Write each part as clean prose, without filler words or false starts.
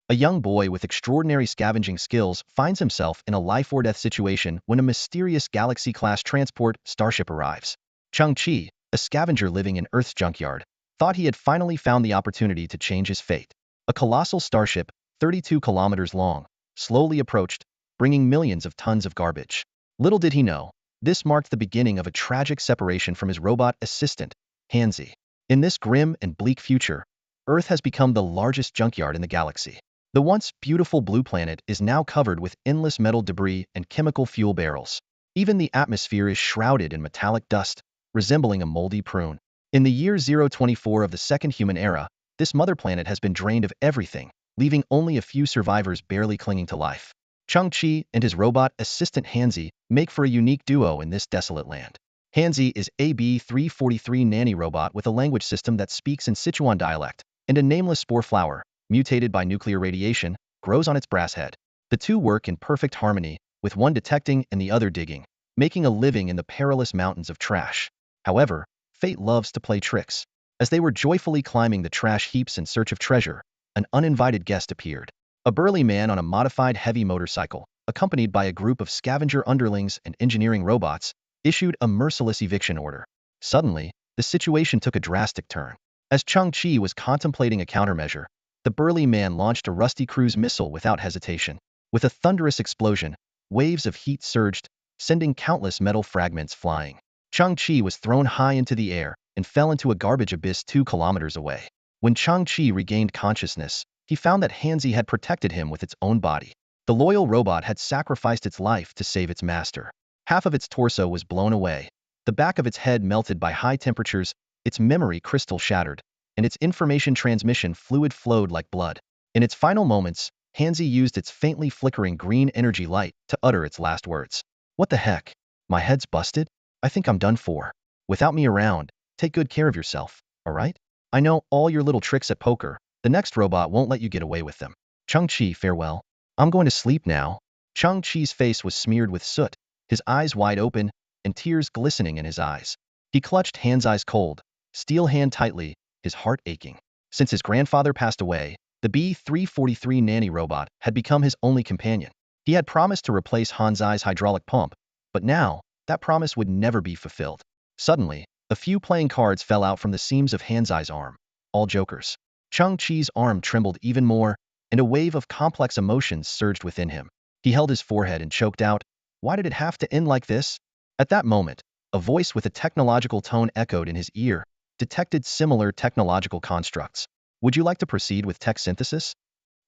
A young boy with extraordinary scavenging skills finds himself in a life-or-death situation when a mysterious Galaxy-class transport starship arrives. Chang-Chi, a scavenger living in Earth's junkyard, thought he had finally found the opportunity to change his fate. A colossal starship, 32 kilometers long, slowly approached, bringing millions of tons of garbage. Little did he know, this marked the beginning of a tragic separation from his robot assistant, Hanzi. In this grim and bleak future, Earth has become the largest junkyard in the galaxy. The once beautiful blue planet is now covered with endless metal debris and chemical fuel barrels. Even the atmosphere is shrouded in metallic dust, resembling a moldy prune. In the year 024 of the Second Human Era, this mother planet has been drained of everything, leaving only a few survivors barely clinging to life. Chang-Chi and his robot assistant Hanzi make for a unique duo in this desolate land. Hanzi is a B343 nanny-robot with a language system that speaks in Sichuan dialect, and a nameless spore flower, mutated by nuclear radiation, grows on its brass head. The two work in perfect harmony, with one detecting and the other digging, making a living in the perilous mountains of trash. However, fate loves to play tricks. As they were joyfully climbing the trash heaps in search of treasure, an uninvited guest appeared. A burly man on a modified heavy motorcycle, accompanied by a group of scavenger underlings and engineering robots, issued a merciless eviction order. Suddenly, the situation took a drastic turn. As Chang-Chi was contemplating a countermeasure, the burly man launched a rusty cruise missile without hesitation. With a thunderous explosion, waves of heat surged, sending countless metal fragments flying. Chang-Chi was thrown high into the air and fell into a garbage abyss 2 kilometers away. When Chang-Chi regained consciousness, he found that Hanzi had protected him with its own body. The loyal robot had sacrificed its life to save its master. Half of its torso was blown away, the back of its head melted by high temperatures, its memory crystal shattered, and its information transmission fluid flowed like blood. In its final moments, Hanzi used its faintly flickering green energy light to utter its last words. What the heck? My head's busted? I think I'm done for. Without me around, take good care of yourself, alright? I know all your little tricks at poker. The next robot won't let you get away with them. Chang-Chi, farewell. I'm going to sleep now. Chang-Chi's face was smeared with soot, his eyes wide open, and tears glistening in his eyes. He clutched Hanzi's cold, steel hand tightly, his heart aching. Since his grandfather passed away, the B343 nanny robot had become his only companion. He had promised to replace Hanzi's hydraulic pump, but now, that promise would never be fulfilled. Suddenly, a few playing cards fell out from the seams of Hanzi's arm. All jokers. Chang-Chi's arm trembled even more, and a wave of complex emotions surged within him. He held his forehead and choked out, "Why did it have to end like this?" At that moment, a voice with a technological tone echoed in his ear, detected similar technological constructs. Would you like to proceed with tech synthesis?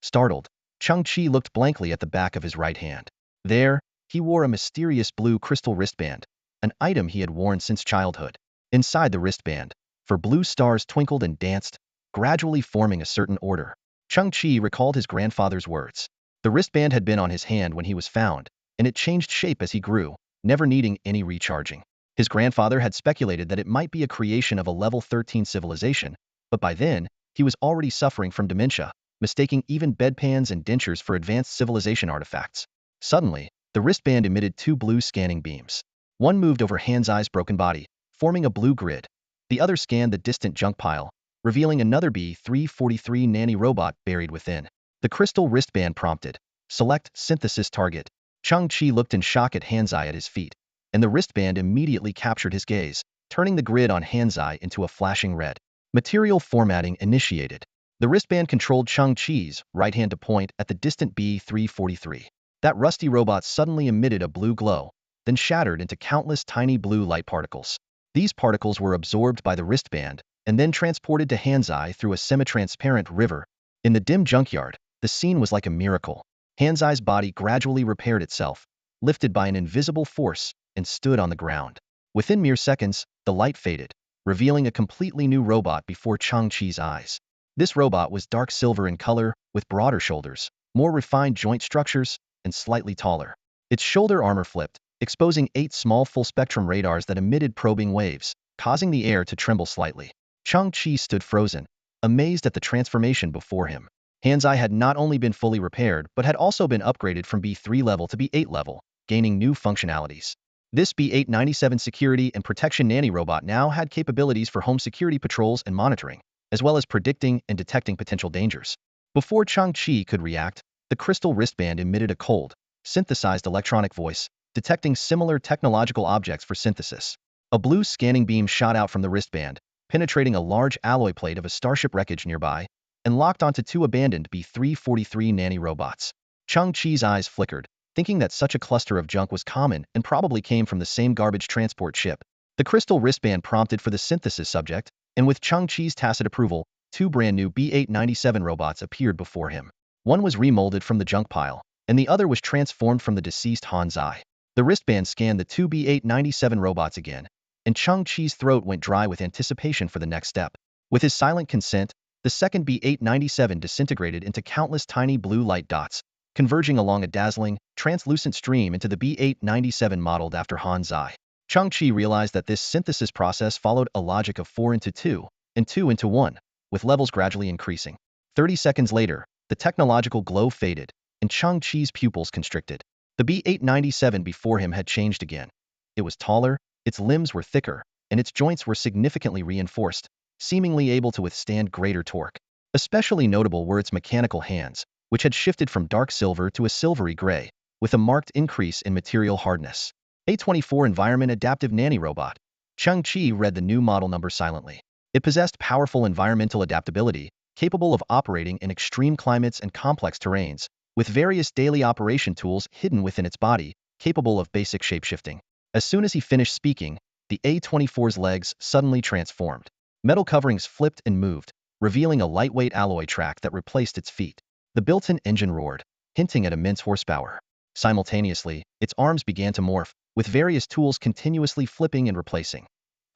Startled, Chang-Chi looked blankly at the back of his right hand. There, he wore a mysterious blue crystal wristband, an item he had worn since childhood. Inside the wristband, blue stars twinkled and danced, gradually forming a certain order. Chang-Chi recalled his grandfather's words. The wristband had been on his hand when he was found, and it changed shape as he grew, never needing any recharging. His grandfather had speculated that it might be a creation of a level 13 civilization, but by then, he was already suffering from dementia, mistaking even bedpans and dentures for advanced civilization artifacts. Suddenly, the wristband emitted 2 blue scanning beams. One moved over Hanzi's broken body, forming a blue grid. The other scanned the distant junk pile, revealing another B343 nanny robot buried within. The crystal wristband prompted, "Select synthesis target." Chang-Chi looked in shock at Hanzi at his feet, and the wristband immediately captured his gaze, turning the grid on Hanzi into a flashing red. Material formatting initiated. The wristband controlled Chang-Chi's right hand to point at the distant B343. That rusty robot suddenly emitted a blue glow, then shattered into countless tiny blue light particles. These particles were absorbed by the wristband, and then transported to Hanzi through a semi-transparent river. In the dim junkyard, the scene was like a miracle. Hanzi's body gradually repaired itself, lifted by an invisible force, and stood on the ground. Within mere seconds, the light faded, revealing a completely new robot before Chang-Chi's eyes. This robot was dark silver in color, with broader shoulders, more refined joint structures, and slightly taller. Its shoulder armor flipped, exposing 8 small full-spectrum radars that emitted probing waves, causing the air to tremble slightly. Chang-Chi stood frozen, amazed at the transformation before him. Hanzi had not only been fully repaired, but had also been upgraded from B3 level to B8 level, gaining new functionalities. This B897 security and protection nanny robot now had capabilities for home security patrols and monitoring, as well as predicting and detecting potential dangers. Before Chang-Chi could react, the crystal wristband emitted a cold, synthesized electronic voice, detecting similar technological objects for synthesis. A blue scanning beam shot out from the wristband, penetrating a large alloy plate of a starship wreckage nearby, and locked onto two abandoned B-343 nanorobots. Chang-Chi's eyes flickered, thinking that such a cluster of junk was common and probably came from the same garbage transport ship. The crystal wristband prompted for the synthesis subject, and with Chang-Chi's tacit approval, two brand-new B-897 robots appeared before him. One was remolded from the junk pile, and the other was transformed from the deceased Han Zai. The wristband scanned the two B-897 robots again, and Chang-Chi's throat went dry with anticipation for the next step. With his silent consent, the second B-897 disintegrated into countless tiny blue light dots, converging along a dazzling, translucent stream into the B-897 modeled after Han Zai. Chang-Chi realized that this synthesis process followed a logic of 4 into 2, and 2 into 1, with levels gradually increasing. 30 seconds later, the technological glow faded, and Chang-Chi's pupils constricted. The B-897 before him had changed again. It was taller, its limbs were thicker, and its joints were significantly reinforced, seemingly able to withstand greater torque. Especially notable were its mechanical hands, which had shifted from dark silver to a silvery gray, with a marked increase in material hardness. A24 Environment Adaptive Nanorobot. Chang-Chi read the new model number silently. It possessed powerful environmental adaptability, capable of operating in extreme climates and complex terrains, with various daily operation tools hidden within its body, capable of basic shapeshifting. As soon as he finished speaking, the A24's legs suddenly transformed. Metal coverings flipped and moved, revealing a lightweight alloy track that replaced its feet. The built-in engine roared, hinting at immense horsepower. Simultaneously, its arms began to morph, with various tools continuously flipping and replacing.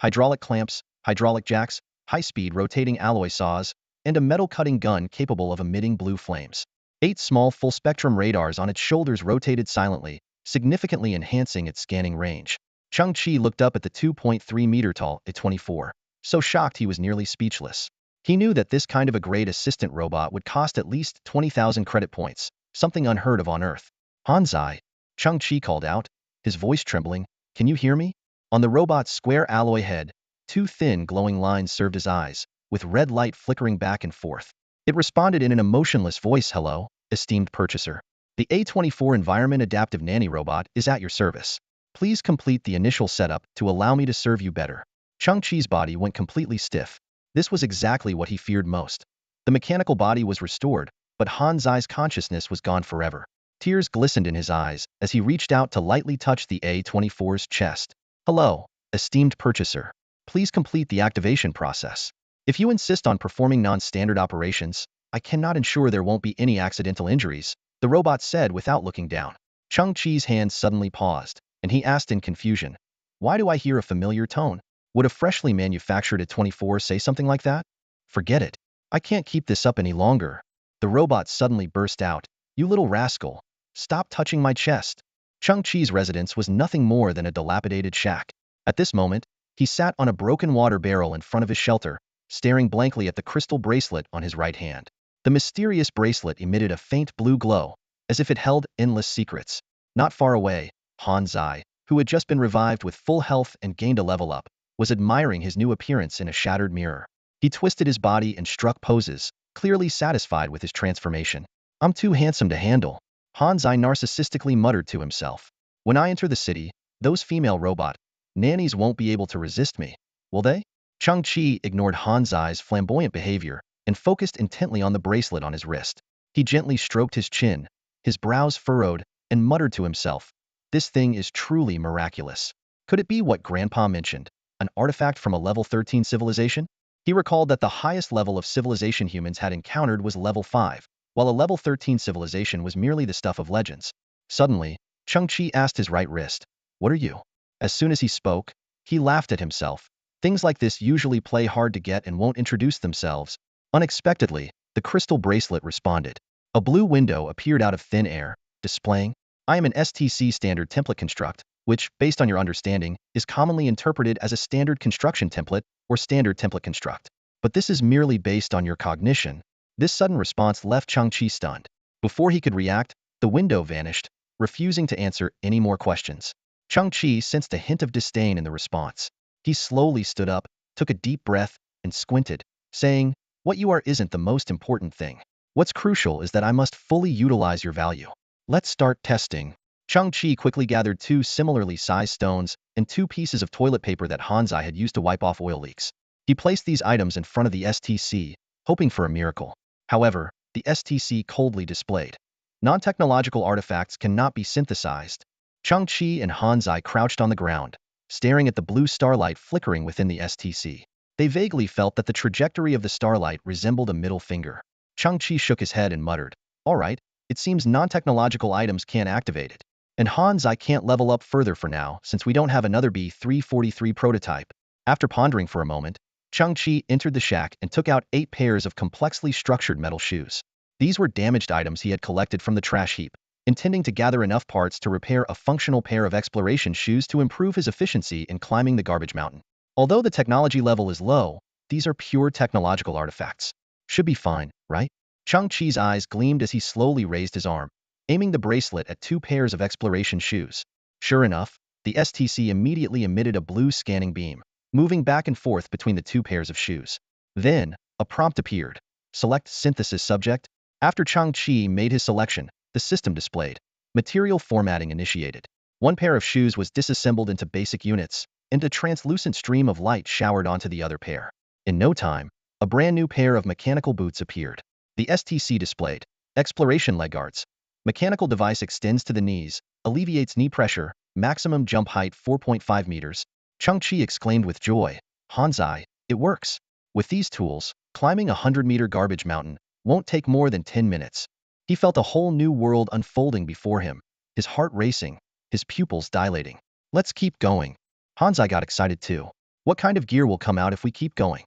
Hydraulic clamps, hydraulic jacks, high-speed rotating alloy saws, and a metal-cutting gun capable of emitting blue flames. 8 small full-spectrum radars on its shoulders rotated silently, significantly enhancing its scanning range. Chang-Chi looked up at the 2.3-meter-tall A24, so shocked he was nearly speechless. He knew that this kind of a great assistant robot would cost at least 20,000 credit points, something unheard of on Earth. Han Zai, Chang-Chi called out, his voice trembling, "Can you hear me?" On the robot's square alloy head, 2 thin glowing lines served as eyes, with red light flickering back and forth. It responded in an emotionless voice, "Hello, esteemed purchaser. The A24 Environment Adaptive Nanorobot is at your service. Please complete the initial setup to allow me to serve you better." Chang-Chi's body went completely stiff. This was exactly what he feared most. The mechanical body was restored, but Han Zai's consciousness was gone forever. Tears glistened in his eyes as he reached out to lightly touch the A24's chest. "Hello, esteemed purchaser. Please complete the activation process. If you insist on performing non-standard operations, I cannot ensure there won't be any accidental injuries," the robot said without looking down. Chang-Chi's hands suddenly paused, and he asked in confusion, "Why do I hear a familiar tone? Would a freshly manufactured A24 say something like that? Forget it. I can't keep this up any longer." The robot suddenly burst out, "You little rascal. Stop touching my chest." Chang-Chi's residence was nothing more than a dilapidated shack. At this moment, he sat on a broken water barrel in front of his shelter, staring blankly at the crystal bracelet on his right hand. The mysterious bracelet emitted a faint blue glow, as if it held endless secrets. Not far away, Han Zai, who had just been revived with full health and gained a level up, was admiring his new appearance in a shattered mirror. He twisted his body and struck poses, clearly satisfied with his transformation. "I'm too handsome to handle," Han Zai narcissistically muttered to himself. "When I enter the city, those female robot nannies won't be able to resist me, will they?" Chang-Chi ignored Han Zai's flamboyant behavior and focused intently on the bracelet on his wrist. He gently stroked his chin, his brows furrowed, and muttered to himself, "This thing is truly miraculous. Could it be what Grandpa mentioned, an artifact from a level 13 civilization?" He recalled that the highest level of civilization humans had encountered was level 5, while a level 13 civilization was merely the stuff of legends. Suddenly, Chang-Chi asked his right wrist, "What are you?" As soon as he spoke, he laughed at himself. Things like this usually play hard to get and won't introduce themselves. Unexpectedly, the crystal bracelet responded. A blue window appeared out of thin air, displaying, "I am an STC standard template construct," which, based on your understanding, is commonly interpreted as a standard construction template or standard template construct. But this is merely based on your cognition. This sudden response left Chang-Chi stunned. Before he could react, the window vanished, refusing to answer any more questions. Chang-Chi sensed a hint of disdain in the response. He slowly stood up, took a deep breath, and squinted, saying, "What you are isn't the most important thing. What's crucial is that I must fully utilize your value. Let's start testing. Chang-Chi quickly gathered two similarly sized stones and two pieces of toilet paper that Hanzai had used to wipe off oil leaks. He placed these items in front of the STC, hoping for a miracle. However, the STC coldly displayed. Non-technological artifacts cannot be synthesized. Chang-Chi and Hanzai crouched on the ground, staring at the blue starlight flickering within the STC. They vaguely felt that the trajectory of the starlight resembled a middle finger. Chang-Chi shook his head and muttered, "All right, it seems non-technological items can't activate it. And Hanzai can't level up further for now since we don't have another B-343 prototype." After pondering for a moment, Chang-Chi entered the shack and took out 8 pairs of complexly structured metal shoes. These were damaged items he had collected from the trash heap, intending to gather enough parts to repair a functional pair of exploration shoes to improve his efficiency in climbing the garbage mountain. Although the technology level is low, these are pure technological artifacts. Should be fine, right? Chang-Chi's eyes gleamed as he slowly raised his arm, aiming the bracelet at 2 pairs of exploration shoes. Sure enough, the STC immediately emitted a blue scanning beam, moving back and forth between the 2 pairs of shoes. Then, a prompt appeared. Select synthesis subject. After Chang-Chi made his selection, the system displayed. Material formatting initiated. 1 pair of shoes was disassembled into basic units, and a translucent stream of light showered onto the other pair. In no time, a brand new pair of mechanical boots appeared. The STC displayed. Exploration leg guards. Mechanical device extends to the knees, alleviates knee pressure, maximum jump height 4.5 meters. Chang-Chi exclaimed with joy, "Hanzai, it works." With these tools, climbing a 100-meter garbage mountain won't take more than 10 minutes. He felt a whole new world unfolding before him, his heart racing, his pupils dilating. "Let's keep going." Hanzai got excited too. "What kind of gear will come out if we keep going?"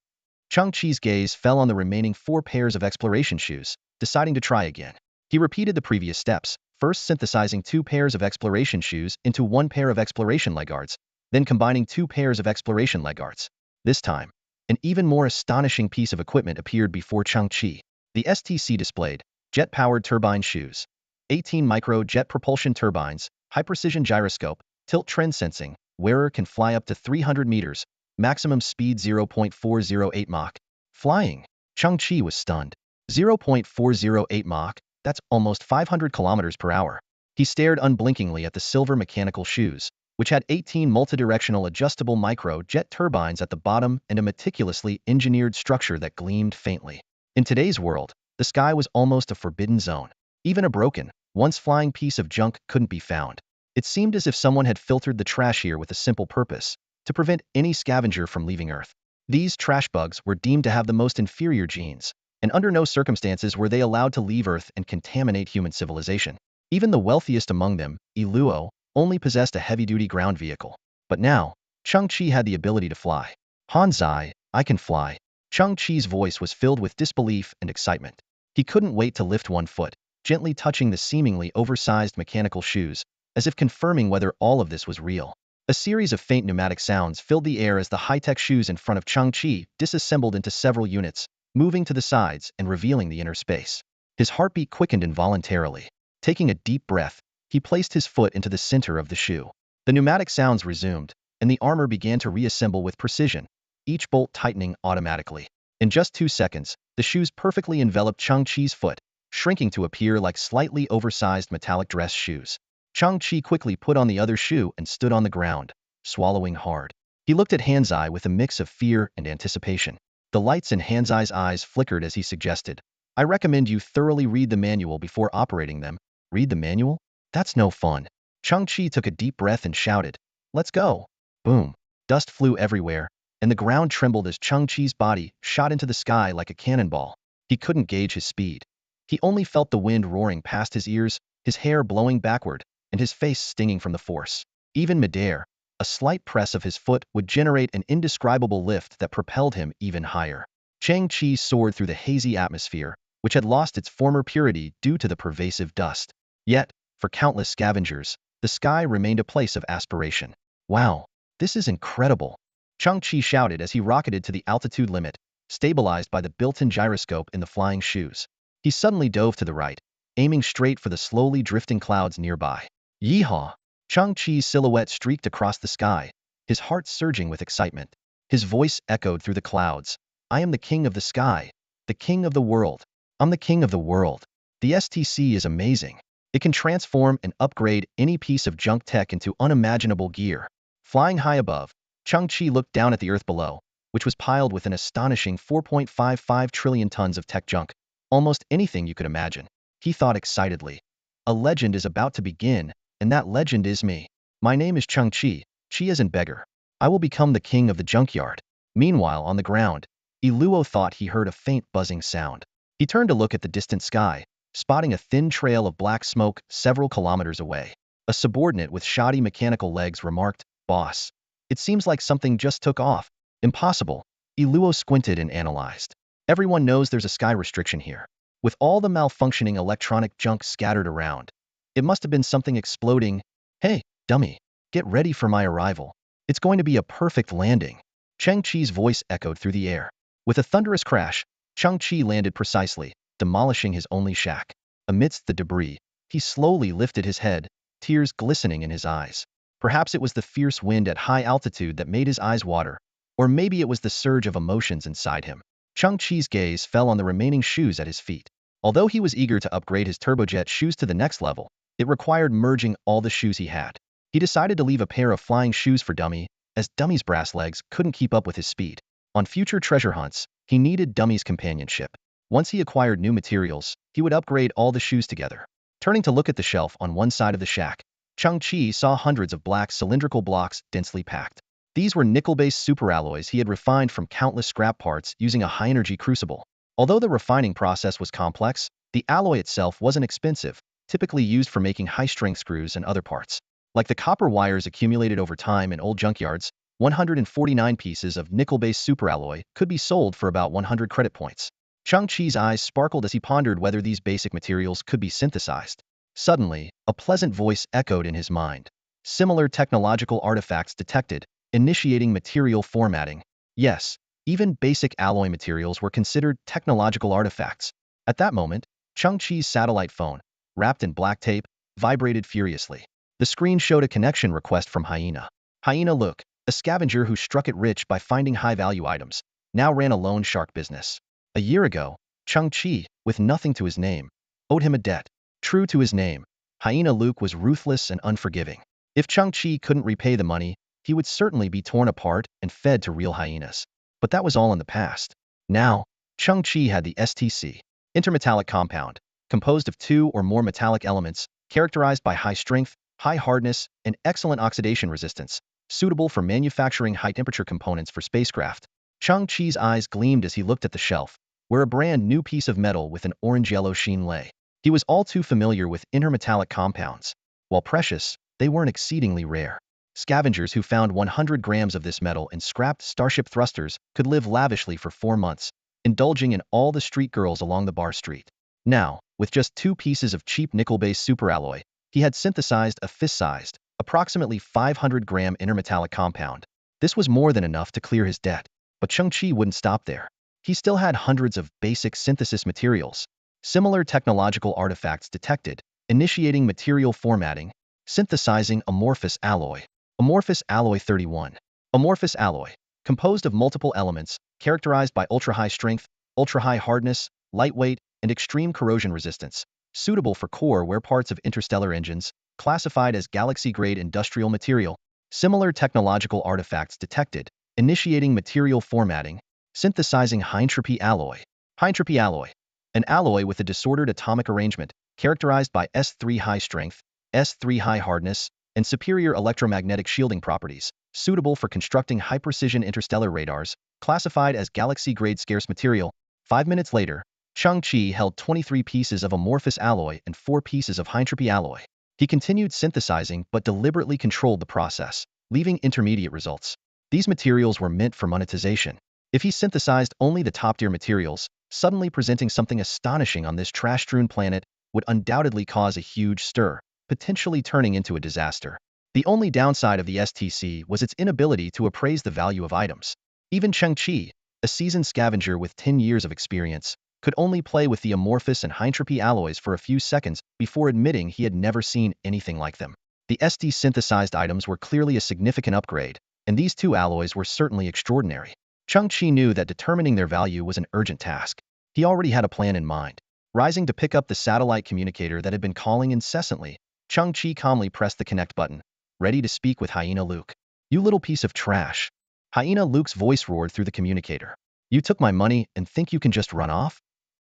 Chang-Chi's gaze fell on the remaining 4 pairs of exploration shoes, deciding to try again. He repeated the previous steps, first synthesizing 2 pairs of exploration shoes into 1 pair of exploration leg guards, then combining 2 pairs of exploration leg guards. This time, an even more astonishing piece of equipment appeared before Chang-Chi. The STC displayed jet-powered turbine shoes, 18 micro-jet propulsion turbines, high-precision gyroscope, tilt trend sensing, wearer can fly up to 300 meters, maximum speed 0.408 Mach. Flying. Chang-Chi was stunned. 0.408 Mach, that's almost 500 kilometers per hour. He stared unblinkingly at the silver mechanical shoes, which had 18 multidirectional adjustable micro-jet turbines at the bottom and a meticulously engineered structure that gleamed faintly. In today's world, the sky was almost a forbidden zone. Even a broken, once flying piece of junk couldn't be found. It seemed as if someone had filtered the trash here with a simple purpose, to prevent any scavenger from leaving Earth. These trash bugs were deemed to have the most inferior genes, and under no circumstances were they allowed to leave Earth and contaminate human civilization. Even the wealthiest among them, Iluo, only possessed a heavy-duty ground vehicle. But now, Chang-Chi had the ability to fly. "Hanzai, I can fly." Chang-Chi's voice was filled with disbelief and excitement. He couldn't wait to lift 1 foot, gently touching the seemingly oversized mechanical shoes, as if confirming whether all of this was real. A series of faint pneumatic sounds filled the air as the high-tech shoes in front of Chang-Chi disassembled into several units, moving to the sides and revealing the inner space. His heartbeat quickened involuntarily. Taking a deep breath, he placed his foot into the center of the shoe. The pneumatic sounds resumed, and the armor began to reassemble with precision, each bolt tightening automatically. In just 2 seconds, the shoes perfectly enveloped Chang-Chi's foot, shrinking to appear like slightly oversized metallic dress shoes. Chang-Chi quickly put on the other shoe and stood on the ground, swallowing hard. He looked at Hanzai with a mix of fear and anticipation. The lights in Hanzai's eyes flickered as he suggested, "I recommend you thoroughly read the manual before operating them." "Read the manual? That's no fun." Chang-Chi took a deep breath and shouted, "Let's go." Boom. Dust flew everywhere, and the ground trembled as Chang-Chi's body shot into the sky like a cannonball. He couldn't gauge his speed. He only felt the wind roaring past his ears, his hair blowing backward, and his face stinging from the force. Even midair, a slight press of his foot would generate an indescribable lift that propelled him even higher. Chang-Chi soared through the hazy atmosphere, which had lost its former purity due to the pervasive dust. Yet, for countless scavengers, the sky remained a place of aspiration. "Wow, this is incredible," Chang-Chi shouted as he rocketed to the altitude limit, stabilized by the built-in gyroscope in the flying shoes. He suddenly dove to the right, aiming straight for the slowly drifting clouds nearby. Yeehaw! Chang-Chi's silhouette streaked across the sky, his heart surging with excitement. His voice echoed through the clouds. "I am the king of the sky, the king of the world." I'm the king of the world. The STC is amazing. It can transform and upgrade any piece of junk tech into unimaginable gear. Flying high above, Chang-Chi looked down at the earth below, which was piled with an astonishing 4.55 trillion tons of tech junk, almost anything you could imagine. He thought excitedly. A legend is about to begin, and that legend is me. My name is Chang-Chi, Chi as in beggar. I will become the king of the junkyard. Meanwhile, on the ground, Iluo thought he heard a faint buzzing sound. He turned to look at the distant sky, spotting a thin trail of black smoke several kilometers away. A subordinate with shoddy mechanical legs remarked, "Boss, it seems like something just took off." Impossible. Iluo squinted and analyzed. Everyone knows there's a sky restriction here. With all the malfunctioning electronic junk scattered around, it must have been something exploding. Hey, dummy, get ready for my arrival. It's going to be a perfect landing. Chang-Chi's voice echoed through the air. With a thunderous crash, Chang-Chi landed precisely, demolishing his only shack. Amidst the debris, he slowly lifted his head, tears glistening in his eyes. Perhaps it was the fierce wind at high altitude that made his eyes water, or maybe it was the surge of emotions inside him. Chang-Chi's gaze fell on the remaining shoes at his feet. Although he was eager to upgrade his turbojet shoes to the next level, it required merging all the shoes he had. He decided to leave a pair of flying shoes for Dummy, as Dummy's brass legs couldn't keep up with his speed. On future treasure hunts, he needed Dummy's companionship. Once he acquired new materials, he would upgrade all the shoes together. Turning to look at the shelf on one side of the shack, Chang-Chi saw hundreds of black cylindrical blocks densely packed. These were nickel-based superalloys he had refined from countless scrap parts using a high-energy crucible. Although the refining process was complex, the alloy itself wasn't expensive, typically used for making high-strength screws and other parts. Like the copper wires accumulated over time in old junkyards, 149 pieces of nickel-based superalloy could be sold for about 100 credit points. Chang-Chi's eyes sparkled as he pondered whether these basic materials could be synthesized. Suddenly, a pleasant voice echoed in his mind. Similar technological artifacts detected, initiating material formatting. Yes, even basic alloy materials were considered technological artifacts. At that moment, Chang-Chi's satellite phone, wrapped in black tape, vibrated furiously. The screen showed a connection request from Hyena. Hyena Look, a scavenger who struck it rich by finding high-value items, now ran a loan shark business. A year ago, Chang-Chi, with nothing to his name, owed him a debt. True to his name, Hyena Luke was ruthless and unforgiving. If Chang-Chi couldn't repay the money, he would certainly be torn apart and fed to real hyenas. But that was all in the past. Now, Chang-Chi had the STC, intermetallic compound, composed of two or more metallic elements, characterized by high strength, high hardness, and excellent oxidation resistance, suitable for manufacturing high-temperature components for spacecraft. Chang-Chi's eyes gleamed as he looked at the shelf, where a brand new piece of metal with an orange-yellow sheen lay. He was all too familiar with intermetallic compounds. While precious, they weren't exceedingly rare. Scavengers who found 100 grams of this metal in scrapped Starship thrusters could live lavishly for 4 months, indulging in all the street girls along the bar street. Now, with just 2 pieces of cheap nickel-based superalloy, he had synthesized a fist-sized, approximately 500-gram intermetallic compound. This was more than enough to clear his debt. But Chang-Chi wouldn't stop there. He still had hundreds of basic synthesis materials. Similar technological artifacts detected, initiating material formatting, synthesizing amorphous alloy. Amorphous alloy 31. Amorphous alloy, composed of multiple elements, characterized by ultra-high strength, ultra-high hardness, lightweight, and extreme corrosion resistance, suitable for core wear parts of interstellar engines, classified as galaxy-grade industrial material. Similar technological artifacts detected, initiating material formatting, synthesizing high-entropy alloy. High-entropy alloy, an alloy with a disordered atomic arrangement, characterized by S3 high strength, S3 high hardness, and superior electromagnetic shielding properties, suitable for constructing high-precision interstellar radars, classified as galaxy-grade scarce material. 5 minutes later, Chang-Chi held 23 pieces of amorphous alloy and 4 pieces of high-entropy alloy. He continued synthesizing but deliberately controlled the process, leaving intermediate results. These materials were meant for monetization. If he synthesized only the top-tier materials, suddenly presenting something astonishing on this trash-strewn planet would undoubtedly cause a huge stir, potentially turning into a disaster. The only downside of the STC was its inability to appraise the value of items. Even Chang-Chi, a seasoned scavenger with 10 years of experience, could only play with the amorphous and high-entropy alloys for a few seconds before admitting he had never seen anything like them. The ST synthesized items were clearly a significant upgrade, and these 2 alloys were certainly extraordinary. Chang-Chi knew that determining their value was an urgent task. He already had a plan in mind. Rising to pick up the satellite communicator that had been calling incessantly, Chung-Chi calmly pressed the connect button, ready to speak with Hyena Luke. You little piece of trash. Hyena Luke's voice roared through the communicator. You took my money and think you can just run off?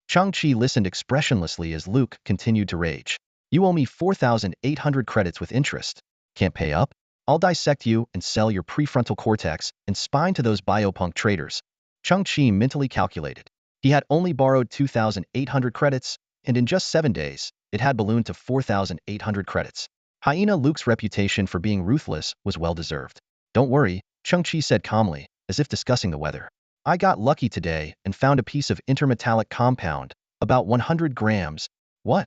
Chung-Chi listened expressionlessly as Luke continued to rage. You owe me 4,800 credits with interest. Can't pay up? I'll dissect you and sell your prefrontal cortex and spine to those biopunk traders. Chung-Chi mentally calculated. He had only borrowed 2,800 credits, and in just 7 days, it had ballooned to 4,800 credits. Hyena Luke's reputation for being ruthless was well-deserved. Don't worry, Chung-Chi said calmly, as if discussing the weather. I got lucky today and found a piece of intermetallic compound, about 100 grams. What?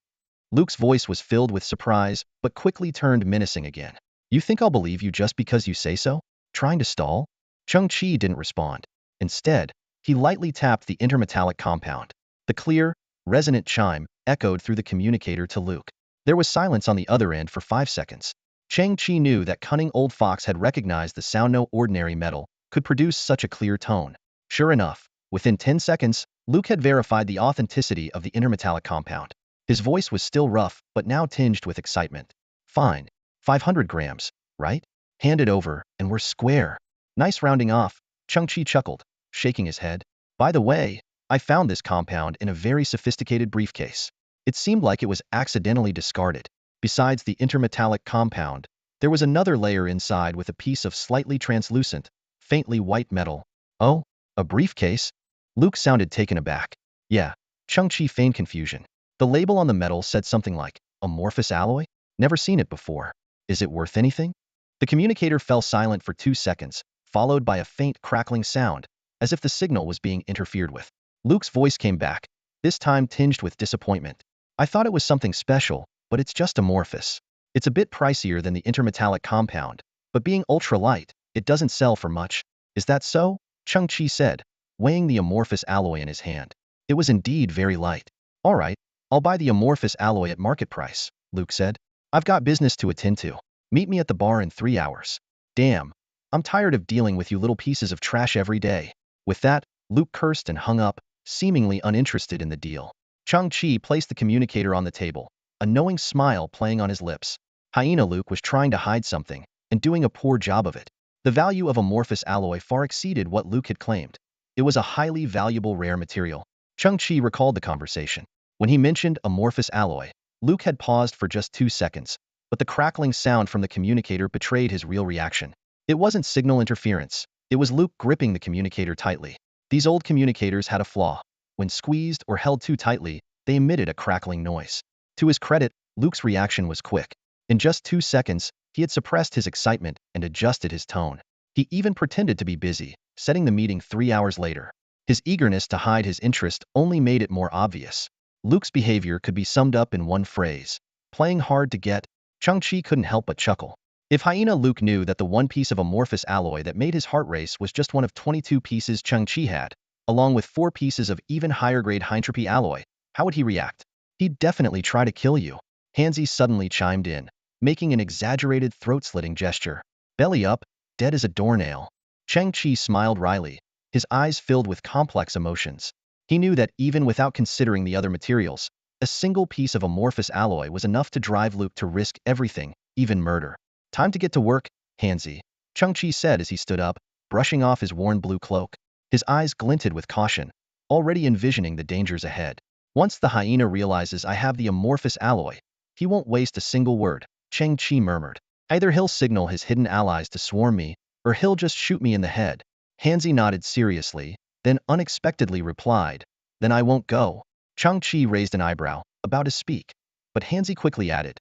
Luke's voice was filled with surprise, but quickly turned menacing again. You think I'll believe you just because you say so? Trying to stall? Chung-Chi didn't respond. Instead, he lightly tapped the intermetallic compound. The clear, resonant chime echoed through the communicator to Luke. There was silence on the other end for 5 seconds. Chang-Chi knew that cunning old fox had recognized the sound no ordinary metal could produce such a clear tone. Sure enough, within 10 seconds, Luke had verified the authenticity of the intermetallic compound. His voice was still rough, but now tinged with excitement. Fine. 500 grams, right? Hand it over, and we're square. Nice rounding off, Chung-Chi chuckled, shaking his head. By the way, I found this compound in a very sophisticated briefcase. It seemed like it was accidentally discarded. Besides the intermetallic compound, there was another layer inside with a piece of slightly translucent, faintly white metal. Oh, a briefcase? Luke sounded taken aback. Yeah, Chung-Chi feigned confusion. The label on the metal said something like, amorphous alloy? Never seen it before. Is it worth anything? The communicator fell silent for 2 seconds, followed by a faint crackling sound, as if the signal was being interfered with. Luke's voice came back, this time tinged with disappointment. I thought it was something special, but it's just amorphous. It's a bit pricier than the intermetallic compound, but being ultra-light, it doesn't sell for much. Is that so? Chung-Chi said, weighing the amorphous alloy in his hand. It was indeed very light. All right, I'll buy the amorphous alloy at market price, Luke said. I've got business to attend to. Meet me at the bar in 3 hours. Damn, I'm tired of dealing with you little pieces of trash every day. With that, Luke cursed and hung up, seemingly uninterested in the deal. Chung-Chi placed the communicator on the table, a knowing smile playing on his lips. Hyena Luke was trying to hide something, and doing a poor job of it. The value of amorphous alloy far exceeded what Luke had claimed. It was a highly valuable rare material. Chung-Chi recalled the conversation. When he mentioned amorphous alloy, Luke had paused for just 2 seconds, but the crackling sound from the communicator betrayed his real reaction. It wasn't signal interference. It was Luke gripping the communicator tightly. These old communicators had a flaw. When squeezed or held too tightly, they emitted a crackling noise. To his credit, Luke's reaction was quick. In just 2 seconds, he had suppressed his excitement and adjusted his tone. He even pretended to be busy, setting the meeting 3 hours later. His eagerness to hide his interest only made it more obvious. Luke's behavior could be summed up in one phrase. Playing hard to get. Chung-Chi couldn't help but chuckle. If Hyena Luke knew that the one piece of amorphous alloy that made his heart race was just one of 22 pieces Chung-Chi had, along with 4 pieces of even higher-grade Hyntropy alloy, how would he react? He'd definitely try to kill you. Hansi suddenly chimed in, making an exaggerated throat-slitting gesture. Belly up, dead as a doornail. Chang-Chi smiled wryly, his eyes filled with complex emotions. He knew that even without considering the other materials, a single piece of amorphous alloy was enough to drive Luke to risk everything, even murder. Time to get to work, Hansi, Chung-Chi said as he stood up, brushing off his worn blue cloak. His eyes glinted with caution, already envisioning the dangers ahead. Once the hyena realizes I have the amorphous alloy, he won't waste a single word, Chang-Chi murmured. Either he'll signal his hidden allies to swarm me, or he'll just shoot me in the head. Hansi nodded seriously, then unexpectedly replied, then I won't go. Chang-Chi raised an eyebrow, about to speak, but Hansi quickly added,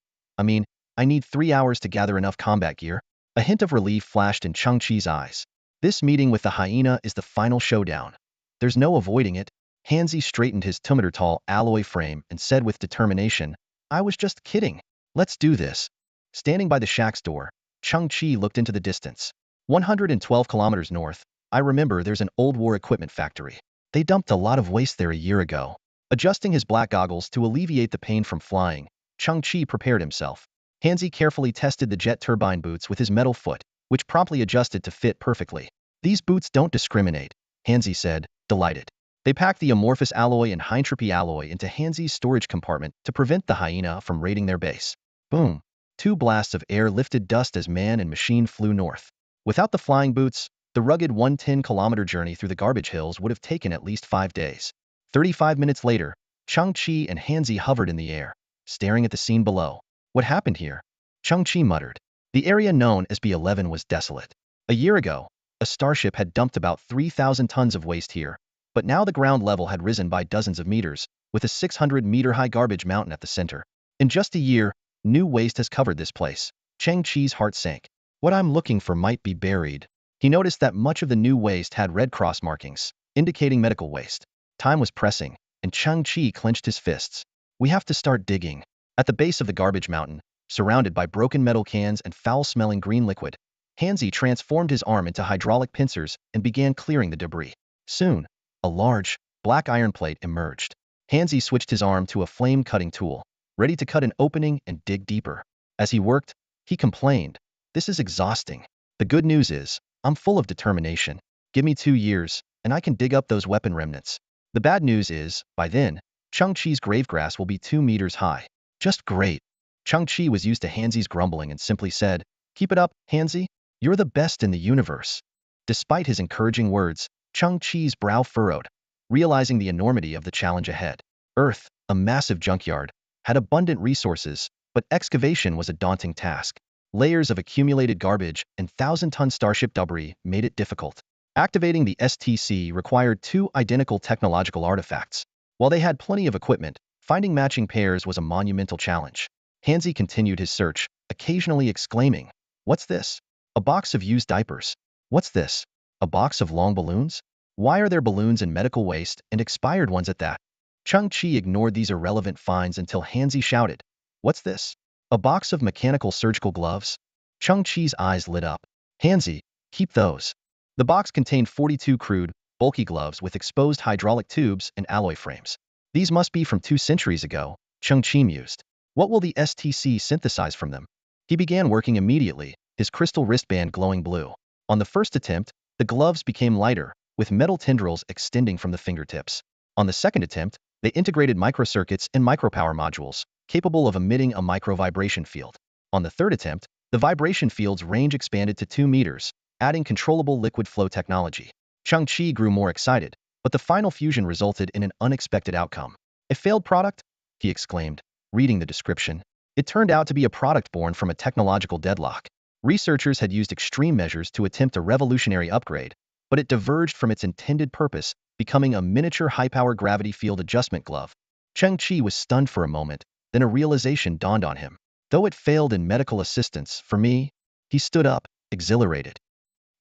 I need 3 hours to gather enough combat gear. A hint of relief flashed in Chang-Chi's eyes. This meeting with the hyena is the final showdown. There's no avoiding it. Hansi straightened his 2-meter-tall alloy frame and said with determination, I was just kidding. Let's do this. Standing by the shack's door, Chang-Chi looked into the distance. 112 kilometers north, I remember there's an old war equipment factory. They dumped a lot of waste there a year ago. Adjusting his black goggles to alleviate the pain from flying, Chang-Chi prepared himself. Hansi carefully tested the jet turbine boots with his metal foot, which promptly adjusted to fit perfectly. These boots don't discriminate, Hansi said, delighted. They packed the amorphous alloy and high-entropy alloy into Hanzi's storage compartment to prevent the hyena from raiding their base. Boom! Two blasts of air lifted dust as man and machine flew north. Without the flying boots, the rugged 110-kilometer journey through the garbage hills would have taken at least 5 days. 35 minutes later, Chang-Chi and Hanzi hovered in the air, staring at the scene below. What happened here? Chang-Chi muttered. The area known as B11 was desolate. A year ago, a starship had dumped about 3,000 tons of waste here, but now the ground level had risen by dozens of meters, with a 600-meter-high garbage mountain at the center. In just a year, new waste has covered this place. Chang-Chi's heart sank. What I'm looking for might be buried. He noticed that much of the new waste had red cross markings, indicating medical waste. Time was pressing, and Chang-Chi clenched his fists. We have to start digging. At the base of the garbage mountain, surrounded by broken metal cans and foul-smelling green liquid, Hanzi transformed his arm into hydraulic pincers and began clearing the debris. Soon, a large, black iron plate emerged. Hanzi switched his arm to a flame-cutting tool, ready to cut an opening and dig deeper. As he worked, he complained, "This is exhausting. The good news is, I'm full of determination. Give me 2 years, and I can dig up those weapon remnants. The bad news is, by then, Chang-Chi's gravegrass will be 2 meters high. Just great." Chang-Chi was used to Hanzi's grumbling and simply said, "Keep it up, Hanzi. You're the best in the universe." Despite his encouraging words, Chang-Chi's brow furrowed, realizing the enormity of the challenge ahead. Earth, a massive junkyard, had abundant resources, but excavation was a daunting task. Layers of accumulated garbage and 1,000-ton starship debris made it difficult. Activating the STC required 2 identical technological artifacts. While they had plenty of equipment, finding matching pairs was a monumental challenge. Hanzi continued his search, occasionally exclaiming, "What's this? A box of used diapers. What's this? A box of long balloons? Why are there balloons and medical waste, and expired ones at that?" Chang-Chi ignored these irrelevant finds until Hanzi shouted, "What's this? A box of mechanical surgical gloves?" Chang-Chi's eyes lit up. "Hanzi, keep those." The box contained 42 crude, bulky gloves with exposed hydraulic tubes and alloy frames. "These must be from 2 centuries ago," Chang-Chi mused. "What will the STC synthesize from them?" He began working immediately, his crystal wristband glowing blue. On the first attempt, the gloves became lighter, with metal tendrils extending from the fingertips. On the second attempt, they integrated microcircuits and micropower modules, capable of emitting a micro-vibration field. On the third attempt, the vibration field's range expanded to 2 meters, adding controllable liquid flow technology. Chang-Chi grew more excited, but the final fusion resulted in an unexpected outcome. "A failed product?" he exclaimed, reading the description. It turned out to be a product born from a technological deadlock. Researchers had used extreme measures to attempt a revolutionary upgrade, but it diverged from its intended purpose, becoming a miniature high-power gravity field adjustment glove. Chang-Chi was stunned for a moment, then a realization dawned on him. Though it failed in medical assistance, for me, he stood up, exhilarated.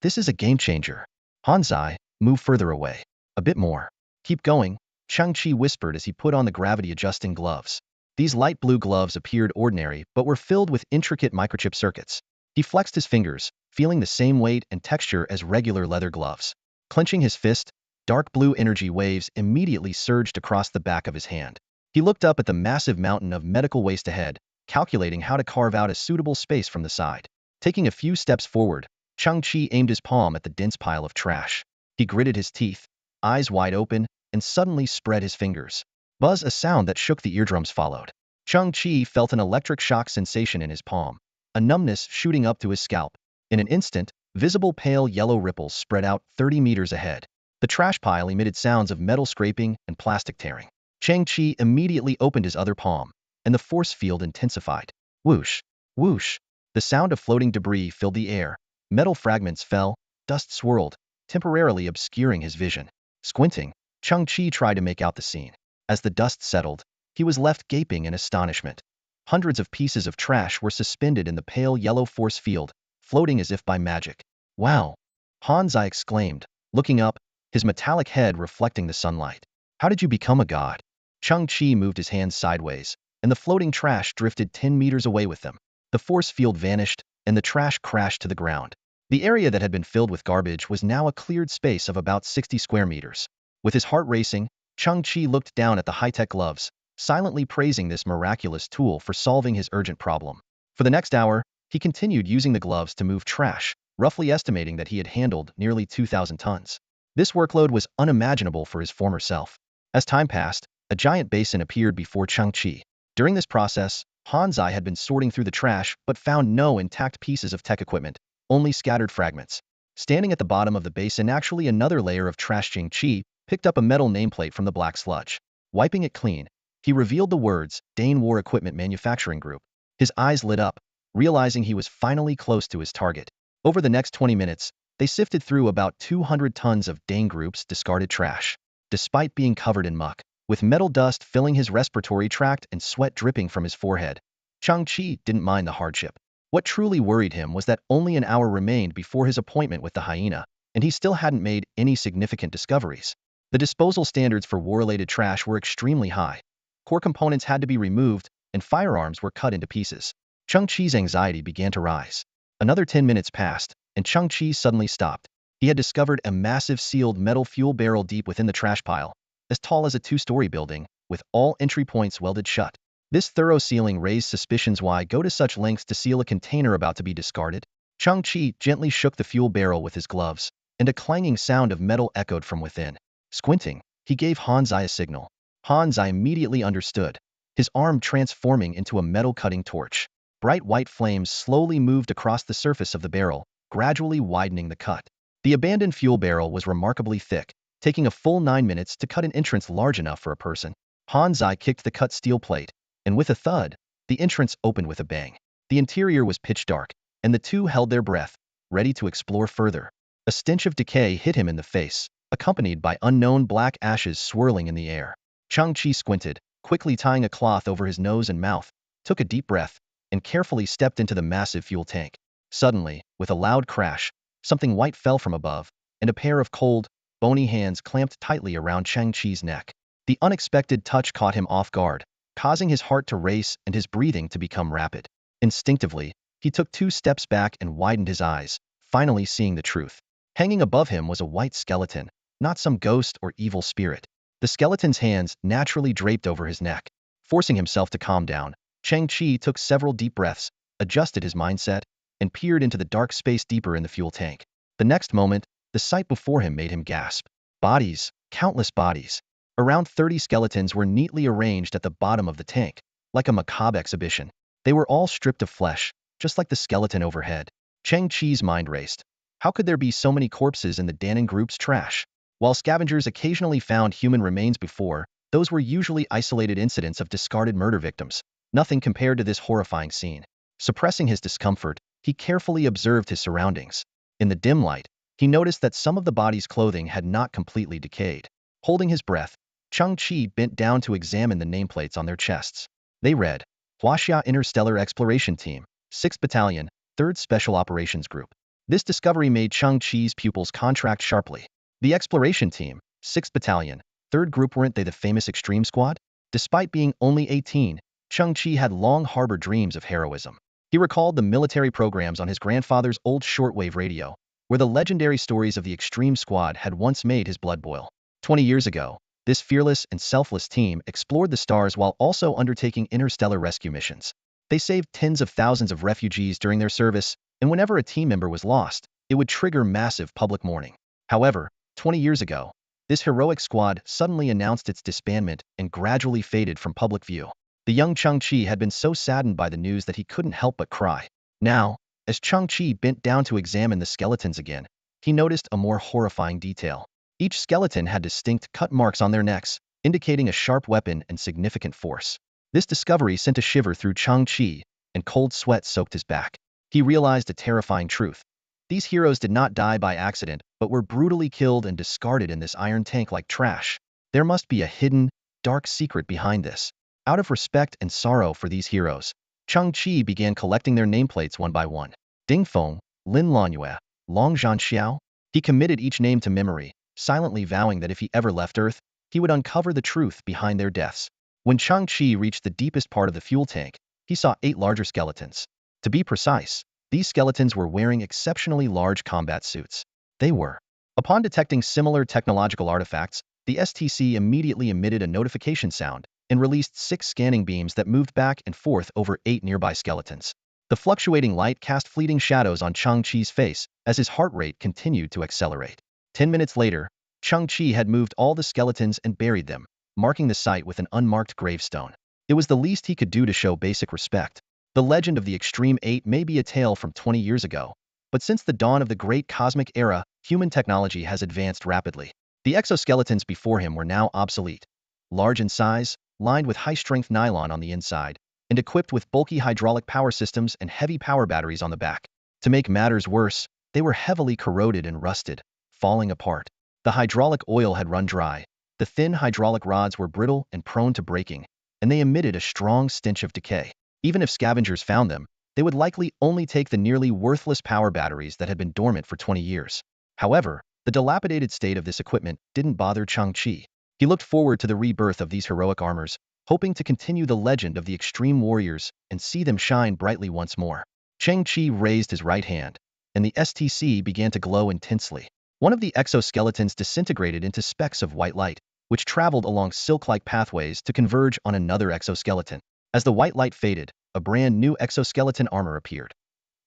"This is a game-changer." "Hanzi, move further away. A bit more." "Keep going," Chang-Chi whispered as he put on the gravity-adjusting gloves. These light blue gloves appeared ordinary but were filled with intricate microchip circuits. He flexed his fingers, feeling the same weight and texture as regular leather gloves. Clenching his fist, dark blue energy waves immediately surged across the back of his hand. He looked up at the massive mountain of medical waste ahead, calculating how to carve out a suitable space from the side. Taking a few steps forward, Chang-Chi aimed his palm at the dense pile of trash. He gritted his teeth, eyes wide open, and suddenly spread his fingers. Buzz, a sound that shook the eardrums followed. Chang-Chi felt an electric shock sensation in his palm, a numbness shooting up to his scalp. In an instant, visible pale yellow ripples spread out 30 meters ahead. The trash pile emitted sounds of metal scraping and plastic tearing. Chang-Chi immediately opened his other palm, and the force field intensified. Whoosh! Whoosh! The sound of floating debris filled the air. Metal fragments fell, dust swirled, temporarily obscuring his vision. Squinting, Chang-Chi tried to make out the scene. As the dust settled, he was left gaping in astonishment. Hundreds of pieces of trash were suspended in the pale yellow force field, floating as if by magic. "Wow!" Hanzi exclaimed, looking up, his metallic head reflecting the sunlight. "How did you become a god?" Chang-Chi moved his hands sideways, and the floating trash drifted 10 meters away with them. The force field vanished, and the trash crashed to the ground. The area that had been filled with garbage was now a cleared space of about 60 square meters. With his heart racing, Chang-Chi looked down at the high-tech gloves, silently praising this miraculous tool for solving his urgent problem. For the next hour, he continued using the gloves to move trash, roughly estimating that he had handled nearly 2,000 tons. This workload was unimaginable for his former self. As time passed, a giant basin appeared before Chang-Chi. During this process, Hanzai had been sorting through the trash but found no intact pieces of tech equipment, only scattered fragments. Standing at the bottom of the basin, actually another layer of trash, Chang-Chi picked up a metal nameplate from the black sludge. Wiping it clean, he revealed the words, Dane War Equipment Manufacturing Group. His eyes lit up, realizing he was finally close to his target. Over the next 20 minutes, they sifted through about 200 tons of Dane Group's discarded trash. Despite being covered in muck, with metal dust filling his respiratory tract and sweat dripping from his forehead, Chang-Chi didn't mind the hardship. What truly worried him was that only an hour remained before his appointment with the hyena, and he still hadn't made any significant discoveries. The disposal standards for war-related trash were extremely high. Core components had to be removed, and firearms were cut into pieces. Chang-Chi's anxiety began to rise. Another 10 minutes passed, and Chang-Chi suddenly stopped. He had discovered a massive sealed metal fuel barrel deep within the trash pile, as tall as a 2-story building, with all entry points welded shut. This thorough sealing raised suspicions. Why go to such lengths to seal a container about to be discarded? Chang-Chi gently shook the fuel barrel with his gloves, and a clanging sound of metal echoed from within. Squinting, he gave Hanzai a signal. Hanzai immediately understood, his arm transforming into a metal-cutting torch. Bright white flames slowly moved across the surface of the barrel, gradually widening the cut. The abandoned fuel barrel was remarkably thick, taking a full 9 minutes to cut an entrance large enough for a person. Hanzai kicked the cut steel plate, and with a thud, the entrance opened with a bang. The interior was pitch dark, and the two held their breath, ready to explore further. A stench of decay hit him in the face, accompanied by unknown black ashes swirling in the air. Chang-Chi squinted, quickly tying a cloth over his nose and mouth, took a deep breath, and carefully stepped into the massive fuel tank. Suddenly, with a loud crash, something white fell from above, and a pair of cold, bony hands clamped tightly around Chang-Chi's neck. The unexpected touch caught him off guard, causing his heart to race and his breathing to become rapid. Instinctively, he took 2 steps back and widened his eyes, finally seeing the truth. Hanging above him was a white skeleton, not some ghost or evil spirit. The skeleton's hands naturally draped over his neck. Forcing himself to calm down, Chang-Chi took several deep breaths, adjusted his mindset, and peered into the dark space deeper in the fuel tank. The next moment, the sight before him made him gasp. Bodies, countless bodies. Around 30 skeletons were neatly arranged at the bottom of the tank, like a macabre exhibition. They were all stripped of flesh, just like the skeleton overhead. Chang-Chi's mind raced. How could there be so many corpses in the Danon Group's trash? While scavengers occasionally found human remains before, those were usually isolated incidents of discarded murder victims. Nothing compared to this horrifying scene. Suppressing his discomfort, he carefully observed his surroundings. In the dim light, he noticed that some of the body's clothing had not completely decayed. Holding his breath, Chang-Chi bent down to examine the nameplates on their chests. They read, Huaxia Interstellar Exploration Team, 6th Battalion, 3rd Special Operations Group. This discovery made Chang-Chi's pupils contract sharply. The Exploration Team, 6th Battalion, 3rd Group, weren't they the famous Extreme Squad? Despite being only 18, Chang-Chi had long harbored dreams of heroism. He recalled the military programs on his grandfather's old shortwave radio, where the legendary stories of the Extreme Squad had once made his blood boil. 20 years ago, this fearless and selfless team explored the stars while also undertaking interstellar rescue missions. They saved tens of thousands of refugees during their service, and whenever a team member was lost, it would trigger massive public mourning. However, 20 years ago, this heroic squad suddenly announced its disbandment and gradually faded from public view. The young Chang-Chi had been so saddened by the news that he couldn't help but cry. Now, as Chang-Chi bent down to examine the skeletons again, he noticed a more horrifying detail. Each skeleton had distinct cut marks on their necks, indicating a sharp weapon and significant force. This discovery sent a shiver through Chang-Chi, and cold sweat soaked his back. He realized a terrifying truth. These heroes did not die by accident, but were brutally killed and discarded in this iron tank like trash. There must be a hidden, dark secret behind this. Out of respect and sorrow for these heroes, Chang-Chi began collecting their nameplates one by one. Ding Feng, Lin Luanyue, Long Zhanxiao. He committed each name to memory, silently vowing that if he ever left Earth, he would uncover the truth behind their deaths. When Chang-Chi reached the deepest part of the fuel tank, he saw 8 larger skeletons. To be precise, these skeletons were wearing exceptionally large combat suits. They were. Upon detecting similar technological artifacts, the STC immediately emitted a notification sound and released 6 scanning beams that moved back and forth over 8 nearby skeletons. The fluctuating light cast fleeting shadows on Chang-Chi's face as his heart rate continued to accelerate. 10 minutes later, Chang-Chi had moved all the skeletons and buried them, marking the site with an unmarked gravestone. It was the least he could do to show basic respect. The legend of the Extreme Eight may be a tale from 20 years ago, but since the dawn of the great cosmic era, human technology has advanced rapidly. The exoskeletons before him were now obsolete. Large in size, lined with high-strength nylon on the inside, and equipped with bulky hydraulic power systems and heavy power batteries on the back. To make matters worse, they were heavily corroded and rusted, falling apart. The hydraulic oil had run dry. The thin hydraulic rods were brittle and prone to breaking, and they emitted a strong stench of decay. Even if scavengers found them, they would likely only take the nearly worthless power batteries that had been dormant for 20 years. However, the dilapidated state of this equipment didn't bother Chang-Chi. He looked forward to the rebirth of these heroic armors, hoping to continue the legend of the extreme warriors and see them shine brightly once more. Chang-Chi raised his right hand, and the STC began to glow intensely. One of the exoskeletons disintegrated into specks of white light, which traveled along silk-like pathways to converge on another exoskeleton. As the white light faded, a brand new exoskeleton armor appeared.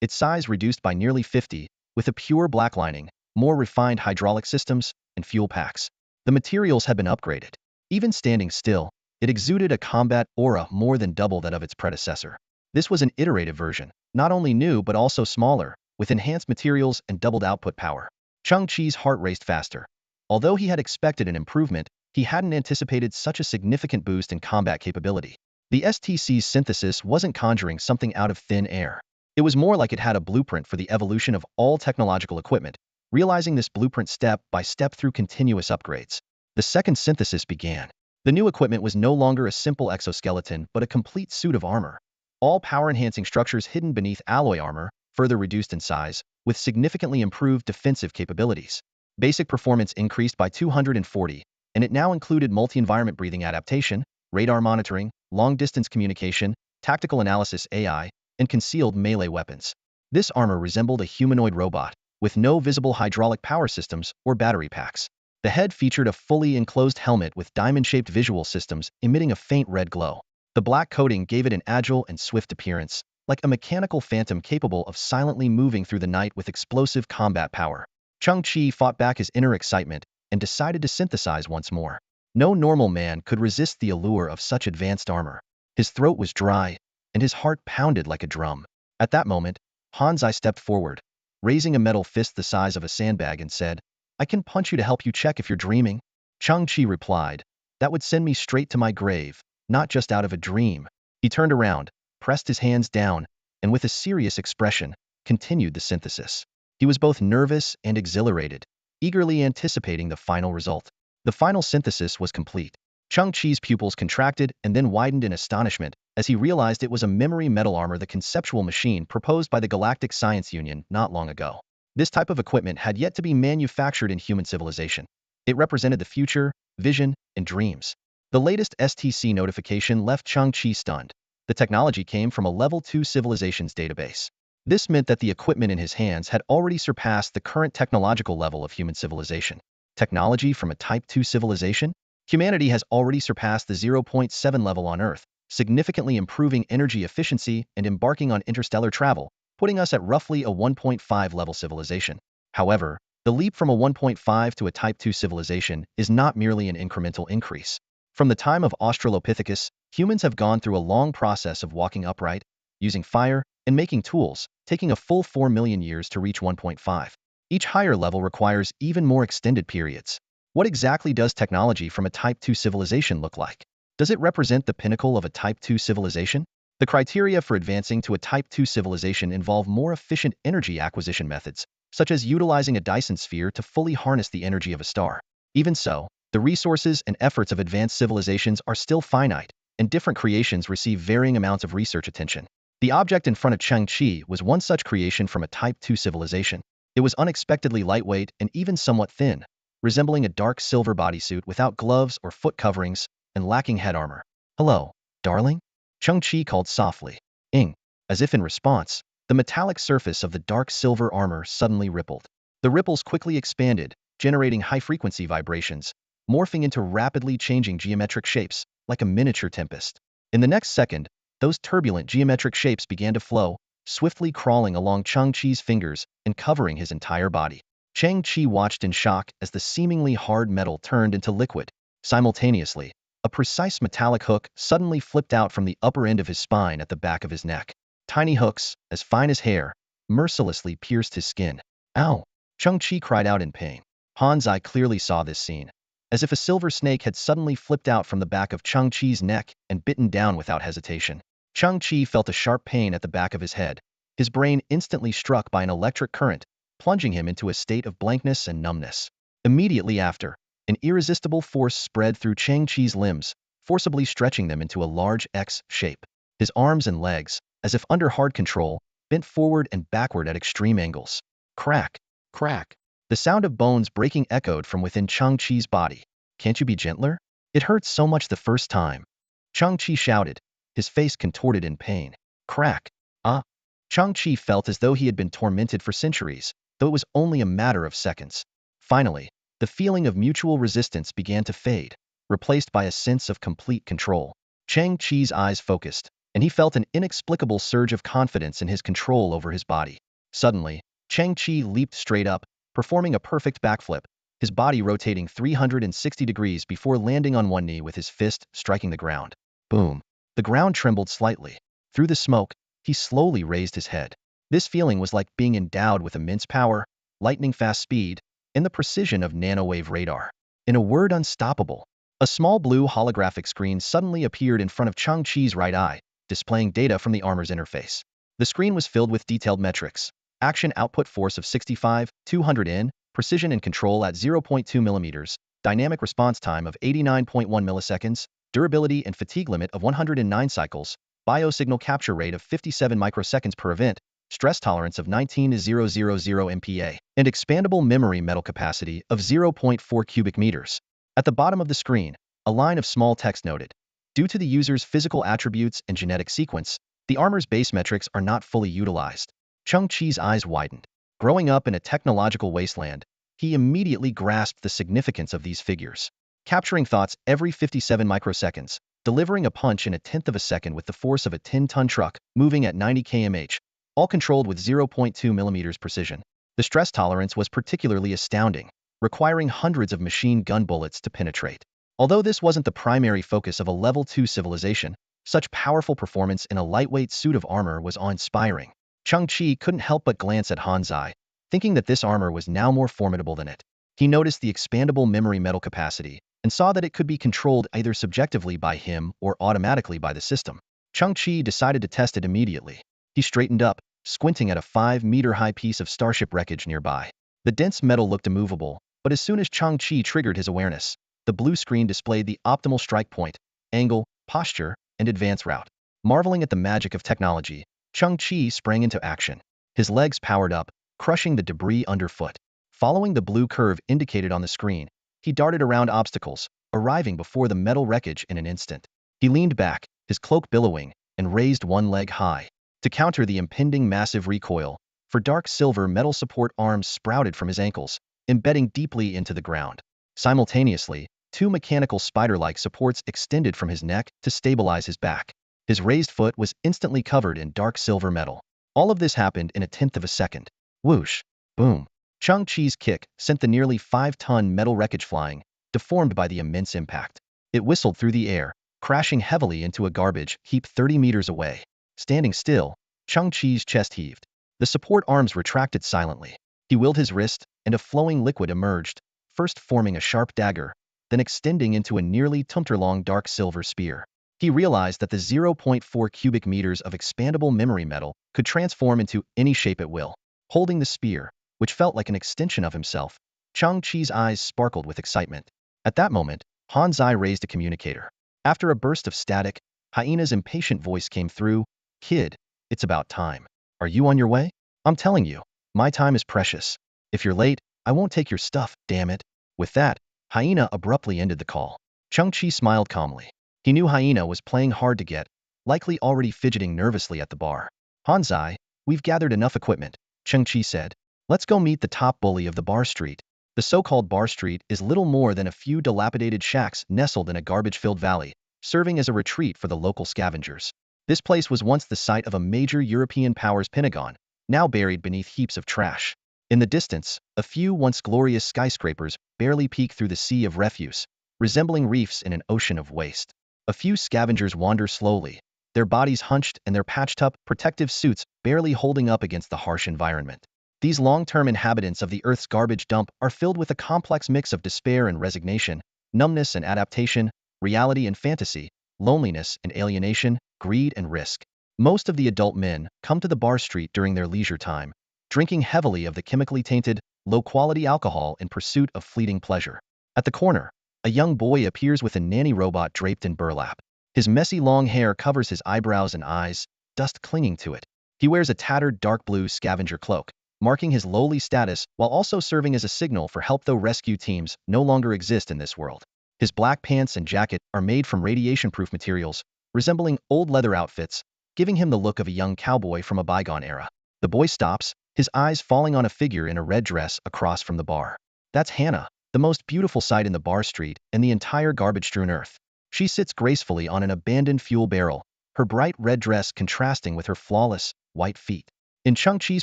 Its size reduced by nearly 50, with a pure black lining, more refined hydraulic systems, and fuel packs. The materials had been upgraded. Even standing still, it exuded a combat aura more than double that of its predecessor. This was an iterative version, not only new but also smaller, with enhanced materials and doubled output power. Chang-Chi's heart raced faster. Although he had expected an improvement, he hadn't anticipated such a significant boost in combat capability. The STC's synthesis wasn't conjuring something out of thin air. It was more like it had a blueprint for the evolution of all technological equipment, realizing this blueprint step by step through continuous upgrades. The second synthesis began. The new equipment was no longer a simple exoskeleton but a complete suit of armor. All power-enhancing structures hidden beneath alloy armor, further reduced in size, with significantly improved defensive capabilities. Basic performance increased by 240, and it now included multi-environment breathing adaptation, radar monitoring, long-distance communication, tactical analysis AI, and concealed melee weapons. This armor resembled a humanoid robot, with no visible hydraulic power systems or battery packs. The head featured a fully enclosed helmet with diamond-shaped visual systems emitting a faint red glow. The black coating gave it an agile and swift appearance, like a mechanical phantom capable of silently moving through the night with explosive combat power. Chang-Chi fought back his inner excitement and decided to synthesize once more. No normal man could resist the allure of such advanced armor. His throat was dry, and his heart pounded like a drum. At that moment, Hanzai stepped forward, raising a metal fist the size of a sandbag and said, "I can punch you to help you check if you're dreaming." Chang-Chi replied, "That would send me straight to my grave, not just out of a dream." He turned around, pressed his hands down, and with a serious expression, continued the synthesis. He was both nervous and exhilarated, eagerly anticipating the final result. The final synthesis was complete. Chang-Chi's pupils contracted and then widened in astonishment as he realized it was a memory metal armor, the conceptual machine proposed by the Galactic Science Union not long ago. This type of equipment had yet to be manufactured in human civilization. It represented the future, vision, and dreams. The latest STC notification left Chang-Chi stunned. The technology came from a Level 2 civilizations database. This meant that the equipment in his hands had already surpassed the current technological level of human civilization. Technology from a Type 2 civilization? Humanity has already surpassed the 0.7 level on Earth, significantly improving energy efficiency and embarking on interstellar travel, putting us at roughly a 1.5 level civilization. However, the leap from a 1.5 to a Type 2 civilization is not merely an incremental increase. From the time of Australopithecus, humans have gone through a long process of walking upright, using fire, and making tools, taking a full 4 million years to reach 1.5. Each higher level requires even more extended periods. What exactly does technology from a Type 2 civilization look like? Does it represent the pinnacle of a Type 2 civilization? The criteria for advancing to a Type 2 civilization involve more efficient energy acquisition methods, such as utilizing a Dyson sphere to fully harness the energy of a star. Even so, the resources and efforts of advanced civilizations are still finite, and different creations receive varying amounts of research attention. The object in front of Chang-Chi was one such creation from a Type 2 civilization. It was unexpectedly lightweight and even somewhat thin, resembling a dark silver bodysuit without gloves or foot coverings and lacking head armor. "Hello, darling?" Chang-Chi called softly. "Ing." As if in response, the metallic surface of the dark silver armor suddenly rippled. The ripples quickly expanded, generating high-frequency vibrations, morphing into rapidly changing geometric shapes, like a miniature tempest. In the next second, those turbulent geometric shapes began to flow, swiftly crawling along Chang-Chi's fingers and covering his entire body. Chang-Chi watched in shock as the seemingly hard metal turned into liquid. Simultaneously, a precise metallic hook suddenly flipped out from the upper end of his spine at the back of his neck. Tiny hooks, as fine as hair, mercilessly pierced his skin. Ow! Chang-Chi cried out in pain. Hanzai clearly saw this scene, as if a silver snake had suddenly flipped out from the back of Chang-Chi's neck and bitten down without hesitation. Chang-Chi felt a sharp pain at the back of his head, his brain instantly struck by an electric current, plunging him into a state of blankness and numbness. Immediately after, an irresistible force spread through Chang-Chi's limbs, forcibly stretching them into a large X shape. His arms and legs, as if under hard control, bent forward and backward at extreme angles. Crack! Crack! The sound of bones breaking echoed from within Chang-Chi's body. Can't you be gentler? It hurts so much the first time. Chang-Chi shouted, his face contorted in pain. Crack! Ah! Chang-Chi felt as though he had been tormented for centuries, though it was only a matter of seconds. Finally, the feeling of mutual resistance began to fade, replaced by a sense of complete control. Chang-Chi's eyes focused, and he felt an inexplicable surge of confidence in his control over his body. Suddenly, Chang-Chi leaped straight up, performing a perfect backflip, his body rotating 360 degrees before landing on one knee with his fist striking the ground. Boom! The ground trembled slightly. Through the smoke, he slowly raised his head. This feeling was like being endowed with immense power, lightning-fast speed, and the precision of nanowave radar. In a word, unstoppable. A small blue holographic screen suddenly appeared in front of Chang-Chi's right eye, displaying data from the armor's interface. The screen was filled with detailed metrics. Action output force of 65, 200 N, precision and control at 0.2 mm, dynamic response time of 89.1 milliseconds, durability and fatigue limit of 109 cycles, biosignal capture rate of 57 microseconds per event, stress tolerance of 19,000 MPa, and expandable memory metal capacity of 0.4 cubic meters. At the bottom of the screen, a line of small text noted, due to the user's physical attributes and genetic sequence, the armor's base metrics are not fully utilized. Chang-Chi's eyes widened. Growing up in a technological wasteland, he immediately grasped the significance of these figures. Capturing thoughts every 57 microseconds, delivering a punch in a tenth of a second with the force of a 10-ton truck, moving at 90 km/h, all controlled with 0.2 mm precision. The stress tolerance was particularly astounding, requiring hundreds of machine gun bullets to penetrate. Although this wasn't the primary focus of a Level 2 civilization, such powerful performance in a lightweight suit of armor was awe-inspiring. Chang-Chi couldn't help but glance at Hanzai, thinking that this armor was now more formidable than it. He noticed the expandable memory metal capacity, and saw that it could be controlled either subjectively by him or automatically by the system. Chang-Chi decided to test it immediately. He straightened up, squinting at a 5-meter-high piece of starship wreckage nearby. The dense metal looked immovable, but as soon as Chang-Chi triggered his awareness, the blue screen displayed the optimal strike point, angle, posture, and advance route. Marveling at the magic of technology, Chang-Chi sprang into action. His legs powered up, crushing the debris underfoot. Following the blue curve indicated on the screen, he darted around obstacles, arriving before the metal wreckage in an instant. He leaned back, his cloak billowing, and raised one leg high. To counter the impending massive recoil, for dark silver metal support arms sprouted from his ankles, embedding deeply into the ground. Simultaneously, 2 mechanical spider-like supports extended from his neck to stabilize his back. His raised foot was instantly covered in dark silver metal. All of this happened in a tenth of a second. Whoosh! Boom! Chang-Chi's kick sent the nearly 5-ton metal wreckage flying, deformed by the immense impact. It whistled through the air, crashing heavily into a garbage heap 30 meters away. Standing still, Chang-Chi's chest heaved. The support arms retracted silently. He willed his wrist, and a flowing liquid emerged, first forming a sharp dagger, then extending into a nearly 2-meter-long dark silver spear. He realized that the 0.4 cubic meters of expandable memory metal could transform into any shape at will. Holding the spear, which felt like an extension of himself, Chang-Chi's eyes sparkled with excitement. At that moment, Hanzai raised a communicator. After a burst of static, Hyena's impatient voice came through. Kid, it's about time. Are you on your way? I'm telling you, my time is precious. If you're late, I won't take your stuff, damn it. With that, Hyena abruptly ended the call. Chang-Chi smiled calmly. He knew Hyena was playing hard to get, likely already fidgeting nervously at the bar. Hanzai, we've gathered enough equipment, Chang-Chi said. Let's go meet the top bully of the bar street. The so-called bar street is little more than a few dilapidated shacks nestled in a garbage-filled valley, serving as a retreat for the local scavengers. This place was once the site of a major European power's Pentagon, now buried beneath heaps of trash. In the distance, a few once glorious skyscrapers barely peek through the sea of refuse, resembling reefs in an ocean of waste. A few scavengers wander slowly, their bodies hunched and their patched-up, protective suits barely holding up against the harsh environment. These long-term inhabitants of the Earth's garbage dump are filled with a complex mix of despair and resignation, numbness and adaptation, reality and fantasy, loneliness and alienation, greed and risk. Most of the adult men come to the bar street during their leisure time, drinking heavily of the chemically tainted, low-quality alcohol in pursuit of fleeting pleasure. At the corner, a young boy appears with a nanny robot draped in burlap. His messy long hair covers his eyebrows and eyes, dust clinging to it. He wears a tattered dark blue scavenger cloak, marking his lowly status while also serving as a signal for help, though rescue teams no longer exist in this world. His black pants and jacket are made from radiation-proof materials, resembling old leather outfits, giving him the look of a young cowboy from a bygone era. The boy stops, his eyes falling on a figure in a red dress across from the bar. That's Hannah, the most beautiful sight in the bar street and the entire garbage-strewn earth. She sits gracefully on an abandoned fuel barrel, her bright red dress contrasting with her flawless, white feet. In Chang-Chi's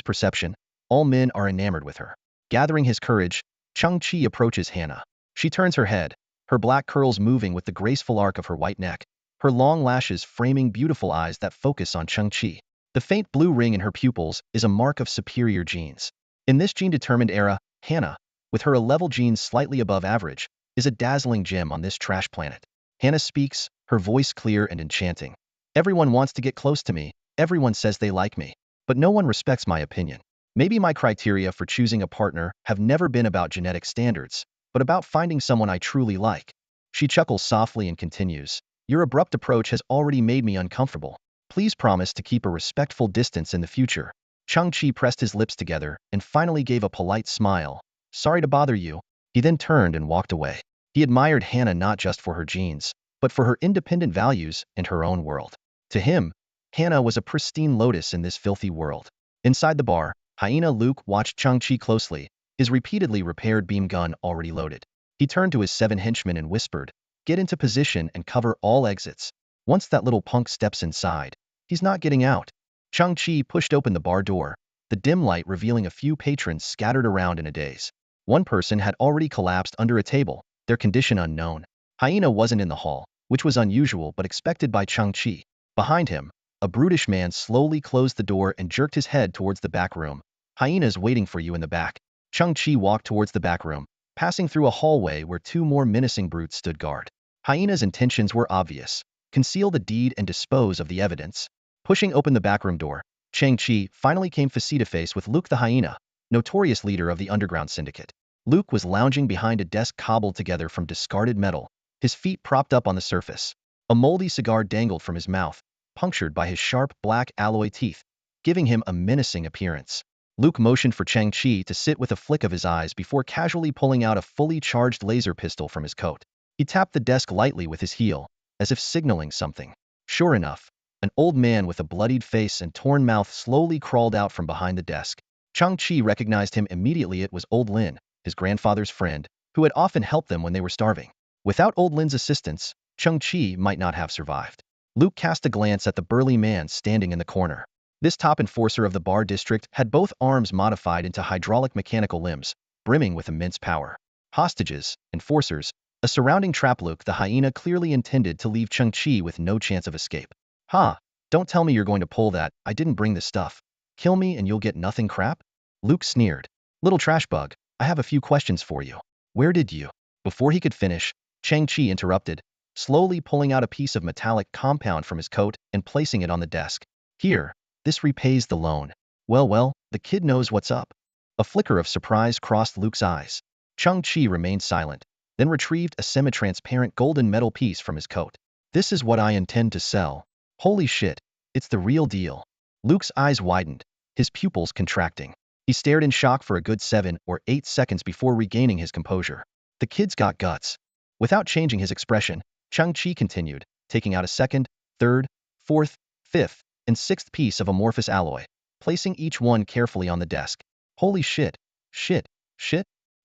perception, all men are enamored with her. Gathering his courage, Chang-Chi approaches Hannah. She turns her head, her black curls moving with the graceful arc of her white neck, her long lashes framing beautiful eyes that focus on Chang-Chi. The faint blue ring in her pupils is a mark of superior genes. In this gene-determined era, Hannah, with her level genes slightly above average, is a dazzling gem on this trash planet. Hannah speaks, her voice clear and enchanting. Everyone wants to get close to me, everyone says they like me, but no one respects my opinion. Maybe my criteria for choosing a partner have never been about genetic standards, but about finding someone I truly like. She chuckles softly and continues, your abrupt approach has already made me uncomfortable. Please promise to keep a respectful distance in the future. Chang-Chi pressed his lips together and finally gave a polite smile. Sorry to bother you. He then turned and walked away. He admired Hannah not just for her genes, but for her independent values and her own world. To him, Hannah was a pristine lotus in this filthy world. Inside the bar, Hyena Luke watched Chang-Chi closely, his repeatedly repaired beam gun already loaded. He turned to his 7 henchmen and whispered, get into position and cover all exits. Once that little punk steps inside, he's not getting out. Chang-Chi pushed open the bar door, the dim light revealing a few patrons scattered around in a daze. One person had already collapsed under a table, their condition unknown. Hyena wasn't in the hall, which was unusual but expected by Chang-Chi. Behind him, a brutish man slowly closed the door and jerked his head towards the back room. Hyena's waiting for you in the back. Chang-Chi walked towards the back room, passing through a hallway where 2 more menacing brutes stood guard. Hyena's intentions were obvious. Conceal the deed and dispose of the evidence. Pushing open the backroom door, Chang-Chi finally came face-to-face with Luke the Hyena, notorious leader of the underground syndicate. Luke was lounging behind a desk cobbled together from discarded metal, his feet propped up on the surface. A moldy cigar dangled from his mouth, punctured by his sharp black alloy teeth, giving him a menacing appearance. Luke motioned for Chang-Chi to sit with a flick of his eyes before casually pulling out a fully charged laser pistol from his coat. He tapped the desk lightly with his heel, as if signaling something. Sure enough, an old man with a bloodied face and torn mouth slowly crawled out from behind the desk. Chang-Chi recognized him immediately. It was Old Lin, his grandfather's friend, who had often helped them when they were starving. Without Old Lin's assistance, Chang-Chi might not have survived. Luke cast a glance at the burly man standing in the corner. This top enforcer of the bar district had both arms modified into hydraulic mechanical limbs, brimming with immense power. Hostages, enforcers, a surrounding trap. Luke the Hyena clearly intended to leave Chang-Chi with no chance of escape. Ha! Don't tell me you're going to pull that, I didn't bring this stuff. Kill me and you'll get nothing crap? Luke sneered. Little trash bug, I have a few questions for you. Where did you? Before he could finish, Chang-Chi interrupted, slowly pulling out a piece of metallic compound from his coat and placing it on the desk. Here, this repays the loan. Well, the kid knows what's up. A flicker of surprise crossed Luke's eyes. Chang-Chi remained silent, then retrieved a semi-transparent golden metal piece from his coat. This is what I intend to sell. Holy shit, it's the real deal. Luke's eyes widened, his pupils contracting. He stared in shock for a good 7 or 8 seconds before regaining his composure. The kid's got guts. Without changing his expression, Chang-Chi continued, taking out a 2nd, 3rd, 4th, 5th, and 6th piece of amorphous alloy, placing each one carefully on the desk. Holy shit.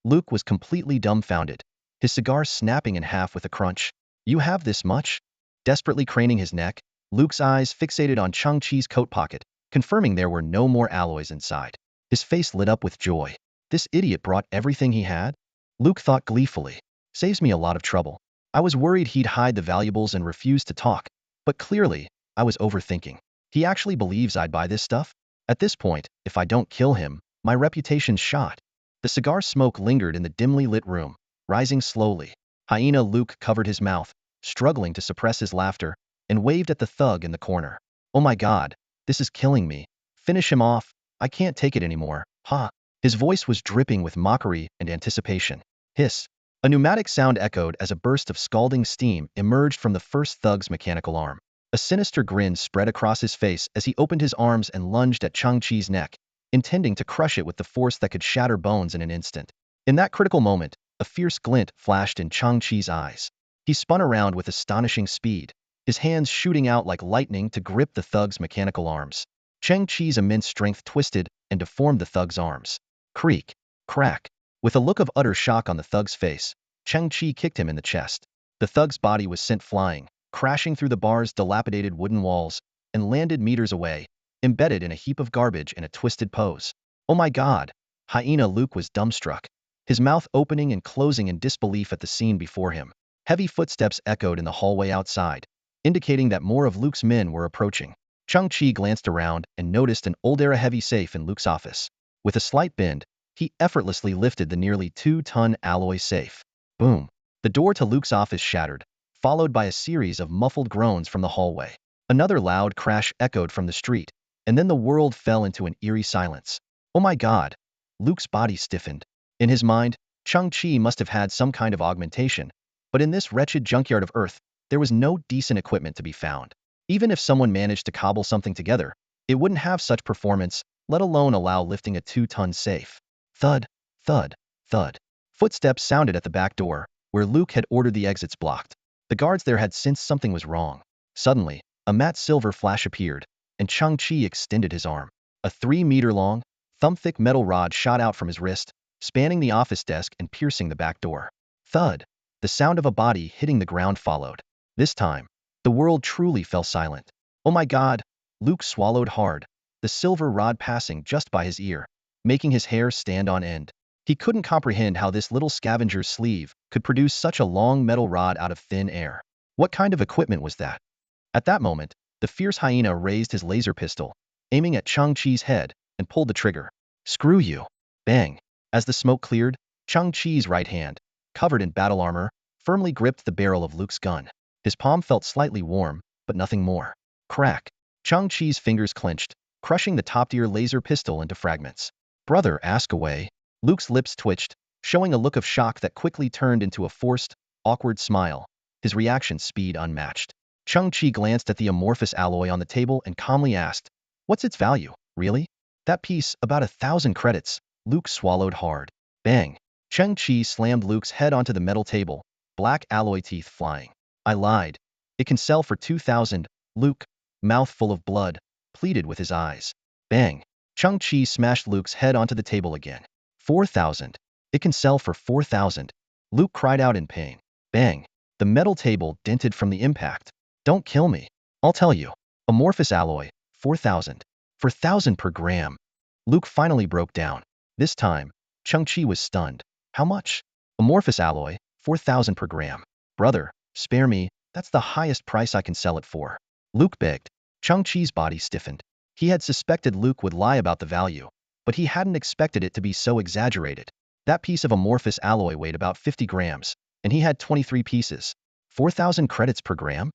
Luke was completely dumbfounded, his cigar snapping in half with a crunch. You have this much? Desperately craning his neck, Luke's eyes fixated on Chang-Chi's coat pocket, confirming there were no more alloys inside. His face lit up with joy. This idiot brought everything he had? Luke thought gleefully. Saves me a lot of trouble. I was worried he'd hide the valuables and refuse to talk, but clearly, I was overthinking. He actually believes I'd buy this stuff? At this point, if I don't kill him, my reputation's shot. The cigar smoke lingered in the dimly lit room, rising slowly. Hyena Luke covered his mouth, struggling to suppress his laughter, and waved at the thug in the corner. Oh my god, this is killing me. Finish him off. I can't take it anymore. Ha. His voice was dripping with mockery and anticipation. Hiss. A pneumatic sound echoed as a burst of scalding steam emerged from the first thug's mechanical arm. A sinister grin spread across his face as he opened his arms and lunged at Chang-Chi's neck, intending to crush it with the force that could shatter bones in an instant. In that critical moment, a fierce glint flashed in Chang-Chi's eyes. He spun around with astonishing speed, his hands shooting out like lightning to grip the thug's mechanical arms. Chang-Chi's immense strength twisted and deformed the thug's arms. Creak. Crack. With a look of utter shock on the thug's face, Chang-Chi kicked him in the chest. The thug's body was sent flying, crashing through the bar's dilapidated wooden walls, and landed meters away, embedded in a heap of garbage in a twisted pose. Oh my god! Hyena Luke was dumbstruck, his mouth opening and closing in disbelief at the scene before him. Heavy footsteps echoed in the hallway outside, indicating that more of Luke's men were approaching. Chang-Chi glanced around and noticed an old-era heavy safe in Luke's office. With a slight bend, he effortlessly lifted the nearly 2-ton alloy safe. Boom! The door to Luke's office shattered, followed by a series of muffled groans from the hallway. Another loud crash echoed from the street, and then the world fell into an eerie silence. Oh my god! Luke's body stiffened. In his mind, Chang-Chi must have had some kind of augmentation, but in this wretched junkyard of Earth, there was no decent equipment to be found. Even if someone managed to cobble something together, it wouldn't have such performance, let alone allow lifting a 2-ton safe. Thud, thud, thud. Footsteps sounded at the back door, where Luke had ordered the exits blocked. The guards there had sensed something was wrong. Suddenly, a matte silver flash appeared, and Chang-Chi extended his arm. A 3-meter-long, thumb-thick metal rod shot out from his wrist, spanning the office desk and piercing the back door. Thud. The sound of a body hitting the ground followed. This time, the world truly fell silent. Oh my god! Luke swallowed hard, the silver rod passing just by his ear, making his hair stand on end. He couldn't comprehend how this little scavenger's sleeve could produce such a long metal rod out of thin air. What kind of equipment was that? At that moment, the fierce hyena raised his laser pistol, aiming at Chang-Chi's head, and pulled the trigger. Screw you! Bang! As the smoke cleared, Chang-Chi's right hand, covered in battle armor, firmly gripped the barrel of Luke's gun. His palm felt slightly warm, but nothing more. Crack! Chang-Chi's fingers clenched, crushing the top-tier laser pistol into fragments. Brother, ask away. Luke's lips twitched, showing a look of shock that quickly turned into a forced, awkward smile, his reaction speed unmatched. Chang-Chi glanced at the amorphous alloy on the table and calmly asked, "What's its value, really?" "That piece, about 1,000 credits." Luke swallowed hard. Bang! Chang-Chi slammed Luke's head onto the metal table, black alloy teeth flying. "I lied. It can sell for 2,000, Luke," mouth full of blood, pleaded with his eyes. Bang! Chang-Chi smashed Luke's head onto the table again. 4,000. It can sell for 4,000. Luke cried out in pain. Bang! The metal table dented from the impact. "Don't kill me. I'll tell you. Amorphous alloy, 4,000. 4,000 per gram." Luke finally broke down. This time, Chang-Chi was stunned. "How much?" "Amorphous alloy, 4,000 per gram." "Brother, spare me, that's the highest price I can sell it for." Luke begged. Chang-Chi's body stiffened. He had suspected Luke would lie about the value, but he hadn't expected it to be so exaggerated. That piece of amorphous alloy weighed about 50 grams, and he had 23 pieces. 4,000 credits per gram?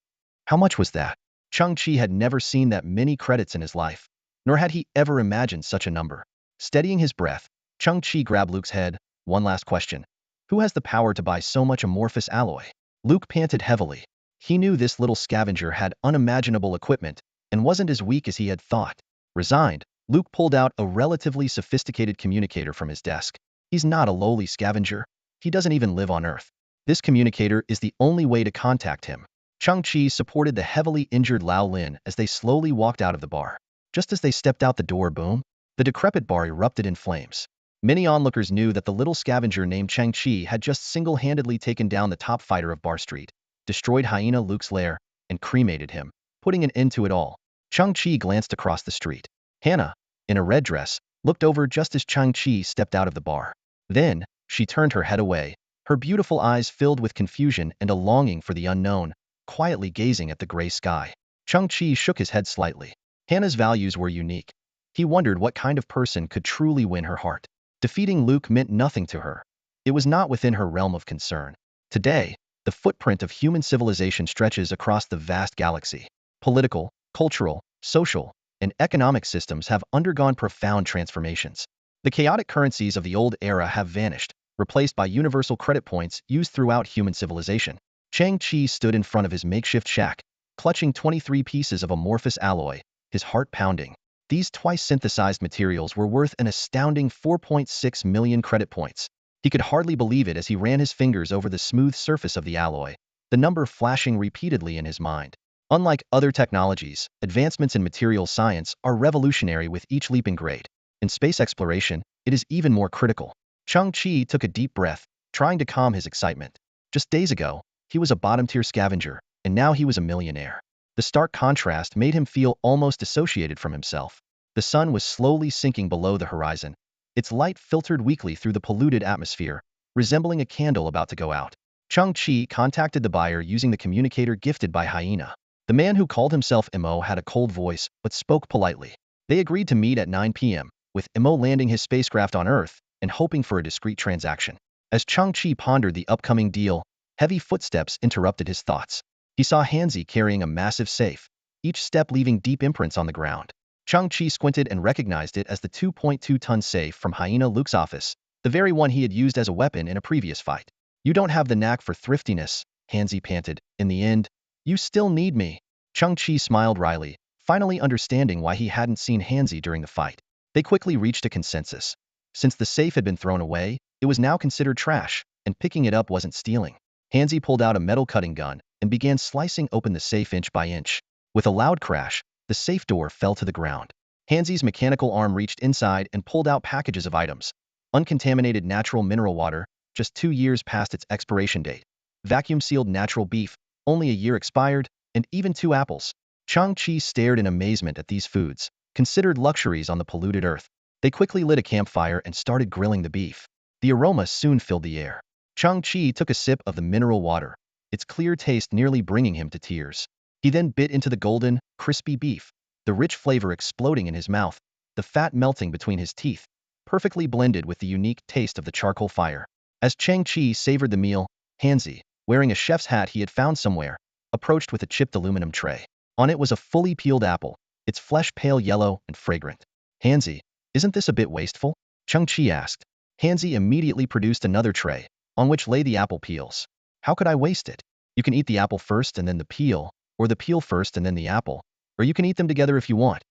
How much was that? Chang-Chi had never seen that many credits in his life, nor had he ever imagined such a number. Steadying his breath, Chang-Chi grabbed Luke's head. "One last question. Who has the power to buy so much amorphous alloy?" Luke panted heavily. He knew this little scavenger had unimaginable equipment and wasn't as weak as he had thought. Resigned, Luke pulled out a relatively sophisticated communicator from his desk. He's not a lowly scavenger. He doesn't even live on Earth. This communicator is the only way to contact him. Chang-Chi supported the heavily injured Lao Lin as they slowly walked out of the bar. Just as they stepped out the door, boom, the decrepit bar erupted in flames. Many onlookers knew that the little scavenger named Chang-Chi had just single-handedly taken down the top fighter of Bar Street, destroyed Hyena Luke's lair, and cremated him, putting an end to it all. Chang-Chi glanced across the street. Hannah, in a red dress, looked over just as Chang-Chi stepped out of the bar. Then, she turned her head away, her beautiful eyes filled with confusion and a longing for the unknown, quietly gazing at the gray sky. Chang-Chi shook his head slightly. Hannah's values were unique. He wondered what kind of person could truly win her heart. Defeating Luke meant nothing to her. It was not within her realm of concern. Today, the footprint of human civilization stretches across the vast galaxy. Political, cultural, social, and economic systems have undergone profound transformations. The chaotic currencies of the old era have vanished, replaced by universal credit points used throughout human civilization. Chang-Chi stood in front of his makeshift shack, clutching 23 pieces of amorphous alloy, his heart pounding. These twice-synthesized materials were worth an astounding 4.6 million credit points. He could hardly believe it as he ran his fingers over the smooth surface of the alloy, the number flashing repeatedly in his mind. Unlike other technologies, advancements in materials science are revolutionary with each leaping grade. In space exploration, it is even more critical. Chang-Chi took a deep breath, trying to calm his excitement. Just days ago, he was a bottom-tier scavenger, and now he was a millionaire. The stark contrast made him feel almost dissociated from himself. The sun was slowly sinking below the horizon. Its light filtered weakly through the polluted atmosphere, resembling a candle about to go out. Chang-Chi contacted the buyer using the communicator gifted by Hyena. The man who called himself Mo had a cold voice, but spoke politely. They agreed to meet at 9 p.m., with Mo landing his spacecraft on Earth and hoping for a discreet transaction. As Chang-Chi pondered the upcoming deal, heavy footsteps interrupted his thoughts. He saw Hanzi carrying a massive safe, each step leaving deep imprints on the ground. Chang-Chi squinted and recognized it as the 2.2-ton safe from Hyena Luke's office, the very one he had used as a weapon in a previous fight. You don't have the knack for thriftiness, Hanzi panted. In the end, you still need me. Chang-Chi smiled wryly, finally understanding why he hadn't seen Hanzi during the fight. They quickly reached a consensus. Since the safe had been thrown away, it was now considered trash, and picking it up wasn't stealing. Hanzi pulled out a metal cutting gun and began slicing open the safe inch by inch. With a loud crash, the safe door fell to the ground. Hanzi's mechanical arm reached inside and pulled out packages of items. Uncontaminated natural mineral water, just 2 years past its expiration date. Vacuum-sealed natural beef, only a year expired, and even 2 apples. Chang-Chi stared in amazement at these foods, considered luxuries on the polluted earth. They quickly lit a campfire and started grilling the beef. The aroma soon filled the air. Chang-Chi took a sip of the mineral water, its clear taste nearly bringing him to tears. He then bit into the golden, crispy beef, the rich flavor exploding in his mouth, the fat melting between his teeth, perfectly blended with the unique taste of the charcoal fire. As Chang-Chi savored the meal, Hanzi, wearing a chef's hat he had found somewhere, approached with a chipped aluminum tray. On it was a fully peeled apple, its flesh pale yellow and fragrant. Hanzi, isn't this a bit wasteful? Chang-Chi asked. Hanzi immediately produced another tray, on which lay the apple peels. How could I waste it? You can eat the apple first and then the peel, or the peel first and then the apple, or you can eat them together if you want.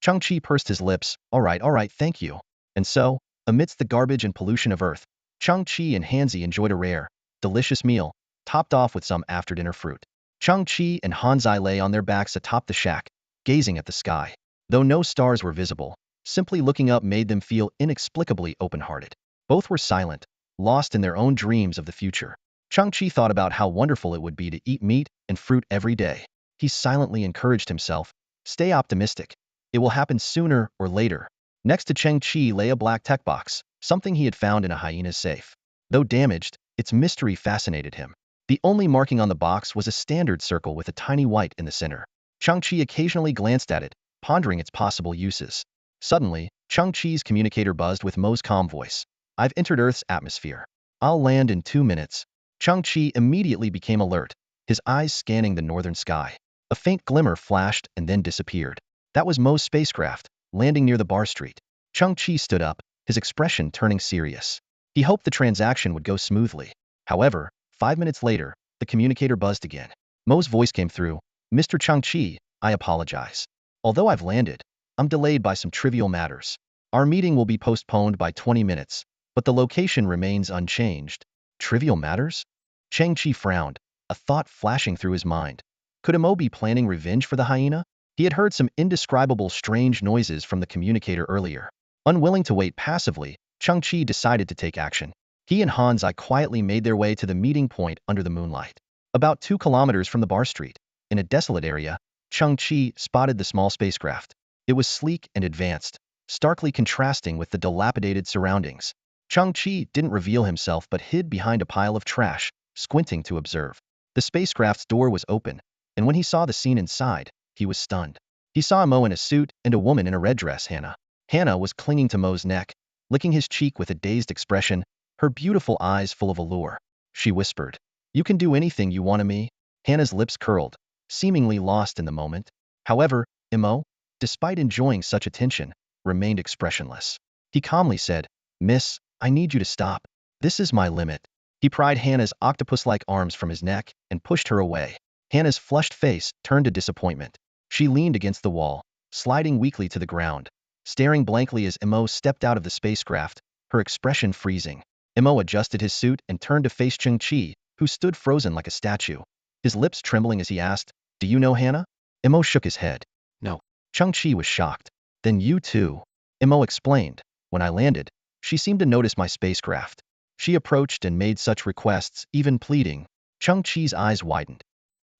Chang-Chi pursed his lips. All right, thank you. And so, amidst the garbage and pollution of Earth, Chang-Chi and Hanzi enjoyed a rare, delicious meal, topped off with some after-dinner fruit. Chang-Chi and Hanzi lay on their backs atop the shack, gazing at the sky. Though no stars were visible, simply looking up made them feel inexplicably open-hearted. Both were silent, lost in their own dreams of the future. Chang-Chi thought about how wonderful it would be to eat meat and fruit every day. He silently encouraged himself, stay optimistic. It will happen sooner or later. Next to Chang-Chi lay a black tech box, something he had found in a hyena's safe. Though damaged, its mystery fascinated him. The only marking on the box was a standard circle with a tiny white in the center. Chang-Chi occasionally glanced at it, pondering its possible uses. Suddenly, Chang-Chi's communicator buzzed with Mo's calm voice. I've entered Earth's atmosphere. I'll land in 2 minutes. Chang-Chi immediately became alert, his eyes scanning the northern sky. A faint glimmer flashed and then disappeared. That was Mo's spacecraft, landing near the bar street. Chang-Chi stood up, his expression turning serious. He hoped the transaction would go smoothly. However, 5 minutes later, the communicator buzzed again. Mo's voice came through. Mr. Chang-Chi, I apologize. Although I've landed, I'm delayed by some trivial matters. Our meeting will be postponed by 20 minutes, but the location remains unchanged. Trivial matters? Chang-Chi frowned, a thought flashing through his mind. Could Mo be planning revenge for the hyena? He had heard some indescribable strange noises from the communicator earlier. Unwilling to wait passively, Chang-Chi decided to take action. He and Hanzi quietly made their way to the meeting point under the moonlight. About 2 kilometers from the bar street, in a desolate area, Chang-Chi spotted the small spacecraft. It was sleek and advanced, starkly contrasting with the dilapidated surroundings. Chang-Chi didn't reveal himself but hid behind a pile of trash, squinting to observe. The spacecraft's door was open, and when he saw the scene inside, he was stunned. He saw Mo in a suit and a woman in a red dress, Hannah. Hannah was clinging to Mo's neck, licking his cheek with a dazed expression, her beautiful eyes full of allure. She whispered, "You can do anything you want to me?" Hannah's lips curled, seemingly lost in the moment. However, Mo, despite enjoying such attention, remained expressionless. He calmly said, "Miss, I need you to stop. This is my limit." He pried Hannah's octopus-like arms from his neck and pushed her away. Hannah's flushed face turned to disappointment. She leaned against the wall, sliding weakly to the ground, staring blankly as Mo stepped out of the spacecraft, her expression freezing. Mo adjusted his suit and turned to face Chang-Chi, who stood frozen like a statue, his lips trembling as he asked, "Do you know Hannah?" Mo shook his head. "No." Chang-Chi was shocked. "Then you too." Mo explained, "When I landed, she seemed to notice my spacecraft. She approached and made such requests, even pleading." Chang-Chi's eyes widened.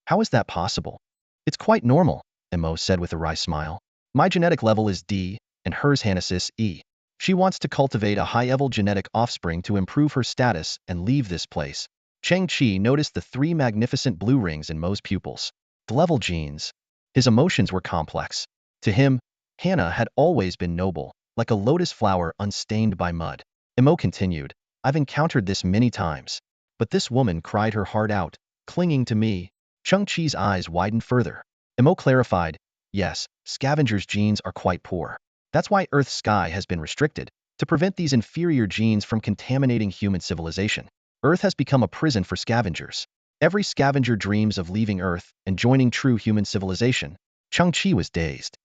"How is that possible?" "It's quite normal," Mo said with a wry smile. "My genetic level is D, and hers Hannesis E. She wants to cultivate a high-level genetic offspring to improve her status and leave this place." Chang-Chi noticed the 3 magnificent blue rings in Mo's pupils. The level genes. His emotions were complex. To him, Hannah had always been noble, like a lotus flower unstained by mud. Mo continued, "I've encountered this many times. But this woman cried her heart out, clinging to me." Chang-Chi's eyes widened further. Mo clarified, "Yes, scavengers' genes are quite poor. That's why Earth's sky has been restricted, to prevent these inferior genes from contaminating human civilization. Earth has become a prison for scavengers. Every scavenger dreams of leaving Earth and joining true human civilization." Chang-Chi was dazed.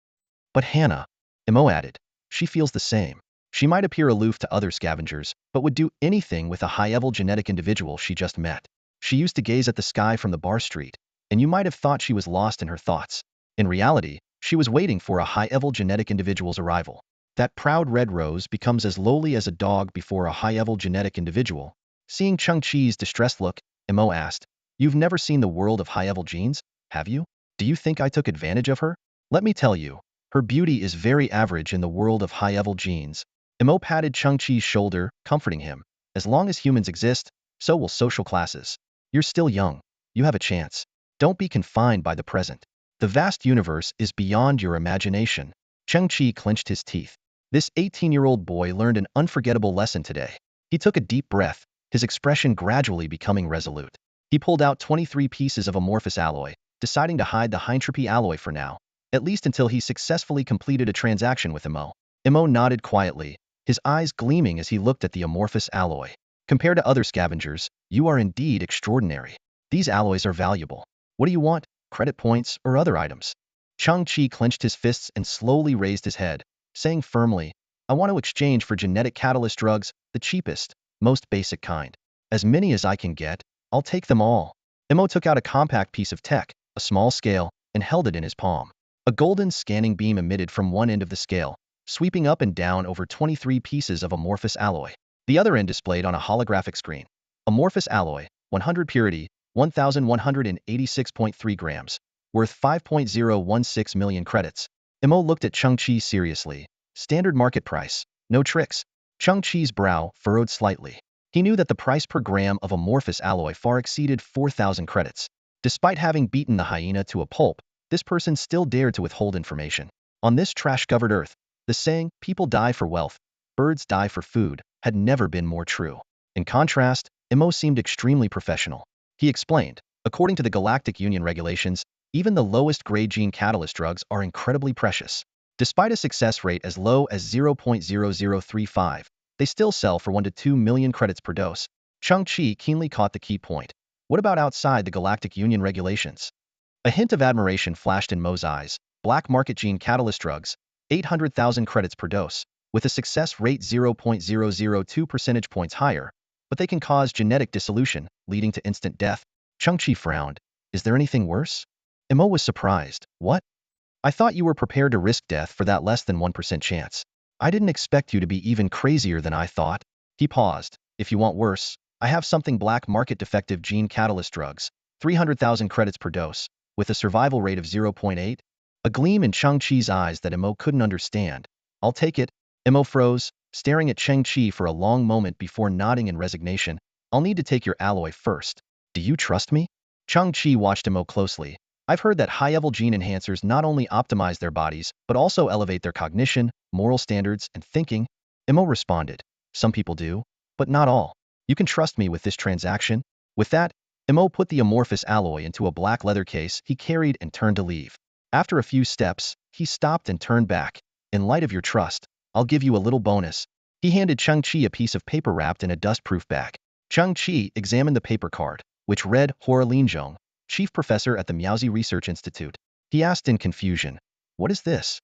"But Hannah," Mo added, "she feels the same. She might appear aloof to other scavengers, but would do anything with a high-level genetic individual she just met. She used to gaze at the sky from the bar street, and you might have thought she was lost in her thoughts. In reality, she was waiting for a high-level genetic individual's arrival. That proud red rose becomes as lowly as a dog before a high-level genetic individual." Seeing Chang-Chi's distressed look, Mo asked, "You've never seen the world of high-level genes, have you? Do you think I took advantage of her? Let me tell you, her beauty is very average in the world of high-level genes." Mo patted Chang-Chi's shoulder, comforting him. "As long as humans exist, so will social classes. You're still young. You have a chance. Don't be confined by the present. The vast universe is beyond your imagination." Chang-Chi clenched his teeth. This 18-year-old boy learned an unforgettable lesson today. He took a deep breath, his expression gradually becoming resolute. He pulled out 23 pieces of amorphous alloy, deciding to hide the Hyentropy alloy for now, at least until he successfully completed a transaction with Mo. Mo nodded quietly, his eyes gleaming as he looked at the amorphous alloy. "Compared to other scavengers, you are indeed extraordinary. These alloys are valuable. What do you want? Credit points or other items?" Chang-Chi clenched his fists and slowly raised his head, saying firmly, "I want to exchange for genetic catalyst drugs, the cheapest, most basic kind. As many as I can get, I'll take them all." Mo took out a compact piece of tech, a small scale, and held it in his palm. A golden scanning beam emitted from one end of the scale, sweeping up and down over 23 pieces of amorphous alloy. The other end displayed on a holographic screen. Amorphous alloy, 100 purity, 1,186.3 grams, worth 5.016 million credits. Mo looked at Chang-Chi seriously. "Standard market price, no tricks." Chang-Chi's brow furrowed slightly. He knew that the price per gram of amorphous alloy far exceeded 4,000 credits. Despite having beaten the hyena to a pulp, this person still dared to withhold information. On this trash-covered Earth, the saying, "people die for wealth, birds die for food," had never been more true. In contrast, Mo seemed extremely professional. He explained, "According to the Galactic Union regulations, even the lowest grade gene catalyst drugs are incredibly precious. Despite a success rate as low as 0.0035, they still sell for 1 to 2 million credits per dose." Chang-Chi keenly caught the key point. "What about outside the Galactic Union regulations?" A hint of admiration flashed in Mo's eyes. "Black market gene catalyst drugs, 800,000 credits per dose, with a success rate 0.002 percentage points higher, but they can cause genetic dissolution, leading to instant death." Chang-Chi frowned. "Is there anything worse?" Mo was surprised. "What? I thought you were prepared to risk death for that less than 1% chance. I didn't expect you to be even crazier than I thought." He paused. "If you want worse, I have something black market defective gene catalyst drugs, 300,000 credits per dose, with a survival rate of 0.8. A gleam in Chang-Chi's eyes that Mo couldn't understand. "I'll take it," Imo froze, staring at Cheng Chi for a long moment before nodding in resignation. I'll need to take your alloy first. Do you trust me? Cheng Chi watched Imo closely. I've heard that high-level gene enhancers not only optimize their bodies, but also elevate their cognition, moral standards, and thinking. Imo responded. Some people do, but not all. You can trust me with this transaction. With that, Imo put the amorphous alloy into a black leather case he carried and turned to leave. After a few steps, he stopped and turned back. In light of your trust, I'll give you a little bonus. He handed Cheng Chi a piece of paper wrapped in a dust-proof bag. Cheng Chi examined the paper card, which read Hora Linzhong, chief professor at the Miaozi Research Institute. He asked in confusion, "What is this?"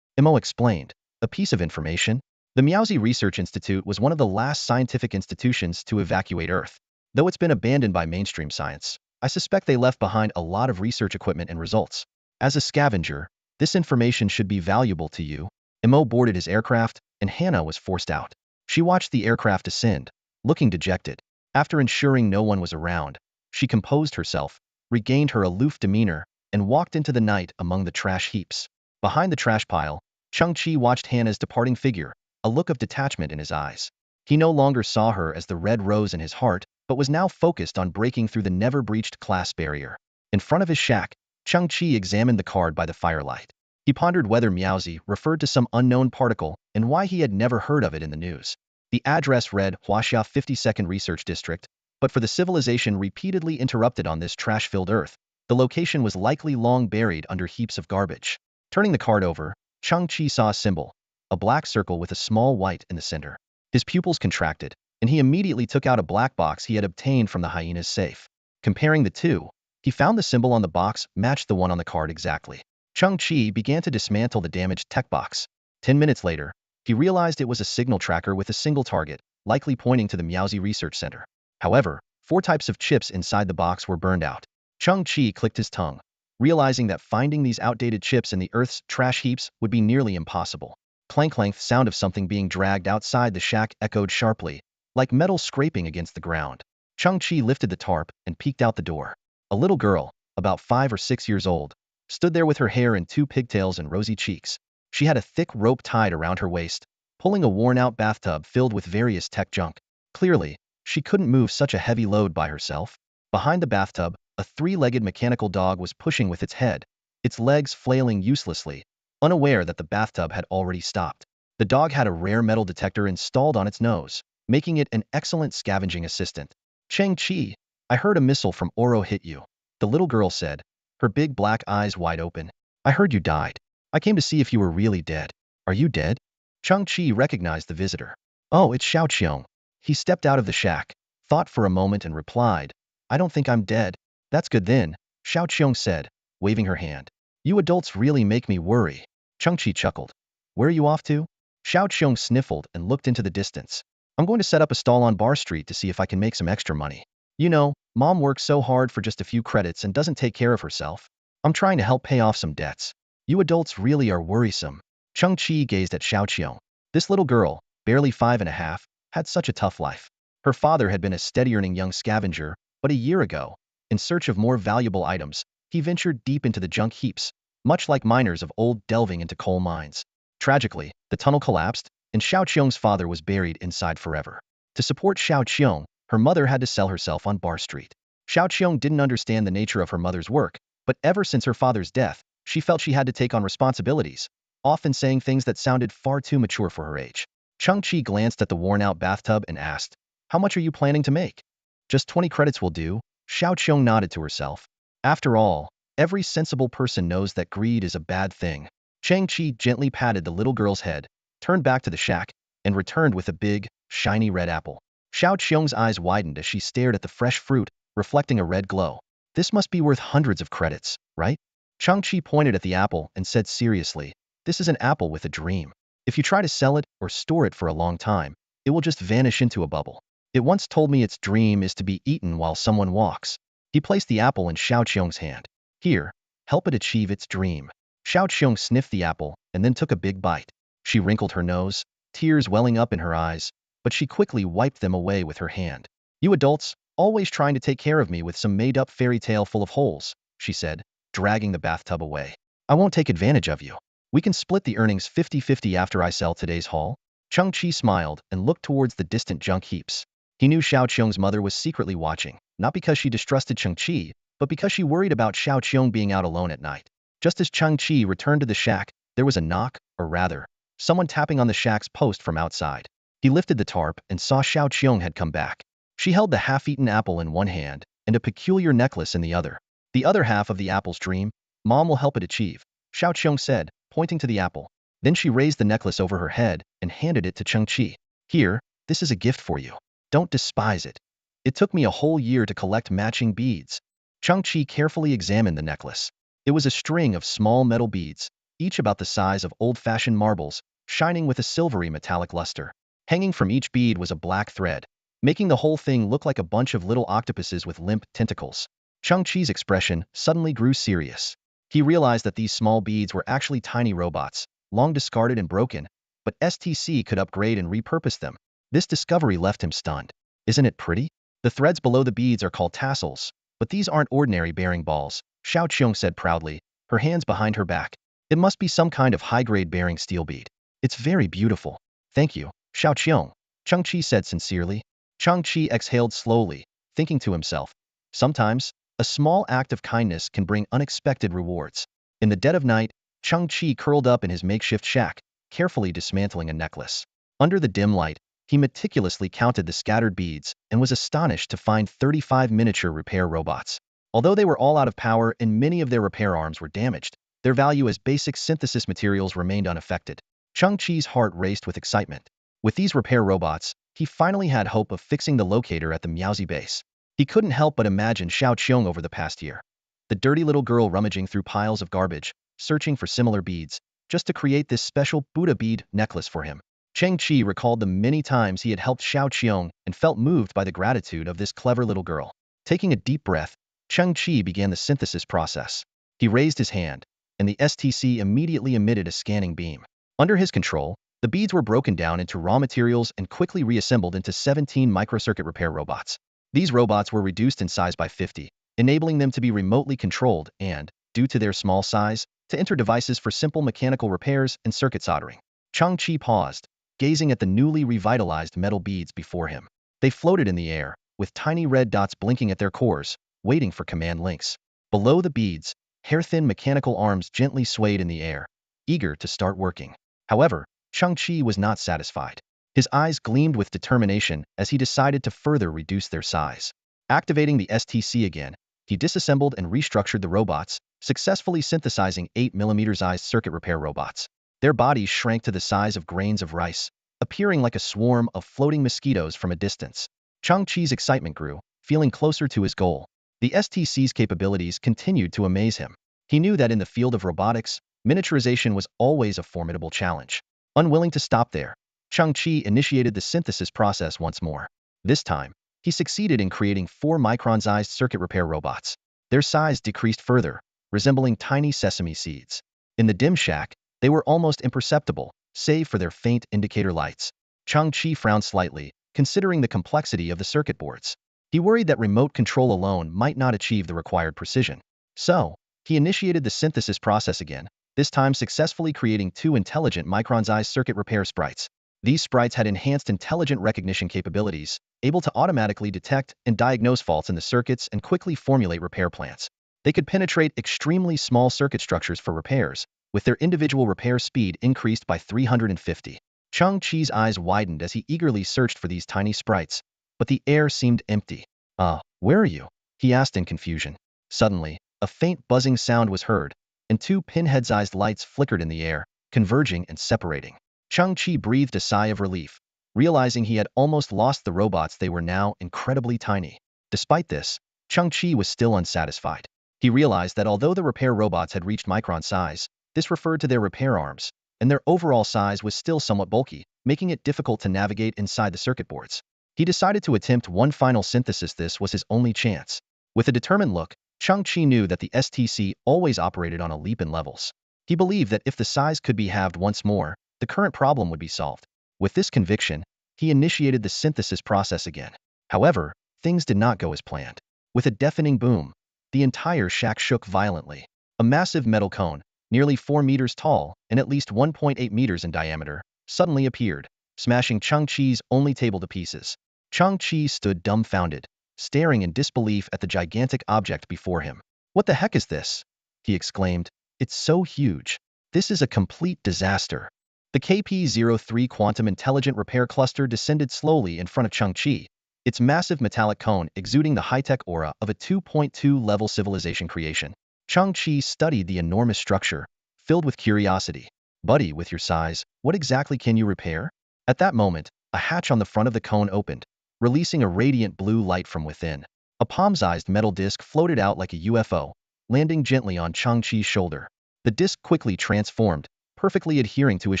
Imo explained, "A piece of information. The Miaozi Research Institute was one of the last scientific institutions to evacuate Earth. Though it's been abandoned by mainstream science, I suspect they left behind a lot of research equipment and results. As a scavenger, this information should be valuable to you." Imo boarded his aircraft, and Hannah was forced out. She watched the aircraft descend, looking dejected. After ensuring no one was around, she composed herself, regained her aloof demeanor, and walked into the night among the trash heaps. Behind the trash pile, Cheng Chi watched Hannah's departing figure, a look of detachment in his eyes. He no longer saw her as the red rose in his heart, but was now focused on breaking through the never-breached class barrier. In front of his shack, Cheng Chi examined the card by the firelight. He pondered whether Miaozi referred to some unknown particle and why he had never heard of it in the news. The address read Huaxia 52nd Research District, but for the civilization repeatedly interrupted on this trash-filled Earth, the location was likely long buried under heaps of garbage. Turning the card over, Cheng Chi saw a symbol, a black circle with a small white in the center. His pupils contracted, and he immediately took out a black box he had obtained from the hyena's safe. Comparing the two, he found the symbol on the box matched the one on the card exactly. Cheng Chi began to dismantle the damaged tech box. 10 minutes later, he realized it was a signal tracker with a single target, likely pointing to the Miaozi Research Center. However, 4 types of chips inside the box were burned out. Cheng Chi clicked his tongue, realizing that finding these outdated chips in the Earth's trash heaps would be nearly impossible. Clank-clank, the sound of something being dragged outside the shack echoed sharply, like metal scraping against the ground. Cheng Chi lifted the tarp and peeked out the door. A little girl, about 5 or 6 years old, stood there with her hair in 2 pigtails and rosy cheeks. She had a thick rope tied around her waist, pulling a worn-out bathtub filled with various tech junk. Clearly, she couldn't move such a heavy load by herself. Behind the bathtub, a 3-legged mechanical dog was pushing with its head, its legs flailing uselessly, unaware that the bathtub had already stopped. The dog had a rare metal detector installed on its nose, making it an excellent scavenging assistant. "Cheng Chi, I heard a missile from Oro hit you," the little girl said, her big black eyes wide open. "I heard you died. I came to see if you were really dead. Are you dead?" Cheng Chi recognized the visitor. "Oh, it's Xiao Qiong." He stepped out of the shack, thought for a moment and replied, "I don't think I'm dead." "That's good then," Xiao Qiong said, waving her hand. "You adults really make me worry." Cheng Chi chuckled. "Where are you off to?" Xiao Qiong sniffled and looked into the distance. "I'm going to set up a stall on Bar Street to see if I can make some extra money. You know, Mom works so hard for just a few credits and doesn't take care of herself. I'm trying to help pay off some debts. You adults really are worrisome." Cheng Chi gazed at Xiao Qiong. This little girl, barely 5.5, had such a tough life. Her father had been a steady-earning young scavenger, but a year ago, in search of more valuable items, he ventured deep into the junk heaps, much like miners of old delving into coal mines. Tragically, the tunnel collapsed, and Xiao Qiong's father was buried inside forever. To support Xiao Qiong, her mother had to sell herself on Bar Street. Xiao Qiong didn't understand the nature of her mother's work, but ever since her father's death, she felt she had to take on responsibilities, often saying things that sounded far too mature for her age. Cheng Chi glanced at the worn-out bathtub and asked, "How much are you planning to make?" "Just 20 credits will do," Xiao Qiong nodded to herself. After all, every sensible person knows that greed is a bad thing. Cheng Chi gently patted the little girl's head, turned back to the shack, and returned with a big, shiny red apple. Xiao Qiong's eyes widened as she stared at the fresh fruit, reflecting a red glow. "This must be worth hundreds of credits, right?" Cheng Chi pointed at the apple and said seriously, "This is an apple with a dream. If you try to sell it or store it for a long time, it will just vanish into a bubble. It once told me its dream is to be eaten while someone walks." He placed the apple in Xiao Qiong's hand. "Here, help it achieve its dream." Xiao Qiong sniffed the apple and then took a big bite. She wrinkled her nose, tears welling up in her eyes, but she quickly wiped them away with her hand. "You adults, always trying to take care of me with some made-up fairy tale full of holes," she said, dragging the bathtub away. "I won't take advantage of you. We can split the earnings 50-50 after I sell today's haul." Chang-Chi smiled and looked towards the distant junk heaps. He knew Xiao Qiong's mother was secretly watching, not because she distrusted Chang-Chi, but because she worried about Xiao Qiong being out alone at night. Just as Chang-Chi returned to the shack, there was a knock, or rather, someone tapping on the shack's post from outside. He lifted the tarp and saw Xiao Qiong had come back. She held the half-eaten apple in one hand and a peculiar necklace in the other. The other half of the apple's dream, Mom will help it achieve, Xiao Qiong said, pointing to the apple. Then she raised the necklace over her head and handed it to Chang-Chi. Here, this is a gift for you. Don't despise it. It took me a whole year to collect matching beads. Chang-Chi carefully examined the necklace. It was a string of small metal beads, each about the size of old-fashioned marbles, shining with a silvery metallic luster. Hanging from each bead was a black thread, making the whole thing look like a bunch of little octopuses with limp tentacles. Chang-Chi's expression suddenly grew serious. He realized that these small beads were actually tiny robots, long discarded and broken, but STC could upgrade and repurpose them. This discovery left him stunned. Isn't it pretty? The threads below the beads are called tassels, but these aren't ordinary bearing balls, Xiao Qiong said proudly, her hands behind her back. It must be some kind of high-grade bearing steel bead. It's very beautiful. Thank you, Xiao Qiong, Chang-Chi said sincerely. Chang-Chi exhaled slowly, thinking to himself, sometimes, a small act of kindness can bring unexpected rewards. In the dead of night, Chang-Chi curled up in his makeshift shack, carefully dismantling a necklace. Under the dim light, he meticulously counted the scattered beads and was astonished to find 35 miniature repair robots. Although they were all out of power and many of their repair arms were damaged, their value as basic synthesis materials remained unaffected. Chang-Chi's heart raced with excitement. With these repair robots, he finally had hope of fixing the locator at the Miaozi base. He couldn't help but imagine Xiao Qiong over the past year. The dirty little girl rummaging through piles of garbage, searching for similar beads, just to create this special Buddha bead necklace for him. Chang-Chi recalled the many times he had helped Xiao Qiong and felt moved by the gratitude of this clever little girl. Taking a deep breath, Chang-Chi began the synthesis process. He raised his hand, and the STC immediately emitted a scanning beam. Under his control, the beads were broken down into raw materials and quickly reassembled into 17 microcircuit repair robots. These robots were reduced in size by 50, enabling them to be remotely controlled and, due to their small size, to enter devices for simple mechanical repairs and circuit soldering. Chang-Chi paused, gazing at the newly revitalized metal beads before him. They floated in the air, with tiny red dots blinking at their cores, waiting for command links. Below the beads, hair-thin mechanical arms gently swayed in the air, eager to start working. However, Chang-Chi was not satisfied. His eyes gleamed with determination as he decided to further reduce their size. Activating the STC again, he disassembled and restructured the robots, successfully synthesizing 8mm-sized circuit repair robots. Their bodies shrank to the size of grains of rice, appearing like a swarm of floating mosquitoes from a distance. Chang-Chi's excitement grew, feeling closer to his goal. The STC's capabilities continued to amaze him. He knew that in the field of robotics, miniaturization was always a formidable challenge. Unwilling to stop there, Chang-Chi initiated the synthesis process once more. This time, he succeeded in creating 4-micron-sized circuit repair robots. Their size decreased further, resembling tiny sesame seeds. In the dim shack, they were almost imperceptible, save for their faint indicator lights. Chang-Chi frowned slightly, considering the complexity of the circuit boards. He worried that remote control alone might not achieve the required precision. So, he initiated the synthesis process again, this time successfully creating 2 intelligent micron-sized circuit repair sprites. These sprites had enhanced intelligent recognition capabilities, able to automatically detect and diagnose faults in the circuits and quickly formulate repair plans. They could penetrate extremely small circuit structures for repairs, with their individual repair speed increased by 350. Chang-Chi's eyes widened as he eagerly searched for these tiny sprites, but the air seemed empty. Where are you? He asked in confusion. Suddenly, a faint buzzing sound was heard, and 2 pinhead-sized lights flickered in the air, converging and separating. Chang-Chi breathed a sigh of relief, realizing he had almost lost the robots. They were now incredibly tiny. Despite this, Chang-Chi was still unsatisfied. He realized that although the repair robots had reached micron size, this referred to their repair arms, and their overall size was still somewhat bulky, making it difficult to navigate inside the circuit boards. He decided to attempt one final synthesis. This was his only chance. With a determined look, Chang-Chi knew that the STC always operated on a leap in levels. He believed that if the size could be halved once more, the current problem would be solved. With this conviction, he initiated the synthesis process again. However, things did not go as planned. With a deafening boom, the entire shack shook violently. A massive metal cone, nearly 4 meters tall and at least 1.8 meters in diameter, suddenly appeared. smashing Chang-Chi's only table to pieces. Chang-Chi stood dumbfounded, staring in disbelief at the gigantic object before him. "What the heck is this?" he exclaimed. "It's so huge. This is a complete disaster." The KP-03 Quantum Intelligent Repair Cluster descended slowly in front of Chang-Chi, its massive metallic cone exuding the high-tech aura of a 2.2-level civilization creation. Chang-Chi studied the enormous structure, filled with curiosity. "Buddy, with your size, what exactly can you repair?" At that moment, a hatch on the front of the cone opened, releasing a radiant blue light from within. A palm-sized metal disc floated out like a UFO, landing gently on Chang-Chi's shoulder. The disc quickly transformed, perfectly adhering to his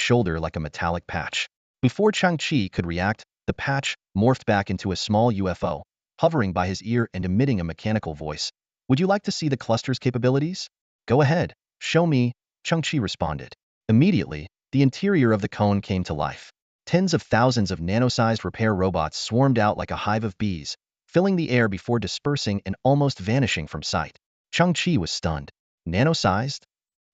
shoulder like a metallic patch. Before Chang-Chi could react, the patch morphed back into a small UFO, hovering by his ear and emitting a mechanical voice. "Would you like to see the cluster's capabilities?" "Go ahead, show me," Chang-Chi responded. Immediately, the interior of the cone came to life. Tens of thousands of nano-sized repair robots swarmed out like a hive of bees, filling the air before dispersing and almost vanishing from sight. Chang-Chi was stunned. Nano-sized?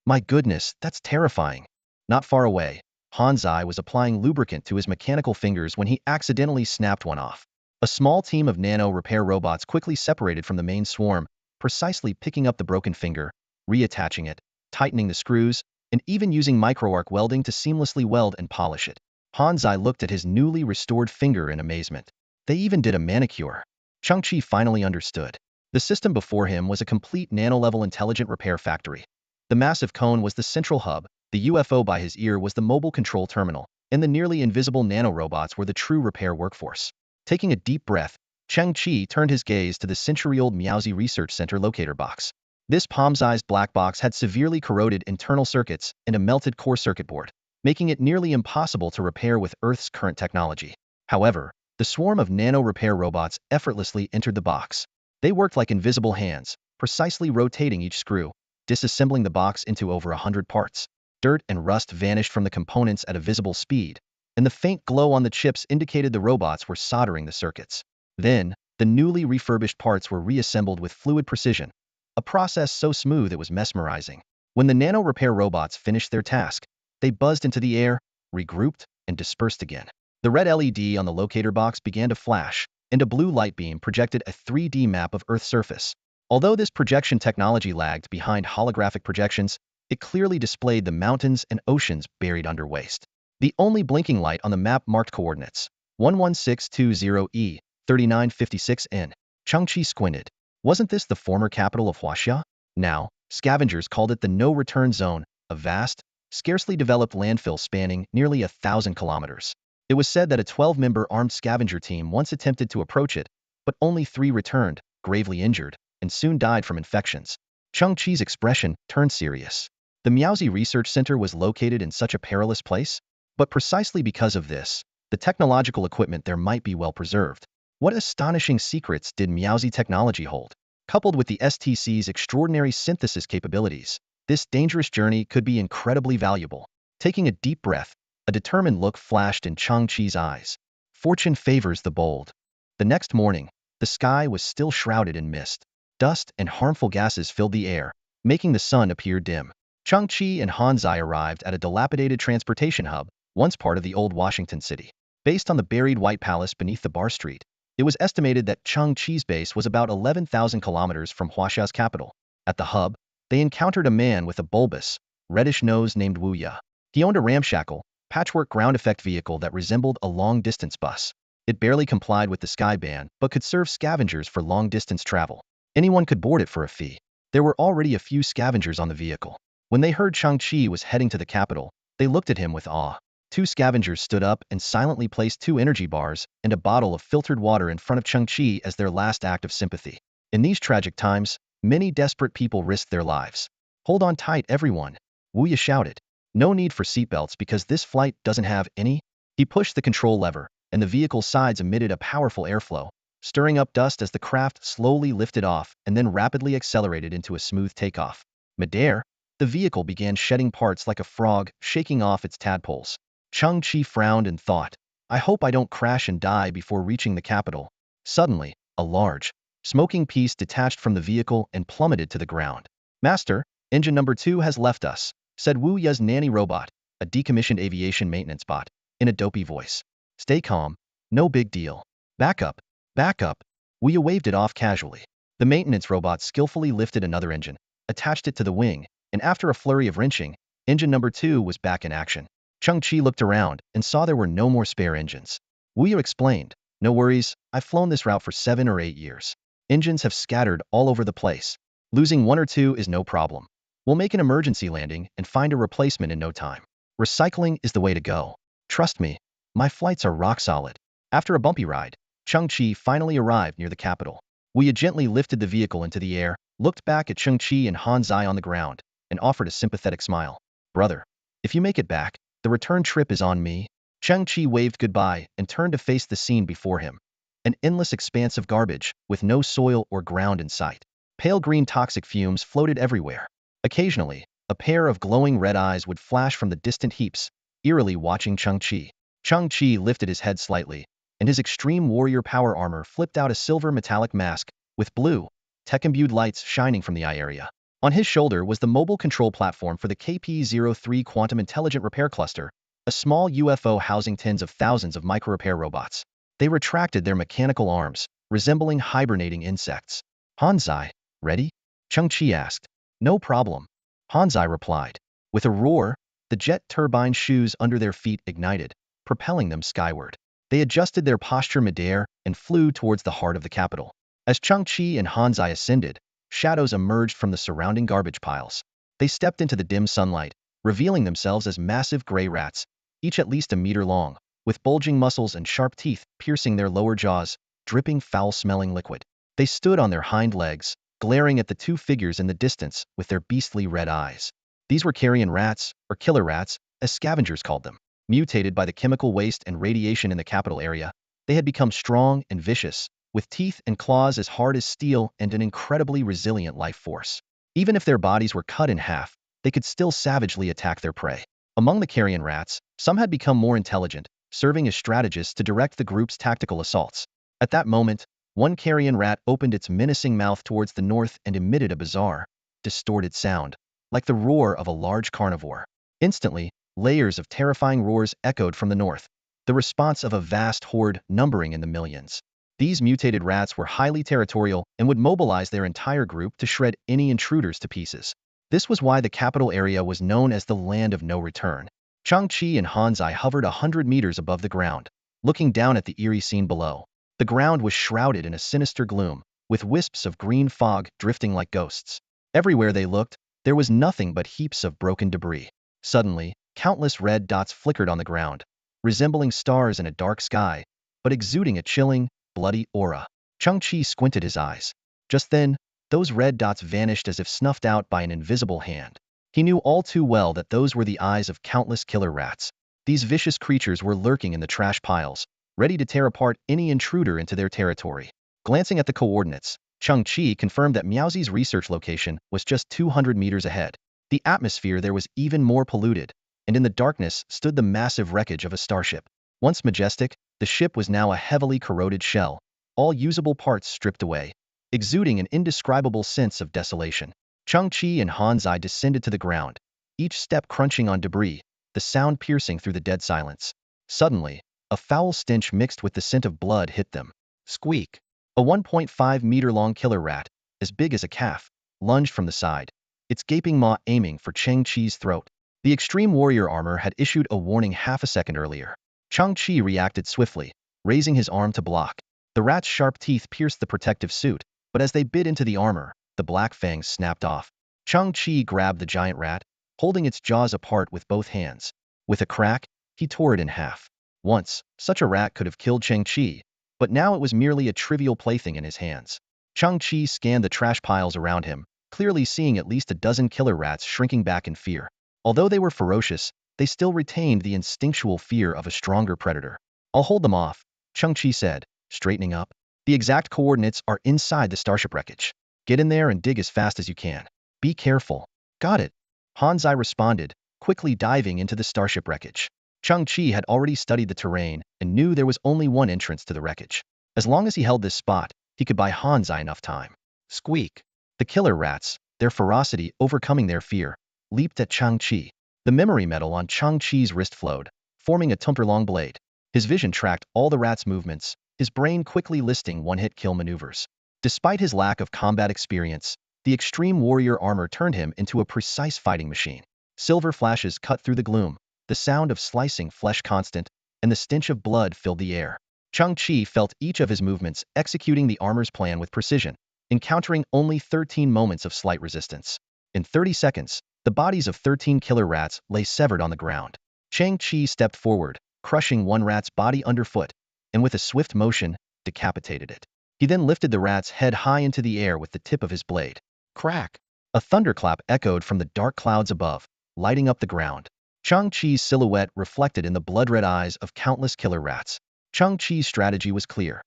My goodness, that's terrifying. Not far away, Hanzai was applying lubricant to his mechanical fingers when he accidentally snapped one off. A small team of nano repair robots quickly separated from the main swarm, precisely picking up the broken finger, reattaching it, tightening the screws, and even using microarc welding to seamlessly weld and polish it. Hanzai looked at his newly restored finger in amazement. They even did a manicure. Chang-Chi finally understood. The system before him was a complete nano-level intelligent repair factory. The massive cone was the central hub, the UFO by his ear was the mobile control terminal, and the nearly invisible nanorobots were the true repair workforce. Taking a deep breath, Chang-Chi turned his gaze to the century-old Miaozi Research Center locator box. This palm-sized black box had severely corroded internal circuits and a melted core circuit board, making it nearly impossible to repair with Earth's current technology. However, the swarm of nano-repair robots effortlessly entered the box. They worked like invisible hands, precisely rotating each screw, disassembling the box into over 100 parts. Dirt and rust vanished from the components at a visible speed, and the faint glow on the chips indicated the robots were soldering the circuits. Then, the newly refurbished parts were reassembled with fluid precision, a process so smooth it was mesmerizing. When the nano-repair robots finished their task, they buzzed into the air, regrouped, and dispersed again. The red LED on the locator box began to flash, and a blue light beam projected a 3D map of Earth's surface. Although this projection technology lagged behind holographic projections, it clearly displayed the mountains and oceans buried under waste. The only blinking light on the map marked coordinates 11620E, 3956N. Chang-Chi squinted. Wasn't this the former capital of Huaxia? Now, scavengers called it the no-return zone, a vast, scarcely developed landfill spanning nearly 1,000 kilometers. It was said that a 12-member armed scavenger team once attempted to approach it, but only 3 returned, gravely injured, and soon died from infections. Chang-Chi's expression turned serious. The Miaozi Research Center was located in such a perilous place? But precisely because of this, the technological equipment there might be well preserved. What astonishing secrets did Miaozi technology hold? Coupled with the STC's extraordinary synthesis capabilities, this dangerous journey could be incredibly valuable. Taking a deep breath, a determined look flashed in Chang-Chi's eyes. Fortune favors the bold. The next morning, the sky was still shrouded in mist. Dust and harmful gases filled the air, making the sun appear dim. Chang-Chi and Hanzai arrived at a dilapidated transportation hub, once part of the old Washington city. Based on the buried White Palace beneath the bar street, it was estimated that Chang-Chi's base was about 11,000 kilometers from Huaxia's capital. At the hub, they encountered a man with a bulbous, reddish nose named Wu Ya. He owned a ramshackle, patchwork ground effect vehicle that resembled a long-distance bus. It barely complied with the sky ban, but could serve scavengers for long-distance travel. Anyone could board it for a fee. There were already a few scavengers on the vehicle. When they heard Chang-Chi was heading to the capital, they looked at him with awe. 2 scavengers stood up and silently placed 2 energy bars and a bottle of filtered water in front of Chang-Chi as their last act of sympathy. In these tragic times, many desperate people risked their lives. "Hold on tight, everyone," Wu Ya shouted. "No need for seatbelts because this flight doesn't have any." He pushed the control lever, and the vehicle's sides emitted a powerful airflow, stirring up dust as the craft slowly lifted off and then rapidly accelerated into a smooth takeoff. Midair, the vehicle began shedding parts like a frog, shaking off its tadpoles. Chang-Chi frowned and thought, "I hope I don't crash and die before reaching the capital." Suddenly, a large, smoking piece detached from the vehicle and plummeted to the ground. "Master, engine number 2 has left us," said Wu Ya's nanny robot, a decommissioned aviation maintenance bot, in a dopey voice. Stay calm. No big deal. Back up. Back up. Wuya waved it off casually. The maintenance robot skillfully lifted another engine, attached it to the wing, and after a flurry of wrenching, engine number 2 was back in action. Chang-Chi looked around and saw there were no more spare engines. Wuya explained, "No worries, I've flown this route for 7 or 8 years. Engines have scattered all over the place. Losing 1 or 2 is no problem. We'll make an emergency landing and find a replacement in no time. Recycling is the way to go. Trust me, my flights are rock solid." After a bumpy ride, Chang-Chi finally arrived near the capital. Wuya gently lifted the vehicle into the air, looked back at Chang-Chi and Han Zai on the ground, and offered a sympathetic smile. "Brother, if you make it back, the return trip is on me." Chang-Chi waved goodbye and turned to face the scene before him. An endless expanse of garbage, with no soil or ground in sight. Pale green toxic fumes floated everywhere. Occasionally, a pair of glowing red eyes would flash from the distant heaps, eerily watching Chang-Chi. Chang-Chi lifted his head slightly, and his extreme warrior power armor flipped out a silver metallic mask, with blue, tech-imbued lights shining from the eye area. On his shoulder was the mobile control platform for the KP-03 Quantum Intelligent Repair Cluster, a small UFO housing tens of thousands of micro-repair robots. They retracted their mechanical arms, resembling hibernating insects. "Han Zai, ready?" Chang-Chi asked. "No problem," Han Zai replied. With a roar, the jet turbine shoes under their feet ignited, propelling them skyward. They adjusted their posture midair and flew towards the heart of the capital. As Chang-Chi and Han Zai ascended, shadows emerged from the surrounding garbage piles. They stepped into the dim sunlight, revealing themselves as massive gray rats, each at least a meter long, with bulging muscles and sharp teeth piercing their lower jaws, dripping foul-smelling liquid. They stood on their hind legs, glaring at the two figures in the distance with their beastly red eyes. These were carrion rats, or killer rats, as scavengers called them. Mutated by the chemical waste and radiation in the capital area, they had become strong and vicious, with teeth and claws as hard as steel and an incredibly resilient life force. Even if their bodies were cut in half, they could still savagely attack their prey. Among the carrion rats, some had become more intelligent, serving as strategists to direct the group's tactical assaults. At that moment, one carrion rat opened its menacing mouth towards the north and emitted a bizarre, distorted sound, like the roar of a large carnivore. Instantly, layers of terrifying roars echoed from the north, the response of a vast horde numbering in the millions. These mutated rats were highly territorial and would mobilize their entire group to shred any intruders to pieces. This was why the capital area was known as the Land of No Return. Chang-Chi and Han Zai hovered 100 meters above the ground, looking down at the eerie scene below. The ground was shrouded in a sinister gloom, with wisps of green fog drifting like ghosts. Everywhere they looked, there was nothing but heaps of broken debris. Suddenly, countless red dots flickered on the ground, resembling stars in a dark sky, but exuding a chilling, bloody aura. Chang-Chi squinted his eyes. Just then, those red dots vanished as if snuffed out by an invisible hand. He knew all too well that those were the eyes of countless killer rats. These vicious creatures were lurking in the trash piles, ready to tear apart any intruder into their territory. Glancing at the coordinates, Chang-Chi confirmed that Miaozi's research location was just 200 meters ahead. The atmosphere there was even more polluted, and in the darkness stood the massive wreckage of a starship. Once majestic, the ship was now a heavily corroded shell, all usable parts stripped away, exuding an indescribable sense of desolation. Chang-Chi and Han Zai descended to the ground, each step crunching on debris, the sound piercing through the dead silence. Suddenly, a foul stench mixed with the scent of blood hit them. Squeak! A 1.5-meter-long killer rat, as big as a calf, lunged from the side, its gaping maw aiming for Chang-Chi's throat. The extreme warrior armor had issued a warning half a second earlier. Chang-Chi reacted swiftly, raising his arm to block. The rat's sharp teeth pierced the protective suit, but as they bit into the armor, the black fangs snapped off. Chang-Chi grabbed the giant rat, holding its jaws apart with both hands. With a crack, he tore it in half. Once, such a rat could have killed Chang-Chi, but now it was merely a trivial plaything in his hands. Chang-Chi scanned the trash piles around him, clearly seeing at least a dozen killer rats shrinking back in fear. Although they were ferocious, they still retained the instinctual fear of a stronger predator. "I'll hold them off," Chang-Chi said, straightening up. "The exact coordinates are inside the starship wreckage. Get in there and dig as fast as you can. Be careful." "Got it," Han Zai responded, quickly diving into the starship wreckage. Chang-Chi had already studied the terrain and knew there was only one entrance to the wreckage. As long as he held this spot, he could buy Han Zai enough time. Squeak! The killer rats, their ferocity overcoming their fear, leaped at Chang-Chi. The memory metal on Chang-Chi's wrist flowed, forming a tumper-long blade. His vision tracked all the rat's movements, his brain quickly listing one-hit kill maneuvers. Despite his lack of combat experience, the extreme warrior armor turned him into a precise fighting machine. Silver flashes cut through the gloom, the sound of slicing flesh constant, and the stench of blood filled the air. Chang-Chi felt each of his movements executing the armor's plan with precision, encountering only 13 moments of slight resistance. In 30 seconds, the bodies of 13 killer rats lay severed on the ground. Chang-Chi stepped forward, crushing one rat's body underfoot, and with a swift motion, decapitated it. He then lifted the rat's head high into the air with the tip of his blade. Crack! A thunderclap echoed from the dark clouds above, lighting up the ground. Chang-Chi's silhouette reflected in the blood-red eyes of countless killer rats. Chang-Chi's strategy was clear.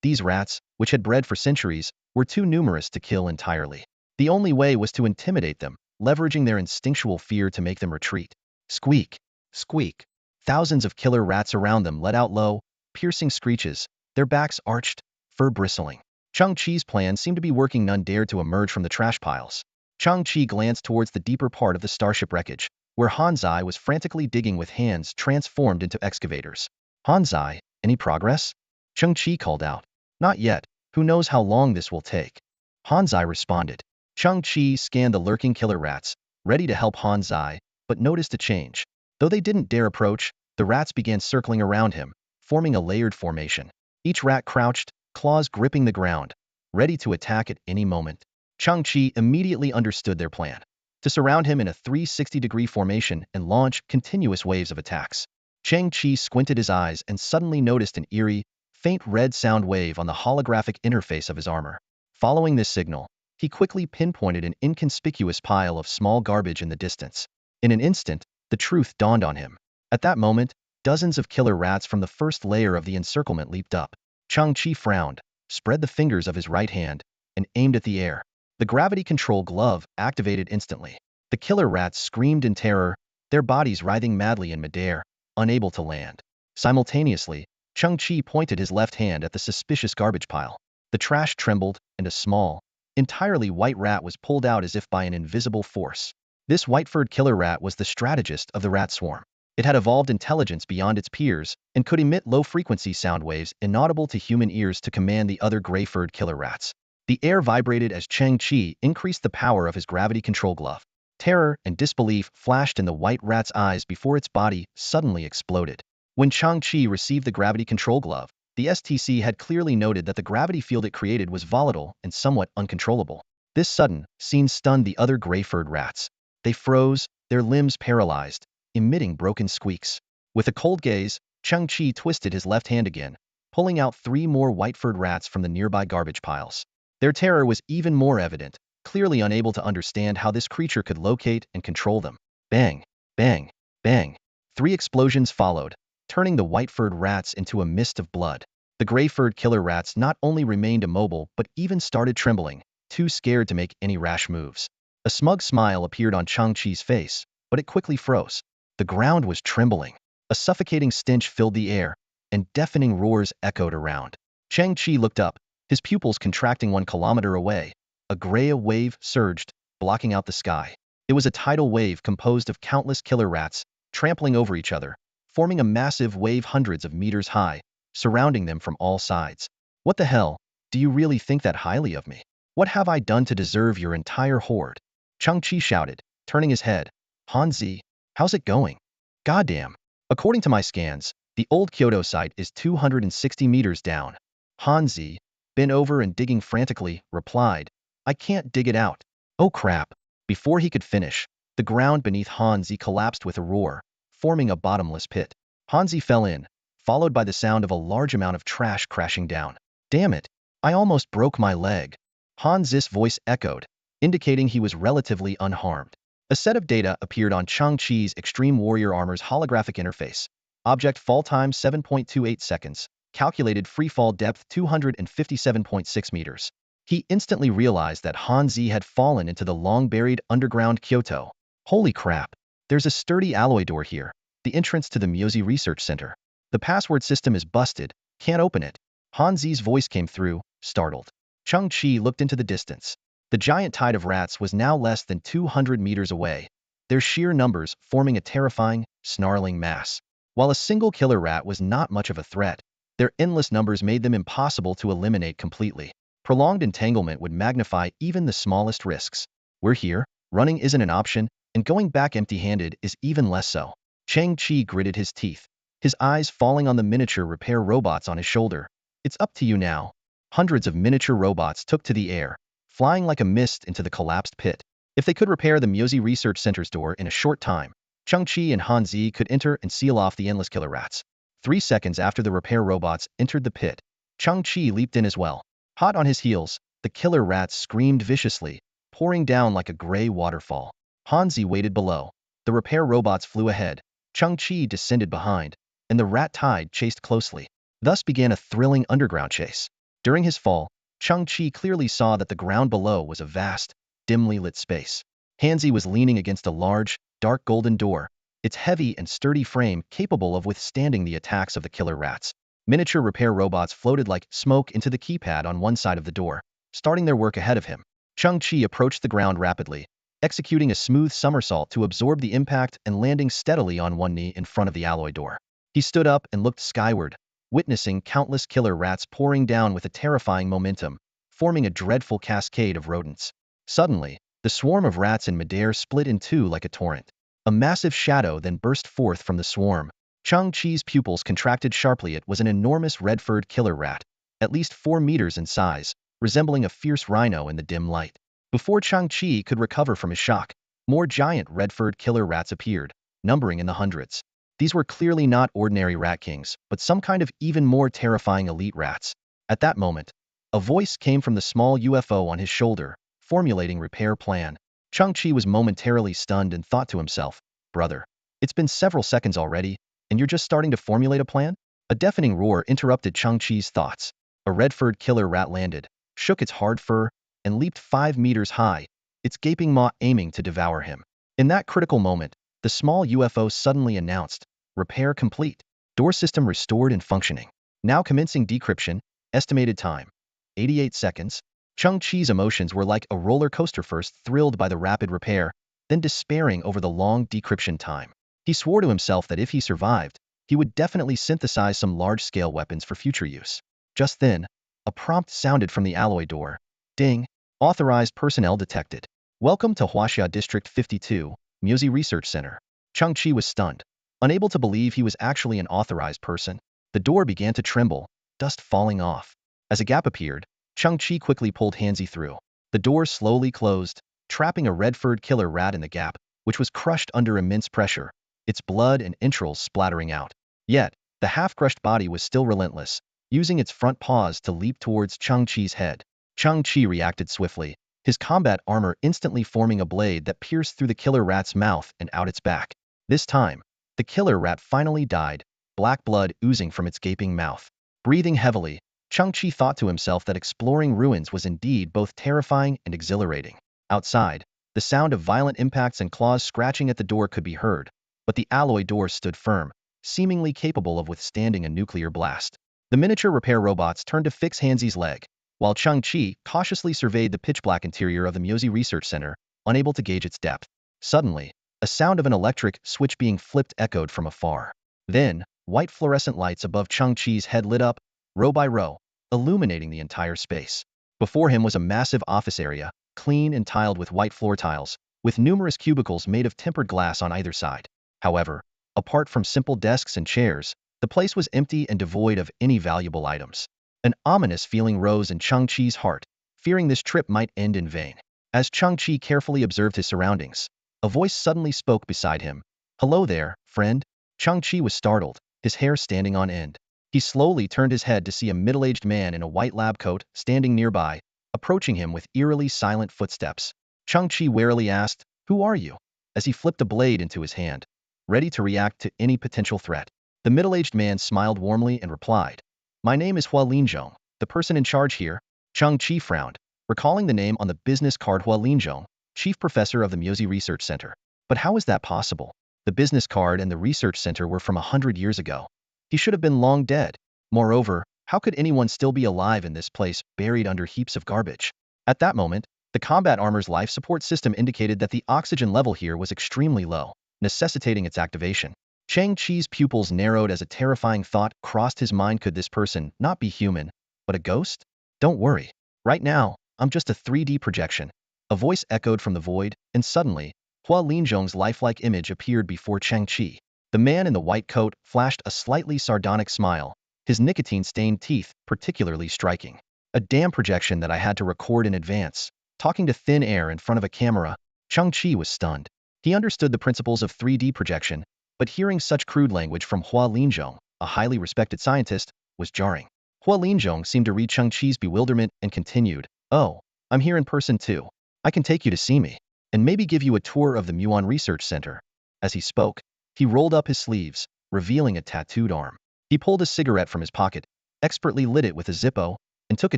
These rats, which had bred for centuries, were too numerous to kill entirely. The only way was to intimidate them, leveraging their instinctual fear to make them retreat. Squeak! Squeak! Thousands of killer rats around them let out low, piercing screeches, their backs arched, fur bristling. Chang-Chi's plan seemed to be working. None dared to emerge from the trash piles. Chang-Chi glanced towards the deeper part of the starship wreckage, where Hanzai was frantically digging with hands transformed into excavators. Hanzai, any progress? Chang-Chi called out. Not yet. Who knows how long this will take? Hanzai responded. Chang-Chi scanned the lurking killer rats, ready to help Hanzai, but noticed a change. Though they didn't dare approach, the rats began circling around him, forming a layered formation. Each rat crouched, claws gripping the ground, ready to attack at any moment. Chang-Chi immediately understood their plan: to surround him in a 360-degree formation and launch continuous waves of attacks. Chang-Chi squinted his eyes and suddenly noticed an eerie, faint red sound wave on the holographic interface of his armor. Following this signal, he quickly pinpointed an inconspicuous pile of small garbage in the distance. In an instant, the truth dawned on him. At that moment, dozens of killer rats from the first layer of the encirclement leaped up. Chang-Chi frowned, spread the fingers of his right hand, and aimed at the air. The gravity control glove activated instantly. The killer rats screamed in terror, their bodies writhing madly in midair, unable to land. Simultaneously, Chang-Chi pointed his left hand at the suspicious garbage pile. The trash trembled, and a small, entirely white rat was pulled out as if by an invisible force. This white-furred killer rat was the strategist of the rat swarm. It had evolved intelligence beyond its peers and could emit low-frequency sound waves inaudible to human ears to command the other gray-furred killer rats. The air vibrated as Chang-Chi increased the power of his gravity control glove. Terror and disbelief flashed in the white rat's eyes before its body suddenly exploded. When Chang-Chi received the gravity control glove, the STC had clearly noted that the gravity field it created was volatile and somewhat uncontrollable. This sudden scene stunned the other gray-furred rats. They froze, their limbs paralyzed, emitting broken squeaks. With a cold gaze, Chang-Chi twisted his left hand again, pulling out 3 more white-furred rats from the nearby garbage piles. Their terror was even more evident, clearly unable to understand how this creature could locate and control them. Bang! Bang! Bang! 3 explosions followed, turning the white-furred rats into a mist of blood. The gray-furred killer rats not only remained immobile but even started trembling, too scared to make any rash moves. A smug smile appeared on Chang-Chi's face, but it quickly froze. The ground was trembling. A suffocating stench filled the air, and deafening roars echoed around. Chang-Chi looked up, his pupils contracting 1 kilometer away. A gray wave surged, blocking out the sky. It was a tidal wave composed of countless killer rats, trampling over each other, forming a massive wave hundreds of meters high, surrounding them from all sides. What the hell? Do you really think that highly of me? What have I done to deserve your entire horde? Chang-Chi shouted, turning his head. Hanzi, how's it going? Goddamn. According to my scans, the old Kyoto site is 260 meters down. Hanzi, bent over and digging frantically, replied, I can't dig it out. Oh crap. Before he could finish, the ground beneath Hanzi collapsed with a roar, forming a bottomless pit. Hanzi fell in, followed by the sound of a large amount of trash crashing down. Damn it. I almost broke my leg. Hanzi's voice echoed, indicating he was relatively unharmed. A set of data appeared on Chang-Chi's Extreme Warrior Armor's holographic interface. Object fall time 7.28 seconds. Calculated free fall depth 257.6 meters. He instantly realized that Hanzi had fallen into the long-buried underground Kyoto. Holy crap. There's a sturdy alloy door here, the entrance to the Myozi Research Center. The password system is busted, can't open it. Hanzi's voice came through, startled. Chang-Chi looked into the distance. The giant tide of rats was now less than 200 meters away, their sheer numbers forming a terrifying, snarling mass. While a single killer rat was not much of a threat, their endless numbers made them impossible to eliminate completely. Prolonged entanglement would magnify even the smallest risks. We're here, running isn't an option, and going back empty-handed is even less so. Chang Chi gritted his teeth, his eyes falling on the miniature repair robots on his shoulder. It's up to you now. Hundreds of miniature robots took to the air, flying like a mist into the collapsed pit. If they could repair the Myozi Research Center's door in a short time, Chang Chi and Han Zi could enter and seal off the endless killer rats. 3 seconds after the repair robots entered the pit, Chang Chi leaped in as well. Hot on his heels, the killer rats screamed viciously, pouring down like a gray waterfall. Han Zi waited below. The repair robots flew ahead. Chang Chi descended behind, and the rat tide chased closely. Thus began a thrilling underground chase. During his fall, Chang Chi clearly saw that the ground below was a vast, dimly lit space. Han Zi was leaning against a large, dark golden door, its heavy and sturdy frame capable of withstanding the attacks of the killer rats. Miniature repair robots floated like smoke into the keypad on one side of the door, starting their work ahead of him. Chang Chi approached the ground rapidly, executing a smooth somersault to absorb the impact and landing steadily on one knee in front of the alloy door. He stood up and looked skyward, witnessing countless killer rats pouring down with a terrifying momentum, forming a dreadful cascade of rodents. Suddenly, the swarm of rats in midair split in two like a torrent. A massive shadow then burst forth from the swarm. Chang Chi's pupils contracted sharply. It was an enormous red-furred killer rat, at least 4 meters in size, resembling a fierce rhino in the dim light. Before Chang Chi could recover from his shock, more giant red-furred killer rats appeared, numbering in the hundreds. These were clearly not ordinary rat kings, but some kind of even more terrifying elite rats. At that moment, a voice came from the small UFO on his shoulder, formulating repair plan. Chang Chi was momentarily stunned and thought to himself, "Brother, it's been several seconds already, and you're just starting to formulate a plan?" A deafening roar interrupted Chang Chi's thoughts. A red-furred killer rat landed, shook its hard fur, and leaped 5 meters high, its gaping maw aiming to devour him. In that critical moment, the small UFO suddenly announced, "Repair complete. Door system restored and functioning. Now commencing decryption. Estimated time, 88 seconds. Chang Chi's emotions were like a roller coaster, first thrilled by the rapid repair, then despairing over the long decryption time. He swore to himself that if he survived, he would definitely synthesize some large-scale weapons for future use. Just then, a prompt sounded from the alloy door. Ding. Authorized personnel detected. Welcome to Huaxia District 52, Myozi Research Center. Chang Chi was stunned, unable to believe he was actually an authorized person. The door began to tremble, dust falling off. As a gap appeared, Chang Chi quickly pulled Han Zi through. The door slowly closed, trapping a red-furred killer rat in the gap, which was crushed under immense pressure, its blood and entrails splattering out. Yet, the half-crushed body was still relentless, using its front paws to leap towards Chang Chi's head. Chang Chi reacted swiftly, his combat armor instantly forming a blade that pierced through the killer rat's mouth and out its back. This time, the killer rat finally died, black blood oozing from its gaping mouth. Breathing heavily, Chang Chi thought to himself that exploring ruins was indeed both terrifying and exhilarating. Outside, the sound of violent impacts and claws scratching at the door could be heard, but the alloy door stood firm, seemingly capable of withstanding a nuclear blast. The miniature repair robots turned to fix Han Zi's leg, while Chang Chi cautiously surveyed the pitch-black interior of the Myozi Research Center, unable to gauge its depth. Suddenly, a sound of an electric switch being flipped echoed from afar. Then, white fluorescent lights above Chang Chi's head lit up, row by row, illuminating the entire space. Before him was a massive office area, clean and tiled with white floor tiles, with numerous cubicles made of tempered glass on either side. However, apart from simple desks and chairs, the place was empty and devoid of any valuable items. An ominous feeling rose in Chang Chi's heart, fearing this trip might end in vain. As Chang Chi carefully observed his surroundings, a voice suddenly spoke beside him. "Hello there, friend." Chang Chi was startled, his hair standing on end. He slowly turned his head to see a middle-aged man in a white lab coat standing nearby, approaching him with eerily silent footsteps. Chang Chi warily asked, "Who are you?" as he flipped a blade into his hand, ready to react to any potential threat. The middle-aged man smiled warmly and replied, "My name is Hua Linzhong, the person in charge here." Chang Chi frowned, recalling the name on the business card. Hua Linzhong, chief professor of the Myozi Research Center. But how is that possible? The business card and the research center were from 100 years ago. He should have been long dead. Moreover, how could anyone still be alive in this place, buried under heaps of garbage? At that moment, the combat armor's life support system indicated that the oxygen level here was extremely low, necessitating its activation. Chang Chi's pupils narrowed as a terrifying thought crossed his mind. Could this person not be human, but a ghost? Don't worry. Right now, I'm just a 3D projection. A voice echoed from the void, and suddenly, Hua Linzhong's lifelike image appeared before Chang Chi. The man in the white coat flashed a slightly sardonic smile, his nicotine-stained teeth particularly striking. A damn projection that I had to record in advance. Talking to thin air in front of a camera, Chang Chi was stunned. He understood the principles of 3D projection, but hearing such crude language from Hua Linzhong, a highly respected scientist, was jarring. Hua Linzhong seemed to read Chang Chi's bewilderment and continued, "Oh, I'm here in person too. I can take you to see me, and maybe give you a tour of the Muon Research Center." As he spoke, he rolled up his sleeves, revealing a tattooed arm. He pulled a cigarette from his pocket, expertly lit it with a Zippo, and took a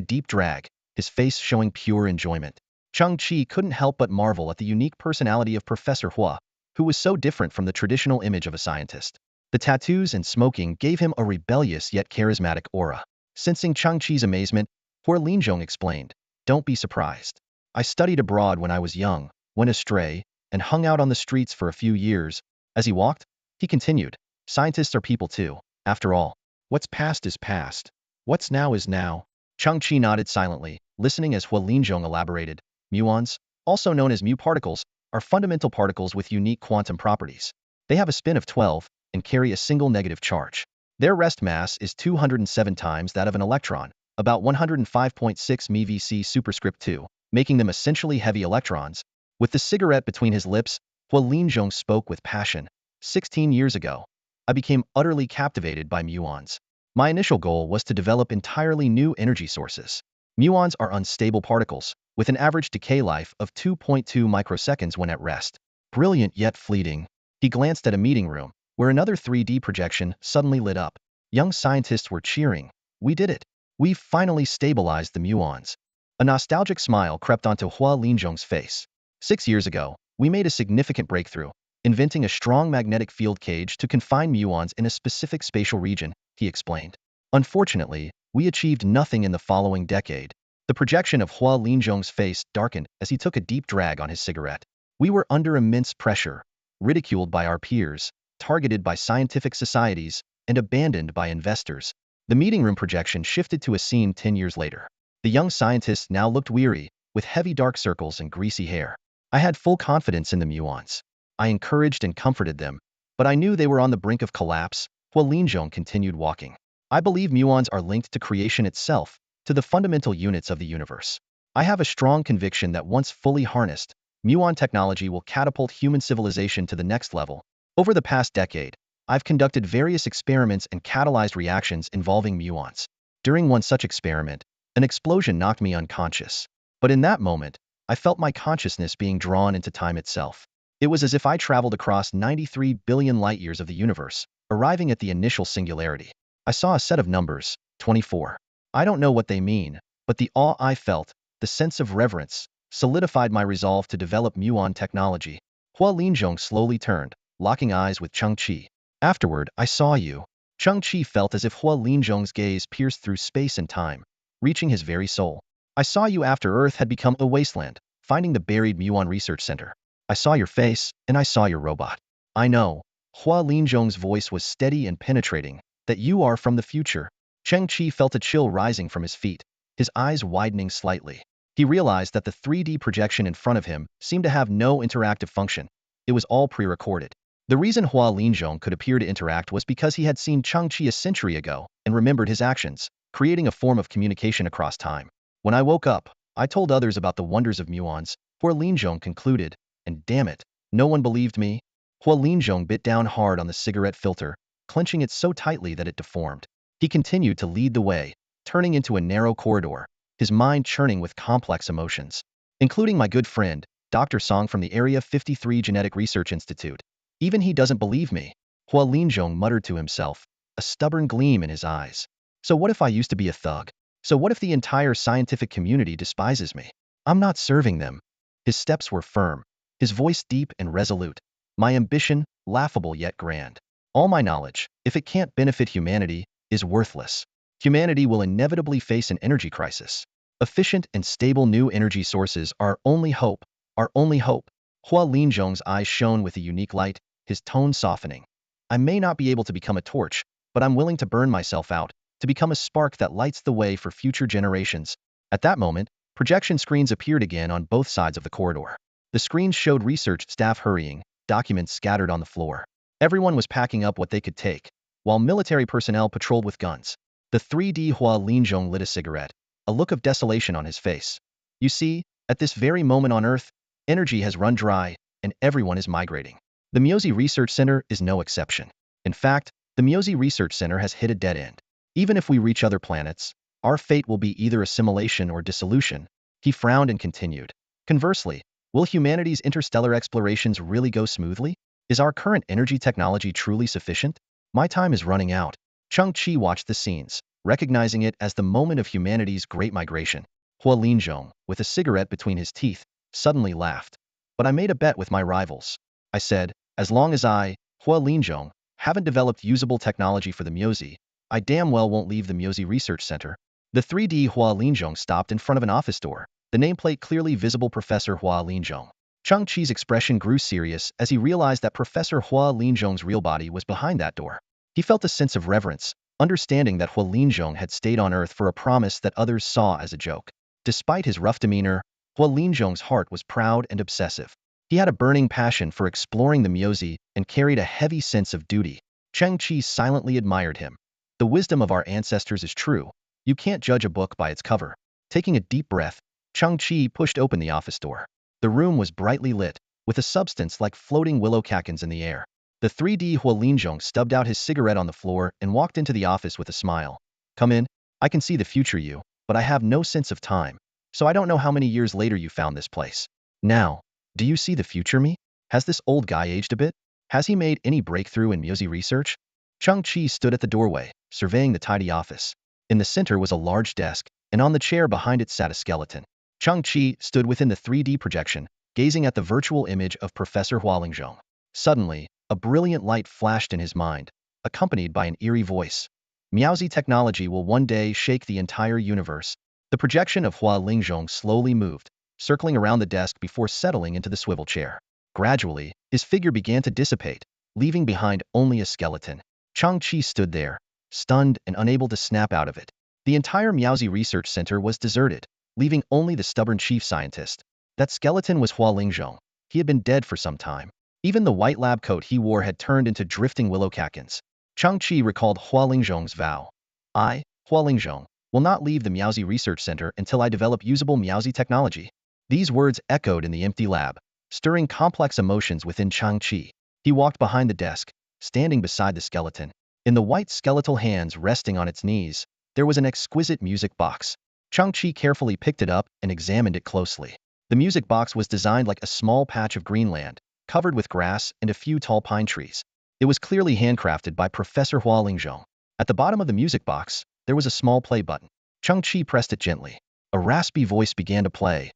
deep drag, his face showing pure enjoyment. Chang Chi couldn't help but marvel at the unique personality of Professor Hua, who was so different from the traditional image of a scientist. The tattoos and smoking gave him a rebellious yet charismatic aura. Sensing Chang Chi's amazement, Hua Linzhong explained, "Don't be surprised. I studied abroad when I was young, went astray, and hung out on the streets for a few years." As he walked, he continued, "Scientists are people too, after all. What's past is past. What's now is now." Chang Chi nodded silently, listening as Hua Linzhong elaborated. Muons, also known as mu particles, are fundamental particles with unique quantum properties. They have a spin of 12 and carry a single negative charge. Their rest mass is 207 times that of an electron, about 105.6 MeV superscript 2, making them essentially heavy electrons. With the cigarette between his lips, Hua Linzhong spoke with passion. 16 years ago, I became utterly captivated by muons. My initial goal was to develop entirely new energy sources. Muons are unstable particles, with an average decay life of 2.2 microseconds when at rest. Brilliant yet fleeting. He glanced at a meeting room, where another 3D projection suddenly lit up. Young scientists were cheering. "We did it. We've finally stabilized the muons." A nostalgic smile crept onto Hua Linzhong's face. 6 years ago, we made a significant breakthrough, inventing a strong magnetic field cage to confine muons in a specific spatial region, he explained. Unfortunately, we achieved nothing in the following decade. The projection of Hua Linzhong's face darkened as he took a deep drag on his cigarette. "We were under immense pressure, ridiculed by our peers, targeted by scientific societies, and abandoned by investors." The meeting room projection shifted to a scene 10 years later. The young scientists now looked weary, with heavy dark circles and greasy hair. I had full confidence in the muons. I encouraged and comforted them, but I knew they were on the brink of collapse. Hua Linzhong continued walking. "I believe muons are linked to creation itself, to the fundamental units of the universe. I have a strong conviction that once fully harnessed, muon technology will catapult human civilization to the next level." Over the past decade, I've conducted various experiments and catalyzed reactions involving muons. During one such experiment, an explosion knocked me unconscious. But in that moment, I felt my consciousness being drawn into time itself. It was as if I traveled across 93 billion light-years of the universe, arriving at the initial singularity. I saw a set of numbers, 24. I don't know what they mean, but the awe I felt, the sense of reverence, solidified my resolve to develop muon technology. Hua Linzhong slowly turned, locking eyes with Chang Chi. "Afterward, I saw you." Chang Chi felt as if Hua Linzhong's gaze pierced through space and time, reaching his very soul. "I saw you after Earth had become a wasteland, finding the buried Muon Research Center. I saw your face, and I saw your robot. I know," Hua Linzhong's voice was steady and penetrating, "that you are from the future." Chang Chi felt a chill rising from his feet, his eyes widening slightly. He realized that the 3D projection in front of him seemed to have no interactive function. It was all pre-recorded. The reason Hua Linzhong could appear to interact was because he had seen Chang Chi a century ago and remembered his actions, creating a form of communication across time. "When I woke up, I told others about the wonders of muons," Hua Linzhong concluded, "and damn it, no one believed me." Hua Linzhong bit down hard on the cigarette filter, clenching it so tightly that it deformed. He continued to lead the way, turning into a narrow corridor, his mind churning with complex emotions. "Including my good friend, Dr. Song from the Area 53 Genetic Research Institute. Even he doesn't believe me." Hua Linzhong muttered to himself, a stubborn gleam in his eyes. "So what if I used to be a thug? So what if the entire scientific community despises me? I'm not serving them." His steps were firm, his voice deep and resolute. "My ambition, laughable yet grand. All my knowledge, if it can't benefit humanity, is worthless. Humanity will inevitably face an energy crisis. Efficient and stable new energy sources are our only hope, our only hope." Hua Linzhong's eyes shone with a unique light, his tone softening. I may not be able to become a torch, but I'm willing to burn myself out, to become a spark that lights the way for future generations. At that moment, projection screens appeared again on both sides of the corridor. The screens showed research staff hurrying, documents scattered on the floor. Everyone was packing up what they could take, while military personnel patrolled with guns. The 3D Hua Linzhong lit a cigarette, a look of desolation on his face. You see, at this very moment on Earth, energy has run dry, and everyone is migrating. The Miyoshi Research Center is no exception. In fact, the Miyoshi Research Center has hit a dead end. Even if we reach other planets, our fate will be either assimilation or dissolution. He frowned and continued. Conversely, will humanity's interstellar explorations really go smoothly? Is our current energy technology truly sufficient? My time is running out. Chang Chi watched the scenes, recognizing it as the moment of humanity's great migration. Hua Linzhong, with a cigarette between his teeth, suddenly laughed. But I made a bet with my rivals. I said, as long as I, Hua Linzhong, haven't developed usable technology for the Miyoshi, I damn well won't leave the Miyoshi Research Center. The 3D Hua Linzhong stopped in front of an office door, the nameplate clearly visible Professor Hua Linzhong. Chang Chi's expression grew serious as he realized that Professor Hua Linzhong's real body was behind that door. He felt a sense of reverence, understanding that Hua Linzhong had stayed on Earth for a promise that others saw as a joke. Despite his rough demeanor, Hua Linzhong's heart was proud and obsessive. He had a burning passion for exploring the Miyoshi and carried a heavy sense of duty. Chang Chi silently admired him. The wisdom of our ancestors is true. You can't judge a book by its cover. Taking a deep breath, Chang Chi pushed open the office door. The room was brightly lit, with a substance like floating willow catkins in the air. The 3D Hua Linzhong stubbed out his cigarette on the floor and walked into the office with a smile. Come in. I can see the future you, but I have no sense of time, so I don't know how many years later you found this place. Now, do you see the future me? Has this old guy aged a bit? Has he made any breakthrough in Miyoshi research? Chang Chi stood at the doorway, surveying the tidy office. In the center was a large desk, and on the chair behind it sat a skeleton. Chang Chi stood within the 3D projection, gazing at the virtual image of Professor Hua Linzhong. Suddenly, a brilliant light flashed in his mind, accompanied by an eerie voice. Miyoshi technology will one day shake the entire universe. The projection of Hua Linzhong slowly moved, circling around the desk before settling into the swivel chair. Gradually, his figure began to dissipate, leaving behind only a skeleton. Chang Chi stood there, stunned and unable to snap out of it. The entire Miyoshi Research Center was deserted, leaving only the stubborn chief scientist. That skeleton was Hua Linzhong. He had been dead for some time. Even the white lab coat he wore had turned into drifting willow catkins. Chang Chi recalled Hua Linzhong's vow. I, Hua Linzhong, will not leave the Miyoshi Research Center until I develop usable Miyoshi technology. These words echoed in the empty lab, stirring complex emotions within Chang Chi. He walked behind the desk, standing beside the skeleton. In the white skeletal hands resting on its knees, there was an exquisite music box. Chang Chi carefully picked it up and examined it closely. The music box was designed like a small patch of green land, covered with grass and a few tall pine trees. It was clearly handcrafted by Professor Hua Linzhong. At the bottom of the music box, there was a small play button. Chang Chi pressed it gently. A raspy voice began to play.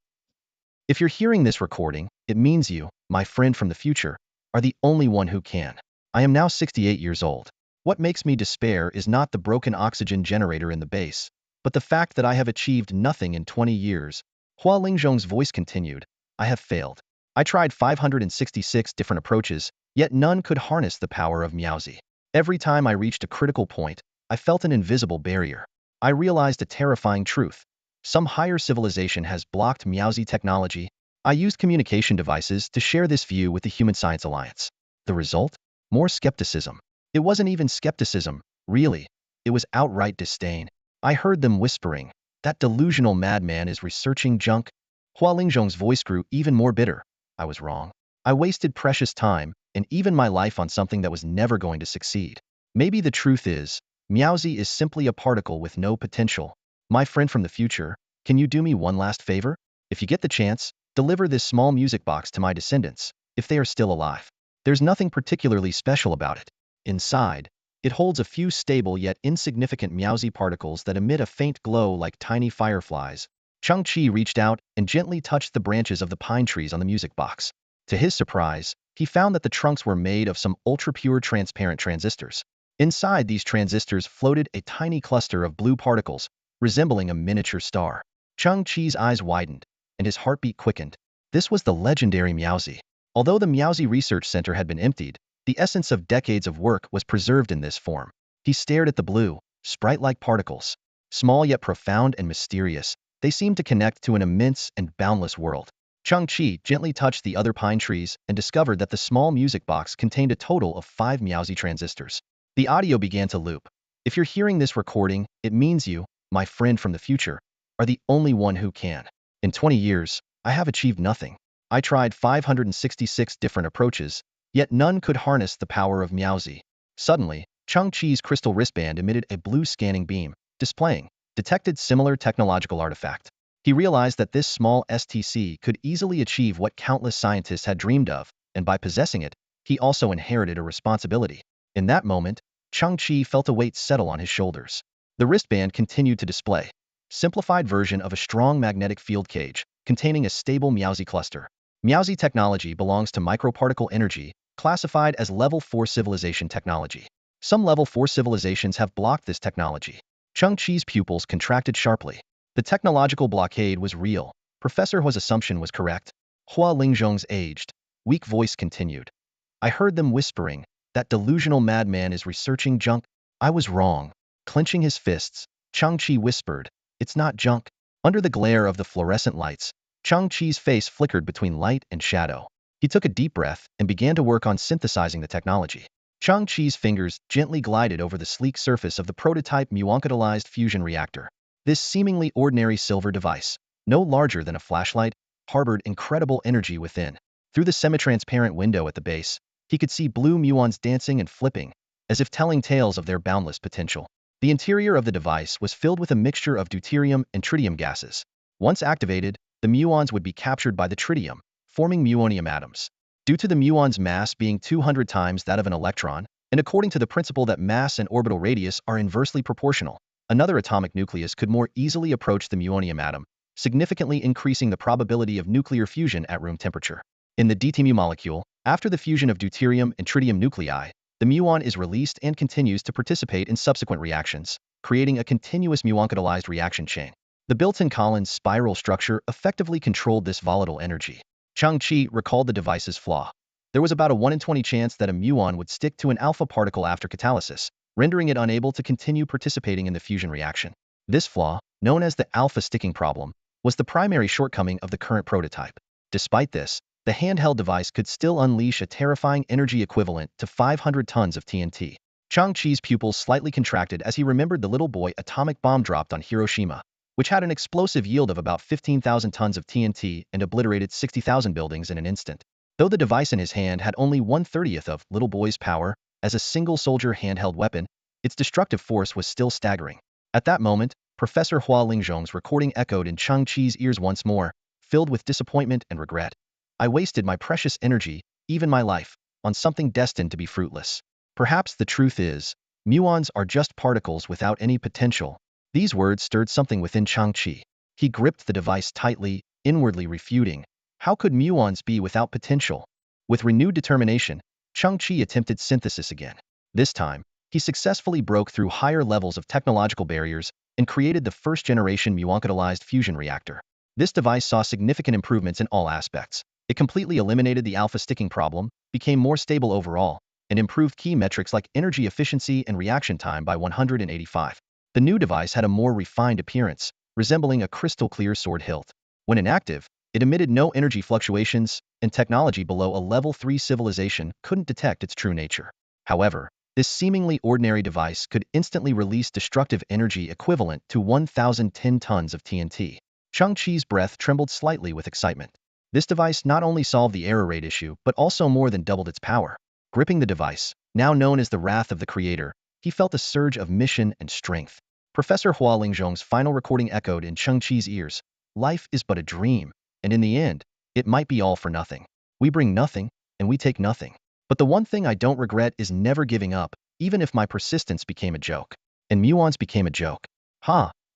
If you're hearing this recording, it means you, my friend from the future, are the only one who can. I am now 68 years old. What makes me despair is not the broken oxygen generator in the base, but the fact that I have achieved nothing in 20 years. Hua Linzhong's voice continued. I have failed. I tried 566 different approaches, yet none could harness the power of Miyoshi. Every time I reached a critical point, I felt an invisible barrier. I realized a terrifying truth. Some higher civilization has blocked Miyoshi technology. I used communication devices to share this view with the Human Science Alliance. The result? More skepticism. It wasn't even skepticism, really. It was outright disdain. I heard them whispering, that delusional madman is researching junk. Hua Linzhong's voice grew even more bitter. I was wrong. I wasted precious time, and even my life on something that was never going to succeed. Maybe the truth is, Miyoshi is simply a particle with no potential. My friend from the future, can you do me one last favor? If you get the chance, deliver this small music box to my descendants, if they are still alive. There's nothing particularly special about it. Inside, it holds a few stable yet insignificant Miyoshi particles that emit a faint glow like tiny fireflies. Chang Chi reached out and gently touched the branches of the pine trees on the music box. To his surprise, he found that the trunks were made of some ultra-pure transparent transistors. Inside these transistors floated a tiny cluster of blue particles, resembling a miniature star. Chang Chi's eyes widened, and his heartbeat quickened. This was the legendary Miyoshi. Although the Miyoshi Research Center had been emptied, The essence of decades of work was preserved in this form. He stared at the blue, sprite-like particles. Small yet profound and mysterious, they seemed to connect to an immense and boundless world. Chang-Chi gently touched the other pine trees and discovered that the small music box contained a total of 5 Meowsy transistors. The audio began to loop. If you're hearing this recording, it means you, my friend from the future, are the only one who can. In 20 years, I have achieved nothing. I tried 566 different approaches, yet none could harness the power of Meowsy. Suddenly, Chang-Chi's crystal wristband emitted a blue scanning beam, displaying detected similar technological artifact. He realized that this small STC could easily achieve what countless scientists had dreamed of, and by possessing it, he also inherited a responsibility. In that moment, Chang-Chi felt a weight settle on his shoulders. The wristband continued to display simplified version of a strong magnetic field cage, containing a stable Meowsy cluster. Meowsy technology belongs to microparticle energy, classified as Level 4 civilization technology. Some Level 4 civilizations have blocked this technology. Chang-Chi's pupils contracted sharply. The technological blockade was real. Professor Hua's assumption was correct. Hua Lingzhong's aged, weak voice continued. I heard them whispering, that delusional madman is researching junk. I was wrong. Clenching his fists, Chang-Chi whispered, it's not junk. Under the glare of the fluorescent lights, Chang-Chi's face flickered between light and shadow. He took a deep breath and began to work on synthesizing the technology. Chang-Chi's fingers gently glided over the sleek surface of the prototype muoncatalized fusion reactor. This seemingly ordinary silver device, no larger than a flashlight, harbored incredible energy within. Through the semi-transparent window at the base, he could see blue muons dancing and flipping, as if telling tales of their boundless potential. The interior of the device was filled with a mixture of deuterium and tritium gases. Once activated, the muons would be captured by the tritium, forming muonium atoms. Due to the muon's mass being 200 times that of an electron, and according to the principle that mass and orbital radius are inversely proportional, another atomic nucleus could more easily approach the muonium atom, significantly increasing the probability of nuclear fusion at room temperature. In the DT-mu molecule, after the fusion of deuterium and tritium nuclei, the muon is released and continues to participate in subsequent reactions, creating a continuous muoncatalized reaction chain. The built-in Collins spiral structure effectively controlled this volatile energy. Chang-Chi recalled the device's flaw. There was about a 1 in 20 chance that a muon would stick to an alpha particle after catalysis, rendering it unable to continue participating in the fusion reaction. This flaw, known as the alpha sticking problem, was the primary shortcoming of the current prototype. Despite this, the handheld device could still unleash a terrifying energy equivalent to 500 tons of TNT. Chang-Chi's pupils slightly contracted as he remembered the little boy atomic bomb dropped on Hiroshima, which had an explosive yield of about 15,000 tons of TNT and obliterated 60,000 buildings in an instant. Though the device in his hand had only 1/30th of little boy's power, as a single-soldier handheld weapon, its destructive force was still staggering. At that moment, Professor Hua Lingzhong's recording echoed in Chang-Chi's ears once more, filled with disappointment and regret. I wasted my precious energy, even my life, on something destined to be fruitless. Perhaps the truth is, muons are just particles without any potential. These words stirred something within Chang-Chi. He gripped the device tightly, inwardly refuting. How could muons be without potential? With renewed determination, Chang-Chi attempted synthesis again. This time, he successfully broke through higher levels of technological barriers and created the first-generation muoncatalized fusion reactor. This device saw significant improvements in all aspects. It completely eliminated the alpha sticking problem, became more stable overall, and improved key metrics like energy efficiency and reaction time by 185. The new device had a more refined appearance, resembling a crystal-clear sword hilt. When inactive, it emitted no energy fluctuations, and technology below a level 3 civilization couldn't detect its true nature. However, this seemingly ordinary device could instantly release destructive energy equivalent to 1,010 tons of TNT. Chang-Chi's breath trembled slightly with excitement. This device not only solved the error rate issue, but also more than doubled its power. Gripping the device, now known as the Wrath of the Creator, he felt a surge of mission and strength. Professor Hua Lingzhong's final recording echoed in Chang-Chi's ears. Life is but a dream, and in the end, it might be all for nothing. We bring nothing, and we take nothing. But the one thing I don't regret is never giving up, even if my persistence became a joke. And muons became a joke.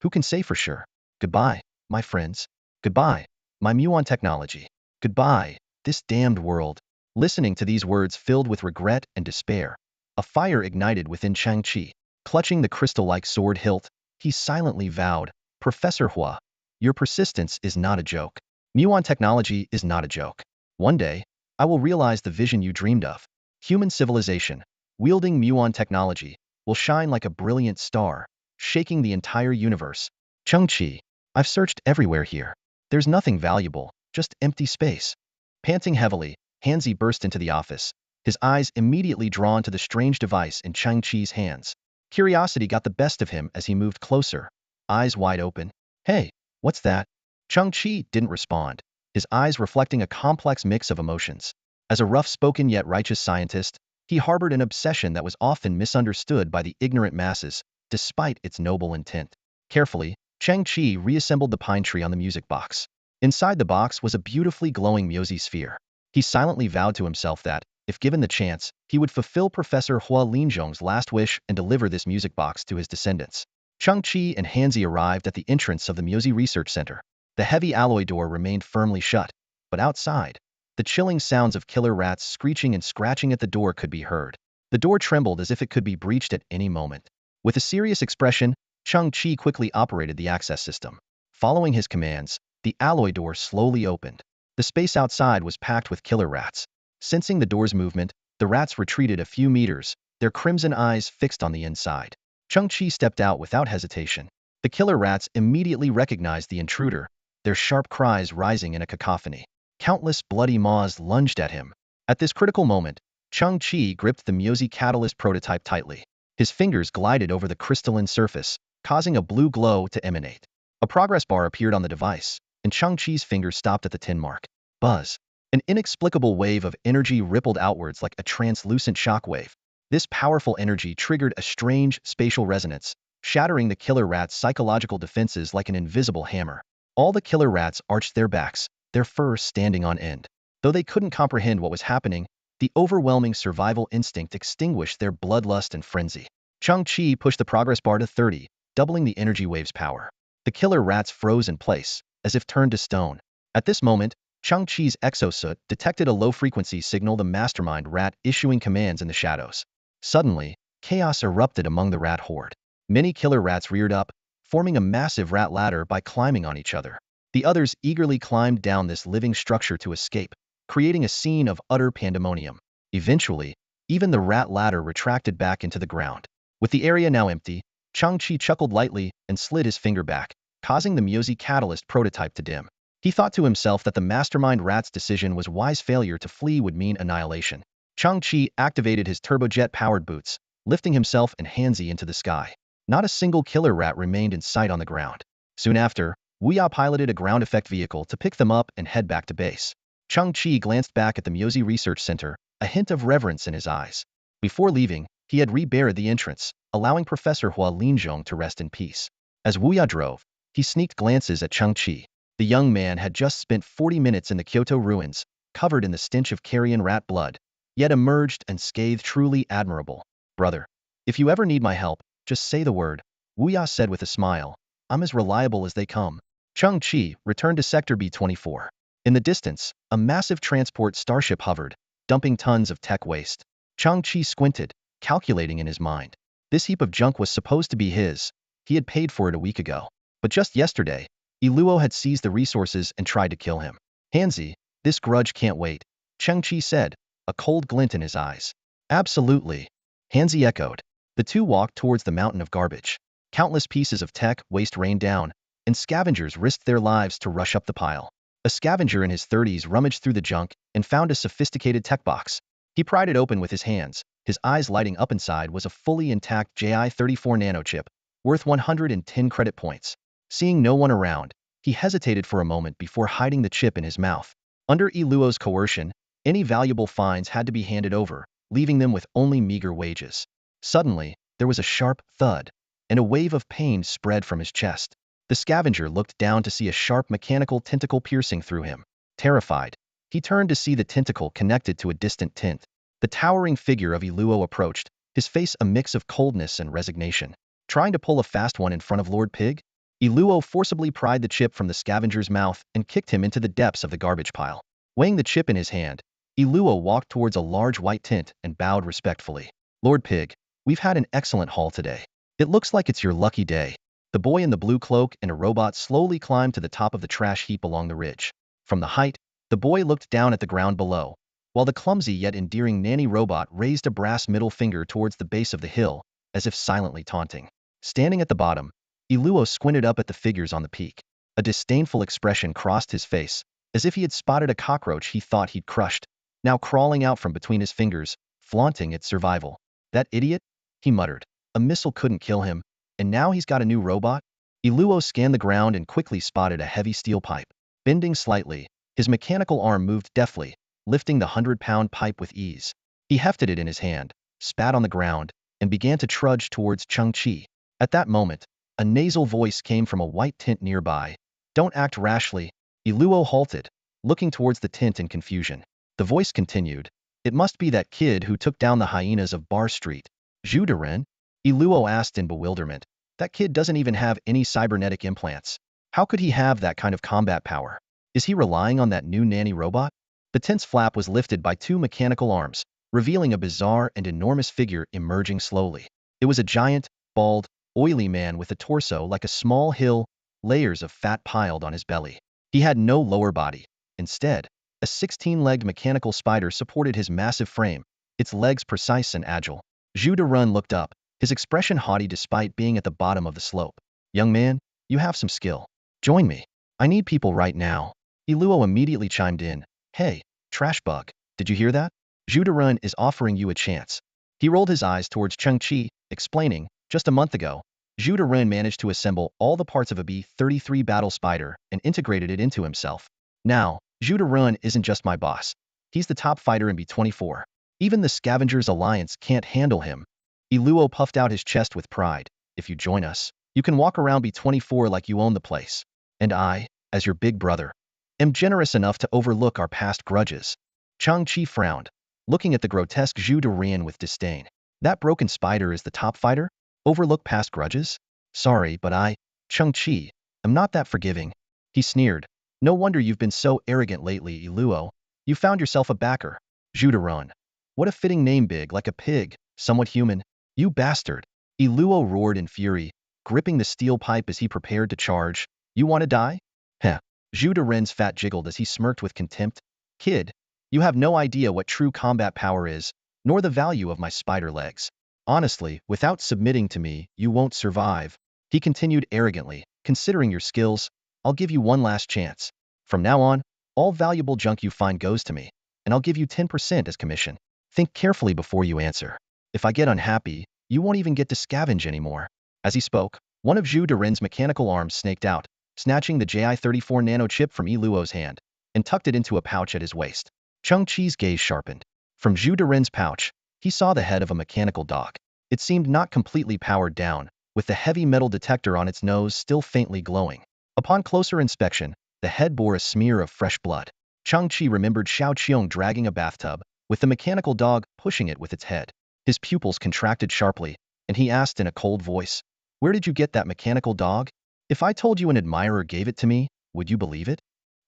Who can say for sure? Goodbye, my friends. Goodbye, my muon technology. Goodbye, this damned world. Listening to these words filled with regret and despair, a fire ignited within Chang-Chi. Clutching the crystal-like sword hilt, he silently vowed, Professor Hua, your persistence is not a joke. Muon technology is not a joke. One day, I will realize the vision you dreamed of. Human civilization, wielding muon technology, will shine like a brilliant star, shaking the entire universe. Changqi, I've searched everywhere here. There's nothing valuable, just empty space. Panting heavily, Hanzi burst into the office, his eyes immediately drawn to the strange device in Changqi's hands. Curiosity got the best of him as he moved closer, eyes wide open. Hey, what's that? Changqi didn't respond, his eyes reflecting a complex mix of emotions. As a rough-spoken yet righteous scientist, he harbored an obsession that was often misunderstood by the ignorant masses, despite its noble intent. Carefully, Changqi reassembled the pine tree on the music box. Inside the box was a beautifully glowing Myozi sphere. He silently vowed to himself that, if given the chance, he would fulfill Professor Hua Linzhong's last wish and deliver this music box to his descendants. Changqi and Hanzi arrived at the entrance of the Myozi Research Center. The heavy alloy door remained firmly shut, but outside, the chilling sounds of killer rats screeching and scratching at the door could be heard. The door trembled as if it could be breached at any moment. With a serious expression, Changqi quickly operated the access system. Following his commands, the alloy door slowly opened. The space outside was packed with killer rats. Sensing the door's movement, the rats retreated a few meters, their crimson eyes fixed on the inside. Changqi stepped out without hesitation. The killer rats immediately recognized the intruder, their sharp cries rising in a cacophony. Countless bloody maws lunged at him. At this critical moment, Changqi gripped the Myozi catalyst prototype tightly. His fingers glided over the crystalline surface, causing a blue glow to emanate. A progress bar appeared on the device, and Changqi's fingers stopped at the 10 mark. Buzz. An inexplicable wave of energy rippled outwards like a translucent shockwave. This powerful energy triggered a strange spatial resonance, shattering the killer rat's psychological defenses like an invisible hammer. All the killer rats arched their backs, their fur standing on end. Though they couldn't comprehend what was happening, the overwhelming survival instinct extinguished their bloodlust and frenzy. Changqi pushed the progress bar to 30, doubling the energy wave's power. The killer rats froze in place, as if turned to stone. At this moment, Changqi's exosuit detected a low-frequency signal, the mastermind rat issuing commands in the shadows. Suddenly, chaos erupted among the rat horde. Many killer rats reared up, forming a massive rat ladder by climbing on each other. The others eagerly climbed down this living structure to escape, creating a scene of utter pandemonium. Eventually, even the rat ladder retracted back into the ground. With the area now empty, Changqi chuckled lightly and slid his finger back, causing the Myozi catalyst prototype to dim. He thought to himself that the mastermind rat's decision was wise. Failure to flee would mean annihilation. Changqi activated his turbojet-powered boots, lifting himself and Hanzi into the sky. Not a single killer rat remained in sight on the ground. Soon after, Wuya piloted a ground effect vehicle to pick them up and head back to base. Changqi glanced back at the Myozi Research Center, a hint of reverence in his eyes. Before leaving, he had rebarred the entrance, allowing Professor Hua Linzhong to rest in peace. As Wuya drove, he sneaked glances at Changqi. The young man had just spent 40 minutes in the Kyoto ruins, covered in the stench of carrion rat blood, yet emerged unscathed. Truly admirable. Brother, if you ever need my help, just say the word, Wuya said with a smile. I'm as reliable as they come. Changqi returned to Sector B-24. In the distance, a massive transport starship hovered, dumping tons of tech waste. Changqi squinted, calculating in his mind. This heap of junk was supposed to be his. He had paid for it a week ago. But just yesterday, Iluo had seized the resources and tried to kill him. Hanzi, this grudge can't wait, Changqi said, a cold glint in his eyes. Absolutely. Hanzi echoed. The two walked towards the mountain of garbage. Countless pieces of tech waste rained down, and scavengers risked their lives to rush up the pile. A scavenger in his 30s rummaged through the junk and found a sophisticated tech box. He pried it open with his hands, his eyes lighting up. Inside was a fully intact JI-34 nanochip, worth 110 credit points. Seeing no one around, he hesitated for a moment before hiding the chip in his mouth. Under Iluo's coercion, any valuable finds had to be handed over, leaving them with only meager wages. Suddenly, there was a sharp thud, and a wave of pain spread from his chest. The scavenger looked down to see a sharp mechanical tentacle piercing through him. Terrified, he turned to see the tentacle connected to a distant tent. The towering figure of Iluo approached, his face a mix of coldness and resignation. Trying to pull a fast one in front of Lord Pig? Iluo forcibly pried the chip from the scavenger's mouth and kicked him into the depths of the garbage pile. Weighing the chip in his hand, Iluo walked towards a large white tent and bowed respectfully. Lord Pig, we've had an excellent haul today. It looks like it's your lucky day. The boy in the blue cloak and a robot slowly climbed to the top of the trash heap along the ridge. From the height, the boy looked down at the ground below, while the clumsy yet endearing nanny robot raised a brass middle finger towards the base of the hill, as if silently taunting. Standing at the bottom, Iluo squinted up at the figures on the peak. A disdainful expression crossed his face, as if he had spotted a cockroach he thought he'd crushed, now crawling out from between his fingers, flaunting its survival. That idiot? He muttered. A missile couldn't kill him, and now he's got a new robot? Iluo scanned the ground and quickly spotted a heavy steel pipe. Bending slightly, his mechanical arm moved deftly, lifting the 100-pound pipe with ease. He hefted it in his hand, spat on the ground, and began to trudge towards Chang-Chi. At that moment, a nasal voice came from a white tent nearby. Don't act rashly. Iluo halted, looking towards the tent in confusion. The voice continued. It must be that kid who took down the hyenas of Bar Street. Zhu Deren? Iluo asked in bewilderment. That kid doesn't even have any cybernetic implants. How could he have that kind of combat power? Is he relying on that new nanny robot? The tent's flap was lifted by two mechanical arms, revealing a bizarre and enormous figure emerging slowly. It was a giant, bald, oily man with a torso like a small hill, layers of fat piled on his belly. He had no lower body. Instead, a 16-legged mechanical spider supported his massive frame, its legs precise and agile. Zhu Deren looked up, his expression haughty despite being at the bottom of the slope. Young man, you have some skill. Join me. I need people right now. Iluo immediately chimed in. Hey, trash bug, did you hear that? Zhu Deren is offering you a chance. He rolled his eyes towards Chang-Chi, explaining, just a month ago, Zhu Deren managed to assemble all the parts of a B-33 battle spider and integrated it into himself. Now, Zhu Deren isn't just my boss. He's the top fighter in B-24. Even the Scavengers Alliance can't handle him. Iluo puffed out his chest with pride. If you join us, you can walk around B-24 like you own the place. And I, as your big brother, am generous enough to overlook our past grudges. Chang-Chi frowned, looking at the grotesque Zhu Deren with disdain. That broken spider is the top fighter? Overlook past grudges? Sorry, but I, Chang-Chi, am not that forgiving. He sneered. No wonder you've been so arrogant lately, Iluo. You found yourself a backer. Zhu Deren. What a fitting name, big like a pig, somewhat human. You bastard. Iluo roared in fury, gripping the steel pipe as he prepared to charge. You want to die? Heh. Zhu Deren's fat jiggled as he smirked with contempt. Kid, you have no idea what true combat power is, nor the value of my spider legs. Honestly, without submitting to me, you won't survive. He continued arrogantly. Considering your skills, I'll give you one last chance. From now on, all valuable junk you find goes to me, and I'll give you 10% as commission. Think carefully before you answer. If I get unhappy, you won't even get to scavenge anymore. As he spoke, one of Zhu Deren's mechanical arms snaked out, snatching the JI-34 nano chip from Iluo's hand, and tucked it into a pouch at his waist. Chang-Chi's gaze sharpened. From Zhu Deren's pouch, he saw the head of a mechanical dog. It seemed not completely powered down, with the heavy metal detector on its nose still faintly glowing. Upon closer inspection, the head bore a smear of fresh blood. Chang-Chi remembered Xiao Qiong dragging a bathtub, with the mechanical dog pushing it with its head. His pupils contracted sharply, and he asked in a cold voice, Where did you get that mechanical dog? If I told you an admirer gave it to me, would you believe it?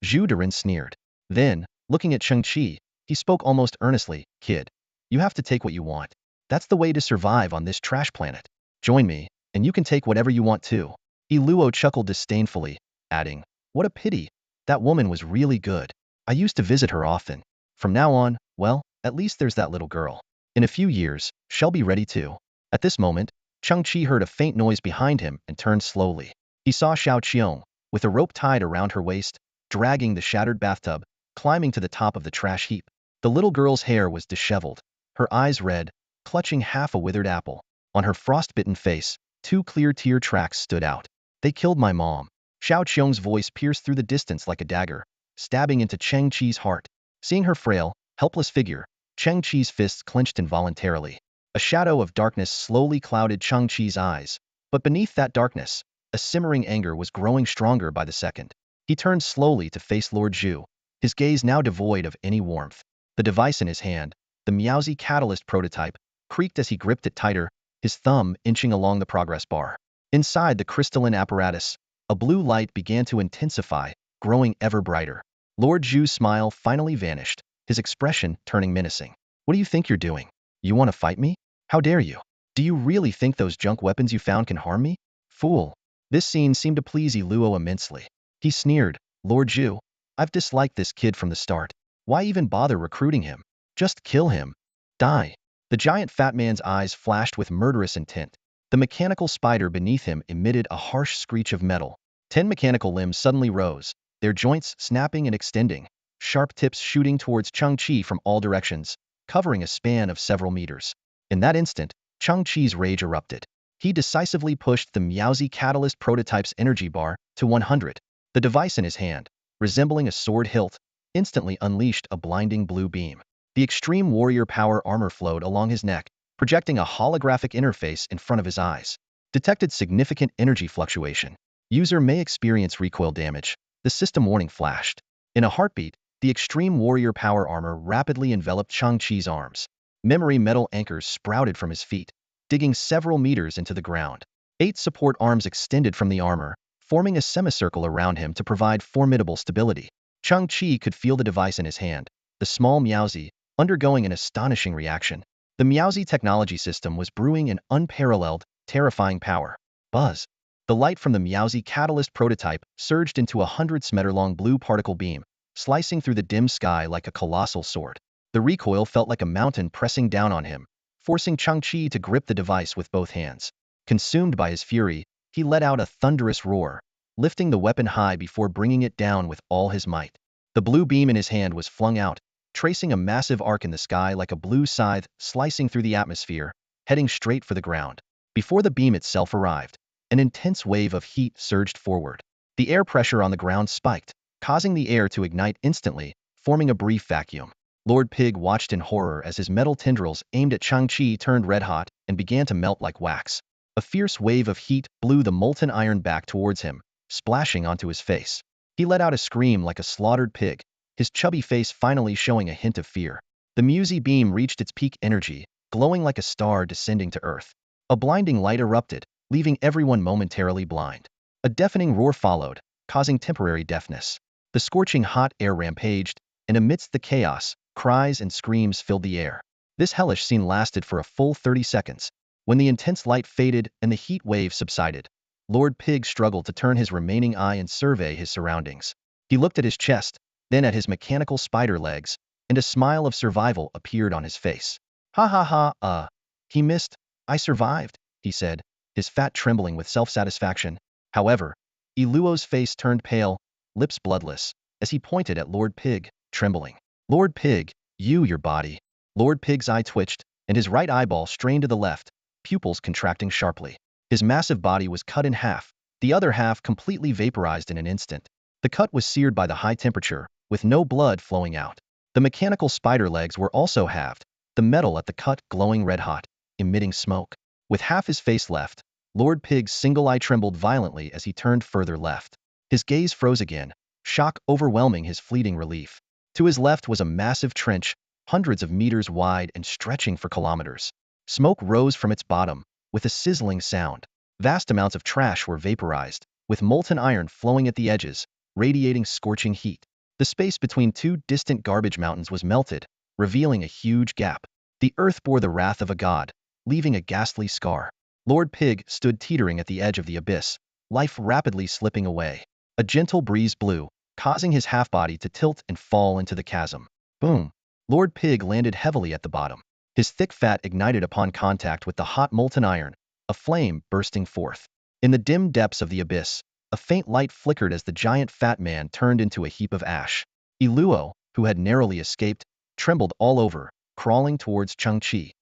Zhu Deren sneered. Then, looking at Chang-Chi, he spoke almost earnestly, Kid, you have to take what you want. That's the way to survive on this trash planet. Join me, and you can take whatever you want too. Iluo chuckled disdainfully, adding, What a pity. That woman was really good. I used to visit her often. From now on, well, at least there's that little girl. In a few years, she'll be ready too. At this moment, Chang-Chi heard a faint noise behind him and turned slowly. He saw Xiao Qiong, with a rope tied around her waist, dragging the shattered bathtub, climbing to the top of the trash heap. The little girl's hair was disheveled, her eyes red, clutching half a withered apple. On her frostbitten face, two clear tear tracks stood out. They killed my mom. Xiao Qiong's voice pierced through the distance like a dagger, stabbing into Chang-Chi's heart. Seeing her frail, helpless figure, Chang-Chi's fists clenched involuntarily. A shadow of darkness slowly clouded Chang-Chi's eyes, but beneath that darkness, a simmering anger was growing stronger by the second. He turned slowly to face Lord Zhu, his gaze now devoid of any warmth. The device in his hand, the Miaozi Catalyst prototype, creaked as he gripped it tighter, his thumb inching along the progress bar. Inside the crystalline apparatus, a blue light began to intensify, growing ever brighter. Lord Zhu's smile finally vanished, his expression turning menacing. What do you think you're doing? You want to fight me? How dare you? Do you really think those junk weapons you found can harm me? Fool. This scene seemed to please Iluo immensely. He sneered, Lord Zhu, I've disliked this kid from the start. Why even bother recruiting him? Just kill him. Die. The giant fat man's eyes flashed with murderous intent. The mechanical spider beneath him emitted a harsh screech of metal. 10 mechanical limbs suddenly rose, their joints snapping and extending, sharp tips shooting towards Chang-Chi from all directions, covering a span of several meters. In that instant, Chang-Chi's rage erupted. He decisively pushed the Meowsy Catalyst prototype's energy bar to 100. The device in his hand, resembling a sword hilt, instantly unleashed a blinding blue beam. The Extreme Warrior Power armor flowed along his neck, projecting a holographic interface in front of his eyes. Detected significant energy fluctuation. User may experience recoil damage. The system warning flashed. In a heartbeat, the Extreme Warrior Power armor rapidly enveloped Chang-Chi's arms. Memory metal anchors sprouted from his feet, digging several meters into the ground. 8 support arms extended from the armor, forming a semicircle around him to provide formidable stability. Chang-Chi could feel the device in his hand, the small Meowsy, undergoing an astonishing reaction. The Meowsy technology system was brewing an unparalleled, terrifying power. Buzz. The light from the Meowsy Catalyst prototype surged into a 100-meter-long blue particle beam, slicing through the dim sky like a colossal sword. The recoil felt like a mountain pressing down on him, forcing Chang-Chi to grip the device with both hands. Consumed by his fury, he let out a thunderous roar, lifting the weapon high before bringing it down with all his might. The blue beam in his hand was flung out, tracing a massive arc in the sky like a blue scythe slicing through the atmosphere, heading straight for the ground. Before the beam itself arrived, an intense wave of heat surged forward. The air pressure on the ground spiked, causing the air to ignite instantly, forming a brief vacuum. Lord Pig watched in horror as his metal tendrils aimed at Chang-Chi turned red-hot and began to melt like wax. A fierce wave of heat blew the molten iron back towards him, splashing onto his face. He let out a scream like a slaughtered pig, his chubby face finally showing a hint of fear. The Meowsy beam reached its peak energy, glowing like a star descending to Earth. A blinding light erupted, leaving everyone momentarily blind. A deafening roar followed, causing temporary deafness. The scorching hot air rampaged, and amidst the chaos, cries and screams filled the air. This hellish scene lasted for a full 30 seconds. When the intense light faded and the heat wave subsided, Lord Pig struggled to turn his remaining eye and survey his surroundings. He looked at his chest, then at his mechanical spider legs, and a smile of survival appeared on his face. Ha ha ha, he missed. I survived, he said, his fat trembling with self-satisfaction. However, Iluo's face turned pale, lips bloodless, as he pointed at Lord Pig, trembling. Lord Pig, your body. Lord Pig's eye twitched, and his right eyeball strained to the left, pupils contracting sharply. His massive body was cut in half, the other half completely vaporized in an instant. The cut was seared by the high temperature, with no blood flowing out. The mechanical spider legs were also halved, the metal at the cut glowing red-hot, emitting smoke. With half his face left, Lord Pig's single eye trembled violently as he turned further left. His gaze froze again, shock overwhelming his fleeting relief. To his left was a massive trench, hundreds of meters wide and stretching for kilometers. Smoke rose from its bottom, with a sizzling sound. Vast amounts of trash were vaporized, with molten iron flowing at the edges, radiating scorching heat. The space between two distant garbage mountains was melted, revealing a huge gap. The earth bore the wrath of a god, leaving a ghastly scar. Lord Pig stood teetering at the edge of the abyss, life rapidly slipping away. A gentle breeze blew, causing his half-body to tilt and fall into the chasm. Boom! Lord Pig landed heavily at the bottom. His thick fat ignited upon contact with the hot molten iron, a flame bursting forth. In the dim depths of the abyss, a faint light flickered as the giant fat man turned into a heap of ash. Iluo, who had narrowly escaped, trembled all over, crawling towards Chang-Chi.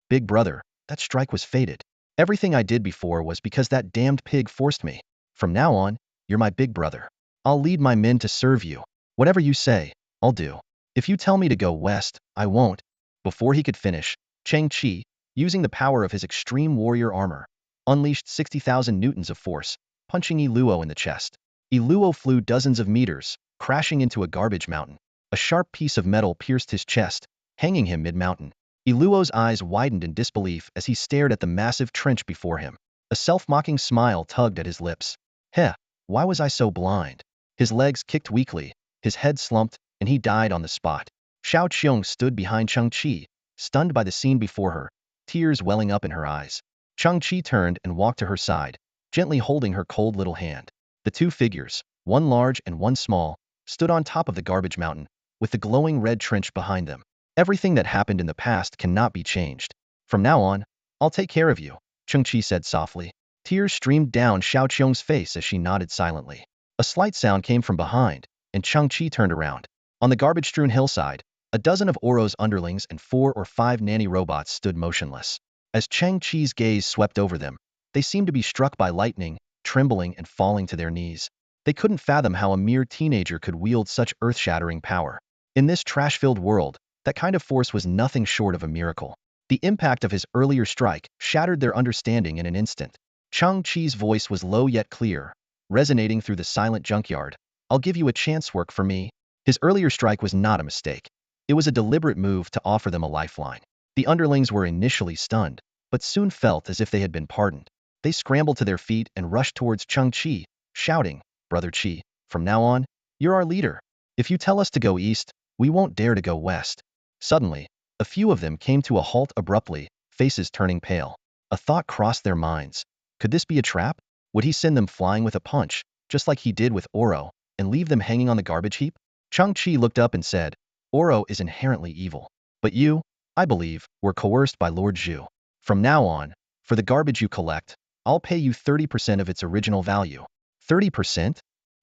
Big brother, that strike was fated. Everything I did before was because that damned pig forced me. From now on, you're my big brother. I'll lead my men to serve you. Whatever you say, I'll do. If you tell me to go west, I won't. Before he could finish, Chang-Chi, using the power of his extreme warrior armor, unleashed 60,000 newtons of force, punching Iluo in the chest. Iluo flew dozens of meters, crashing into a garbage mountain. A sharp piece of metal pierced his chest, hanging him mid-mountain. Iluo's eyes widened in disbelief as he stared at the massive trench before him. A self-mocking smile tugged at his lips. Heh, why was I so blind? His legs kicked weakly, his head slumped, and he died on the spot. Xiao Qiong stood behind Chang-Chi, stunned by the scene before her, tears welling up in her eyes. Chang-Chi turned and walked to her side, gently holding her cold little hand. The two figures, one large and one small, stood on top of the garbage mountain, with the glowing red trench behind them. Everything that happened in the past cannot be changed. From now on, I'll take care of you, Cheng Qi said softly. Tears streamed down Xiao Qiong's face as she nodded silently. A slight sound came from behind, and Cheng Qi turned around. On the garbage-strewn hillside, a dozen of Oro's underlings and 4 or 5 nanny robots stood motionless. As Cheng Qi's gaze swept over them, they seemed to be struck by lightning, trembling and falling to their knees. They couldn't fathom how a mere teenager could wield such earth-shattering power. In this trash-filled world, that kind of force was nothing short of a miracle. The impact of his earlier strike shattered their understanding in an instant. Cheng Qi's voice was low yet clear, resonating through the silent junkyard. I'll give you a chance, work for me. His earlier strike was not a mistake. It was a deliberate move to offer them a lifeline. The underlings were initially stunned, but soon felt as if they had been pardoned. They scrambled to their feet and rushed towards Cheng Qi, shouting, Brother Qi, from now on, you're our leader. If you tell us to go east, we won't dare to go west. Suddenly, a few of them came to a halt abruptly, faces turning pale. A thought crossed their minds. Could this be a trap? Would he send them flying with a punch, just like he did with Oro, and leave them hanging on the garbage heap? Cheng Qi looked up and said, Oro is inherently evil. But you, I believe, were coerced by Lord Zhu. From now on, for the garbage you collect, I'll pay you 30% of its original value. 30%?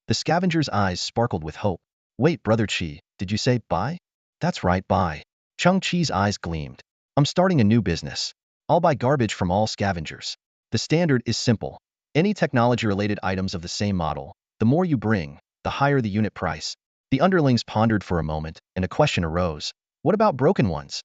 The scavenger's eyes sparkled with hope. Wait, Brother Qi, did you say buy? That's right, buy. Cheng Qi's eyes gleamed. I'm starting a new business. I'll buy garbage from all scavengers. The standard is simple. Any technology-related items of the same model, the more you bring, the higher the unit price. The underlings pondered for a moment, and a question arose. What about broken ones?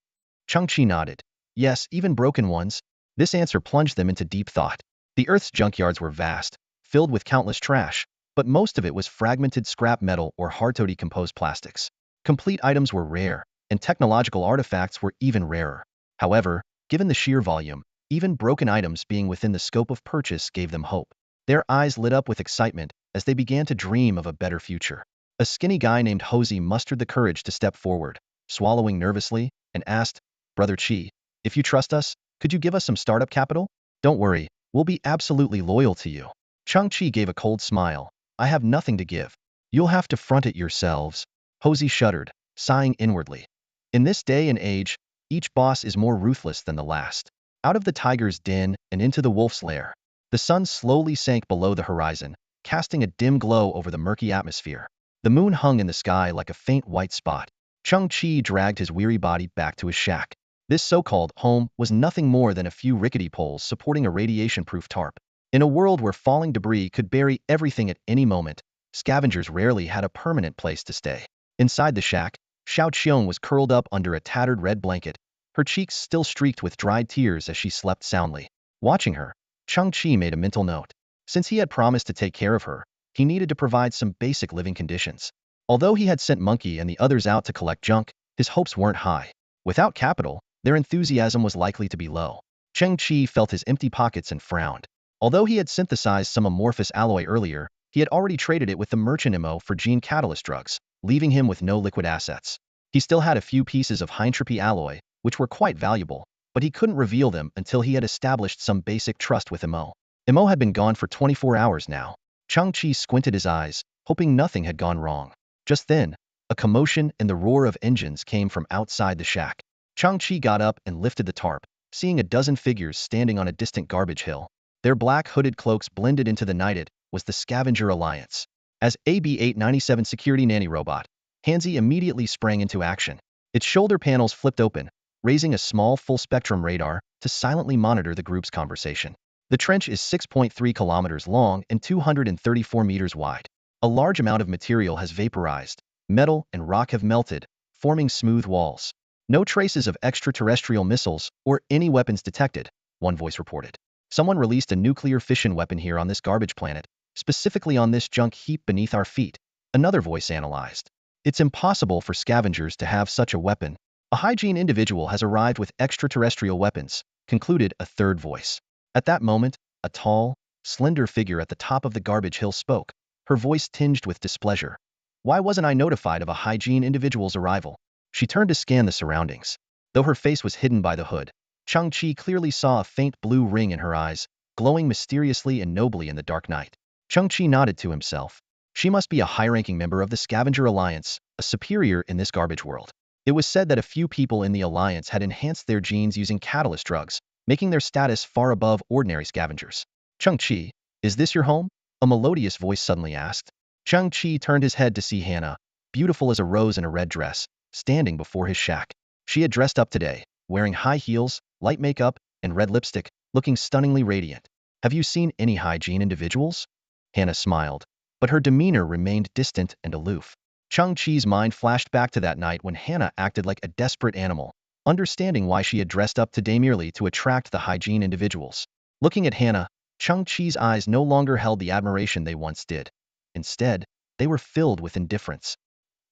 Cheng Qi nodded. Yes, even broken ones. This answer plunged them into deep thought. The Earth's junkyards were vast, filled with countless trash, but most of it was fragmented scrap metal or hard-to-decompose plastics. Complete items were rare, and technological artifacts were even rarer. However, given the sheer volume, even broken items being within the scope of purchase gave them hope. Their eyes lit up with excitement as they began to dream of a better future. A skinny guy named Hosey mustered the courage to step forward, swallowing nervously, and asked, Brother Qi, if you trust us, could you give us some startup capital? Don't worry, we'll be absolutely loyal to you. Cheng Qi gave a cold smile. I have nothing to give. You'll have to front it yourselves. Hosey shuddered, sighing inwardly. In this day and age, each boss is more ruthless than the last. Out of the tiger's den and into the wolf's lair. The sun slowly sank below the horizon, casting a dim glow over the murky atmosphere. The moon hung in the sky like a faint white spot. Cheng Qi dragged his weary body back to his shack. This so-called home was nothing more than a few rickety poles supporting a radiation-proof tarp. In a world where falling debris could bury everything at any moment, scavengers rarely had a permanent place to stay. Inside the shack, Xiao Qiong was curled up under a tattered red blanket, her cheeks still streaked with dried tears as she slept soundly. Watching her, Cheng Qi made a mental note. Since he had promised to take care of her, he needed to provide some basic living conditions. Although he had sent Monkey and the others out to collect junk, his hopes weren't high. Without capital, their enthusiasm was likely to be low. Cheng Qi felt his empty pockets and frowned. Although he had synthesized some amorphous alloy earlier, he had already traded it with the merchant MO for gene catalyst drugs, leaving him with no liquid assets. He still had a few pieces of high-entropy alloy, which were quite valuable, but he couldn't reveal them until he had established some basic trust with MO. MO had been gone for 24 hours now. Cheng Qi squinted his eyes, hoping nothing had gone wrong. Just then, a commotion and the roar of engines came from outside the shack. Cheng Qi got up and lifted the tarp, seeing a dozen figures standing on a distant garbage hill. Their black hooded cloaks blended into the night. It was the Scavenger Alliance. As AB-897 security nanny robot, Hansi immediately sprang into action. Its shoulder panels flipped open, raising a small full-spectrum radar to silently monitor the group's conversation. The trench is 6.3 kilometers long and 234 meters wide. A large amount of material has vaporized. Metal and rock have melted, forming smooth walls. No traces of extraterrestrial missiles or any weapons detected, one voice reported. Someone released a nuclear fission weapon here on this garbage planet, specifically on this junk heap beneath our feet, another voice analyzed. It's impossible for scavengers to have such a weapon. A hygiene individual has arrived with extraterrestrial weapons, concluded a third voice. At that moment, a tall, slender figure at the top of the garbage hill spoke, her voice tinged with displeasure. Why wasn't I notified of a hygiene individual's arrival? She turned to scan the surroundings. Though her face was hidden by the hood, Cheng Qi clearly saw a faint blue ring in her eyes, glowing mysteriously and nobly in the dark night. Cheng Qi nodded to himself. She must be a high-ranking member of the Scavenger Alliance, a superior in this garbage world. It was said that a few people in the Alliance had enhanced their genes using catalyst drugs, making their status far above ordinary scavengers. Chang-Chi, is this your home? A melodious voice suddenly asked. Chang-Chi turned his head to see Hannah, beautiful as a rose in a red dress, standing before his shack. She had dressed up today, wearing high heels, light makeup, and red lipstick, looking stunningly radiant. Have you seen any hygiene individuals? Hannah smiled, but her demeanor remained distant and aloof. Chang-Chi's mind flashed back to that night when Hannah acted like a desperate animal, understanding why she had dressed up today merely to attract the hygiene individuals. Looking at Hannah, Chang-Chi's eyes no longer held the admiration they once did. Instead, they were filled with indifference.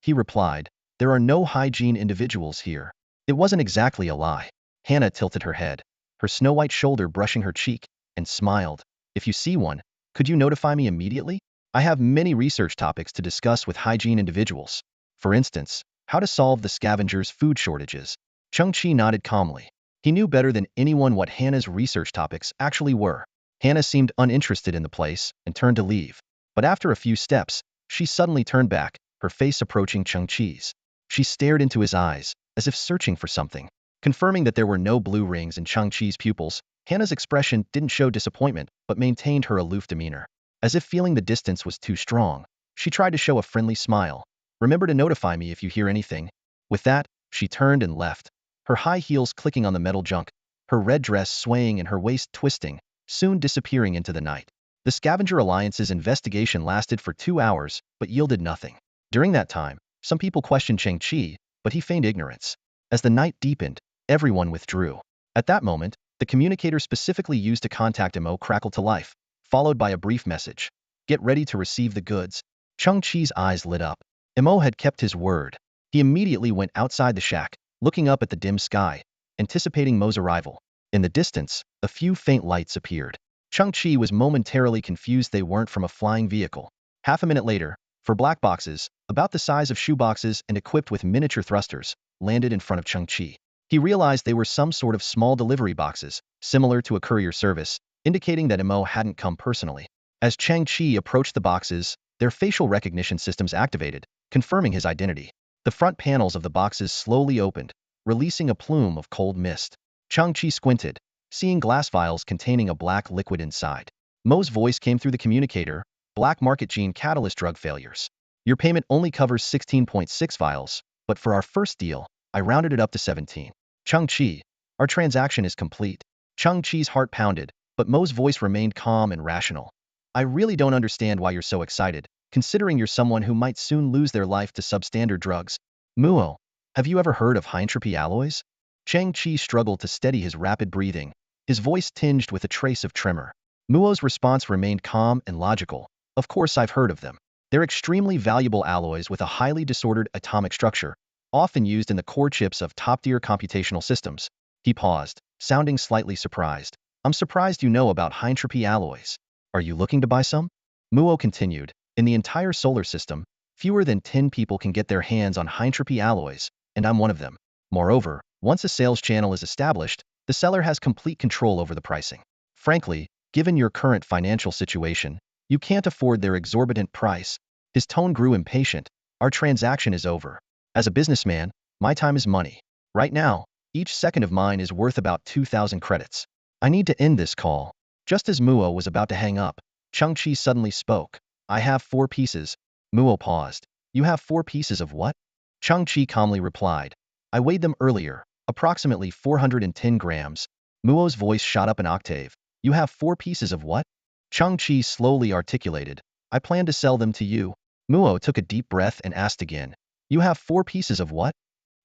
He replied, there are no hygiene individuals here. It wasn't exactly a lie. Hannah tilted her head, her snow-white shoulder brushing her cheek, and smiled. If you see one, could you notify me immediately? I have many research topics to discuss with hygiene individuals. For instance, how to solve the scavengers' food shortages. Chang-Chi nodded calmly. He knew better than anyone what Hannah's research topics actually were. Hannah seemed uninterested in the place and turned to leave. But after a few steps, she suddenly turned back, her face approaching Chang-Chi's. She stared into his eyes, as if searching for something. Confirming that there were no blue rings in Chang-Chi's pupils, Hannah's expression didn't show disappointment but maintained her aloof demeanor. As if feeling the distance was too strong, she tried to show a friendly smile. Remember to notify me if you hear anything. With that, she turned and left, her high heels clicking on the metal junk, her red dress swaying and her waist twisting, soon disappearing into the night. The Scavenger Alliance's investigation lasted for 2 hours, but yielded nothing. During that time, some people questioned Chang-Chi, but he feigned ignorance. As the night deepened, everyone withdrew. At that moment, the communicator specifically used to contact Mo crackled to life, followed by a brief message. Get ready to receive the goods. Chang-Chi's eyes lit up. Mo had kept his word. He immediately went outside the shack, looking up at the dim sky, anticipating Mo's arrival. In the distance, a few faint lights appeared. Chang-Chi was momentarily confused they weren't from a flying vehicle. Half a minute later, four black boxes, about the size of shoeboxes and equipped with miniature thrusters, landed in front of Chang-Chi. He realized they were some sort of small delivery boxes, similar to a courier service, indicating that Mo hadn't come personally. As Chang-Chi approached the boxes, their facial recognition systems activated, confirming his identity. The front panels of the boxes slowly opened, releasing a plume of cold mist. Chang-Chi squinted, seeing glass vials containing a black liquid inside. Mo's voice came through the communicator, black market gene catalyst drug failures. Your payment only covers 16.6 vials, but for our first deal, I rounded it up to 17. Chang-Chi, our transaction is complete. Chang-Chi's heart pounded, but Mo's voice remained calm and rational. I really don't understand why you're so excited, considering you're someone who might soon lose their life to substandard drugs. Muo, have you ever heard of high-entropy alloys? Chang-Chi struggled to steady his rapid breathing, his voice tinged with a trace of tremor. Muo's response remained calm and logical. Of course I've heard of them. They're extremely valuable alloys with a highly disordered atomic structure, often used in the core chips of top-tier computational systems. He paused, sounding slightly surprised. I'm surprised you know about high-entropy alloys. Are you looking to buy some? Muo continued. In the entire solar system, fewer than 10 people can get their hands on high-entropy alloys, and I'm one of them. Moreover, once a sales channel is established, the seller has complete control over the pricing. Frankly, given your current financial situation, you can't afford their exorbitant price. His tone grew impatient. Our transaction is over. As a businessman, my time is money. Right now, each second of mine is worth about 2,000 credits. I need to end this call. Just as Muo was about to hang up, Chang-Chi suddenly spoke. I have 4 pieces. Muo paused. You have 4 pieces of what? Chang-Chi calmly replied. I weighed them earlier, approximately 410 grams. Muo's voice shot up an octave. You have 4 pieces of what? Chang-Chi slowly articulated. I plan to sell them to you. Muo took a deep breath and asked again. You have 4 pieces of what?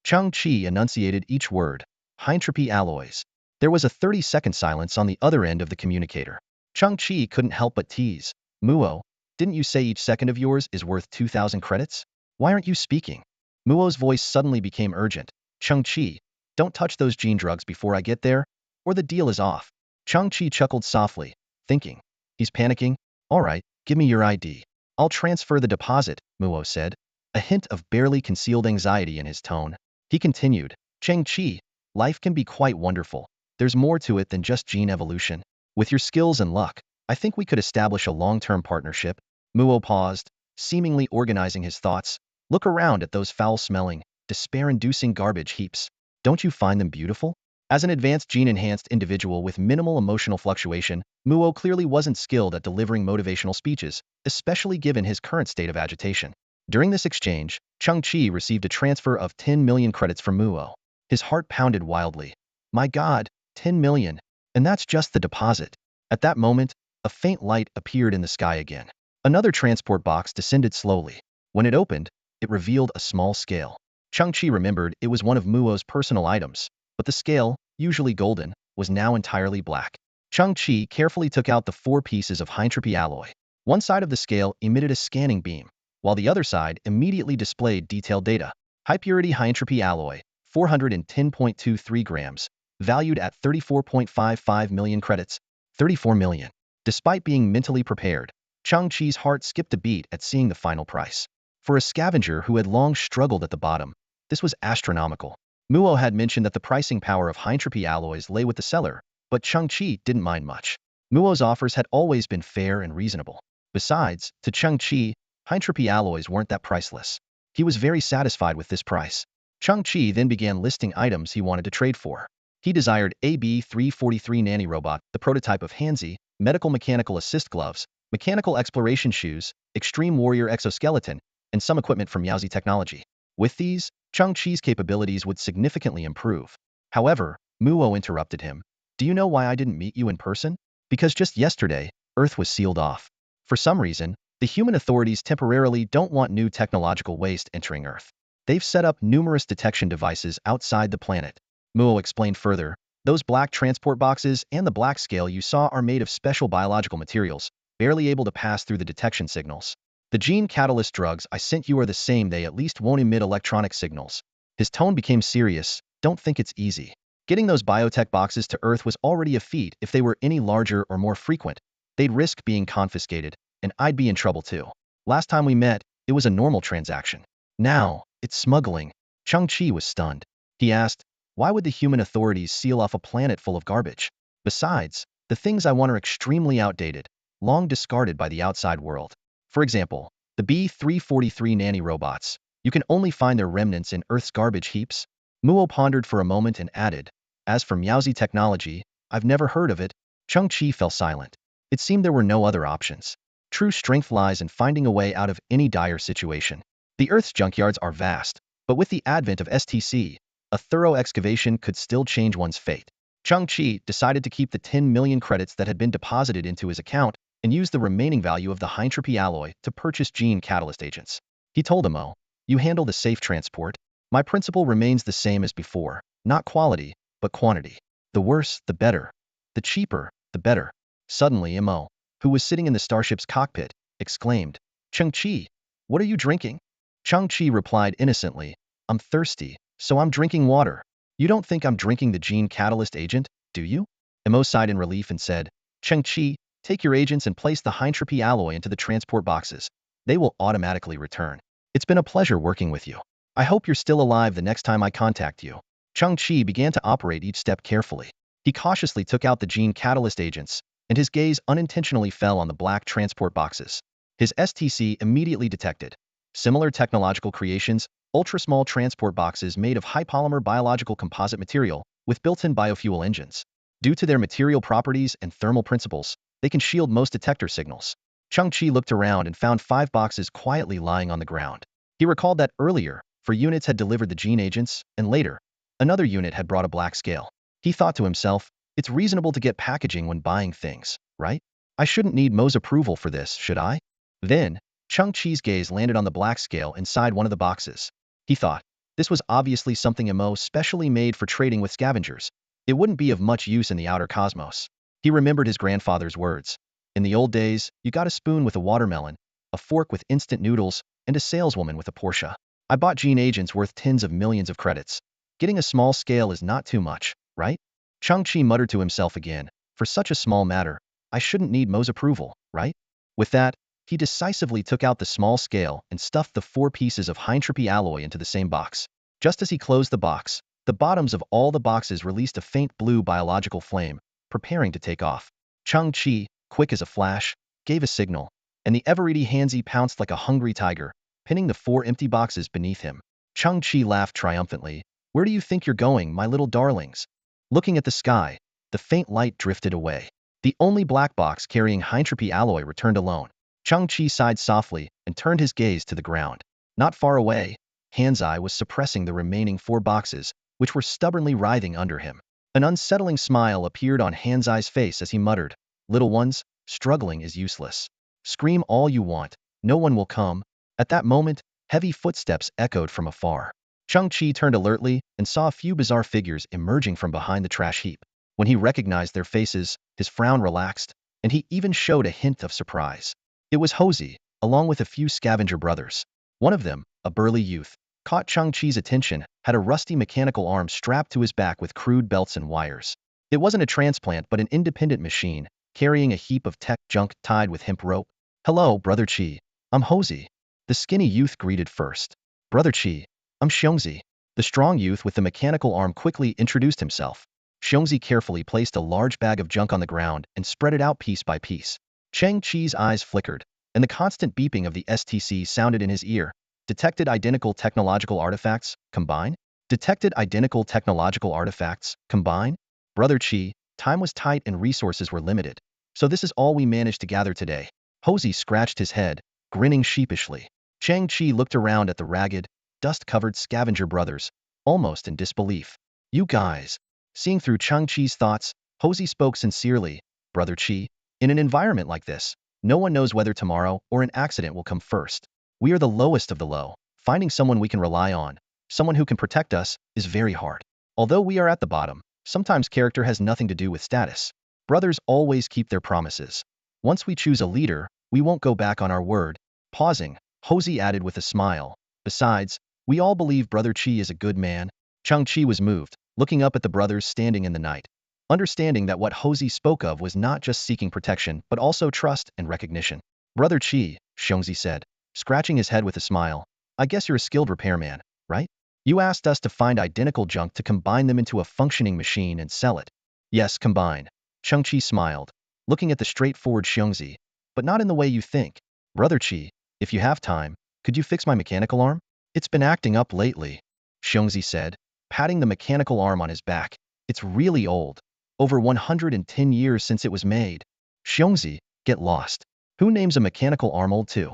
Chang-Chi enunciated each word. High-entropy alloys. There was a 30-second silence on the other end of the communicator. Chang-Chi couldn't help but tease. Muo, didn't you say each second of yours is worth 2,000 credits? Why aren't you speaking? Muo's voice suddenly became urgent. Chang-Chi, don't touch those gene drugs before I get there, or the deal is off. Chang-Chi chuckled softly, thinking. He's panicking? All right, give me your ID. I'll transfer the deposit, Muo said, a hint of barely concealed anxiety in his tone. He continued. Chang-Chi, life can be quite wonderful. There's more to it than just gene evolution. With your skills and luck, I think we could establish a long-term partnership. Muo paused, seemingly organizing his thoughts. Look around at those foul-smelling, despair-inducing garbage heaps. Don't you find them beautiful? As an advanced gene-enhanced individual with minimal emotional fluctuation, Muo clearly wasn't skilled at delivering motivational speeches, especially given his current state of agitation. During this exchange, Chang-Chi received a transfer of 10 million credits from Muo. His heart pounded wildly. My God, 10 million. And that's just the deposit. At that moment, a faint light appeared in the sky again. Another transport box descended slowly. When it opened, it revealed a small scale. Chang-Chi remembered it was one of Muo's personal items, but the scale, usually golden, was now entirely black. Chang-Chi carefully took out the 4 pieces of high-entropy alloy. One side of the scale emitted a scanning beam, while the other side immediately displayed detailed data. High-purity high-entropy alloy, 410.23 grams, valued at 34.55 million credits, 34 million. Despite being mentally prepared, Chang-Chi's heart skipped a beat at seeing the final price. For a scavenger who had long struggled at the bottom, this was astronomical. Muo had mentioned that the pricing power of high-entropy alloys lay with the seller, but Chang-Chi didn't mind much. Muo's offers had always been fair and reasonable. Besides, to Chang-Chi, high-entropy alloys weren't that priceless. He was very satisfied with this price. Chang-Chi then began listing items he wanted to trade for. He desired AB-343 Nanorobot, the prototype of Hanzi, medical mechanical assist gloves, mechanical exploration shoes, extreme warrior exoskeleton, and some equipment from Yaozi Technology. With these, Chang-Chi's capabilities would significantly improve. However, Muo interrupted him. Do you know why I didn't meet you in person? Because just yesterday, Earth was sealed off. For some reason, the human authorities temporarily don't want new technological waste entering Earth. They've set up numerous detection devices outside the planet. Muo explained further, those black transport boxes and the black scale you saw are made of special biological materials, barely able to pass through the detection signals. The gene catalyst drugs I sent you are the same, they at least won't emit electronic signals. His tone became serious. Don't think it's easy. Getting those biotech boxes to Earth was already a feat. If they were any larger or more frequent, they'd risk being confiscated, and I'd be in trouble too. Last time we met, it was a normal transaction. Now, it's smuggling. Chang-Chi was stunned. He asked, why would the human authorities seal off a planet full of garbage? Besides, the things I want are extremely outdated, long discarded by the outside world. For example, the B-343 nanorobots. You can only find their remnants in Earth's garbage heaps. Muo pondered for a moment and added, as for Yaozi Technology, I've never heard of it. Chang-Chi fell silent. It seemed there were no other options. True strength lies in finding a way out of any dire situation. The Earth's junkyards are vast, but with the advent of STC, a thorough excavation could still change one's fate. Chang-Chi decided to keep the 10 million credits that had been deposited into his account and use the remaining value of the high-entropy alloy to purchase gene catalyst agents. He told him, oh, you handle the safe transport. My principle remains the same as before, not quality, but quantity. The worse, the better. The cheaper, the better. Suddenly, Mo, who was sitting in the starship's cockpit, exclaimed, Chang-Chi, what are you drinking? Chang-Chi replied innocently, I'm thirsty, so I'm drinking water. You don't think I'm drinking the gene catalyst agent, do you? Mo sighed in relief and said, Chang-Chi, take your agents and place the high-entropy alloy into the transport boxes. They will automatically return. It's been a pleasure working with you. I hope you're still alive the next time I contact you. Chang-Chi began to operate each step carefully. He cautiously took out the gene catalyst agents, and his gaze unintentionally fell on the black transport boxes. His STC immediately detected similar technological creations, ultra-small transport boxes made of high-polymer biological composite material with built-in biofuel engines. Due to their material properties and thermal principles, they can shield most detector signals. Chang-Chi looked around and found 5 boxes quietly lying on the ground. He recalled that earlier, 4 units had delivered the gene agents, and later, another unit had brought a black scale. He thought to himself, it's reasonable to get packaging when buying things, right? I shouldn't need Mo's approval for this, should I? Then, Chang-Chi's gaze landed on the black scale inside one of the boxes. He thought, this was obviously something Mo specially made for trading with scavengers. It wouldn't be of much use in the outer cosmos. He remembered his grandfather's words. In the old days, you got a spoon with a watermelon, a fork with instant noodles, and a saleswoman with a Porsche. I bought gene agents worth tens of millions of credits. Getting a small scale is not too much, right? Chang-Chi muttered to himself again, for such a small matter, I shouldn't need Mo's approval, right? With that, he decisively took out the small scale and stuffed the 4 pieces of high-entropy alloy into the same box. Just as he closed the box, the bottoms of all the boxes released a faint blue biological flame, preparing to take off. Chang-Chi, quick as a flash, gave a signal, and the ever-ready Hanzi pounced like a hungry tiger, pinning the 4 empty boxes beneath him. Chang-Chi laughed triumphantly. Where do you think you're going, my little darlings? Looking at the sky, the faint light drifted away. The only black box carrying Hintropy alloy returned alone. Chang-Chi sighed softly and turned his gaze to the ground. Not far away, Hanzai was suppressing the remaining 4 boxes, which were stubbornly writhing under him. An unsettling smile appeared on Hanzai's face as he muttered, "Little ones, struggling is useless. Scream all you want, no one will come." At that moment, heavy footsteps echoed from afar. Chang-Chi turned alertly and saw a few bizarre figures emerging from behind the trash heap. When he recognized their faces, his frown relaxed, and he even showed a hint of surprise. It was Hosey, along with a few scavenger brothers. One of them, a burly youth, caught Chang-Chi's attention, had a rusty mechanical arm strapped to his back with crude belts and wires. It wasn't a transplant but an independent machine, carrying a heap of tech junk tied with hemp rope. "Hello, Brother Chi. I'm Hosey." The skinny youth greeted first. "Brother Chi, I'm Xiongzi." The strong youth with the mechanical arm quickly introduced himself. Xiongzi carefully placed a large bag of junk on the ground and spread it out piece by piece. Chang-Chi's eyes flickered, and the constant beeping of the STC sounded in his ear. Detected identical technological artifacts, combine? Detected identical technological artifacts, combine? Brother Chi, time was tight and resources were limited. So this is all we managed to gather today. Hosey scratched his head, grinning sheepishly. Chang-Chi looked around at the ragged, dust-covered scavenger brothers, almost in disbelief. "You guys." Seeing through Chang-Chi's thoughts, Hosey spoke sincerely. "Brother Chi, in an environment like this, no one knows whether tomorrow or an accident will come first. We are the lowest of the low. Finding someone we can rely on, someone who can protect us, is very hard. Although we are at the bottom, sometimes character has nothing to do with status. Brothers always keep their promises. Once we choose a leader, we won't go back on our word." Pausing, Hosey added with a smile, "Besides, we all believe Brother Chi is a good man." Chang-Chi was moved, looking up at the brothers standing in the night, understanding that what Hosey spoke of was not just seeking protection but also trust and recognition. "Brother Chi," Xiongzi said, scratching his head with a smile, "I guess you're a skilled repairman, right? You asked us to find identical junk to combine them into a functioning machine and sell it." "Yes, combine." Chang-Chi smiled, looking at the straightforward Xiongzi, "but not in the way you think. Brother Chi, if you have time, could you fix my mechanical arm? It's been acting up lately," Xiongzi said, patting the mechanical arm on his back. "It's really old. Over 110 years since it was made." "Xiongzi, get lost. Who names a mechanical arm old too?"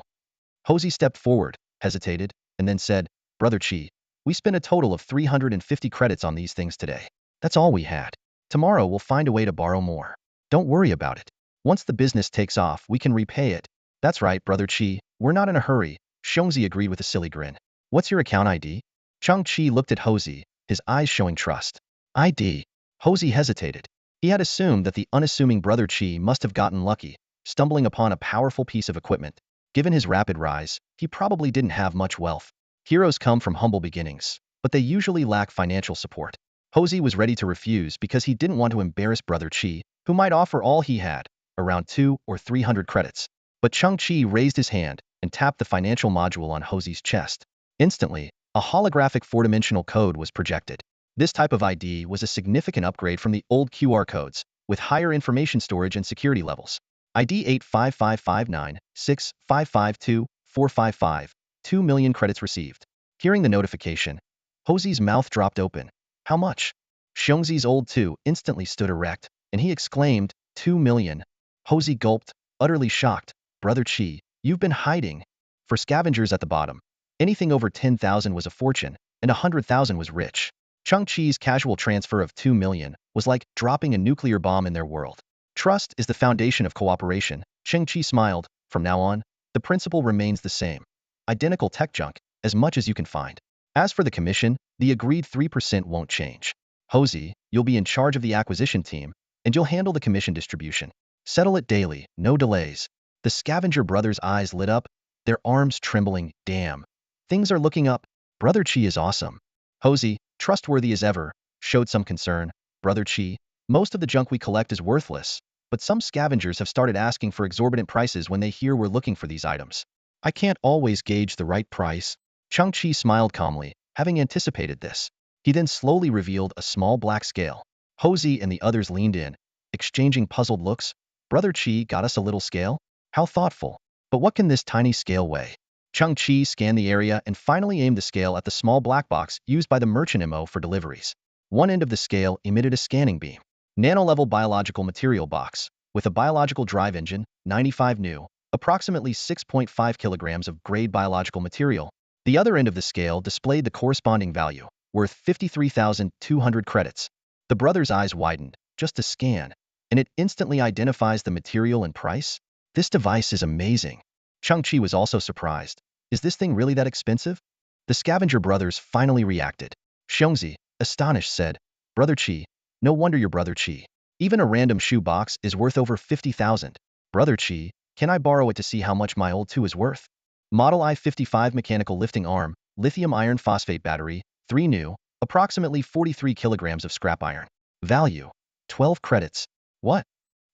Hosey stepped forward, hesitated, and then said, "Brother Chi, we spent a total of 350 credits on these things today. That's all we had. Tomorrow we'll find a way to borrow more. Don't worry about it. Once the business takes off, we can repay it." "That's right, Brother Chi, we're not in a hurry," Xiongzi agreed with a silly grin. "What's your account ID?" Chang-Chi looked at Hosey, his eyes showing trust. "ID?" Hosey hesitated. He had assumed that the unassuming Brother Chi must have gotten lucky, stumbling upon a powerful piece of equipment. Given his rapid rise, he probably didn't have much wealth. Heroes come from humble beginnings, but they usually lack financial support. Hosey was ready to refuse because he didn't want to embarrass Brother Chi, who might offer all he had, around 200 or 300 credits. But Chang-Chi raised his hand and tapped the financial module on Hosey's chest. Instantly, a holographic 4-dimensional code was projected. This type of ID was a significant upgrade from the old QR codes, with higher information storage and security levels. ID 8555965524555, 2 million credits received. Hearing the notification, Hosey's mouth dropped open. "How much?" Xiongzi's old 2 instantly stood erect, and he exclaimed, 2 million. Hosey gulped, utterly shocked. "Brother Chi, you've been hiding." For scavengers at the bottom, anything over 10,000 was a fortune, and 100,000 was rich. Chang-Chi's casual transfer of 2 million was like dropping a nuclear bomb in their world. Trust is the foundation of cooperation. Chang-Chi smiled. "From now on, the principle remains the same. Identical tech junk, as much as you can find. As for the commission, the agreed 3% won't change. Hosey, you'll be in charge of the acquisition team, and you'll handle the commission distribution. Settle it daily, no delays." The scavenger brothers' eyes lit up, their arms trembling. "Damn. Things are looking up. Brother Chi is awesome." Hosey, trustworthy as ever, showed some concern. "Brother Chi, most of the junk we collect is worthless, but some scavengers have started asking for exorbitant prices when they hear we're looking for these items. I can't always gauge the right price." Chang-Chi smiled calmly, having anticipated this. He then slowly revealed a small black scale. Hosey and the others leaned in, exchanging puzzled looks. "Brother Chi got us a little scale? How thoughtful. But what can this tiny scale weigh?" Chang-Chi scanned the area and finally aimed the scale at the small black box used by the merchant MO for deliveries. One end of the scale emitted a scanning beam. Nano-level biological material box, with a biological drive engine, 95 new, approximately 6.5 kilograms of grade biological material. The other end of the scale displayed the corresponding value, worth 53,200 credits. The brothers' eyes widened, just a scan, and it instantly identifies the material and price? This device is amazing. Chang-Chi was also surprised. Is this thing really that expensive? The scavenger brothers finally reacted. Xiongzi, astonished, said, Brother Chi, no wonder your brother Chi. Even a random shoe box is worth over 50,000. Brother Chi, can I borrow it to see how much my old 2 is worth? Model I-55 mechanical lifting arm, lithium iron phosphate battery, 3 new, approximately 43 kilograms of scrap iron. Value, 12 credits. What?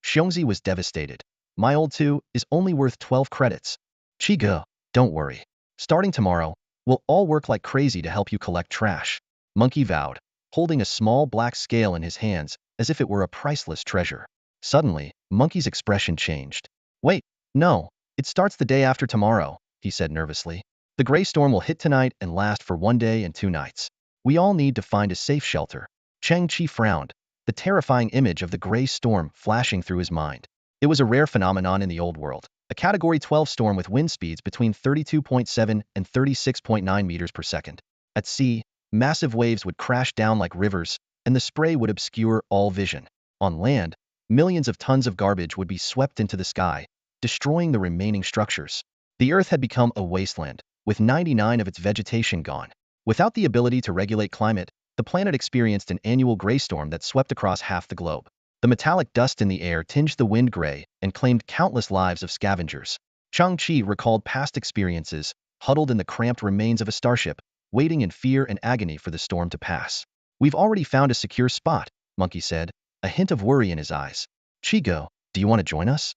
Xiongzi was devastated. My old 2 is only worth 12 credits. Chigo, don't worry. Starting tomorrow, we'll all work like crazy to help you collect trash. Monkey vowed, holding a small black scale in his hands as if it were a priceless treasure. Suddenly, Monkey's expression changed. Wait, no, it starts the day after tomorrow, he said nervously. The gray storm will hit tonight and last for 1 day and 2 nights. We all need to find a safe shelter. Chang-Chi frowned, the terrifying image of the gray storm flashing through his mind. It was a rare phenomenon in the old world, a Category 12 storm with wind speeds between 32.7 and 36.9 meters per second. At sea, massive waves would crash down like rivers, and the spray would obscure all vision. On land, millions of tons of garbage would be swept into the sky, destroying the remaining structures. The Earth had become a wasteland, with 99% of its vegetation gone. Without the ability to regulate climate, the planet experienced an annual gray storm that swept across half the globe. The metallic dust in the air tinged the wind gray and claimed countless lives of scavengers. Chang-Chi recalled past experiences, huddled in the cramped remains of a starship, waiting in fear and agony for the storm to pass. We've already found a secure spot, Monkey said, a hint of worry in his eyes. Chigo, do you want to join us?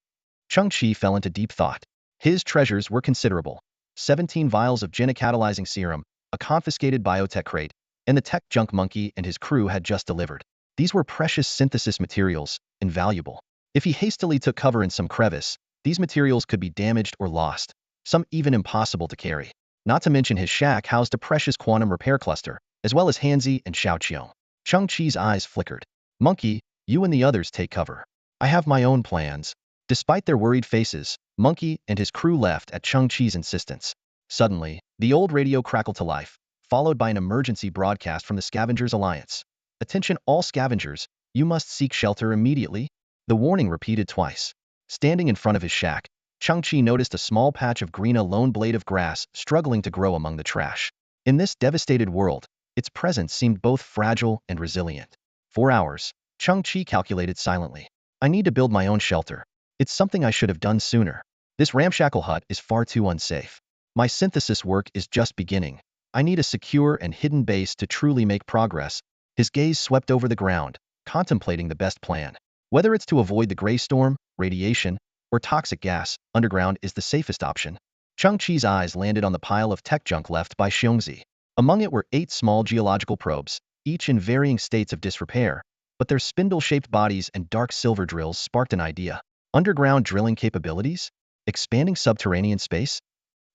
Chang-Chi fell into deep thought. His treasures were considerable. 17 vials of genocatalyzing serum, a confiscated biotech crate, and the tech junk Monkey and his crew had just delivered. These were precious synthesis materials, invaluable. If he hastily took cover in some crevice, these materials could be damaged or lost, some even impossible to carry. Not to mention his shack housed a precious quantum repair cluster, as well as Hanzi and Xiaoqiong. Chang-Chi's eyes flickered. Monkey, you and the others take cover. I have my own plans. Despite their worried faces, Monkey and his crew left at Chang-Chi's insistence. Suddenly, the old radio crackled to life, followed by an emergency broadcast from the Scavengers Alliance. Attention all scavengers, you must seek shelter immediately. The warning repeated twice. Standing in front of his shack, Chang-Chi noticed a small patch of green, a lone blade of grass struggling to grow among the trash. In this devastated world, its presence seemed both fragile and resilient. 4 hours, Chang-Chi calculated silently. I need to build my own shelter. It's something I should have done sooner. This ramshackle hut is far too unsafe. My synthesis work is just beginning. I need a secure and hidden base to truly make progress. His gaze swept over the ground, contemplating the best plan. Whether it's to avoid the gray storm, radiation, or toxic gas, underground is the safest option. Chang-Chi's eyes landed on the pile of tech junk left by Xiongzi. Among it were 8 small geological probes, each in varying states of disrepair, but their spindle-shaped bodies and dark silver drills sparked an idea. Underground drilling capabilities? Expanding subterranean space?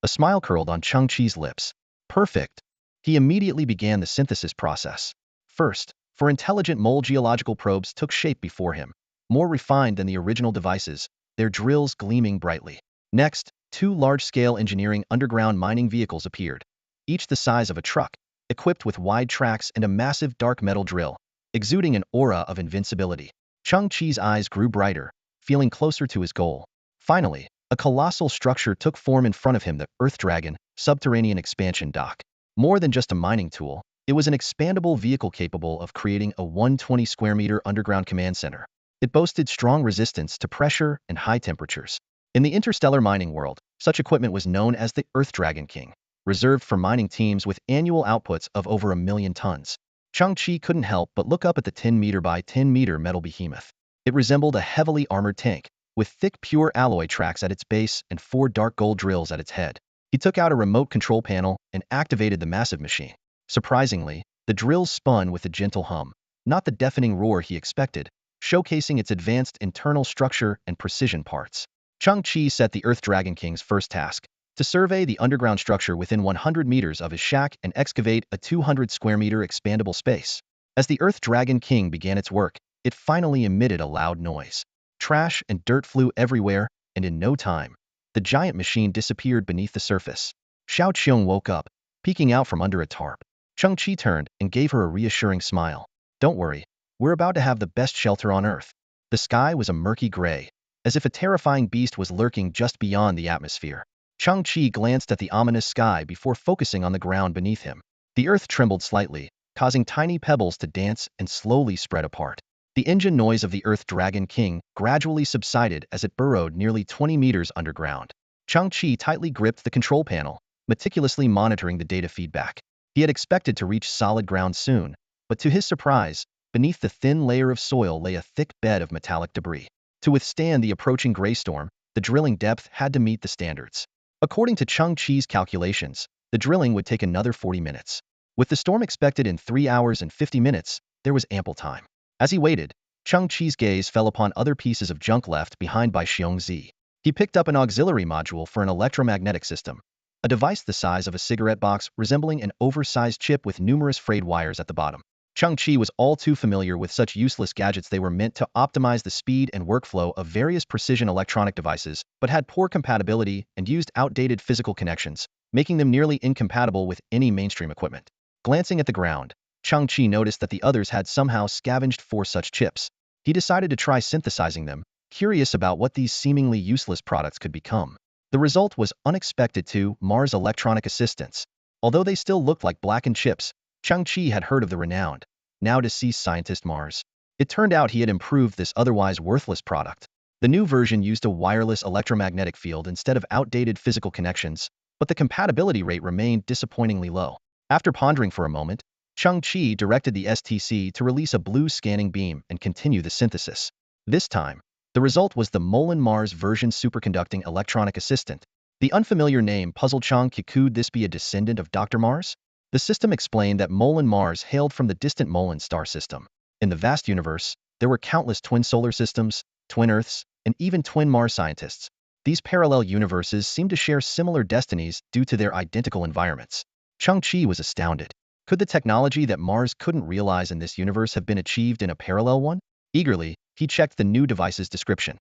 A smile curled on Chang-Chi's lips. Perfect. He immediately began the synthesis process. First, for intelligent mole geological probes took shape before him, more refined than the original devices, their drills gleaming brightly. Next, 2 large-scale engineering underground mining vehicles appeared, each the size of a truck, equipped with wide tracks and a massive dark metal drill, exuding an aura of invincibility. Chang-Chi's eyes grew brighter, feeling closer to his goal. Finally, a colossal structure took form in front of him, the Earth Dragon subterranean expansion dock. More than just a mining tool, it was an expandable vehicle capable of creating a 120 square meter underground command center. It boasted strong resistance to pressure and high temperatures. In the interstellar mining world, such equipment was known as the Earth Dragon King, reserved for mining teams with annual outputs of over 1 million tons. Chang-Chi couldn't help but look up at the 10 meter by 10 meter metal behemoth. It resembled a heavily armored tank, with thick pure alloy tracks at its base and 4 dark gold drills at its head. He took out a remote control panel and activated the massive machine. Surprisingly, the drills spun with a gentle hum, not the deafening roar he expected, showcasing its advanced internal structure and precision parts. Chang-Chi set the Earth Dragon King's first task, to survey the underground structure within 100 meters of his shack and excavate a 200 square meter expandable space. As the Earth Dragon King began its work, it finally emitted a loud noise. Trash and dirt flew everywhere, and in no time, the giant machine disappeared beneath the surface. Xiao Qiong woke up, peeking out from under a tarp. Chang-Chi turned and gave her a reassuring smile. Don't worry, we're about to have the best shelter on Earth. The sky was a murky gray, as if a terrifying beast was lurking just beyond the atmosphere. Chang-Chi glanced at the ominous sky before focusing on the ground beneath him. The earth trembled slightly, causing tiny pebbles to dance and slowly spread apart. The engine noise of the Earth Dragon King gradually subsided as it burrowed nearly 20 meters underground. Chang-Chi tightly gripped the control panel, meticulously monitoring the data feedback. He had expected to reach solid ground soon, but to his surprise, beneath the thin layer of soil lay a thick bed of metallic debris. To withstand the approaching gray storm, the drilling depth had to meet the standards. According to Chang-Chi's calculations, the drilling would take another 40 minutes. With the storm expected in 3 hours and 50 minutes, there was ample time. As he waited, Chang-Chi's gaze fell upon other pieces of junk left behind by Xiongzi. He picked up an auxiliary module for an electromagnetic system, a device the size of a cigarette box resembling an oversized chip with numerous frayed wires at the bottom. Chang-Chi was all too familiar with such useless gadgets. They were meant to optimize the speed and workflow of various precision electronic devices, but had poor compatibility and used outdated physical connections, making them nearly incompatible with any mainstream equipment. Glancing at the ground, Chang-Chi noticed that the others had somehow scavenged for such chips. He decided to try synthesizing them, curious about what these seemingly useless products could become. The result was unexpected to Mars Electronic Assistants. Although they still looked like blackened chips, Chang-Chi had heard of the renowned, now deceased scientist Mars. It turned out he had improved this otherwise worthless product. The new version used a wireless electromagnetic field instead of outdated physical connections, but the compatibility rate remained disappointingly low. After pondering for a moment, Chang-Chi directed the STC to release a blue scanning beam and continue the synthesis. This time, the result was the Molin Mars version superconducting electronic assistant. The unfamiliar name puzzled Chang-Chi. Could this be a descendant of Dr. Mars? The system explained that Molin Mars hailed from the distant Molin star system. In the vast universe, there were countless twin solar systems, twin Earths, and even twin Mars scientists. These parallel universes seemed to share similar destinies due to their identical environments. Chang-Chi was astounded. Could the technology that Mars couldn't realize in this universe have been achieved in a parallel one? Eagerly, he checked the new device's description.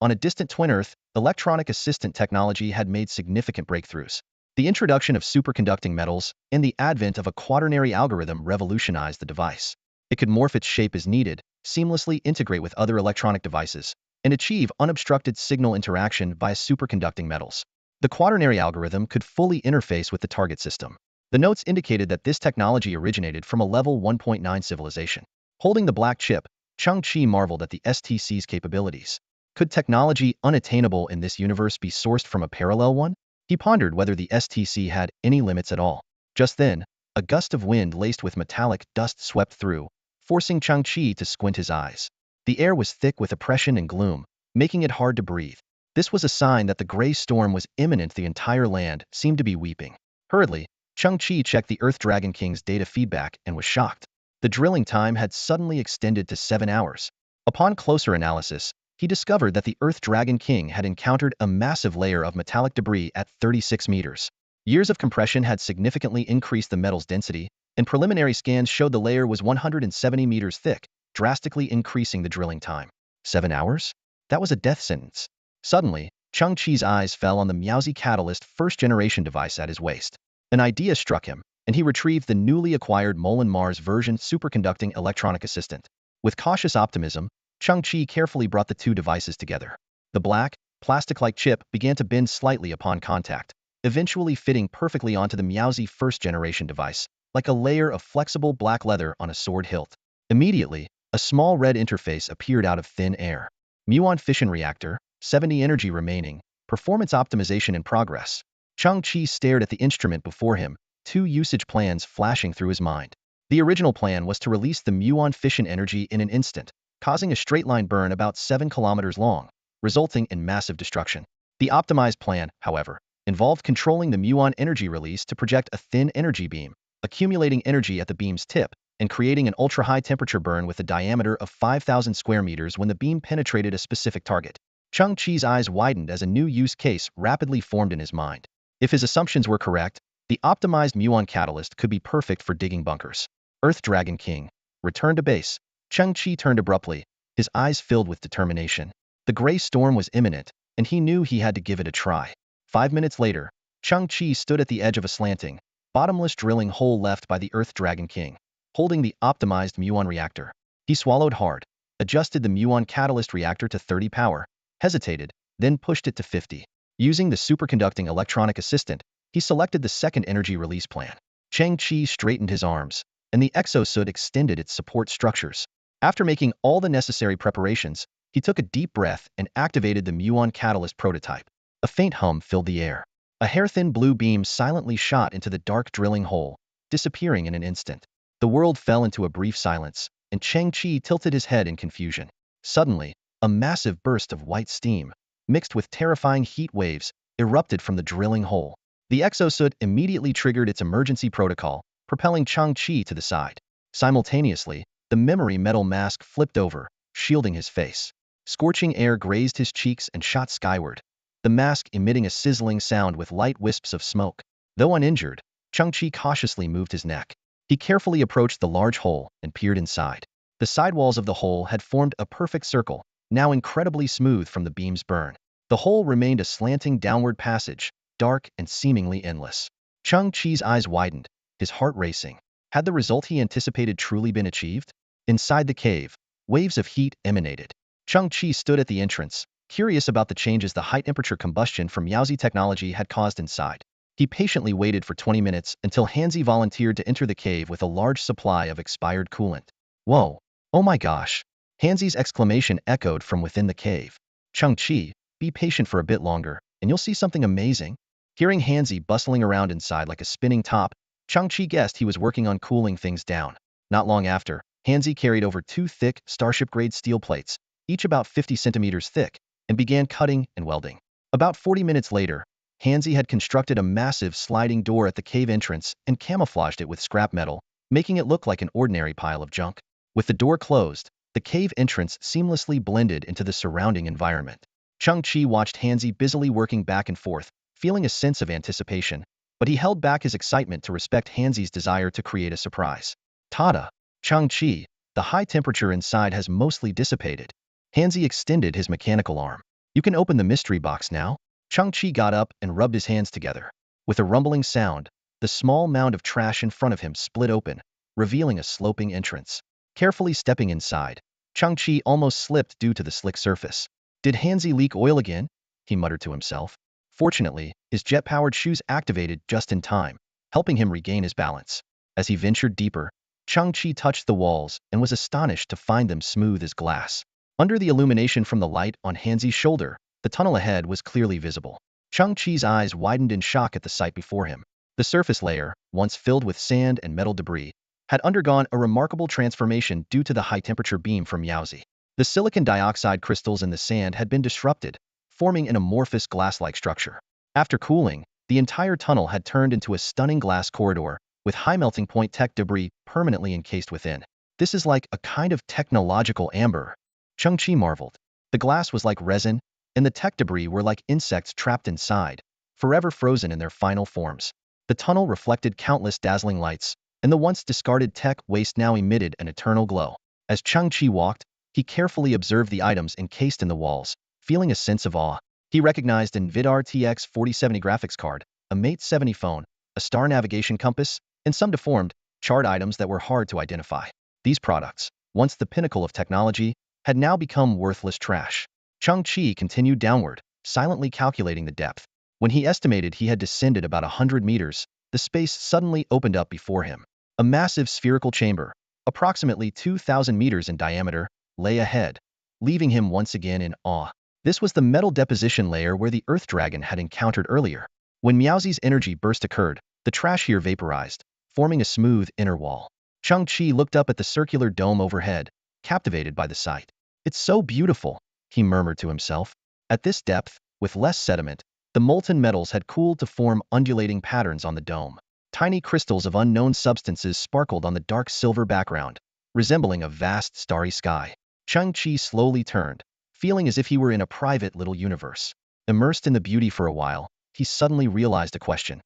On a distant twin Earth, electronic assistant technology had made significant breakthroughs. The introduction of superconducting metals and the advent of a quaternary algorithm revolutionized the device. It could morph its shape as needed, seamlessly integrate with other electronic devices, and achieve unobstructed signal interaction via superconducting metals. The quaternary algorithm could fully interface with the target system. The notes indicated that this technology originated from a level 1.9 civilization. Holding the black chip, Chang-Chi marveled at the STC's capabilities. Could technology unattainable in this universe be sourced from a parallel one? He pondered whether the STC had any limits at all. Just then, a gust of wind laced with metallic dust swept through, forcing Chang-Chi to squint his eyes. The air was thick with oppression and gloom, making it hard to breathe. This was a sign that the gray storm was imminent. The entire land seemed to be weeping. Hurriedly, Chang-Chi checked the Earth Dragon King's data feedback and was shocked. The drilling time had suddenly extended to 7 hours. Upon closer analysis, he discovered that the Earth Dragon King had encountered a massive layer of metallic debris at 36 meters. Years of compression had significantly increased the metal's density, and preliminary scans showed the layer was 170 meters thick, drastically increasing the drilling time. 7 hours? That was a death sentence. Suddenly, Chang-Chi's eyes fell on the Miaozi Catalyst first-generation device at his waist. An idea struck him, and he retrieved the newly acquired Molin Mars version superconducting electronic assistant. With cautious optimism, Chang-Chi carefully brought the two devices together. The black, plastic-like chip began to bend slightly upon contact, eventually fitting perfectly onto the Miaozi first-generation device, like a layer of flexible black leather on a sword hilt. Immediately, a small red interface appeared out of thin air. Muon fission reactor, 70 energy remaining, performance optimization in progress. Chang-Chi stared at the instrument before him, two usage plans flashing through his mind. The original plan was to release the muon fission energy in an instant, causing a straight-line burn about 7 kilometers long, resulting in massive destruction. The optimized plan, however, involved controlling the muon energy release to project a thin energy beam, accumulating energy at the beam's tip, and creating an ultra-high temperature burn with a diameter of 5,000 square meters when the beam penetrated a specific target. Chang-Chi's eyes widened as a new use case rapidly formed in his mind. If his assumptions were correct, the optimized muon catalyst could be perfect for digging bunkers. Earth Dragon King. Return to base. Chang-Chi turned abruptly, his eyes filled with determination. The gray storm was imminent, and he knew he had to give it a try. 5 minutes later, Chang-Chi stood at the edge of a slanting, bottomless drilling hole left by the Earth Dragon King, holding the optimized muon reactor. He swallowed hard, adjusted the muon catalyst reactor to 30 power, hesitated, then pushed it to 50. Using the superconducting electronic assistant, he selected the second energy release plan. Chang-Chi straightened his arms, and the exosuit extended its support structures. After making all the necessary preparations, he took a deep breath and activated the muon catalyst prototype. A faint hum filled the air. A hair-thin blue beam silently shot into the dark drilling hole, disappearing in an instant. The world fell into a brief silence, and Chang-Chi tilted his head in confusion. Suddenly, a massive burst of white steam, mixed with terrifying heat waves, erupted from the drilling hole. The exosuit immediately triggered its emergency protocol, propelling Chang-Chi to the side. Simultaneously, the memory metal mask flipped over, shielding his face. Scorching air grazed his cheeks and shot skyward, the mask emitting a sizzling sound with light wisps of smoke. Though uninjured, Chang-Chi cautiously moved his neck. He carefully approached the large hole and peered inside. The sidewalls of the hole had formed a perfect circle, now incredibly smooth from the beam's burn. The hole remained a slanting downward passage, dark and seemingly endless. Chang-Chi's eyes widened, his heart racing. Had the result he anticipated truly been achieved? Inside the cave, waves of heat emanated. Chang-Chi stood at the entrance, curious about the changes the high-temperature combustion from Yaozi technology had caused inside. He patiently waited for 20 minutes until Hanzi volunteered to enter the cave with a large supply of expired coolant. Whoa! Oh my gosh! Hanzi's exclamation echoed from within the cave. Chang-Chi, be patient for a bit longer, and you'll see something amazing. Hearing Hanzi bustling around inside like a spinning top, Chang-Chi guessed he was working on cooling things down. Not long after, Hanzi carried over 2 thick, starship-grade steel plates, each about 50 centimeters thick, and began cutting and welding. About 40 minutes later, Hanzi had constructed a massive sliding door at the cave entrance and camouflaged it with scrap metal, making it look like an ordinary pile of junk. With the door closed, the cave entrance seamlessly blended into the surrounding environment. Chang-Chi watched Hanzi busily working back and forth, feeling a sense of anticipation, but he held back his excitement to respect Hanzi's desire to create a surprise. Tada! Chang-Chi, the high temperature inside has mostly dissipated. Hanzi extended his mechanical arm. You can open the mystery box now. Chang-Chi got up and rubbed his hands together. With a rumbling sound, the small mound of trash in front of him split open, revealing a sloping entrance. Carefully stepping inside, Chang-Chi almost slipped due to the slick surface. Did Hanzi leak oil again? He muttered to himself. Fortunately, his jet-powered shoes activated just in time, helping him regain his balance. As he ventured deeper, Chang-Chi touched the walls and was astonished to find them smooth as glass. Under the illumination from the light on Hanzi's shoulder, the tunnel ahead was clearly visible. Chang-Chi's eyes widened in shock at the sight before him. The surface layer, once filled with sand and metal debris, had undergone a remarkable transformation due to the high-temperature beam from Yaozi. The silicon dioxide crystals in the sand had been disrupted, forming an amorphous glass-like structure. After cooling, the entire tunnel had turned into a stunning glass corridor, with high melting point tech debris permanently encased within. This is like a kind of technological amber. Chang-Chi marveled. The glass was like resin, and the tech debris were like insects trapped inside, forever frozen in their final forms. The tunnel reflected countless dazzling lights, and the once discarded tech waste now emitted an eternal glow. As Chang-Chi walked, he carefully observed the items encased in the walls, feeling a sense of awe. He recognized an NVIDIA RTX 4070 graphics card, a Mate 70 phone, a star navigation compass, and some deformed, charred items that were hard to identify. These products, once the pinnacle of technology, had now become worthless trash. Chang-Chi continued downward, silently calculating the depth. When he estimated he had descended about 100 meters, the space suddenly opened up before him. A massive spherical chamber, approximately 2,000 meters in diameter, lay ahead, leaving him once again in awe. This was the metal deposition layer where the Earth Dragon had encountered earlier. When Miaozi's energy burst occurred, the trash here vaporized, forming a smooth inner wall. Chang-Chi looked up at the circular dome overhead, captivated by the sight. It's so beautiful, he murmured to himself. At this depth, with less sediment, the molten metals had cooled to form undulating patterns on the dome. Tiny crystals of unknown substances sparkled on the dark silver background, resembling a vast starry sky. Chang-Chi slowly turned, feeling as if he were in a private little universe. Immersed in the beauty for a while, he suddenly realized a question.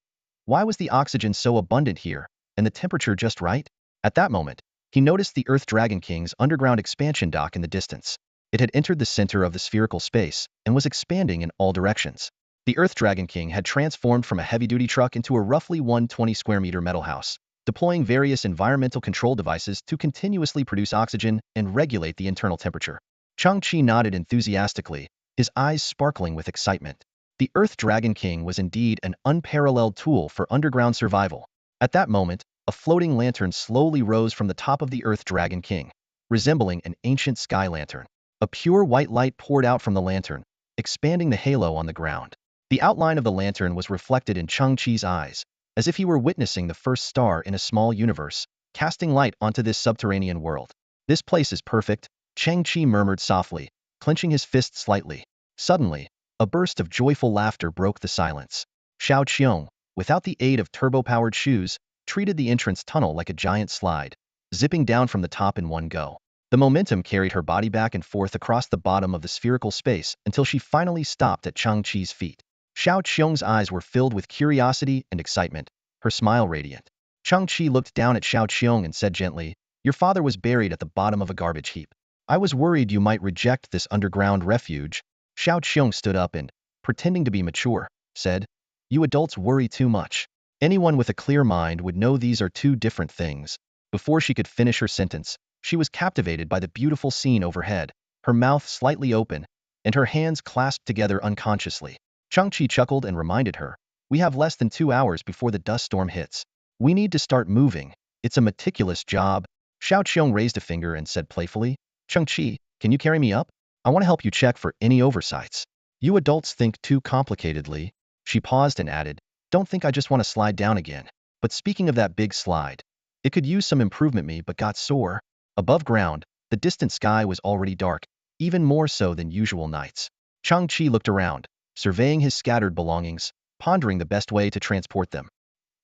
Why was the oxygen so abundant here, and the temperature just right? At that moment, he noticed the Earth Dragon King's underground expansion dock in the distance. It had entered the center of the spherical space and was expanding in all directions. The Earth Dragon King had transformed from a heavy-duty truck into a roughly 120 square meter metal house, deploying various environmental control devices to continuously produce oxygen and regulate the internal temperature. Chang-Chi nodded enthusiastically, his eyes sparkling with excitement. The Earth Dragon King was indeed an unparalleled tool for underground survival. At that moment, a floating lantern slowly rose from the top of the Earth Dragon King, resembling an ancient sky lantern. A pure white light poured out from the lantern, expanding the halo on the ground. The outline of the lantern was reflected in Chang-Chi's eyes, as if he were witnessing the first star in a small universe, casting light onto this subterranean world. This place is perfect, Chang-Chi murmured softly, clenching his fist slightly. Suddenly, a burst of joyful laughter broke the silence. Xiao Qiong, without the aid of turbo-powered shoes, treated the entrance tunnel like a giant slide, zipping down from the top in one go. The momentum carried her body back and forth across the bottom of the spherical space until she finally stopped at Chang-Chi's feet. Xiao Qiong's eyes were filled with curiosity and excitement, her smile radiant. Chang-Chi looked down at Xiao Qiong and said gently, "Your father was buried at the bottom of a garbage heap. I was worried you might reject this underground refuge." Xiao Qiong stood up and, pretending to be mature, said, "You adults worry too much. Anyone with a clear mind would know these are two different things." Before she could finish her sentence, she was captivated by the beautiful scene overhead, her mouth slightly open, and her hands clasped together unconsciously. Chang-Chi chuckled and reminded her, "We have less than 2 hours before the dust storm hits. We need to start moving. It's a meticulous job." Xiao Qiong raised a finger and said playfully, "Chang-Chi, can you carry me up? I want to help you check for any oversights. You adults think too complicatedly." She paused and added, "Don't think I just want to slide down again. But speaking of that big slide, it could use some improvement me but got sore." Above ground, the distant sky was already dark, even more so than usual nights. Chang-Chi looked around, surveying his scattered belongings, pondering the best way to transport them.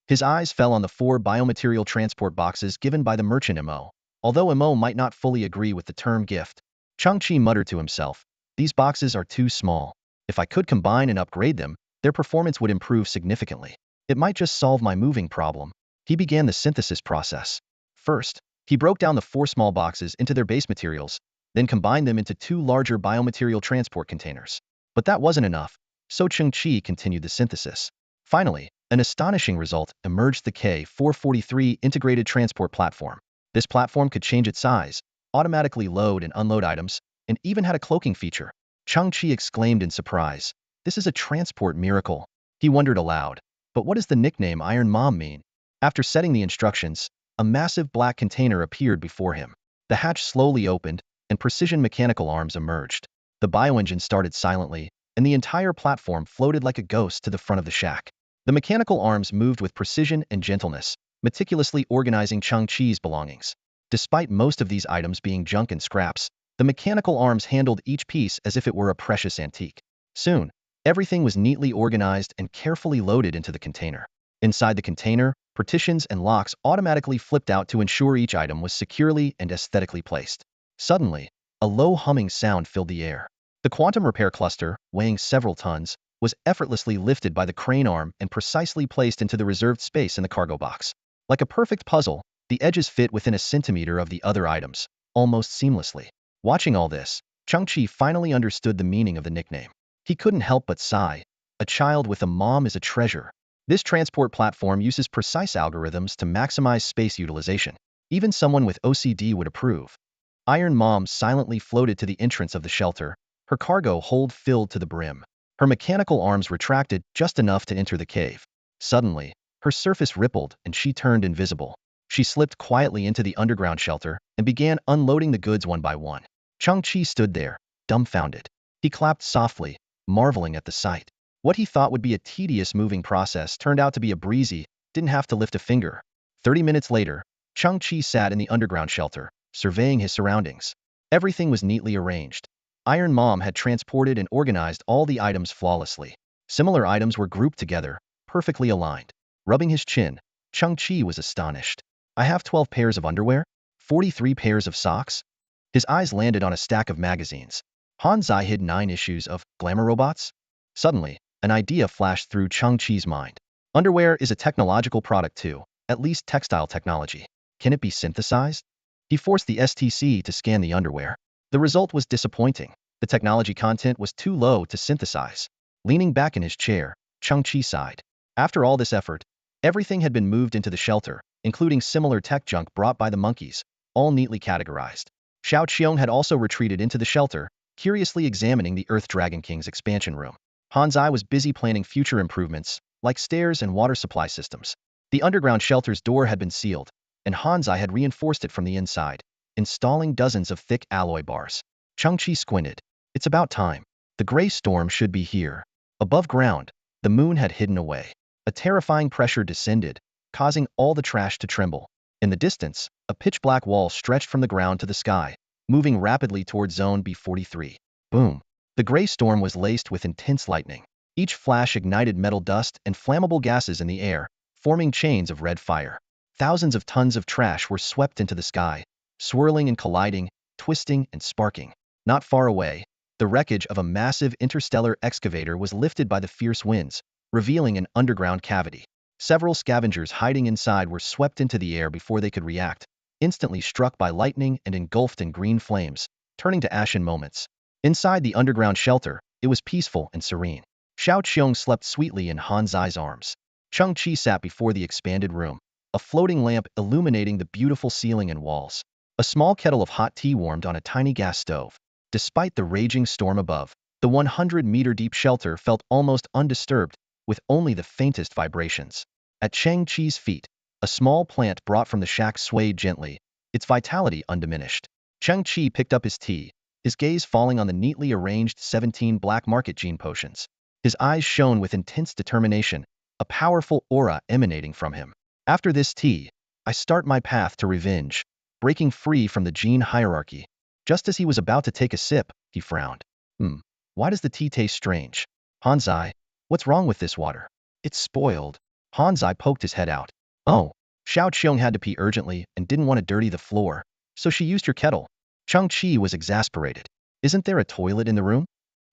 His eyes fell on the 4 biomaterial transport boxes given by the merchant Mo. Although Mo might not fully agree with the term gift, Chang-Chi muttered to himself, "These boxes are too small. If I could combine and upgrade them, their performance would improve significantly. It might just solve my moving problem." He began the synthesis process. First, he broke down the 4 small boxes into their base materials, then combined them into 2 larger biomaterial transport containers. But that wasn't enough, so Chang-Chi continued the synthesis. Finally, an astonishing result emerged: the K443 integrated transport platform. This platform could change its size, automatically load and unload items, and even had a cloaking feature. Chang-Chi exclaimed in surprise, "This is a transport miracle." He wondered aloud, "But what does the nickname Iron Mom mean?" After setting the instructions, a massive black container appeared before him. The hatch slowly opened, and precision mechanical arms emerged. The bioengine started silently, and the entire platform floated like a ghost to the front of the shack. The mechanical arms moved with precision and gentleness, meticulously organizing Chang-Chi's belongings. Despite most of these items being junk and scraps, the mechanical arms handled each piece as if it were a precious antique. Soon, everything was neatly organized and carefully loaded into the container. Inside the container, partitions and locks automatically flipped out to ensure each item was securely and aesthetically placed. Suddenly, a low humming sound filled the air. The quantum repair cluster, weighing several tons, was effortlessly lifted by the crane arm and precisely placed into the reserved space in the cargo box. Like a perfect puzzle, the edges fit within a centimeter of the other items, almost seamlessly. Watching all this, Chang-Chi finally understood the meaning of the nickname. He couldn't help but sigh. A child with a mom is a treasure. This transport platform uses precise algorithms to maximize space utilization. Even someone with OCD would approve. Iron Mom silently floated to the entrance of the shelter, her cargo hold filled to the brim. Her mechanical arms retracted just enough to enter the cave. Suddenly, her surface rippled and she turned invisible. She slipped quietly into the underground shelter and began unloading the goods one by one. Chang-Chi stood there, dumbfounded. He clapped softly, marveling at the sight. What he thought would be a tedious moving process turned out to be a breezy, didn't have to lift a finger. 30 minutes later, Chang-Chi sat in the underground shelter, surveying his surroundings. Everything was neatly arranged. Iron Mom had transported and organized all the items flawlessly. Similar items were grouped together, perfectly aligned. Rubbing his chin, Chang-Chi was astonished. "I have 12 pairs of underwear? 43 pairs of socks?" His eyes landed on a stack of magazines. Hanzai hid 9 issues of Glamour Robots? Suddenly, An idea flashed through Chang-Chi's mind. Underwear is a technological product too, at least textile technology. Can it be synthesized? He forced the STC to scan the underwear. The result was disappointing. The technology content was too low to synthesize. Leaning back in his chair, Chang-Chi sighed. After all this effort, everything had been moved into the shelter, including similar tech junk brought by the monkeys, all neatly categorized. Xiao Qiong had also retreated into the shelter, curiously examining the Earth Dragon King's expansion room. Hanzai was busy planning future improvements, like stairs and water supply systems. The underground shelter's door had been sealed, and Hanzai had reinforced it from the inside, installing dozens of thick alloy bars. Chang-Chi squinted. It's about time. The gray storm should be here. Above ground, the moon had hidden away. A terrifying pressure descended, causing all the trash to tremble. In the distance, a pitch-black wall stretched from the ground to the sky, moving rapidly toward Zone B43. Boom. The gray storm was laced with intense lightning. Each flash ignited metal dust and flammable gases in the air, forming chains of red fire. Thousands of tons of trash were swept into the sky, swirling and colliding, twisting and sparking. Not far away, the wreckage of a massive interstellar excavator was lifted by the fierce winds, revealing an underground cavity. Several scavengers hiding inside were swept into the air before they could react, instantly struck by lightning and engulfed in green flames, turning to ashen moments. Inside the underground shelter, it was peaceful and serene. Xiao Qiong slept sweetly in Hanzai's arms. Chang-Chi sat before the expanded room, a floating lamp illuminating the beautiful ceiling and walls. A small kettle of hot tea warmed on a tiny gas stove. Despite the raging storm above, the 100-meter-deep shelter felt almost undisturbed, with only the faintest vibrations. At Chang-Chi's feet, a small plant brought from the shack swayed gently, its vitality undiminished. Chang-Chi picked up his tea, his gaze falling on the neatly arranged 17 black market gene potions. His eyes shone with intense determination, a powerful aura emanating from him. After this tea, I start my path to revenge, breaking free from the gene hierarchy. Just as he was about to take a sip, he frowned. Why does the tea taste strange? Hanzai, what's wrong with this water? It's spoiled. Hanzai poked his head out. Oh, Xiao Qiong had to pee urgently and didn't want to dirty the floor, so she used your kettle. Chang-Chi was exasperated. Isn't there a toilet in the room?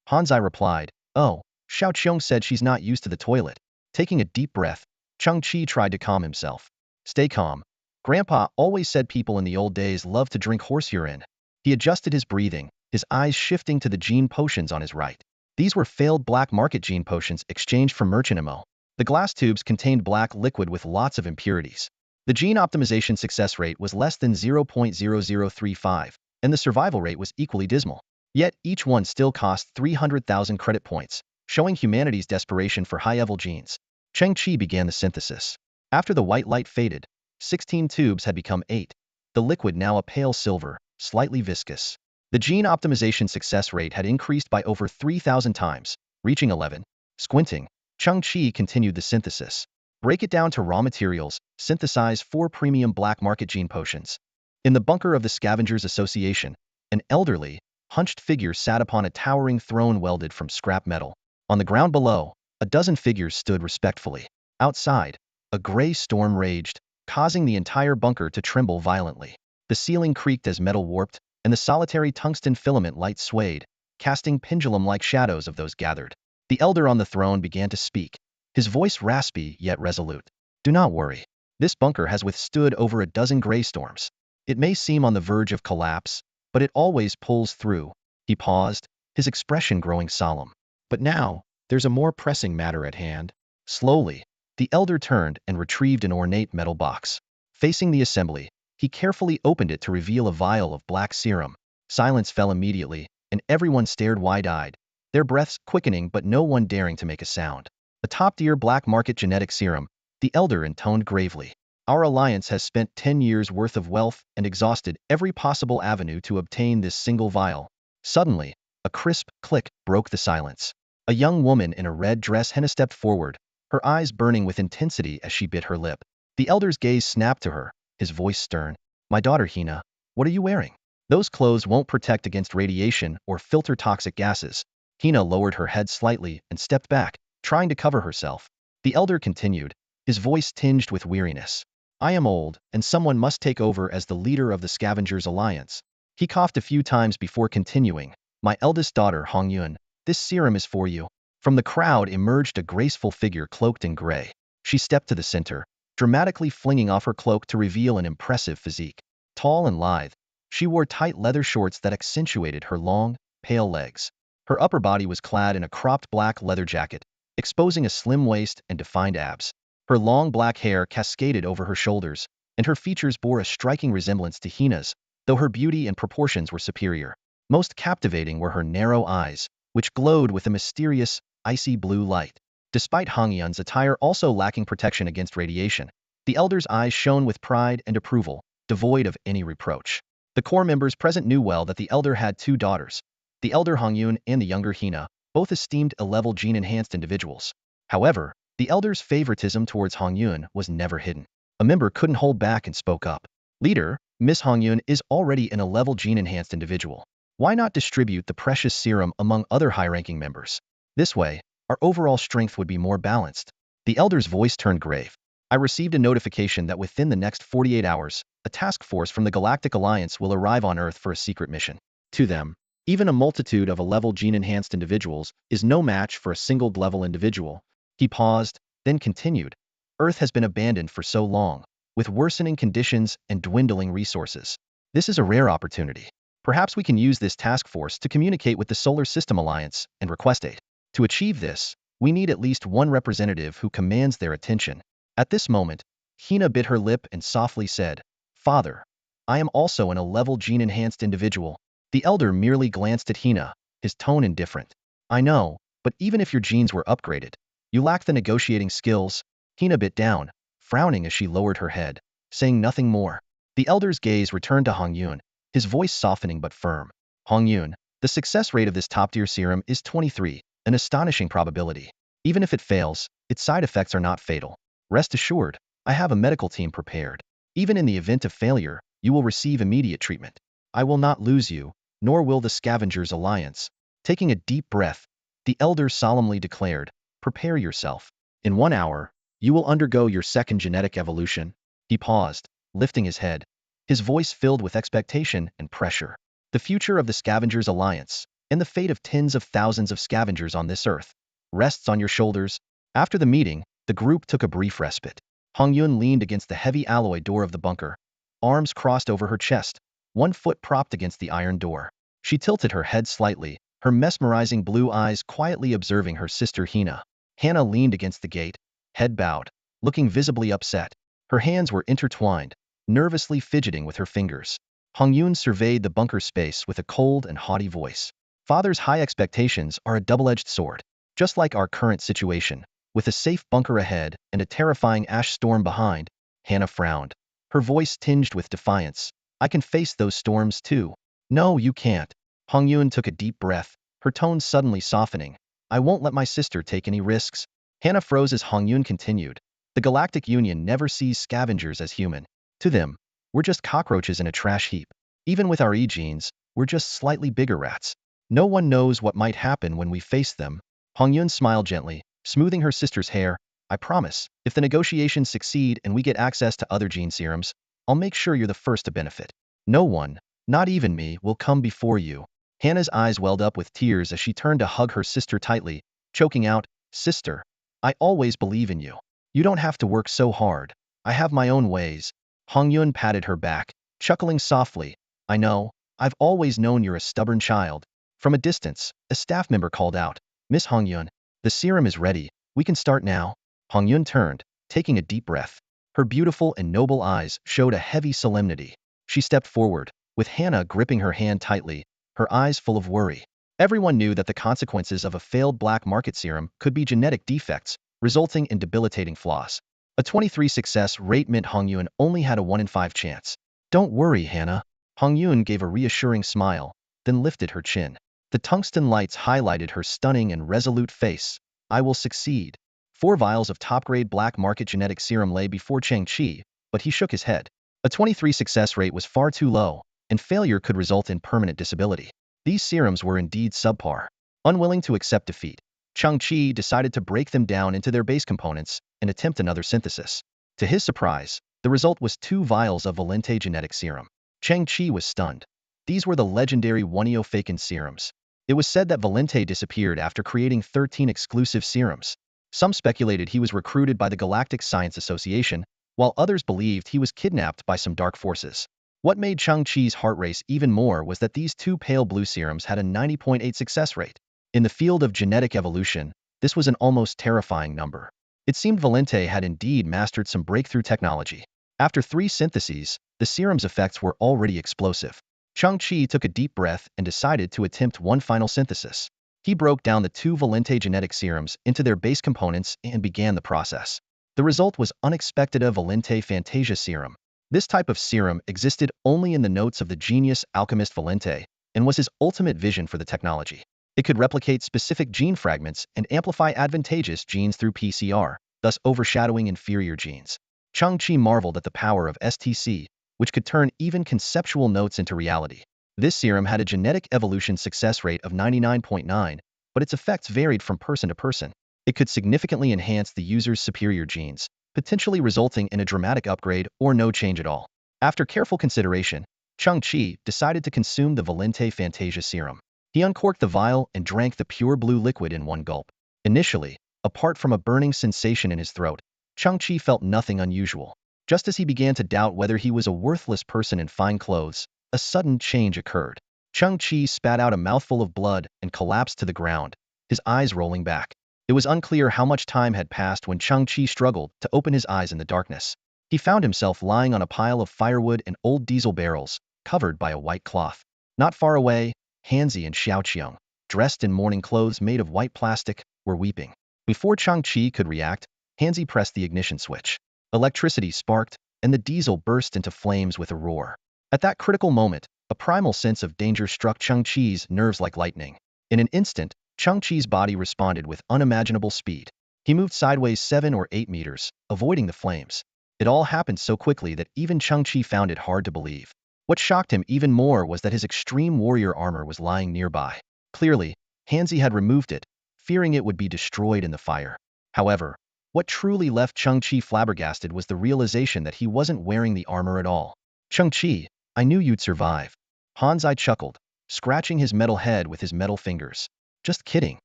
Hanzai replied, oh, Xiao Qiong said she's not used to the toilet. Taking a deep breath, Chang-Chi tried to calm himself. Stay calm. Grandpa always said people in the old days loved to drink horse urine. He adjusted his breathing, his eyes shifting to the gene potions on his right. These were failed black market gene potions exchanged for merchant ammo. The glass tubes contained black liquid with lots of impurities. The gene optimization success rate was less than 0.0035, and the survival rate was equally dismal. Yet each one still cost 300,000 credit points, showing humanity's desperation for high-level genes. Chang-Chi began the synthesis. After the white light faded, 16 tubes had become 8, the liquid now a pale silver, slightly viscous. The gene optimization success rate had increased by over 3,000 times, reaching 11. Squinting, Chang-Chi continued the synthesis. Break it down to raw materials, synthesize 4 premium black market gene potions. In the bunker of the Scavengers Association, an elderly, hunched figure sat upon a towering throne welded from scrap metal. On the ground below, a dozen figures stood respectfully. Outside, a gray storm raged, causing the entire bunker to tremble violently. The ceiling creaked as metal warped, and the solitary tungsten filament light swayed, casting pendulum-like shadows of those gathered. The elder on the throne began to speak, his voice raspy yet resolute. Do not worry. This bunker has withstood over a dozen gray storms. It may seem on the verge of collapse, but it always pulls through. He paused, his expression growing solemn. But now, there's a more pressing matter at hand. Slowly, the elder turned and retrieved an ornate metal box. Facing the assembly, he carefully opened it to reveal a vial of black serum. Silence fell immediately, and everyone stared wide-eyed, their breaths quickening but no one daring to make a sound. A top-tier black market genetic serum, the elder intoned gravely. Our alliance has spent 10 years' worth of wealth and exhausted every possible avenue to obtain this single vial. Suddenly, a crisp click broke the silence. A young woman in a red dress stepped forward, her eyes burning with intensity as she bit her lip. The elder's gaze snapped to her, his voice stern. My daughter Hina, what are you wearing? Those clothes won't protect against radiation or filter toxic gases. Hina lowered her head slightly and stepped back, trying to cover herself. The elder continued, his voice tinged with weariness. I am old, and someone must take over as the leader of the Scavengers Alliance. He coughed a few times before continuing. My eldest daughter, Hong Yun, this serum is for you. From the crowd emerged a graceful figure cloaked in gray. She stepped to the center, dramatically flinging off her cloak to reveal an impressive physique. Tall and lithe, she wore tight leather shorts that accentuated her long, pale legs. Her upper body was clad in a cropped black leather jacket, exposing a slim waist and defined abs. Her long black hair cascaded over her shoulders, and her features bore a striking resemblance to Hina's, though her beauty and proportions were superior. Most captivating were her narrow eyes, which glowed with a mysterious, icy blue light. Despite Hongyun's attire also lacking protection against radiation, the elder's eyes shone with pride and approval, devoid of any reproach. The core members present knew well that the elder had two daughters, the elder Hongyun and the younger Hina, both esteemed A-level gene-enhanced individuals. However, the elder's favoritism towards Hongyun was never hidden. A member couldn't hold back and spoke up. Leader, Miss Hongyun is already an A-level gene-enhanced individual. Why not distribute the precious serum among other high-ranking members? This way, our overall strength would be more balanced. The elder's voice turned grave. I received a notification that within the next 48 hours, a task force from the Galactic Alliance will arrive on Earth for a secret mission. To them, even a multitude of A-level gene-enhanced individuals is no match for a single-level individual. He paused, then continued. Earth has been abandoned for so long, with worsening conditions and dwindling resources. This is a rare opportunity. Perhaps we can use this task force to communicate with the Solar System Alliance and request aid. To achieve this, we need at least one representative who commands their attention. At this moment, Hina bit her lip and softly said, "Father, I am also an A-level gene-enhanced individual." The elder merely glanced at Hina, his tone indifferent. "I know, but even if your genes were upgraded, you lack the negotiating skills." Hina bit down, frowning as she lowered her head, saying nothing more. The elder's gaze returned to Hongyun, his voice softening but firm. "Hongyun, the success rate of this top-tier serum is 23, an astonishing probability. Even if it fails, its side effects are not fatal. Rest assured, I have a medical team prepared. Even in the event of failure, you will receive immediate treatment. I will not lose you, nor will the Scavengers Alliance." Taking a deep breath, the elder solemnly declared, "Prepare yourself. In 1 hour, you will undergo your second genetic evolution." He paused, lifting his head, his voice filled with expectation and pressure. The future of the Scavengers Alliance, and the fate of tens of thousands of scavengers on this earth, rests on your shoulders. After the meeting, the group took a brief respite. Hongyun leaned against the heavy alloy door of the bunker, arms crossed over her chest, one foot propped against the iron door. She tilted her head slightly, her mesmerizing blue eyes quietly observing her sister Hina. Hannah leaned against the gate, head bowed, looking visibly upset. Her hands were intertwined, nervously fidgeting with her fingers. Hongyun surveyed the bunker space with a cold and haughty voice. "Father's high expectations are a double-edged sword. Just like our current situation, with a safe bunker ahead and a terrifying ash storm behind." Hannah frowned, her voice tinged with defiance. "I can face those storms too." "No, you can't." Hongyun took a deep breath, her tone suddenly softening. "I won't let my sister take any risks." Hannah froze as Hongyun continued. "The Galactic Union never sees scavengers as human. To them, we're just cockroaches in a trash heap. Even with our E-genes, we're just slightly bigger rats. No one knows what might happen when we face them." Hongyun smiled gently, smoothing her sister's hair. "I promise, if the negotiations succeed and we get access to other gene serums, I'll make sure you're the first to benefit. No one, not even me, will come before you." Hannah's eyes welled up with tears as she turned to hug her sister tightly, choking out, "Sister, I always believe in you. You don't have to work so hard. I have my own ways." Hongyun patted her back, chuckling softly. "I know, I've always known you're a stubborn child." From a distance, a staff member called out, "Miss Hongyun, the serum is ready. We can start now." Hongyun turned, taking a deep breath. Her beautiful and noble eyes showed a heavy solemnity. She stepped forward, with Hannah gripping her hand tightly, her eyes full of worry. Everyone knew that the consequences of a failed black market serum could be genetic defects, resulting in debilitating flaws. A 23 success rate meant Hongyun only had a 1 in 5 chance. "Don't worry, Hannah." Hongyun gave a reassuring smile, then lifted her chin. The tungsten lights highlighted her stunning and resolute face. "I will succeed." 4 vials of top-grade black market genetic serum lay before Chang Chi, but he shook his head. A 23 success rate was far too low, and failure could result in permanent disability. These serums were indeed subpar. Unwilling to accept defeat, Chang Chi decided to break them down into their base components and attempt another synthesis. To his surprise, the result was 2 vials of Valente genetic serum. Chang Chi was stunned. These were the legendary Wunio Faken serums. It was said that Valente disappeared after creating 13 exclusive serums. Some speculated he was recruited by the Galactic Science Association, while others believed he was kidnapped by some dark forces. What made Chang-Chi's heart race even more was that these two pale blue serums had a 90.8 success rate. In the field of genetic evolution, this was an almost terrifying number. It seemed Valente had indeed mastered some breakthrough technology. After 3 syntheses, the serum's effects were already explosive. Chang-Chi took a deep breath and decided to attempt one final synthesis. He broke down the 2 Valente genetic serums into their base components and began the process. The result was unexpected Valente Fantasia serum. This type of serum existed only in the notes of the genius alchemist Valente and was his ultimate vision for the technology. It could replicate specific gene fragments and amplify advantageous genes through PCR, thus overshadowing inferior genes. Chang-Chi marveled at the power of STC, which could turn even conceptual notes into reality. This serum had a genetic evolution success rate of 99.9, but its effects varied from person to person. It could significantly enhance the user's superior genes, potentially resulting in a dramatic upgrade or no change at all. After careful consideration, Chang-Chi decided to consume the Valente Fantasia serum. He uncorked the vial and drank the pure blue liquid in one gulp. Initially, apart from a burning sensation in his throat, Chang-Chi felt nothing unusual. Just as he began to doubt whether he was a worthless person in fine clothes, a sudden change occurred. Chang-Chi spat out a mouthful of blood and collapsed to the ground, his eyes rolling back. It was unclear how much time had passed when Chang-Chi struggled to open his eyes in the darkness. He found himself lying on a pile of firewood and old diesel barrels, covered by a white cloth. Not far away, Hanzi and Xiaoqiang, dressed in mourning clothes made of white plastic, were weeping. Before Chang-Chi could react, Hanzi pressed the ignition switch. Electricity sparked, and the diesel burst into flames with a roar. At that critical moment, a primal sense of danger struck Chang-Chi's nerves like lightning. In an instant, Chang-Chi's body responded with unimaginable speed. He moved sideways 7 or 8 meters, avoiding the flames. It all happened so quickly that even Chang-Chi found it hard to believe. What shocked him even more was that his extreme warrior armor was lying nearby. Clearly, Hanzi had removed it, fearing it would be destroyed in the fire. However, what truly left Chang-Chi flabbergasted was the realization that he wasn't wearing the armor at all. Chang-Chi, I knew you'd survive. Hanzi chuckled, scratching his metal head with his metal fingers. Just kidding.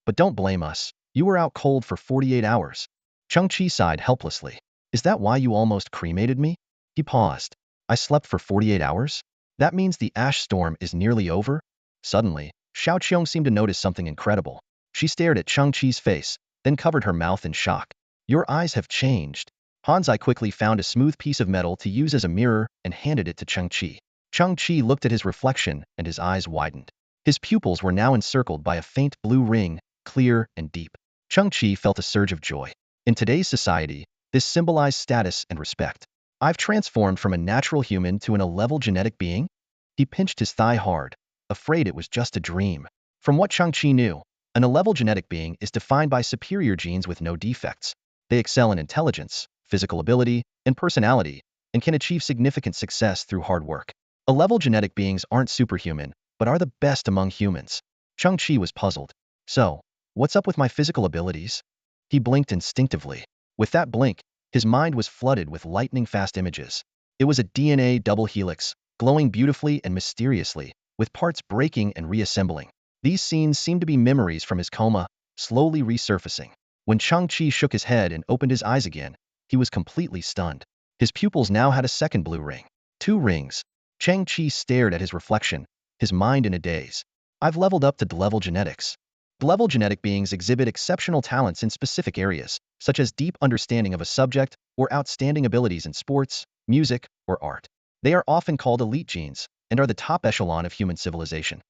But don't blame us. You were out cold for 48 hours. Chang-Chi sighed helplessly. Is that why you almost cremated me? He paused. I slept for 48 hours? That means the ash storm is nearly over? Suddenly, Xiaoqiang seemed to notice something incredible. She stared at Chang-Chi's face, then covered her mouth in shock. Your eyes have changed. Hanzi quickly found a smooth piece of metal to use as a mirror and handed it to Chang-Chi. Chang-Chi looked at his reflection and his eyes widened. His pupils were now encircled by a faint blue ring, clear and deep. Chang-Chi felt a surge of joy. In today's society, this symbolized status and respect. I've transformed from a natural human to an A-level genetic being? He pinched his thigh hard, afraid it was just a dream. From what Chang-Chi knew, an A-level genetic being is defined by superior genes with no defects. They excel in intelligence, physical ability, and personality, and can achieve significant success through hard work. A-level genetic beings aren't superhuman, but are the best among humans. Chang-Chi was puzzled. So, what's up with my physical abilities? He blinked instinctively. With that blink, his mind was flooded with lightning-fast images. It was a DNA double helix, glowing beautifully and mysteriously, with parts breaking and reassembling. These scenes seemed to be memories from his coma, slowly resurfacing. When Chang-Chi shook his head and opened his eyes again, he was completely stunned. His pupils now had a second blue ring. 2 rings. Chang-Chi stared at his reflection, his mind in a daze. I've leveled up to D-level genetics. D-level genetic beings exhibit exceptional talents in specific areas, such as deep understanding of a subject or outstanding abilities in sports, music, or art. They are often called elite genes and are the top echelon of human civilization.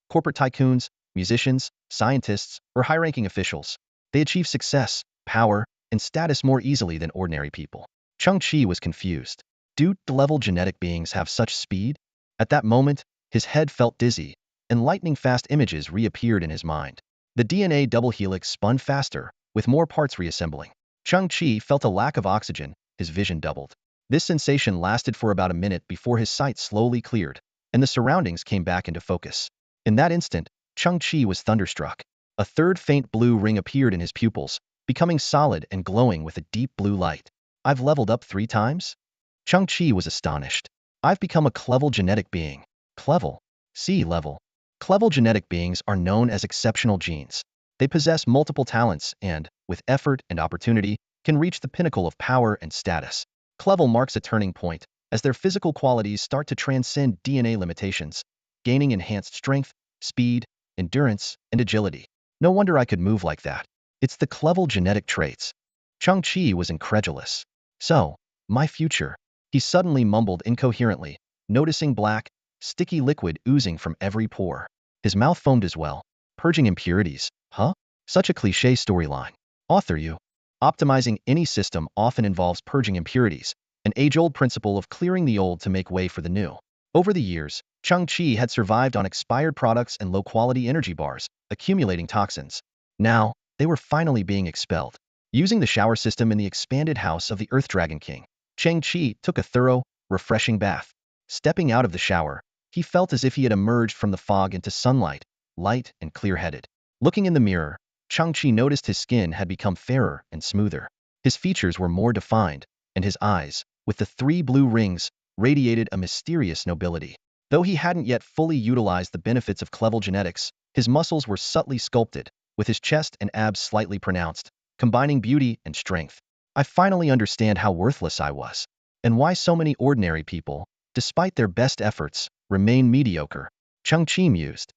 Corporate tycoons, musicians, scientists, or high-ranking officials. They achieve success, power, and status more easily than ordinary people. Chang-Chi was confused. Do D-level genetic beings have such speed? At that moment, his head felt dizzy, and lightning-fast images reappeared in his mind. The DNA double helix spun faster, with more parts reassembling. Chang-Chi felt a lack of oxygen, his vision doubled. This sensation lasted for about a minute before his sight slowly cleared, and the surroundings came back into focus. In that instant, Chang-Chi was thunderstruck. A third faint blue ring appeared in his pupils, becoming solid and glowing with a deep blue light. I've leveled up 3 times? Chang-Chi was astonished. I've become a C-level genetic being. C-level? C-level. Clevel genetic beings are known as exceptional genes. They possess multiple talents and, with effort and opportunity, can reach the pinnacle of power and status. Clevel marks a turning point, as their physical qualities start to transcend DNA limitations, gaining enhanced strength, speed, endurance, and agility. No wonder I could move like that. It's the Clevel genetic traits. Chang-Chi was incredulous. So, my future? He suddenly mumbled incoherently, noticing black, sticky liquid oozing from every pore. His mouth foamed as well, purging impurities. Huh? Such a cliché storyline. Author you. Optimizing any system often involves purging impurities, an age-old principle of clearing the old to make way for the new. Over the years, Chang-Chi had survived on expired products and low-quality energy bars, accumulating toxins. Now, they were finally being expelled. Using the shower system in the expanded house of the Earth Dragon King, Chang-Chi took a thorough, refreshing bath. Stepping out of the shower, he felt as if he had emerged from the fog into sunlight, light and clear-headed. Looking in the mirror, Chang-Chi noticed his skin had become fairer and smoother. His features were more defined, and his eyes, with the 3 blue rings, radiated a mysterious nobility. Though he hadn't yet fully utilized the benefits of Clevel genetics, his muscles were subtly sculpted, with his chest and abs slightly pronounced, combining beauty and strength. I finally understand how worthless I was, and why so many ordinary people, despite their best efforts, remain mediocre. Chang-Chi mused.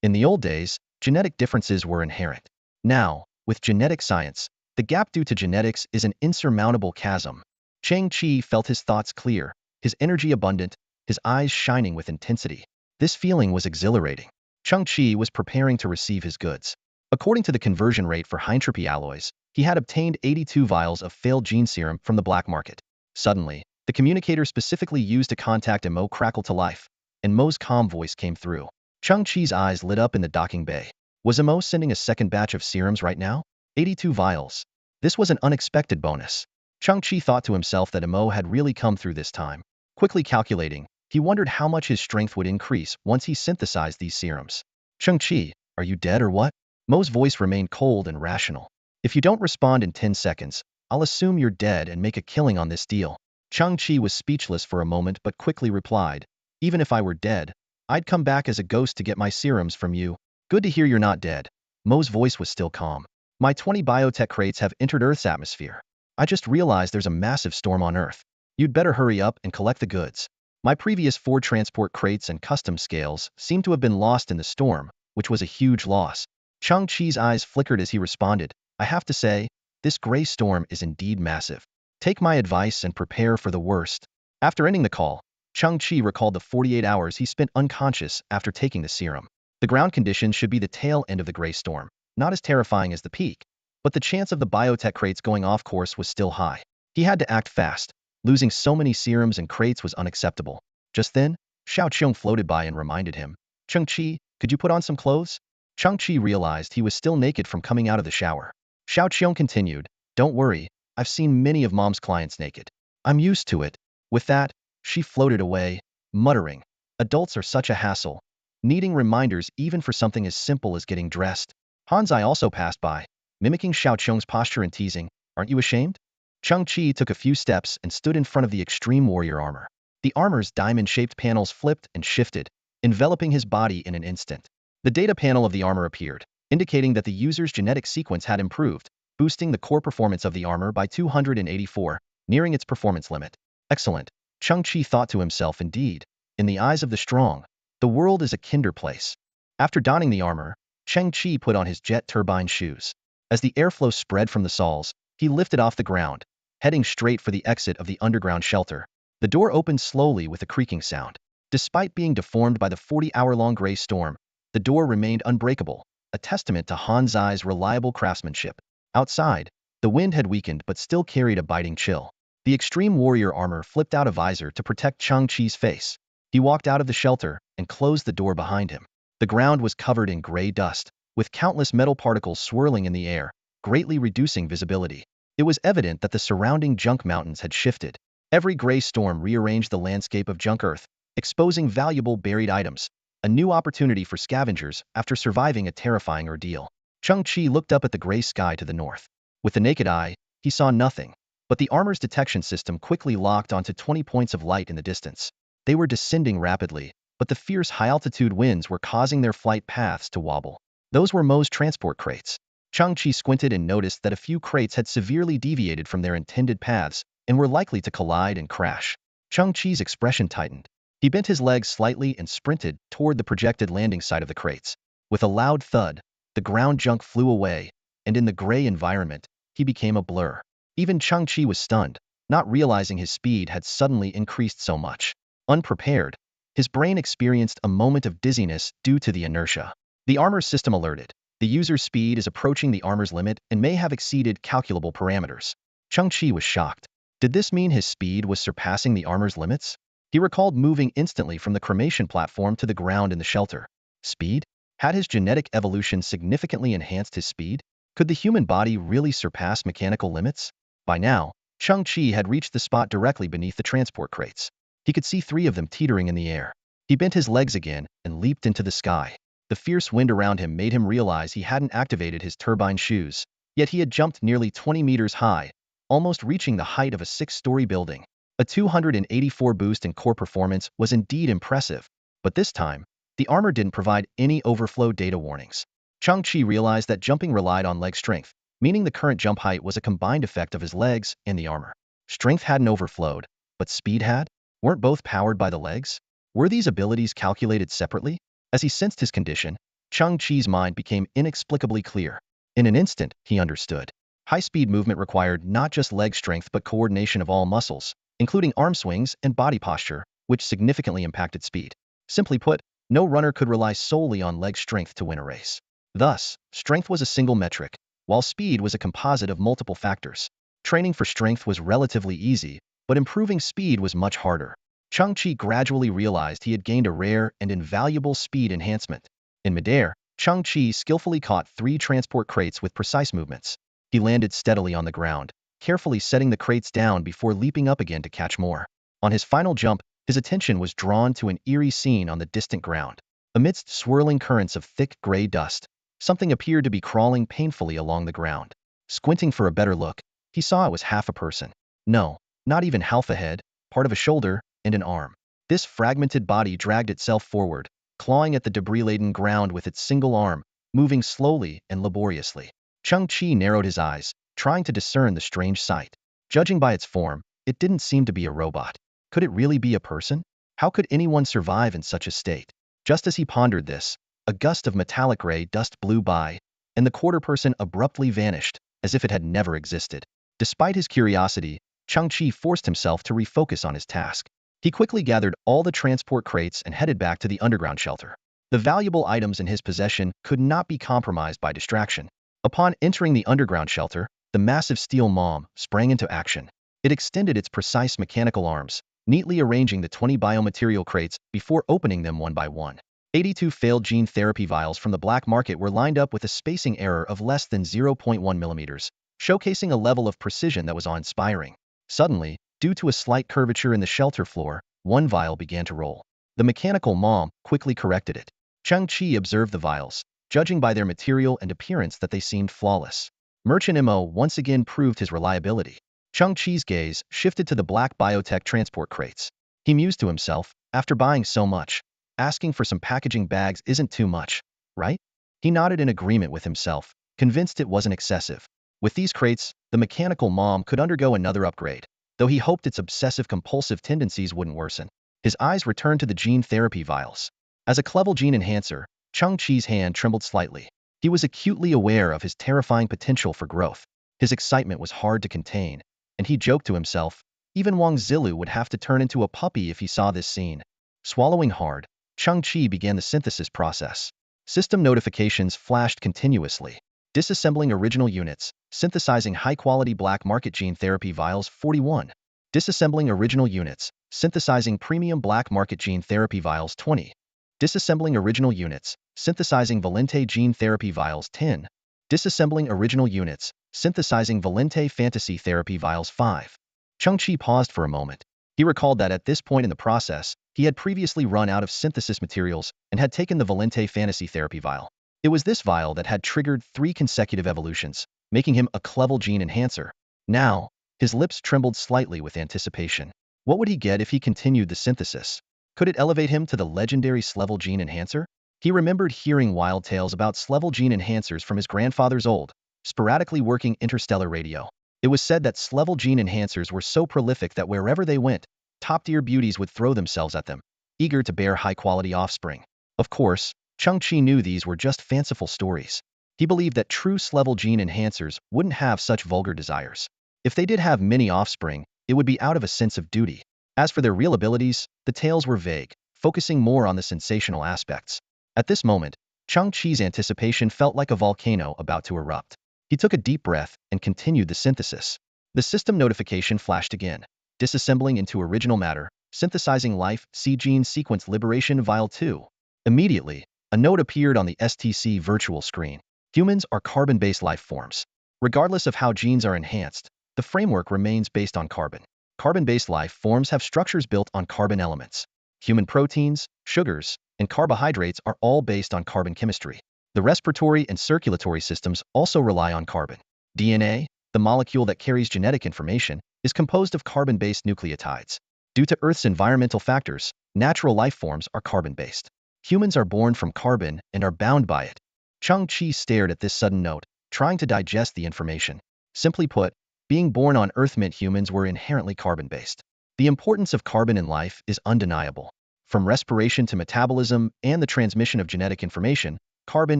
In the old days, genetic differences were inherent. Now, with genetic science, the gap due to genetics is an insurmountable chasm. Chang-Chi felt his thoughts clear, his energy abundant, his eyes shining with intensity. This feeling was exhilarating. Chang-Chi was preparing to receive his goods. According to the conversion rate for Hyntropy alloys, he had obtained 82 vials of failed gene serum from the black market. Suddenly, the communicator specifically used to contact Mo crackled to life, and Mo's calm voice came through. Chang-Chi's eyes lit up in the docking bay. Was Mo sending a second batch of serums right now? 82 vials. This was an unexpected bonus. Chang-Chi thought to himself that Mo had really come through this time. Quickly calculating, he wondered how much his strength would increase once he synthesized these serums. Chang-Chi, are you dead or what? Mo's voice remained cold and rational. If you don't respond in 10 seconds, I'll assume you're dead and make a killing on this deal. Chang-Chi was speechless for a moment but quickly replied, even if I were dead, I'd come back as a ghost to get my serums from you. Good to hear you're not dead. Mo's voice was still calm. My 20 biotech crates have entered Earth's atmosphere. I just realized there's a massive storm on Earth. You'd better hurry up and collect the goods. My previous 4 transport crates and custom scales seem to have been lost in the storm, which was a huge loss. Chang-Chi's eyes flickered as he responded, I have to say, this gray storm is indeed massive. Take my advice and prepare for the worst. After ending the call, Chang-Chi recalled the 48 hours he spent unconscious after taking the serum. The ground conditions should be the tail end of the gray storm, not as terrifying as the peak, but the chance of the biotech crates going off course was still high. He had to act fast. Losing so many serums and crates was unacceptable. Just then, Xiao Qiong floated by and reminded him, Chang-Chi, could you put on some clothes? Chang-Chi realized he was still naked from coming out of the shower. Xiao Qiong continued, don't worry, I've seen many of Mom's clients naked. I'm used to it. With that, she floated away, muttering, adults are such a hassle, needing reminders even for something as simple as getting dressed. Hanzai also passed by, mimicking Xiao Qiong's posture and teasing, aren't you ashamed? Chang-Chi took a few steps and stood in front of the Extreme Warrior armor. The armor's diamond-shaped panels flipped and shifted, enveloping his body in an instant. The data panel of the armor appeared, indicating that the user's genetic sequence had improved, boosting the core performance of the armor by 284, nearing its performance limit. Excellent, Chang-Chi thought to himself. Indeed, in the eyes of the strong, the world is a kinder place. After donning the armor, Chang-Chi put on his jet turbine shoes. As the airflow spread from the soles, he lifted off the ground, heading straight for the exit of the underground shelter. The door opened slowly with a creaking sound. Despite being deformed by the 40-hour-long gray storm, the door remained unbreakable, a testament to Hanzai's reliable craftsmanship. Outside, the wind had weakened but still carried a biting chill. The Extreme Warrior armor flipped out a visor to protect Chang-Chi's face. He walked out of the shelter and closed the door behind him. The ground was covered in gray dust, with countless metal particles swirling in the air, greatly reducing visibility. It was evident that the surrounding junk mountains had shifted. Every gray storm rearranged the landscape of Junk Earth, exposing valuable buried items, a new opportunity for scavengers after surviving a terrifying ordeal. Chang-Chi looked up at the gray sky to the north. With the naked eye, he saw nothing, but the armor's detection system quickly locked onto 20 points of light in the distance. They were descending rapidly, but the fierce high-altitude winds were causing their flight paths to wobble. Those were Mo's transport crates. Chang-Chi squinted and noticed that a few crates had severely deviated from their intended paths and were likely to collide and crash. Chang-Chi's expression tightened. He bent his legs slightly and sprinted toward the projected landing site of the crates. With a loud thud, the ground junk flew away, and in the gray environment, he became a blur. Even Chang-Chi was stunned, not realizing his speed had suddenly increased so much. Unprepared, his brain experienced a moment of dizziness due to the inertia. The armor system alerted. The user's speed is approaching the armor's limit and may have exceeded calculable parameters. Chang-Chi was shocked. Did this mean his speed was surpassing the armor's limits? He recalled moving instantly from the cremation platform to the ground in the shelter. Speed? Had his genetic evolution significantly enhanced his speed? Could the human body really surpass mechanical limits? By now, Chang-Chi had reached the spot directly beneath the transport crates. He could see 3 of them teetering in the air. He bent his legs again and leaped into the sky. The fierce wind around him made him realize he hadn't activated his turbine shoes, yet he had jumped nearly 20 meters high, almost reaching the height of a 6-story building. A 284 boost in core performance was indeed impressive, but this time, the armor didn't provide any overflow data warnings. Chang-Chi realized that jumping relied on leg strength, meaning the current jump height was a combined effect of his legs and the armor. Strength hadn't overflowed, but speed had? Weren't both powered by the legs? Were these abilities calculated separately? As he sensed his condition, Chang-Chi's mind became inexplicably clear. In an instant, he understood. High-speed movement required not just leg strength but coordination of all muscles, including arm swings and body posture, which significantly impacted speed. Simply put, no runner could rely solely on leg strength to win a race. Thus, strength was a single metric, while speed was a composite of multiple factors. Training for strength was relatively easy, but improving speed was much harder. Chang-Chi gradually realized he had gained a rare and invaluable speed enhancement. In midair, Chang-Chi skillfully caught 3 transport crates with precise movements. He landed steadily on the ground, carefully setting the crates down before leaping up again to catch more. On his final jump, his attention was drawn to an eerie scene on the distant ground. Amidst swirling currents of thick gray dust, something appeared to be crawling painfully along the ground. Squinting for a better look, he saw it was half a person. No, not even half a head, part of a shoulder, and an arm. This fragmented body dragged itself forward, clawing at the debris-laden ground with its single arm, moving slowly and laboriously. Chang-Chi narrowed his eyes, trying to discern the strange sight. Judging by its form, it didn't seem to be a robot. Could it really be a person? How could anyone survive in such a state? Just as he pondered this, a gust of metallic gray dust blew by, and the quarter person abruptly vanished, as if it had never existed. Despite his curiosity, Chang-Chi forced himself to refocus on his task. He quickly gathered all the transport crates and headed back to the underground shelter. The valuable items in his possession could not be compromised by distraction. Upon entering the underground shelter, the massive steel mom sprang into action. It extended its precise mechanical arms, neatly arranging the 20 biomaterial crates before opening them one by one. 82 failed gene therapy vials from the black market were lined up with a spacing error of less than 0.1 millimeters, showcasing a level of precision that was awe-inspiring. Suddenly, due to a slight curvature in the shelter floor, one vial began to roll. The mechanical mom quickly corrected it. Chang-Chi observed the vials, judging by their material and appearance that they seemed flawless. Merchant Mo once again proved his reliability. Chang-Chi's gaze shifted to the black biotech transport crates. He mused to himself, after buying so much, asking for some packaging bags isn't too much, right? He nodded in agreement with himself, convinced it wasn't excessive. With these crates, the mechanical mom could undergo another upgrade, though he hoped its obsessive-compulsive tendencies wouldn't worsen. His eyes returned to the gene therapy vials. As a clever gene enhancer, Chang-Chi's hand trembled slightly. He was acutely aware of his terrifying potential for growth. His excitement was hard to contain, and he joked to himself, even Wang Zilu would have to turn into a puppy if he saw this scene. Swallowing hard, Chang-Chi began the synthesis process. System notifications flashed continuously. Disassembling original units, synthesizing high-quality black market gene therapy vials 41. Disassembling original units, synthesizing premium black market gene therapy vials 20. Disassembling original units, synthesizing Valente gene therapy vials 10. Disassembling original units, synthesizing Valente fantasy therapy vials 5. Chang-Chi paused for a moment. He recalled that at this point in the process, he had previously run out of synthesis materials and had taken the Valente fantasy therapy vial. It was this vial that had triggered 3 consecutive evolutions, making him a clever gene enhancer. Now, his lips trembled slightly with anticipation. What would he get if he continued the synthesis? Could it elevate him to the legendary Slevel gene enhancer? He remembered hearing wild tales about Slevel gene enhancers from his grandfather's old, sporadically working interstellar radio. It was said that Slevel gene enhancers were so prolific that wherever they went, top-tier beauties would throw themselves at them, eager to bear high-quality offspring. Of course, Chang-Chi knew these were just fanciful stories. He believed that true Slevel gene enhancers wouldn't have such vulgar desires. If they did have many offspring, it would be out of a sense of duty. As for their real abilities, the tales were vague, focusing more on the sensational aspects. At this moment, Chang-Chi's anticipation felt like a volcano about to erupt. He took a deep breath and continued the synthesis. The system notification flashed again, disassembling into original matter, synthesizing life, C-gene sequence liberation vial 2. Immediately, a note appeared on the STC virtual screen. Humans are carbon-based life forms. Regardless of how genes are enhanced, the framework remains based on carbon. Carbon-based life forms have structures built on carbon elements. Human proteins, sugars, and carbohydrates are all based on carbon chemistry. The respiratory and circulatory systems also rely on carbon. DNA, the molecule that carries genetic information, is composed of carbon-based nucleotides. Due to Earth's environmental factors, natural life forms are carbon-based. Humans are born from carbon and are bound by it. Chang-Chi stared at this sudden note, trying to digest the information. Simply put, being born on Earth meant humans were inherently carbon-based. The importance of carbon in life is undeniable. From respiration to metabolism and the transmission of genetic information, carbon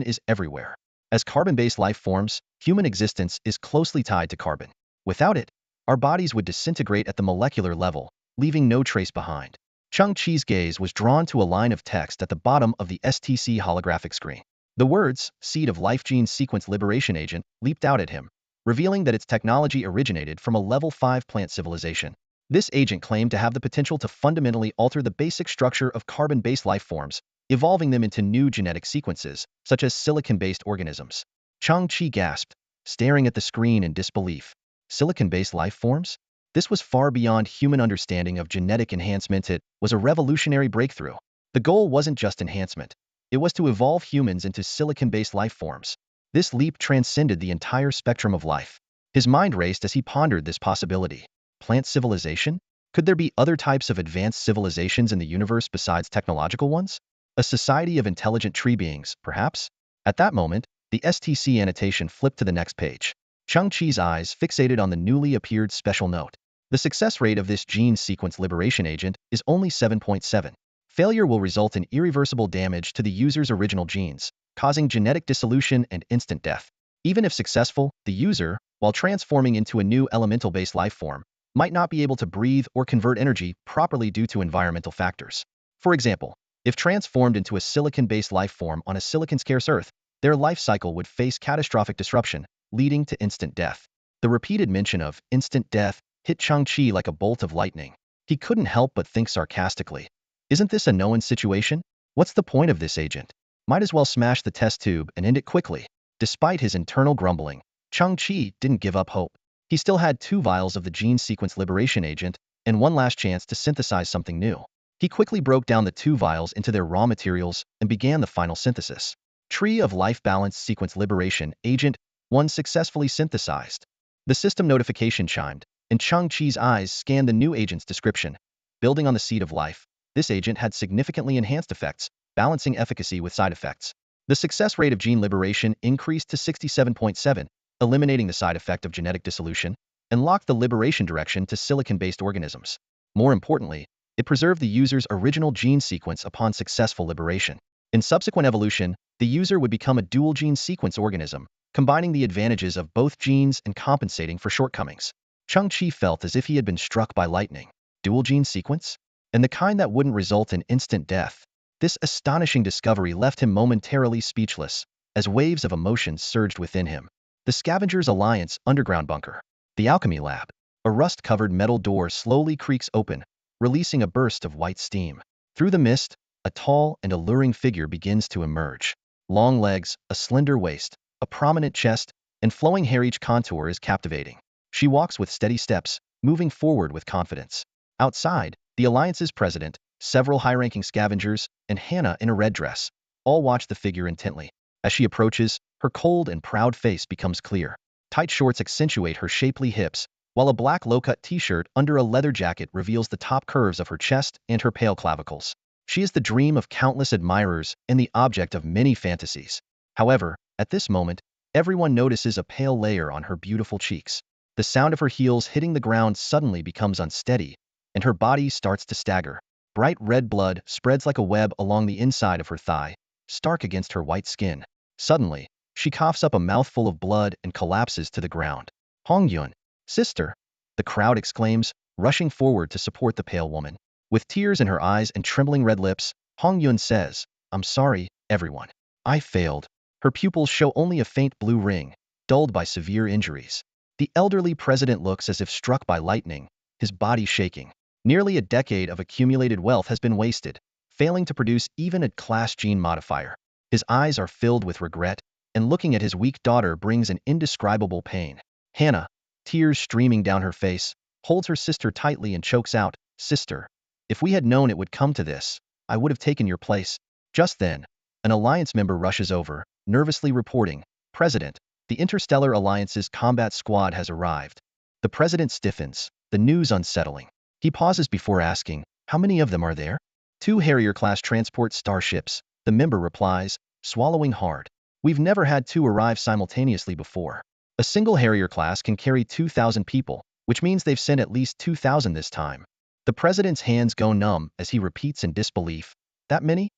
is everywhere. As carbon-based life forms, human existence is closely tied to carbon. Without it, our bodies would disintegrate at the molecular level, leaving no trace behind. Chang-Chi's gaze was drawn to a line of text at the bottom of the STC holographic screen. The words, Seed of Life Gene Sequence Liberation Agent, leaped out at him, revealing that its technology originated from a level 5 plant civilization. This agent claimed to have the potential to fundamentally alter the basic structure of carbon-based life forms, evolving them into new genetic sequences, such as silicon-based organisms. Chang-Chi gasped, staring at the screen in disbelief. Silicon-based life forms? This was far beyond human understanding of genetic enhancement. It was a revolutionary breakthrough. The goal wasn't just enhancement. It was to evolve humans into silicon-based life forms. This leap transcended the entire spectrum of life. His mind raced as he pondered this possibility. Plant civilization? Could there be other types of advanced civilizations in the universe besides technological ones? A society of intelligent tree beings, perhaps? At that moment, the STC annotation flipped to the next page. Chang-Chi's eyes fixated on the newly appeared special note. The success rate of this gene sequence liberation agent is only 7.7. Failure will result in irreversible damage to the user's original genes, causing genetic dissolution and instant death. Even if successful, the user, while transforming into a new elemental-based life form, might not be able to breathe or convert energy properly due to environmental factors. For example, if transformed into a silicon-based life form on a silicon-scarce Earth, their life cycle would face catastrophic disruption, leading to instant death. The repeated mention of instant death hit Chang-Chi like a bolt of lightning. He couldn't help but think sarcastically. Isn't this a no-win situation? What's the point of this agent? Might as well smash the test tube and end it quickly. Despite his internal grumbling, Chang-Chi didn't give up hope. He still had 2 vials of the gene sequence liberation agent and one last chance to synthesize something new. He quickly broke down the 2 vials into their raw materials and began the final synthesis. Tree of Life Balance Sequence Liberation Agent 1 successfully synthesized. The system notification chimed, and Chang-Chi's eyes scanned the new agent's description. Building on the Seed of Life, this agent had significantly enhanced effects, balancing efficacy with side effects. The success rate of gene liberation increased to 67.7, eliminating the side effect of genetic dissolution, and locked the liberation direction to silicon-based organisms. More importantly, it preserved the user's original gene sequence upon successful liberation. In subsequent evolution, the user would become a dual gene sequence organism, combining the advantages of both genes and compensating for shortcomings. Chang-Chi felt as if he had been struck by lightning. Dual gene sequence? And the kind that wouldn't result in instant death. This astonishing discovery left him momentarily speechless, as waves of emotions surged within him. The Scavengers Alliance underground bunker. The alchemy lab. A rust-covered metal door slowly creaks open, releasing a burst of white steam. Through the mist, a tall and alluring figure begins to emerge. Long legs, a slender waist, a prominent chest, and flowing hair. Each contour is captivating. She walks with steady steps, moving forward with confidence. Outside, the Alliance's president, several high-ranking scavengers, and Hannah in a red dress, all watch the figure intently. As she approaches, her cold and proud face becomes clear. Tight shorts accentuate her shapely hips, while a black low-cut t-shirt under a leather jacket reveals the top curves of her chest and her pale clavicles. She is the dream of countless admirers and the object of many fantasies. However, at this moment, everyone notices a pale layer on her beautiful cheeks. The sound of her heels hitting the ground suddenly becomes unsteady, and her body starts to stagger. Bright red blood spreads like a web along the inside of her thigh, stark against her white skin. Suddenly, she coughs up a mouthful of blood and collapses to the ground. Hong Yun, sister, the crowd exclaims, rushing forward to support the pale woman. With tears in her eyes and trembling red lips, Hong Yun says, I'm sorry, everyone. I failed. Her pupils show only a faint blue ring, dulled by severe injuries. The elderly president looks as if struck by lightning, his body shaking. Nearly a decade of accumulated wealth has been wasted, failing to produce even a class gene modifier. His eyes are filled with regret, and looking at his weak daughter brings an indescribable pain. Hannah, tears streaming down her face, holds her sister tightly and chokes out, Sister, if we had known it would come to this, I would have taken your place. Just then, an Alliance member rushes over, nervously reporting, President, the Interstellar Alliance's combat squad has arrived. The president stiffens, the news unsettling. He pauses before asking, how many of them are there? 2 Harrier-class transport starships, the member replies, swallowing hard. We've never had 2 arrive simultaneously before. A single Harrier class can carry 2,000 people, which means they've sent at least 2,000 this time. The president's hands go numb as he repeats in disbelief, that many?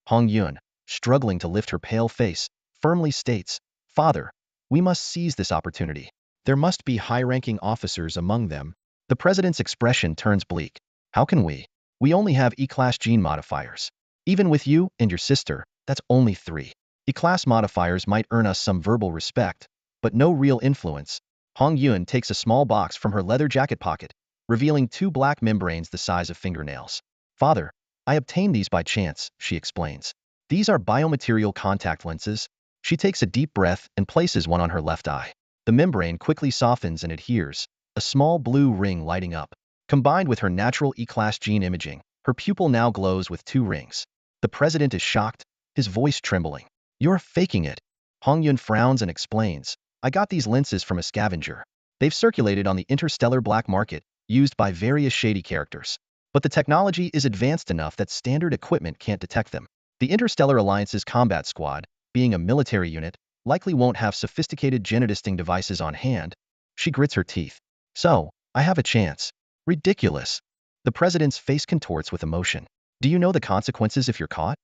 Hong Yun, struggling to lift her pale face, firmly states, Father, we must seize this opportunity. There must be high-ranking officers among them. The president's expression turns bleak. How can we? We only have E-class gene modifiers. Even with you and your sister, that's only 3. E-class modifiers might earn us some verbal respect, but no real influence. Hong Yun takes a small box from her leather jacket pocket, revealing 2 black membranes the size of fingernails. Father, I obtained these by chance, she explains. These are biomaterial contact lenses. She takes a deep breath and places one on her left eye. The membrane quickly softens and adheres, a small blue ring lighting up. Combined with her natural E-class gene imaging, her pupil now glows with 2 rings. The president is shocked, his voice trembling. You're faking it. Hong Yun frowns and explains, I got these lenses from a scavenger. They've circulated on the interstellar black market, used by various shady characters. But the technology is advanced enough that standard equipment can't detect them. The Interstellar Alliance's combat squad, being a military unit, likely won't have sophisticated genetesting devices on hand. She grits her teeth. So, I have a chance. Ridiculous. The president's face contorts with emotion. Do you know the consequences if you're caught?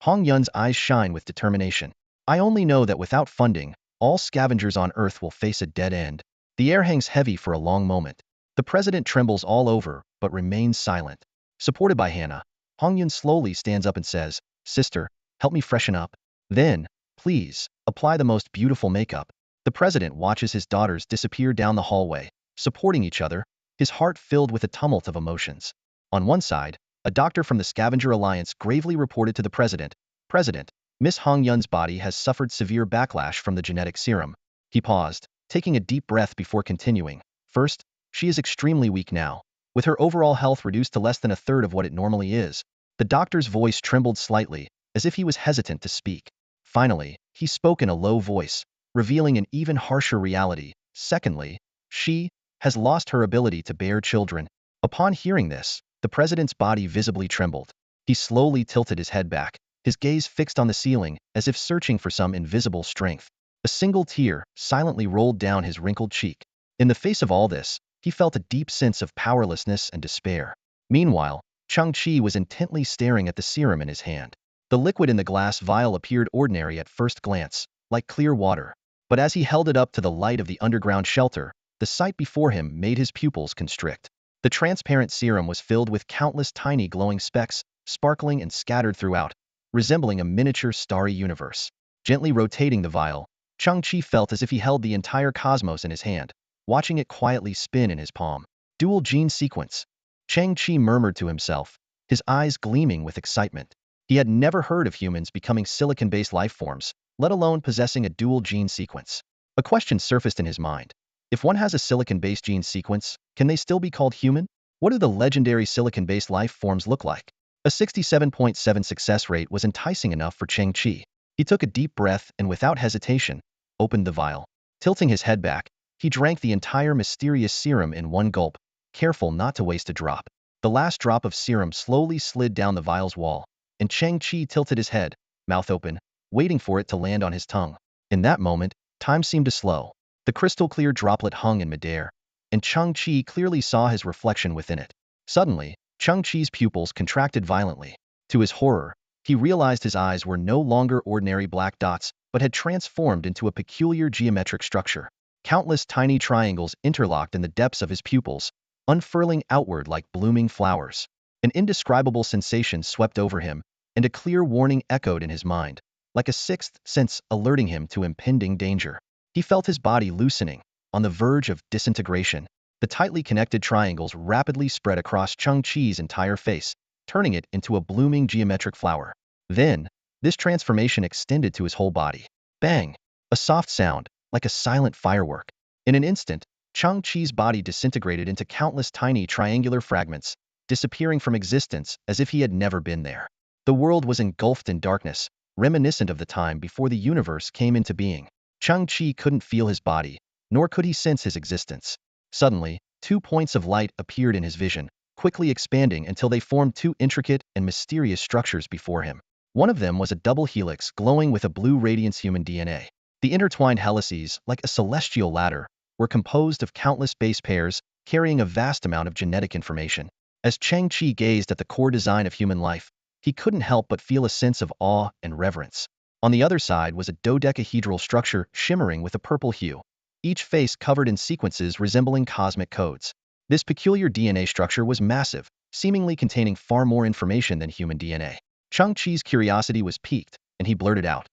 Hong Yun's eyes shine with determination. I only know that without funding, all scavengers on Earth will face a dead end. The air hangs heavy for a long moment. The president trembles all over, but remains silent. Supported by Hannah, Hong Yun slowly stands up and says, Sister, help me freshen up. Then, please, apply the most beautiful makeup. The president watches his daughters disappear down the hallway, supporting each other, his heart filled with a tumult of emotions. On one side, a doctor from the Scavenger Alliance gravely reported to the president, President, Miss Hong Yun's body has suffered severe backlash from the genetic serum. He paused, taking a deep breath before continuing. First, she is extremely weak now, with her overall health reduced to less than a third of what it normally is. The doctor's voice trembled slightly, as if he was hesitant to speak. Finally, he spoke in a low voice, revealing an even harsher reality. Secondly, she has lost her ability to bear children. Upon hearing this, the president's body visibly trembled. He slowly tilted his head back, his gaze fixed on the ceiling, as if searching for some invisible strength. A single tear silently rolled down his wrinkled cheek. In the face of all this, he felt a deep sense of powerlessness and despair. Meanwhile, Chang-Chi was intently staring at the serum in his hand. The liquid in the glass vial appeared ordinary at first glance, like clear water. But as he held it up to the light of the underground shelter, the sight before him made his pupils constrict. The transparent serum was filled with countless tiny glowing specks, sparkling and scattered throughout, resembling a miniature starry universe. Gently rotating the vial, Chang-Chi felt as if he held the entire cosmos in his hand, watching it quietly spin in his palm. Dual gene sequence. Chang-Chi murmured to himself, his eyes gleaming with excitement. He had never heard of humans becoming silicon-based life forms, let alone possessing a dual gene sequence. A question surfaced in his mind. If one has a silicon-based gene sequence, can they still be called human? What do the legendary silicon-based life forms look like? A 67.7 success rate was enticing enough for Chang-Chi. He took a deep breath and without hesitation, opened the vial. Tilting his head back, he drank the entire mysterious serum in one gulp, careful not to waste a drop. The last drop of serum slowly slid down the vial's wall, and Chang Chi tilted his head, mouth open, waiting for it to land on his tongue. In that moment, time seemed to slow. The crystal-clear droplet hung in midair, and Chang Chi clearly saw his reflection within it. Suddenly, Chang Chi's pupils contracted violently. To his horror, he realized his eyes were no longer ordinary black dots, but had transformed into a peculiar geometric structure. Countless tiny triangles interlocked in the depths of his pupils, unfurling outward like blooming flowers. An indescribable sensation swept over him, and a clear warning echoed in his mind, like a sixth sense alerting him to impending danger. He felt his body loosening, on the verge of disintegration. The tightly connected triangles rapidly spread across Chang Chi's entire face, turning it into a blooming geometric flower. Then, this transformation extended to his whole body. Bang! A soft sound, like a silent firework. In an instant, Chang Chi's body disintegrated into countless tiny triangular fragments, disappearing from existence as if he had never been there. The world was engulfed in darkness, reminiscent of the time before the universe came into being. Chang Chi couldn't feel his body, nor could he sense his existence. Suddenly, 2 points of light appeared in his vision, quickly expanding until they formed 2 intricate and mysterious structures before him. One of them was a double helix glowing with a blue radiance human DNA. The intertwined helices, like a celestial ladder, were composed of countless base pairs, carrying a vast amount of genetic information. As Chang Chi gazed at the core design of human life, he couldn't help but feel a sense of awe and reverence. On the other side was a dodecahedral structure shimmering with a purple hue, each face covered in sequences resembling cosmic codes. This peculiar DNA structure was massive, seemingly containing far more information than human DNA. Chang Chi's curiosity was piqued, and he blurted out,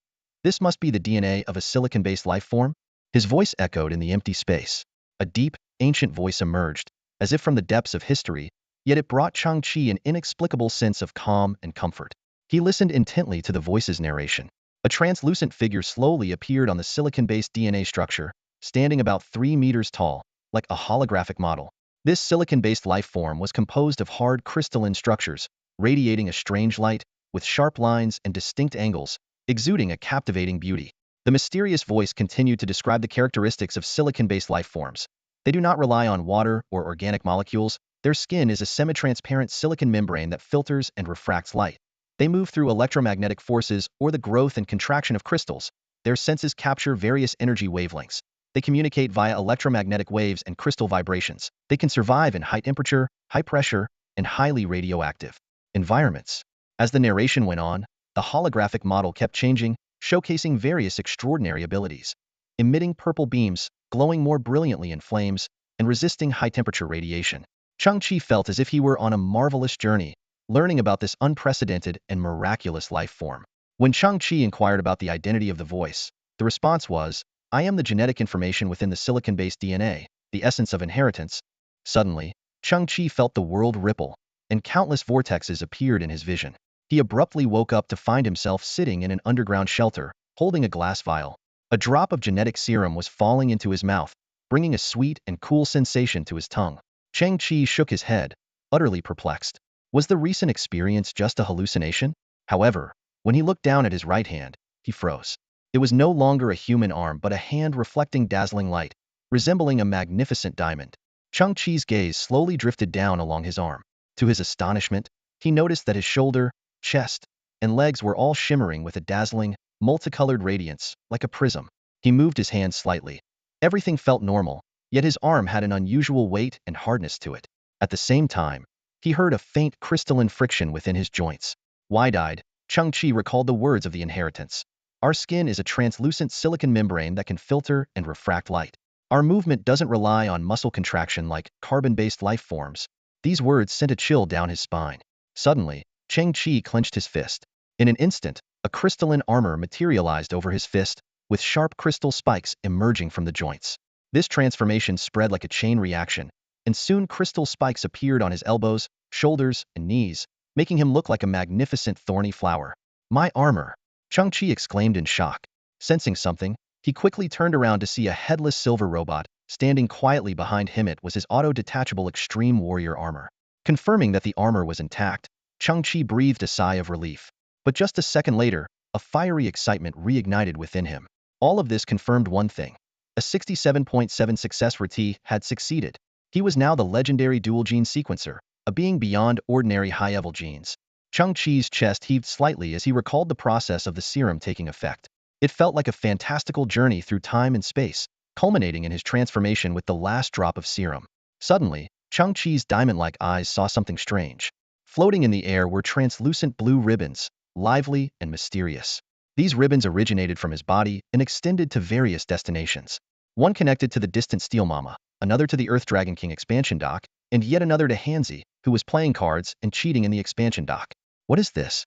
"This must be the DNA of a silicon-based life form?" His voice echoed in the empty space. A deep, ancient voice emerged, as if from the depths of history, yet it brought Chang Chi an inexplicable sense of calm and comfort. He listened intently to the voice's narration. A translucent figure slowly appeared on the silicon-based DNA structure, standing about 3 meters tall, like a holographic model. This silicon-based life form was composed of hard crystalline structures, radiating a strange light, with sharp lines and distinct angles, exuding a captivating beauty. The mysterious voice continued to describe the characteristics of silicon-based life forms. They do not rely on water or organic molecules. Their skin is a semi-transparent silicon membrane that filters and refracts light. They move through electromagnetic forces or the growth and contraction of crystals. Their senses capture various energy wavelengths. They communicate via electromagnetic waves and crystal vibrations. They can survive in high temperature, high pressure, and highly radioactive environments. As the narration went on, the holographic model kept changing, showcasing various extraordinary abilities. Emitting purple beams, glowing more brilliantly in flames, and resisting high-temperature radiation. Chang Chi felt as if he were on a marvelous journey, learning about this unprecedented and miraculous life form. When Chang Chi inquired about the identity of the voice, the response was, "I am the genetic information within the silicon-based DNA, the essence of inheritance." Suddenly, Chang Chi felt the world ripple, and countless vortexes appeared in his vision. He abruptly woke up to find himself sitting in an underground shelter, holding a glass vial. A drop of genetic serum was falling into his mouth, bringing a sweet and cool sensation to his tongue. Chang Chi shook his head, utterly perplexed. Was the recent experience just a hallucination? However, when he looked down at his right hand, he froze. It was no longer a human arm but a hand reflecting dazzling light, resembling a magnificent diamond. Chang Chi's gaze slowly drifted down along his arm. To his astonishment, he noticed that his shoulder, chest, and legs were all shimmering with a dazzling, multicolored radiance, like a prism. He moved his hand slightly. Everything felt normal, yet his arm had an unusual weight and hardness to it. At the same time, he heard a faint crystalline friction within his joints. Wide-eyed, Chang Chi recalled the words of the inheritance. Our skin is a translucent silicon membrane that can filter and refract light. Our movement doesn't rely on muscle contraction like carbon-based life forms. These words sent a chill down his spine. Suddenly, Chang Chi clenched his fist. In an instant, a crystalline armor materialized over his fist, with sharp crystal spikes emerging from the joints. This transformation spread like a chain reaction, and soon crystal spikes appeared on his elbows, shoulders, and knees, making him look like a magnificent thorny flower. "My armor!" Chang Chi exclaimed in shock. Sensing something, he quickly turned around to see a headless silver robot. Standing quietly behind him it was his auto-detachable extreme warrior armor. Confirming that the armor was intact, Chang Chi breathed a sigh of relief. But just a second later, a fiery excitement reignited within him. All of this confirmed one thing. A 67.7 success rate had succeeded. He was now the legendary dual gene sequencer, a being beyond ordinary high-level genes. Chang-Chi's chest heaved slightly as he recalled the process of the serum taking effect. It felt like a fantastical journey through time and space, culminating in his transformation with the last drop of serum. Suddenly, Chang-Chi's diamond-like eyes saw something strange. Floating in the air were translucent blue ribbons, lively and mysterious. These ribbons originated from his body and extended to various destinations. One connected to the distant Steel Mama, another to the Earth Dragon King expansion dock, and yet another to Hanzi, who was playing cards and cheating in the expansion dock. What is this?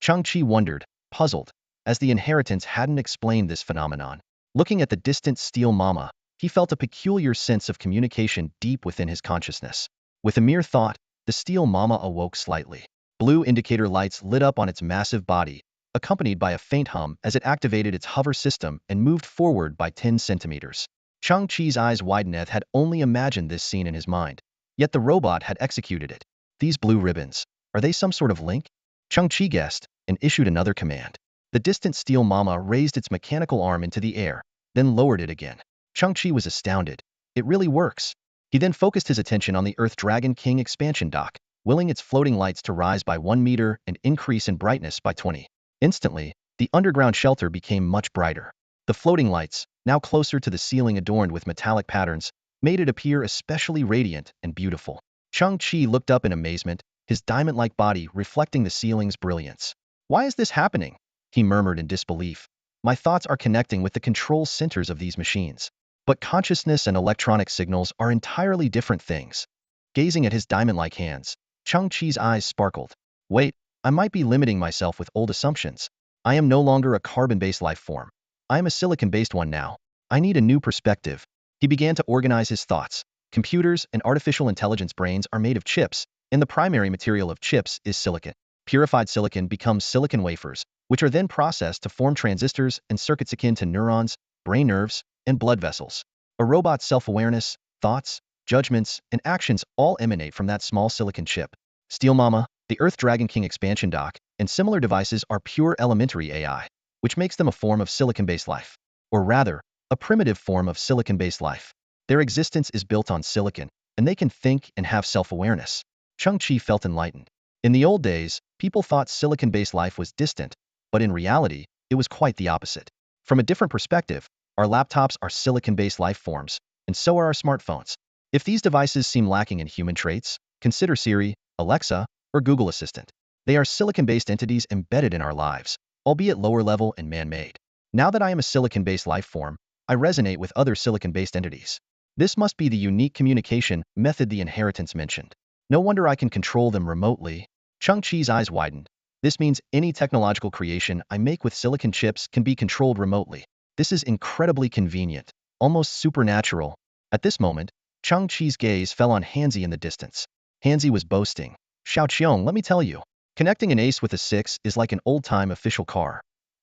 Chang-Chi wondered, puzzled, as the inheritance hadn't explained this phenomenon. Looking at the distant Steel Mama, he felt a peculiar sense of communication deep within his consciousness. With a mere thought, the Steel Mama awoke slightly. Blue indicator lights lit up on its massive body, accompanied by a faint hum as it activated its hover system and moved forward by 10 centimeters. Chang-Chi's eyes widened as had only imagined this scene in his mind. Yet the robot had executed it. These blue ribbons, are they some sort of link? Chang-Chi guessed and issued another command. The distant Steel Mama raised its mechanical arm into the air, then lowered it again. Chang-Chi was astounded. It really works. He then focused his attention on the Earth Dragon King expansion dock, willing its floating lights to rise by 1 meter and increase in brightness by 20. Instantly, the underground shelter became much brighter. The floating lights, now closer to the ceiling adorned with metallic patterns, made it appear especially radiant and beautiful. Chang-Chi looked up in amazement, his diamond-like body reflecting the ceiling's brilliance. Why is this happening? He murmured in disbelief. My thoughts are connecting with the control centers of these machines. But consciousness and electronic signals are entirely different things. Gazing at his diamond-like hands, Chang-Chi's eyes sparkled. Wait, I might be limiting myself with old assumptions. I am no longer a carbon-based life form. I am a silicon-based one now. I need a new perspective. He began to organize his thoughts. Computers and artificial intelligence brains are made of chips, and the primary material of chips is silicon. Purified silicon becomes silicon wafers, which are then processed to form transistors and circuits akin to neurons, brain nerves, and blood vessels. A robot's self-awareness, thoughts, judgments, and actions all emanate from that small silicon chip. Steel Mama, the Earth Dragon King expansion dock, and similar devices are pure elementary AI, which makes them a form of silicon-based life. Or rather, a primitive form of silicon-based life. Their existence is built on silicon, and they can think and have self-awareness. Chang-Chi felt enlightened. In the old days, people thought silicon-based life was distant, but in reality, it was quite the opposite. From a different perspective, our laptops are silicon-based life forms, and so are our smartphones. If these devices seem lacking in human traits, consider Siri, Alexa, or Google Assistant. They are silicon-based entities embedded in our lives, albeit lower level and man-made. Now that I am a silicon-based life form, I resonate with other silicon-based entities. This must be the unique communication method the inheritance mentioned. No wonder I can control them remotely. Chang-Chi's eyes widened. This means any technological creation I make with silicon chips can be controlled remotely. This is incredibly convenient, almost supernatural. At this moment, Chang-Chi's gaze fell on Hanzi in the distance. Hanzi was boasting. Xiaoqiong, let me tell you, connecting an ace with a 6 is like an old-time official car.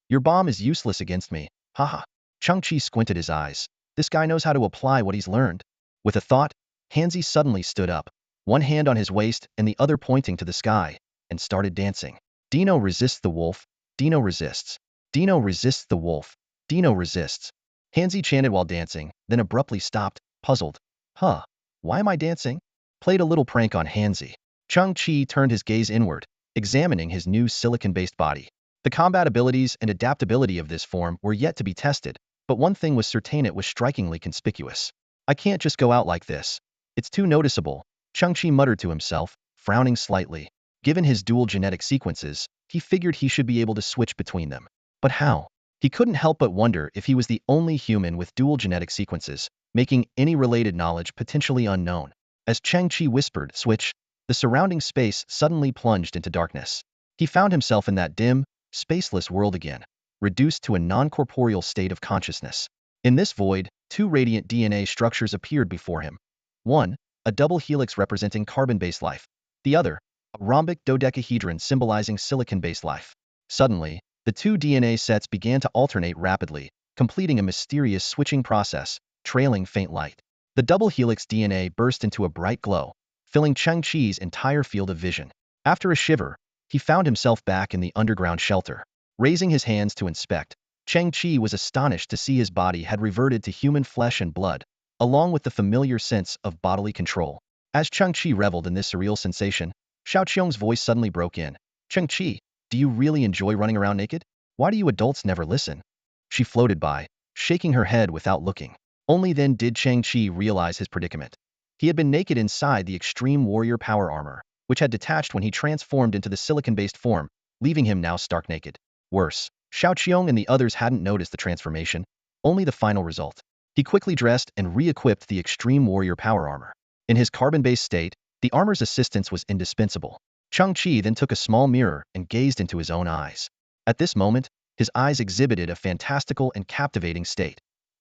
Your bomb is useless against me. Haha. Chang-Chi squinted his eyes. This guy knows how to apply what he's learned. With a thought, Hanzi suddenly stood up, one hand on his waist and the other pointing to the sky, and started dancing. Dino resists the wolf. Dino resists. Dino resists the wolf. Dino resists. Hanzi chanted while dancing, then abruptly stopped, puzzled. Huh, why am I dancing? Played a little prank on Hanzi. Chang-Chi turned his gaze inward, examining his new silicon-based body. The combat abilities and adaptability of this form were yet to be tested, but one thing was certain: it was strikingly conspicuous. I can't just go out like this. It's too noticeable, Chang-Chi muttered to himself, frowning slightly. Given his dual genetic sequences, he figured he should be able to switch between them. But how? He couldn't help but wonder if he was the only human with dual genetic sequences, making any related knowledge potentially unknown. As Chang-Chi whispered, "Switch," the surrounding space suddenly plunged into darkness. He found himself in that dim, spaceless world again, reduced to a non-corporeal state of consciousness. In this void, two radiant DNA structures appeared before him. One, a double helix representing carbon-based life. The other, a rhombic dodecahedron symbolizing silicon-based life. Suddenly, the two DNA sets began to alternate rapidly, completing a mysterious switching process, trailing faint light. The double helix DNA burst into a bright glow, filling Chang-Chi's entire field of vision. After a shiver, he found himself back in the underground shelter. Raising his hands to inspect, Chang-Chi was astonished to see his body had reverted to human flesh and blood, along with the familiar sense of bodily control. As Chang-Chi reveled in this surreal sensation, Xiaoqiong's voice suddenly broke in. Chang-Chi, do you really enjoy running around naked? Why do you adults never listen? She floated by, shaking her head without looking. Only then did Chang-Chi realize his predicament. He had been naked inside the Extreme Warrior Power Armor, which had detached when he transformed into the silicon-based form, leaving him now stark naked. Worse, Xiao Qiong and the others hadn't noticed the transformation, only the final result. He quickly dressed and re-equipped the Extreme Warrior Power Armor. In his carbon-based state, the armor's assistance was indispensable. Chang-Chi then took a small mirror and gazed into his own eyes. At this moment, his eyes exhibited a fantastical and captivating state.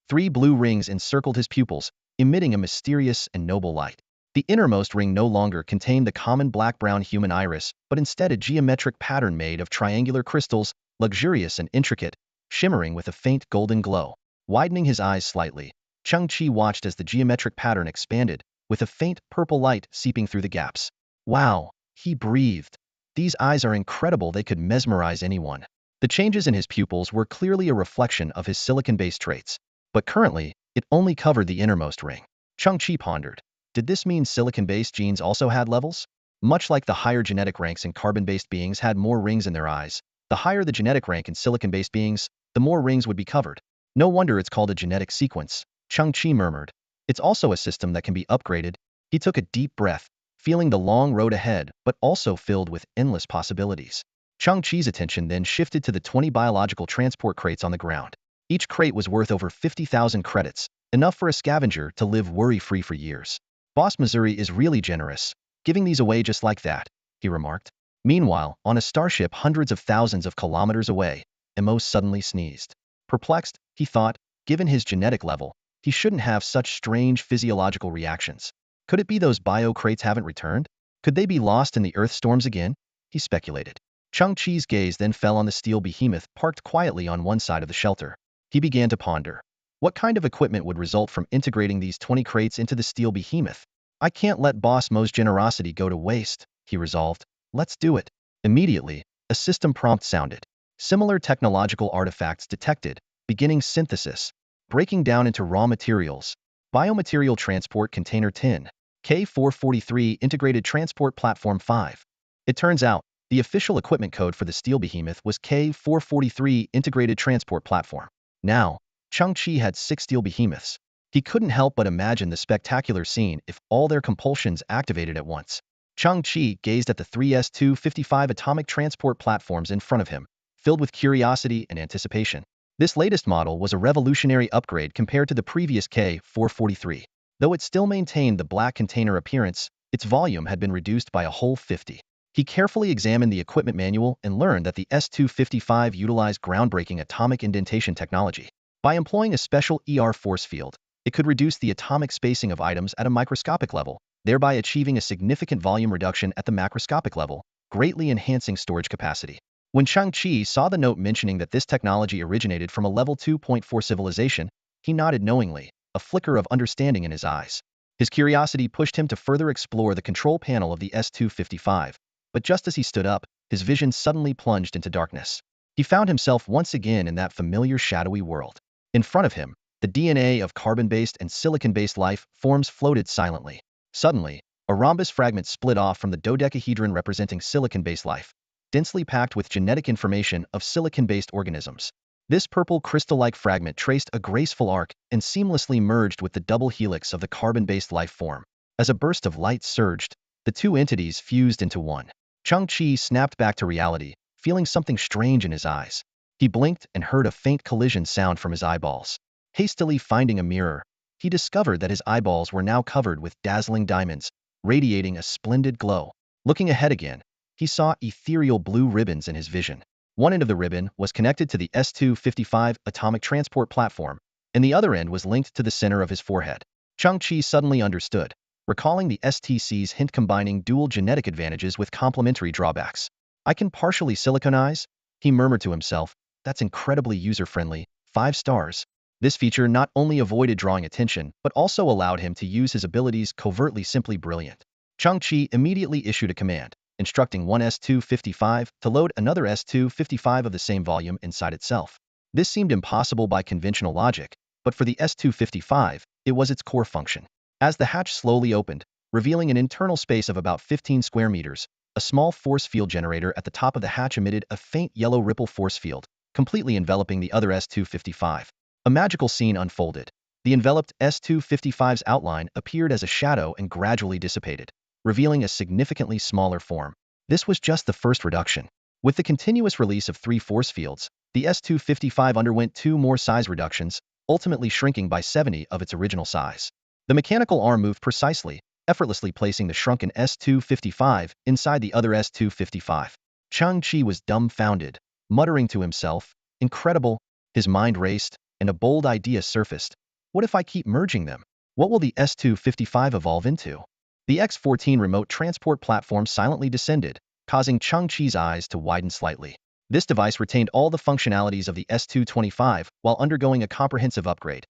3 blue rings encircled his pupils, emitting a mysterious and noble light. The innermost ring no longer contained the common black-brown human iris, but instead a geometric pattern made of triangular crystals, luxurious and intricate, shimmering with a faint golden glow. Widening his eyes slightly, Chang-Chi watched as the geometric pattern expanded, with a faint purple light seeping through the gaps. Wow, he breathed. These eyes are incredible, they could mesmerize anyone. The changes in his pupils were clearly a reflection of his silicon-based traits. But currently, it only covered the innermost ring. Chang-Chi pondered. Did this mean silicon-based genes also had levels? Much like the higher genetic ranks in carbon-based beings had more rings in their eyes, the higher the genetic rank in silicon-based beings, the more rings would be covered. No wonder it's called a genetic sequence, Chang-Chi murmured. It's also a system that can be upgraded. He took a deep breath, feeling the long road ahead, but also filled with endless possibilities. Chang-Chi's attention then shifted to the 20 biological transport crates on the ground. Each crate was worth over 50,000 credits, enough for a scavenger to live worry-free for years. Boss Missouri is really generous, giving these away just like that, he remarked. Meanwhile, on a starship hundreds of thousands of kilometers away, Emos suddenly sneezed. Perplexed, he thought, given his genetic level, he shouldn't have such strange physiological reactions. Could it be those bio crates haven't returned? Could they be lost in the Earth storms again? He speculated. Chang-Chi's gaze then fell on the steel behemoth parked quietly on one side of the shelter. He began to ponder. What kind of equipment would result from integrating these 20 crates into the steel behemoth? I can't let Boss Mo's generosity go to waste, he resolved. Let's do it. Immediately, a system prompt sounded. Similar technological artifacts detected, beginning synthesis. Breaking down into raw materials. Biomaterial Transport Container 10. K443 Integrated Transport Platform 5. It turns out, the official equipment code for the steel behemoth was K443 Integrated Transport Platform. Now, Chang-Chi had 6 steel behemoths. He couldn't help but imagine the spectacular scene if all their compulsions activated at once. Chang-Chi gazed at the 3 S-255 atomic transport platforms in front of him, filled with curiosity and anticipation. This latest model was a revolutionary upgrade compared to the previous K443. Though it still maintained the black container appearance, its volume had been reduced by a whole 50. He carefully examined the equipment manual and learned that the S-255 utilized groundbreaking atomic indentation technology. By employing a special ER force field, it could reduce the atomic spacing of items at a microscopic level, thereby achieving a significant volume reduction at the macroscopic level, greatly enhancing storage capacity. When Chang-Chi saw the note mentioning that this technology originated from a level 2.4 civilization, he nodded knowingly, a flicker of understanding in his eyes. His curiosity pushed him to further explore the control panel of the S-255, but just as he stood up, his vision suddenly plunged into darkness. He found himself once again in that familiar shadowy world. In front of him, the DNA of carbon-based and silicon-based life forms floated silently. Suddenly, a rhombus fragment split off from the dodecahedron representing silicon-based life, densely packed with genetic information of silicon-based organisms. This purple crystal-like fragment traced a graceful arc and seamlessly merged with the double helix of the carbon-based life form. As a burst of light surged, the two entities fused into one. Chang-Chi snapped back to reality, feeling something strange in his eyes. He blinked and heard a faint collision sound from his eyeballs. Hastily finding a mirror, he discovered that his eyeballs were now covered with dazzling diamonds, radiating a splendid glow. Looking ahead again, he saw ethereal blue ribbons in his vision. One end of the ribbon was connected to the S-255 atomic transport platform, and the other end was linked to the center of his forehead. Chang-Chi suddenly understood, recalling the STC's hint combining dual genetic advantages with complementary drawbacks. I can partially siliconize, he murmured to himself. That's incredibly user-friendly. 5 stars. This feature not only avoided drawing attention, but also allowed him to use his abilities covertly. Simply brilliant. Chang-Chi immediately issued a command, instructing one S-255 to load another S-255 of the same volume inside itself. This seemed impossible by conventional logic, but for the S-255, it was its core function. As the hatch slowly opened, revealing an internal space of about 15 square meters, A small force field generator at the top of the hatch emitted a faint yellow ripple force field, completely enveloping the other S-255. A magical scene unfolded. The enveloped S-255's outline appeared as a shadow and gradually dissipated, revealing a significantly smaller form. This was just the first reduction. With the continuous release of 3 force fields, the S-255 underwent 2 more size reductions, ultimately shrinking by 70 of its original size. The mechanical arm moved precisely, effortlessly placing the shrunken S-255 inside the other S-255. Chang-Chi was dumbfounded, muttering to himself, "Incredible." His mind raced, and a bold idea surfaced. What if I keep merging them? What will the S-255 evolve into? The X-14 remote transport platform silently descended, causing Chang-Chi's eyes to widen slightly. This device retained all the functionalities of the S-225 while undergoing a comprehensive upgrade.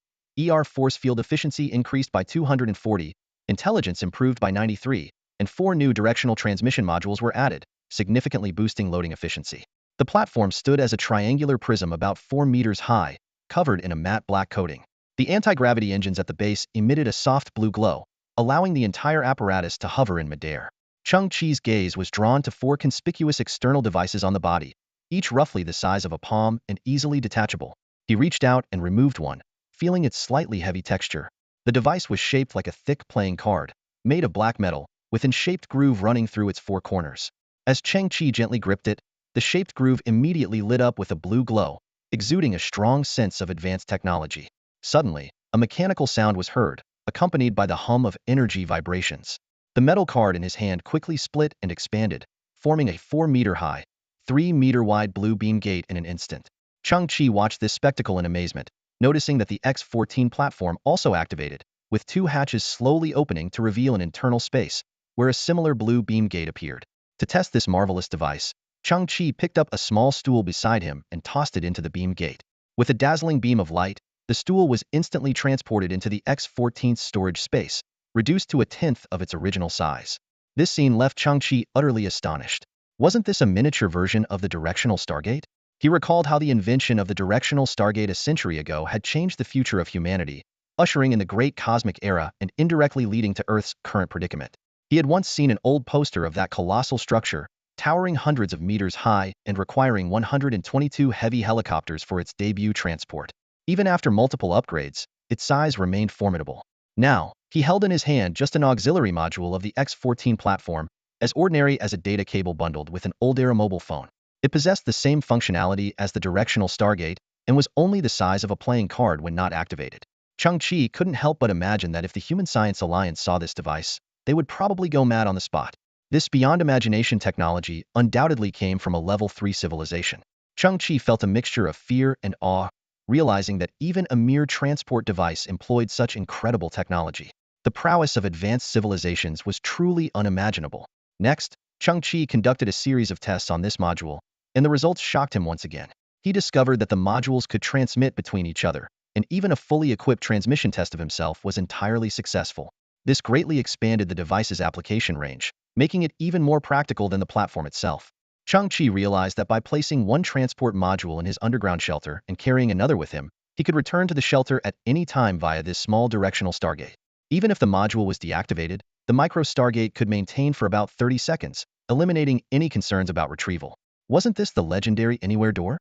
Force field efficiency increased by 240, intelligence improved by 93, and 4 new directional transmission modules were added, significantly boosting loading efficiency. The platform stood as a triangular prism about 4 meters high, covered in a matte black coating. The anti-gravity engines at the base emitted a soft blue glow, allowing the entire apparatus to hover in midair. Chang-Chi's gaze was drawn to 4 conspicuous external devices on the body, each roughly the size of a palm and easily detachable. He reached out and removed one, feeling its slightly heavy texture. The device was shaped like a thick playing card, made of black metal, with an shaped groove running through its 4 corners. As Chang-Chi gently gripped it, the shaped groove immediately lit up with a blue glow, exuding a strong sense of advanced technology. Suddenly, a mechanical sound was heard, accompanied by the hum of energy vibrations. The metal card in his hand quickly split and expanded, forming a 4-meter-high, 3-meter-wide blue beam gate in an instant. Chang-Chi watched this spectacle in amazement, noticing that the X-14 platform also activated, with 2 hatches slowly opening to reveal an internal space, where a similar blue beam gate appeared. To test this marvelous device, Chang-Chi picked up a small stool beside him and tossed it into the beam gate. With a dazzling beam of light, the stool was instantly transported into the X-14's storage space, reduced to a tenth of its original size. This scene left Chang-Chi utterly astonished. Wasn't this a miniature version of the directional Stargate? He recalled how the invention of the directional Stargate a century ago had changed the future of humanity, ushering in the great cosmic era and indirectly leading to Earth's current predicament. He had once seen an old poster of that colossal structure, towering hundreds of meters high and requiring 122 heavy helicopters for its debut transport. Even after multiple upgrades, its size remained formidable. Now, he held in his hand just an auxiliary module of the X-14 platform, as ordinary as a data cable bundled with an old-era mobile phone. It possessed the same functionality as the directional Stargate and was only the size of a playing card when not activated. Chang-Chi couldn't help but imagine that if the Human Science Alliance saw this device, they would probably go mad on the spot. This beyond imagination technology undoubtedly came from a level 3 civilization. Chang-Chi felt a mixture of fear and awe, realizing that even a mere transport device employed such incredible technology. The prowess of advanced civilizations was truly unimaginable. Next, Chang-Chi conducted a series of tests on this module, and the results shocked him once again. He discovered that the modules could transmit between each other, and even a fully equipped transmission test of himself was entirely successful. This greatly expanded the device's application range, making it even more practical than the platform itself. Chang-Chi realized that by placing one transport module in his underground shelter and carrying another with him, he could return to the shelter at any time via this small directional Stargate. Even if the module was deactivated, the micro Stargate could maintain for about 30 seconds, eliminating any concerns about retrieval. Wasn't this the legendary Anywhere door?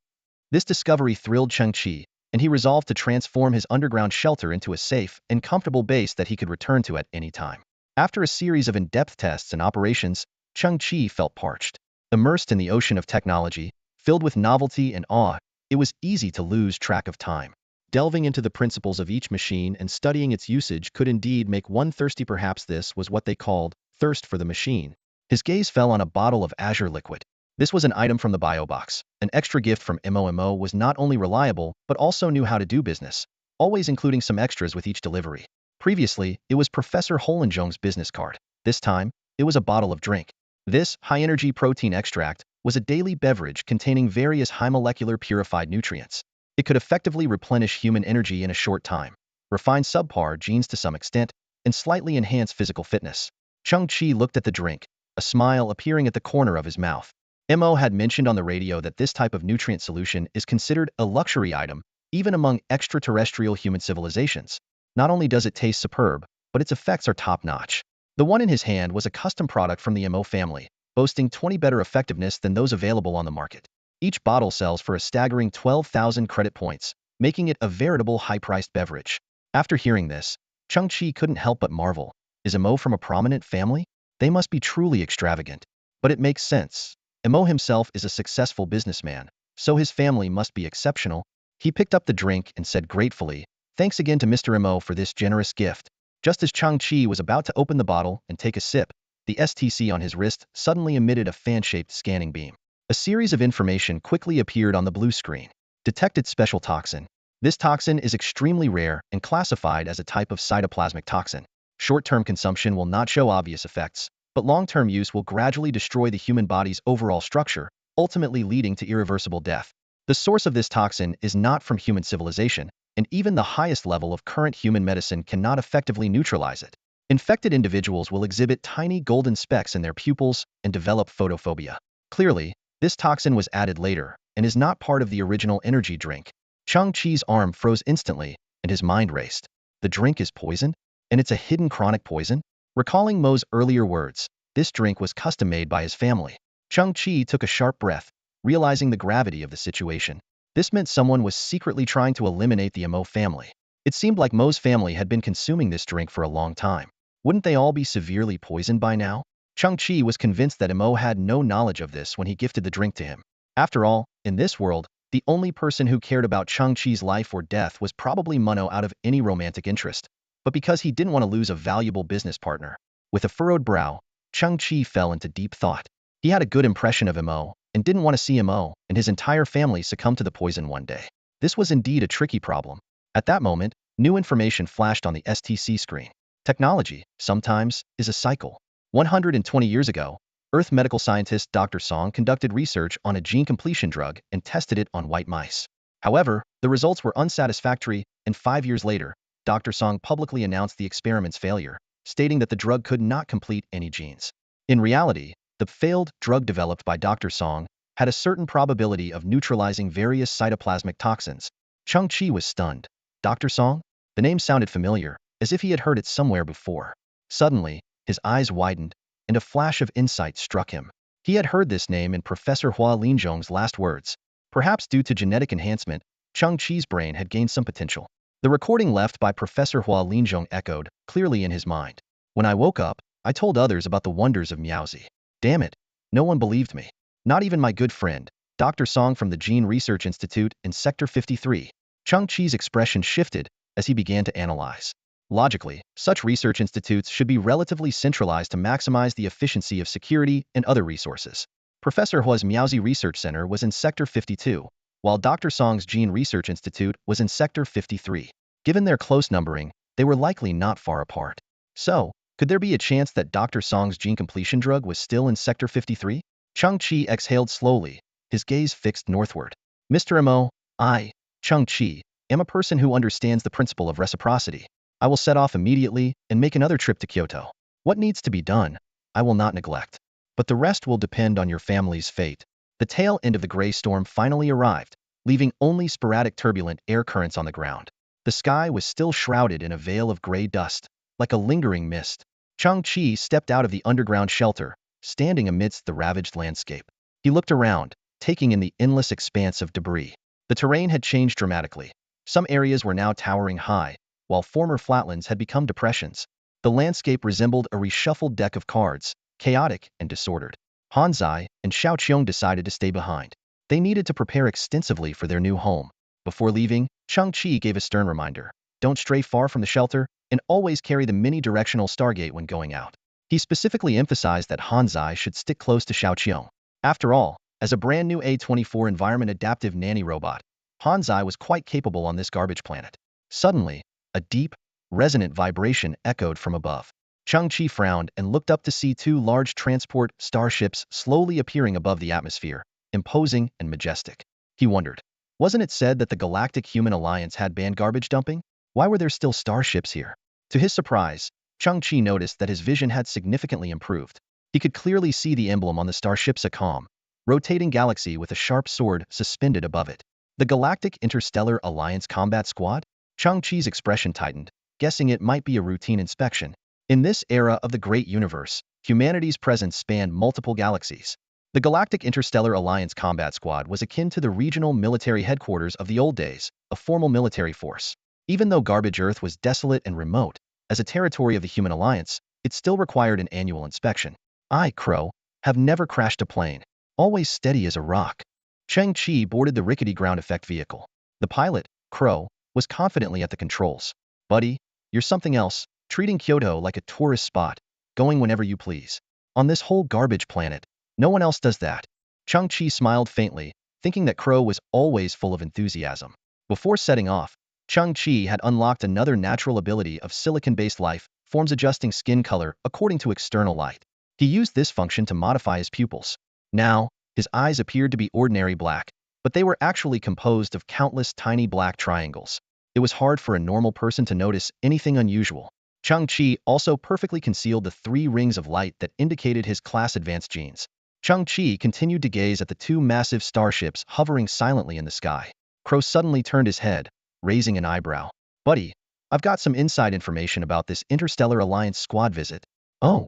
This discovery thrilled Chang-Chi, and he resolved to transform his underground shelter into a safe and comfortable base that he could return to at any time. After a series of in-depth tests and operations, Chang-Chi felt parched. Immersed in the ocean of technology, filled with novelty and awe, it was easy to lose track of time. Delving into the principles of each machine and studying its usage could indeed make one thirsty. Perhaps this was what they called thirst for the machine. His gaze fell on a bottle of azure liquid. This was an item from the BioBox. An extra gift from MOMO was not only reliable, but also knew how to do business, always including some extras with each delivery. Previously, it was Professor Holenjong's business card. This time, it was a bottle of drink. This high-energy protein extract was a daily beverage containing various high-molecular purified nutrients. It could effectively replenish human energy in a short time, refine subpar genes to some extent, and slightly enhance physical fitness. Chang-Chi looked at the drink, a smile appearing at the corner of his mouth. Mo had mentioned on the radio that this type of nutrient solution is considered a luxury item, even among extraterrestrial human civilizations. Not only does it taste superb, but its effects are top-notch. The one in his hand was a custom product from the Mo family, boasting 20 better effectiveness than those available on the market. Each bottle sells for a staggering 12,000 credit points, making it a veritable high-priced beverage. After hearing this, Chang-Chi couldn't help but marvel. Is Imo from a prominent family? They must be truly extravagant. But it makes sense. Imo himself is a successful businessman, so his family must be exceptional. He picked up the drink and said gratefully, "Thanks again to Mr. Imo for this generous gift." Just as Chang-Chi was about to open the bottle and take a sip, the STC on his wrist suddenly emitted a fan-shaped scanning beam. A series of information quickly appeared on the blue screen. Detected special toxin. This toxin is extremely rare and classified as a type of cytoplasmic toxin. Short-term consumption will not show obvious effects, but long-term use will gradually destroy the human body's overall structure, ultimately leading to irreversible death. The source of this toxin is not from human civilization, and even the highest level of current human medicine cannot effectively neutralize it. Infected individuals will exhibit tiny golden specks in their pupils and develop photophobia. Clearly, this toxin was added later and is not part of the original energy drink. Chang-Chi's arm froze instantly, and his mind raced. The drink is poisoned? And it's a hidden chronic poison? Recalling Mo's earlier words, this drink was custom-made by his family. Chang-Chi took a sharp breath, realizing the gravity of the situation. This meant someone was secretly trying to eliminate the Imo family. It seemed like Mo's family had been consuming this drink for a long time. Wouldn't they all be severely poisoned by now? Chang-Chi was convinced that Imo had no knowledge of this when he gifted the drink to him. After all, in this world, the only person who cared about Chang-Chi's life or death was probably Mono out of any romantic interest. But because he didn't want to lose a valuable business partner. With a furrowed brow, Chang-Chi fell into deep thought. He had a good impression of Imo, and didn't want to see Imo and his entire family succumb to the poison one day. This was indeed a tricky problem. At that moment, new information flashed on the STC screen. Technology, sometimes, is a cycle. 120 years ago, Earth medical scientist Dr. Song conducted research on a gene completion drug and tested it on white mice. However, the results were unsatisfactory, and 5 years later, Dr. Song publicly announced the experiment's failure, stating that the drug could not complete any genes. In reality, the failed drug developed by Dr. Song had a certain probability of neutralizing various cytoplasmic toxins. Chang-Chi was stunned. Dr. Song? The name sounded familiar, as if he had heard it somewhere before. Suddenly, his eyes widened, and a flash of insight struck him. He had heard this name in Professor Hua Linzhong's last words. Perhaps due to genetic enhancement, Chang-Chi's brain had gained some potential. The recording left by Professor Hua Linzhong echoed clearly in his mind. When I woke up, I told others about the wonders of Miaozi. Damn it, no one believed me. Not even my good friend, Dr. Song from the Gene Research Institute in Sector 53. Chang-Chi's expression shifted as he began to analyze. Logically, such research institutes should be relatively centralized to maximize the efficiency of security and other resources. Professor Hua's Miaozi Research Center was in Sector 52, while Dr. Song's Gene Research Institute was in Sector 53. Given their close numbering, they were likely not far apart. So, could there be a chance that Dr. Song's gene completion drug was still in Sector 53? Chang-Chi exhaled slowly, his gaze fixed northward. Mr. Imo, I, Chang-Chi, am a person who understands the principle of reciprocity. I will set off immediately and make another trip to Kyoto. What needs to be done, I will not neglect. But the rest will depend on your family's fate. The tail end of the gray storm finally arrived, leaving only sporadic turbulent air currents on the ground. The sky was still shrouded in a veil of gray dust, like a lingering mist. Chang-Chi stepped out of the underground shelter, standing amidst the ravaged landscape. He looked around, taking in the endless expanse of debris. The terrain had changed dramatically. Some areas were now towering high, while former flatlands had become depressions. The landscape resembled a reshuffled deck of cards, chaotic and disordered. Han Zai and Xiao Qiong decided to stay behind. They needed to prepare extensively for their new home. Before leaving, Chang-Chi gave a stern reminder. Don't stray far from the shelter, and always carry the mini-directional Stargate when going out. He specifically emphasized that Han Zai should stick close to Xiao Qiong. After all, as a brand new A24 environment adaptive nanny robot, Han Zai was quite capable on this garbage planet. Suddenly, a deep, resonant vibration echoed from above. Chang-Chi frowned and looked up to see two large transport starships slowly appearing above the atmosphere, imposing and majestic. He wondered, wasn't it said that the Galactic Human Alliance had banned garbage dumping? Why were there still starships here? To his surprise, Chang-Chi noticed that his vision had significantly improved. He could clearly see the emblem on the starship's Acom, rotating galaxy with a sharp sword suspended above it. The Galactic Interstellar Alliance Combat Squad? Chang-Chi's expression tightened, guessing it might be a routine inspection. In this era of the great universe, Humanity's presence spanned multiple galaxies. The Galactic Interstellar Alliance Combat Squad was akin to the regional military headquarters of the old days, a formal military force. Even though Garbage Earth was desolate and remote, as a territory of the Human Alliance, it still required an annual inspection. I, Crow, have never crashed a plane. Always steady as a rock. Chang-Chi boarded the rickety ground effect vehicle. The pilot, Crow, was confidently at the controls. Buddy, you're something else, treating Kyoto like a tourist spot, going whenever you please. On this whole garbage planet, no one else does that. Chang-Chi smiled faintly, thinking that Crow was always full of enthusiasm. Before setting off, Chang-Chi had unlocked another natural ability of silicon-based life forms adjusting skin color according to external light. He used this function to modify his pupils. Now, his eyes appeared to be ordinary black, but they were actually composed of countless tiny black triangles. It was hard for a normal person to notice anything unusual. Chang-Chi also perfectly concealed the 3 rings of light that indicated his class advanced genes. Chang-Chi continued to gaze at the 2 massive starships hovering silently in the sky. Crow suddenly turned his head, raising an eyebrow. Buddy, I've got some inside information about this Interstellar Alliance squad visit. Oh?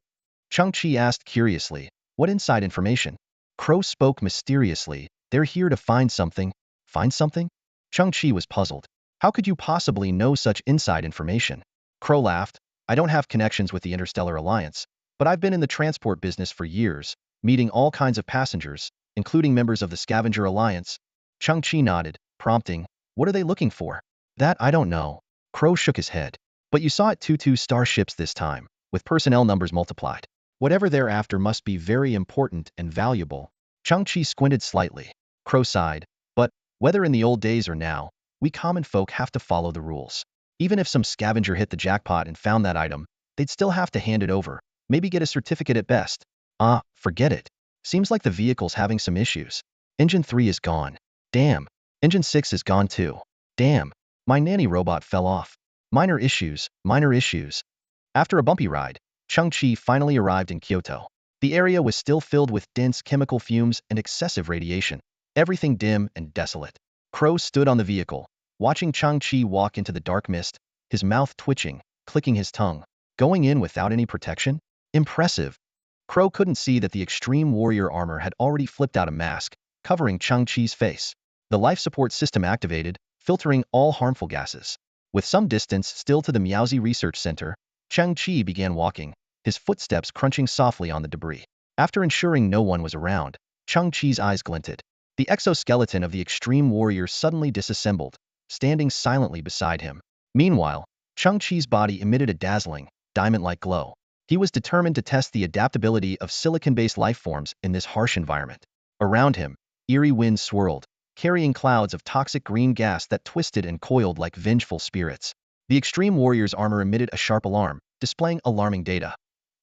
Chang-Chi asked curiously. What inside information? Crow spoke mysteriously. They're here to find something. Find something? Chang-Chi was puzzled. How could you possibly know such inside information? Crow laughed. I don't have connections with the Interstellar Alliance, but I've been in the transport business for years, meeting all kinds of passengers, including members of the Scavenger Alliance. Chang-Chi nodded, prompting, what are they looking for? That I don't know. Crow shook his head. But you saw it 2 starships this time, with personnel numbers multiplied. Whatever they're after must be very important and valuable. Chang-Chi squinted slightly. Crow sighed. But, whether in the old days or now, we common folk have to follow the rules. Even if some scavenger hit the jackpot and found that item, they'd still have to hand it over, maybe get a certificate at best. Forget it. Seems like the vehicle's having some issues. Engine 3 is gone. Damn. Engine 6 is gone too. Damn. My nanny robot fell off. Minor issues, minor issues. After a bumpy ride, Chang-Chi finally arrived in Kyoto. The area was still filled with dense chemical fumes and excessive radiation. Everything dim and desolate. Crow stood on the vehicle, watching Chang-Chi walk into the dark mist, his mouth twitching, clicking his tongue. Going in without any protection? Impressive. Crow couldn't see that the Extreme Warrior armor had already flipped out a mask, covering Chang-Chi's face. The life support system activated, filtering all harmful gases. With some distance still to the Miaozi Research Center, Chang-Chi began walking, his footsteps crunching softly on the debris. After ensuring no one was around, Chang-Chi's eyes glinted. The exoskeleton of the Extreme Warrior suddenly disassembled, standing silently beside him. Meanwhile, Chang-Chi's body emitted a dazzling, diamond-like glow. He was determined to test the adaptability of silicon-based life forms in this harsh environment. Around him, eerie winds swirled, carrying clouds of toxic green gas that twisted and coiled like vengeful spirits. The Extreme Warrior's armor emitted a sharp alarm, displaying alarming data.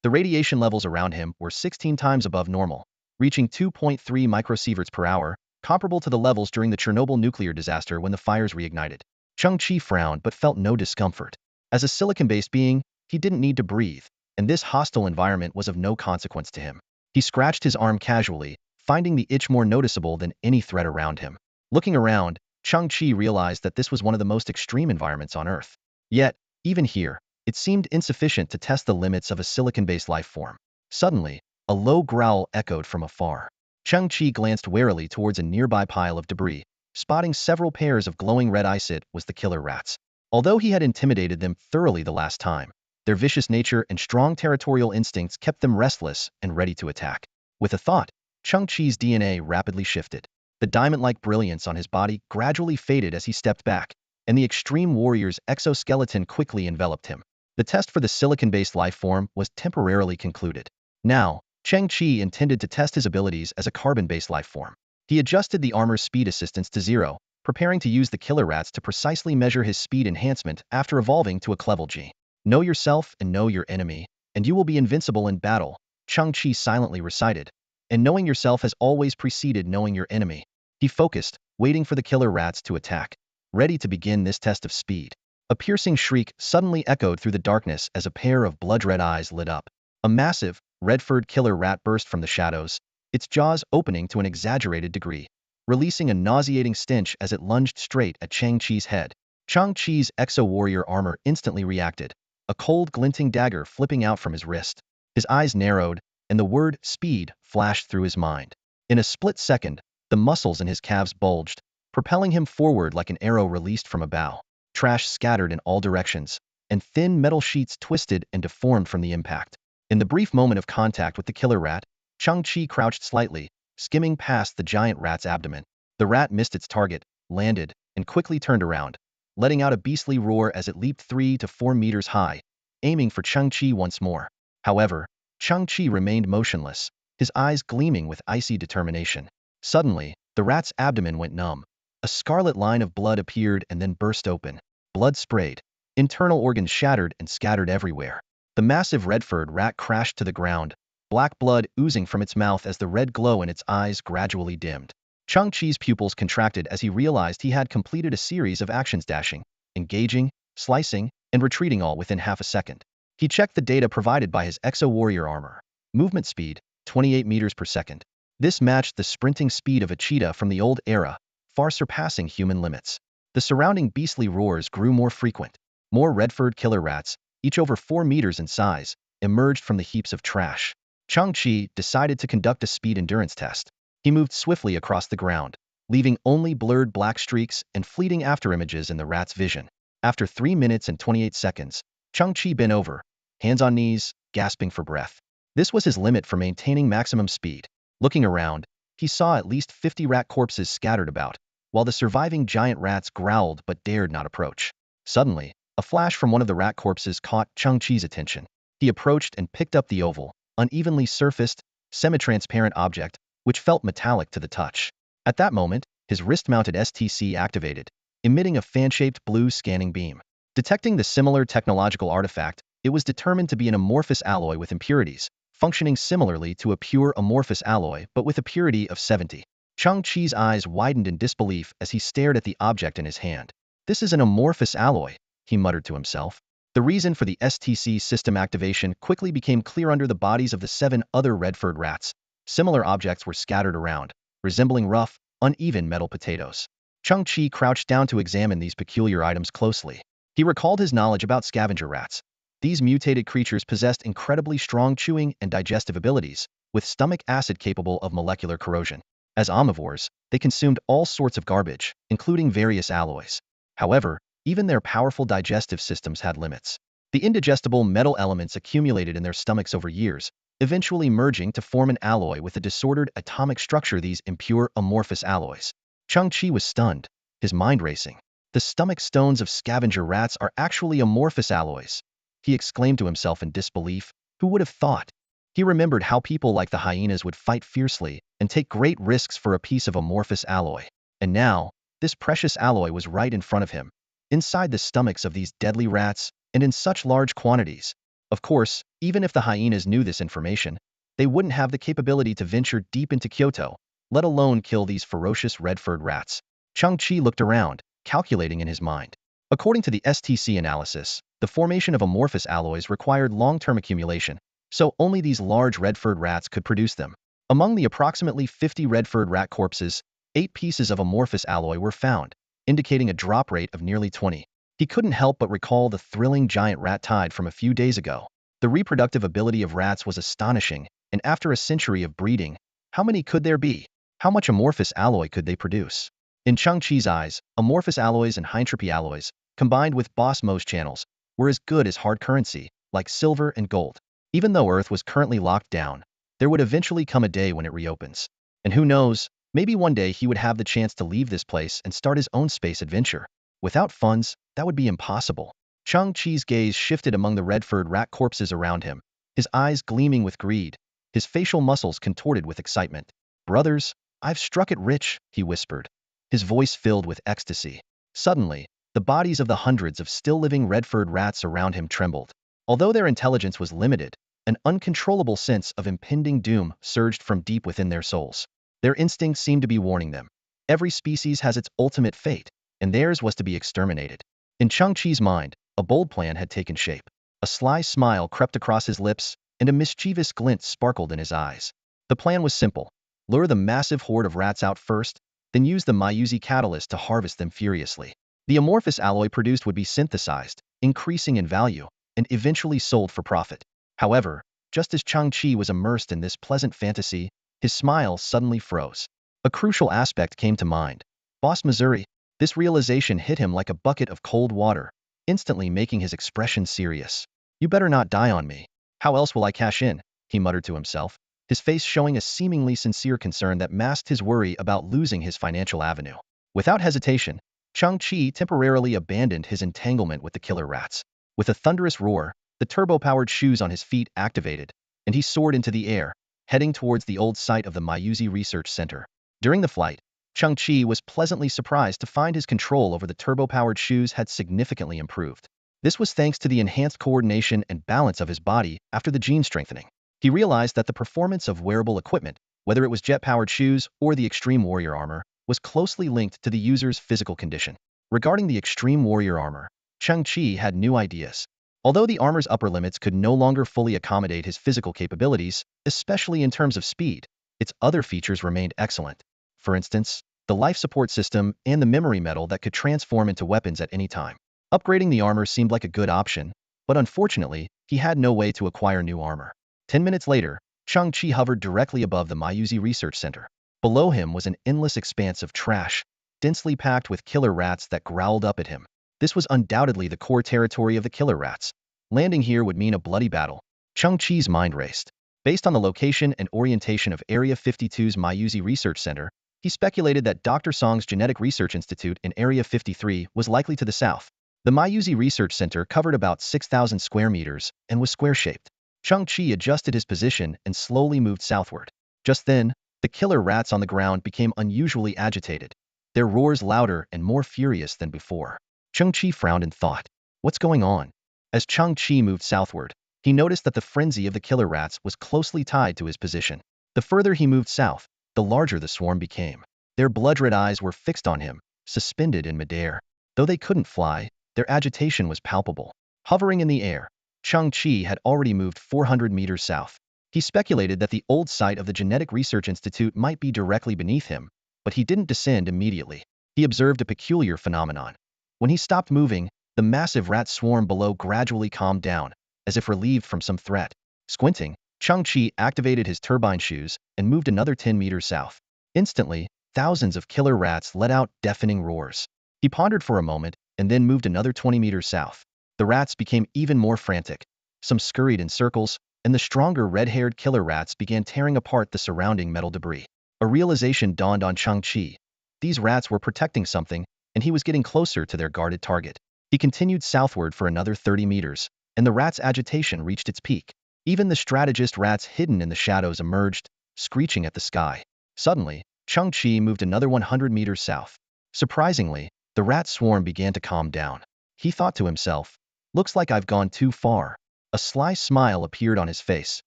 The radiation levels around him were 16 times above normal, reaching 2.3 microsieverts per hour, comparable to the levels during the Chernobyl nuclear disaster when the fires reignited. Chang-Chi frowned but felt no discomfort. As a silicon-based being, he didn't need to breathe, and this hostile environment was of no consequence to him. He scratched his arm casually, finding the itch more noticeable than any threat around him. Looking around, Chang-Chi realized that this was one of the most extreme environments on Earth. Yet, even here, it seemed insufficient to test the limits of a silicon-based life form. Suddenly, a low growl echoed from afar. Chang-Chi glanced warily towards a nearby pile of debris, spotting several pairs of glowing red eyes. It was the killer rats. Although he had intimidated them thoroughly the last time, their vicious nature and strong territorial instincts kept them restless and ready to attack. With a thought, Chang-Chi's DNA rapidly shifted. The diamond-like brilliance on his body gradually faded as he stepped back, and the Extreme Warrior's exoskeleton quickly enveloped him. The test for the silicon-based life form was temporarily concluded. Now, Chang-Chi intended to test his abilities as a carbon-based life form. He adjusted the armor's speed assistance to 0, preparing to use the killer rats to precisely measure his speed enhancement after evolving to a Clevel G. Know yourself and know your enemy, and you will be invincible in battle, Chang-Chi silently recited. And knowing yourself has always preceded knowing your enemy. He focused, waiting for the killer rats to attack, ready to begin this test of speed. A piercing shriek suddenly echoed through the darkness as a pair of blood-red eyes lit up. A massive, red-furred killer rat burst from the shadows, its jaws opening to an exaggerated degree, releasing a nauseating stench as it lunged straight at Chang-Chi's head. Chang-Chi's exo-warrior armor instantly reacted, a cold glinting dagger flipping out from his wrist. His eyes narrowed, and the word speed flashed through his mind. In a split second, the muscles in his calves bulged, propelling him forward like an arrow released from a bow. Trash scattered in all directions, and thin metal sheets twisted and deformed from the impact. In the brief moment of contact with the killer rat, Chang-Chi crouched slightly, skimming past the giant rat's abdomen. The rat missed its target, landed, and quickly turned around, letting out a beastly roar as it leaped 3 to 4 meters high, aiming for Chang-Chi once more. However, Chang-Chi remained motionless, his eyes gleaming with icy determination. Suddenly, the rat's abdomen went numb. A scarlet line of blood appeared and then burst open. Blood sprayed. Internal organs shattered and scattered everywhere. The massive red-furred rat crashed to the ground, black blood oozing from its mouth as the red glow in its eyes gradually dimmed. Chang-Chi's pupils contracted as he realized he had completed a series of actions: dashing, engaging, slicing, and retreating, all within half a second. He checked the data provided by his exo-warrior armor. Movement speed, 28 meters per second. This matched the sprinting speed of a cheetah from the old era, far surpassing human limits. The surrounding beastly roars grew more frequent. More red-furred killer rats, each over 4 meters in size, emerged from the heaps of trash. Chang-Chi decided to conduct a speed endurance test. He moved swiftly across the ground, leaving only blurred black streaks and fleeting afterimages in the rat's vision. After 3 minutes and 28 seconds, Chang-Chi bent over, hands on knees, gasping for breath. This was his limit for maintaining maximum speed. Looking around, he saw at least 50 rat corpses scattered about, while the surviving giant rats growled but dared not approach. Suddenly, a flash from one of the rat corpses caught Chang-Chi's attention. He approached and picked up the oval, unevenly surfaced, semi-transparent object, which felt metallic to the touch. At that moment, his wrist-mounted STC activated, emitting a fan-shaped blue scanning beam. Detecting the similar technological artifact, it was determined to be an amorphous alloy with impurities, functioning similarly to a pure amorphous alloy but with a purity of 70. Chang-Chi's eyes widened in disbelief as he stared at the object in his hand. "This is an amorphous alloy," he muttered to himself. The reason for the STC system activation quickly became clear. Under the bodies of the 7 other red-furred rats, similar objects were scattered around, resembling rough, uneven metal potatoes. Chang-Chi crouched down to examine these peculiar items closely. He recalled his knowledge about scavenger rats. These mutated creatures possessed incredibly strong chewing and digestive abilities, with stomach acid capable of molecular corrosion. As omnivores, they consumed all sorts of garbage, including various alloys. However, even their powerful digestive systems had limits. The indigestible metal elements accumulated in their stomachs over years, eventually merging to form an alloy with a disordered atomic structure. These impure amorphous alloys. Chang-Chi was stunned, his mind racing. The stomach stones of scavenger rats are actually amorphous alloys, he exclaimed to himself in disbelief. Who would have thought? He remembered how people like the hyenas would fight fiercely and take great risks for a piece of amorphous alloy. And now, this precious alloy was right in front of him, inside the stomachs of these deadly rats, and in such large quantities. Of course, even if the hyenas knew this information, they wouldn't have the capability to venture deep into Kyoto, let alone kill these ferocious red-furred rats. Chang-Chi looked around, calculating in his mind. According to the STC analysis, the formation of amorphous alloys required long-term accumulation, so only these large red-furred rats could produce them. Among the approximately 50 red-furred rat corpses, 8 pieces of amorphous alloy were found, indicating a drop rate of nearly 20. He couldn't help but recall the thrilling giant rat tide from a few days ago. The reproductive ability of rats was astonishing, and after a century of breeding, how many could there be? How much amorphous alloy could they produce? In Chang-Chi's eyes, amorphous alloys and high-entropy alloys, combined with Boss-Mohs channels, were as good as hard currency, like silver and gold. Even though Earth was currently locked down, there would eventually come a day when it reopens. And who knows, maybe one day he would have the chance to leave this place and start his own space adventure. Without funds, that would be impossible. Chang-Chi's gaze shifted among the red-furred rat corpses around him, his eyes gleaming with greed, his facial muscles contorted with excitement. "Brothers, I've struck it rich," he whispered, his voice filled with ecstasy. Suddenly, the bodies of the hundreds of still-living red-furred rats around him trembled. Although their intelligence was limited, an uncontrollable sense of impending doom surged from deep within their souls. Their instincts seemed to be warning them. Every species has its ultimate fate, and theirs was to be exterminated. In Chang-Chi's mind, a bold plan had taken shape. A sly smile crept across his lips, and a mischievous glint sparkled in his eyes. The plan was simple: lure the massive horde of rats out first, then use the Myuzi catalyst to harvest them furiously. The amorphous alloy produced would be synthesized, increasing in value, and eventually sold for profit. However, Just as Chang-Chi was immersed in this pleasant fantasy, his smile suddenly froze. A crucial aspect came to mind. Boss Missouri. This realization hit him like a bucket of cold water, instantly making his expression serious. You better not die on me. How else will I cash in? He muttered to himself, his face showing a seemingly sincere concern that masked his worry about losing his financial avenue. Without hesitation, Chang-Chi temporarily abandoned his entanglement with the killer rats. With a thunderous roar, the turbo-powered shoes on his feet activated, and he soared into the air, heading towards the old site of the Mayuzi Research Center. During the flight, Chang-Chi was pleasantly surprised to find his control over the turbo-powered shoes had significantly improved. This was thanks to the enhanced coordination and balance of his body after the gene strengthening. He realized that the performance of wearable equipment, whether it was jet-powered shoes or the Extreme Warrior armor, was closely linked to the user's physical condition. Regarding the Extreme Warrior armor, Chang-Chi had new ideas. Although the armor's upper limits could no longer fully accommodate his physical capabilities, especially in terms of speed, its other features remained excellent. For instance, the life support system and the memory metal that could transform into weapons at any time. Upgrading the armor seemed like a good option, but unfortunately, he had no way to acquire new armor. 10 minutes later, Chang-Chi hovered directly above the Mayuzi Research Center. Below him was an endless expanse of trash, densely packed with killer rats that growled up at him. This was undoubtedly the core territory of the killer rats. Landing here would mean a bloody battle. Chang-Chi's mind raced. Based on the location and orientation of Area 52's Mayuzi Research Center, he speculated that Dr. Song's Genetic Research Institute in Area 53 was likely to the south. The Mayuzi Research Center covered about 6,000 square meters and was square-shaped. Chang-Chi adjusted his position and slowly moved southward. Just then, the killer rats on the ground became unusually agitated, their roars louder and more furious than before. Chang-Chi frowned in thought. What's going on? As Chang-Chi moved southward, he noticed that the frenzy of the killer rats was closely tied to his position. The further he moved south, the larger the swarm became. Their blood-red eyes were fixed on him, suspended in midair. Though they couldn't fly, their agitation was palpable. Hovering in the air, Chang-Chi had already moved 400 meters south. He speculated that the old site of the Genetic Research Institute might be directly beneath him, but he didn't descend immediately. He observed a peculiar phenomenon. When he stopped moving, the massive rat swarm below gradually calmed down, as if relieved from some threat. Squinting, Chang-Chi activated his turbine shoes and moved another 10 meters south. Instantly, thousands of killer rats let out deafening roars. He pondered for a moment and then moved another 20 meters south. The rats became even more frantic. Some scurried in circles, and the stronger red-haired killer rats began tearing apart the surrounding metal debris. A realization dawned on Chang-Chi. These rats were protecting something, and he was getting closer to their guarded target. He continued southward for another 30 meters, and the rats' agitation reached its peak. Even the strategist rats hidden in the shadows emerged, screeching at the sky. Suddenly, Chang-Chi moved another 100 meters south. Surprisingly, the rat swarm began to calm down. He thought to himself, looks like I've gone too far. A sly smile appeared on his face.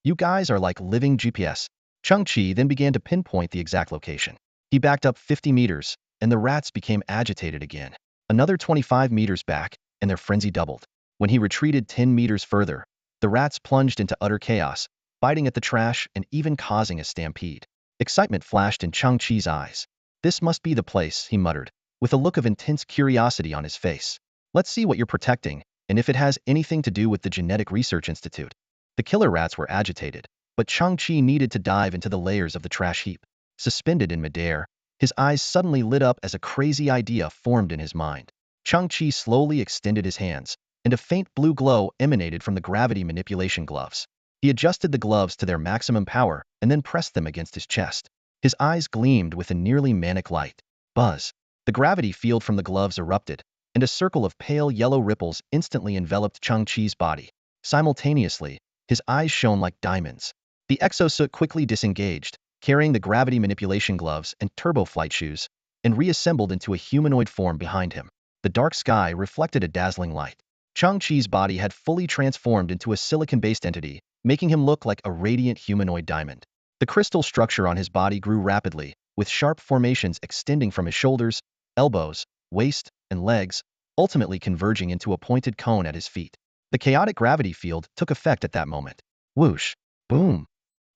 You guys are like living GPS. Chang-Chi then began to pinpoint the exact location. He backed up 50 meters, and the rats became agitated again. Another 25 meters back, and their frenzy doubled. When he retreated 10 meters further, the rats plunged into utter chaos, biting at the trash and even causing a stampede. Excitement flashed in Chang-Chi's eyes. This must be the place, he muttered, with a look of intense curiosity on his face. Let's see what you're protecting, and if it has anything to do with the Genetic Research Institute. The killer rats were agitated, but Chang-Chi needed to dive into the layers of the trash heap. Suspended in midair, his eyes suddenly lit up as a crazy idea formed in his mind. Chang-Chi slowly extended his hands, and a faint blue glow emanated from the gravity manipulation gloves. He adjusted the gloves to their maximum power and then pressed them against his chest. His eyes gleamed with a nearly manic light. Buzz! The gravity field from the gloves erupted, and a circle of pale yellow ripples instantly enveloped Chang-Chi's body. Simultaneously, his eyes shone like diamonds. The exosuit quickly disengaged, carrying the gravity manipulation gloves and turbo flight shoes, and reassembled into a humanoid form behind him. The dark sky reflected a dazzling light. Chang-Chi's body had fully transformed into a silicon-based entity, making him look like a radiant humanoid diamond. The crystal structure on his body grew rapidly, with sharp formations extending from his shoulders, elbows, waist, and legs, ultimately converging into a pointed cone at his feet. The chaotic gravity field took effect at that moment. Whoosh! Boom!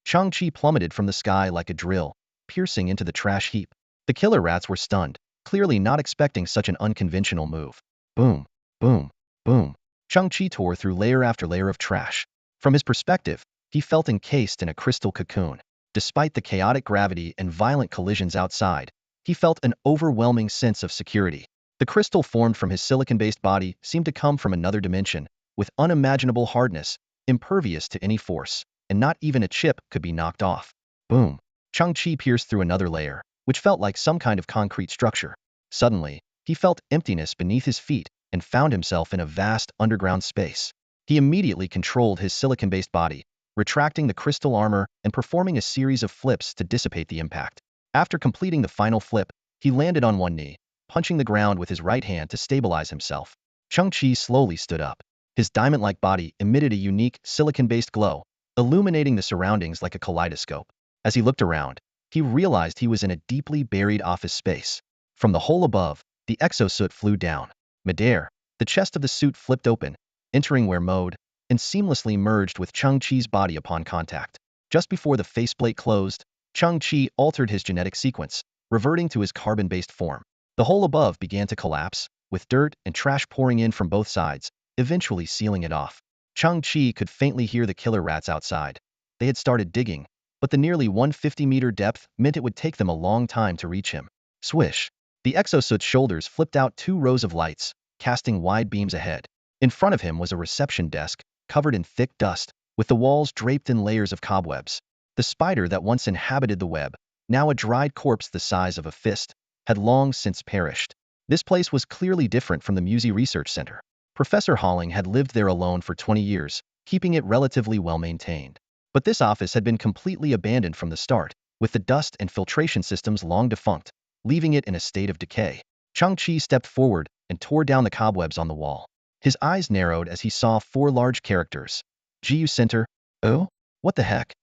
Chang-Chi plummeted from the sky like a drill, piercing into the trash heap. The killer rats were stunned, clearly not expecting such an unconventional move. Boom! Boom! Boom! Chang-Chi tore through layer after layer of trash. From his perspective, he felt encased in a crystal cocoon. Despite the chaotic gravity and violent collisions outside, he felt an overwhelming sense of security. The crystal formed from his silicon-based body seemed to come from another dimension, with unimaginable hardness, impervious to any force, and not even a chip could be knocked off. Boom! Chang-Chi pierced through another layer, which felt like some kind of concrete structure. Suddenly, he felt emptiness beneath his feet and found himself in a vast underground space. He immediately controlled his silicon-based body, retracting the crystal armor and performing a series of flips to dissipate the impact. After completing the final flip, he landed on one knee, punching the ground with his right hand to stabilize himself. Chang-Chi slowly stood up. His diamond-like body emitted a unique, silicon-based glow, illuminating the surroundings like a kaleidoscope. As he looked around, he realized he was in a deeply buried office space. From the hole above, the exosuit flew down. Midair, the chest of the suit flipped open, entering wear mode, and seamlessly merged with Chang-Chi's body upon contact. Just before the faceplate closed, Chang-Chi altered his genetic sequence, reverting to his carbon-based form. The hole above began to collapse, with dirt and trash pouring in from both sides, eventually sealing it off. Chang-Chi could faintly hear the killer rats outside. They had started digging, but the nearly 150-meter depth meant it would take them a long time to reach him. Swish! The exosuit's shoulders flipped out 2 rows of lights, casting wide beams ahead. In front of him was a reception desk, covered in thick dust, with the walls draped in layers of cobwebs. The spider that once inhabited the web, now a dried corpse the size of a fist, had long since perished. This place was clearly different from the Musi Research Center. Professor Halling had lived there alone for 20 years, keeping it relatively well-maintained. But this office had been completely abandoned from the start, with the dust and filtration systems long defunct, leaving it in a state of decay. Chang-Chi stepped forward and tore down the cobwebs on the wall. His eyes narrowed as he saw 4 large characters. GU Center. Oh? What the heck?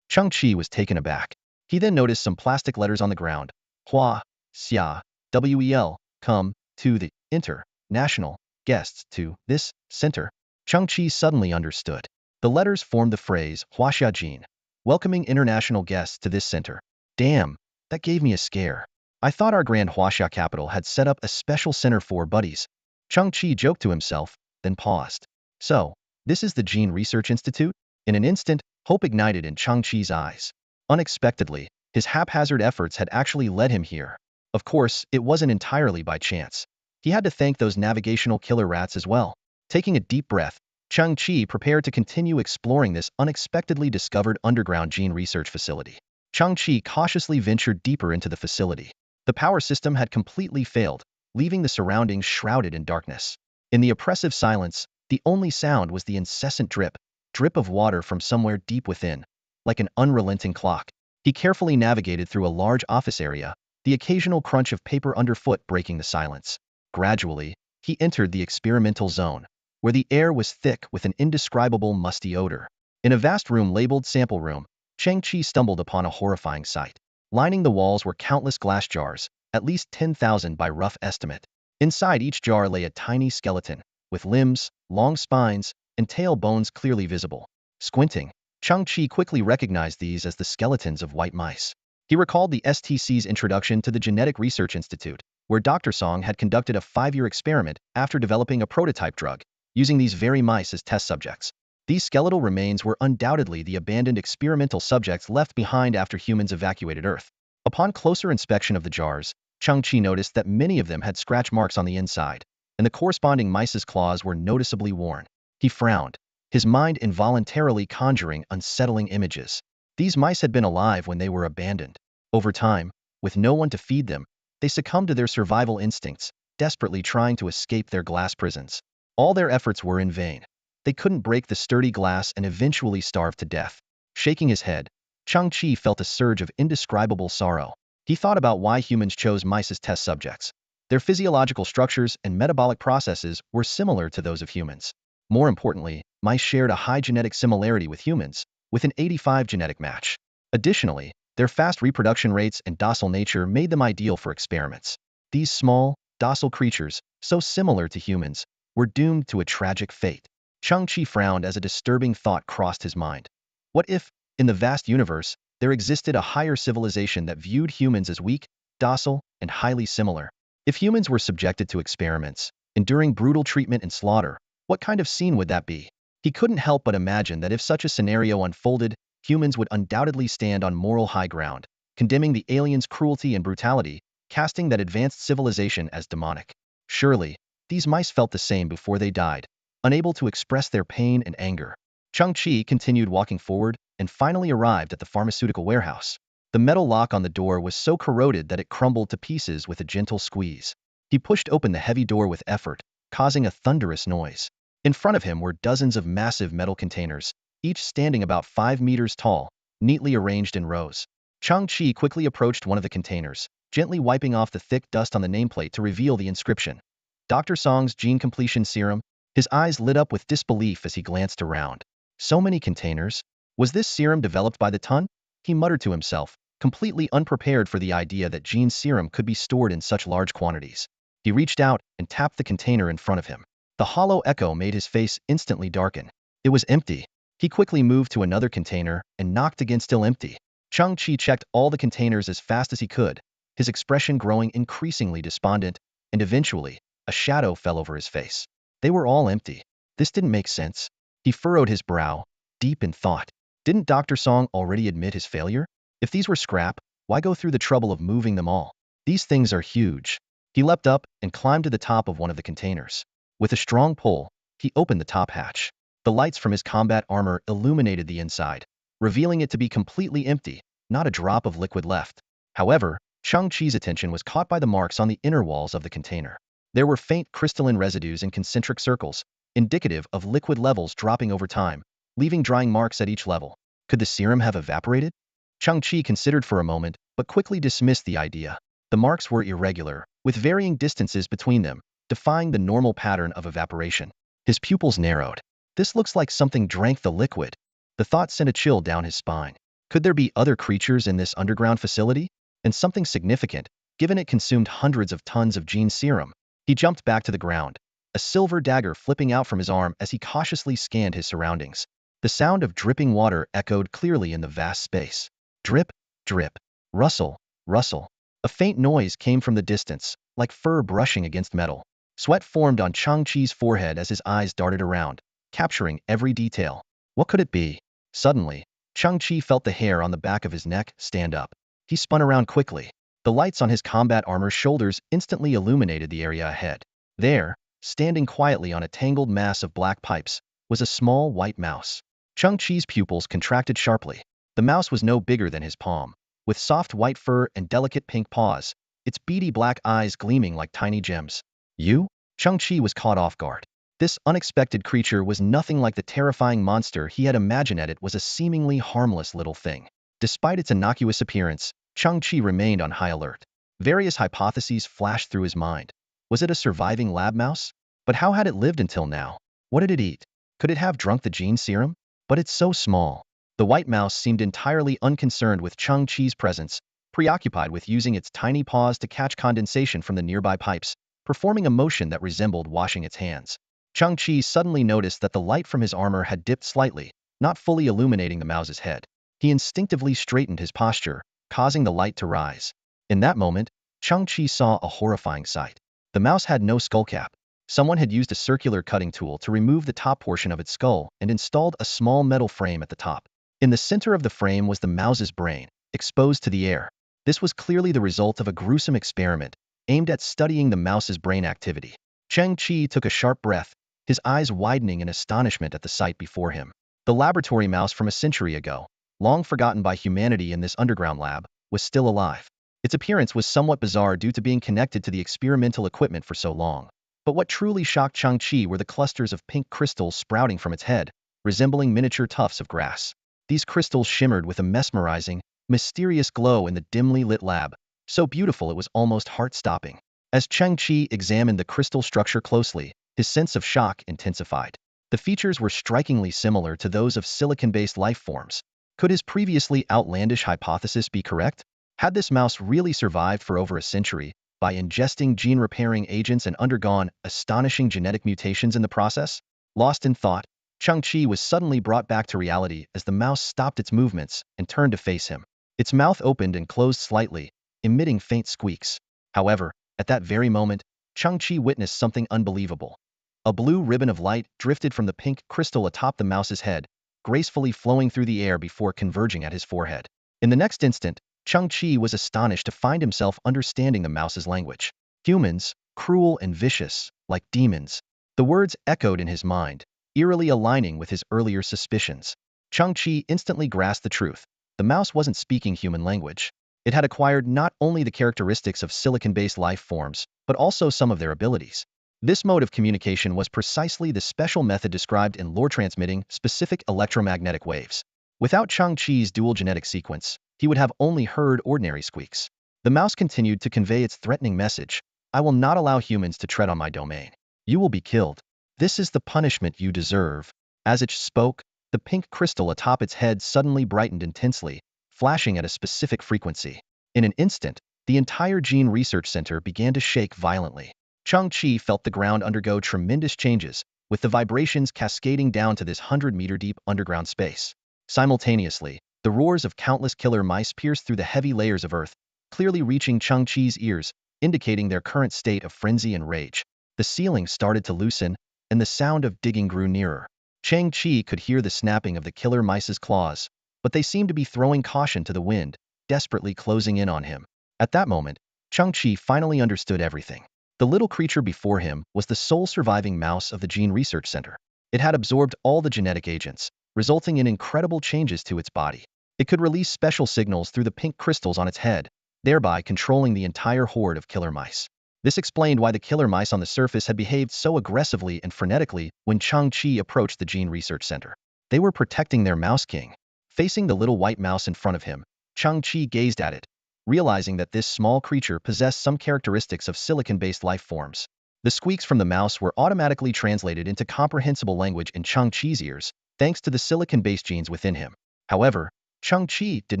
Chang-Chi was taken aback. He then noticed some plastic letters on the ground. Hua, Xia, WEL, come, to the, international, guests to, this, center. Chang-Chi suddenly understood. The letters formed the phrase, Huaxiajin, welcoming international guests to this center. Damn, that gave me a scare. I thought our Grand Huaxia capital had set up a special center for buddies. Chang-Chi joked to himself, then paused. So, this is the Gene Research Institute? In an instant, hope ignited in Chang-Chi's eyes. Unexpectedly, his haphazard efforts had actually led him here. Of course, it wasn't entirely by chance. He had to thank those navigational killer rats as well. Taking a deep breath, Chang-Chi prepared to continue exploring this unexpectedly discovered underground gene research facility. Chang-Chi cautiously ventured deeper into the facility. The power system had completely failed, leaving the surroundings shrouded in darkness. In the oppressive silence, the only sound was the incessant drip of water from somewhere deep within, like an unrelenting clock. He carefully navigated through a large office area, the occasional crunch of paper underfoot breaking the silence. Gradually, he entered the experimental zone, where the air was thick with an indescribable musty odor. In a vast room labeled Sample Room, Chang-Chi stumbled upon a horrifying sight. Lining the walls were countless glass jars, at least 10,000 by rough estimate. Inside each jar lay a tiny skeleton, with limbs, long spines, and tail bones clearly visible. Squinting, Chang-Chi quickly recognized these as the skeletons of white mice. He recalled the STC's introduction to the Genetic Research Institute, where Dr. Song had conducted a 5-year experiment after developing a prototype drug, using these very mice as test subjects. These skeletal remains were undoubtedly the abandoned experimental subjects left behind after humans evacuated Earth. Upon closer inspection of the jars, Chang-Chi noticed that many of them had scratch marks on the inside, and the corresponding mice's claws were noticeably worn. He frowned, his mind involuntarily conjuring unsettling images. These mice had been alive when they were abandoned. Over time, with no one to feed them, they succumbed to their survival instincts, desperately trying to escape their glass prisons. All their efforts were in vain. They couldn't break the sturdy glass and eventually starved to death. Shaking his head, Chang-Chi felt a surge of indescribable sorrow. He thought about why humans chose mice as test subjects. Their physiological structures and metabolic processes were similar to those of humans. More importantly, mice shared a high genetic similarity with humans, with an 85 genetic match. Additionally, their fast reproduction rates and docile nature made them ideal for experiments. These small, docile creatures, so similar to humans, were doomed to a tragic fate. Chang-Chi frowned as a disturbing thought crossed his mind. What if, in the vast universe, there existed a higher civilization that viewed humans as weak, docile, and highly similar? If humans were subjected to experiments, enduring brutal treatment and slaughter, what kind of scene would that be? He couldn't help but imagine that if such a scenario unfolded, humans would undoubtedly stand on moral high ground, condemning the aliens' cruelty and brutality, casting that advanced civilization as demonic. Surely, these mice felt the same before they died, unable to express their pain and anger. Chang-Chi continued walking forward and finally arrived at the pharmaceutical warehouse. The metal lock on the door was so corroded that it crumbled to pieces with a gentle squeeze. He pushed open the heavy door with effort, causing a thunderous noise. In front of him were dozens of massive metal containers, each standing about 5 meters tall, neatly arranged in rows. Chang-Chi quickly approached one of the containers, gently wiping off the thick dust on the nameplate to reveal the inscription. Dr. Song's Gene Completion Serum. His eyes lit up with disbelief as he glanced around. So many containers? Was this serum developed by the ton? He muttered to himself, completely unprepared for the idea that Gene's serum could be stored in such large quantities. He reached out and tapped the container in front of him. The hollow echo made his face instantly darken. It was empty. He quickly moved to another container and knocked again, still empty. Chang-Chi checked all the containers as fast as he could, his expression growing increasingly despondent, and eventually, a shadow fell over his face. They were all empty. This didn't make sense. He furrowed his brow, deep in thought. Didn't Dr. Song already admit his failure? If these were scrap, why go through the trouble of moving them all? These things are huge. He leapt up and climbed to the top of one of the containers. With a strong pull, he opened the top hatch. The lights from his combat armor illuminated the inside, revealing it to be completely empty, not a drop of liquid left. However, Chang-Chi's attention was caught by the marks on the inner walls of the container. There were faint crystalline residues in concentric circles, indicative of liquid levels dropping over time, leaving drying marks at each level. Could the serum have evaporated? Chang-Chi considered for a moment, but quickly dismissed the idea. The marks were irregular, with varying distances between them, defying the normal pattern of evaporation. His pupils narrowed. This looks like something drank the liquid. The thought sent a chill down his spine. Could there be other creatures in this underground facility? And something significant, given it consumed hundreds of tons of Gene serum. He jumped back to the ground, a silver dagger flipping out from his arm as he cautiously scanned his surroundings. The sound of dripping water echoed clearly in the vast space. Drip, drip, rustle, rustle. A faint noise came from the distance, like fur brushing against metal. Sweat formed on Chang-Chi's forehead as his eyes darted around, capturing every detail. What could it be? Suddenly, Chang-Chi felt the hair on the back of his neck stand up. He spun around quickly. The lights on his combat armor's shoulders instantly illuminated the area ahead. There, standing quietly on a tangled mass of black pipes, was a small white mouse. Chang-Chi's pupils contracted sharply. The mouse was no bigger than his palm, with soft white fur and delicate pink paws, its beady black eyes gleaming like tiny gems. You? Chang-Chi was caught off guard. This unexpected creature was nothing like the terrifying monster he had imagined. It was a seemingly harmless little thing. Despite its innocuous appearance, Chang-Chi remained on high alert. Various hypotheses flashed through his mind. Was it a surviving lab mouse? But how had it lived until now? What did it eat? Could it have drunk the Gene serum? But it's so small. The white mouse seemed entirely unconcerned with Chang-Chi's presence, preoccupied with using its tiny paws to catch condensation from the nearby pipes, performing a motion that resembled washing its hands. Chang-Chi suddenly noticed that the light from his armor had dipped slightly, not fully illuminating the mouse's head. He instinctively straightened his posture, causing the light to rise. In that moment, Chang-Chi saw a horrifying sight. The mouse had no skullcap. Someone had used a circular cutting tool to remove the top portion of its skull and installed a small metal frame at the top. In the center of the frame was the mouse's brain, exposed to the air. This was clearly the result of a gruesome experiment, aimed at studying the mouse's brain activity. Chang-Chi took a sharp breath, his eyes widening in astonishment at the sight before him. The laboratory mouse from a century ago, long forgotten by humanity in this underground lab, was still alive. Its appearance was somewhat bizarre due to being connected to the experimental equipment for so long. But what truly shocked Chang-Chi were the clusters of pink crystals sprouting from its head, resembling miniature tufts of grass. These crystals shimmered with a mesmerizing, mysterious glow in the dimly lit lab, so beautiful it was almost heart-stopping. As Chang-Chi examined the crystal structure closely, his sense of shock intensified. The features were strikingly similar to those of silicon-based life forms. Could his previously outlandish hypothesis be correct? Had this mouse really survived for over a century, by ingesting gene-repairing agents and undergone astonishing genetic mutations in the process? Lost in thought, Chang-Chi was suddenly brought back to reality as the mouse stopped its movements and turned to face him. Its mouth opened and closed slightly, emitting faint squeaks. However, at that very moment, Chang-Chi witnessed something unbelievable. A blue ribbon of light drifted from the pink crystal atop the mouse's head, gracefully flowing through the air before converging at his forehead. In the next instant, Chang-Chi was astonished to find himself understanding the mouse's language. Humans, cruel and vicious, like demons. The words echoed in his mind, eerily aligning with his earlier suspicions. Chang-Chi instantly grasped the truth. The mouse wasn't speaking human language. It had acquired not only the characteristics of silicon-based life forms, but also some of their abilities. This mode of communication was precisely the special method described in lore, transmitting specific electromagnetic waves. Without Chang-Chi's dual genetic sequence, he would have only heard ordinary squeaks. The mouse continued to convey its threatening message: I will not allow humans to tread on my domain. You will be killed. This is the punishment you deserve. As it spoke, the pink crystal atop its head suddenly brightened intensely, flashing at a specific frequency. In an instant, the entire Gene Research Center began to shake violently. Chang-Chi felt the ground undergo tremendous changes, with the vibrations cascading down to this 100-meter-deep underground space. Simultaneously, the roars of countless killer mice pierced through the heavy layers of earth, clearly reaching Chang-Chi's ears, indicating their current state of frenzy and rage. The ceiling started to loosen, and the sound of digging grew nearer. Chang-Chi could hear the snapping of the killer mice's claws, but they seemed to be throwing caution to the wind, desperately closing in on him. At that moment, Chang-Chi finally understood everything. The little creature before him was the sole surviving mouse of the Gene Research Center. It had absorbed all the genetic agents, resulting in incredible changes to its body. It could release special signals through the pink crystals on its head, thereby controlling the entire horde of killer mice. This explained why the killer mice on the surface had behaved so aggressively and frenetically when Chang-Chi approached the Gene Research Center. They were protecting their Mouse King. Facing the little white mouse in front of him, Chang-Chi gazed at it, realizing that this small creature possessed some characteristics of silicon-based life forms. The squeaks from the mouse were automatically translated into comprehensible language in Chang-Chi's ears, thanks to the silicon-based genes within him. However, Chang-Chi did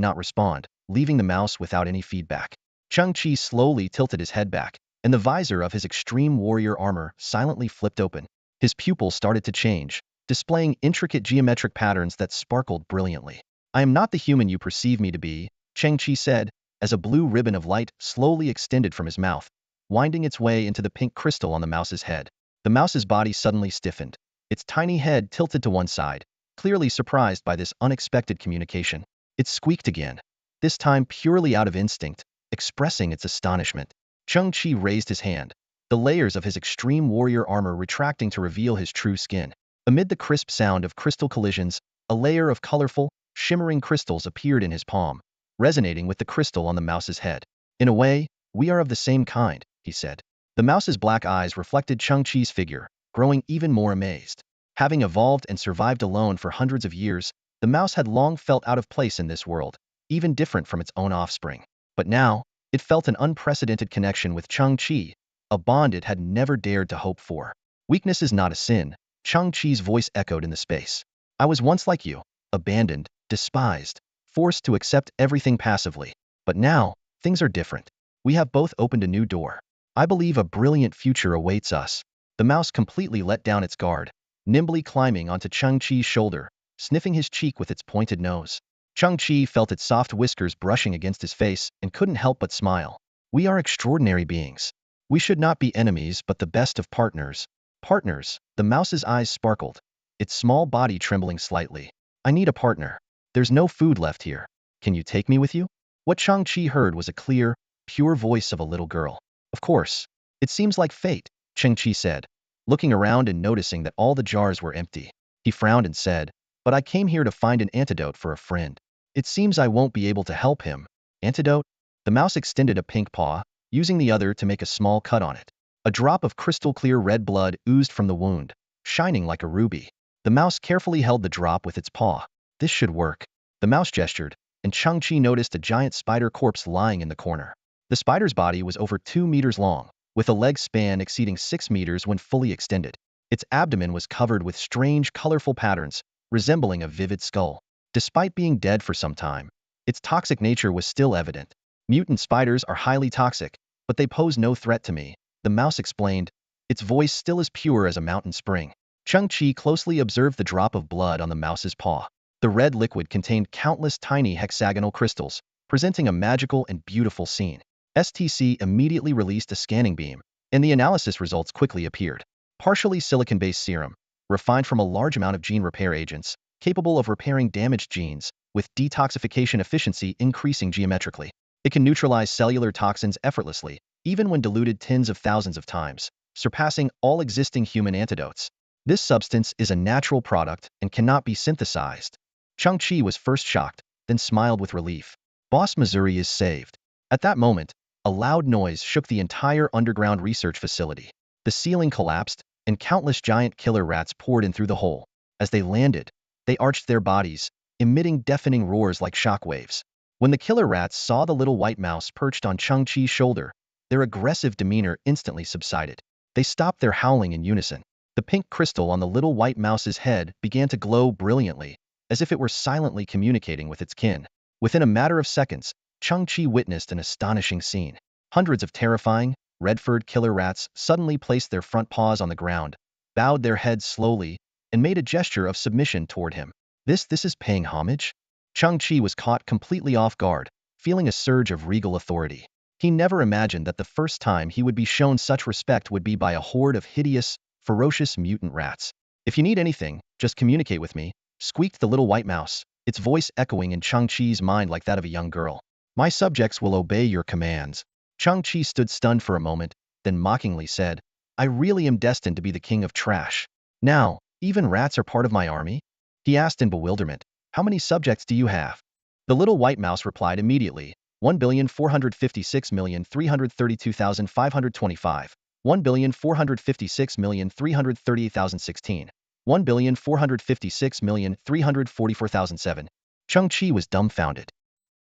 not respond, leaving the mouse without any feedback. Chang-Chi slowly tilted his head back, and the visor of his extreme warrior armor silently flipped open. His pupils started to change, displaying intricate geometric patterns that sparkled brilliantly. I am not the human you perceive me to be, Chang-Chi said, as a blue ribbon of light slowly extended from his mouth, winding its way into the pink crystal on the mouse's head. The mouse's body suddenly stiffened, its tiny head tilted to one side, clearly surprised by this unexpected communication. It squeaked again, this time purely out of instinct, expressing its astonishment. Chang-Chi raised his hand, the layers of his extreme warrior armor retracting to reveal his true skin. Amid the crisp sound of crystal collisions, a layer of colorful, shimmering crystals appeared in his palm, resonating with the crystal on the mouse's head. In a way, we are of the same kind, he said. The mouse's black eyes reflected Chang-Chi's figure, growing even more amazed. Having evolved and survived alone for hundreds of years, the mouse had long felt out of place in this world, even different from its own offspring. But now, it felt an unprecedented connection with Chang-Chi, a bond it had never dared to hope for. Weakness is not a sin, Chang-Chi's voice echoed in the space. I was once like you, abandoned, despised, forced to accept everything passively. But now, things are different. We have both opened a new door. I believe a brilliant future awaits us. The mouse completely let down its guard, nimbly climbing onto Chang-Chi's shoulder, sniffing his cheek with its pointed nose. Chang-Chi felt its soft whiskers brushing against his face and couldn't help but smile. We are extraordinary beings. We should not be enemies but the best of partners. Partners, the mouse's eyes sparkled, its small body trembling slightly. I need a partner. There's no food left here. Can you take me with you? What Chang-Chi heard was a clear, pure voice of a little girl. Of course. It seems like fate, Chang-Chi said, looking around and noticing that all the jars were empty. He frowned and said, but I came here to find an antidote for a friend. It seems I won't be able to help him. Antidote? The mouse extended a pink paw, using the other to make a small cut on it. A drop of crystal-clear red blood oozed from the wound, shining like a ruby. The mouse carefully held the drop with its paw. This should work. The mouse gestured, and Chang-Chi noticed a giant spider corpse lying in the corner. The spider's body was over 2 meters long, with a leg span exceeding 6 meters when fully extended. Its abdomen was covered with strange, colorful patterns, resembling a vivid skull. Despite being dead for some time, its toxic nature was still evident. Mutant spiders are highly toxic, but they pose no threat to me, the mouse explained, its voice still as pure as a mountain spring. Chang-Chi closely observed the drop of blood on the mouse's paw. The red liquid contained countless tiny hexagonal crystals, presenting a magical and beautiful scene. STC immediately released a scanning beam, and the analysis results quickly appeared. Partially silicon-based serum, refined from a large amount of gene repair agents, capable of repairing damaged genes, with detoxification efficiency increasing geometrically. It can neutralize cellular toxins effortlessly, even when diluted tens of thousands of times, surpassing all existing human antidotes. This substance is a natural product and cannot be synthesized. Chang-Chi was first shocked, then smiled with relief. Boss Missouri is saved. At that moment, a loud noise shook the entire underground research facility. The ceiling collapsed, and countless giant killer rats poured in through the hole. As they landed, they arched their bodies, emitting deafening roars like shockwaves. When the killer rats saw the little white mouse perched on Chang-Chi's shoulder, their aggressive demeanor instantly subsided. They stopped their howling in unison. The pink crystal on the little white mouse's head began to glow brilliantly, as if it were silently communicating with its kin. Within a matter of seconds, Chang-Chi witnessed an astonishing scene. Hundreds of terrifying, red-furred killer rats suddenly placed their front paws on the ground, bowed their heads slowly, and made a gesture of submission toward him. This is paying homage? Chang-Chi was caught completely off guard, feeling a surge of regal authority. He never imagined that the first time he would be shown such respect would be by a horde of hideous, ferocious mutant rats. If you need anything, just communicate with me, squeaked the little white mouse, its voice echoing in Chang-Chi's mind like that of a young girl. My subjects will obey your commands. Chang-Chi stood stunned for a moment, then mockingly said, I really am destined to be the king of trash. Now, even rats are part of my army? He asked in bewilderment, how many subjects do you have? The little white mouse replied immediately, 1,456,332,525, 1,456,338,016, 1,456,344,007. Chang-Chi was dumbfounded.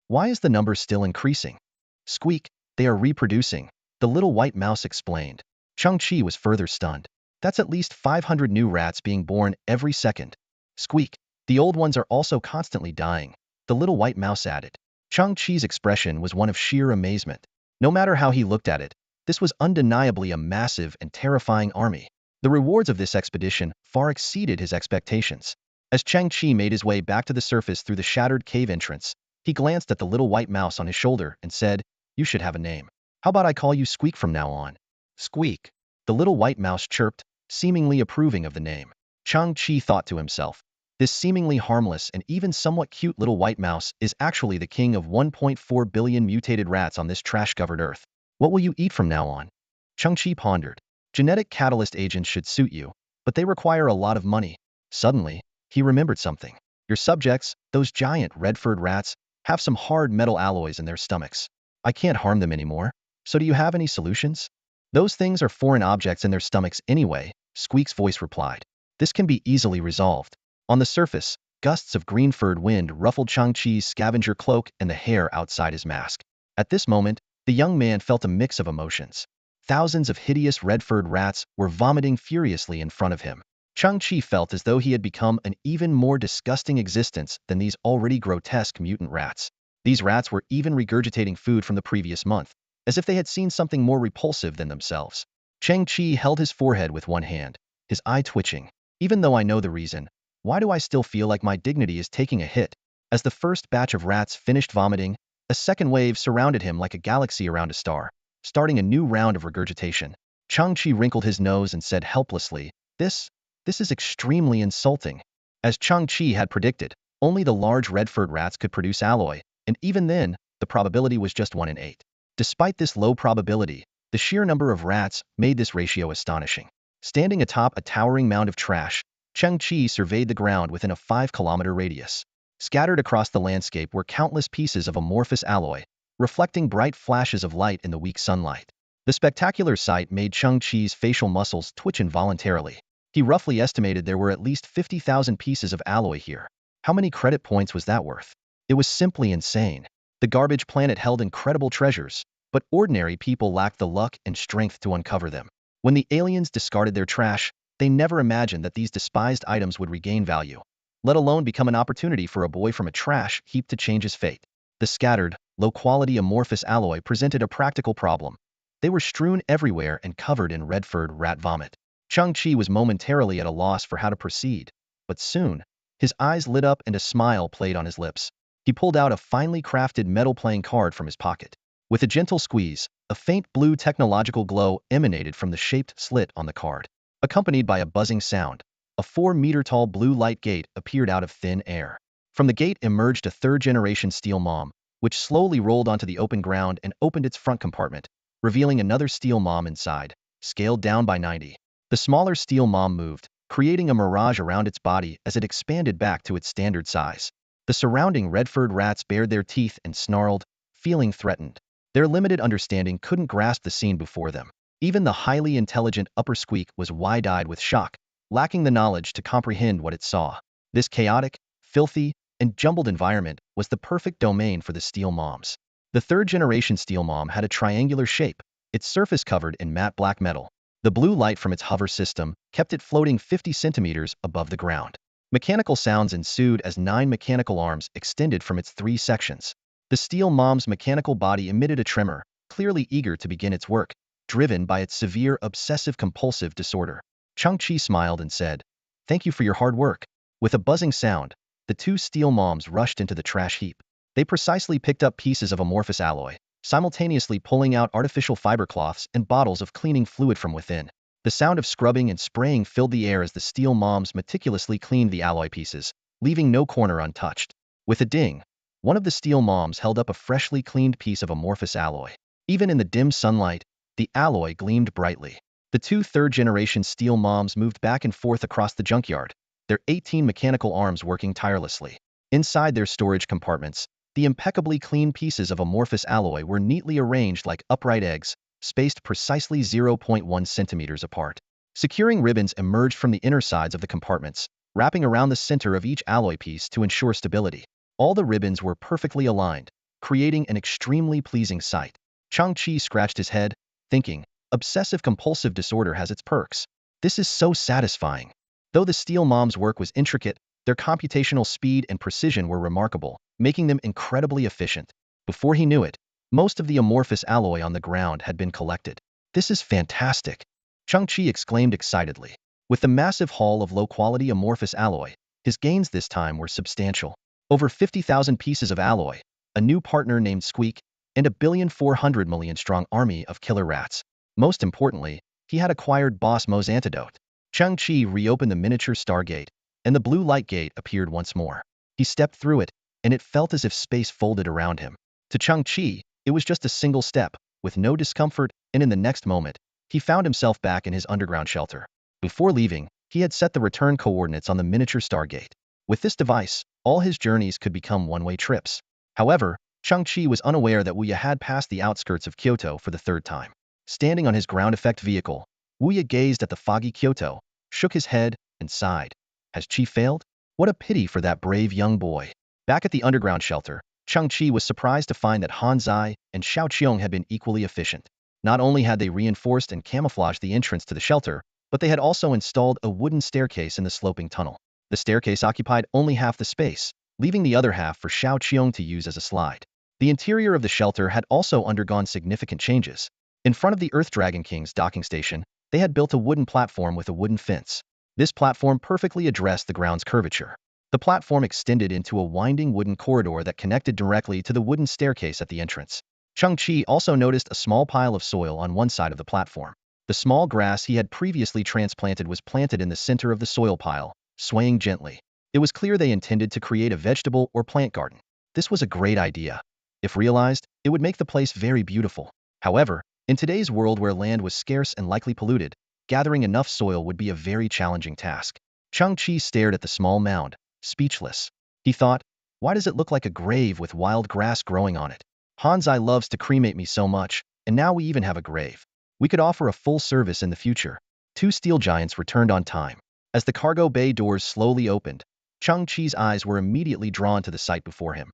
Why is the number still increasing? Squeak, they are reproducing, the little white mouse explained. Chang-Chi was further stunned. That's at least 500 new rats being born every second. Squeak, the old ones are also constantly dying, the little white mouse added. Chang-Chi's expression was one of sheer amazement. No matter how he looked at it, this was undeniably a massive and terrifying army. The rewards of this expedition far exceeded his expectations. As Chang-Chi made his way back to the surface through the shattered cave entrance, he glanced at the little white mouse on his shoulder and said, you should have a name. How about I call you Squeak from now on? Squeak. The little white mouse chirped, seemingly approving of the name. Chang-Chi thought to himself, this seemingly harmless and even somewhat cute little white mouse is actually the king of 1.4 billion mutated rats on this trash-covered earth. What will you eat from now on? Chang-Chi pondered. Genetic catalyst agents should suit you, but they require a lot of money. Suddenly, he remembered something. Your subjects, those giant red-furred rats, have some hard metal alloys in their stomachs. I can't harm them anymore. So do you have any solutions? Those things are foreign objects in their stomachs anyway, Squeak's voice replied. This can be easily resolved. On the surface, gusts of green-furred wind ruffled Chang-Chi's scavenger cloak and the hair outside his mask. At this moment, the young man felt a mix of emotions. Thousands of hideous red-furred rats were vomiting furiously in front of him. Chang-Chi felt as though he had become an even more disgusting existence than these already grotesque mutant rats. These rats were even regurgitating food from the previous month, as if they had seen something more repulsive than themselves. Chang-Chi held his forehead with one hand, his eye twitching. Even though I know the reason, why do I still feel like my dignity is taking a hit? As the first batch of rats finished vomiting, a second wave surrounded him like a galaxy around a star, starting a new round of regurgitation. Chang-Chi wrinkled his nose and said helplessly, This is extremely insulting. As Chang-Chi had predicted, only the large red-furred rats could produce alloy, and even then, the probability was just 1 in 8. Despite this low probability, the sheer number of rats made this ratio astonishing. Standing atop a towering mound of trash, Chang-Chi surveyed the ground within a 5-kilometer radius. Scattered across the landscape were countless pieces of amorphous alloy, reflecting bright flashes of light in the weak sunlight. The spectacular sight made Chang-Chi's facial muscles twitch involuntarily. He roughly estimated there were at least 50,000 pieces of alloy here. How many credit points was that worth? It was simply insane. The garbage planet held incredible treasures, but ordinary people lacked the luck and strength to uncover them. When the aliens discarded their trash, they never imagined that these despised items would regain value, let alone become an opportunity for a boy from a trash heap to change his fate. The scattered, low-quality amorphous alloy presented a practical problem. They were strewn everywhere and covered in red-furred rat vomit. Chang-Chi was momentarily at a loss for how to proceed, but soon, his eyes lit up and a smile played on his lips. He pulled out a finely crafted metal playing card from his pocket. With a gentle squeeze, a faint blue technological glow emanated from the shaped slit on the card. Accompanied by a buzzing sound, a 4-meter-tall blue light gate appeared out of thin air. From the gate emerged a third-generation steel mom, which slowly rolled onto the open ground and opened its front compartment, revealing another steel mom inside, scaled down by 90. The smaller steel mom moved, creating a mirage around its body as it expanded back to its standard size. The surrounding red-furred rats bared their teeth and snarled, feeling threatened. Their limited understanding couldn't grasp the scene before them. Even the highly intelligent upper squeak was wide-eyed with shock, lacking the knowledge to comprehend what it saw. This chaotic, filthy, and jumbled environment was the perfect domain for the steel moms. The third-generation steel mom had a triangular shape, its surface covered in matte black metal. The blue light from its hover system kept it floating 50 centimeters above the ground. Mechanical sounds ensued as 9 mechanical arms extended from its 3 sections. The steel mom's mechanical body emitted a tremor, clearly eager to begin its work, driven by its severe obsessive-compulsive disorder. Chang-Chi smiled and said, "Thank you for your hard work." With a buzzing sound, the 2 steel moms rushed into the trash heap. They precisely picked up pieces of amorphous alloy, simultaneously pulling out artificial fiber cloths and bottles of cleaning fluid from within. The sound of scrubbing and spraying filled the air as the steel moms meticulously cleaned the alloy pieces, leaving no corner untouched. With a ding, one of the steel moms held up a freshly cleaned piece of amorphous alloy. Even in the dim sunlight, the alloy gleamed brightly. The 2 third-generation steel moms moved back and forth across the junkyard, their 18 mechanical arms working tirelessly. Inside their storage compartments, the impeccably clean pieces of amorphous alloy were neatly arranged like upright eggs, spaced precisely 0.1 centimeters apart. Securing ribbons emerged from the inner sides of the compartments, wrapping around the center of each alloy piece to ensure stability. All the ribbons were perfectly aligned, creating an extremely pleasing sight. Chang-Chi scratched his head, thinking, obsessive-compulsive disorder has its perks. This is so satisfying. Though the steel mom's work was intricate, their computational speed and precision were remarkable, making them incredibly efficient. Before he knew it, most of the amorphous alloy on the ground had been collected. This is fantastic, Chang-Chi exclaimed excitedly. With the massive haul of low-quality amorphous alloy, his gains this time were substantial. Over 50,000 pieces of alloy, a new partner named Squeak, and a 1,400,000,000-strong army of killer rats. Most importantly, he had acquired Boss Mo's antidote. Chang-Chi reopened the miniature stargate, and the blue light gate appeared once more. He stepped through it, and it felt as if space folded around him. To Chang-Chi, it was just a single step, with no discomfort, and in the next moment, he found himself back in his underground shelter. Before leaving, he had set the return coordinates on the miniature stargate. With this device, all his journeys could become one-way trips. However, Chang-Chi was unaware that Wuya had passed the outskirts of Kyoto for the 3rd time. Standing on his ground-effect vehicle, Wuya gazed at the foggy Kyoto, shook his head, and sighed. Has Chi failed? What a pity for that brave young boy. Back at the underground shelter, Chang-Chi was surprised to find that Han Zai and Xiao Qiong had been equally efficient. Not only had they reinforced and camouflaged the entrance to the shelter, but they had also installed a wooden staircase in the sloping tunnel. The staircase occupied only half the space, leaving the other half for Xiao Qiong to use as a slide. The interior of the shelter had also undergone significant changes. In front of the Earth Dragon King's docking station, they had built a wooden platform with a wooden fence. This platform perfectly addressed the ground's curvature. The platform extended into a winding wooden corridor that connected directly to the wooden staircase at the entrance. Chang-Chi also noticed a small pile of soil on one side of the platform. The small grass he had previously transplanted was planted in the center of the soil pile, swaying gently. It was clear they intended to create a vegetable or plant garden. This was a great idea. If realized, it would make the place very beautiful. However, in today's world where land was scarce and likely polluted, gathering enough soil would be a very challenging task. Chang-Chi stared at the small mound, speechless. He thought, why does it look like a grave with wild grass growing on it? Han Zai loves to cremate me so much, and now we even have a grave. We could offer a full service in the future. 2 steel giants returned on time. As the cargo bay doors slowly opened, Chang-Chi's eyes were immediately drawn to the sight before him.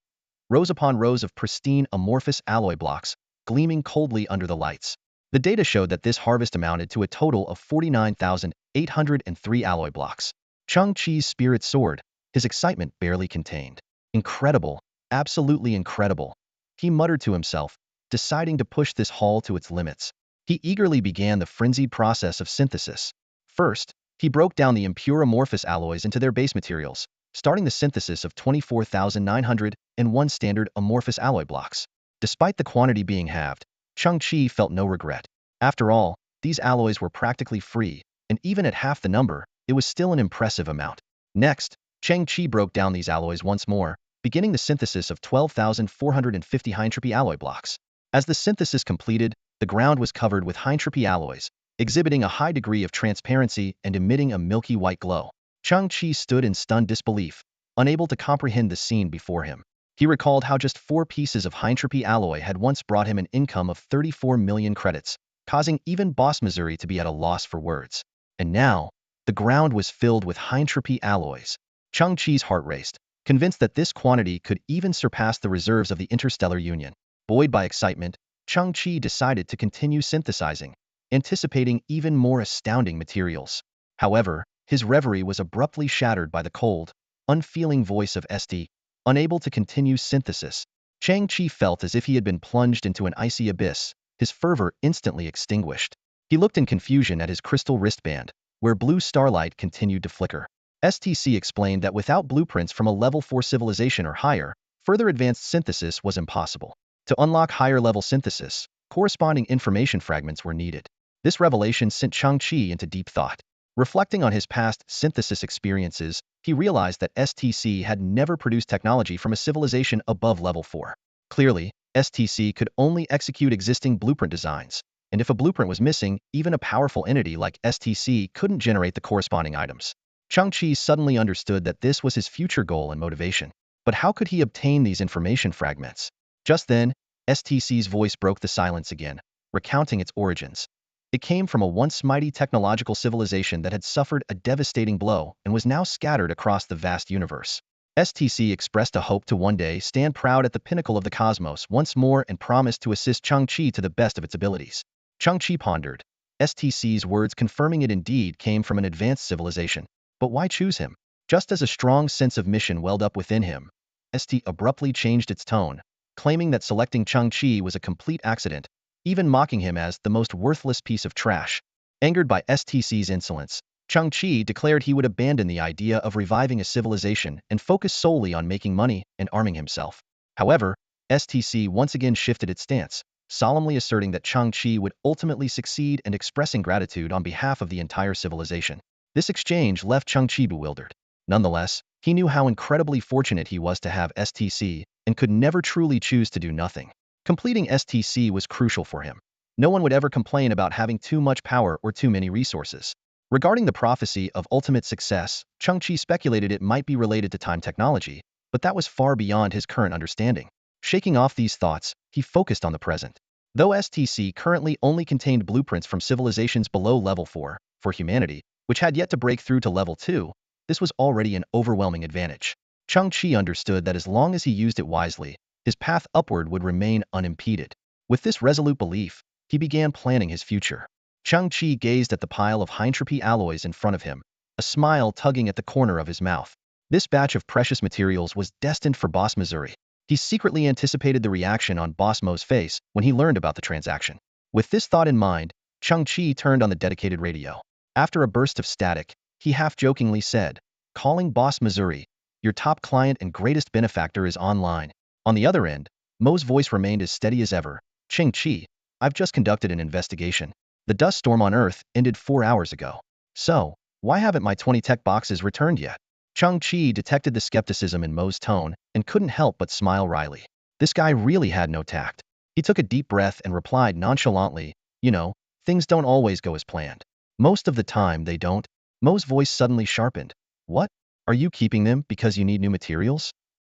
Rows upon rows of pristine amorphous alloy blocks, gleaming coldly under the lights. The data showed that this harvest amounted to a total of 49,803 alloy blocks. Chang-Chi's spirit soared, his excitement barely contained. Incredible, absolutely incredible. He muttered to himself, deciding to push this haul to its limits. He eagerly began the frenzied process of synthesis. First, he broke down the impure amorphous alloys into their base materials, starting the synthesis of 24,901 standard amorphous alloy blocks. Despite the quantity being halved, Chang-Chi felt no regret. After all, these alloys were practically free, and even at half the number, it was still an impressive amount. Next, Cheng Qi broke down these alloys once more, beginning the synthesis of 12,450 high-entropy alloy blocks. As the synthesis completed, the ground was covered with high-entropy alloys, exhibiting a high degree of transparency and emitting a milky white glow. Cheng Qi stood in stunned disbelief, unable to comprehend the scene before him. He recalled how just 4 pieces of high-entropy alloy had once brought him an income of 34 million credits, causing even Boss Missouri to be at a loss for words. And now, the ground was filled with high-entropy alloys. Cheng Qi's heart raced, convinced that this quantity could even surpass the reserves of the Interstellar Union. Buoyed by excitement, Cheng Qi decided to continue synthesizing, anticipating even more astounding materials. However, his reverie was abruptly shattered by the cold, unfeeling voice of St. Unable to continue synthesis, Cheng Qi felt as if he had been plunged into an icy abyss, his fervor instantly extinguished. He looked in confusion at his crystal wristband, where blue starlight continued to flicker. STC explained that without blueprints from a level 4 civilization or higher, further advanced synthesis was impossible. To unlock higher-level synthesis, corresponding information fragments were needed. This revelation sent Cheng Qi into deep thought. Reflecting on his past synthesis experiences, he realized that STC had never produced technology from a civilization above level 4. Clearly, STC could only execute existing blueprint designs, and if a blueprint was missing, even a powerful entity like STC couldn't generate the corresponding items. Cheng Qi suddenly understood that this was his future goal and motivation. But how could he obtain these information fragments? Just then, STC's voice broke the silence again, recounting its origins. It came from a once mighty technological civilization that had suffered a devastating blow and was now scattered across the vast universe. STC expressed a hope to one day stand proud at the pinnacle of the cosmos once more and promised to assist Cheng Qi to the best of its abilities. Cheng Qi pondered, STC's words confirming it indeed came from an advanced civilization. But why choose him? Just as a strong sense of mission welled up within him, ST abruptly changed its tone, claiming that selecting Cheng Qi was a complete accident, even mocking him as the most worthless piece of trash. Angered by STC's insolence, Cheng Qi declared he would abandon the idea of reviving a civilization and focus solely on making money and arming himself. However, STC once again shifted its stance, solemnly asserting that Cheng Qi would ultimately succeed and expressing gratitude on behalf of the entire civilization. This exchange left Cheng Qi bewildered. Nonetheless, he knew how incredibly fortunate he was to have STC and could never truly choose to do nothing. Completing STC was crucial for him. No one would ever complain about having too much power or too many resources. Regarding the prophecy of ultimate success, Cheng Qi speculated it might be related to time technology, but that was far beyond his current understanding. Shaking off these thoughts, he focused on the present. Though STC currently only contained blueprints from civilizations below level 4, for humanity, which had yet to break through to level 2, this was already an overwhelming advantage. Cheng Qi understood that as long as he used it wisely, his path upward would remain unimpeded. With this resolute belief, he began planning his future. Cheng Qi gazed at the pile of high-entropy alloys in front of him, a smile tugging at the corner of his mouth. This batch of precious materials was destined for Boss Missouri. He secretly anticipated the reaction on Boss Mo's face when he learned about the transaction. With this thought in mind, Cheng Qi turned on the dedicated radio. After a burst of static, he half-jokingly said, "Calling Boss Missouri, your top client and greatest benefactor is online." On the other end, Mo's voice remained as steady as ever. "Cheng Qi, I've just conducted an investigation. The dust storm on Earth ended 4 hours ago. So, why haven't my 20 tech boxes returned yet?" Cheng Qi detected the skepticism in Mo's tone and couldn't help but smile wryly. This guy really had no tact. He took a deep breath and replied nonchalantly, "You know, things don't always go as planned. Most of the time they don't." Mo's voice suddenly sharpened. "What? Are you keeping them because you need new materials?"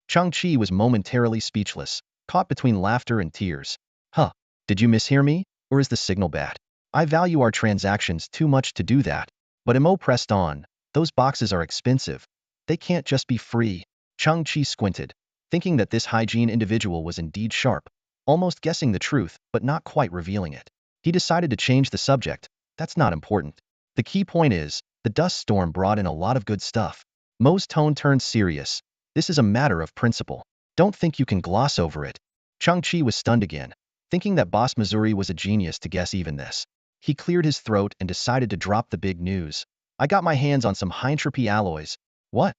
Cheng Qi was momentarily speechless, caught between laughter and tears. "Huh, did you mishear me, or is the signal bad? I value our transactions too much to do that." But Mo pressed on, "Those boxes are expensive. They can't just be free." Cheng Qi squinted, thinking that this hygiene individual was indeed sharp, almost guessing the truth but not quite revealing it. He decided to change the subject. "That's not important. The key point is, the dust storm brought in a lot of good stuff." Mo's tone turned serious. "This is a matter of principle. Don't think you can gloss over it." Cheng Qi was stunned again, thinking that Boss Missouri was a genius to guess even this. He cleared his throat and decided to drop the big news. "I got my hands on some high-entropy alloys." "What?"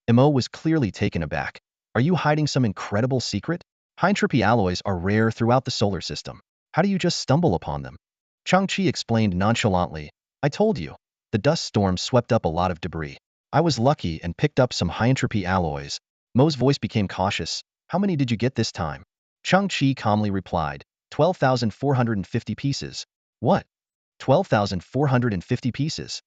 Mo was clearly taken aback. "Are you hiding some incredible secret? High-entropy alloys are rare throughout the solar system. How do you just stumble upon them?" Cheng Qi explained nonchalantly, "I told you. The dust storm swept up a lot of debris. I was lucky and picked up some high-entropy alloys. Mo's voice became cautious. How many did you get this time? Chang-Chi calmly replied, 12,450 pieces. What? 12,450 pieces?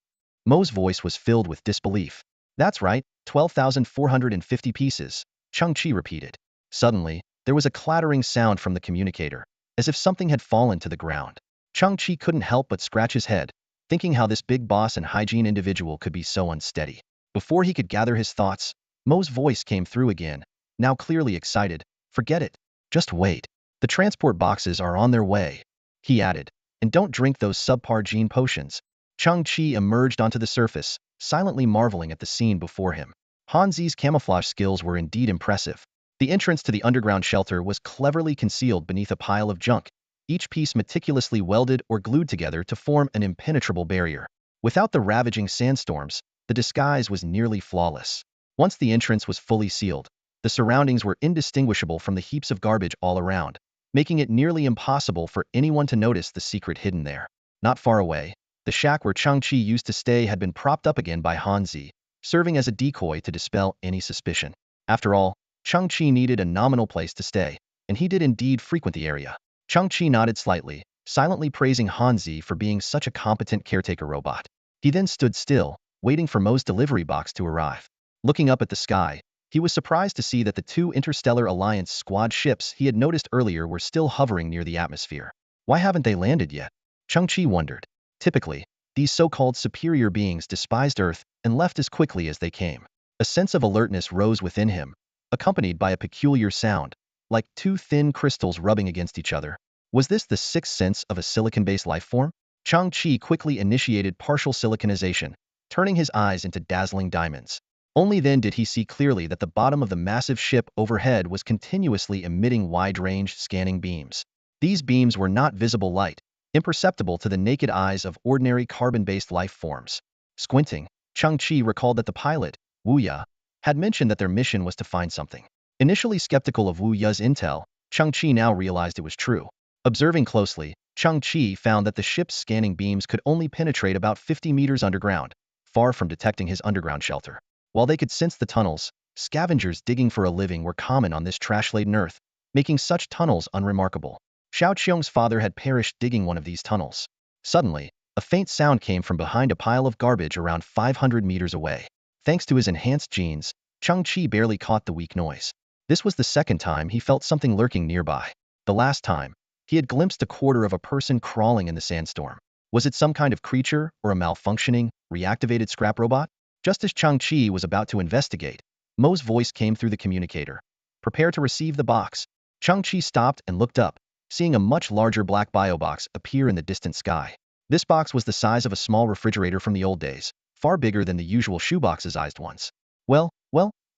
Mo's voice was filled with disbelief. That's right, 12,450 pieces, Chang-Chi repeated. Suddenly, there was a clattering sound from the communicator, as if something had fallen to the ground. Chang-Chi couldn't help but scratch his head, thinking how this big boss and hygiene individual could be so unsteady. Before he could gather his thoughts, Mo's voice came through again, now clearly excited. Forget it. Just wait. The transport boxes are on their way, he added. And don't drink those subpar gene potions. Chang-Chi emerged onto the surface, silently marveling at the scene before him. Hanzi's camouflage skills were indeed impressive. The entrance to the underground shelter was cleverly concealed beneath a pile of junk, each piece meticulously welded or glued together to form an impenetrable barrier. Without the ravaging sandstorms, the disguise was nearly flawless. Once the entrance was fully sealed, the surroundings were indistinguishable from the heaps of garbage all around, making it nearly impossible for anyone to notice the secret hidden there. Not far away, the shack where Chang-Chi used to stay had been propped up again by Hanzi, serving as a decoy to dispel any suspicion. After all, Chang-Chi needed a nominal place to stay, and he did indeed frequent the area. Chang-Chi nodded slightly, silently praising Hanzi for being such a competent caretaker robot. He then stood still, waiting for Mo's delivery box to arrive. Looking up at the sky, he was surprised to see that the two Interstellar Alliance squad ships he had noticed earlier were still hovering near the atmosphere. Why haven't they landed yet? Chang-Chi wondered. Typically, these so-called superior beings despised Earth and left as quickly as they came. A sense of alertness rose within him, accompanied by a peculiar sound, like two thin crystals rubbing against each other. Was this the sixth sense of a silicon-based life form? Chang-Chi quickly initiated partial siliconization, turning his eyes into dazzling diamonds. Only then did he see clearly that the bottom of the massive ship overhead was continuously emitting wide-range scanning beams. These beams were not visible light, imperceptible to the naked eyes of ordinary carbon-based life forms. Squinting, Chang-Chi recalled that the pilot, Wu Ya, had mentioned that their mission was to find something. Initially skeptical of Wu Ya's intel, Chang-Chi now realized it was true. Observing closely, Chang-Chi found that the ship's scanning beams could only penetrate about 50 meters underground, far from detecting his underground shelter. While they could sense the tunnels, scavengers digging for a living were common on this trash-laden Earth, making such tunnels unremarkable. Xiao Qiong's father had perished digging one of these tunnels. Suddenly, a faint sound came from behind a pile of garbage around 500 meters away. Thanks to his enhanced genes, Chang-Chi barely caught the weak noise. This was the second time he felt something lurking nearby. The last time, he had glimpsed a quarter of a person crawling in the sandstorm. Was it some kind of creature or a malfunctioning, reactivated scrap robot? Just as Chang-Chi was about to investigate, Mo's voice came through the communicator. Prepare to receive the box. Chang-Chi stopped and looked up, seeing a much larger black bio box appear in the distant sky. This box was the size of a small refrigerator from the old days, far bigger than the usual shoebox-sized ones. Well,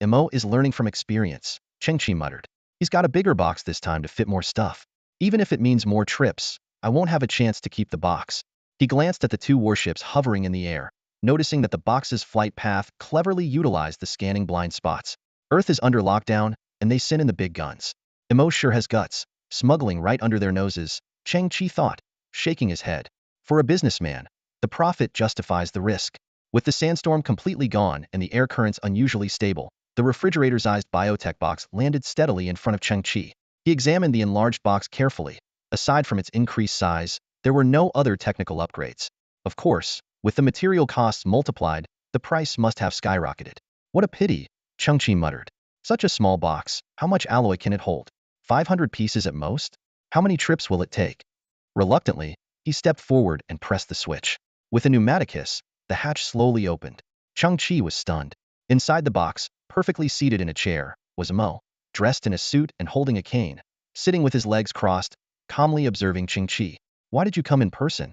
Mo is learning from experience, Chang-Chi muttered. He's got a bigger box this time to fit more stuff. Even if it means more trips, I won't have a chance to keep the box. He glanced at the two warships hovering in the air, noticing that the box's flight path cleverly utilized the scanning blind spots. Earth is under lockdown, and they send in the big guns. Mo sure has guts, smuggling right under their noses, Chang-Chi thought, shaking his head. For a businessman, the profit justifies the risk. With the sandstorm completely gone and the air currents unusually stable, the refrigerator-sized biotech box landed steadily in front of Chang-Chi. He examined the enlarged box carefully. Aside from its increased size, there were no other technical upgrades. Of course, with the material costs multiplied, the price must have skyrocketed. What a pity, Chang-Chi muttered. Such a small box, how much alloy can it hold? 500 pieces at most? How many trips will it take? Reluctantly, he stepped forward and pressed the switch. With a pneumatic hiss, the hatch slowly opened. Chang-Chi was stunned. Inside the box, perfectly seated in a chair, was Mo, dressed in a suit and holding a cane, sitting with his legs crossed, calmly observing Chang-Chi. Why did you come in person?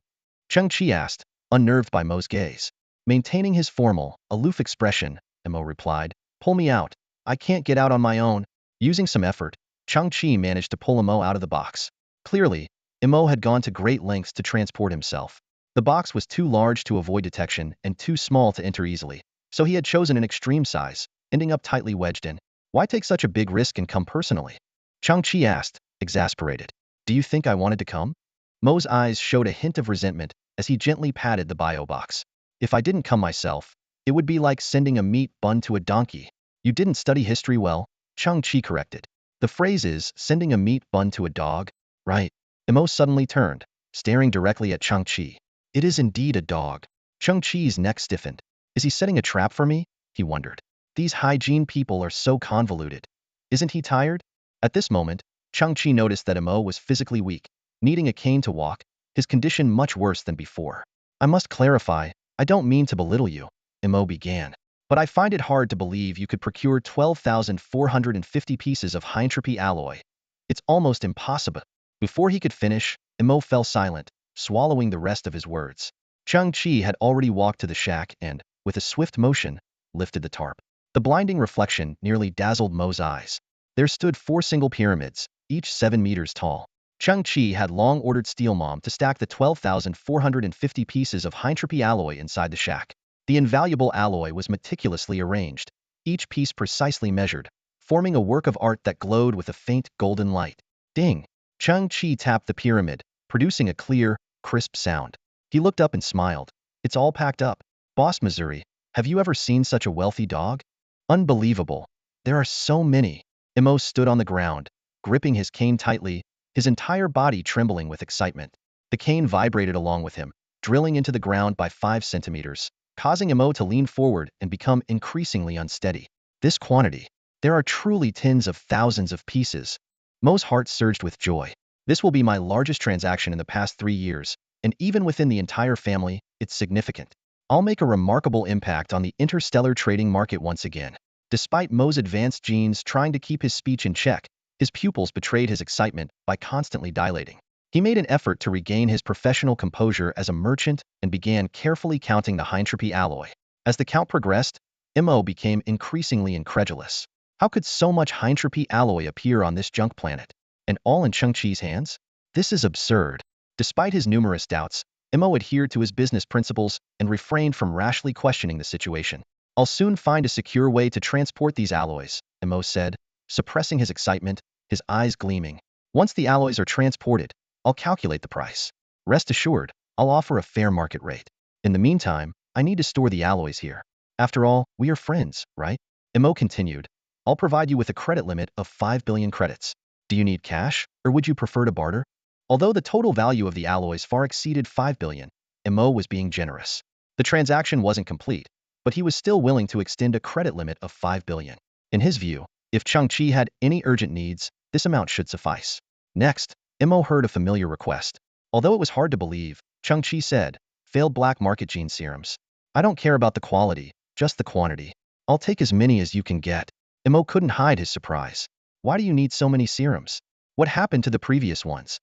Chang-Chi asked, unnerved by Mo's gaze. Maintaining his formal, aloof expression, Mo replied, pull me out. I can't get out on my own. Using some effort, Chang-Chi managed to pull Mo out of the box. Clearly, Mo had gone to great lengths to transport himself. The box was too large to avoid detection and too small to enter easily, so he had chosen an extreme size, ending up tightly wedged in. Why take such a big risk and come personally? Chang-Chi asked, exasperated. Do you think I wanted to come? Mo's eyes showed a hint of resentment as he gently patted the bio box. If I didn't come myself, it would be like sending a meat bun to a donkey. You didn't study history well, Chang-Chi corrected. The phrase is, sending a meat bun to a dog, right? Imo suddenly turned, staring directly at Chang-Chi. It is indeed a dog. Chang-Chi's neck stiffened. Is he setting a trap for me? He wondered. These hygiene people are so convoluted. Isn't he tired? At this moment, Chang-Chi noticed that Imo was physically weak, needing a cane to walk, his condition much worse than before. I must clarify, I don't mean to belittle you, Imo began. But I find it hard to believe you could procure 12,450 pieces of high-entropy alloy. It's almost impossible. Before he could finish, Imo fell silent, swallowing the rest of his words. Chang-Chi had already walked to the shack and, with a swift motion, lifted the tarp. The blinding reflection nearly dazzled Mo's eyes. There stood 4 single pyramids, each 7 meters tall. Chang-Chi had long ordered Steel Mom to stack the 12,450 pieces of high-entropy alloy inside the shack. The invaluable alloy was meticulously arranged, each piece precisely measured, forming a work of art that glowed with a faint golden light. Ding! Chang-Chi tapped the pyramid, producing a clear, crisp sound. He looked up and smiled. It's all packed up. Boss Missouri, have you ever seen such a wealthy dog? Unbelievable. There are so many. Imo stood on the ground, gripping his cane tightly, his entire body trembling with excitement. The cane vibrated along with him, drilling into the ground by 5 centimeters, causing Imo to lean forward and become increasingly unsteady. This quantity. There are truly tens of thousands of pieces. Mo's heart surged with joy. This will be my largest transaction in the past 3 years, and even within the entire family, it's significant. I'll make a remarkable impact on the interstellar trading market once again. Despite Mo's advanced genes trying to keep his speech in check, his pupils betrayed his excitement by constantly dilating. He made an effort to regain his professional composure as a merchant and began carefully counting the high-entropy alloy. As the count progressed, Imo became increasingly incredulous. How could so much high-entropy alloy appear on this junk planet? And all in Chang-Chi's hands? This is absurd. Despite his numerous doubts, Imo adhered to his business principles and refrained from rashly questioning the situation. I'll soon find a secure way to transport these alloys, Imo said, suppressing his excitement, his eyes gleaming. Once the alloys are transported, I'll calculate the price. Rest assured, I'll offer a fair market rate. In the meantime, I need to store the alloys here. After all, we are friends, right? Imo continued. I'll provide you with a credit limit of 5 billion credits. Do you need cash, or would you prefer to barter? Although the total value of the alloys far exceeded 5 billion, Imo was being generous. The transaction wasn't complete, but he was still willing to extend a credit limit of 5 billion. In his view, if Chang-Chi had any urgent needs, this amount should suffice. Next, Imo heard a familiar request. Although it was hard to believe, Chang-Chi said, failed black market gene serums. I don't care about the quality, just the quantity. I'll take as many as you can get. Imo couldn't hide his surprise. Why do you need so many serums? What happened to the previous ones?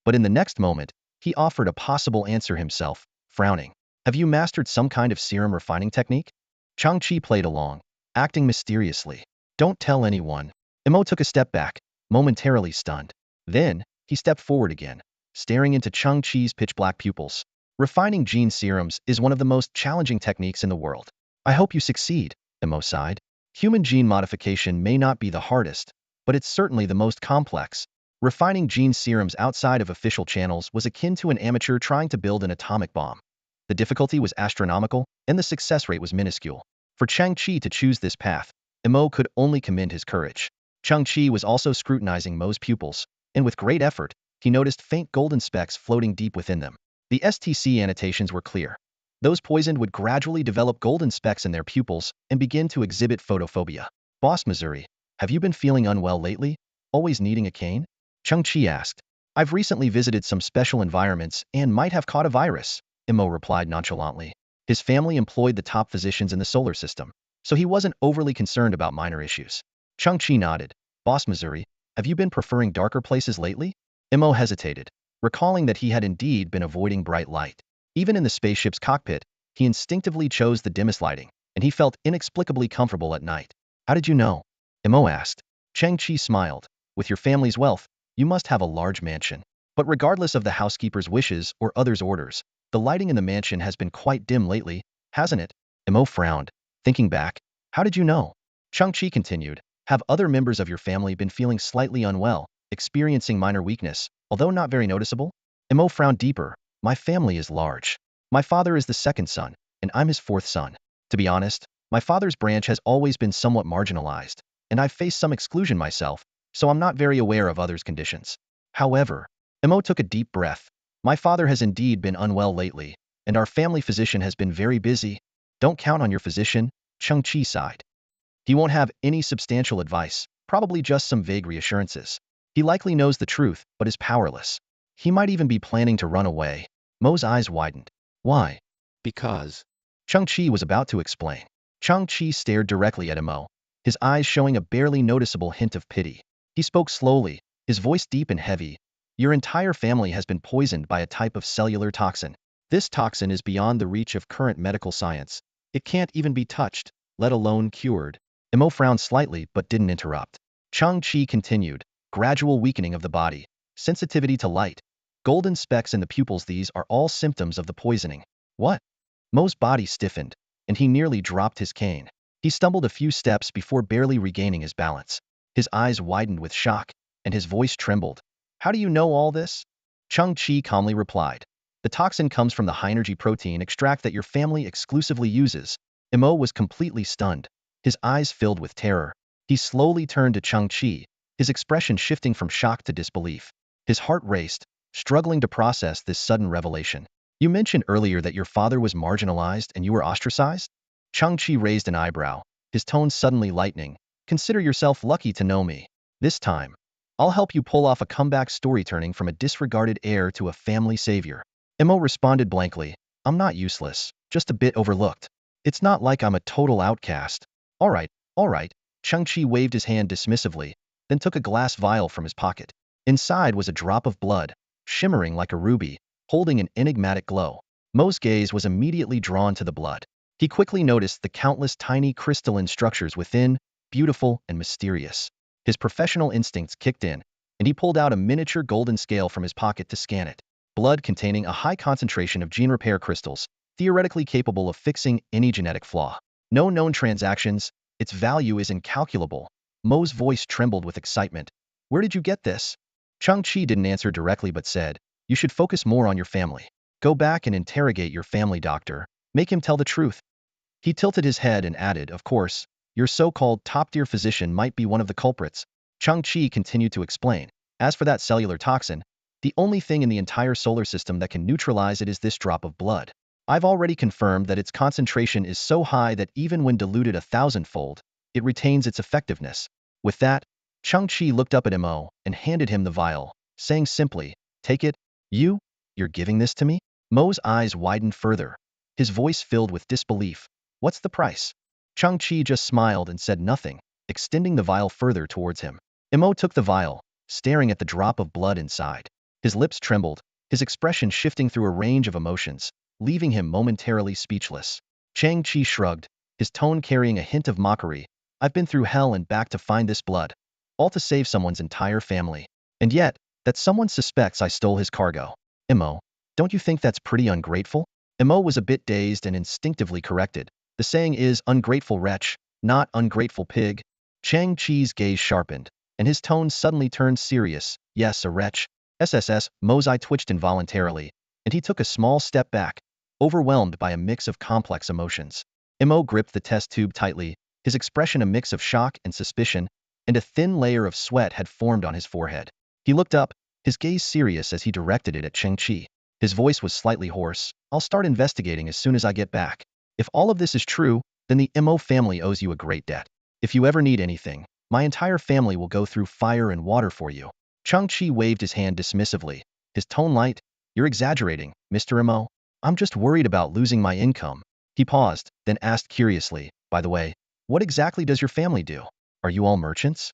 But in the next moment, he offered a possible answer himself, frowning. Have you mastered some kind of serum refining technique? Chang-Chi played along, acting mysteriously. Don't tell anyone. Imo took a step back, momentarily stunned. Then, he stepped forward again, staring into Chang-Chi's pitch-black pupils. Refining gene serums is one of the most challenging techniques in the world. I hope you succeed, Imo sighed. Human gene modification may not be the hardest, but it's certainly the most complex. Refining gene serums outside of official channels was akin to an amateur trying to build an atomic bomb. The difficulty was astronomical, and the success rate was minuscule. For Chang-Chi to choose this path, Imo could only commend his courage. Chang-Chi was also scrutinizing Mo's pupils, and with great effort, he noticed faint golden specks floating deep within them. The STC annotations were clear. Those poisoned would gradually develop golden specks in their pupils and begin to exhibit photophobia. Boss Missouri, have you been feeling unwell lately? Always needing a cane? Chang-Chi asked. I've recently visited some special environments and might have caught a virus, Imo replied nonchalantly. His family employed the top physicians in the solar system, so he wasn't overly concerned about minor issues. Chang-Chi nodded. Boss Missouri, have you been preferring darker places lately? Imo hesitated, recalling that he had indeed been avoiding bright light. Even in the spaceship's cockpit, he instinctively chose the dimmest lighting, and he felt inexplicably comfortable at night. How did you know? Imo asked. Chang-Chi smiled. With your family's wealth, you must have a large mansion. But regardless of the housekeeper's wishes or others' orders, the lighting in the mansion has been quite dim lately, hasn't it? Imo frowned. Thinking back, how did you know? Chang-Chi continued. Have other members of your family been feeling slightly unwell, experiencing minor weakness, although not very noticeable? Imo frowned deeper. My family is large. My father is the second son, and I'm his fourth son. To be honest, my father's branch has always been somewhat marginalized, and I've faced some exclusion myself, so I'm not very aware of others' conditions. However, Imo took a deep breath. My father has indeed been unwell lately, and our family physician has been very busy. Don't count on your physician, Chang-Chi sighed. He won't have any substantial advice, probably just some vague reassurances. He likely knows the truth, but is powerless. He might even be planning to run away. Mo's eyes widened. Why? Because. Chang-Chi was about to explain. Chang-Chi stared directly at Mo, his eyes showing a barely noticeable hint of pity. He spoke slowly, his voice deep and heavy. Your entire family has been poisoned by a type of cellular toxin. This toxin is beyond the reach of current medical science. It can't even be touched, let alone cured. Mo frowned slightly but didn't interrupt. Chang-Chi continued, gradual weakening of the body, sensitivity to light, golden specks in the pupils, these are all symptoms of the poisoning. What? Mo's body stiffened, and he nearly dropped his cane. He stumbled a few steps before barely regaining his balance. His eyes widened with shock, and his voice trembled. How do you know all this? Chang-Chi calmly replied. The toxin comes from the high-energy protein extract that your family exclusively uses. Mo was completely stunned. His eyes filled with terror. He slowly turned to Chang-Chi, his expression shifting from shock to disbelief. His heart raced, struggling to process this sudden revelation. You mentioned earlier that your father was marginalized and you were ostracized? Chang-Chi raised an eyebrow, his tone suddenly lightening. Consider yourself lucky to know me. This time, I'll help you pull off a comeback story, turning from a disregarded heir to a family savior. Mo responded blankly. I'm not useless, just a bit overlooked. It's not like I'm a total outcast. All right. Chang-Chi waved his hand dismissively, then took a glass vial from his pocket. Inside was a drop of blood, shimmering like a ruby, holding an enigmatic glow. Mo's gaze was immediately drawn to the blood. He quickly noticed the countless tiny crystalline structures within, beautiful and mysterious. His professional instincts kicked in, and he pulled out a miniature golden scale from his pocket to scan it. Blood containing a high concentration of gene repair crystals, theoretically capable of fixing any genetic flaw. No known transactions, its value is incalculable. Mo's voice trembled with excitement. Where did you get this? Chang-Chi didn't answer directly but said, you should focus more on your family. Go back and interrogate your family doctor. Make him tell the truth. He tilted his head and added, of course, your so-called top-tier physician might be one of the culprits. Chang-Chi continued to explain. As for that cellular toxin, the only thing in the entire solar system that can neutralize it is this drop of blood. I've already confirmed that its concentration is so high that even when diluted 1,000-fold, it retains its effectiveness. With that, Chang-Chi looked up at Mo and handed him the vial, saying simply, take it. You're giving this to me? Mo's eyes widened further, his voice filled with disbelief. What's the price? Chang-Chi just smiled and said nothing, extending the vial further towards him. Mo took the vial, staring at the drop of blood inside. His lips trembled, his expression shifting through a range of emotions, leaving him momentarily speechless. Chang-Chi shrugged, his tone carrying a hint of mockery. I've been through hell and back to find this blood, all to save someone's entire family. And yet, that someone suspects I stole his cargo. Mo, don't you think that's pretty ungrateful? Mo was a bit dazed and instinctively corrected. The saying is ungrateful wretch, not ungrateful pig. Chang-Chi's gaze sharpened, and his tone suddenly turned serious. Yes, a wretch. Mo's eye twitched involuntarily, and he took a small step back, overwhelmed by a mix of complex emotions. Mo gripped the test tube tightly, his expression a mix of shock and suspicion, and a thin layer of sweat had formed on his forehead. He looked up, his gaze serious as he directed it at Chang-Chi. His voice was slightly hoarse. I'll start investigating as soon as I get back. If all of this is true, then the Mo family owes you a great debt. If you ever need anything, my entire family will go through fire and water for you. Chang-Chi waved his hand dismissively, his tone light. You're exaggerating, Mr. Mo. I'm just worried about losing my income. He paused, then asked curiously, by the way, what exactly does your family do? Are you all merchants?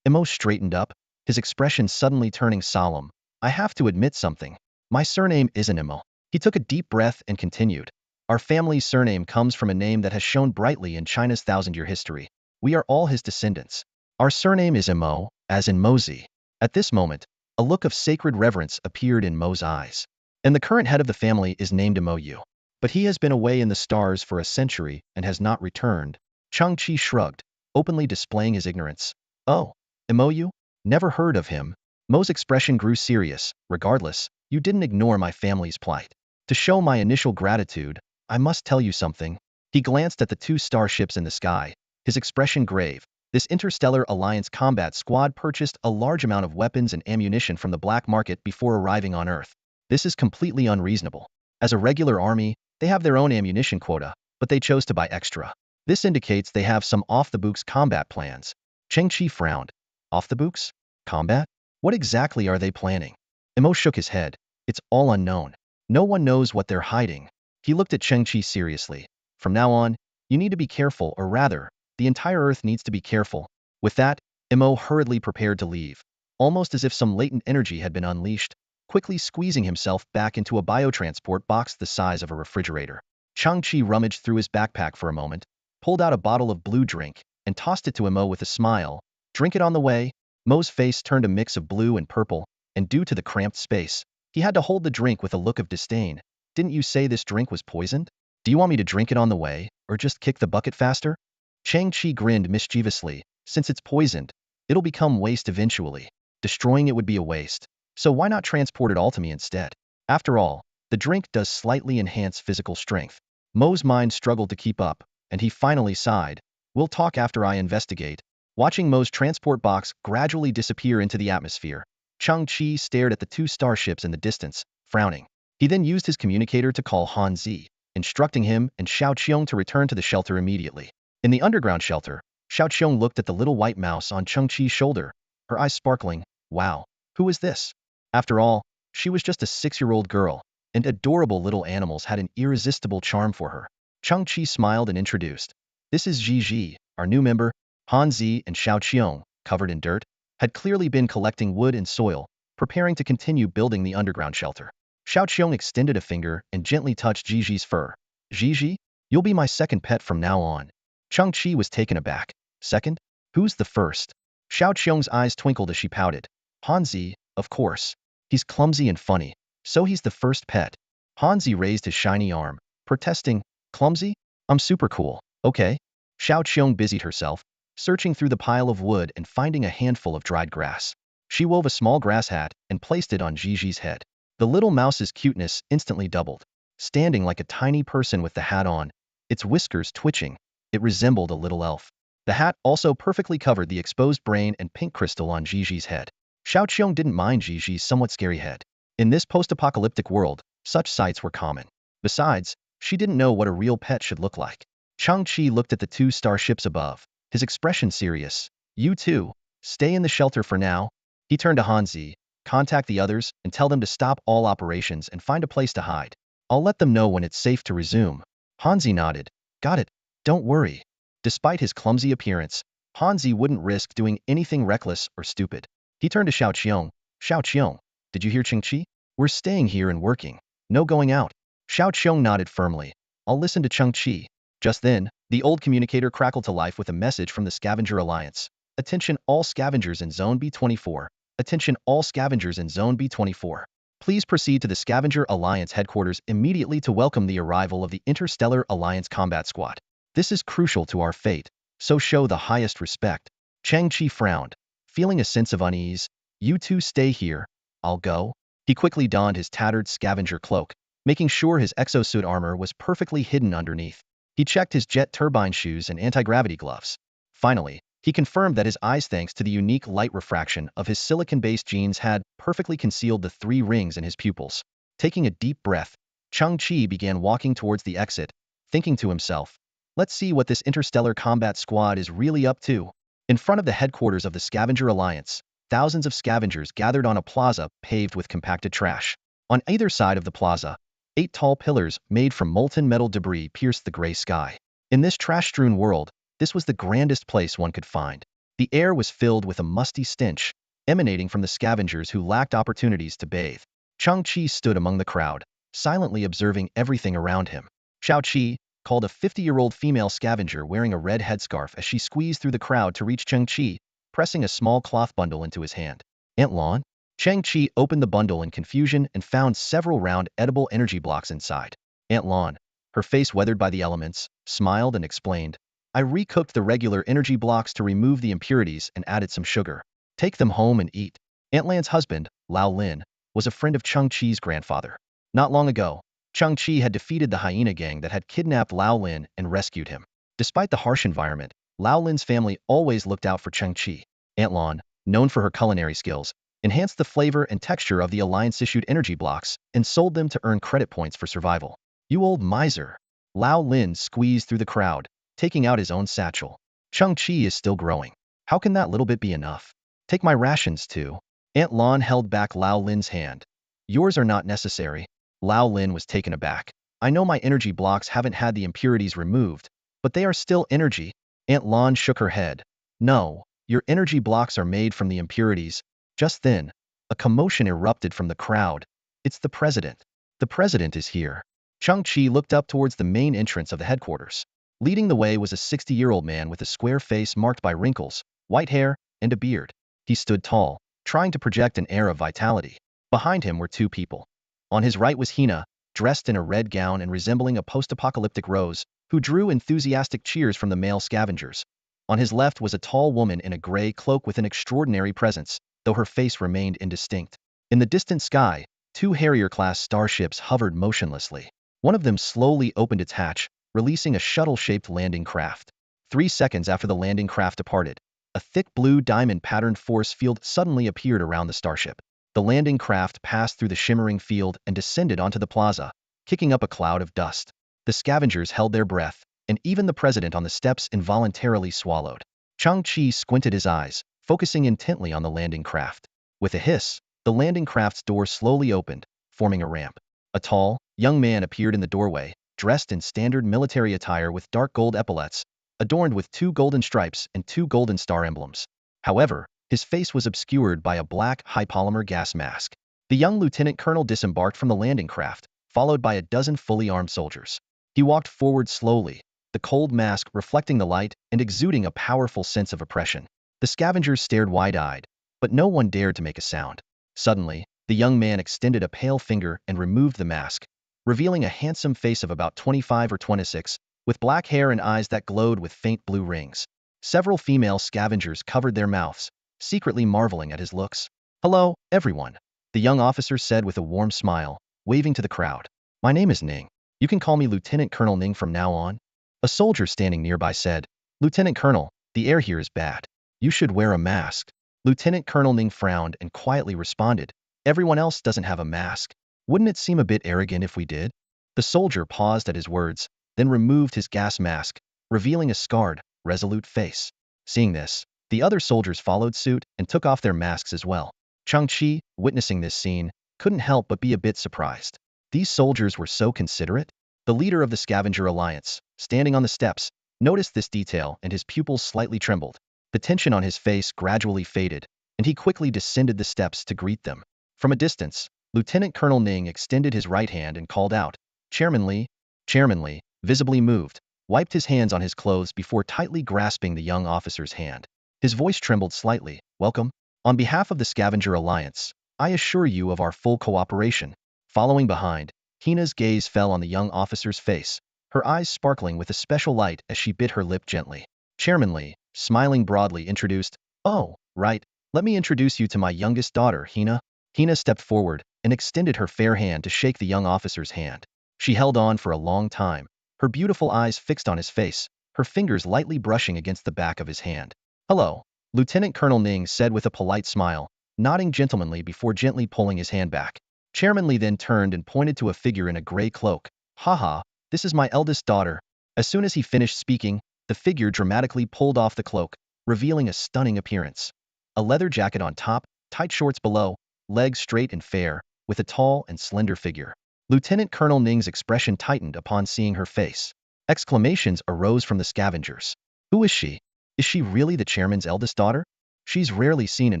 Mo straightened up, his expression suddenly turning solemn. I have to admit something. My surname isn't Mo. He took a deep breath and continued. Our family's surname comes from a name that has shone brightly in China's thousand-year history. We are all his descendants. Our surname is Mo, as in Mozi. At this moment, a look of sacred reverence appeared in Mo's eyes. And the current head of the family is named Mo Yu. But he has been away in the stars for a century and has not returned. Chang-Chi shrugged, openly displaying his ignorance. Oh, Mo Yu? Never heard of him. Mo's expression grew serious. Regardless, you didn't ignore my family's plight. To show my initial gratitude, I must tell you something. He glanced at the two starships in the sky, his expression grave. This Interstellar Alliance combat squad purchased a large amount of weapons and ammunition from the black market before arriving on Earth. This is completely unreasonable. As a regular army, they have their own ammunition quota, but they chose to buy extra. This indicates they have some off-the-books combat plans. Cheng-Chi frowned. Off-the-books? Combat? What exactly are they planning? Emo shook his head. It's all unknown. No one knows what they're hiding. He looked at Cheng-Chi seriously. From now on, you need to be careful, or rather, the entire Earth needs to be careful. With that, Emo hurriedly prepared to leave, almost as if some latent energy had been unleashed, quickly squeezing himself back into a biotransport box the size of a refrigerator. Chang-Chi rummaged through his backpack for a moment, pulled out a bottle of blue drink, and tossed it to Emo with a smile. Drink it on the way. Mo's face turned a mix of blue and purple, and due to the cramped space, he had to hold the drink with a look of disdain. Didn't you say this drink was poisoned? Do you want me to drink it on the way, or just kick the bucket faster? Chang-Chi grinned mischievously. Since it's poisoned, it'll become waste eventually. Destroying it would be a waste. So why not transport it all to me instead? After all, the drink does slightly enhance physical strength. Mo's mind struggled to keep up, and he finally sighed. We'll talk after I investigate. Watching Mo's transport box gradually disappear into the atmosphere, Chang-Chi stared at the two starships in the distance, frowning. He then used his communicator to call Han Zi, instructing him and Xiao Qiong to return to the shelter immediately. In the underground shelter, Xiao Qiong looked at the little white mouse on Chang-Chi's shoulder, her eyes sparkling. Wow, who is this? After all, she was just a 6-year-old girl, and adorable little animals had an irresistible charm for her. Chang-Chi smiled and introduced. This is Ji, our new member. Han Zi and Xiao Qiong, covered in dirt, had clearly been collecting wood and soil, preparing to continue building the underground shelter. Xiao Qiong extended a finger and gently touched Ji's fur. Ji, you'll be my second pet from now on. Chang-Chi was taken aback. Second? Who's the first? Xiao Qiong's eyes twinkled as she pouted. Han Zi, of course. He's clumsy and funny, so he's the first pet. Han Zi raised his shiny arm, protesting. Clumsy? I'm super cool, okay? Xiao Qiong busied herself, searching through the pile of wood and finding a handful of dried grass. She wove a small grass hat and placed it on Ji's head. The little mouse's cuteness instantly doubled. Standing like a tiny person with the hat on, its whiskers twitching, it resembled a little elf. The hat also perfectly covered the exposed brain and pink crystal on Ji's head. Xiao Qiong didn't mind Ji's somewhat scary head. In this post-apocalyptic world, such sights were common. Besides, she didn't know what a real pet should look like. Chang-Chi looked at the two starships above, his expression serious. You two, stay in the shelter for now. He turned to Han Zi. Contact the others and tell them to stop all operations and find a place to hide. I'll let them know when it's safe to resume. Han Zi nodded. Got it. Don't worry. Despite his clumsy appearance, Han Zi wouldn't risk doing anything reckless or stupid. He turned to Xiao Qiong. Xiao Qiong, did you hear Cheng-Chi? We're staying here and working. No going out. Xiao Qiong nodded firmly. I'll listen to Cheng-Chi. Just then, the old communicator crackled to life with a message from the Scavenger Alliance. Attention all scavengers in Zone B24. Attention all scavengers in Zone B24. Please proceed to the Scavenger Alliance headquarters immediately to welcome the arrival of the Interstellar Alliance Combat Squad. This is crucial to our fate, so show the highest respect. Chang-Chi frowned, feeling a sense of unease. You two stay here. I'll go. He quickly donned his tattered scavenger cloak, making sure his exosuit armor was perfectly hidden underneath. He checked his jet turbine shoes and anti-gravity gloves. Finally, he confirmed that his eyes, thanks to the unique light refraction of his silicon-based genes, had perfectly concealed the 3 rings in his pupils. Taking a deep breath, Chang-Chi began walking towards the exit, thinking to himself, let's see what this interstellar combat squad is really up to. In front of the headquarters of the Scavenger Alliance, thousands of scavengers gathered on a plaza paved with compacted trash. On either side of the plaza, 8 tall pillars made from molten metal debris pierced the gray sky. In this trash-strewn world, this was the grandest place one could find. The air was filled with a musty stench, emanating from the scavengers who lacked opportunities to bathe. Chang-Chi stood among the crowd, silently observing everything around him. Xiao Qi called a 50-year-old female scavenger wearing a red headscarf as she squeezed through the crowd to reach Chang-Chi, pressing a small cloth bundle into his hand. Aunt Lan? Chang-Chi opened the bundle in confusion and found several round edible energy blocks inside. Aunt Lan, her face weathered by the elements, smiled and explained, I recooked the regular energy blocks to remove the impurities and added some sugar. Take them home and eat. Aunt Lan's husband, Lao Lin, was a friend of Chang-Chi's grandfather. Not long ago, Chang Chi had defeated the hyena gang that had kidnapped Lao Lin and rescued him. Despite the harsh environment, Lao Lin's family always looked out for Chang Chi. Aunt Lon, known for her culinary skills, enhanced the flavor and texture of the Alliance-issued energy blocks and sold them to earn credit points for survival. You old miser. Lao Lin squeezed through the crowd, taking out his own satchel. Chang Chi is still growing. How can that little bit be enough? Take my rations too. Aunt Lon held back Lao Lin's hand. Yours are not necessary. Lao Lin was taken aback. I know my energy blocks haven't had the impurities removed, but they are still energy. Aunt Lon shook her head. No, your energy blocks are made from the impurities. Just then, a commotion erupted from the crowd. It's the president. The president is here. Chang Chi looked up towards the main entrance of the headquarters. Leading the way was a 60-year-old man with a square face marked by wrinkles, white hair, and a beard. He stood tall, trying to project an air of vitality. Behind him were two people. On his right was Hina, dressed in a red gown and resembling a post-apocalyptic rose, who drew enthusiastic cheers from the male scavengers. On his left was a tall woman in a gray cloak with an extraordinary presence, though her face remained indistinct. In the distant sky, two Harrier-class starships hovered motionlessly. One of them slowly opened its hatch, releasing a shuttle-shaped landing craft. 3 seconds after the landing craft departed, a thick blue diamond-patterned force field suddenly appeared around the starship. The landing craft passed through the shimmering field and descended onto the plaza, kicking up a cloud of dust. The scavengers held their breath, and even the president on the steps involuntarily swallowed. Chang Chi squinted his eyes, focusing intently on the landing craft. With a hiss, the landing craft's door slowly opened, forming a ramp. A tall, young man appeared in the doorway, dressed in standard military attire with dark gold epaulets, adorned with 2 golden stripes and 2 golden star emblems. However, his face was obscured by a black, high-polymer gas mask. The young lieutenant colonel disembarked from the landing craft, followed by a dozen fully armed soldiers. He walked forward slowly, the cold mask reflecting the light and exuding a powerful sense of oppression. The scavengers stared wide-eyed, but no one dared to make a sound. Suddenly, the young man extended a pale finger and removed the mask, revealing a handsome face of about 25 or 26, with black hair and eyes that glowed with faint blue rings. Several female scavengers covered their mouths, secretly marveling at his looks. Hello, everyone, the young officer said with a warm smile, waving to the crowd. My name is Ning. You can call me Lieutenant Colonel Ning from now on. A soldier standing nearby said, Lieutenant Colonel, the air here is bad. You should wear a mask. Lieutenant Colonel Ning frowned and quietly responded, everyone else doesn't have a mask. Wouldn't it seem a bit arrogant if we did? The soldier paused at his words, then removed his gas mask, revealing a scarred, resolute face. Seeing this, the other soldiers followed suit and took off their masks as well. Chang Chi, witnessing this scene, couldn't help but be a bit surprised. These soldiers were so considerate. The leader of the Scavenger Alliance, standing on the steps, noticed this detail and his pupils slightly trembled. The tension on his face gradually faded, and he quickly descended the steps to greet them. From a distance, Lieutenant Colonel Ning extended his right hand and called out, Chairman Li. Chairman Li, visibly moved, wiped his hands on his clothes before tightly grasping the young officer's hand. His voice trembled slightly. Welcome. On behalf of the Scavenger Alliance, I assure you of our full cooperation. Following behind, Hina's gaze fell on the young officer's face, her eyes sparkling with a special light as she bit her lip gently. Chairman Li, smiling broadly, introduced, Oh, right, let me introduce you to my youngest daughter, Hina. Hina stepped forward and extended her fair hand to shake the young officer's hand. She held on for a long time, her beautiful eyes fixed on his face, her fingers lightly brushing against the back of his hand. Hello, Lieutenant Colonel Ning said with a polite smile, nodding gentlemanly before gently pulling his hand back. Chairman Li then turned and pointed to a figure in a gray cloak. Haha, this is my eldest daughter. As soon as he finished speaking, the figure dramatically pulled off the cloak, revealing a stunning appearance. A leather jacket on top, tight shorts below, legs straight and fair, with a tall and slender figure. Lieutenant Colonel Ning's expression tightened upon seeing her face. Exclamations arose from the scavengers. Who is she? Is she really the chairman's eldest daughter? She's rarely seen in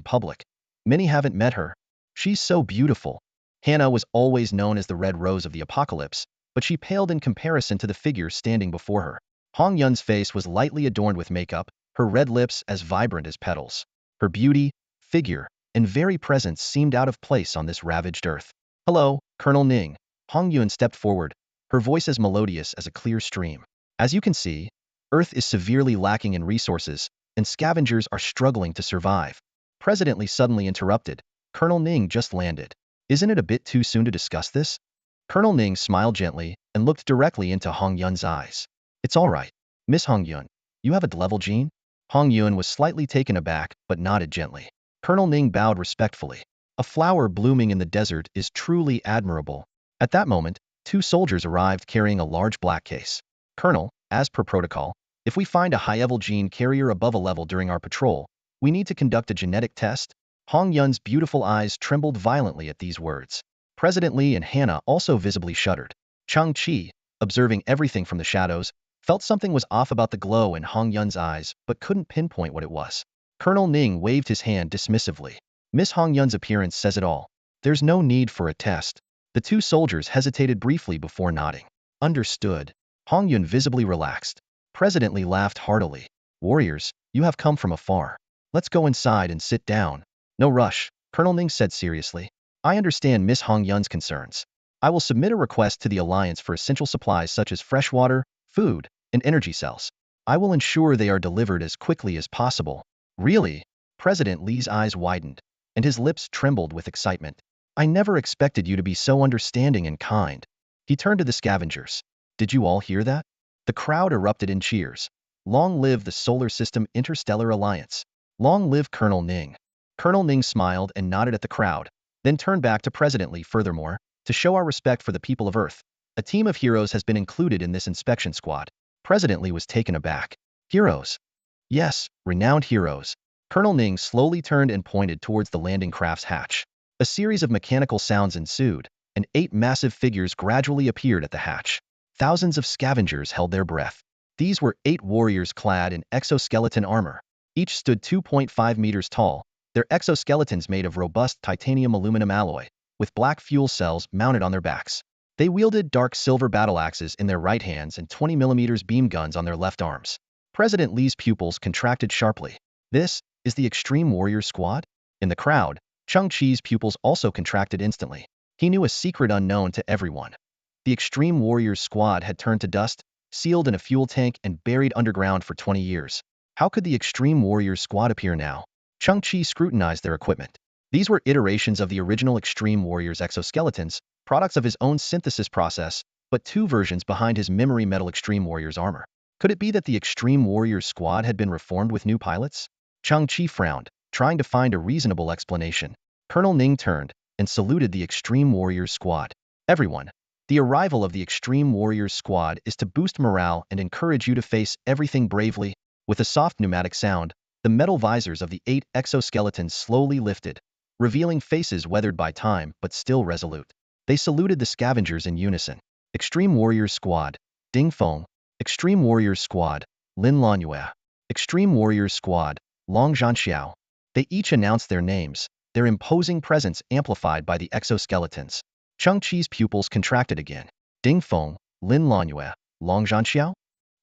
public. Many haven't met her. She's so beautiful. Hannah was always known as the Red Rose of the Apocalypse, but she paled in comparison to the figure standing before her. Hong Yun's face was lightly adorned with makeup, her red lips as vibrant as petals. Her beauty, figure, and very presence seemed out of place on this ravaged earth. Hello, Colonel Ning. Hong Yun stepped forward, her voice as melodious as a clear stream. As you can see, Earth is severely lacking in resources, and scavengers are struggling to survive. President Li suddenly interrupted. Colonel Ning just landed. Isn't it a bit too soon to discuss this? Colonel Ning smiled gently and looked directly into Hong Yun's eyes. It's all right. Miss Hong Yun, you have a D-level gene? Hong Yun was slightly taken aback but nodded gently. Colonel Ning bowed respectfully. A flower blooming in the desert is truly admirable. At that moment, two soldiers arrived carrying a large black case. Colonel, as per protocol, if we find a high-level gene carrier above a level during our patrol, we need to conduct a genetic test. Hong Yun's beautiful eyes trembled violently at these words. President Li and Hannah also visibly shuddered. Chang Chi, observing everything from the shadows, felt something was off about the glow in Hong Yun's eyes but couldn't pinpoint what it was. Colonel Ning waved his hand dismissively. Miss Hong Yun's appearance says it all. There's no need for a test. The two soldiers hesitated briefly before nodding. Understood. Hong Yun visibly relaxed. President Li laughed heartily. Warriors, you have come from afar. Let's go inside and sit down. No rush, Colonel Ning said seriously. I understand Miss Hong Yun's concerns. I will submit a request to the Alliance for essential supplies such as fresh water, food, and energy cells. I will ensure they are delivered as quickly as possible. Really? President Li's eyes widened, and his lips trembled with excitement. I never expected you to be so understanding and kind. He turned to the scavengers. Did you all hear that? The crowd erupted in cheers. Long live the Solar System Interstellar Alliance. Long live Colonel Ning. Colonel Ning smiled and nodded at the crowd, then turned back to President Li. Furthermore, to show our respect for the people of Earth, a team of heroes has been included in this inspection squad. President Li was taken aback. Heroes? Yes, renowned heroes. Colonel Ning slowly turned and pointed towards the landing craft's hatch. A series of mechanical sounds ensued, and 8 massive figures gradually appeared at the hatch. Thousands of scavengers held their breath. These were 8 warriors clad in exoskeleton armor. Each stood 2.5 meters tall, their exoskeletons made of robust titanium aluminum alloy, with black fuel cells mounted on their backs. They wielded dark silver battle axes in their right hands and 20mm beam guns on their left arms. President Li's pupils contracted sharply. This is the Extreme Warrior Squad? In the crowd, Chang Chi's pupils also contracted instantly. He knew a secret unknown to everyone. The Extreme Warriors Squad had turned to dust, sealed in a fuel tank and buried underground for 20 years. How could the Extreme Warriors Squad appear now? Chang Chi scrutinized their equipment. These were iterations of the original Extreme Warriors exoskeletons, products of his own synthesis process, but 2 versions behind his memory metal Extreme Warriors armor. Could it be that the Extreme Warriors Squad had been reformed with new pilots? Chang Chi frowned, trying to find a reasonable explanation. Colonel Ning turned and saluted the Extreme Warriors Squad. Everyone, the arrival of the Extreme Warriors Squad is to boost morale and encourage you to face everything bravely. With a soft pneumatic sound, the metal visors of the 8 exoskeletons slowly lifted, revealing faces weathered by time but still resolute. They saluted the scavengers in unison. Extreme Warriors Squad, Ding Feng. Extreme Warriors Squad, Lin Lanyue. Extreme Warriors Squad, Long Zhanxiao. They each announced their names, their imposing presence amplified by the exoskeletons. Chang Chi's pupils contracted again. Ding Feng, Lin Lanyue, Long Zhanxiao?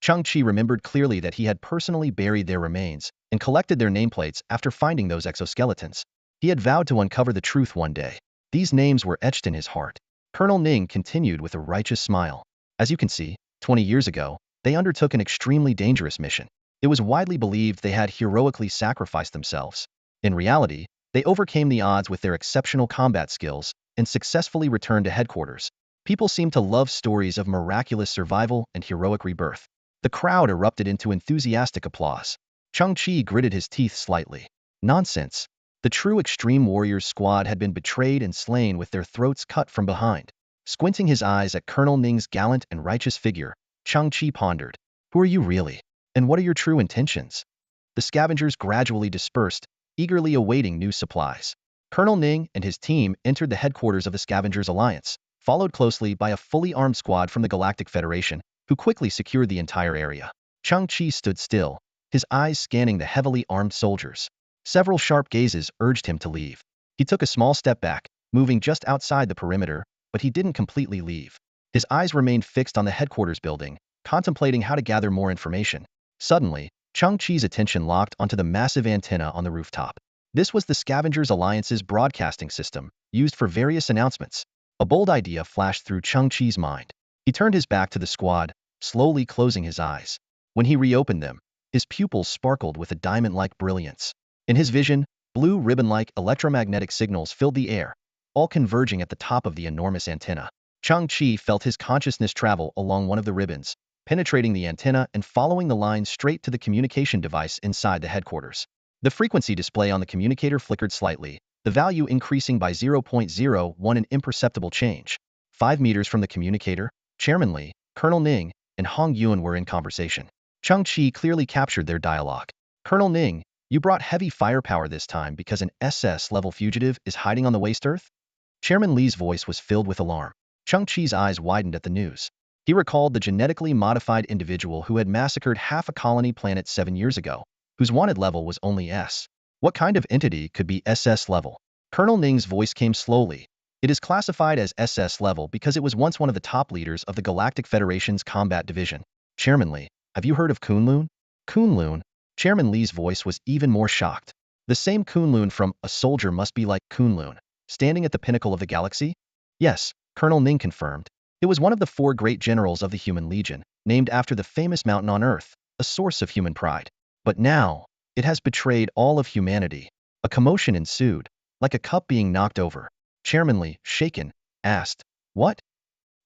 Chang Chi remembered clearly that he had personally buried their remains and collected their nameplates after finding those exoskeletons. He had vowed to uncover the truth one day. These names were etched in his heart. Colonel Ning continued with a righteous smile. As you can see, 20 years ago, they undertook an extremely dangerous mission. It was widely believed they had heroically sacrificed themselves. In reality, they overcame the odds with their exceptional combat skills and successfully returned to headquarters. People seemed to love stories of miraculous survival and heroic rebirth. The crowd erupted into enthusiastic applause. Chang Chi gritted his teeth slightly. Nonsense. The true Extreme Warriors Squad had been betrayed and slain with their throats cut from behind. Squinting his eyes at Colonel Ning's gallant and righteous figure, Chang Chi pondered. Who are you really? And what are your true intentions? The scavengers gradually dispersed, eagerly awaiting new supplies. Colonel Ning and his team entered the headquarters of the Scavengers Alliance, followed closely by a fully armed squad from the Galactic Federation, who quickly secured the entire area. Chang Chi stood still, his eyes scanning the heavily armed soldiers. Several sharp gazes urged him to leave. He took a small step back, moving just outside the perimeter, but he didn't completely leave. His eyes remained fixed on the headquarters building, contemplating how to gather more information. Suddenly, Chang Chi's attention locked onto the massive antenna on the rooftop. This was the Scavengers Alliance's broadcasting system, used for various announcements. A bold idea flashed through Chang Chi's mind. He turned his back to the squad, slowly closing his eyes. When he reopened them, his pupils sparkled with a diamond-like brilliance. In his vision, blue ribbon-like electromagnetic signals filled the air, all converging at the top of the enormous antenna. Chang-Chi felt his consciousness travel along one of the ribbons, penetrating the antenna and following the line straight to the communication device inside the headquarters. The frequency display on the communicator flickered slightly, the value increasing by 0.01, an imperceptible change. 5 meters from the communicator, Chairman Li, Colonel Ning, and Hong Yuan were in conversation. Chang-Chi clearly captured their dialogue. Colonel Ning, you brought heavy firepower this time because an SS-level fugitive is hiding on the waste Earth? Chairman Li's voice was filled with alarm. Chang-Chi's eyes widened at the news. He recalled the genetically modified individual who had massacred half a colony planet 7 years ago, whose wanted level was only S. What kind of entity could be SS level? Colonel Ning's voice came slowly. It is classified as SS level because it was once one of the top leaders of the Galactic Federation's combat division. Chairman Li, have you heard of Kunlun? Kunlun? Chairman Li's voice was even more shocked. The same Kunlun from A Soldier Must Be Like Kunlun, standing at the pinnacle of the galaxy? Yes, Colonel Ning confirmed. It was one of the 4 great generals of the Human Legion, named after the famous mountain on Earth, a source of human pride. But now, it has betrayed all of humanity. A commotion ensued, like a cup being knocked over. Chairman Li, shaken, asked, "What?"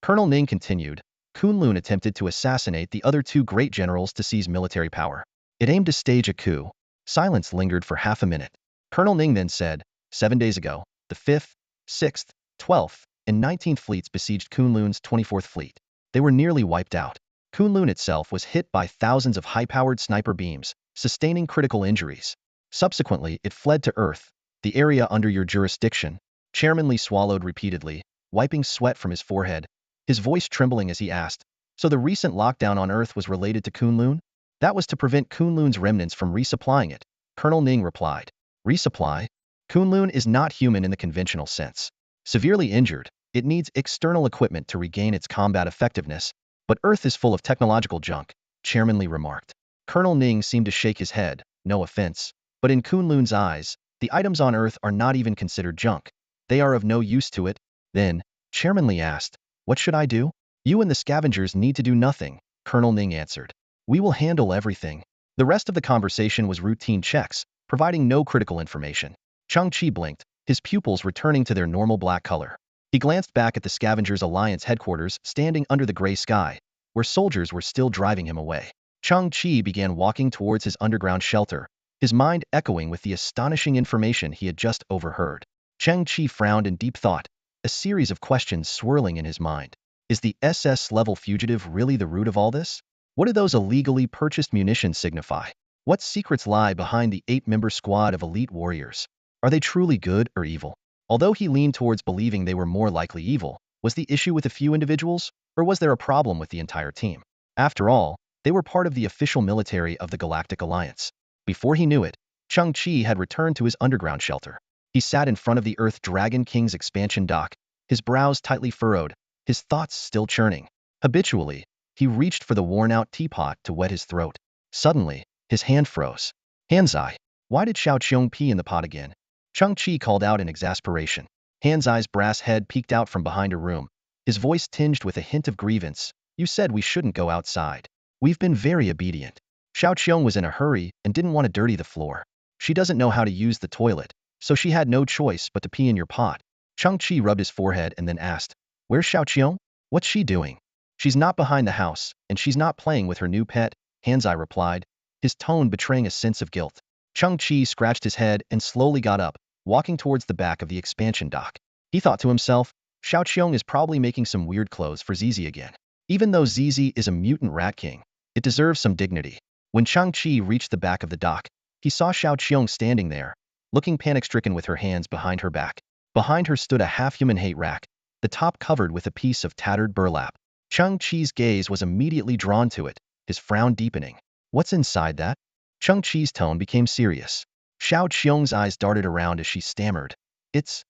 Colonel Ning continued, Kunlun attempted to assassinate the other 2 great generals to seize military power. It aimed to stage a coup. Silence lingered for half a minute. Colonel Ning then said, 7 days ago, the 5th, 6th, 12th, and 19th fleets besieged Kunlun's 24th fleet. They were nearly wiped out. Kunlun itself was hit by thousands of high-powered sniper beams, sustaining critical injuries. Subsequently, it fled to Earth, the area under your jurisdiction. Chairman Li swallowed repeatedly, wiping sweat from his forehead, his voice trembling as he asked, so the recent lockdown on Earth was related to Kunlun? That was to prevent Kunlun's remnants from resupplying it, Colonel Ning replied. Resupply? Kunlun is not human in the conventional sense. Severely injured, it needs external equipment to regain its combat effectiveness, but Earth is full of technological junk, Chairman Li remarked. Colonel Ning seemed to shake his head, no offense, but in Kunlun's eyes, the items on Earth are not even considered junk. They are of no use to it. Then, Chairman Li asked, what should I do? You and the scavengers need to do nothing, Colonel Ning answered. We will handle everything. The rest of the conversation was routine checks, providing no critical information. Chang-Chi blinked, his pupils returning to their normal black color. He glanced back at the Scavengers Alliance headquarters standing under the gray sky, where soldiers were still driving him away. Chang-Chi began walking towards his underground shelter, his mind echoing with the astonishing information he had just overheard. Chang-Chi frowned in deep thought, a series of questions swirling in his mind. Is the SS-level fugitive really the root of all this? What do those illegally purchased munitions signify? What secrets lie behind the 8-member squad of elite warriors? Are they truly good or evil? Although he leaned towards believing they were more likely evil, was the issue with a few individuals, or was there a problem with the entire team? After all, they were part of the official military of the Galactic Alliance. Before he knew it, Chang-Chi had returned to his underground shelter. He sat in front of the Earth Dragon King's expansion dock, his brows tightly furrowed, his thoughts still churning. Habitually, he reached for the worn-out teapot to wet his throat. Suddenly, his hand froze. Hanzai, why did Xiao Qiong pee in the pot again? Chang-Chi called out in exasperation. Hanzai's brass head peeked out from behind a room, his voice tinged with a hint of grievance. You said we shouldn't go outside. We've been very obedient. Xiao Qiong was in a hurry and didn't want to dirty the floor. She doesn't know how to use the toilet, so she had no choice but to pee in your pot. Chang-Chi rubbed his forehead and then asked, where's Xiao Qiong? What's she doing? She's not behind the house, and she's not playing with her new pet, Hanzai replied, his tone betraying a sense of guilt. Chang-Chi scratched his head and slowly got up, walking towards the back of the expansion dock. He thought to himself, Xiao Qiong is probably making some weird clothes for Zizi again. Even though Zizi is a mutant rat king, it deserves some dignity. When Chang-Chi reached the back of the dock, he saw Xiao Qiong standing there, looking panic-stricken with her hands behind her back. Behind her stood a half-human hate rack, the top covered with a piece of tattered burlap. Chang-Chi's gaze was immediately drawn to it, his frown deepening. What's inside that? Chang-Chi's tone became serious. Xiao Qiong's eyes darted around as she stammered. It's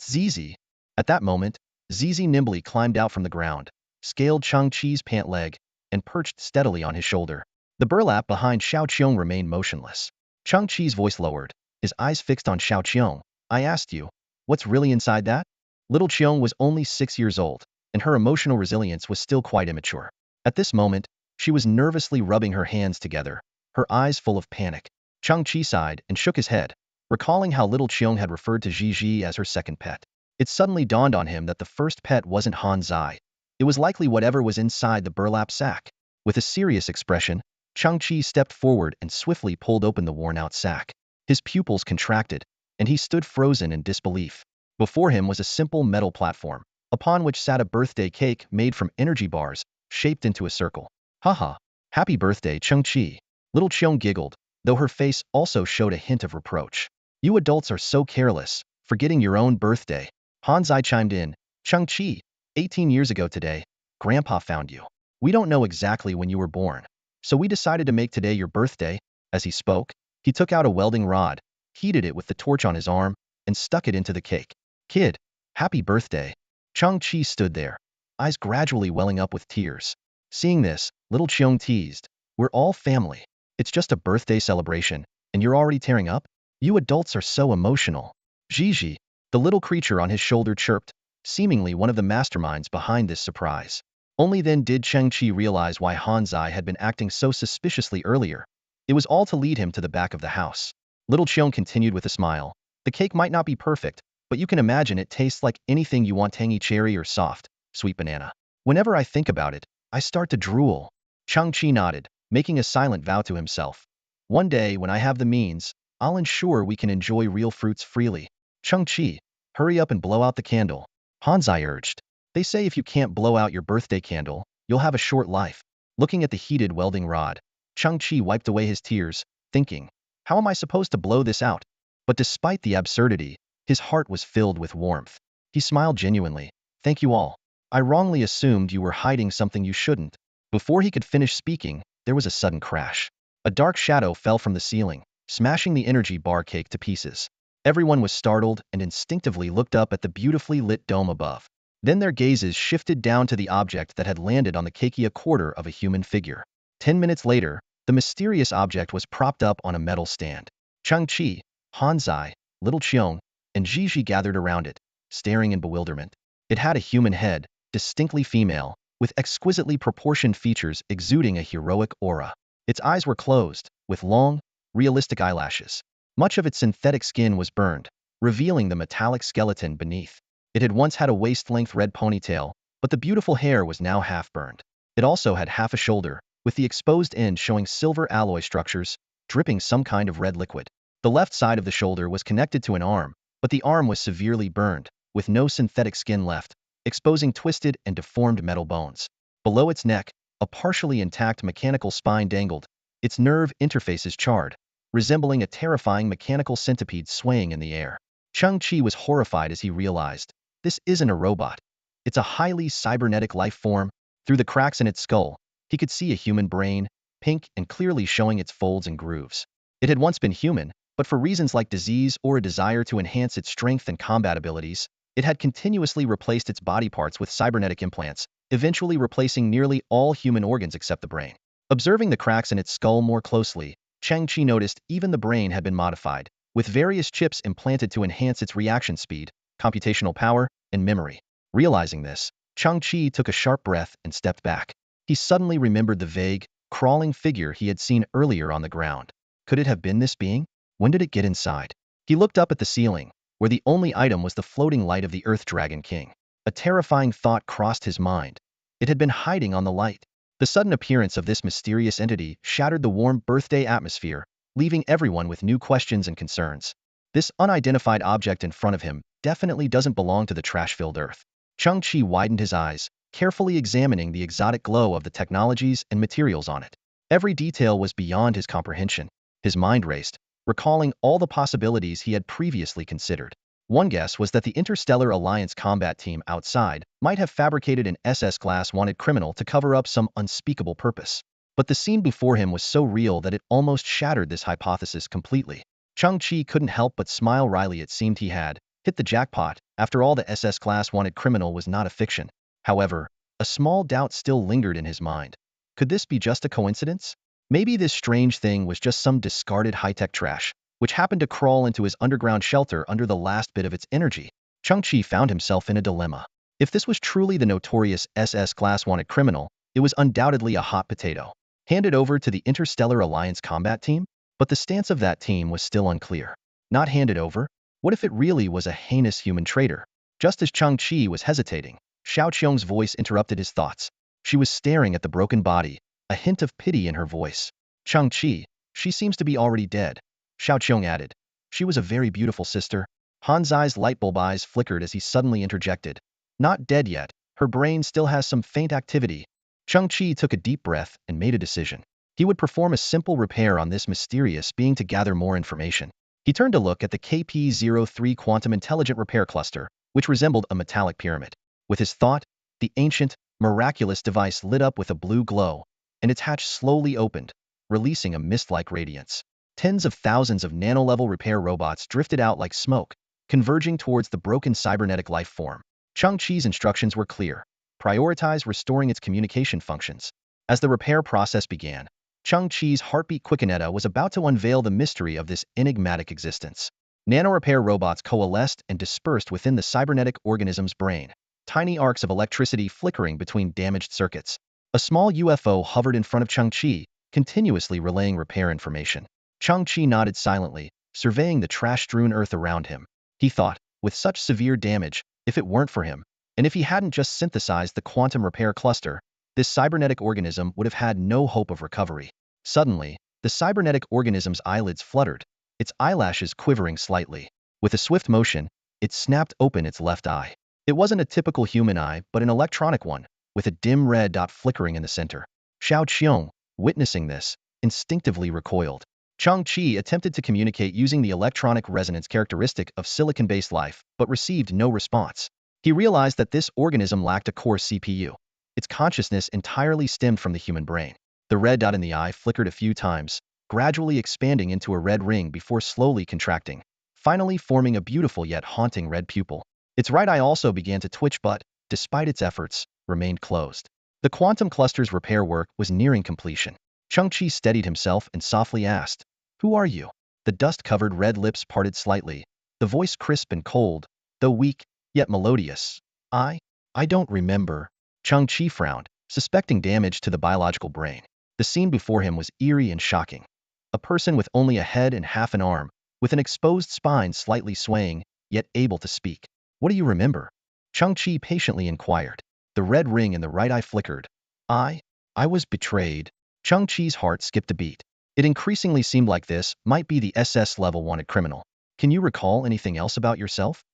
Zizi. At that moment, Zizi nimbly climbed out from the ground, scaled Chang-Chi's pant leg, and perched steadily on his shoulder. The burlap behind Xiao Qiong remained motionless. Chang-Chi's voice lowered, his eyes fixed on Xiao Qiong. I asked you, what's really inside that? Little Qiong was only 6 years old, and her emotional resilience was still quite immature. At this moment, she was nervously rubbing her hands together, her eyes full of panic. Chang-Chi sighed and shook his head, recalling how little Qiong had referred to Zizi as her second pet. It suddenly dawned on him that the first pet wasn't Han Zai. It was likely whatever was inside the burlap sack. With a serious expression, Chang-Chi stepped forward and swiftly pulled open the worn-out sack. His pupils contracted, and he stood frozen in disbelief. Before him was a simple metal platform, upon which sat a birthday cake made from energy bars, shaped into a circle. Haha, happy birthday, Chang-Chi. Little Cheong giggled, though her face also showed a hint of reproach. You adults are so careless, forgetting your own birthday. Han Zai chimed in, Chang-Chi, 18 years ago today, Grandpa found you. We don't know exactly when you were born, so we decided to make today your birthday. As he spoke, he took out a welding rod, heated it with the torch on his arm, and stuck it into the cake. Kid, happy birthday. Chang-Chi stood there, eyes gradually welling up with tears. Seeing this, little Cheong teased, we're all family. It's just a birthday celebration, and you're already tearing up? You adults are so emotional. Gigi, the little creature on his shoulder chirped, seemingly one of the masterminds behind this surprise. Only then did Chang-Chi realize why Han Zai had been acting so suspiciously earlier. It was all to lead him to the back of the house. Little Cheong continued with a smile. The cake might not be perfect, but you can imagine it tastes like anything you want, tangy cherry or soft, sweet banana. Whenever I think about it, I start to drool. Chang-Chi nodded, making a silent vow to himself. One day, when I have the means, I'll ensure we can enjoy real fruits freely. Chang-Chi, hurry up and blow out the candle. Han Zai urged. They say if you can't blow out your birthday candle, you'll have a short life. Looking at the heated welding rod, Chang-Chi wiped away his tears, thinking, how am I supposed to blow this out? But despite the absurdity, his heart was filled with warmth. He smiled genuinely. Thank you all. I wrongly assumed you were hiding something you shouldn't. Before he could finish speaking, there was a sudden crash. A dark shadow fell from the ceiling, smashing the energy bar cake to pieces. Everyone was startled and instinctively looked up at the beautifully lit dome above. Then their gazes shifted down to the object that had landed on the cake, a quarter of a human figure. 10 minutes later, the mysterious object was propped up on a metal stand. Chang-Chi, Han Zai, Little Cheong, and Gigi gathered around it, staring in bewilderment. It had a human head, distinctly female, with exquisitely proportioned features exuding a heroic aura. Its eyes were closed, with long, realistic eyelashes. Much of its synthetic skin was burned, revealing the metallic skeleton beneath. It had once had a waist-length red ponytail, but the beautiful hair was now half-burned. It also had half a shoulder, with the exposed end showing silver alloy structures, dripping some kind of red liquid. The left side of the shoulder was connected to an arm, but the arm was severely burned, with no synthetic skin left, exposing twisted and deformed metal bones. Below its neck, a partially intact mechanical spine dangled, its nerve interfaces charred, resembling a terrifying mechanical centipede swaying in the air. Chang-Chi was horrified as he realized, this isn't a robot. It's a highly cybernetic life form. Through the cracks in its skull, he could see a human brain, pink and clearly showing its folds and grooves. It had once been human, but for reasons like disease or a desire to enhance its strength and combat abilities, it had continuously replaced its body parts with cybernetic implants, eventually replacing nearly all human organs except the brain. Observing the cracks in its skull more closely, Chang-Chi noticed even the brain had been modified, with various chips implanted to enhance its reaction speed, computational power, and memory. Realizing this, Chang-Chi took a sharp breath and stepped back. He suddenly remembered the vague, crawling figure he had seen earlier on the ground. Could it have been this being? When did it get inside? He looked up at the ceiling, where the only item was the floating light of the Earth Dragon King. A terrifying thought crossed his mind. It had been hiding on the light. The sudden appearance of this mysterious entity shattered the warm birthday atmosphere, leaving everyone with new questions and concerns. This unidentified object in front of him definitely doesn't belong to the trash-filled Earth. Chang-Chi widened his eyes, carefully examining the exotic glow of the technologies and materials on it. Every detail was beyond his comprehension. His mind raced, recalling all the possibilities he had previously considered. One guess was that the Interstellar Alliance combat team outside might have fabricated an SS-class wanted criminal to cover up some unspeakable purpose. But the scene before him was so real that it almost shattered this hypothesis completely. Chang-Chi couldn't help but smile wryly. It seemed he had hit the jackpot. After all, the SS-class wanted criminal was not a fiction. However, a small doubt still lingered in his mind. Could this be just a coincidence? Maybe this strange thing was just some discarded high-tech trash, which happened to crawl into his underground shelter under the last bit of its energy. Chang-Chi found himself in a dilemma. If this was truly the notorious SS-class wanted criminal, it was undoubtedly a hot potato, handed over to the Interstellar Alliance combat team? But the stance of that team was still unclear. Not handed over? What if it really was a heinous human traitor? Just as Chang-Chi was hesitating, Xiao Qiong's voice interrupted his thoughts. She was staring at the broken body, a hint of pity in her voice. Chang-Chi, she seems to be already dead, Xiao Qiong added. She was a very beautiful sister. Han Zai's light bulb eyes flickered as he suddenly interjected. Not dead yet, her brain still has some faint activity. Chang-Chi took a deep breath and made a decision. He would perform a simple repair on this mysterious being to gather more information. He turned to look at the KP-03 Quantum Intelligent Repair Cluster, which resembled a metallic pyramid. With his thought, the ancient, miraculous device lit up with a blue glow, and its hatch slowly opened, releasing a mist-like radiance. Tens of thousands of nano-level repair robots drifted out like smoke, converging towards the broken cybernetic life form. Chang-Chi's instructions were clear. Prioritize restoring its communication functions. As the repair process began, Chang-Chi's heartbeat quickenetta was about to unveil the mystery of this enigmatic existence. Nano-repair robots coalesced and dispersed within the cybernetic organism's brain, tiny arcs of electricity flickering between damaged circuits. A small UFO hovered in front of Chang-Chi, continuously relaying repair information. Chang-Chi nodded silently, surveying the trash-strewn earth around him. He thought, with such severe damage, if it weren't for him, and if he hadn't just synthesized the quantum repair cluster, this cybernetic organism would have had no hope of recovery. Suddenly, the cybernetic organism's eyelids fluttered, its eyelashes quivering slightly. With a swift motion, it snapped open its left eye. It wasn't a typical human eye, but an electronic one, with a dim red dot flickering in the center. Xiao Qiong, witnessing this, instinctively recoiled. Chang-Chi attempted to communicate using the electronic resonance characteristic of silicon-based life, but received no response. He realized that this organism lacked a core CPU. Its consciousness entirely stemmed from the human brain. The red dot in the eye flickered a few times, gradually expanding into a red ring before slowly contracting, finally forming a beautiful yet haunting red pupil. Its right eye also began to twitch but, despite its efforts, remained closed. The quantum cluster's repair work was nearing completion. Chang-Chi steadied himself and softly asked, "Who are you?" The dust-covered red lips parted slightly, the voice crisp and cold, though weak, yet melodious. I don't remember." Chang-Chi frowned, suspecting damage to the biological brain. The scene before him was eerie and shocking. A person with only a head and half an arm, with an exposed spine slightly swaying, yet able to speak. "What do you remember?" Chang-Chi patiently inquired. The red ring in the right eye flickered. I was betrayed." Chang-Chi's heart skipped a beat. It increasingly seemed like this might be the SS level wanted criminal. "Can you recall anything else about yourself?"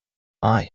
I.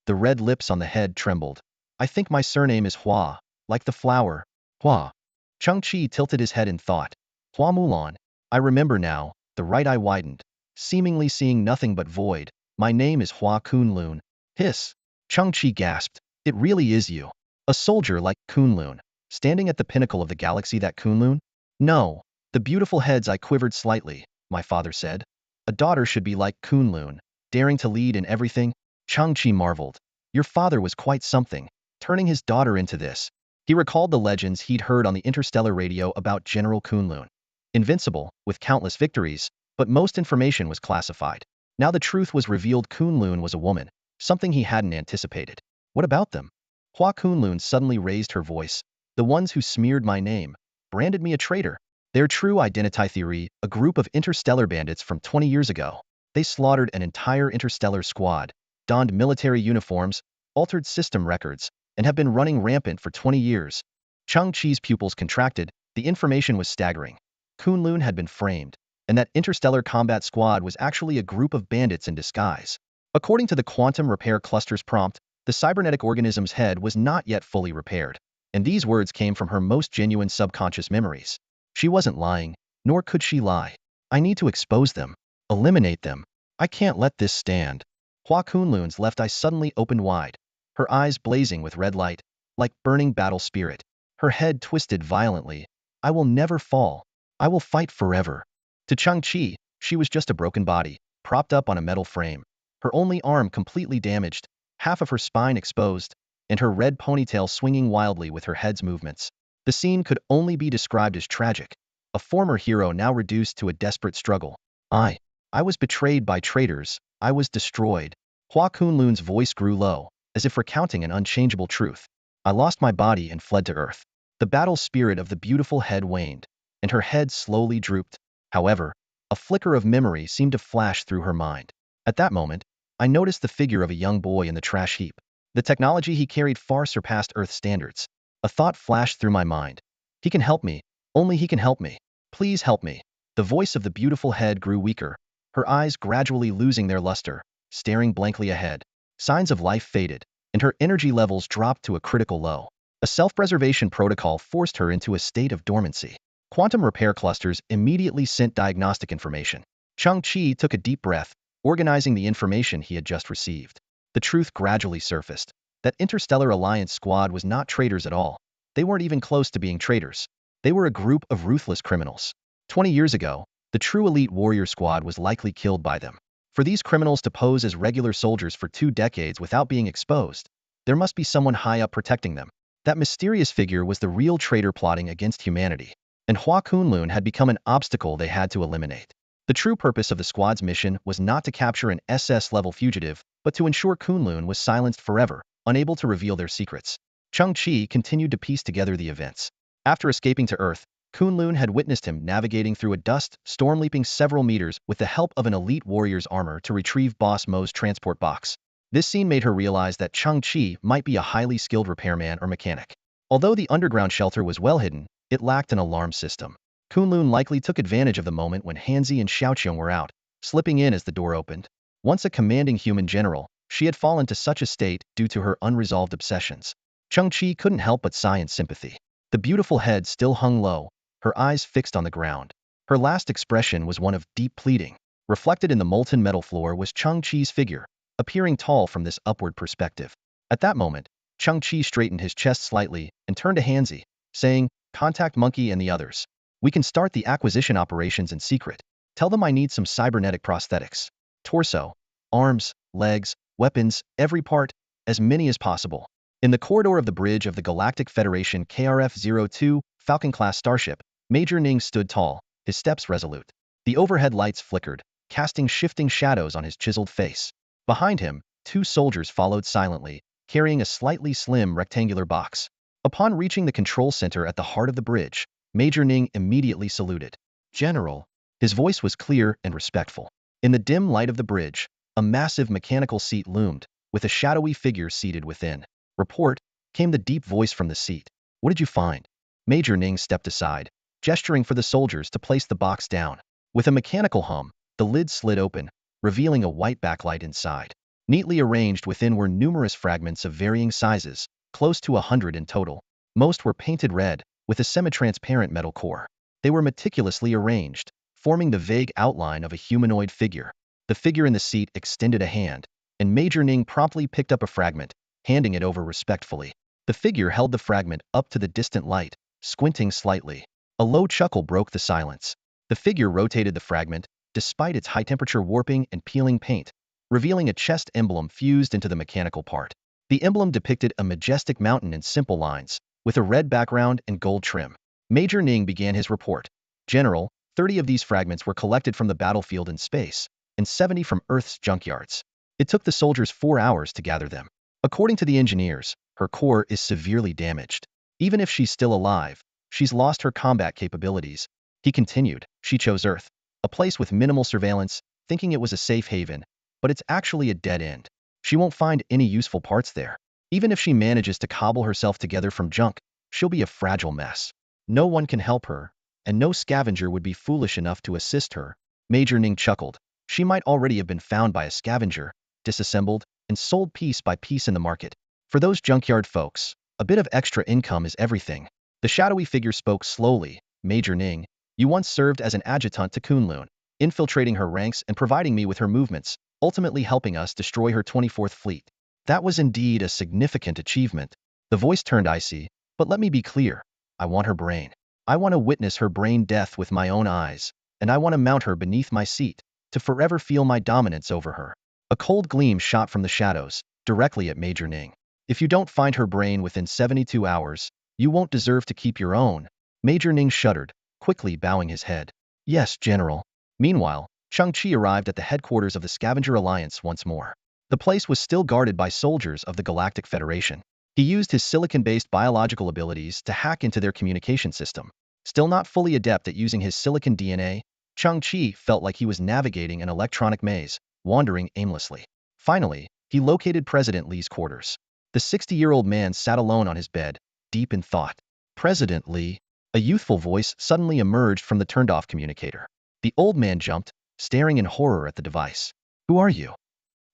The red lips on the head trembled. "I think my surname is Hua, like the flower. Hua." Chang-Chi tilted his head in thought. "Hua Mulan. I remember now." The right eye widened, seemingly seeing nothing but void. "My name is Hua Kunlun." Hiss. Chang-Chi gasped. "It really is you. A soldier like Kunlun, standing at the pinnacle of the galaxy, that Kunlun?" "No." The beautiful head's eye quivered slightly. "My father said, a daughter should be like Kunlun, daring to lead in everything." Chang-Chi marveled. "Your father was quite something, turning his daughter into this." He recalled the legends he'd heard on the interstellar radio about General Kunlun. Invincible, with countless victories, but most information was classified. Now the truth was revealed: Kunlun was a woman, something he hadn't anticipated. "What about them?" Hua Kunlun suddenly raised her voice. "The ones who smeared my name, branded me a traitor. Their true identity theory, a group of interstellar bandits from 20 years ago. They slaughtered an entire interstellar squad, donned military uniforms, altered system records, and have been running rampant for 20 years. Chang-Chi's pupils contracted. The information was staggering. Kunlun had been framed, and that interstellar combat squad was actually a group of bandits in disguise. According to the quantum repair cluster's prompt, the cybernetic organism's head was not yet fully repaired, and these words came from her most genuine subconscious memories. She wasn't lying, nor could she lie. "I need to expose them, eliminate them. I can't let this stand." Hua Kunlun's left eye suddenly opened wide, her eyes blazing with red light, like burning battle spirit. Her head twisted violently. "I will never fall. I will fight forever." To Chang-Chi, she was just a broken body, propped up on a metal frame, her only arm completely damaged, half of her spine exposed, and her red ponytail swinging wildly with her head's movements. The scene could only be described as tragic. A former hero now reduced to a desperate struggle. I was betrayed by traitors. I was destroyed." Hua Kunlun's voice grew low, as if recounting an unchangeable truth. "I lost my body and fled to Earth." The battle spirit of the beautiful head waned, and her head slowly drooped. However, a flicker of memory seemed to flash through her mind. At that moment, I noticed the figure of a young boy in the trash heap. The technology he carried far surpassed Earth standards. A thought flashed through my mind. He can help me. Only he can help me. Please help me. The voice of the beautiful head grew weaker, her eyes gradually losing their luster, staring blankly ahead. Signs of life faded, and her energy levels dropped to a critical low. A self-preservation protocol forced her into a state of dormancy. Quantum repair clusters immediately sent diagnostic information. Chang-Chi took a deep breath, organizing the information he had just received. The truth gradually surfaced. That Interstellar Alliance squad was not traitors at all. They weren't even close to being traitors. They were a group of ruthless criminals. 20 years ago, the true elite warrior squad was likely killed by them. For these criminals to pose as regular soldiers for 2 decades without being exposed, there must be someone high up protecting them. That mysterious figure was the real traitor plotting against humanity, and Hua Kunlun had become an obstacle they had to eliminate. The true purpose of the squad's mission was not to capture an SS-level fugitive, but to ensure Kunlun was silenced forever, unable to reveal their secrets. Chang-Chi continued to piece together the events. After escaping to Earth, Kunlun had witnessed him navigating through a dust storm, leaping several meters with the help of an elite warrior's armor to retrieve Boss Mo's transport box. This scene made her realize that Chang-Chi might be a highly skilled repairman or mechanic. Although the underground shelter was well hidden, it lacked an alarm system. Kunlun likely took advantage of the moment when Hanzi and Xiaoqiong were out, slipping in as the door opened. Once a commanding human general, she had fallen to such a state due to her unresolved obsessions. Chang-Chi couldn't help but sigh in sympathy. The beautiful head still hung low, her eyes fixed on the ground. Her last expression was one of deep pleading. Reflected in the molten metal floor was Chang-Chi's figure, appearing tall from this upward perspective. At that moment, Chang-Chi straightened his chest slightly and turned to Hanzi, saying, "Contact Monkey and the others. We can start the acquisition operations in secret. Tell them I need some cybernetic prosthetics. Torso, arms, legs, weapons, every part, as many as possible." In the corridor of the bridge of the Galactic Federation KRF-02 Falcon-class starship, Major Ning stood tall, his steps resolute. The overhead lights flickered, casting shifting shadows on his chiseled face. Behind him, 2 soldiers followed silently, carrying a slightly slim rectangular box. Upon reaching the control center at the heart of the bridge, Major Ning immediately saluted. "General." His voice was clear and respectful. In the dim light of the bridge, a massive mechanical seat loomed, with a shadowy figure seated within. "Report," came the deep voice from the seat. "What did you find?" Major Ning stepped aside, gesturing for the soldiers to place the box down. With a mechanical hum, the lid slid open, revealing a white backlight inside. Neatly arranged within were numerous fragments of varying sizes, close to 100 in total. Most were painted red, with a semi-transparent metal core. They were meticulously arranged, forming the vague outline of a humanoid figure. The figure in the seat extended a hand, and Major Ning promptly picked up a fragment, handing it over respectfully. The figure held the fragment up to the distant light, squinting slightly. A low chuckle broke the silence. The figure rotated the fragment, despite its high-temperature warping and peeling paint, revealing a chest emblem fused into the mechanical part. The emblem depicted a majestic mountain in simple lines, with a red background and gold trim. Major Ning began his report. "General, 30 of these fragments were collected from the battlefield in space, and 70 from Earth's junkyards. It took the soldiers 4 hours to gather them. According to the engineers, her core is severely damaged. Even if she's still alive, she's lost her combat capabilities." He continued, "She chose Earth, a place with minimal surveillance, thinking it was a safe haven, but it's actually a dead end. She won't find any useful parts there. Even if she manages to cobble herself together from junk, she'll be a fragile mess. No one can help her, and no scavenger would be foolish enough to assist her." Major Ning chuckled. "She might already have been found by a scavenger, disassembled, and sold piece by piece in the market. For those junkyard folks, a bit of extra income is everything." The shadowy figure spoke slowly. "Major Ning, you once served as an adjutant to Kunlun, infiltrating her ranks and providing me with her movements, ultimately helping us destroy her 24th fleet. That was indeed a significant achievement." The voice turned icy. "But let me be clear. I want her brain. I want to witness her brain death with my own eyes, and I want to mount her beneath my seat, to forever feel my dominance over her." A cold gleam shot from the shadows, directly at Major Ning. "If you don't find her brain within 72 hours, you won't deserve to keep your own." Major Ning shuddered, quickly bowing his head. "Yes, General." Meanwhile, Chang-Chi arrived at the headquarters of the Scavenger Alliance once more. The place was still guarded by soldiers of the Galactic Federation. He used his silicon-based biological abilities to hack into their communication system. Still not fully adept at using his silicon DNA, Chang-Chi felt like he was navigating an electronic maze, wandering aimlessly. Finally, he located President Lee's quarters. The 60-year-old man sat alone on his bed, deep in thought. President Lee, a youthful voice suddenly emerged from the turned-off communicator. The old man jumped, staring in horror at the device. Who are you?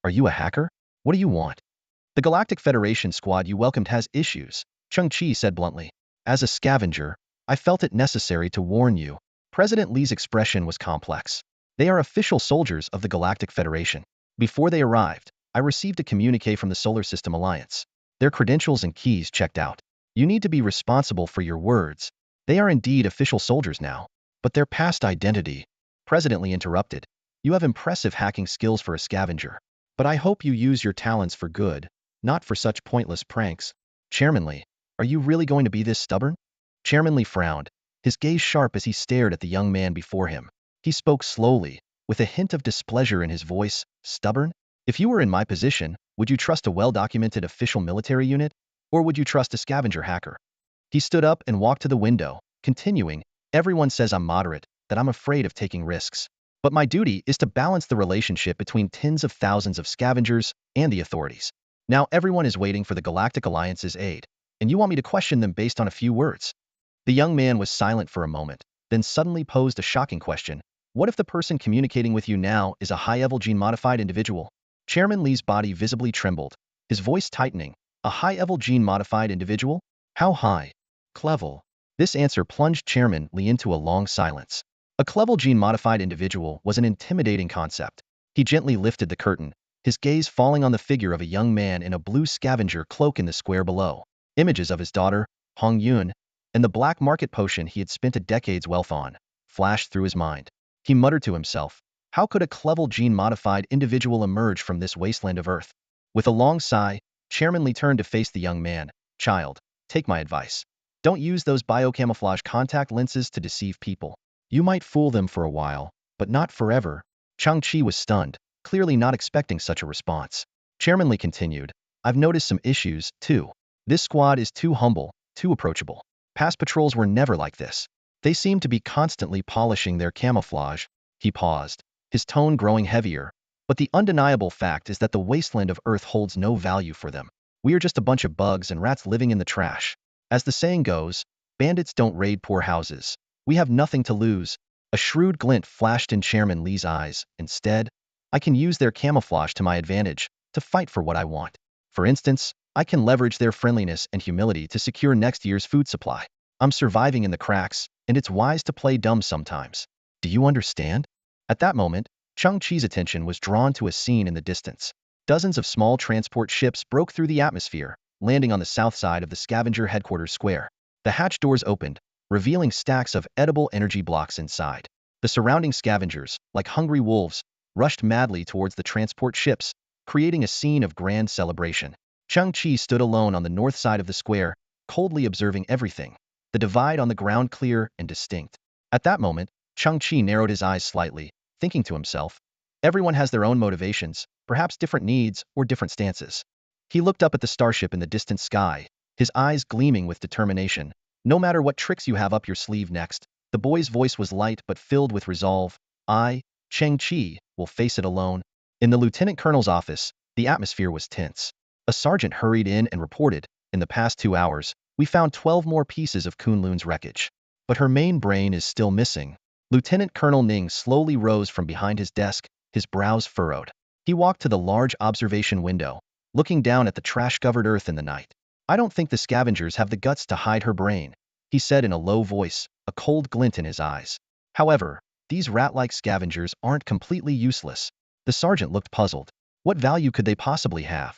Are you a hacker? What do you want? The Galactic Federation squad you welcomed has issues, Chung Chi said bluntly. As a scavenger, I felt it necessary to warn you. President Lee's expression was complex. They are official soldiers of the Galactic Federation. Before they arrived, I received a communique from the Solar System Alliance. Their credentials and keys checked out. You need to be responsible for your words. They are indeed official soldiers now. But their past identity, President Lee interrupted. You have impressive hacking skills for a scavenger. But I hope you use your talents for good, not for such pointless pranks. Chairman Lee, are you really going to be this stubborn? Chairman Lee frowned, his gaze sharp as he stared at the young man before him. He spoke slowly, with a hint of displeasure in his voice. Stubborn? If you were in my position, would you trust a well-documented official military unit? Or would you trust a scavenger hacker? He stood up and walked to the window, continuing, everyone says I'm moderate, that I'm afraid of taking risks. But my duty is to balance the relationship between tens of thousands of scavengers and the authorities. Now everyone is waiting for the Galactic Alliance's aid, and you want me to question them based on a few words? The young man was silent for a moment, then suddenly posed a shocking question. What if the person communicating with you now is a high-level gene-modified individual? Chairman Lee's body visibly trembled, his voice tightening. A high-level gene-modified individual? How high? Clevel. This answer plunged Chairman Lee into a long silence. A Clevel gene-modified individual was an intimidating concept. He gently lifted the curtain, his gaze falling on the figure of a young man in a blue scavenger cloak in the square below. Images of his daughter, Hong Yun, and the black market potion he had spent a decade's wealth on, flashed through his mind. He muttered to himself, how could a Clevel gene-modified individual emerge from this wasteland of Earth? With a long sigh, Chairman Lee turned to face the young man. Child, take my advice. Don't use those biocamouflage contact lenses to deceive people. You might fool them for a while, but not forever. Chung Chi was stunned, clearly not expecting such a response. Chairman Lee continued, I've noticed some issues, too. This squad is too humble, too approachable. Past patrols were never like this. They seem to be constantly polishing their camouflage. He paused, his tone growing heavier. But the undeniable fact is that the wasteland of Earth holds no value for them. We are just a bunch of bugs and rats living in the trash. As the saying goes, bandits don't raid poor houses. We have nothing to lose. A shrewd glint flashed in Chairman Lee's eyes. Instead, I can use their camouflage to my advantage, to fight for what I want. For instance, I can leverage their friendliness and humility to secure next year's food supply. I'm surviving in the cracks, and it's wise to play dumb sometimes. Do you understand? At that moment, Chung Chi's attention was drawn to a scene in the distance. Dozens of small transport ships broke through the atmosphere, landing on the south side of the scavenger headquarters square. The hatch doors opened, revealing stacks of edible energy blocks inside. The surrounding scavengers, like hungry wolves, rushed madly towards the transport ships, creating a scene of grand celebration. Chung Chi stood alone on the north side of the square, coldly observing everything, the divide on the ground clear and distinct. At that moment, Chung Chi narrowed his eyes slightly, thinking to himself, everyone has their own motivations, perhaps different needs or different stances. He looked up at the starship in the distant sky, his eyes gleaming with determination. No matter what tricks you have up your sleeve next, the boy's voice was light but filled with resolve. I, Cheng Chi, will face it alone. In the lieutenant colonel's office, the atmosphere was tense. A sergeant hurried in and reported, in the past 2 hours, we found 12 more pieces of Kunlun's wreckage. But her main brain is still missing. Lieutenant Colonel Ning slowly rose from behind his desk, his brows furrowed. He walked to the large observation window, looking down at the trash-covered Earth in the night. I don't think the scavengers have the guts to hide her brain, he said in a low voice, a cold glint in his eyes. However, these rat-like scavengers aren't completely useless. The sergeant looked puzzled. What value could they possibly have?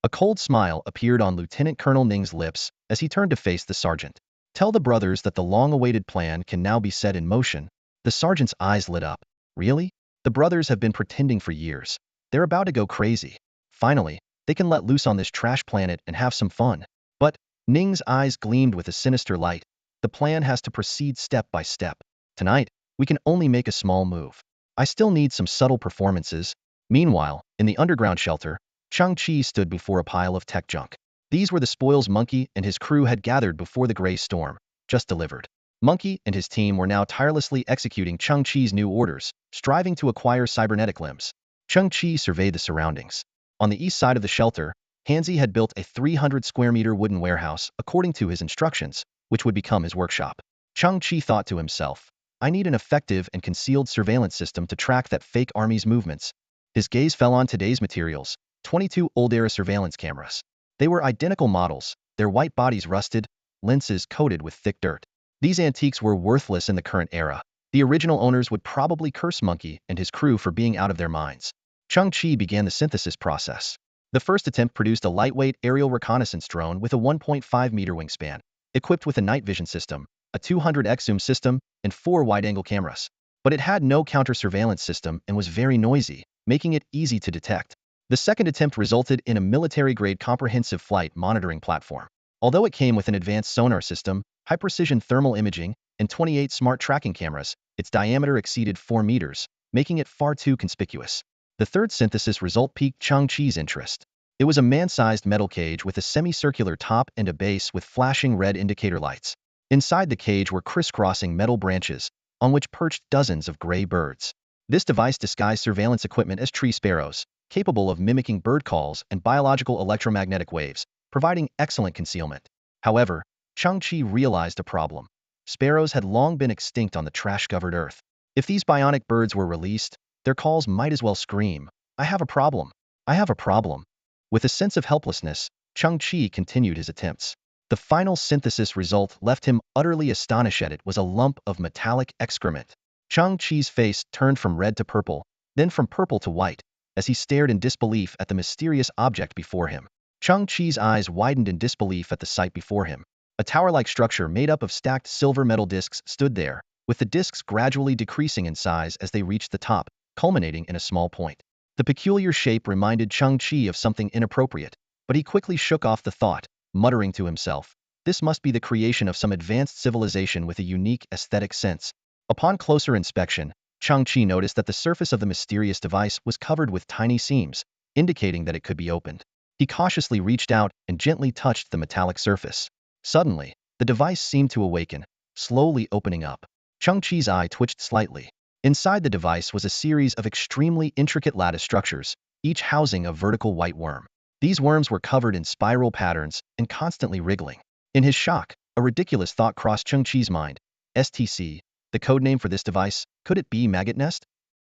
A cold smile appeared on Lieutenant Colonel Ning's lips as he turned to face the sergeant. Tell the brothers that the long-awaited plan can now be set in motion. The sergeant's eyes lit up. Really? The brothers have been pretending for years. They're about to go crazy. Finally, they can let loose on this trash planet and have some fun. But, Ning's eyes gleamed with a sinister light. The plan has to proceed step by step. Tonight, we can only make a small move. I still need some subtle performances. Meanwhile, in the underground shelter, Chung Chi stood before a pile of tech junk. These were the spoils Monkey and his crew had gathered before the Gray Storm, just delivered. Monkey and his team were now tirelessly executing Chung Chi's new orders, striving to acquire cybernetic limbs. Chung Chi surveyed the surroundings. On the east side of the shelter, Hansi had built a 300 square meter wooden warehouse according to his instructions, which would become his workshop. Chang Chi thought to himself, I need an effective and concealed surveillance system to track that fake army's movements. His gaze fell on today's materials, 22 old-era surveillance cameras. They were identical models, their white bodies rusted, lenses coated with thick dirt. These antiques were worthless in the current era. The original owners would probably curse Monkey and his crew for being out of their minds. Chang Chi began the synthesis process. The first attempt produced a lightweight aerial reconnaissance drone with a 1.5-meter wingspan, equipped with a night vision system, a 200x zoom system, and 4 wide-angle cameras. But it had no counter-surveillance system and was very noisy, making it easy to detect. The second attempt resulted in a military-grade comprehensive flight monitoring platform. Although it came with an advanced sonar system, high-precision thermal imaging, and 28 smart tracking cameras, its diameter exceeded 4 meters, making it far too conspicuous. The third synthesis result piqued Chang Chi's interest. It was a man-sized metal cage with a semicircular top and a base with flashing red indicator lights. Inside the cage were crisscrossing metal branches, on which perched dozens of gray birds. This device disguised surveillance equipment as tree sparrows, capable of mimicking bird calls and biological electromagnetic waves, providing excellent concealment. However, Chang Chi realized a problem. Sparrows had long been extinct on the trash-covered earth. If these bionic birds were released, their calls might as well scream, I have a problem. I have a problem. With a sense of helplessness, Chang Chi continued his attempts. The final synthesis result left him utterly astonished. It was a lump of metallic excrement. Chang Chi's face turned from red to purple, then from purple to white, as he stared in disbelief at the mysterious object before him. Chang Chi's eyes widened in disbelief at the sight before him. A tower-like structure made up of stacked silver metal discs stood there, with the discs gradually decreasing in size as they reached the top, culminating in a small point. The peculiar shape reminded Chang Chi of something inappropriate, but he quickly shook off the thought, muttering to himself, this must be the creation of some advanced civilization with a unique aesthetic sense. Upon closer inspection, Chang Chi noticed that the surface of the mysterious device was covered with tiny seams, indicating that it could be opened. He cautiously reached out and gently touched the metallic surface. Suddenly, the device seemed to awaken, slowly opening up. Chang Chi's eye twitched slightly. Inside the device was a series of extremely intricate lattice structures, each housing a vertical white worm. These worms were covered in spiral patterns and constantly wriggling. In his shock, a ridiculous thought crossed Chang Chi's mind. STC, the codename for this device, could it be Maggot Nest?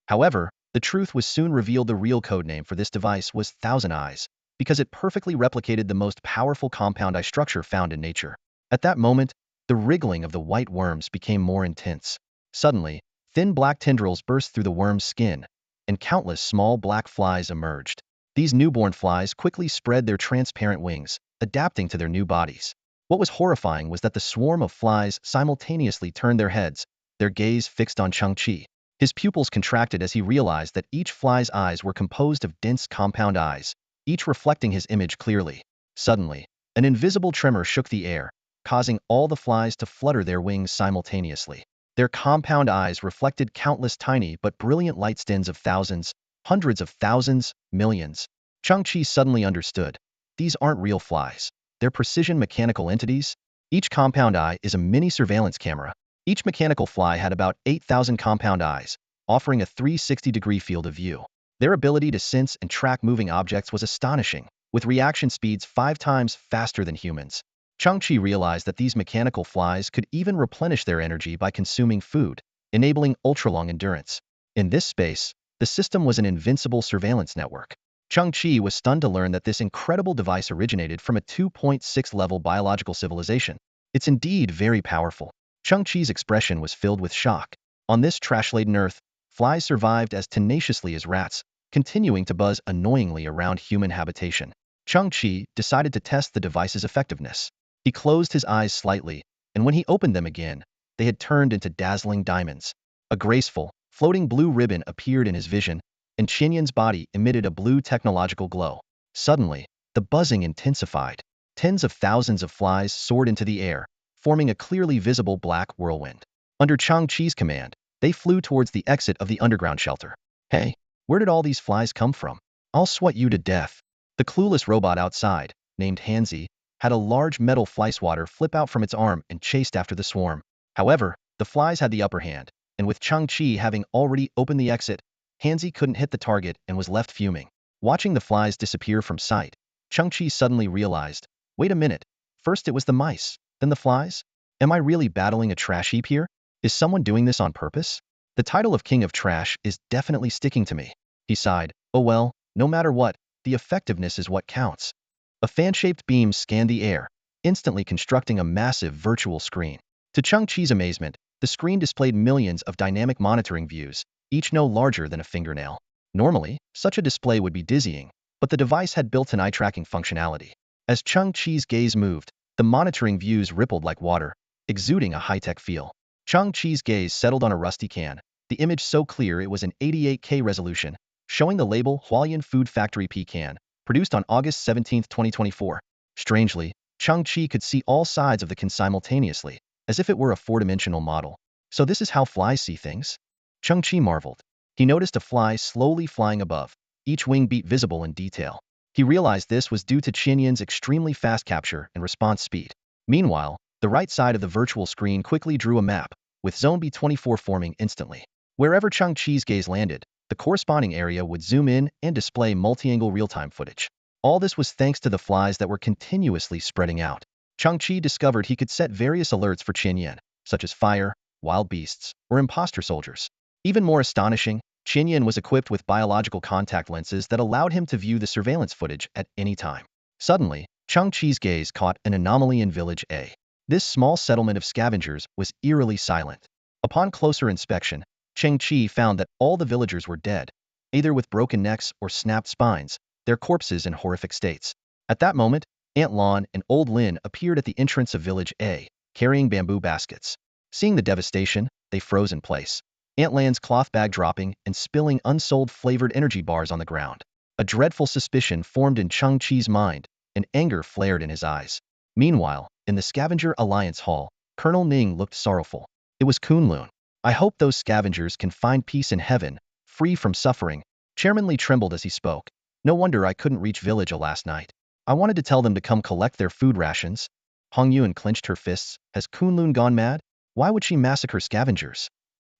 However, the truth was soon revealed. The real codename for this device was Thousand Eyes, because it perfectly replicated the most powerful compound eye structure found in nature. At that moment, the wriggling of the white worms became more intense. Suddenly, thin black tendrils burst through the worm's skin, and countless small black flies emerged. These newborn flies quickly spread their transparent wings, adapting to their new bodies. What was horrifying was that the swarm of flies simultaneously turned their heads, their gaze fixed on Chang Chi. His pupils contracted as he realized that each fly's eyes were composed of dense compound eyes, each reflecting his image clearly. Suddenly, an invisible tremor shook the air, causing all the flies to flutter their wings simultaneously. Their compound eyes reflected countless tiny but brilliant light stints of thousands, hundreds of thousands, millions. Chang Chi suddenly understood. These aren't real flies. They're precision mechanical entities. Each compound eye is a mini surveillance camera. Each mechanical fly had about 8,000 compound eyes, offering a 360-degree field of view. Their ability to sense and track moving objects was astonishing, with reaction speeds 5 times faster than humans. Chang Chi realized that these mechanical flies could even replenish their energy by consuming food, enabling ultra-long endurance. In this space, the system was an invincible surveillance network. Chang Chi was stunned to learn that this incredible device originated from a 2.6-level biological civilization. It's indeed very powerful. Chang Chi's expression was filled with shock. On this trash-laden earth, flies survived as tenaciously as rats, continuing to buzz annoyingly around human habitation. Chang Chi decided to test the device's effectiveness. He closed his eyes slightly, and when he opened them again, they had turned into dazzling diamonds. A graceful, floating blue ribbon appeared in his vision, and Qianyan's body emitted a blue technological glow. Suddenly, the buzzing intensified. Tens of thousands of flies soared into the air, forming a clearly visible black whirlwind. Under Chang Chi's command, they flew towards the exit of the underground shelter. Hey, where did all these flies come from? I'll sweat you to death. The clueless robot outside, named Hansi, had a large metal fly swatter flip out from its arm and chased after the swarm. However, the flies had the upper hand, and with Chang Chi having already opened the exit, Hansi couldn't hit the target and was left fuming. Watching the flies disappear from sight, Chang-Chi suddenly realized, wait a minute, first it was the mice, then the flies? Am I really battling a trash heap here? Is someone doing this on purpose? The title of King of Trash is definitely sticking to me. He sighed, oh well, no matter what, the effectiveness is what counts. A fan-shaped beam scanned the air, instantly constructing a massive virtual screen. To Chang-Chi's amazement, the screen displayed millions of dynamic monitoring views, each no larger than a fingernail. Normally, such a display would be dizzying, but the device had built-in eye-tracking functionality. As Chang-Chi's gaze moved, the monitoring views rippled like water, exuding a high-tech feel. Chang-Chi's gaze settled on a rusty can, the image so clear it was an 88K resolution, showing the label Hualien Food Factory Pecan, produced on August 17, 2024. Strangely, Chang-Chi could see all sides of the can simultaneously, as if it were a four-dimensional model. So this is how flies see things? Chang-Chi marveled. He noticed a fly slowly flying above, each wing beat visible in detail. He realized this was due to Qianyan's extremely fast capture and response speed. Meanwhile, the right side of the virtual screen quickly drew a map, with Zone B24 forming instantly. Wherever Chang-Chi's gaze landed, the corresponding area would zoom in and display multi-angle real-time footage. All this was thanks to the flies that were continuously spreading out. Chang-Chi discovered he could set various alerts for Qianyan, such as fire, wild beasts, or imposter soldiers. Even more astonishing, Qianyan was equipped with biological contact lenses that allowed him to view the surveillance footage at any time. Suddenly, Chang-Chi's gaze caught an anomaly in Village A. This small settlement of scavengers was eerily silent. Upon closer inspection, Chang-Chi found that all the villagers were dead, either with broken necks or snapped spines, their corpses in horrific states. At that moment, Aunt Lan and Old Lin appeared at the entrance of Village A, carrying bamboo baskets. Seeing the devastation, they froze in place. Aunt Lan's cloth bag dropping and spilling unsold flavored energy bars on the ground. A dreadful suspicion formed in Chang-Chi's mind, and anger flared in his eyes. Meanwhile, in the Scavenger Alliance Hall, Colonel Ning looked sorrowful. It was Kunlun. I hope those scavengers can find peace in heaven, free from suffering. Chairman Li trembled as he spoke. No wonder I couldn't reach Village A last night. I wanted to tell them to come collect their food rations. Hong Yuan clenched her fists. Has Kunlun gone mad? Why would she massacre scavengers?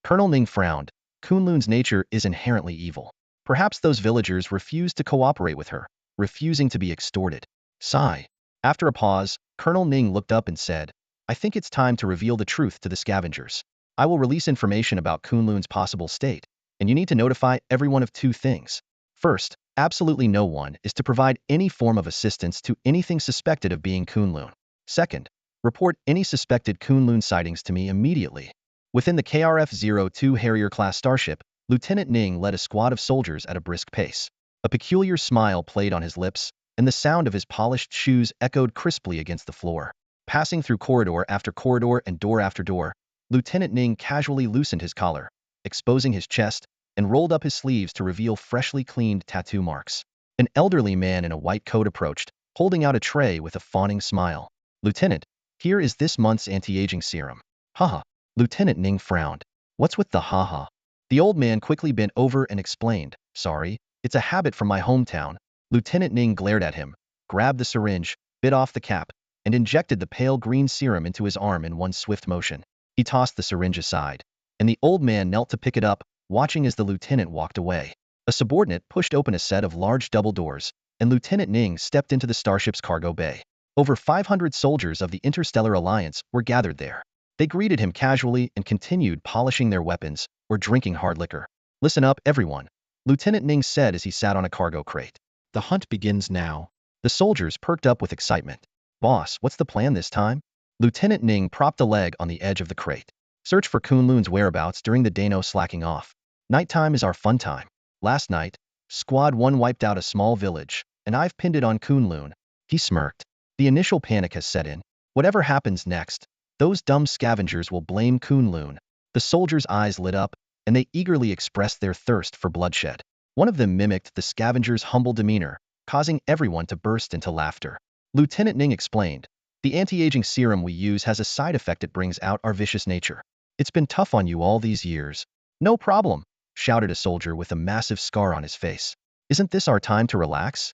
Colonel Ning frowned. Kunlun's nature is inherently evil. Perhaps those villagers refused to cooperate with her, refusing to be extorted. Sigh. After a pause, Colonel Ning looked up and said, I think it's time to reveal the truth to the scavengers. I will release information about Kunlun's possible state, and you need to notify everyone of two things. First, absolutely no one is to provide any form of assistance to anything suspected of being Kunlun. Second, report any suspected Kunlun sightings to me immediately. Within the KRF-02 Harrier-class starship, Lieutenant Ning led a squad of soldiers at a brisk pace. A peculiar smile played on his lips, and the sound of his polished shoes echoed crisply against the floor. Passing through corridor after corridor and door after door, Lieutenant Ning casually loosened his collar, exposing his chest, and rolled up his sleeves to reveal freshly cleaned tattoo marks. An elderly man in a white coat approached, holding out a tray with a fawning smile. Lieutenant, here is this month's anti-aging serum. Haha. Lieutenant Ning frowned. What's with the haha? The old man quickly bent over and explained, sorry, it's a habit from my hometown. Lieutenant Ning glared at him, grabbed the syringe, bit off the cap, and injected the pale green serum into his arm in one swift motion. He tossed the syringe aside, and the old man knelt to pick it up, watching as the lieutenant walked away. A subordinate pushed open a set of large double doors, and Lieutenant Ning stepped into the starship's cargo bay. Over 500 soldiers of the Interstellar Alliance were gathered there. They greeted him casually and continued polishing their weapons or drinking hard liquor. Listen up, everyone, Lieutenant Ning said as he sat on a cargo crate. The hunt begins now. The soldiers perked up with excitement. Boss, what's the plan this time? Lieutenant Ning propped a leg on the edge of the crate. Search for Kunlun's whereabouts during the day, no slacking off. Nighttime is our fun time. Last night, Squad 1 wiped out a small village, and I've pinned it on Kunlun. He smirked. The initial panic has set in. Whatever happens next, those dumb scavengers will blame Kunlun. The soldiers' eyes lit up, and they eagerly expressed their thirst for bloodshed. One of them mimicked the scavengers' humble demeanor, causing everyone to burst into laughter. Lieutenant Ning explained, the anti-aging serum we use has a side effect. It brings out our vicious nature. It's been tough on you all these years. No problem, shouted a soldier with a massive scar on his face. Isn't this our time to relax?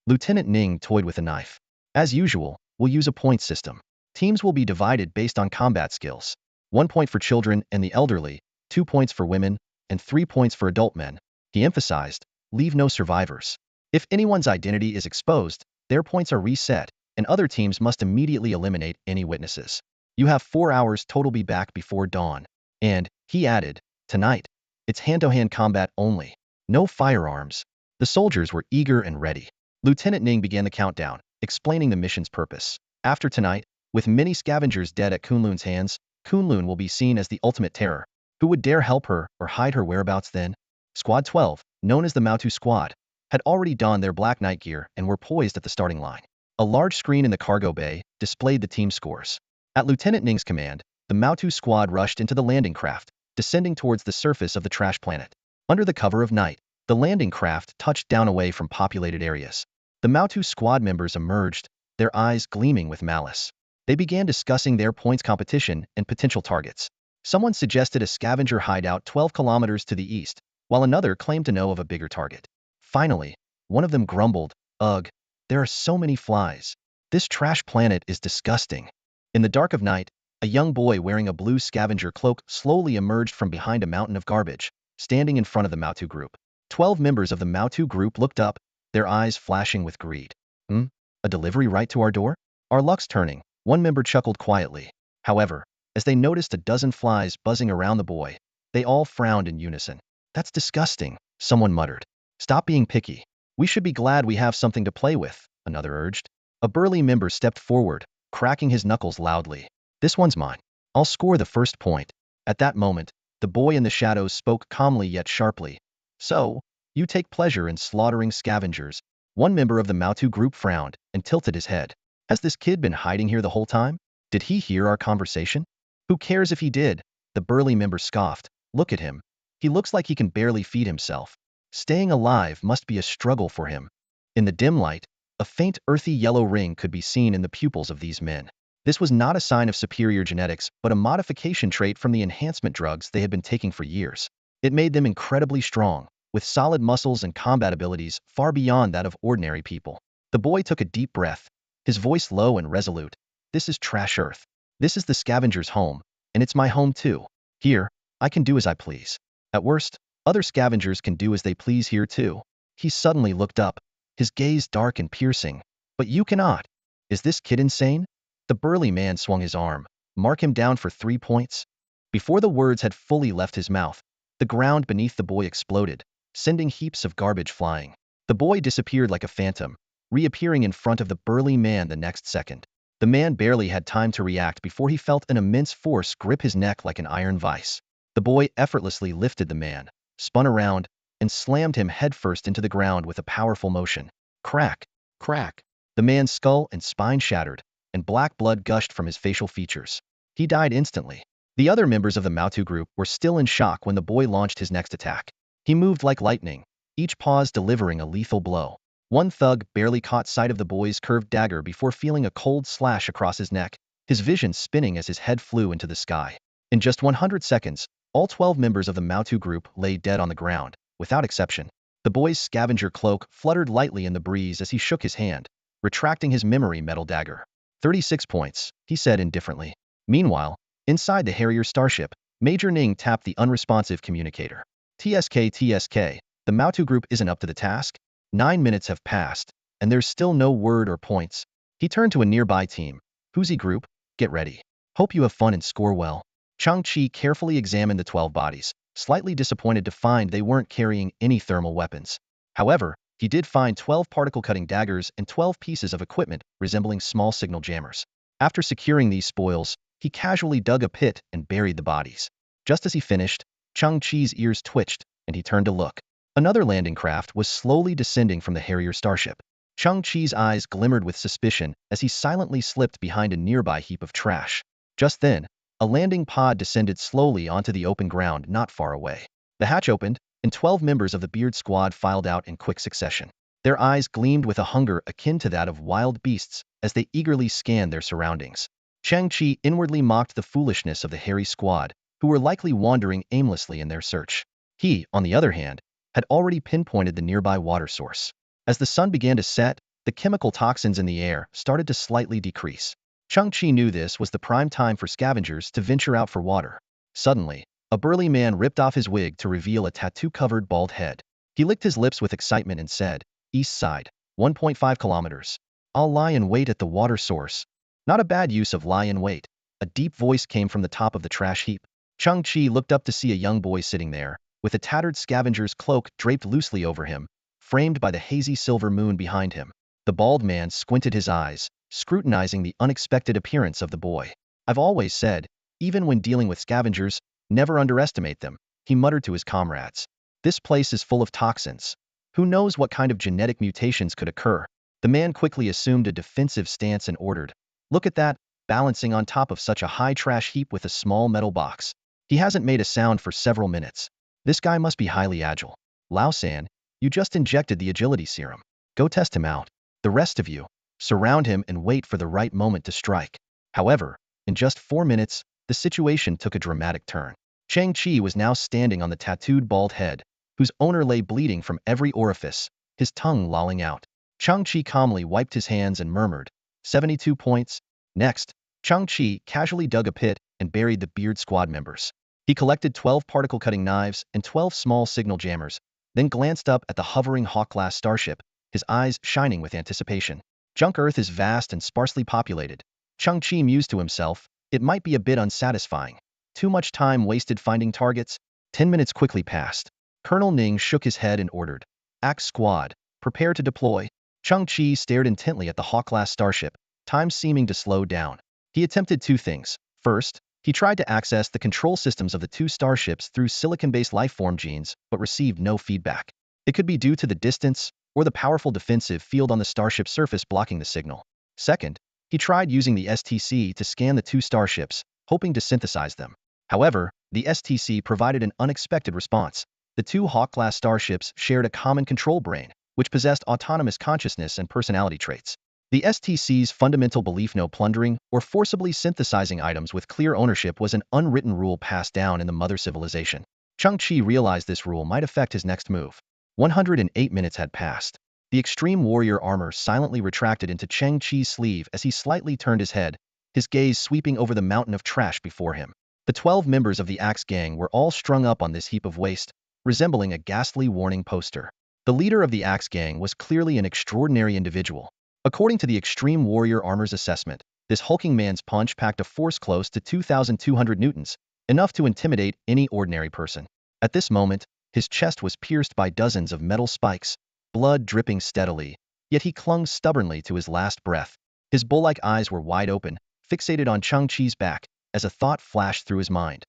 Lieutenant Ning toyed with a knife. As usual, we'll use a point system. Teams will be divided based on combat skills. 1 point for children and the elderly, 2 points for women, and 3 points for adult men. He emphasized, leave no survivors. If anyone's identity is exposed, their points are reset, and other teams must immediately eliminate any witnesses. You have 4 hours total, be back before dawn. And, he added, tonight, it's hand-to-hand combat only. No firearms. The soldiers were eager and ready. Lieutenant Ning began the countdown, explaining the mission's purpose. After tonight, with many scavengers dead at Kunlun's hands, Kunlun will be seen as the ultimate terror. Who would dare help her or hide her whereabouts then? Squad 12, known as the Mautu Squad, had already donned their black night gear and were poised at the starting line. A large screen in the cargo bay displayed the team scores. At Lieutenant Ning's command, the Mautu Squad rushed into the landing craft, descending towards the surface of the trash planet. Under the cover of night, the landing craft touched down away from populated areas. The Mautu Squad members emerged, their eyes gleaming with malice. They began discussing their points competition and potential targets. Someone suggested a scavenger hideout 12 kilometers to the east, while another claimed to know of a bigger target. Finally, one of them grumbled, "Ugh, there are so many flies. This trash planet is disgusting." In the dark of night, a young boy wearing a blue scavenger cloak slowly emerged from behind a mountain of garbage, standing in front of the Mautu group. 12 members of the Mautu group looked up, their eyes flashing with greed. A delivery right to our door? Our luck's turning, one member chuckled quietly. However, as they noticed a dozen flies buzzing around the boy, they all frowned in unison. "That's disgusting," someone muttered. "Stop being picky. We should be glad we have something to play with," another urged. A burly member stepped forward, cracking his knuckles loudly. "This one's mine. I'll score the first point." At that moment, the boy in the shadows spoke calmly yet sharply. "So, you take pleasure in slaughtering scavengers?" One member of the Mautu group frowned and tilted his head. "Has this kid been hiding here the whole time? Did he hear our conversation?" "Who cares if he did?" the burly member scoffed. "Look at him. He looks like he can barely feed himself. Staying alive must be a struggle for him." In the dim light, a faint earthy yellow ring could be seen in the pupils of these men. This was not a sign of superior genetics, but a modification trait from the enhancement drugs they had been taking for years. It made them incredibly strong, with solid muscles and combat abilities far beyond that of ordinary people. The boy took a deep breath, his voice low and resolute. "This is Trash Earth. This is the scavenger's home, and it's my home too. Here, I can do as I please. At worst, other scavengers can do as they please here too." He suddenly looked up, his gaze dark and piercing. "But you cannot. Is this kid insane?" The burly man swung his arm. "Mark him down for 3 points." Before the words had fully left his mouth, the ground beneath the boy exploded, sending heaps of garbage flying. The boy disappeared like a phantom, reappearing in front of the burly man the next second. The man barely had time to react before he felt an immense force grip his neck like an iron vice. The boy effortlessly lifted the man, spun around, and slammed him headfirst into the ground with a powerful motion. Crack! Crack! The man's skull and spine shattered, and black blood gushed from his facial features. He died instantly. The other members of the Mautu group were still in shock when the boy launched his next attack. He moved like lightning, each pause delivering a lethal blow. One thug barely caught sight of the boy's curved dagger before feeling a cold slash across his neck, his vision spinning as his head flew into the sky. In just 100 seconds, all 12 members of the Mautu group lay dead on the ground, without exception. The boy's scavenger cloak fluttered lightly in the breeze as he shook his hand, retracting his memory metal dagger. 36 points, he said indifferently. Meanwhile, inside the Harrier starship, Major Ning tapped the unresponsive communicator. TSK, the Mautu group isn't up to the task? 9 minutes have passed, and there's still no word or points. He turned to a nearby team. Huzi group, get ready. Hope you have fun and score well. Chang Chi carefully examined the 12 bodies, slightly disappointed to find they weren't carrying any thermal weapons. However, he did find 12 particle-cutting daggers and 12 pieces of equipment resembling small signal jammers. After securing these spoils, he casually dug a pit and buried the bodies. Just as he finished, Chang Chi's ears twitched, and he turned to look. Another landing craft was slowly descending from the Harrier starship. Chang Chi's eyes glimmered with suspicion as he silently slipped behind a nearby heap of trash. Just then, a landing pod descended slowly onto the open ground not far away. The hatch opened, and 12 members of the Beard Squad filed out in quick succession. Their eyes gleamed with a hunger akin to that of wild beasts as they eagerly scanned their surroundings. Chang Chi inwardly mocked the foolishness of the hairy squad, who were likely wandering aimlessly in their search. He, on the other hand, had already pinpointed the nearby water source. As the sun began to set, the chemical toxins in the air started to slightly decrease. Chang Chi knew this was the prime time for scavengers to venture out for water. Suddenly, a burly man ripped off his wig to reveal a tattoo-covered bald head. He licked his lips with excitement and said, east side, 1.5 kilometers. I'll lie in wait at the water source. Not a bad use of lie in wait. A deep voice came from the top of the trash heap. Chung Chi looked up to see a young boy sitting there, with a tattered scavenger's cloak draped loosely over him, framed by the hazy silver moon behind him. The bald man squinted his eyes, scrutinizing the unexpected appearance of the boy. I've always said, even when dealing with scavengers, never underestimate them, he muttered to his comrades. This place is full of toxins. Who knows what kind of genetic mutations could occur? The man quickly assumed a defensive stance and ordered, "Look at that, balancing on top of such a high trash heap with a small metal box. He hasn't made a sound for several minutes. This guy must be highly agile. Lao San, you just injected the agility serum. Go test him out. The rest of you, surround him and wait for the right moment to strike." However, in just 4 minutes, the situation took a dramatic turn. Chang Chi was now standing on the tattooed bald head, whose owner lay bleeding from every orifice, his tongue lolling out. Chang Chi calmly wiped his hands and murmured, 72 points. Next, Chang Chi casually dug a pit and buried the Beard Squad members. He collected 12 particle-cutting knives and 12 small signal jammers, then glanced up at the hovering Hawk-class starship, his eyes shining with anticipation. Junk Earth is vast and sparsely populated. Chang Chi mused to himself, it might be a bit unsatisfying. Too much time wasted finding targets? 10 minutes quickly passed. Colonel Ning shook his head and ordered, "Axe Squad, prepare to deploy." Chang Chi stared intently at the Hawk-class starship, time seeming to slow down. He attempted two things. First, he tried to access the control systems of the two starships through silicon-based lifeform genes, but received no feedback. It could be due to the distance, or the powerful defensive field on the starship's surface blocking the signal. Second, he tried using the STC to scan the two starships, hoping to synthesize them. However, the STC provided an unexpected response. The two Hawk-class starships shared a common control brain, which possessed autonomous consciousness and personality traits. The STC's fundamental belief no plundering or forcibly synthesizing items with clear ownership was an unwritten rule passed down in the mother civilization. Chung Chi realized this rule might affect his next move. 108 minutes had passed. The extreme warrior armor silently retracted into Chang Chi's sleeve as he slightly turned his head, his gaze sweeping over the mountain of trash before him. The 12 members of the Axe Gang were all strung up on this heap of waste, resembling a ghastly warning poster. The leader of the Axe Gang was clearly an extraordinary individual. According to the Extreme Warrior Armor's assessment, this hulking man's punch packed a force close to 2,200 newtons, enough to intimidate any ordinary person. At this moment, his chest was pierced by dozens of metal spikes, blood dripping steadily, yet he clung stubbornly to his last breath. His bull-like eyes were wide open, fixated on Chang Chi's back, as a thought flashed through his mind.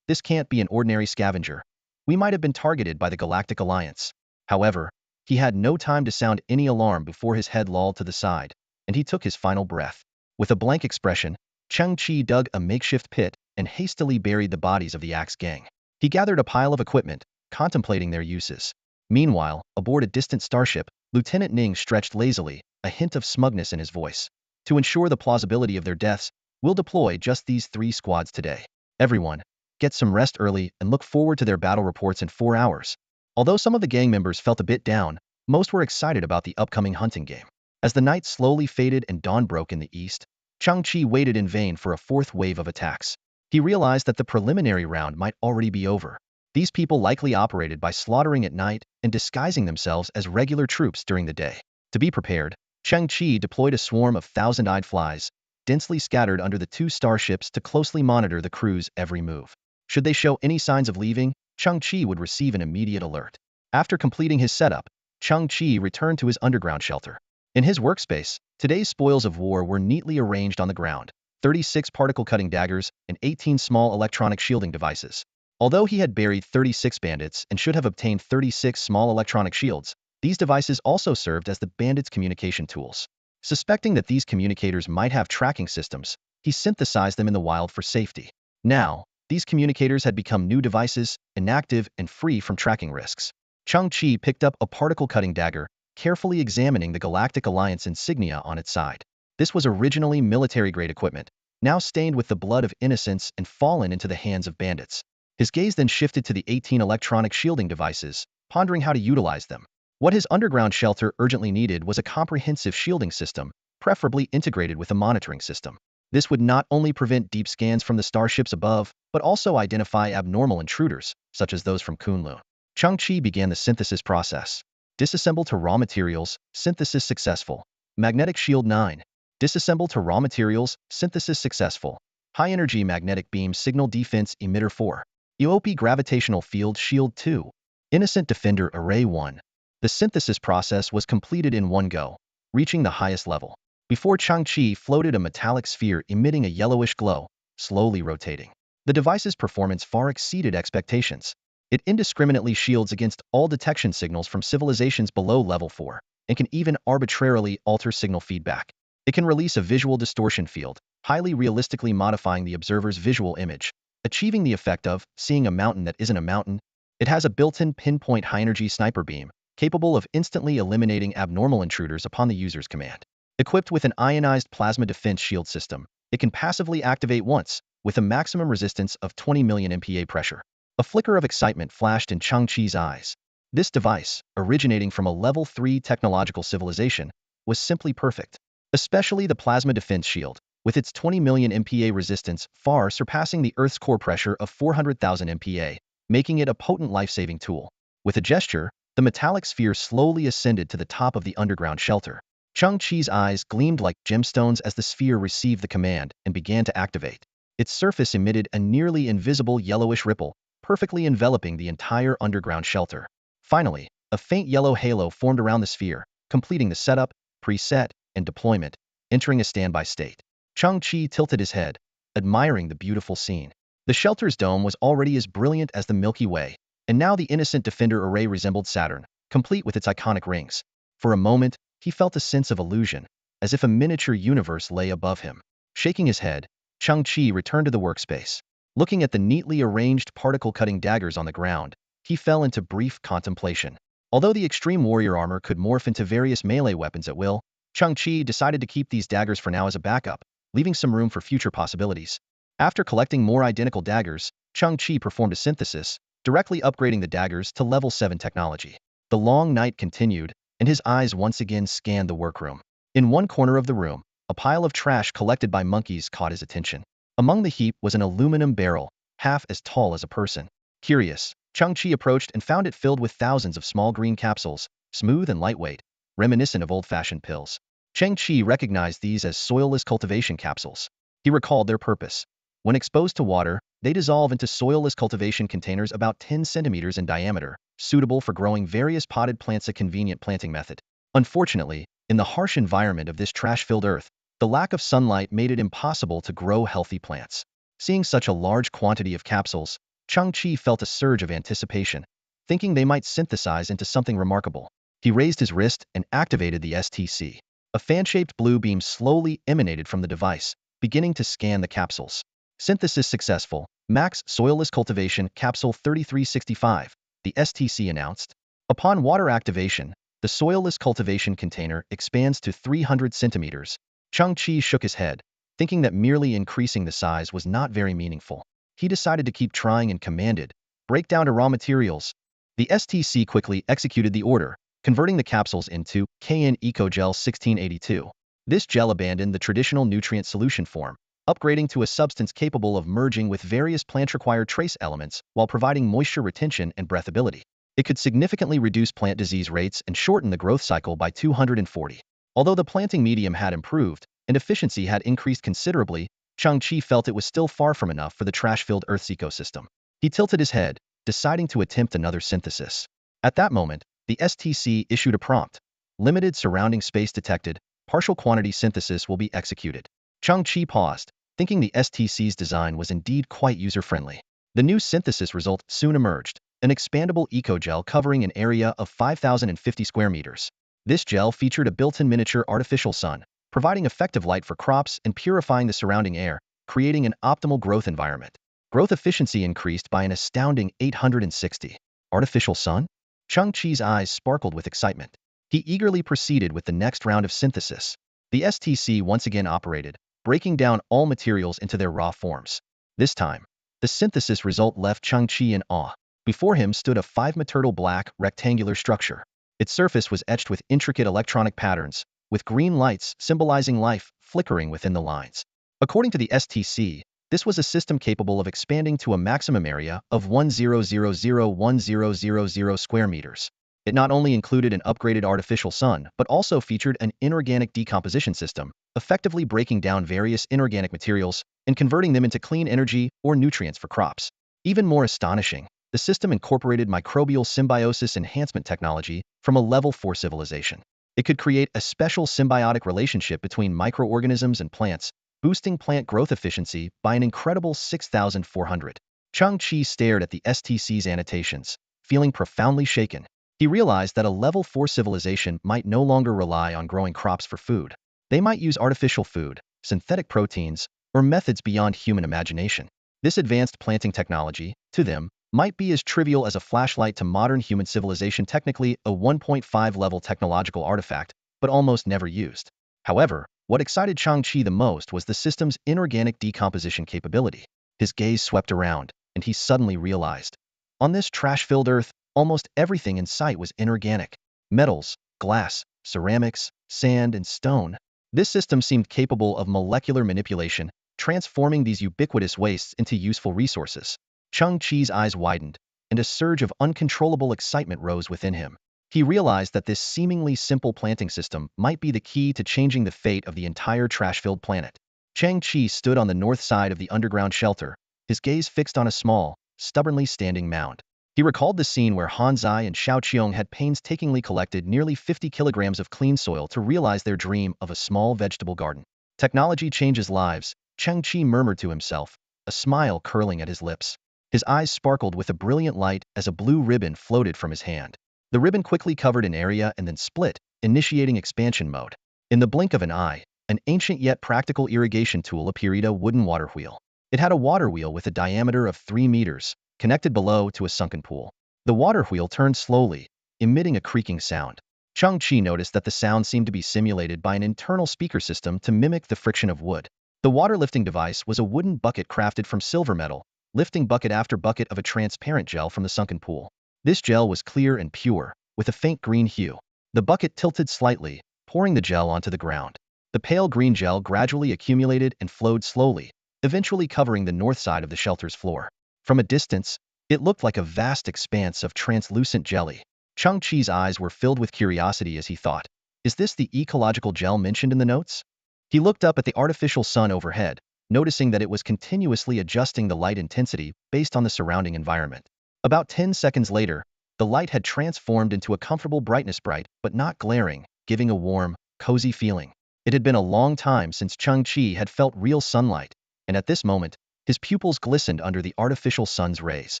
This can't be an ordinary scavenger. We might have been targeted by the Galactic Alliance. However, he had no time to sound any alarm before his head lolled to the side, and he took his final breath. With a blank expression, Chang Chi dug a makeshift pit and hastily buried the bodies of the Axe Gang. He gathered a pile of equipment, contemplating their uses. Meanwhile, aboard a distant starship, Lieutenant Ning stretched lazily, a hint of smugness in his voice. To ensure the plausibility of their deaths, we'll deploy just these 3 squads today. Everyone, get some rest early and look forward to their battle reports in 4 hours. Although some of the gang members felt a bit down, most were excited about the upcoming hunting game. As the night slowly faded and dawn broke in the east, Chang Chi waited in vain for a 4th wave of attacks. He realized that the preliminary round might already be over. These people likely operated by slaughtering at night and disguising themselves as regular troops during the day. To be prepared, Chang Chi deployed a swarm of thousand-eyed flies, densely scattered under the 2 starships to closely monitor the crew's every move. Should they show any signs of leaving, Chang Chi would receive an immediate alert. After completing his setup, Chang Chi returned to his underground shelter. In his workspace, today's spoils of war were neatly arranged on the ground: 36 particle-cutting daggers and 18 small electronic shielding devices. Although he had buried 36 bandits and should have obtained 36 small electronic shields, these devices also served as the bandits' communication tools. Suspecting that these communicators might have tracking systems, he synthesized them in the wild for safety. Now, these communicators had become new devices, inactive and free from tracking risks. Chang Chi picked up a particle-cutting dagger, carefully examining the Galactic Alliance insignia on its side. This was originally military-grade equipment, now stained with the blood of innocents and fallen into the hands of bandits. His gaze then shifted to the 18 electronic shielding devices, pondering how to utilize them. What his underground shelter urgently needed was a comprehensive shielding system, preferably integrated with a monitoring system. This would not only prevent deep scans from the starships above, but also identify abnormal intruders, such as those from Kunlun. Chang Chi began the synthesis process. Disassemble to raw materials, synthesis successful. Magnetic shield 9. Disassemble to raw materials, synthesis successful. High-energy magnetic beam signal defense emitter 4. EOP gravitational field shield 2. Innocent defender array 1. The synthesis process was completed in one go, reaching the highest level. Before Chang-Chi floated a metallic sphere emitting a yellowish glow, slowly rotating. The device's performance far exceeded expectations. It indiscriminately shields against all detection signals from civilizations below level 4, and can even arbitrarily alter signal feedback. It can release a visual distortion field, highly realistically modifying the observer's visual image, achieving the effect of seeing a mountain that isn't a mountain. It has a built-in pinpoint high-energy sniper beam, capable of instantly eliminating abnormal intruders upon the user's command. Equipped with an ionized plasma defense shield system, it can passively activate once, with a maximum resistance of 20 million MPa pressure. A flicker of excitement flashed in Chang-Chi's eyes. This device, originating from a level 3 technological civilization, was simply perfect. Especially the plasma defense shield, with its 20 million MPa resistance far surpassing the Earth's core pressure of 400,000 MPa, making it a potent life-saving tool. With a gesture, the metallic sphere slowly ascended to the top of the underground shelter. Chang-Chi's eyes gleamed like gemstones as the sphere received the command and began to activate. Its surface emitted a nearly invisible yellowish ripple, perfectly enveloping the entire underground shelter. Finally, a faint yellow halo formed around the sphere, completing the setup, preset, and deployment, entering a standby state. Chang-Chi tilted his head, admiring the beautiful scene. The shelter's dome was already as brilliant as the Milky Way, and now the innocent defender array resembled Saturn, complete with its iconic rings. For a moment, he felt a sense of illusion, as if a miniature universe lay above him. Shaking his head, Chang-Chi returned to the workspace. Looking at the neatly arranged particle-cutting daggers on the ground, he fell into brief contemplation. Although the extreme warrior armor could morph into various melee weapons at will, Chang-Chi decided to keep these daggers for now as a backup, leaving some room for future possibilities. After collecting more identical daggers, Chang-Chi performed a synthesis, directly upgrading the daggers to level 7 technology. The long night continued, and his eyes once again scanned the workroom. In one corner of the room, a pile of trash collected by monkeys caught his attention. Among the heap was an aluminum barrel, half as tall as a person. Curious, Chang-Chi approached and found it filled with thousands of small green capsules, smooth and lightweight, reminiscent of old-fashioned pills. Chang-Chi recognized these as soilless cultivation capsules. He recalled their purpose. When exposed to water, they dissolve into soilless cultivation containers about 10 centimeters in diameter, suitable for growing various potted plants, a convenient planting method. Unfortunately, in the harsh environment of this trash-filled earth, the lack of sunlight made it impossible to grow healthy plants. Seeing such a large quantity of capsules, Chang-Chi felt a surge of anticipation, thinking they might synthesize into something remarkable. He raised his wrist and activated the STC. A fan-shaped blue beam slowly emanated from the device, beginning to scan the capsules. Synthesis successful. Max Soilless Cultivation Capsule 3365, the STC announced. Upon water activation, the soilless cultivation container expands to 300 centimeters. Chang-Chi shook his head, thinking that merely increasing the size was not very meaningful. He decided to keep trying and commanded, break down to raw materials. The STC quickly executed the order, converting the capsules into KN EcoGel 1682. This gel abandoned the traditional nutrient solution form, upgrading to a substance capable of merging with various plant-required trace elements while providing moisture retention and breathability. It could significantly reduce plant disease rates and shorten the growth cycle by 240. Although the planting medium had improved and efficiency had increased considerably, Chang-Chi felt it was still far from enough for the trash-filled Earth's ecosystem. He tilted his head, deciding to attempt another synthesis. At that moment, the STC issued a prompt. Limited surrounding space detected. Partial quantity synthesis will be executed. Chang-Chi paused, thinking the STC's design was indeed quite user-friendly. The new synthesis result soon emerged, an expandable eco-gel covering an area of 5,050 square meters. This gel featured a built-in miniature artificial sun, providing effective light for crops and purifying the surrounding air, creating an optimal growth environment. Growth efficiency increased by an astounding 860. Artificial sun? Chang-Chi's eyes sparkled with excitement. He eagerly proceeded with the next round of synthesis. The STC once again operated, breaking down all materials into their raw forms. This time, the synthesis result left Chang-Chi in awe. Before him stood a 5-meter black, rectangular structure. Its surface was etched with intricate electronic patterns, with green lights symbolizing life flickering within the lines. According to the STC, this was a system capable of expanding to a maximum area of 1,000,1000 square meters. It not only included an upgraded artificial sun, but also featured an inorganic decomposition system, effectively breaking down various inorganic materials and converting them into clean energy or nutrients for crops. Even more astonishing, the system incorporated microbial symbiosis enhancement technology from a level 4 civilization. It could create a special symbiotic relationship between microorganisms and plants, boosting plant growth efficiency by an incredible 6,400. Chang Chi stared at the STC's annotations, feeling profoundly shaken. He realized that a level 4 civilization might no longer rely on growing crops for food. They might use artificial food, synthetic proteins, or methods beyond human imagination. This advanced planting technology, to them, might be as trivial as a flashlight to modern human civilization, technically a 1.5 level technological artifact, but almost never used. However, what excited Chang Chi the most was the system's inorganic decomposition capability. His gaze swept around, and he suddenly realized. On this trash-filled earth, almost everything in sight was inorganic. Metals, glass, ceramics, sand, and stone. This system seemed capable of molecular manipulation, transforming these ubiquitous wastes into useful resources. Chang Chi's eyes widened, and a surge of uncontrollable excitement rose within him. He realized that this seemingly simple planting system might be the key to changing the fate of the entire trash-filled planet. Chang Chi stood on the north side of the underground shelter, his gaze fixed on a small, stubbornly standing mound. He recalled the scene where Han Zai and Xiao Qiong had painstakingly collected nearly 50 kilograms of clean soil to realize their dream of a small vegetable garden. Technology changes lives, Chang Chi murmured to himself, a smile curling at his lips. His eyes sparkled with a brilliant light as a blue ribbon floated from his hand. The ribbon quickly covered an area and then split, initiating expansion mode. In the blink of an eye, an ancient yet practical irrigation tool appeared, a wooden water wheel. It had a water wheel with a diameter of 3 meters, connected below to a sunken pool. The water wheel turned slowly, emitting a creaking sound. Chang Chi noticed that the sound seemed to be simulated by an internal speaker system to mimic the friction of wood. The water lifting device was a wooden bucket crafted from silver metal, lifting bucket after bucket of a transparent gel from the sunken pool. This gel was clear and pure, with a faint green hue. The bucket tilted slightly, pouring the gel onto the ground. The pale green gel gradually accumulated and flowed slowly, eventually covering the north side of the shelter's floor. From a distance, it looked like a vast expanse of translucent jelly. Chang Chi's eyes were filled with curiosity as he thought, is this the ecological gel mentioned in the notes? He looked up at the artificial sun overhead, noticing that it was continuously adjusting the light intensity based on the surrounding environment. About 10 seconds later, the light had transformed into a comfortable brightness, bright but not glaring, giving a warm, cozy feeling. It had been a long time since Chang Chi had felt real sunlight, and at this moment, his pupils glistened under the artificial sun's rays.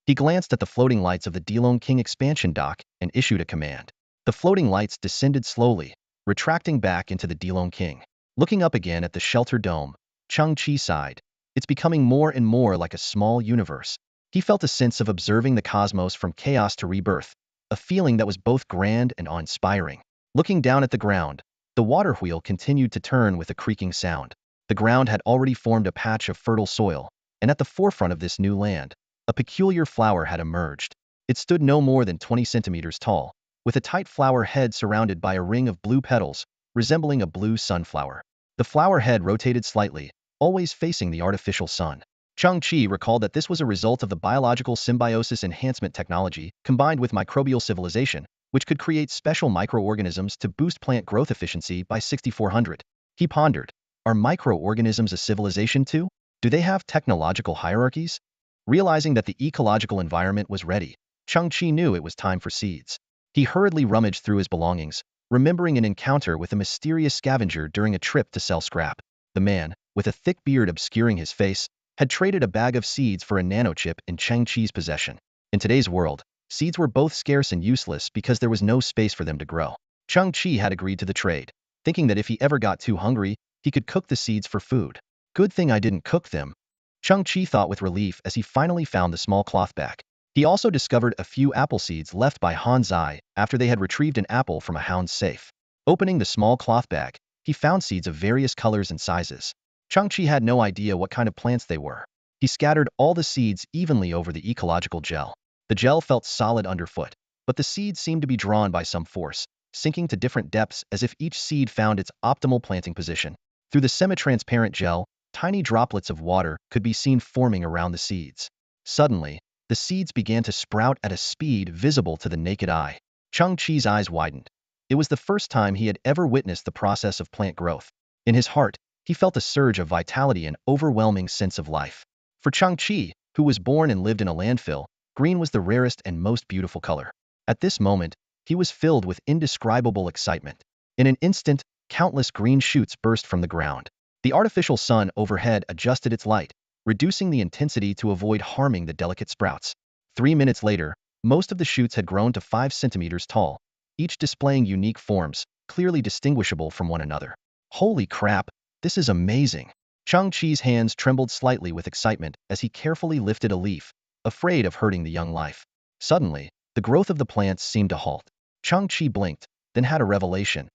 He glanced at the floating lights of the Dilong King expansion dock and issued a command. The floating lights descended slowly, retracting back into the Dilong King. Looking up again at the shelter dome, Chang Chi sighed. It's becoming more and more like a small universe. He felt a sense of observing the cosmos from chaos to rebirth, a feeling that was both grand and awe-inspiring. Looking down at the ground, the water wheel continued to turn with a creaking sound. The ground had already formed a patch of fertile soil, and at the forefront of this new land, a peculiar flower had emerged. It stood no more than 20 centimeters tall, with a tight flower head surrounded by a ring of blue petals, resembling a blue sunflower. The flower head rotated slightly, always facing the artificial sun. Chang Chi recalled that this was a result of the biological symbiosis enhancement technology combined with microbial civilization, which could create special microorganisms to boost plant growth efficiency by 6,400. He pondered, are microorganisms a civilization too? Do they have technological hierarchies? Realizing that the ecological environment was ready, Chang Chi knew it was time for seeds. He hurriedly rummaged through his belongings, remembering an encounter with a mysterious scavenger during a trip to sell scrap. The man, with a thick beard obscuring his face, had traded a bag of seeds for a nanochip in Chang Chi's possession. In today's world, seeds were both scarce and useless because there was no space for them to grow. Chang Chi had agreed to the trade, thinking that if he ever got too hungry, he could cook the seeds for food. Good thing I didn't cook them, Chang Chi thought with relief as he finally found the small cloth bag. He also discovered a few apple seeds left by Han Zai after they had retrieved an apple from a hound's safe. Opening the small cloth bag, he found seeds of various colors and sizes. Chang Chi had no idea what kind of plants they were. He scattered all the seeds evenly over the ecological gel. The gel felt solid underfoot, but the seeds seemed to be drawn by some force, sinking to different depths as if each seed found its optimal planting position. Through the semi-transparent gel, tiny droplets of water could be seen forming around the seeds. Suddenly, the seeds began to sprout at a speed visible to the naked eye. Chang Chi's eyes widened. It was the first time he had ever witnessed the process of plant growth. In his heart, he felt a surge of vitality and overwhelming sense of life. For Chang Chi, who was born and lived in a landfill, green was the rarest and most beautiful color. At this moment, he was filled with indescribable excitement. In an instant, countless green shoots burst from the ground. The artificial sun overhead adjusted its light, reducing the intensity to avoid harming the delicate sprouts. 3 minutes later, most of the shoots had grown to 5 centimeters tall, each displaying unique forms, clearly distinguishable from one another. Holy crap, this is amazing! Chang Chi's hands trembled slightly with excitement as he carefully lifted a leaf, afraid of hurting the young life. Suddenly, the growth of the plants seemed to halt. Chang Chi blinked, then had a revelation.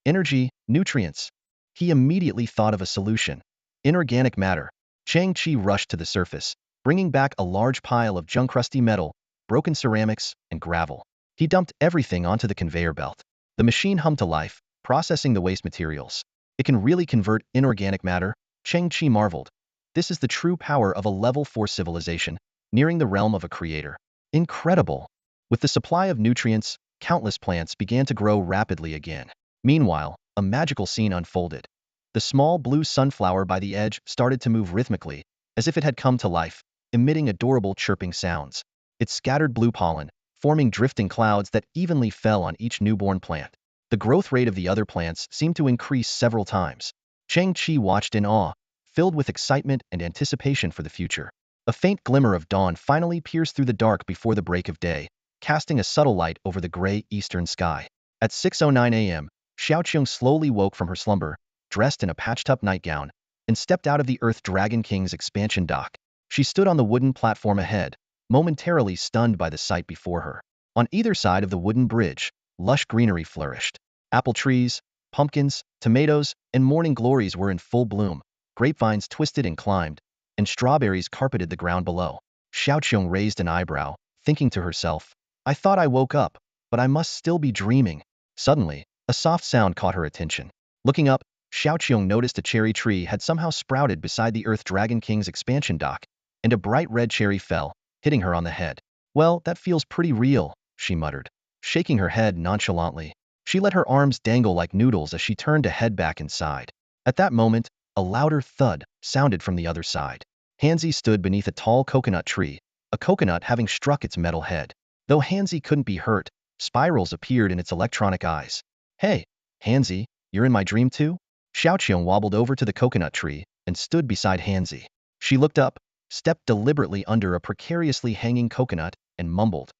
Energy, nutrients. He immediately thought of a solution. Inorganic matter. Chang Chi rushed to the surface, bringing back a large pile of junk-crusty metal, broken ceramics, and gravel. He dumped everything onto the conveyor belt. The machine hummed to life, processing the waste materials. It can really convert inorganic matter? Chang Chi marveled. This is the true power of a level 4 civilization, nearing the realm of a creator. Incredible! With the supply of nutrients, countless plants began to grow rapidly again. Meanwhile, a magical scene unfolded. The small blue sunflower by the edge started to move rhythmically, as if it had come to life, emitting adorable chirping sounds. It scattered blue pollen, forming drifting clouds that evenly fell on each newborn plant. The growth rate of the other plants seemed to increase several times. Chang Chi watched in awe, filled with excitement and anticipation for the future. A faint glimmer of dawn finally pierced through the dark before the break of day, casting a subtle light over the gray eastern sky. At 6:09 a.m., Xiaoqiang slowly woke from her slumber, dressed in a patched-up nightgown, and stepped out of the Earth Dragon King's expansion dock. She stood on the wooden platform ahead, momentarily stunned by the sight before her. On either side of the wooden bridge, lush greenery flourished. Apple trees, pumpkins, tomatoes, and morning glories were in full bloom. Grapevines twisted and climbed, and strawberries carpeted the ground below. Xiaoqiang raised an eyebrow, thinking to herself, I thought I woke up, but I must still be dreaming. Suddenly, a soft sound caught her attention. Looking up, Xiaoqiang noticed a cherry tree had somehow sprouted beside the Earth Dragon King's expansion dock, and a bright red cherry fell, hitting her on the head. Well, that feels pretty real, she muttered, shaking her head nonchalantly. She let her arms dangle like noodles as she turned to head back inside. At that moment, a louder thud sounded from the other side. Hansi stood beneath a tall coconut tree, a coconut having struck its metal head. Though Hansi couldn't be hurt, spirals appeared in its electronic eyes. Hey, Hansi, you're in my dream too? Xiaoqiang wobbled over to the coconut tree and stood beside Hansi. She looked up, stepped deliberately under a precariously hanging coconut, and mumbled.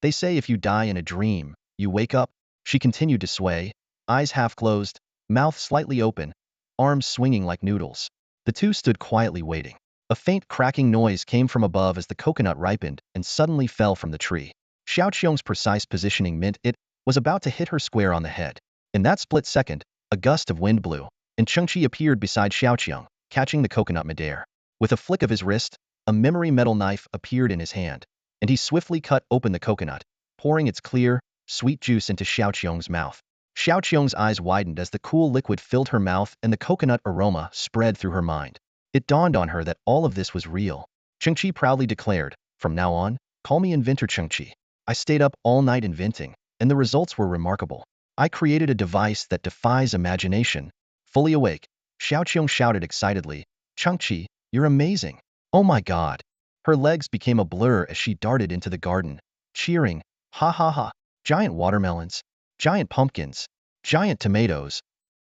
They say if you die in a dream, you wake up. She continued to sway, eyes half closed, mouth slightly open, arms swinging like noodles. The two stood quietly waiting. A faint cracking noise came from above as the coconut ripened and suddenly fell from the tree. Xiaoqiang's precise positioning meant it was about to hit her square on the head. In that split second, a gust of wind blew, and Chang Chi appeared beside Xiaoqiang, catching the coconut midair. With a flick of his wrist, a memory metal knife appeared in his hand, and he swiftly cut open the coconut, pouring its clear, sweet juice into Xiaoqiang's mouth. Xiaoqiang's eyes widened as the cool liquid filled her mouth and the coconut aroma spread through her mind. It dawned on her that all of this was real. Chang Chi proudly declared, from now on, call me Inventor Chang Chi. I stayed up all night inventing, and the results were remarkable. I created a device that defies imagination. Fully awake, Xiaoqiang shouted excitedly, Chang Chi, you're amazing. Oh my god. Her legs became a blur as she darted into the garden, cheering, ha ha ha, giant watermelons, giant pumpkins, giant tomatoes.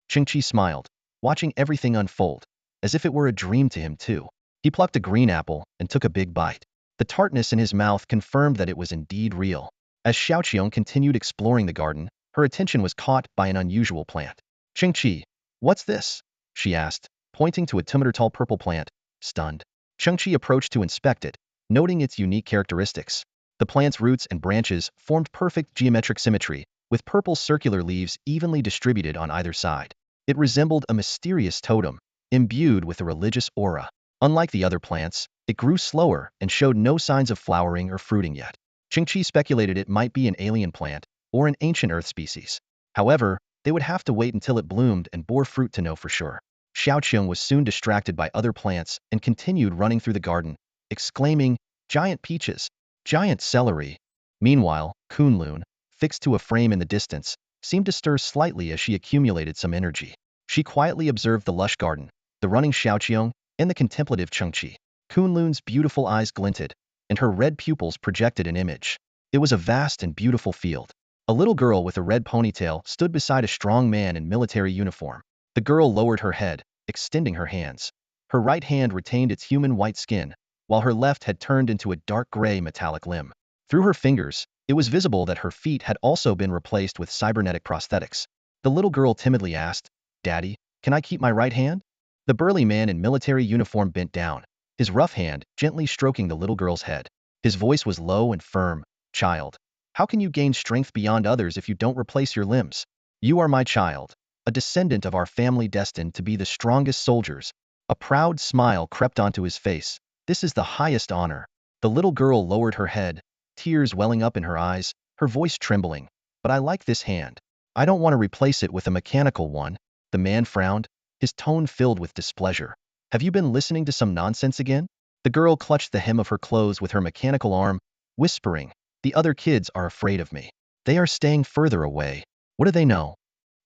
Chang Chi smiled, watching everything unfold, as if it were a dream to him too. He plucked a green apple and took a big bite. The tartness in his mouth confirmed that it was indeed real. As Xiaoqiang continued exploring the garden, her attention was caught by an unusual plant. Chang Chi, what's this? She asked, pointing to a 2-meter-tall purple plant, stunned. Chang Chi approached to inspect it, noting its unique characteristics. The plant's roots and branches formed perfect geometric symmetry, with purple circular leaves evenly distributed on either side. It resembled a mysterious totem, imbued with a religious aura. Unlike the other plants, it grew slower and showed no signs of flowering or fruiting yet. Chang Chi speculated it might be an alien plant or an ancient Earth species. However, they would have to wait until it bloomed and bore fruit to know for sure. Xiaoqiang was soon distracted by other plants and continued running through the garden, exclaiming, giant peaches, giant celery. Meanwhile, Kunlun, fixed to a frame in the distance, seemed to stir slightly as she accumulated some energy. She quietly observed the lush garden, the running Xiaoqiong, and the contemplative Chengqi. Kunlun's beautiful eyes glinted, and her red pupils projected an image. It was a vast and beautiful field. A little girl with a red ponytail stood beside a strong man in military uniform. The girl lowered her head, extending her hands. Her right hand retained its human white skin, while her left had turned into a dark gray metallic limb. Through her fingers, it was visible that her feet had also been replaced with cybernetic prosthetics. The little girl timidly asked, "Daddy, can I keep my right hand?" The burly man in military uniform bent down, his rough hand gently stroking the little girl's head. His voice was low and firm. "Child, how can you gain strength beyond others if you don't replace your limbs? You are my child, a descendant of our family destined to be the strongest soldiers." A proud smile crept onto his face. "This is the highest honor." The little girl lowered her head, tears welling up in her eyes, her voice trembling. "But I like this hand. I don't want to replace it with a mechanical one." The man frowned, his tone filled with displeasure. "Have you been listening to some nonsense again?" The girl clutched the hem of her clothes with her mechanical arm, whispering, "The other kids are afraid of me. They are staying further away. What do they know?"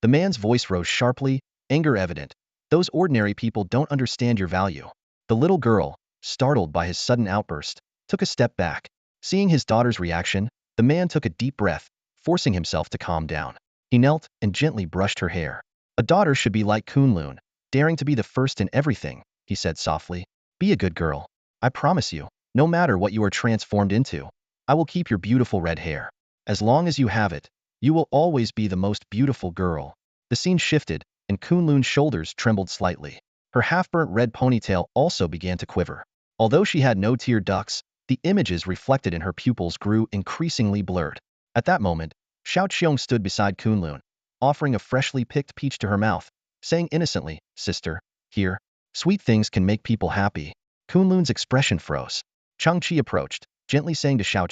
The man's voice rose sharply, anger evident. "Those ordinary people don't understand your value." The little girl, startled by his sudden outburst, took a step back. Seeing his daughter's reaction, the man took a deep breath, forcing himself to calm down. He knelt and gently brushed her hair. "A daughter should be like Kunlun, daring to be the first in everything," he said softly. "Be a good girl. I promise you, no matter what you are transformed into, I will keep your beautiful red hair. As long as you have it, you will always be the most beautiful girl." The scene shifted, and Kunlun's shoulders trembled slightly. Her half-burnt red ponytail also began to quiver. Although she had no tear ducts, the images reflected in her pupils grew increasingly blurred. At that moment, Xiao Qiong stood beside Kunlun, offering a freshly picked peach to her mouth, saying innocently, "Sister, here. Sweet things can make people happy." Kunlun's expression froze. Changqi approached, gently saying to Xiao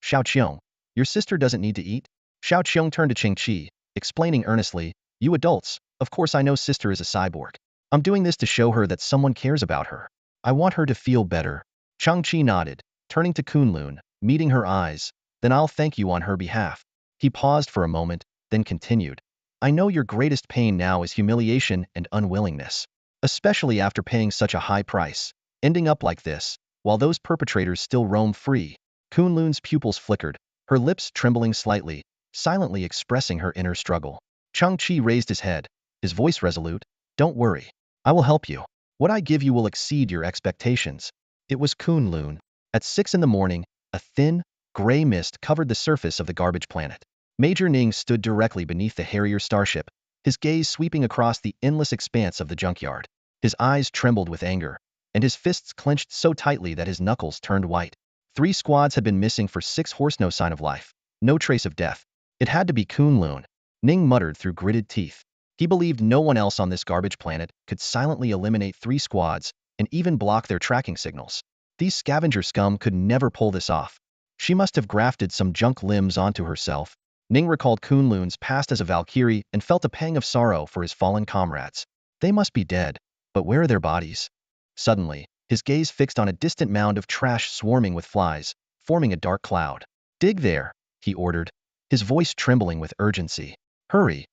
Qiong, "Your sister doesn't need to eat." Xiao Qiong turned to Changqi, explaining earnestly, "You adults, of course I know sister is a cyborg. I'm doing this to show her that someone cares about her. I want her to feel better." Changqi nodded, turning to Kunlun, meeting her eyes. "Then I'll thank you on her behalf." He paused for a moment, then continued, "I know your greatest pain now is humiliation and unwillingness, especially after paying such a high price, ending up like this, while those perpetrators still roam free." Kunlun's pupils flickered, her lips trembling slightly, silently expressing her inner struggle. Changqi raised his head, his voice resolute, "Don't worry. I will help you. What I give you will exceed your expectations." It was Kunlun. At 6 in the morning, a thin, gray mist covered the surface of the garbage planet. Major Ning stood directly beneath the Harrier starship, his gaze sweeping across the endless expanse of the junkyard. His eyes trembled with anger, and his fists clenched so tightly that his knuckles turned white. 3 squads had been missing for 6 horse, no sign of life, no trace of death. It had to be Kunlun, Ning muttered through gritted teeth. He believed no one else on this garbage planet could silently eliminate 3 squads and even block their tracking signals. These scavenger scum could never pull this off. She must have grafted some junk limbs onto herself. Ning recalled Kunlun's past as a Valkyrie and felt a pang of sorrow for his fallen comrades. They must be dead, but where are their bodies? Suddenly, his gaze fixed on a distant mound of trash swarming with flies, forming a dark cloud. "Dig there," he ordered, his voice trembling with urgency. "Hurry."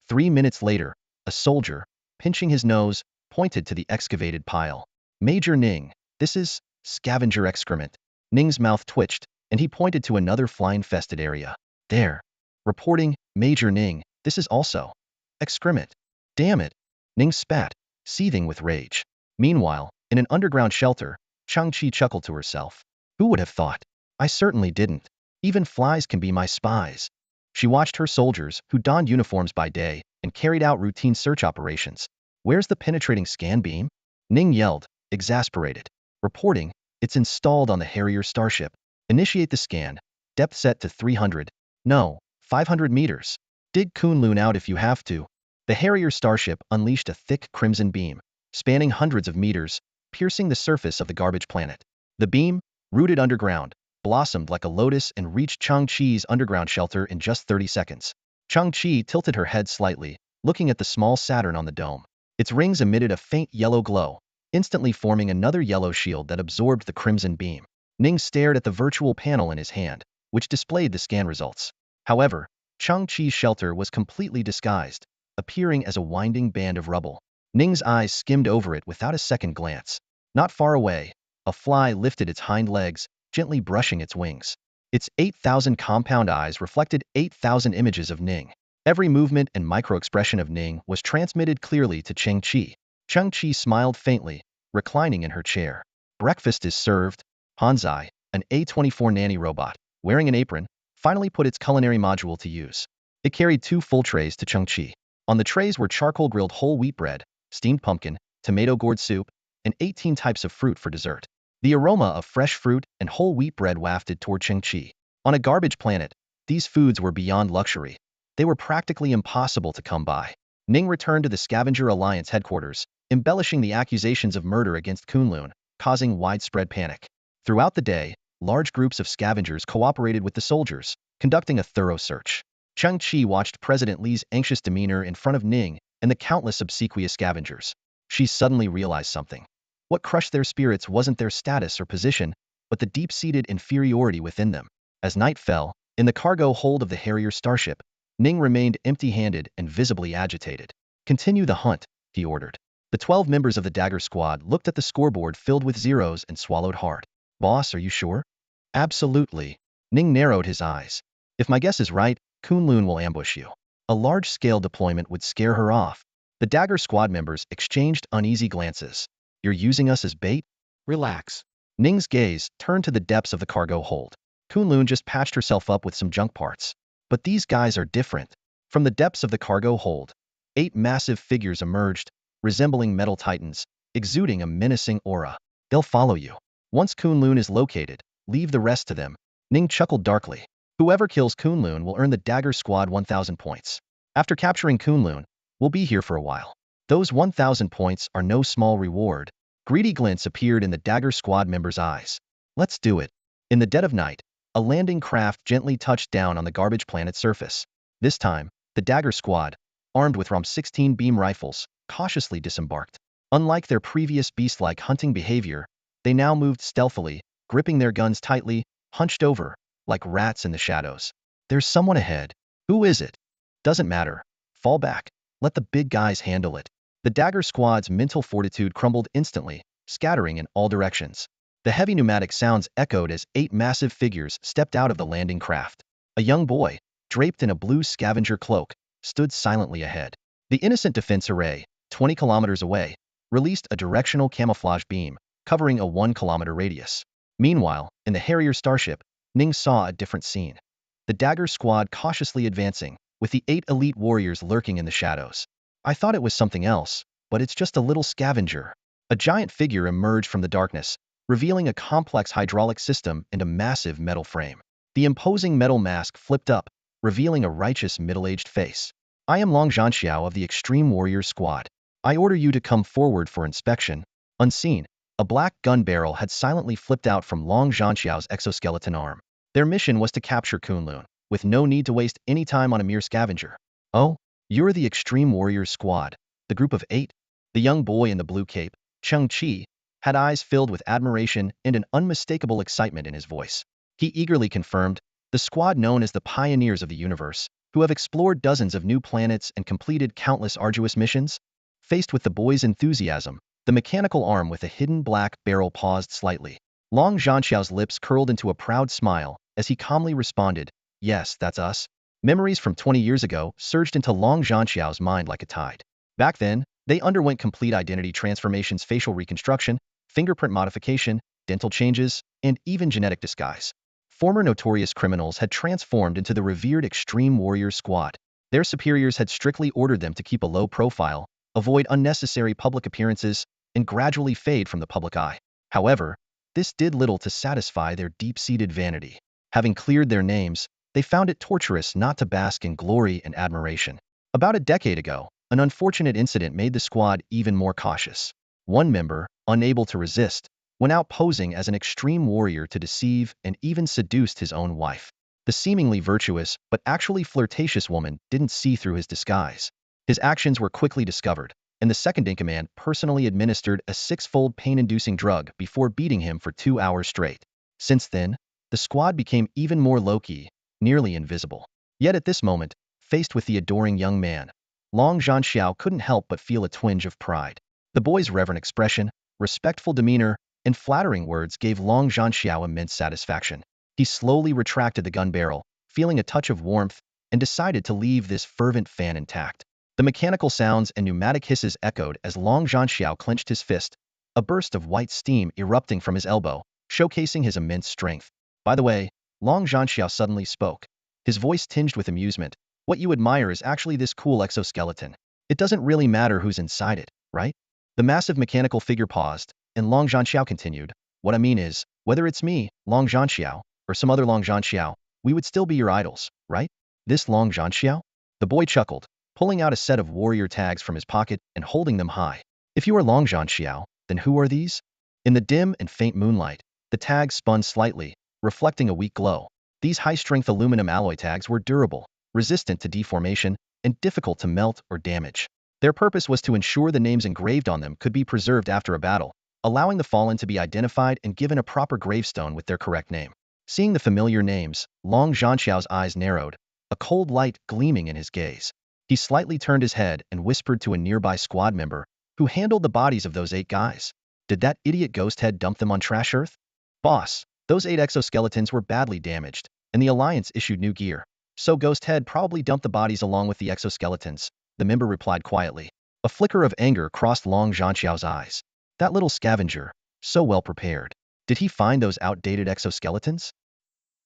3 minutes later, a soldier, pinching his nose, pointed to the excavated pile. "Major Ning, this is scavenger excrement." Ning's mouth twitched, and he pointed to another fly-infested area. "There." Reporting, "Major Ning, this is also excrement." "Damn it." Ning spat, seething with rage. Meanwhile, in an underground shelter, Changqi chuckled to herself. "Who would have thought? I certainly didn't. Even flies can be my spies." She watched her soldiers, who donned uniforms by day and carried out routine search operations. "Where's the penetrating scan beam?" Ning yelled, exasperated. Reporting, "It's installed on the Harrier starship. Initiate the scan. Depth set to 300. No, 500 meters. Dig Kunlun out if you have to." The Harrier starship unleashed a thick crimson beam, spanning hundreds of meters, piercing the surface of the garbage planet. The beam, rooted underground, blossomed like a lotus and reached Changqi's underground shelter in just 30 seconds. Changqi tilted her head slightly, looking at the small Saturn on the dome. Its rings emitted a faint yellow glow, instantly forming another yellow shield that absorbed the crimson beam. Ning stared at the virtual panel in his hand, which displayed the scan results. However, Chang-Chi's shelter was completely disguised, appearing as a winding band of rubble. Ning's eyes skimmed over it without a second glance. Not far away, a fly lifted its hind legs, gently brushing its wings. Its 8,000 compound eyes reflected 8,000 images of Ning. Every movement and micro-expression of Ning was transmitted clearly to Chang-Chi. Chang-Chi smiled faintly, reclining in her chair. Breakfast is served. Hanzai, an A24 nanny robot, wearing an apron, finally put its culinary module to use. It carried 2 full trays to Chang-Chi. On the trays were charcoal-grilled whole wheat bread, steamed pumpkin, tomato gourd soup, and 18 types of fruit for dessert. The aroma of fresh fruit and whole wheat bread wafted toward Chang-Chi. On a garbage planet, these foods were beyond luxury. They were practically impossible to come by. Ning returned to the Scavenger Alliance headquarters, embellishing the accusations of murder against Kunlun, causing widespread panic. Throughout the day, large groups of scavengers cooperated with the soldiers, conducting a thorough search. Chang-Chi watched President Li's anxious demeanor in front of Ning and the countless obsequious scavengers. She suddenly realized something. What crushed their spirits wasn't their status or position, but the deep-seated inferiority within them. As night fell, in the cargo hold of the Harrier starship, Ning remained empty-handed and visibly agitated. "Continue the hunt," he ordered. The 12 members of the Dagger Squad looked at the scoreboard filled with zeros and swallowed hard. "Boss, are you sure?" "Absolutely." Ning narrowed his eyes. "If my guess is right, Kunlun will ambush you. A large-scale deployment would scare her off." The Dagger Squad members exchanged uneasy glances. "You're using us as bait?" "Relax." Ning's gaze turned to the depths of the cargo hold. Kunlun just patched herself up with some junk parts. But these guys are different. From the depths of the cargo hold, 8 massive figures emerged, resembling metal titans, exuding a menacing aura. "They'll follow you. Once Kunlun is located, leave the rest to them." Ning chuckled darkly. "Whoever kills Kunlun will earn the Dagger Squad 1,000 points. After capturing Kunlun, we'll be here for a while. Those 1,000 points are no small reward." Greedy glints appeared in the Dagger Squad members' eyes. "Let's do it." In the dead of night, a landing craft gently touched down on the garbage planet's surface. This time, the Dagger Squad, armed with ROM-16 beam rifles, cautiously disembarked. Unlike their previous beast-like hunting behavior, they now moved stealthily, gripping their guns tightly, hunched over, like rats in the shadows. "There's someone ahead. Who is it?" "Doesn't matter. Fall back. Let the big guys handle it." The Dagger Squad's mental fortitude crumbled instantly, scattering in all directions. The heavy pneumatic sounds echoed as 8 massive figures stepped out of the landing craft. A young boy, draped in a blue scavenger cloak, stood silently ahead. The Innocent Defense Array, 20 kilometers away, released a directional camouflage beam, covering a 1-kilometer radius. Meanwhile, in the Harrier starship, Ning saw a different scene. The Dagger Squad cautiously advancing, with the 8 elite warriors lurking in the shadows. "I thought it was something else, but it's just a little scavenger." A giant figure emerged from the darkness, revealing a complex hydraulic system and a massive metal frame. The imposing metal mask flipped up, revealing a righteous middle-aged face. "I am Long Zhanxiao of the Extreme Warriors Squad. I order you to come forward for inspection." Unseen, a black gun barrel had silently flipped out from Long Zhanxiao's exoskeleton arm. Their mission was to capture Kunlun, with no need to waste any time on a mere scavenger. "Oh, you're the Extreme Warriors Squad, the group of 8? The young boy in the blue cape, Chang-Chi, had eyes filled with admiration and an unmistakable excitement in his voice. He eagerly confirmed, "The squad known as the Pioneers of the Universe, who have explored dozens of new planets and completed countless arduous missions." Faced with the boy's enthusiasm, the mechanical arm with a hidden black barrel paused slightly. Long Zhanxiao's lips curled into a proud smile as he calmly responded, "Yes, that's us." Memories from 20 years ago surged into Long Zhanxiao's mind like a tide. Back then, they underwent complete identity transformations, facial reconstruction, fingerprint modification, dental changes, and even genetic disguise. Former notorious criminals had transformed into the revered Extreme Warriors Squad. Their superiors had strictly ordered them to keep a low profile, avoid unnecessary public appearances, and gradually fade from the public eye. However, this did little to satisfy their deep-seated vanity. Having cleared their names, they found it torturous not to bask in glory and admiration. About a decade ago, an unfortunate incident made the squad even more cautious. One member, unable to resist, went out posing as an extreme warrior to deceive and even seduced his own wife. The seemingly virtuous but actually flirtatious woman didn't see through his disguise. His actions were quickly discovered, and the second-in-command personally administered a 6-fold pain-inducing drug before beating him for 2 hours straight. Since then, the squad became even more low-key, nearly invisible. Yet at this moment, faced with the adoring young man, Long Zhanxiao couldn't help but feel a twinge of pride. The boy's reverent expression, respectful demeanor, and flattering words gave Long Zhanxiao immense satisfaction. He slowly retracted the gun barrel, feeling a touch of warmth, and decided to leave this fervent fan intact. The mechanical sounds and pneumatic hisses echoed as Long Zhanxiao clenched his fist, a burst of white steam erupting from his elbow, showcasing his immense strength. By the way, Long Zhanxiao suddenly spoke, his voice tinged with amusement. What you admire is actually this cool exoskeleton. It doesn't really matter who's inside it, right? The massive mechanical figure paused, and Long Zhanxiao continued, what I mean is, whether it's me, Long Zhanxiao, or some other Long Zhanxiao, we would still be your idols, right? This Long Zhanxiao? The boy chuckled, pulling out a set of warrior tags from his pocket and holding them high. If you are Long Zhanxiao, then who are these? In the dim and faint moonlight, the tags spun slightly, reflecting a weak glow. These high-strength aluminum alloy tags were durable, resistant to deformation, and difficult to melt or damage. Their purpose was to ensure the names engraved on them could be preserved after a battle, allowing the fallen to be identified and given a proper gravestone with their correct name. Seeing the familiar names, Long Zhanxiao's eyes narrowed, a cold light gleaming in his gaze. He slightly turned his head and whispered to a nearby squad member, who handled the bodies of those 8 guys. Did that idiot Ghost Head dump them on Trash Earth? Boss, those 8 exoskeletons were badly damaged, and the Alliance issued new gear. So Ghost Head probably dumped the bodies along with the exoskeletons, the member replied quietly. A flicker of anger crossed Long Zhanxiao's eyes. That little scavenger, so well prepared. Did he find those outdated exoskeletons?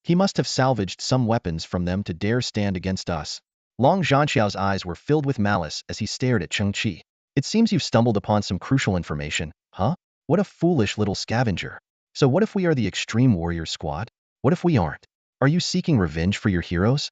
He must have salvaged some weapons from them to dare stand against us. Long Zhanxiao's eyes were filled with malice as he stared at Cheng Qi. It seems you've stumbled upon some crucial information, huh? What a foolish little scavenger. So what if we are the Extreme Warrior Squad? What if we aren't? Are you seeking revenge for your heroes?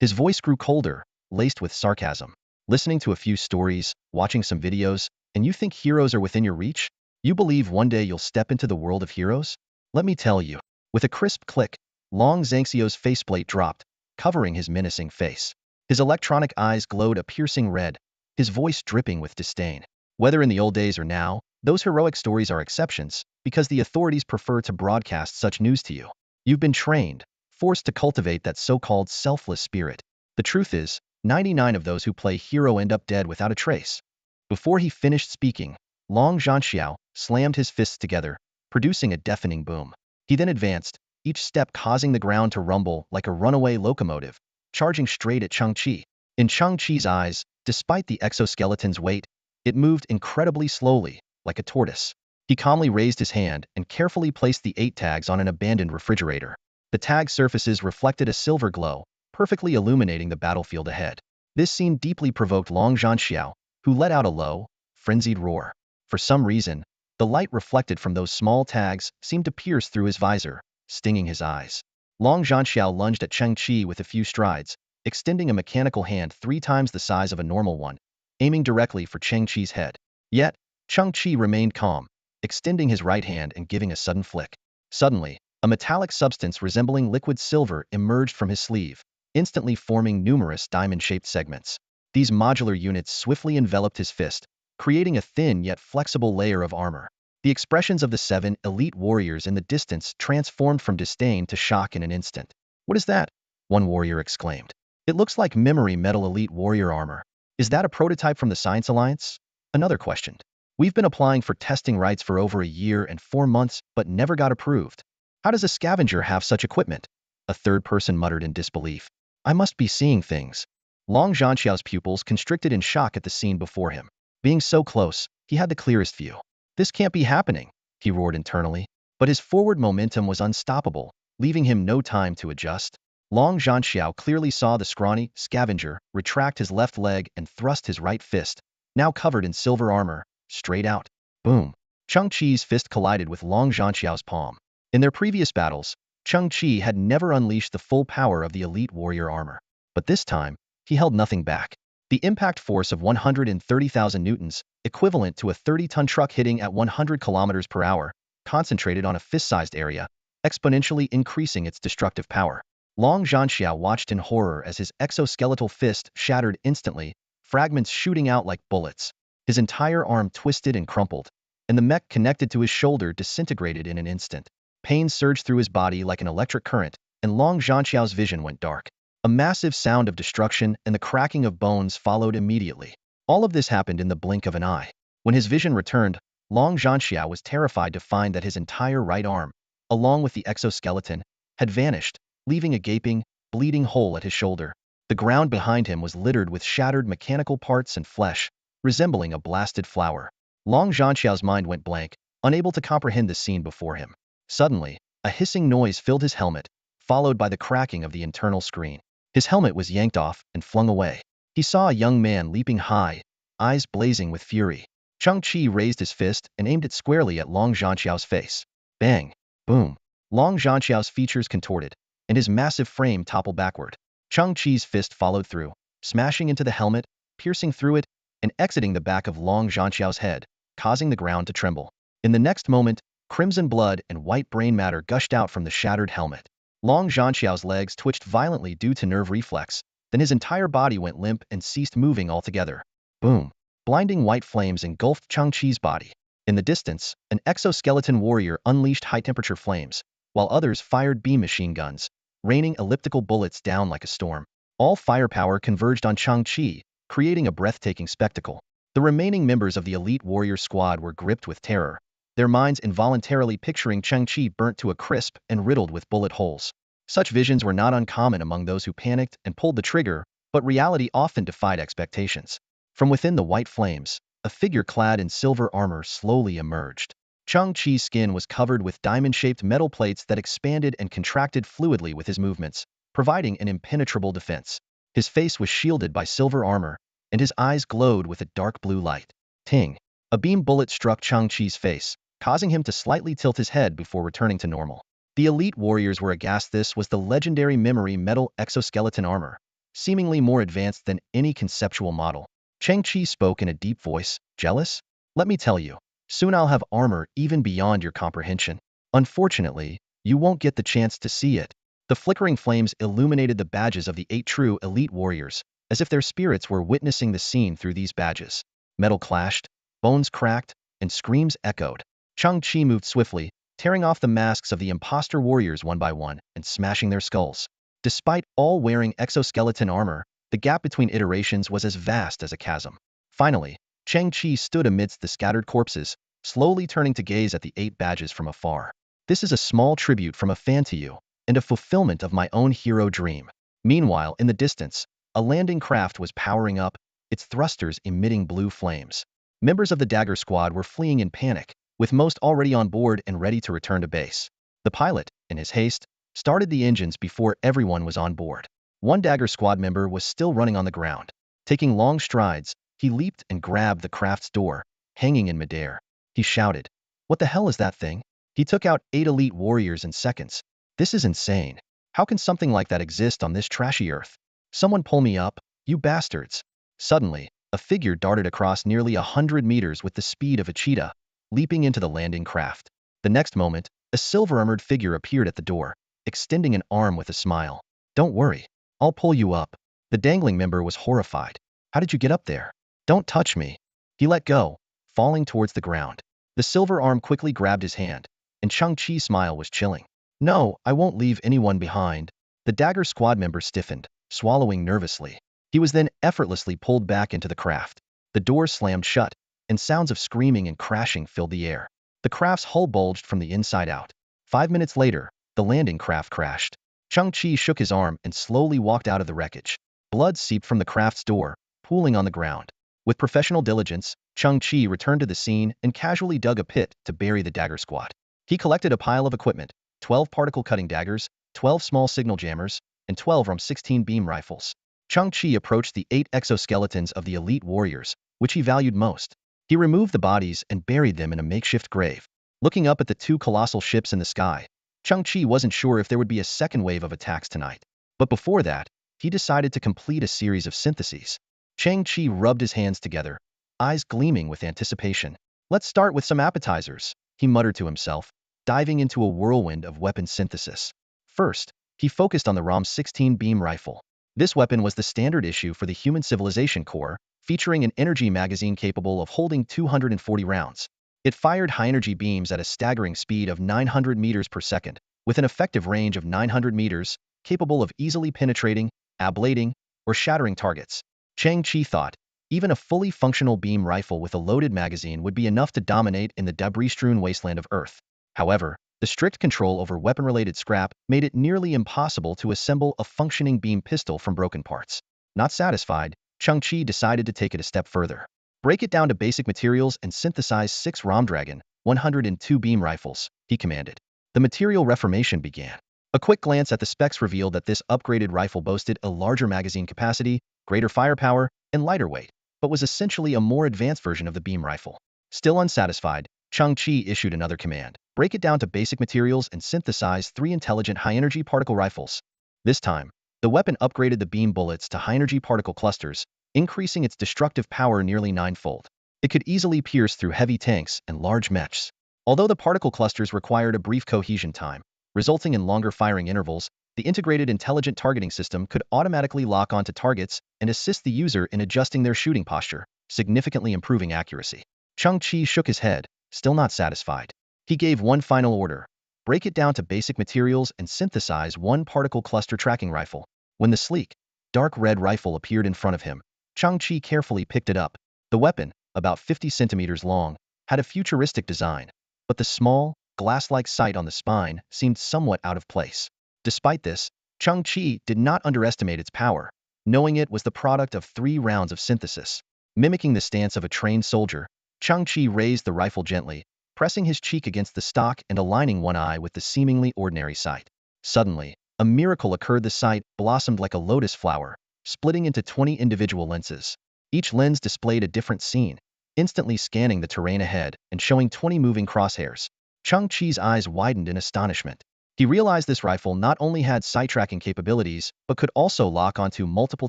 His voice grew colder, laced with sarcasm. Listening to a few stories, watching some videos, and you think heroes are within your reach? You believe one day you'll step into the world of heroes? Let me tell you. With a crisp click, Long Zhanxiao's faceplate dropped, covering his menacing face. His electronic eyes glowed a piercing red, his voice dripping with disdain. Whether in the old days or now, those heroic stories are exceptions, because the authorities prefer to broadcast such news to you. You've been trained, forced to cultivate that so-called selfless spirit. The truth is, 99 of those who play hero end up dead without a trace. Before he finished speaking, Long Zhanxiao slammed his fists together, producing a deafening boom. He then advanced, each step causing the ground to rumble like a runaway locomotive, charging straight at Cheng Qi. In Cheng Qi's eyes, despite the exoskeleton's weight, it moved incredibly slowly, like a tortoise. He calmly raised his hand and carefully placed the 8 tags on an abandoned refrigerator. The tag surfaces reflected a silver glow, perfectly illuminating the battlefield ahead. This scene deeply provoked Long Zhanxiao, who let out a low, frenzied roar. For some reason, the light reflected from those small tags seemed to pierce through his visor, stinging his eyes. Long Zhanxiao lunged at Cheng Qi with a few strides, extending a mechanical hand 3 times the size of a normal one, aiming directly for Cheng Qi's head. Yet, Cheng Qi remained calm, extending his right hand and giving a sudden flick. Suddenly, a metallic substance resembling liquid silver emerged from his sleeve, instantly forming numerous diamond-shaped segments. These modular units swiftly enveloped his fist, creating a thin yet flexible layer of armor. The expressions of the 7 elite warriors in the distance transformed from disdain to shock in an instant. What is that? One warrior exclaimed. It looks like memory metal elite warrior armor. Is that a prototype from the Science Alliance? Another questioned. We've been applying for testing rights for over a year and 4 months, but never got approved. How does a scavenger have such equipment? A third person muttered in disbelief. I must be seeing things. Long Zhanxiao's pupils constricted in shock at the scene before him. Being so close, he had the clearest view. This can't be happening, he roared internally. But his forward momentum was unstoppable, leaving him no time to adjust. Long Zhanxiao clearly saw the scrawny scavenger retract his left leg and thrust his right fist, now covered in silver armor, straight out. Boom. Cheng Qi's fist collided with Long Zhanxiao's palm. In their previous battles, Cheng Qi had never unleashed the full power of the elite warrior armor. But this time, he held nothing back. The impact force of 130,000 newtons, equivalent to a 30-ton truck hitting at 100 kilometers per hour, concentrated on a fist-sized area, exponentially increasing its destructive power. Long Zhanxiao watched in horror as his exoskeletal fist shattered instantly, fragments shooting out like bullets. His entire arm twisted and crumpled, and the mech connected to his shoulder disintegrated in an instant. Pain surged through his body like an electric current, and Long Zhanxiao's vision went dark. A massive sound of destruction and the cracking of bones followed immediately. All of this happened in the blink of an eye. When his vision returned, Long Zhanxiao was terrified to find that his entire right arm, along with the exoskeleton, had vanished, leaving a gaping, bleeding hole at his shoulder. The ground behind him was littered with shattered mechanical parts and flesh, resembling a blasted flower. Long Zhanxiao's mind went blank, unable to comprehend the scene before him. Suddenly, a hissing noise filled his helmet, followed by the cracking of the internal screen. His helmet was yanked off and flung away. He saw a young man leaping high, eyes blazing with fury. Chang Chi raised his fist and aimed it squarely at Long Zhanxiao's face. Bang! Boom! Long Zhanxiao's features contorted, and his massive frame toppled backward. Chang Chi's fist followed through, smashing into the helmet, piercing through it, and exiting the back of Long Zhanxiao's head, causing the ground to tremble. In the next moment, crimson blood and white brain matter gushed out from the shattered helmet. Long Zhanxiao's legs twitched violently due to nerve reflex, then his entire body went limp and ceased moving altogether. Boom! Blinding white flames engulfed Chang Chi's body. In the distance, an exoskeleton warrior unleashed high-temperature flames, while others fired beam machine guns, raining elliptical bullets down like a storm. All firepower converged on Chang Chi, creating a breathtaking spectacle. The remaining members of the elite warrior squad were gripped with terror, their minds involuntarily picturing Chang Chi burnt to a crisp and riddled with bullet holes. Such visions were not uncommon among those who panicked and pulled the trigger, but reality often defied expectations. From within the white flames, a figure clad in silver armor slowly emerged. Chang Chi's skin was covered with diamond-shaped metal plates that expanded and contracted fluidly with his movements, providing an impenetrable defense. His face was shielded by silver armor, and his eyes glowed with a dark blue light. Ting! A beam bullet struck Chang Chi's face, causing him to slightly tilt his head before returning to normal. The elite warriors were aghast. This was the legendary memory metal exoskeleton armor, seemingly more advanced than any conceptual model. Chang Chi spoke in a deep voice, "Jealous? Let me tell you, soon I'll have armor even beyond your comprehension. Unfortunately, you won't get the chance to see it." The flickering flames illuminated the badges of the 8 true elite warriors, as if their spirits were witnessing the scene through these badges. Metal clashed, bones cracked, and screams echoed. Chang Chi moved swiftly, tearing off the masks of the imposter warriors one by one and smashing their skulls. Despite all wearing exoskeleton armor, the gap between iterations was as vast as a chasm. Finally, Chang Chi stood amidst the scattered corpses, slowly turning to gaze at the 8 badges from afar. "This is a small tribute from a fan to you, and a fulfillment of my own hero dream." Meanwhile, in the distance, a landing craft was powering up, its thrusters emitting blue flames. Members of the Dagger Squad were fleeing in panic, with most already on board and ready to return to base. The pilot, in his haste, started the engines before everyone was on board. One Dagger Squad member was still running on the ground. Taking long strides, he leaped and grabbed the craft's door, hanging in midair. He shouted, "What the hell is that thing?" He took out 8 elite warriors in seconds. "This is insane. How can something like that exist on this trashy Earth? Someone pull me up, you bastards." Suddenly, a figure darted across nearly 100 meters with the speed of a cheetah, leaping into the landing craft. The next moment, a silver-armored figure appeared at the door, extending an arm with a smile. "Don't worry. I'll pull you up." The dangling member was horrified. "How did you get up there?" "Don't touch me." He let go, falling towards the ground. The silver arm quickly grabbed his hand, and Chang Chi's smile was chilling. "No, I won't leave anyone behind." The Dagger Squad member stiffened, swallowing nervously. He was then effortlessly pulled back into the craft. The doors slammed shut, and sounds of screaming and crashing filled the air. The craft's hull bulged from the inside out. 5 minutes later, the landing craft crashed. Chang Chi shook his arm and slowly walked out of the wreckage. Blood seeped from the craft's door, pooling on the ground. With professional diligence, Chang Chi returned to the scene and casually dug a pit to bury the Dagger Squad. He collected a pile of equipment, 12 particle-cutting daggers, 12 small signal jammers, and 12 RAM-16 beam rifles. Chang Chi approached the 8 exoskeletons of the elite warriors, which he valued most. He removed the bodies and buried them in a makeshift grave. Looking up at the 2 colossal ships in the sky, Chang Chi wasn't sure if there would be a second wave of attacks tonight. But before that, he decided to complete a series of syntheses. Chang Chi rubbed his hands together, eyes gleaming with anticipation. "Let's start with some appetizers," he muttered to himself, diving into a whirlwind of weapon synthesis. First, he focused on the RAM-16 beam rifle. This weapon was the standard issue for the Human Civilization Corps, featuring an energy magazine capable of holding 240 rounds. It fired high-energy beams at a staggering speed of 900 meters per second, with an effective range of 900 meters, capable of easily penetrating ablating, or shattering targets. Chang Chi thought, even a fully functional beam rifle with a loaded magazine would be enough to dominate in the debris-strewn wasteland of Earth. However, the strict control over weapon-related scrap made it nearly impossible to assemble a functioning beam pistol from broken parts. Not satisfied, Chang Chi decided to take it a step further. Break it down to basic materials and synthesize 6 Ramdragon 102 beam rifles, he commanded. The material reformation began. A quick glance at the specs revealed that this upgraded rifle boasted a larger magazine capacity, greater firepower, and lighter weight, but was essentially a more advanced version of the beam rifle. Still unsatisfied, Chang Chi issued another command. Break it down to basic materials and synthesize 3 intelligent high-energy particle rifles. This time, the weapon upgraded the beam bullets to high-energy particle clusters, increasing its destructive power nearly 9-fold. It could easily pierce through heavy tanks and large mechs. Although the particle clusters required a brief cohesion time, resulting in longer firing intervals, the integrated intelligent targeting system could automatically lock onto targets and assist the user in adjusting their shooting posture, significantly improving accuracy. Chang Chi shook his head, still not satisfied. He gave one final order. Break it down to basic materials and synthesize 1 particle cluster tracking rifle. When the sleek, dark red rifle appeared in front of him, Chang Chi carefully picked it up. The weapon, about 50 centimeters long, had a futuristic design, but the small, glass-like sight on the spine seemed somewhat out of place. Despite this, Chang Chi did not underestimate its power, knowing it was the product of 3 rounds of synthesis. Mimicking the stance of a trained soldier, Chang Chi raised the rifle gently, pressing his cheek against the stock and aligning one eye with the seemingly ordinary sight. Suddenly, a miracle occurred. The sight blossomed like a lotus flower, splitting into 20 individual lenses. Each lens displayed a different scene, instantly scanning the terrain ahead and showing 20 moving crosshairs. Chang Chi's eyes widened in astonishment. He realized this rifle not only had sight tracking capabilities, but could also lock onto multiple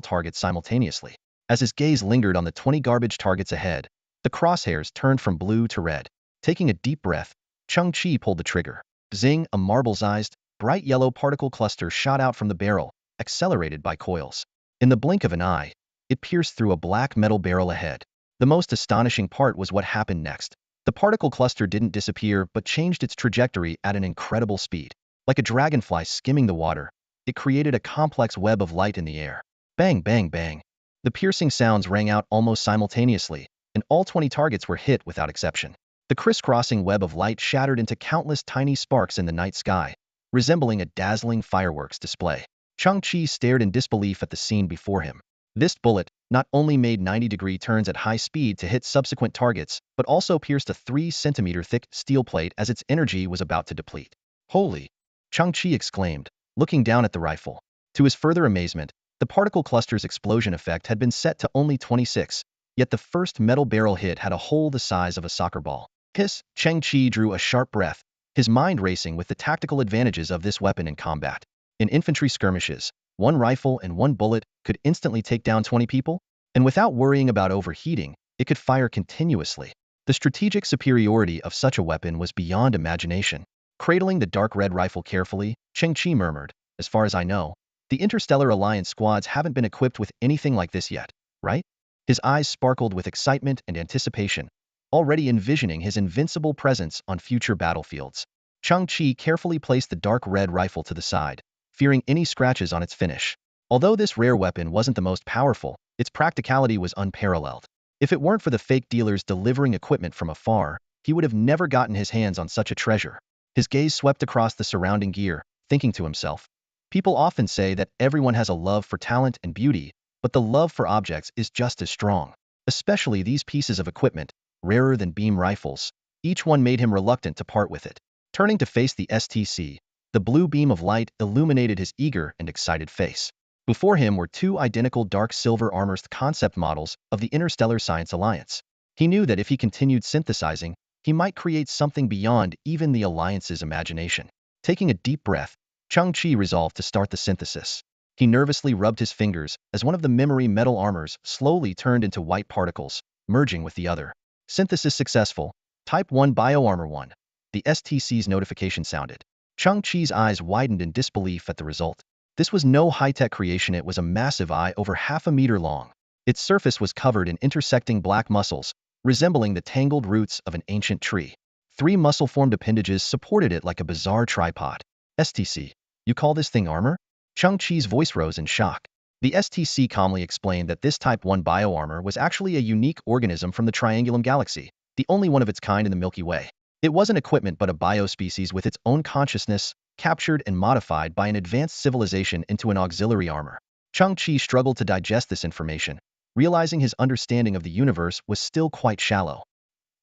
targets simultaneously. As his gaze lingered on the 20 garbage targets ahead, the crosshairs turned from blue to red. Taking a deep breath, Chang Chi pulled the trigger. Zing, a marble-sized, bright yellow particle cluster shot out from the barrel, accelerated by coils. In the blink of an eye, it pierced through a black metal barrel ahead. The most astonishing part was what happened next. The particle cluster didn't disappear but changed its trajectory at an incredible speed. Like a dragonfly skimming the water, it created a complex web of light in the air. Bang, bang, bang. The piercing sounds rang out almost simultaneously, and all 20 targets were hit without exception. The crisscrossing web of light shattered into countless tiny sparks in the night sky, resembling a dazzling fireworks display. Chang Chi stared in disbelief at the scene before him. This bullet not only made 90-degree turns at high speed to hit subsequent targets, but also pierced a 3-centimeter-thick steel plate as its energy was about to deplete. Holy! Chang Chi exclaimed, looking down at the rifle. To his further amazement, the particle cluster's explosion effect had been set to only 26, yet the first metal barrel hit had a hole the size of a soccer ball. Hiss! Chang Chi drew a sharp breath, his mind racing with the tactical advantages of this weapon in combat. In infantry skirmishes, 1 rifle and 1 bullet could instantly take down 20 people, and without worrying about overheating, it could fire continuously. The strategic superiority of such a weapon was beyond imagination. Cradling the dark red rifle carefully, Chang Chi murmured, "As far as I know, the Interstellar Alliance squads haven't been equipped with anything like this yet, right?" His eyes sparkled with excitement and anticipation, already envisioning his invincible presence on future battlefields. Chang Chi carefully placed the dark red rifle to the side, fearing any scratches on its finish. Although this rare weapon wasn't the most powerful, its practicality was unparalleled. If it weren't for the fake dealers delivering equipment from afar, he would have never gotten his hands on such a treasure. His gaze swept across the surrounding gear, thinking to himself, people often say that everyone has a love for talent and beauty, but the love for objects is just as strong. Especially these pieces of equipment, rarer than beam rifles, each one made him reluctant to part with it. Turning to face the STC, the blue beam of light illuminated his eager and excited face. Before him were 2 identical dark silver armored concept models of the Interstellar Science Alliance. He knew that if he continued synthesizing, he might create something beyond even the Alliance's imagination. Taking a deep breath, Chang Chi resolved to start the synthesis. He nervously rubbed his fingers as one of the memory metal armors slowly turned into white particles, merging with the other. Synthesis successful. Type 1 Bioarmor 1. The STC's notification sounded. Chang Chi's eyes widened in disbelief at the result. This was no high-tech creation, it was a massive eye over half a meter long. Its surface was covered in intersecting black muscles, resembling the tangled roots of an ancient tree. 3 muscle-formed appendages supported it like a bizarre tripod. STC, you call this thing armor? Chang Chi's voice rose in shock. The STC calmly explained that this Type 1 bioarmor was actually a unique organism from the Triangulum galaxy, the only one of its kind in the Milky Way. It wasn't equipment but a biospecies with its own consciousness, captured and modified by an advanced civilization into an auxiliary armor. Chang-Chi struggled to digest this information, realizing his understanding of the universe was still quite shallow.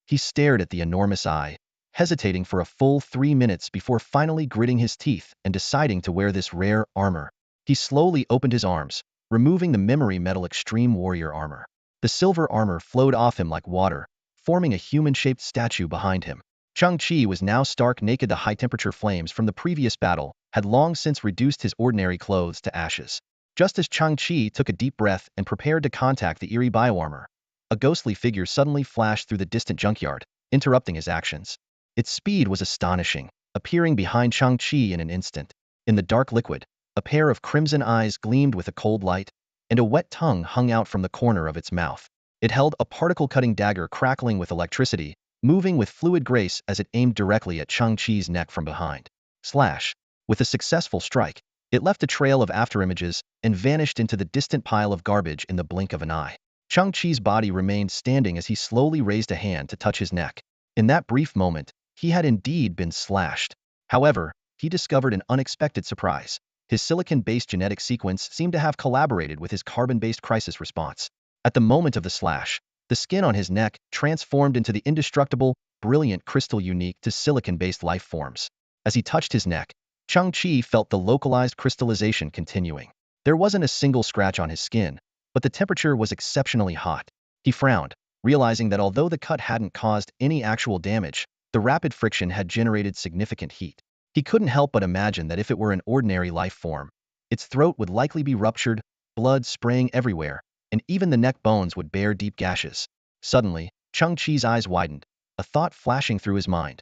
He stared at the enormous eye, hesitating for a full 3 minutes before finally gritting his teeth and deciding to wear this rare armor. He slowly opened his arms, removing the memory metal extreme warrior armor. The silver armor flowed off him like water, forming a human-shaped statue behind him. Chang-Chi was now stark naked. The high-temperature flames from the previous battle had long since reduced his ordinary clothes to ashes. Just as Chang-Chi took a deep breath and prepared to contact the eerie bioarmor, a ghostly figure suddenly flashed through the distant junkyard, interrupting his actions. Its speed was astonishing, appearing behind Chang-Chi in an instant. In the dark liquid, a pair of crimson eyes gleamed with a cold light, and a wet tongue hung out from the corner of its mouth. It held a particle-cutting dagger crackling with electricity, moving with fluid grace as it aimed directly at Chang-Chi's neck from behind. Slash! With a successful strike, it left a trail of afterimages and vanished into the distant pile of garbage in the blink of an eye. Chang-Chi's body remained standing as he slowly raised a hand to touch his neck. In that brief moment, he had indeed been slashed. However, he discovered an unexpected surprise. His silicon-based genetic sequence seemed to have collaborated with his carbon-based crisis response. At the moment of the slash, the skin on his neck transformed into the indestructible, brilliant crystal unique to silicon-based life forms. As he touched his neck, Chang-Chi felt the localized crystallization continuing. There wasn't a single scratch on his skin, but the temperature was exceptionally hot. He frowned, realizing that although the cut hadn't caused any actual damage, the rapid friction had generated significant heat. He couldn't help but imagine that if it were an ordinary life form, its throat would likely be ruptured, blood spraying everywhere, and even the neck bones would bear deep gashes. Suddenly, Chang-Chi's eyes widened, a thought flashing through his mind.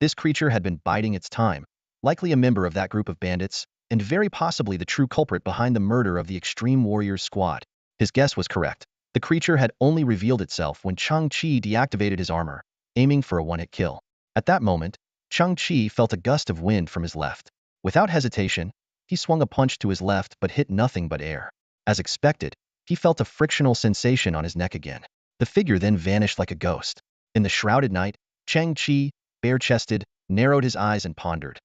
This creature had been biding its time, likely a member of that group of bandits, and very possibly the true culprit behind the murder of the Extreme Warriors squad. His guess was correct. The creature had only revealed itself when Chang-Chi deactivated his armor, aiming for a one-hit kill. At that moment, Chang-Chi felt a gust of wind from his left. Without hesitation, he swung a punch to his left but hit nothing but air. As expected, he felt a frictional sensation on his neck again. The figure then vanished like a ghost. In the shrouded night, Chang-Chi, bare-chested, narrowed his eyes and pondered.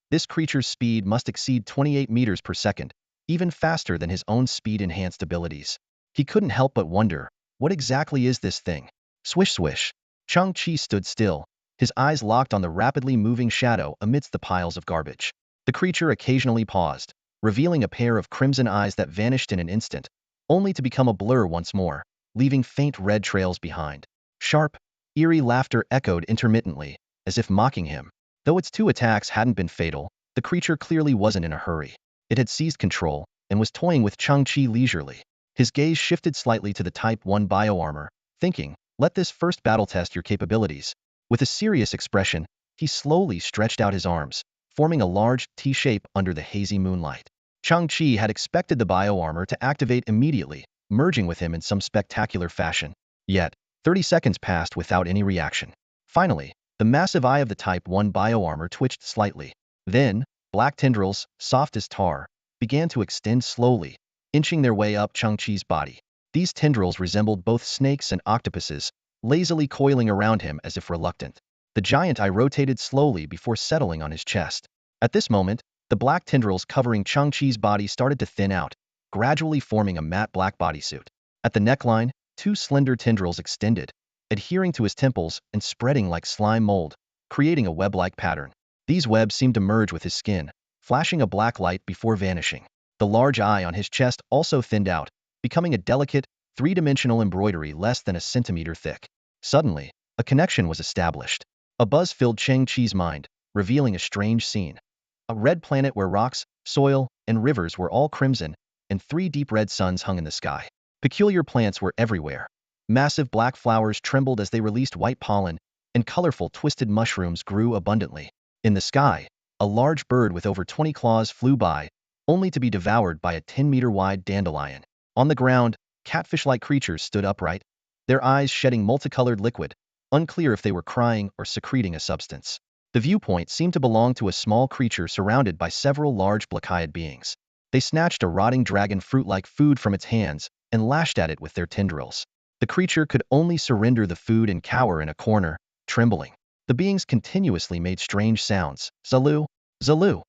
This creature's speed must exceed 28 meters per second, even faster than his own speed-enhanced abilities. He couldn't help but wonder, what exactly is this thing? Swish swish. Chang-Chi stood still, his eyes locked on the rapidly moving shadow amidst the piles of garbage. The creature occasionally paused, revealing a pair of crimson eyes that vanished in an instant, only to become a blur once more, leaving faint red trails behind. Sharp, eerie laughter echoed intermittently, as if mocking him. Though its two attacks hadn't been fatal, the creature clearly wasn't in a hurry. It had seized control and was toying with Chang-Chi leisurely. His gaze shifted slightly to the Type 1 bioarmor, thinking, let this first battle test your capabilities. With a serious expression, he slowly stretched out his arms, forming a large T shape under the hazy moonlight. Chang-Chi had expected the bioarmor to activate immediately, merging with him in some spectacular fashion. Yet, 30 seconds passed without any reaction. Finally, the massive eye of the Type 1 bioarmor twitched slightly. Then, black tendrils, soft as tar, began to extend slowly, inching their way up Chang-Chi's body. These tendrils resembled both snakes and octopuses, lazily coiling around him as if reluctant. The giant eye rotated slowly before settling on his chest. At this moment, the black tendrils covering Chang-Chi's body started to thin out, gradually forming a matte black bodysuit. At the neckline, two slender tendrils extended, adhering to his temples and spreading like slime mold, creating a web-like pattern. These webs seemed to merge with his skin, flashing a black light before vanishing. The large eye on his chest also thinned out, becoming a delicate, three-dimensional embroidery less than a centimeter thick. Suddenly, a connection was established. A buzz filled Chang-Chi's mind, revealing a strange scene. A red planet where rocks, soil, and rivers were all crimson, and three deep red suns hung in the sky. Peculiar plants were everywhere. Massive black flowers trembled as they released white pollen, and colorful twisted mushrooms grew abundantly. In the sky, a large bird with over 20 claws flew by, only to be devoured by a 10-meter-wide dandelion. On the ground, catfish-like creatures stood upright, their eyes shedding multicolored liquid, unclear if they were crying or secreting a substance. The viewpoint seemed to belong to a small creature surrounded by several large black-eyed beings. They snatched a rotting dragon fruit like food from its hands and lashed at it with their tendrils. The creature could only surrender the food and cower in a corner, trembling. The beings continuously made strange sounds. Zalu, Zalu.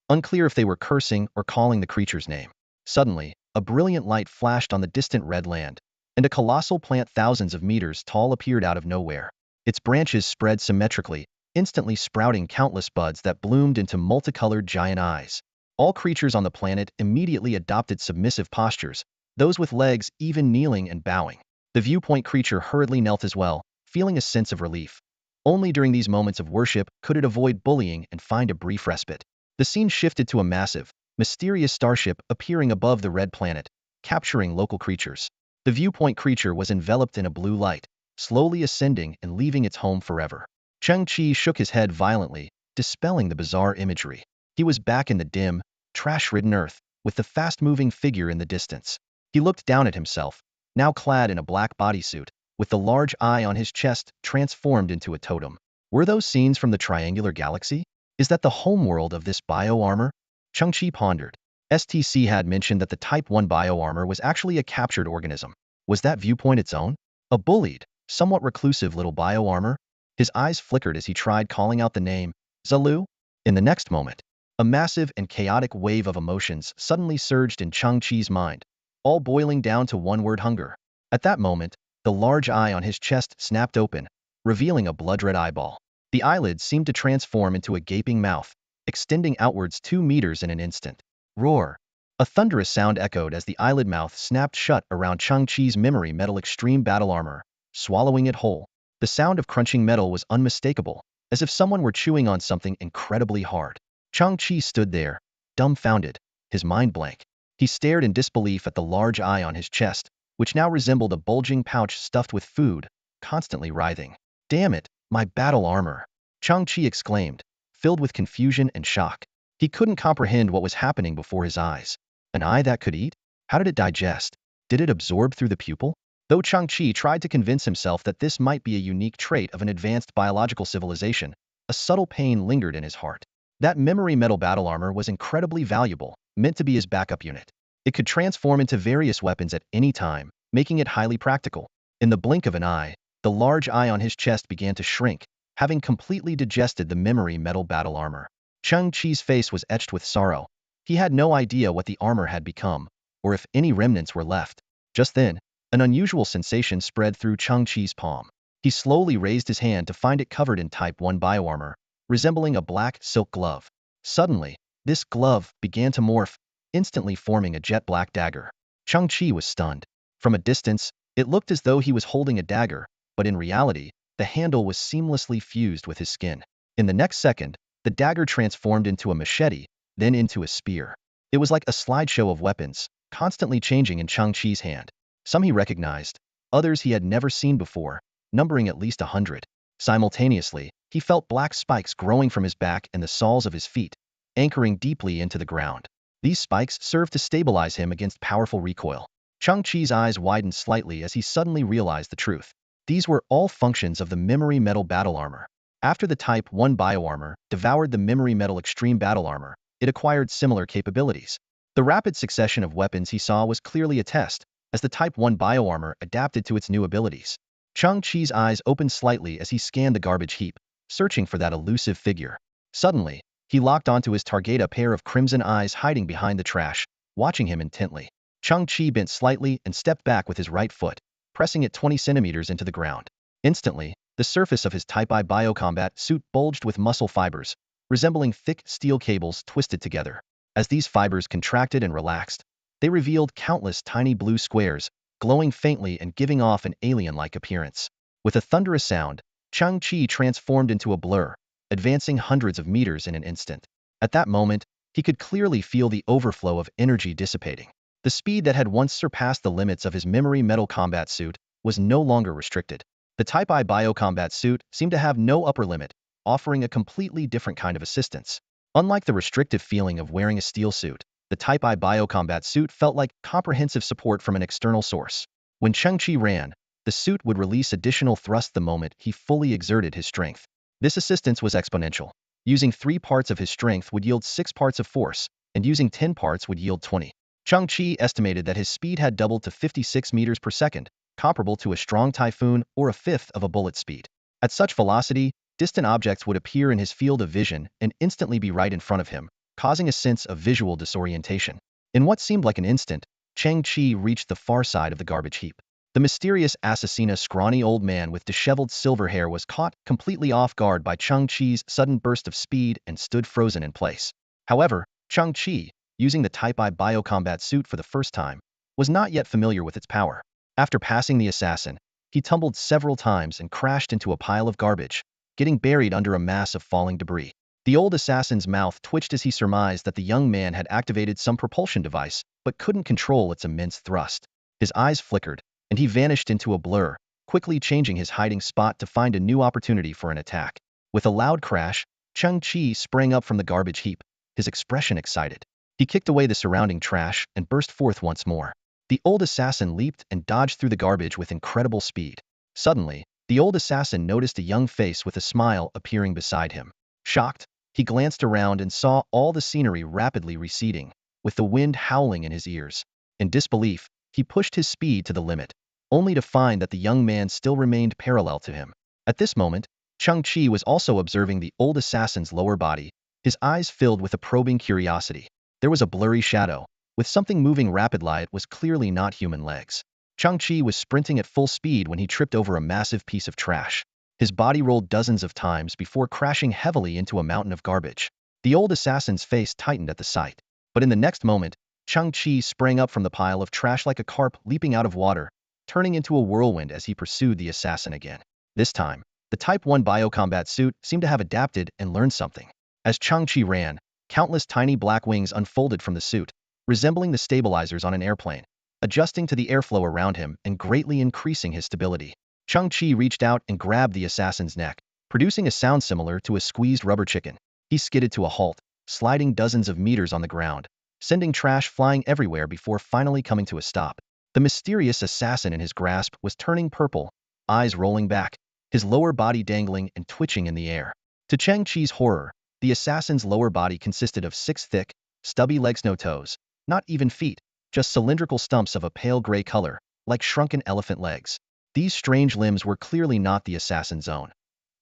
Unclear if they were cursing or calling the creature's name. Suddenly, a brilliant light flashed on the distant red land, and a colossal plant thousands of meters tall appeared out of nowhere. Its branches spread symmetrically, instantly sprouting countless buds that bloomed into multicolored giant eyes. All creatures on the planet immediately adopted submissive postures, those with legs even kneeling and bowing. The viewpoint creature hurriedly knelt as well, feeling a sense of relief. Only during these moments of worship could it avoid bullying and find a brief respite. The scene shifted to a massive, mysterious starship appearing above the red planet, capturing local creatures. The viewpoint creature was enveloped in a blue light, slowly ascending and leaving its home forever. Chang-Chi shook his head violently, dispelling the bizarre imagery. He was back in the dim, trash-ridden Earth, with the fast-moving figure in the distance. He looked down at himself, now clad in a black bodysuit, with the large eye on his chest transformed into a totem. Were those scenes from the Triangular Galaxy? Is that the homeworld of this bio-armor? Chang-Chi pondered. STC had mentioned that the Type 1 bio-armor was actually a captured organism. Was that viewpoint its own? A bullied, somewhat reclusive little bio-armor? His eyes flickered as he tried calling out the name, Zalu. In the next moment, a massive and chaotic wave of emotions suddenly surged in Chang-Chi's mind, all boiling down to one word: hunger. At that moment, the large eye on his chest snapped open, revealing a blood-red eyeball. The eyelids seemed to transform into a gaping mouth, extending outwards 2 meters in an instant. Roar! A thunderous sound echoed as the eyelid mouth snapped shut around Chang-Chi's memory metal extreme battle armor, swallowing it whole. The sound of crunching metal was unmistakable, as if someone were chewing on something incredibly hard. Chang-Chi stood there, dumbfounded, his mind blank. He stared in disbelief at the large eye on his chest, which now resembled a bulging pouch stuffed with food, constantly writhing. Damn it, my battle armor! Chang-Chi exclaimed, filled with confusion and shock. He couldn't comprehend what was happening before his eyes. An eye that could eat? How did it digest? Did it absorb through the pupil? Though Chang-Chi tried to convince himself that this might be a unique trait of an advanced biological civilization, a subtle pain lingered in his heart. That memory metal battle armor was incredibly valuable, meant to be his backup unit. It could transform into various weapons at any time, making it highly practical. In the blink of an eye, the large eye on his chest began to shrink, having completely digested the memory metal battle armor. Chang-Chi's face was etched with sorrow. He had no idea what the armor had become, or if any remnants were left. Just then, an unusual sensation spread through Chang-Chi's palm. He slowly raised his hand to find it covered in Type 1 bioarmor, resembling a black silk glove. Suddenly, this glove began to morph, instantly forming a jet-black dagger. Chang-Chi was stunned. From a distance, it looked as though he was holding a dagger, but in reality, the handle was seamlessly fused with his skin. In the next second, the dagger transformed into a machete, then into a spear. It was like a slideshow of weapons, constantly changing in Chang-Chi's hand. Some he recognized, others he had never seen before, numbering at least 100. Simultaneously, he felt black spikes growing from his back and the soles of his feet, anchoring deeply into the ground. These spikes served to stabilize him against powerful recoil. Chang-Chi's eyes widened slightly as he suddenly realized the truth. These were all functions of the memory metal battle armor. After the Type 1 bioarmor devoured the memory metal extreme battle armor, it acquired similar capabilities. The rapid succession of weapons he saw was clearly a test, as the Type 1 bioarmor adapted to its new abilities. Chang-Chi's eyes opened slightly as he scanned the garbage heap, searching for that elusive figure. Suddenly, he locked onto his target, a pair of crimson eyes hiding behind the trash, watching him intently. Chang-Chi bent slightly and stepped back with his right foot, pressing it 20 centimeters into the ground. Instantly, the surface of his Type I biocombat suit bulged with muscle fibers, resembling thick steel cables twisted together. As these fibers contracted and relaxed, they revealed countless tiny blue squares, glowing faintly and giving off an alien-like appearance. With a thunderous sound, Chang-Chi transformed into a blur, advancing hundreds of meters in an instant. At that moment, he could clearly feel the overflow of energy dissipating. The speed that had once surpassed the limits of his memory metal combat suit was no longer restricted. The Type I biocombat suit seemed to have no upper limit, offering a completely different kind of assistance. Unlike the restrictive feeling of wearing a steel suit, the Type I biocombat suit felt like comprehensive support from an external source. When Chang-Chi ran, the suit would release additional thrust the moment he fully exerted his strength. This assistance was exponential. Using 3 parts of his strength would yield 6 parts of force, and using 10 parts would yield 20. Chang-Chi estimated that his speed had doubled to 56 meters per second, comparable to a strong typhoon or a fifth of a bullet speed. At such velocity, distant objects would appear in his field of vision and instantly be right in front of him, causing a sense of visual disorientation. In what seemed like an instant, Chang-Chi reached the far side of the garbage heap. The mysterious assassina, scrawny old man with disheveled silver hair, was caught completely off guard by Chang-Chi's sudden burst of speed and stood frozen in place. However, Chang-Chi, using the Type I biocombat suit for the first time, was not yet familiar with its power. After passing the assassin, he tumbled several times and crashed into a pile of garbage, getting buried under a mass of falling debris. The old assassin's mouth twitched as he surmised that the young man had activated some propulsion device, but couldn't control its immense thrust. His eyes flickered, and he vanished into a blur, quickly changing his hiding spot to find a new opportunity for an attack. With a loud crash, Chang-Chi sprang up from the garbage heap, his expression excited. He kicked away the surrounding trash and burst forth once more. The old assassin leaped and dodged through the garbage with incredible speed. Suddenly, the old assassin noticed a young face with a smile appearing beside him. Shocked, he glanced around and saw all the scenery rapidly receding, with the wind howling in his ears. In disbelief, he pushed his speed to the limit, only to find that the young man still remained parallel to him. At this moment, Chang-Chi was also observing the old assassin's lower body, his eyes filled with a probing curiosity. There was a blurry shadow, with something moving rapidly. It was clearly not human legs. Chang-Chi was sprinting at full speed when he tripped over a massive piece of trash. His body rolled dozens of times before crashing heavily into a mountain of garbage. The old assassin's face tightened at the sight. But in the next moment, Chang-Chi sprang up from the pile of trash like a carp leaping out of water, turning into a whirlwind as he pursued the assassin again. This time, the Type I biocombat suit seemed to have adapted and learned something. As Chang-Chi ran, countless tiny black wings unfolded from the suit, resembling the stabilizers on an airplane, adjusting to the airflow around him and greatly increasing his stability. Chang-Chi reached out and grabbed the assassin's neck, producing a sound similar to a squeezed rubber chicken. He skidded to a halt, sliding dozens of meters on the ground, sending trash flying everywhere before finally coming to a stop. The mysterious assassin in his grasp was turning purple, eyes rolling back, his lower body dangling and twitching in the air. To Chang-Chi's horror, the assassin's lower body consisted of 6 thick, stubby legs, no toes, not even feet, just cylindrical stumps of a pale gray color, like shrunken elephant legs. These strange limbs were clearly not the assassin's own.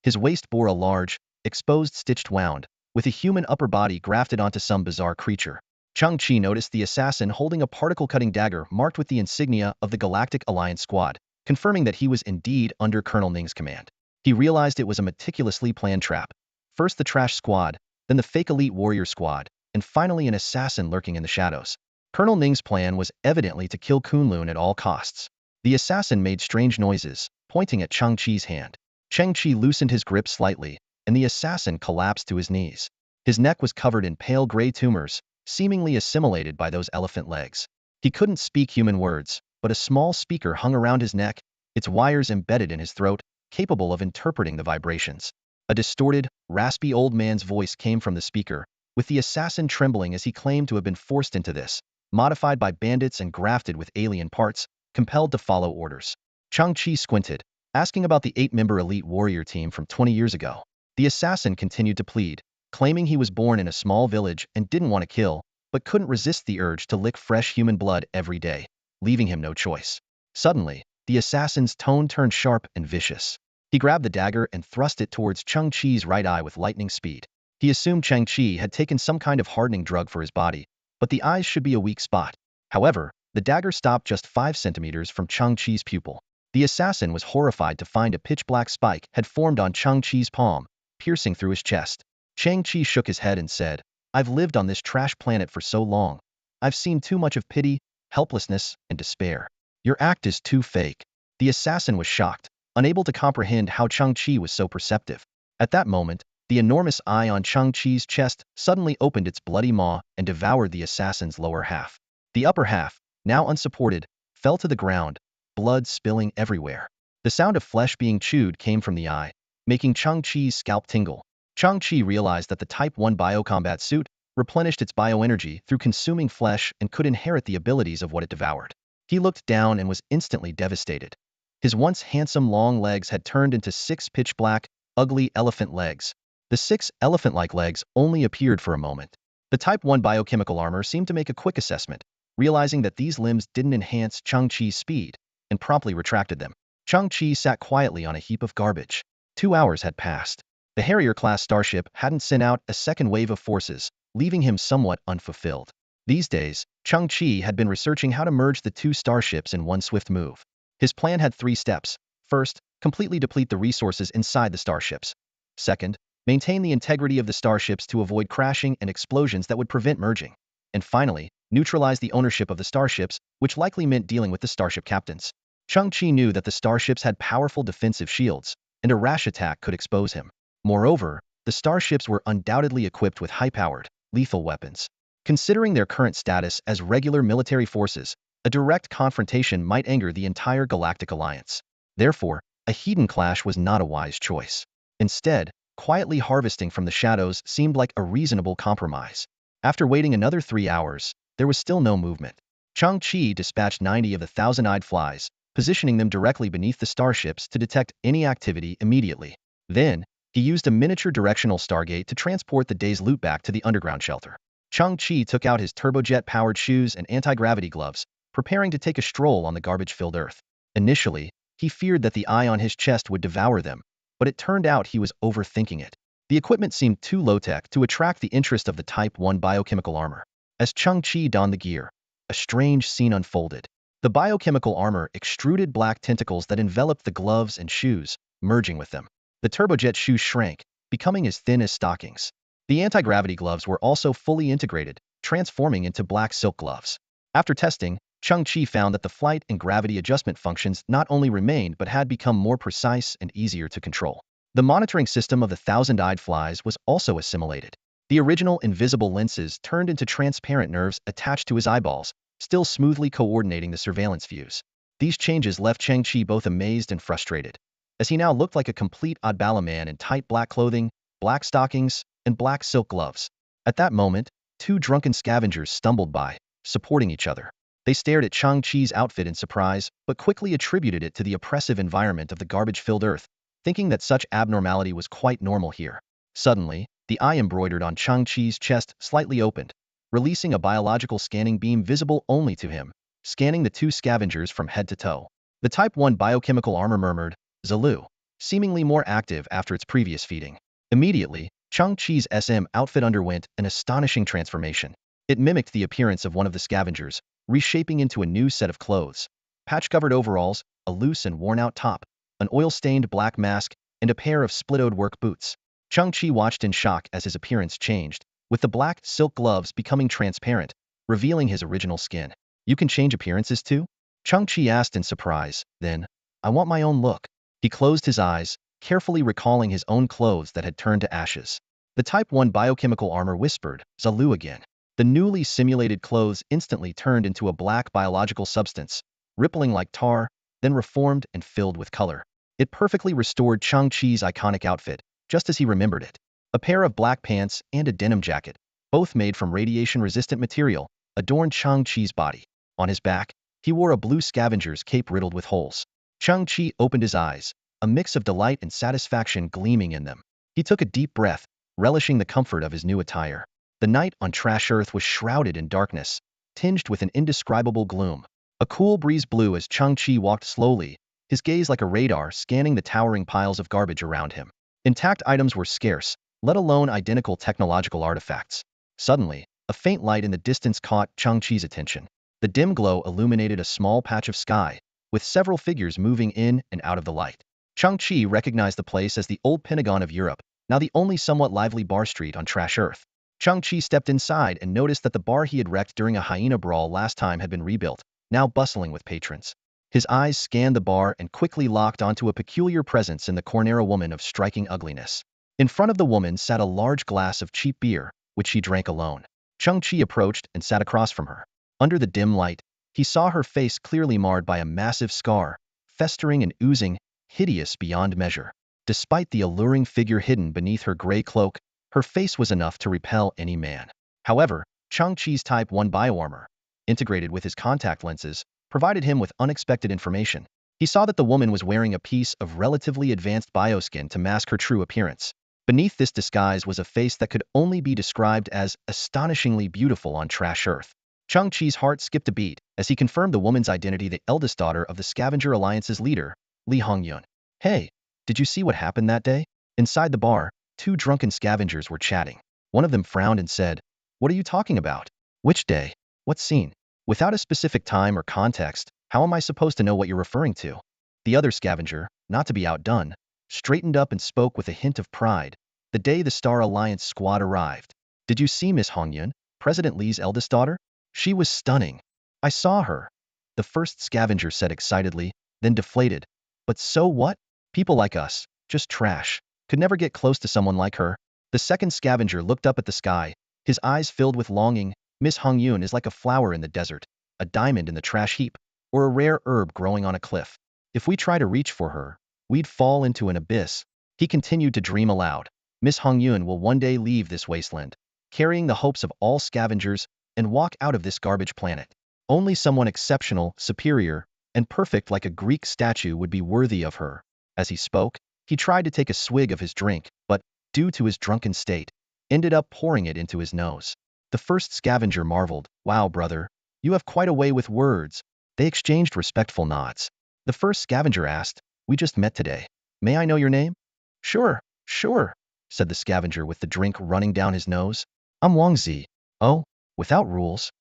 His waist bore a large, exposed stitched wound, with a human upper body grafted onto some bizarre creature. Chang-Chi noticed the assassin holding a particle-cutting dagger marked with the insignia of the Galactic Alliance Squad, confirming that he was indeed under Colonel Ning's command. He realized it was a meticulously planned trap. First the trash squad, then the fake elite warrior squad, and finally an assassin lurking in the shadows. Colonel Ning's plan was evidently to kill Kunlun at all costs. The assassin made strange noises, pointing at Chang-Chi's hand. Chang-Chi loosened his grip slightly, and the assassin collapsed to his knees. His neck was covered in pale gray tumors, seemingly assimilated by those elephant legs. He couldn't speak human words, but a small speaker hung around his neck, its wires embedded in his throat, capable of interpreting the vibrations. A distorted, raspy old man's voice came from the speaker, with the assassin trembling as he claimed to have been forced into this, modified by bandits and grafted with alien parts, compelled to follow orders. Chang-Chi squinted, asking about the 8-member elite warrior team from 20 years ago. The assassin continued to plead, claiming he was born in a small village and didn't want to kill, but couldn't resist the urge to lick fresh human blood every day, leaving him no choice. Suddenly, the assassin's tone turned sharp and vicious. He grabbed the dagger and thrust it towards Chang-Chi's right eye with lightning speed. He assumed Chang-Chi had taken some kind of hardening drug for his body, but the eyes should be a weak spot. However, the dagger stopped just 5 centimeters from Chang-Chi's pupil. The assassin was horrified to find a pitch-black spike had formed on Chang-Chi's palm, piercing through his chest. Chang-Chi shook his head and said, "I've lived on this trash planet for so long. I've seen too much of pity, helplessness, and despair. Your act is too fake." The assassin was shocked, unable to comprehend how Chang-Chi was so perceptive. At that moment, the enormous eye on Chang-Chi's chest suddenly opened its bloody maw and devoured the assassin's lower half. The upper half, now unsupported, fell to the ground, blood spilling everywhere. The sound of flesh being chewed came from the eye, making Chang-Chi's scalp tingle. Chang-Chi realized that the Type I biocombat suit replenished its bioenergy through consuming flesh and could inherit the abilities of what it devoured. He looked down and was instantly devastated. His once handsome long legs had turned into 6 pitch-black, ugly elephant legs. The 6 elephant-like legs only appeared for a moment. The Type 1 biochemical armor seemed to make a quick assessment, realizing that these limbs didn't enhance Chang-Chi's speed, and promptly retracted them. Chang-Chi sat quietly on a heap of garbage. 2 hours had passed. The Harrier-class starship hadn't sent out a second wave of forces, leaving him somewhat unfulfilled. These days, Chang-Chi had been researching how to merge the two starships in one swift move. His plan had 3 steps. First, completely deplete the resources inside the starships. Second, maintain the integrity of the starships to avoid crashing and explosions that would prevent merging. And finally, neutralize the ownership of the starships, which likely meant dealing with the starship captains. Chang-Chi knew that the starships had powerful defensive shields, and a rash attack could expose him. Moreover, the starships were undoubtedly equipped with high-powered, lethal weapons. Considering their current status as regular military forces, a direct confrontation might anger the entire Galactic Alliance. Therefore, a hidden clash was not a wise choice. Instead, quietly harvesting from the shadows seemed like a reasonable compromise. After waiting another 3 hours, there was still no movement. Chang-Chi dispatched 90 of the thousand-eyed flies, positioning them directly beneath the starships to detect any activity immediately. Then, he used a miniature directional stargate to transport the day's loot back to the underground shelter. Chang-Chi took out his turbojet-powered shoes and anti-gravity gloves, preparing to take a stroll on the garbage-filled Earth. Initially, he feared that the eye on his chest would devour them, but it turned out he was overthinking it. The equipment seemed too low-tech to attract the interest of the Type 1 biochemical armor. As Chang-Chi donned the gear, a strange scene unfolded. The biochemical armor extruded black tentacles that enveloped the gloves and shoes, merging with them. The turbojet shoes shrank, becoming as thin as stockings. The anti-gravity gloves were also fully integrated, transforming into black silk gloves. After testing, Chang-Chi found that the flight and gravity adjustment functions not only remained but had become more precise and easier to control. The monitoring system of the thousand-eyed flies was also assimilated. The original invisible lenses turned into transparent nerves attached to his eyeballs, still smoothly coordinating the surveillance views. These changes left Chang-Chi both amazed and frustrated, as he now looked like a complete oddball man in tight black clothing, black stockings, and black silk gloves. At that moment, 2 drunken scavengers stumbled by, supporting each other. They stared at Chang-Chi's outfit in surprise, but quickly attributed it to the oppressive environment of the garbage-filled Earth, thinking that such abnormality was quite normal here. Suddenly, the eye embroidered on Chang-Chi's chest slightly opened, releasing a biological scanning beam visible only to him, scanning the 2 scavengers from head to toe. The Type 1 biochemical armor murmured, "Zulu," seemingly more active after its previous feeding. Immediately, Chang-Chi's SM outfit underwent an astonishing transformation. It mimicked the appearance of one of the scavengers, reshaping into a new set of clothes. Patch-covered overalls, a loose and worn-out top, an oil-stained black mask, and a pair of split-toed work boots. Chang-Chi watched in shock as his appearance changed, with the black silk gloves becoming transparent, revealing his original skin. "You can change appearances too?" Chang-Chi asked in surprise. Then, "I want my own look." He closed his eyes, carefully recalling his own clothes that had turned to ashes. The Type 1 biochemical armor whispered, "Zulu again." The newly simulated clothes instantly turned into a black biological substance, rippling like tar, then reformed and filled with color. It perfectly restored Chang-Chi's iconic outfit, just as he remembered it. A pair of black pants and a denim jacket, both made from radiation-resistant material, adorned Chang-Chi's body. On his back, he wore a blue scavenger's cape riddled with holes. Chang-Chi opened his eyes, a mix of delight and satisfaction gleaming in them. He took a deep breath, relishing the comfort of his new attire. The night on Trash Earth was shrouded in darkness, tinged with an indescribable gloom. A cool breeze blew as Chang-Chi walked slowly, his gaze like a radar scanning the towering piles of garbage around him. Intact items were scarce, let alone identical technological artifacts. Suddenly, a faint light in the distance caught Chang-Chi's attention. The dim glow illuminated a small patch of sky, with several figures moving in and out of the light. Chang-Chi recognized the place as the old Pentagon of Europe, now the only somewhat lively bar street on Trash Earth. Chang-Chi stepped inside and noticed that the bar he had wrecked during a hyena brawl last time had been rebuilt, now bustling with patrons. His eyes scanned the bar and quickly locked onto a peculiar presence in the Cornera woman of striking ugliness. In front of the woman sat a large glass of cheap beer, which she drank alone. Chang-Chi approached and sat across from her. Under the dim light, he saw her face clearly marred by a massive scar, festering and oozing, hideous beyond measure. Despite the alluring figure hidden beneath her gray cloak, her face was enough to repel any man. However, Chang-Chi's Type 1 bioarmor, integrated with his contact lenses, provided him with unexpected information. He saw that the woman was wearing a piece of relatively advanced bioskin to mask her true appearance. Beneath this disguise was a face that could only be described as astonishingly beautiful on trash earth. Chung Chi's heart skipped a beat as he confirmed the woman's identity, the eldest daughter of the Scavenger Alliance's leader, Lee Hongyun. Hey, did you see what happened that day? Inside the bar, two drunken scavengers were chatting. One of them frowned and said, "What are you talking about? Which day? What scene?" Without a specific time or context, how am I supposed to know what you're referring to? The other scavenger, not to be outdone, straightened up and spoke with a hint of pride. The day the Star Alliance squad arrived. Did you see Miss Hongyun, President Lee's eldest daughter? She was stunning. I saw her. The first scavenger said excitedly, then deflated. But so what? People like us, just trash, could never get close to someone like her. The second scavenger looked up at the sky, his eyes filled with longing. Miss Hongyun is like a flower in the desert, a diamond in the trash heap, or a rare herb growing on a cliff. If we try to reach for her, we'd fall into an abyss. He continued to dream aloud. Miss Hongyun will one day leave this wasteland, carrying the hopes of all scavengers, and walk out of this garbage planet. Only someone exceptional, superior, and perfect like a Greek statue would be worthy of her. As he spoke, he tried to take a swig of his drink, but, due to his drunken state, ended up pouring it into his nose. The first scavenger marveled, "Wow, brother, you have quite a way with words." They exchanged respectful nods. The first scavenger asked, "We just met today. May I know your name?" "Sure, sure," said the scavenger with the drink running down his nose. "I'm Wang Zi." "Oh, without rules?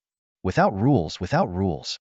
Without rules, without rules.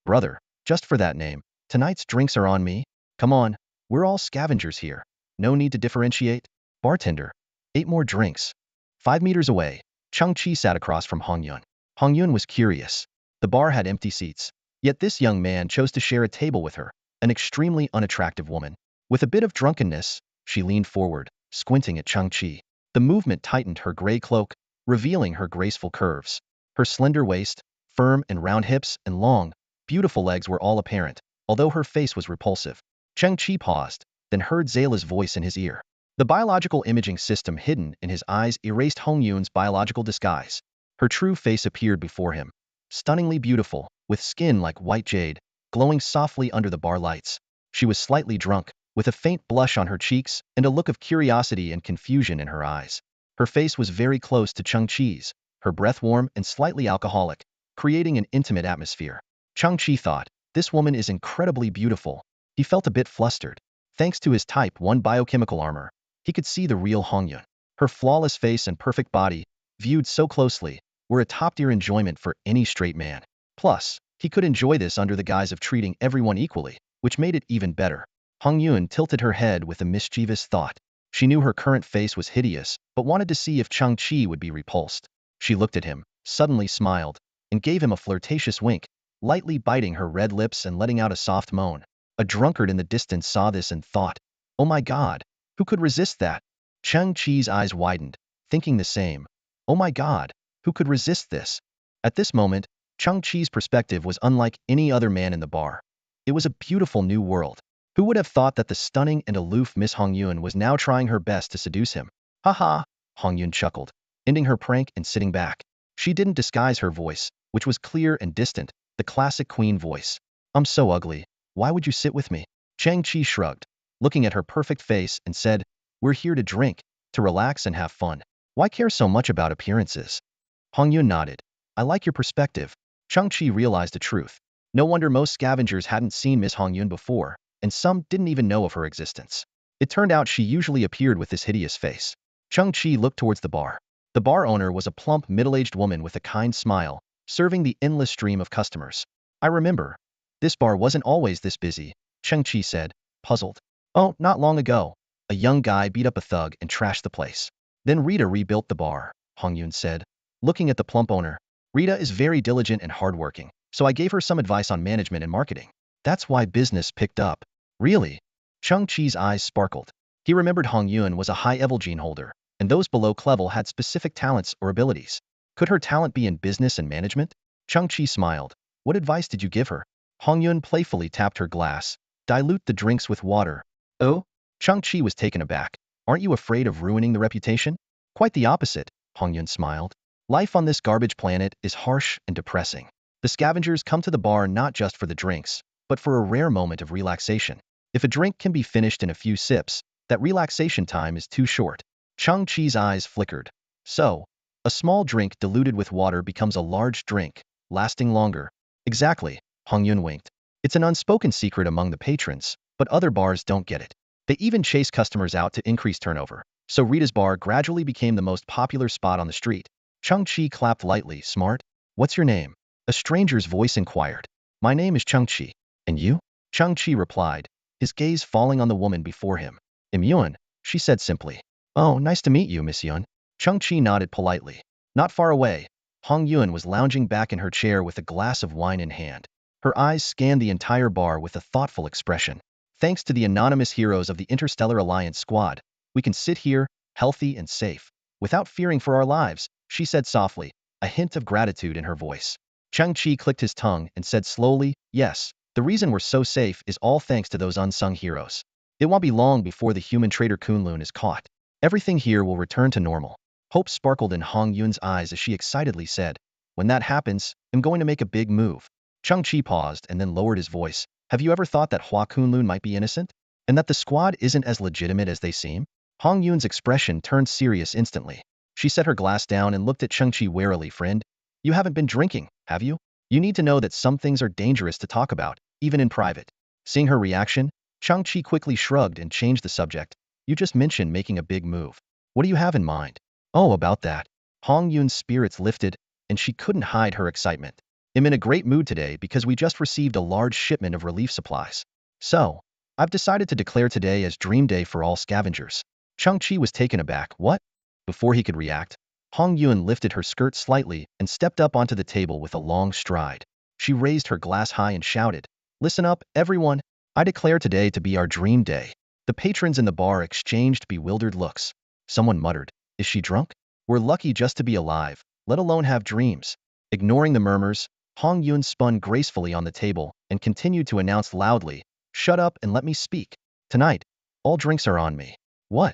Brother, just for that name, tonight's drinks are on me. Come on, we're all scavengers here. No need to differentiate." "Bartender, 8 more drinks." 5 meters away, Chung Chi sat across from Hongyun. Hongyun was curious. The bar had empty seats, yet this young man chose to share a table with her, an extremely unattractive woman. With a bit of drunkenness, she leaned forward, squinting at Chung Chi. The movement tightened her gray cloak, revealing her graceful curves. Her slender waist, firm and round hips, and long, beautiful legs were all apparent, although her face was repulsive. Chung Chi paused, then heard Zayla's voice in his ear. The biological imaging system hidden in his eyes erased Hongyun's biological disguise. Her true face appeared before him, stunningly beautiful, with skin like white jade, glowing softly under the bar lights. She was slightly drunk, with a faint blush on her cheeks and a look of curiosity and confusion in her eyes. Her face was very close to Chung Chi's, her breath warm and slightly alcoholic, creating an intimate atmosphere. Chung Chi thought, "This woman is incredibly beautiful." He felt a bit flustered. Thanks to his Type 1 biochemical armor, he could see the real Hongyun. Her flawless face and perfect body, viewed so closely, were a top-tier enjoyment for any straight man. Plus, he could enjoy this under the guise of treating everyone equally, which made it even better. Hongyun tilted her head with a mischievous thought. She knew her current face was hideous, but wanted to see if Chung Chi would be repulsed. She looked at him, suddenly smiled, and gave him a flirtatious wink, lightly biting her red lips and letting out a soft moan. A drunkard in the distance saw this and thought, "Oh my God, who could resist that?" Chung Chi's eyes widened, thinking the same. "Oh my God, who could resist this?" At this moment, Chung Chi's perspective was unlike any other man in the bar. It was a beautiful new world. Who would have thought that the stunning and aloof Miss Hongyun was now trying her best to seduce him? "Ha ha," Hongyun chuckled, ending her prank and sitting back. She didn't disguise her voice, which was clear and distant, the classic queen voice. "I'm so ugly. Why would you sit with me?" Chung Chi shrugged, looking at her perfect face, and said, "We're here to drink, to relax and have fun. Why care so much about appearances?" Hongyun nodded. "I like your perspective." Chung Chi realized the truth. No wonder most scavengers hadn't seen Miss Hongyun before, and some didn't even know of her existence. It turned out she usually appeared with this hideous face. Chung Chi looked towards the bar. The bar owner was a plump, middle-aged woman with a kind smile, serving the endless stream of customers. "I remember. This bar wasn't always this busy," Chung Chi said, puzzled. "Oh, not long ago. A young guy beat up a thug and trashed the place. Then Rita rebuilt the bar," Hongyun said, looking at the plump owner. "Rita is very diligent and hardworking, so I gave her some advice on management and marketing. That's why business picked up." "Really?" Chung Chi's eyes sparkled. He remembered Hongyun was a high-level gene holder, and those below Clevel had specific talents or abilities. Could her talent be in business and management? Chung Chi smiled. "What advice did you give her?" Hongyun playfully tapped her glass. "Dilute the drinks with water." "Oh?" Chung Chi was taken aback. "Aren't you afraid of ruining the reputation?" "Quite the opposite," Hongyun smiled. "Life on this garbage planet is harsh and depressing. The scavengers come to the bar not just for the drinks, but for a rare moment of relaxation. If a drink can be finished in a few sips, that relaxation time is too short." Chung Chi's eyes flickered. So, a small drink diluted with water becomes a large drink, lasting longer. Exactly, Hong Yun winked. It's an unspoken secret among the patrons, but other bars don't get it. They even chase customers out to increase turnover. So Rita's bar gradually became the most popular spot on the street. Chung Chi clapped lightly. Smart? What's your name? A stranger's voice inquired. My name is Chung Chi. And you? Chung Chi replied, his gaze falling on the woman before him. Im Yun, she said simply. Oh, nice to meet you, Miss Yun. Chung Chi nodded politely. Not far away, Hong Yun was lounging back in her chair with a glass of wine in hand. Her eyes scanned the entire bar with a thoughtful expression. Thanks to the anonymous heroes of the Interstellar Alliance squad, we can sit here, healthy and safe, without fearing for our lives, she said softly, a hint of gratitude in her voice. Chung Chi clicked his tongue and said slowly, yes, the reason we're so safe is all thanks to those unsung heroes. It won't be long before the human traitor Kunlun is caught. Everything here will return to normal. Hope sparkled in Hong Yun's eyes as she excitedly said, when that happens, I'm going to make a big move. Chung Chi paused and then lowered his voice. Have you ever thought that Hua Kunlun might be innocent? And that the squad isn't as legitimate as they seem? Hong Yun's expression turned serious instantly. She set her glass down and looked at Chung Chi warily. Friend, you haven't been drinking, have you? You need to know that some things are dangerous to talk about, even in private. Seeing her reaction, Chung Chi quickly shrugged and changed the subject. You just mentioned making a big move. What do you have in mind? Oh, about that. Hong Yun's spirits lifted, and she couldn't hide her excitement. I'm in a great mood today because we just received a large shipment of relief supplies. So, I've decided to declare today as Dream Day for all scavengers. Chung Chi was taken aback. What? Before he could react, Hong Yun lifted her skirt slightly and stepped up onto the table with a long stride. She raised her glass high and shouted, listen up, everyone. I declare today to be our Dream Day. The patrons in the bar exchanged bewildered looks. Someone muttered, is she drunk? We're lucky just to be alive, let alone have dreams. Ignoring the murmurs, Hong Yun spun gracefully on the table and continued to announce loudly, shut up and let me speak. Tonight, all drinks are on me. What?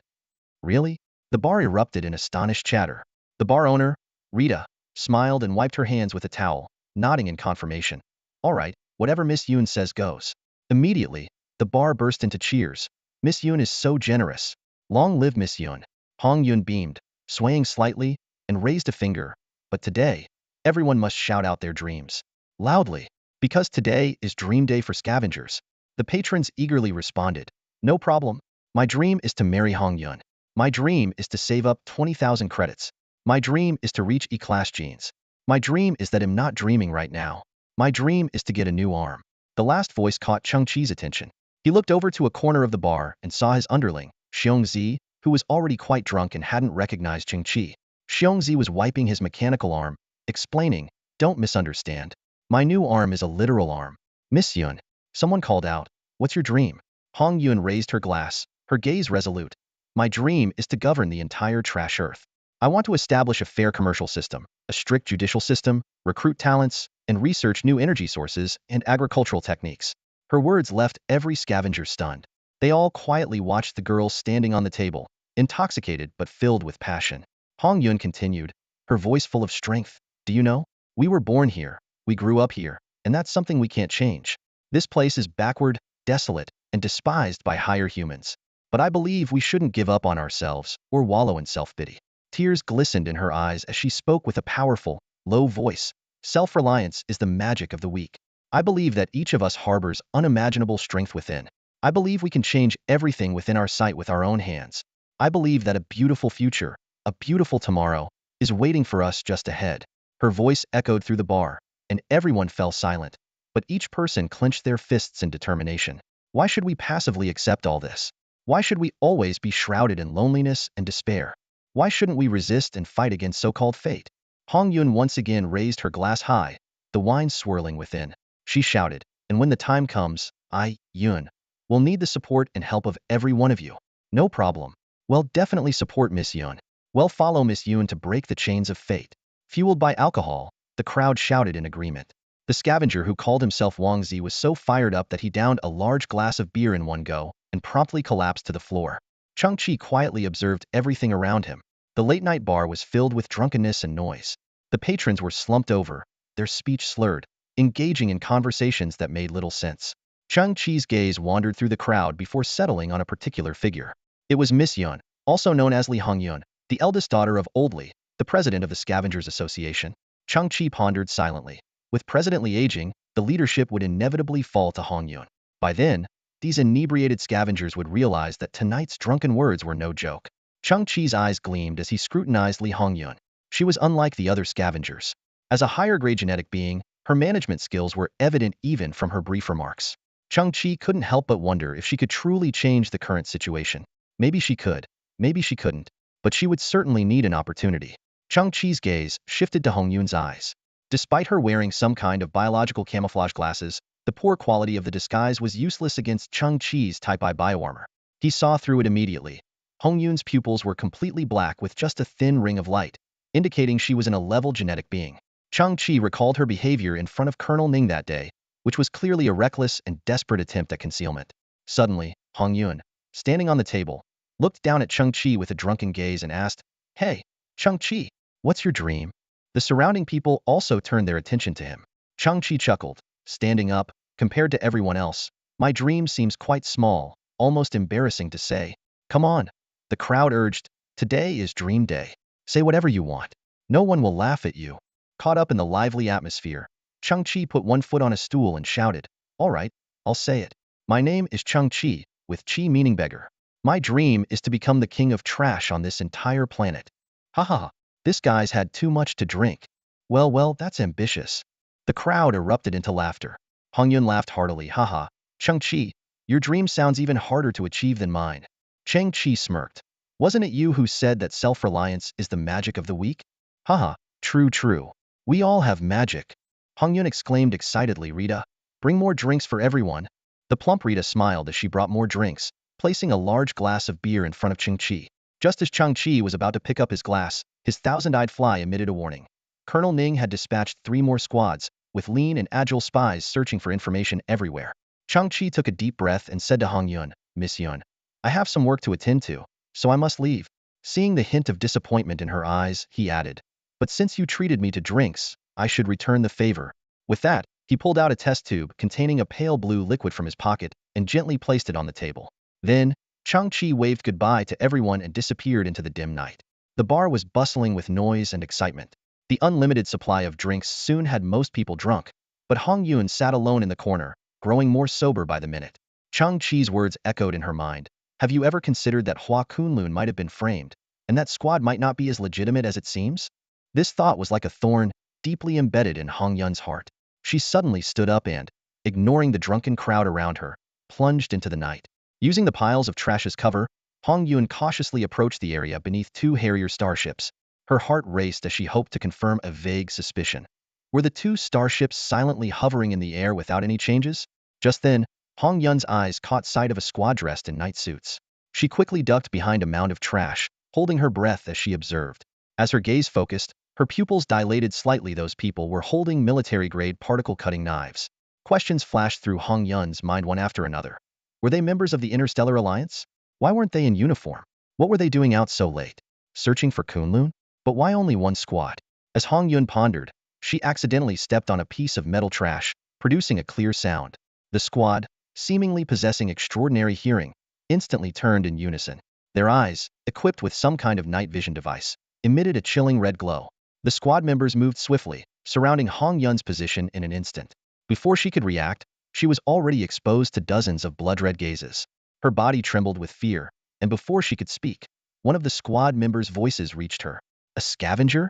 Really? The bar erupted in astonished chatter. The bar owner, Rita, smiled and wiped her hands with a towel, nodding in confirmation. All right, whatever Miss Yun says goes. Immediately, the bar burst into cheers. Miss Yun is so generous. Long live Miss Yun. Hong Yun beamed, swaying slightly, and raised a finger. But today, everyone must shout out their dreams. Loudly. Because today is Dream Day for scavengers. The patrons eagerly responded. No problem. My dream is to marry Hong Yun. My dream is to save up 20,000 credits. My dream is to reach E-class genes. My dream is that I'm not dreaming right now. My dream is to get a new arm. The last voice caught Chung Chi's attention. He looked over to a corner of the bar and saw his underling, Xiong Zi, who was already quite drunk and hadn't recognized Chung Chi. Xiong Zi was wiping his mechanical arm, explaining, don't misunderstand. My new arm is a literal arm. Miss Yun. Someone called out, what's your dream? Hong Yun raised her glass, her gaze resolute. My dream is to govern the entire trash earth. I want to establish a fair commercial system, a strict judicial system, recruit talents, and research new energy sources and agricultural techniques. Her words left every scavenger stunned. They all quietly watched the girl standing on the table, intoxicated but filled with passion. Hong Yun continued, her voice full of strength. Do you know? We were born here, we grew up here, and that's something we can't change. This place is backward, desolate, and despised by higher humans. But I believe we shouldn't give up on ourselves or wallow in self-pity. Tears glistened in her eyes as she spoke with a powerful, low voice. Self-reliance is the magic of the weak. I believe that each of us harbors unimaginable strength within. I believe we can change everything within our sight with our own hands. I believe that a beautiful future, a beautiful tomorrow, is waiting for us just ahead. Her voice echoed through the bar, and everyone fell silent. But each person clenched their fists in determination. Why should we passively accept all this? Why should we always be shrouded in loneliness and despair? Why shouldn't we resist and fight against so-called fate? Hong Yun once again raised her glass high, the wine swirling within. She shouted, and when the time comes, I, Yun, will need the support and help of every one of you. No problem. Well, definitely support Miss Yun. Well, follow Miss Yun to break the chains of fate. Fueled by alcohol, the crowd shouted in agreement. The scavenger who called himself Wang Zi was so fired up that he downed a large glass of beer in one go and promptly collapsed to the floor. Chung Chi quietly observed everything around him. The late-night bar was filled with drunkenness and noise. The patrons were slumped over, their speech slurred, engaging in conversations that made little sense. Chung Chi's gaze wandered through the crowd before settling on a particular figure. It was Miss Yun. also known as Li Hongyun, the eldest daughter of Old Li, the president of the Scavengers Association. Chang Chi pondered silently. With President Li aging, the leadership would inevitably fall to Hongyun. By then, these inebriated scavengers would realize that tonight's drunken words were no joke. Chang Chi's eyes gleamed as he scrutinized Li Hongyun. She was unlike the other scavengers. As a higher-grade genetic being, her management skills were evident even from her brief remarks. Chang Chi couldn't help but wonder if she could truly change the current situation. Maybe she could, maybe she couldn't, but she would certainly need an opportunity. Chang Chi's gaze shifted to Hongyun's eyes. Despite her wearing some kind of biological camouflage glasses, the poor quality of the disguise was useless against Chang Chi's Type I bioarmor. He saw through it immediately. Hongyun's pupils were completely black with just a thin ring of light, indicating she was an A-level genetic being. Chang Chi recalled her behavior in front of Colonel Ning that day, which was clearly a reckless and desperate attempt at concealment. Suddenly, Hongyun, standing on the table, looked down at Chang Chi with a drunken gaze and asked, "Hey, Chang Chi, what's your dream?" The surrounding people also turned their attention to him. Chang Chi chuckled, standing up. Compared to everyone else, my dream seems quite small, almost embarrassing to say. Come on, the crowd urged. Today is dream day. Say whatever you want. No one will laugh at you. Caught up in the lively atmosphere, Chang Chi put one foot on a stool and shouted, "All right, I'll say it. My name is Chang Chi, with Chi meaning beggar. My dream is to become the king of trash on this entire planet." Ha ha ha, this guy's had too much to drink. Well, that's ambitious. The crowd erupted into laughter. Hongyun laughed heartily. Haha, Chang Chi, your dream sounds even harder to achieve than mine. Chang Chi smirked. Wasn't it you who said that self-reliance is the magic of the weak? Haha, true. We all have magic. Hongyun exclaimed excitedly. Rita, bring more drinks for everyone. The plump Rita smiled as she brought more drinks, placing a large glass of beer in front of Chang Chi. Just as Chang Chi was about to pick up his glass, his thousand-eyed fly emitted a warning. Colonel Ning had dispatched 3 more squads, with lean and agile spies searching for information everywhere. Chang Chi took a deep breath and said to Hongyun, "Miss Yun, I have some work to attend to, so I must leave." Seeing the hint of disappointment in her eyes, he added, "But since you treated me to drinks, I should return the favor." With that, he pulled out a test tube containing a pale blue liquid from his pocket and gently placed it on the table. Then, Chang Chi waved goodbye to everyone and disappeared into the dim night. The bar was bustling with noise and excitement. The unlimited supply of drinks soon had most people drunk, but Hongyun sat alone in the corner, growing more sober by the minute. Chang Chi's words echoed in her mind. Have you ever considered that Hua Kunlun might have been framed, and that squad might not be as legitimate as it seems? This thought was like a thorn, deeply embedded in Hongyun's heart. She suddenly stood up and, ignoring the drunken crowd around her, plunged into the night. Using the piles of trash as cover, Hongyun cautiously approached the area beneath 2 Harrier starships. Her heart raced as she hoped to confirm a vague suspicion. Were the 2 starships silently hovering in the air without any changes? Just then, Hongyun's eyes caught sight of a squad dressed in night suits. She quickly ducked behind a mound of trash, holding her breath as she observed. As her gaze focused, her pupils dilated slightly. Those people were holding military-grade particle-cutting knives. Questions flashed through Hongyun's mind one after another. Were they members of the Interstellar Alliance? Why weren't they in uniform? What were they doing out so late? Searching for Kunlun? But why only 1 squad? As Hongyun pondered, she accidentally stepped on a piece of metal trash, producing a clear sound. The squad, seemingly possessing extraordinary hearing, instantly turned in unison. Their eyes, equipped with some kind of night vision device, emitted a chilling red glow. The squad members moved swiftly, surrounding Hongyun's position in an instant. Before she could react, she was already exposed to dozens of blood-red gazes. Her body trembled with fear, and before she could speak, one of the squad members' voices reached her. A scavenger?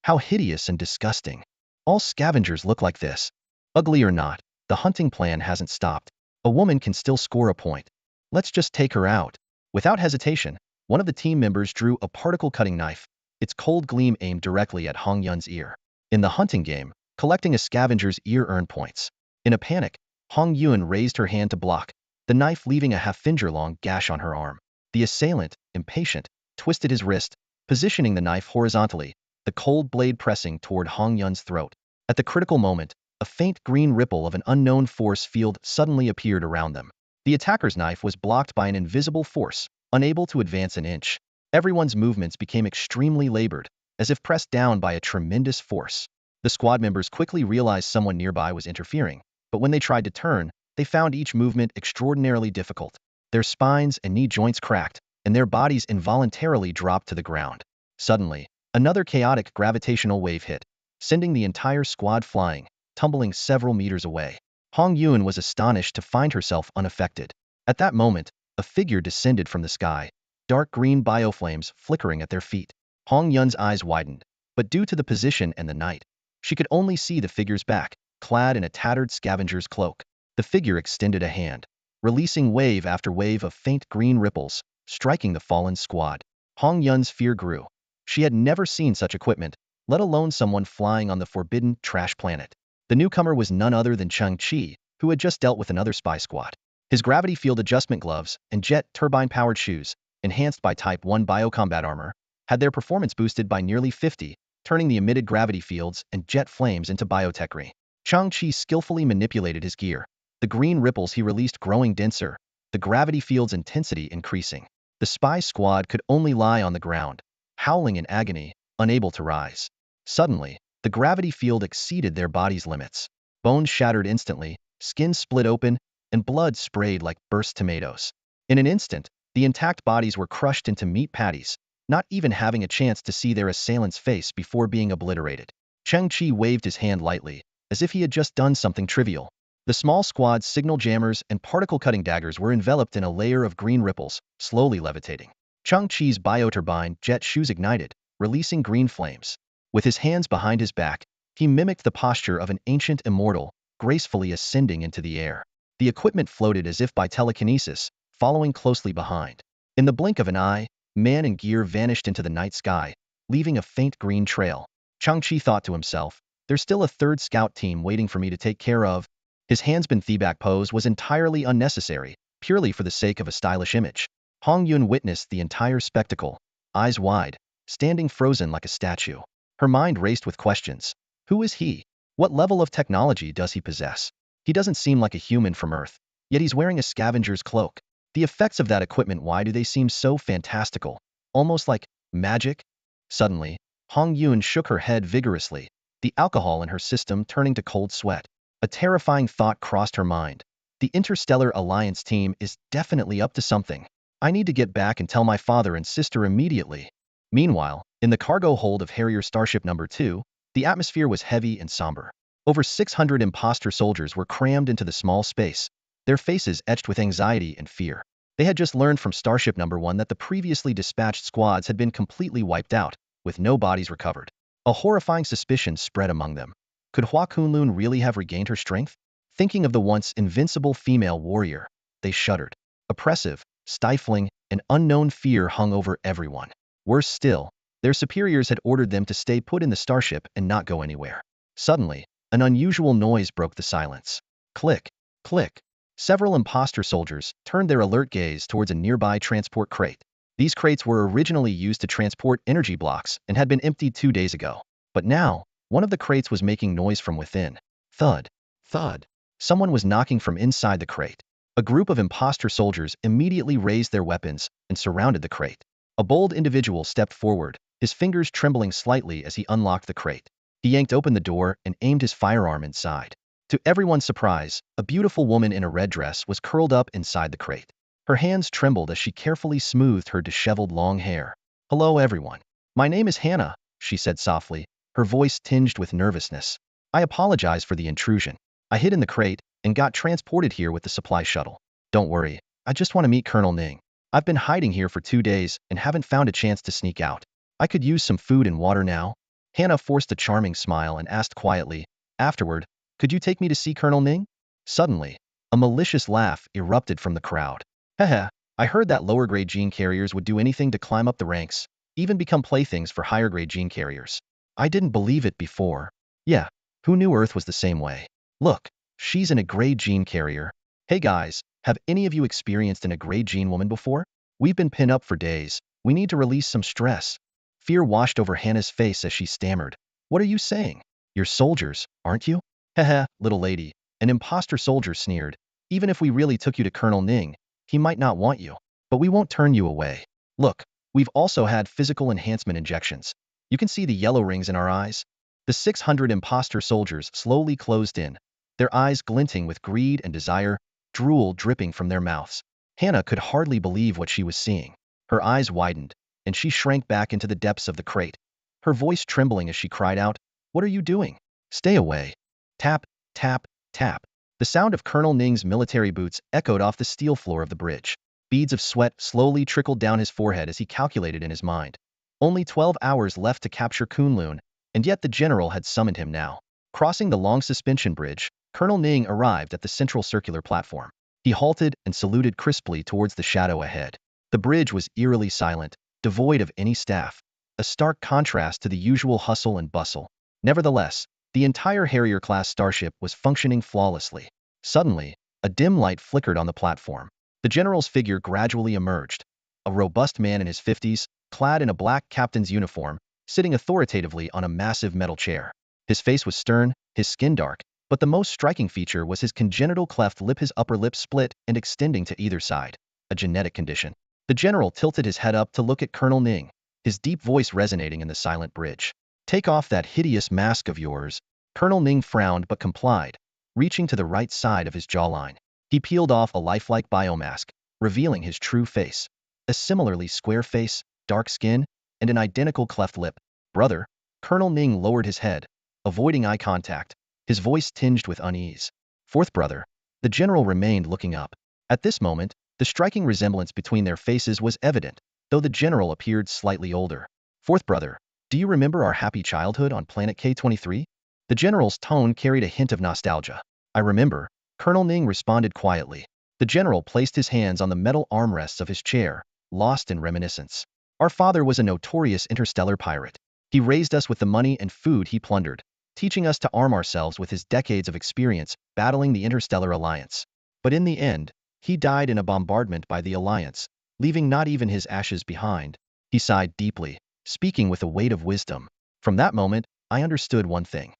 How hideous and disgusting. All scavengers look like this. Ugly or not, the hunting plan hasn't stopped. A woman can still score a point. Let's just take her out. Without hesitation, one of the team members drew a particle-cutting knife, its cold gleam aimed directly at Hongyun's ear. In the hunting game, collecting a scavenger's ear earned points. In a panic, Hongyun raised her hand to block, the knife leaving a half-finger-long gash on her arm. The assailant, impatient, twisted his wrist, positioning the knife horizontally, the cold blade pressing toward Hongyun's throat. At the critical moment, a faint green ripple of an unknown force field suddenly appeared around them. The attacker's knife was blocked by an invisible force, unable to advance an inch. Everyone's movements became extremely labored, as if pressed down by a tremendous force. The squad members quickly realized someone nearby was interfering, but when they tried to turn, they found each movement extraordinarily difficult. Their spines and knee joints cracked, and their bodies involuntarily dropped to the ground. Suddenly, another chaotic gravitational wave hit, sending the entire squad flying, tumbling several meters away. Hong Yun was astonished to find herself unaffected. At that moment, a figure descended from the sky, dark green bioflames flickering at their feet. Hong Yun's eyes widened, but due to the position and the night, she could only see the figure's back, clad in a tattered scavenger's cloak. The figure extended a hand, releasing wave after wave of faint green ripples, striking the fallen squad. Hong Yun's fear grew. She had never seen such equipment, let alone someone flying on the forbidden trash planet. The newcomer was none other than Chang Chi, who had just dealt with another spy squad. His gravity field adjustment gloves and jet turbine-powered shoes, enhanced by Type 1 biocombat armor, had their performance boosted by nearly 50, turning the emitted gravity fields and jet flames into biotechry. Chang Chi skillfully manipulated his gear, the green ripples he released growing denser, the gravity field's intensity increasing. The spy squad could only lie on the ground, howling in agony, unable to rise. Suddenly, the gravity field exceeded their body's limits. Bones shattered instantly, skin split open, and blood sprayed like burst tomatoes. In an instant, the intact bodies were crushed into meat patties, not even having a chance to see their assailant's face before being obliterated. Chang Chi waved his hand lightly, as if he had just done something trivial. The small squad's signal jammers and particle-cutting daggers were enveloped in a layer of green ripples, slowly levitating. Chang Chi's bioturbine jet shoes ignited, releasing green flames. With his hands behind his back, he mimicked the posture of an ancient immortal, gracefully ascending into the air. The equipment floated as if by telekinesis, following closely behind. In the blink of an eye, man and gear vanished into the night sky, leaving a faint green trail. Chang Chi thought to himself, there's still a third scout team waiting for me to take care of. His handsman Thebak pose was entirely unnecessary, purely for the sake of a stylish image. Hong Yun witnessed the entire spectacle, eyes wide, standing frozen like a statue. Her mind raced with questions. Who is he? What level of technology does he possess? He doesn't seem like a human from Earth, yet he's wearing a scavenger's cloak. The effects of that equipment, why do they seem so fantastical? Almost like magic? Suddenly, Hong Yun shook her head vigorously, the alcohol in her system turning to cold sweat. A terrifying thought crossed her mind. The Interstellar Alliance team is definitely up to something. I need to get back and tell my father and sister immediately. Meanwhile, in the cargo hold of Harrier Starship No. 2, the atmosphere was heavy and somber. Over 600 imposter soldiers were crammed into the small space, their faces etched with anxiety and fear. They had just learned from Starship No. 1 that the previously dispatched squads had been completely wiped out, with no bodies recovered. A horrifying suspicion spread among them. Could Hua Kunlun really have regained her strength? Thinking of the once invincible female warrior, they shuddered. Oppressive, stifling, and unknown fear hung over everyone. Worse still, their superiors had ordered them to stay put in the starship and not go anywhere. Suddenly, an unusual noise broke the silence. Click, click. Several imposter soldiers turned their alert gaze towards a nearby transport crate. These crates were originally used to transport energy blocks and had been emptied 2 days ago. But now, one of the crates was making noise from within. Thud, thud. Someone was knocking from inside the crate. A group of imposter soldiers immediately raised their weapons and surrounded the crate. A bold individual stepped forward, his fingers trembling slightly as he unlocked the crate. He yanked open the door and aimed his firearm inside. To everyone's surprise, a beautiful woman in a red dress was curled up inside the crate. Her hands trembled as she carefully smoothed her disheveled long hair. Hello everyone. My name is Hannah, she said softly, her voice tinged with nervousness. I apologize for the intrusion. I hid in the crate and got transported here with the supply shuttle. Don't worry, I just want to meet Colonel Ning. I've been hiding here for 2 days and haven't found a chance to sneak out. I could use some food and water now. Hannah forced a charming smile and asked quietly, afterward, could you take me to see Colonel Ning? Suddenly, a malicious laugh erupted from the crowd. Haha, I heard that lower-grade gene carriers would do anything to climb up the ranks, even become playthings for higher-grade gene carriers. I didn't believe it before. Yeah, who knew Earth was the same way? Look, she's in a grade gene carrier. Hey guys, have any of you experienced an grade gene woman before? We've been pinned up for days. We need to release some stress. Fear washed over Hannah's face as she stammered. What are you saying? You're soldiers, aren't you? Haha, little lady, an imposter soldier sneered. Even if we really took you to Colonel Ning, he might not want you. But we won't turn you away. Look, we've also had physical enhancement injections. You can see the yellow rings in our eyes. The 600 imposter soldiers slowly closed in, their eyes glinting with greed and desire, drool dripping from their mouths. Hannah could hardly believe what she was seeing. Her eyes widened, and she shrank back into the depths of the crate, her voice trembling as she cried out, "What are you doing? Stay away." Tap, tap, tap. The sound of Colonel Ning's military boots echoed off the steel floor of the bridge. Beads of sweat slowly trickled down his forehead as he calculated in his mind. Only 12 hours left to capture Kunlun, and yet the general had summoned him now. Crossing the long suspension bridge, Colonel Ning arrived at the central circular platform. He halted and saluted crisply towards the shadow ahead. The bridge was eerily silent, devoid of any staff, a stark contrast to the usual hustle and bustle. Nevertheless, the entire Harrier-class starship was functioning flawlessly. Suddenly, a dim light flickered on the platform. The general's figure gradually emerged, a robust man in his 50s, clad in a black captain's uniform, sitting authoritatively on a massive metal chair. His face was stern, his skin dark, but the most striking feature was his congenital cleft lip, his upper lip split and extending to either side, a genetic condition. The general tilted his head up to look at Colonel Ning, his deep voice resonating in the silent bridge. "Take off that hideous mask of yours." Colonel Ning frowned but complied, reaching to the right side of his jawline. He peeled off a lifelike biomask, revealing his true face. A similarly square face, dark skin, and an identical cleft lip. "Brother." Colonel Ning lowered his head, avoiding eye contact, his voice tinged with unease. "Fourth brother." The general remained looking up. At this moment, the striking resemblance between their faces was evident, though the general appeared slightly older. "Fourth brother, do you remember our happy childhood on planet K-23? The general's tone carried a hint of nostalgia. "I remember," Colonel Ning responded quietly. The general placed his hands on the metal armrests of his chair, lost in reminiscence. "Our father was a notorious interstellar pirate. He raised us with the money and food he plundered, teaching us to arm ourselves with his decades of experience battling the Interstellar Alliance. But in the end, he died in a bombardment by the Alliance, leaving not even his ashes behind." He sighed deeply, speaking with a weight of wisdom. "From that moment, I understood one thing.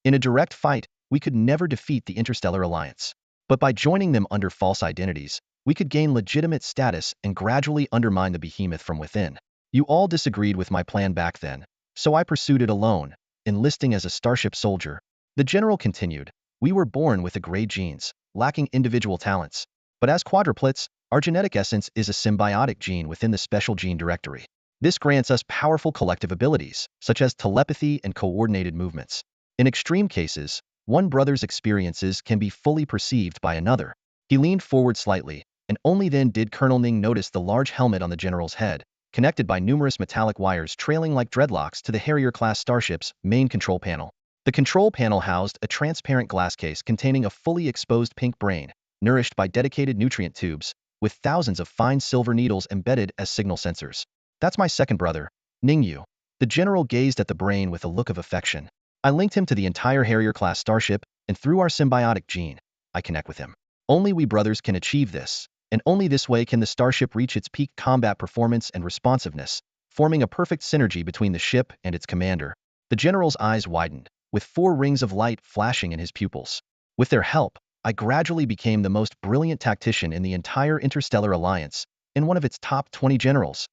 In a direct fight, we could never defeat the Interstellar Alliance. But by joining them under false identities, we could gain legitimate status and gradually undermine the behemoth from within. You all disagreed with my plan back then, so I pursued it alone, enlisting as a starship soldier." The general continued, "We were born with the gray genes, lacking individual talents. But as quadruplets, our genetic essence is a symbiotic gene within the special gene directory. This grants us powerful collective abilities, such as telepathy and coordinated movements. In extreme cases, one brother's experiences can be fully perceived by another." He leaned forward slightly, and only then did Colonel Ning notice the large helmet on the general's head, connected by numerous metallic wires trailing like dreadlocks to the Harrier-class starship's main control panel. The control panel housed a transparent glass case containing a fully exposed pink brain, nourished by dedicated nutrient tubes, with thousands of fine silver needles embedded as signal sensors. "That's my second brother, Ningyu." The general gazed at the brain with a look of affection. "I linked him to the entire Harrier-class starship, and through our symbiotic gene, I connect with him. Only we brothers can achieve this, and only this way can the starship reach its peak combat performance and responsiveness, forming a perfect synergy between the ship and its commander." The general's eyes widened, with 4 rings of light flashing in his pupils. "With their help, I gradually became the most brilliant tactician in the entire Interstellar Alliance, and one of its top 20 generals."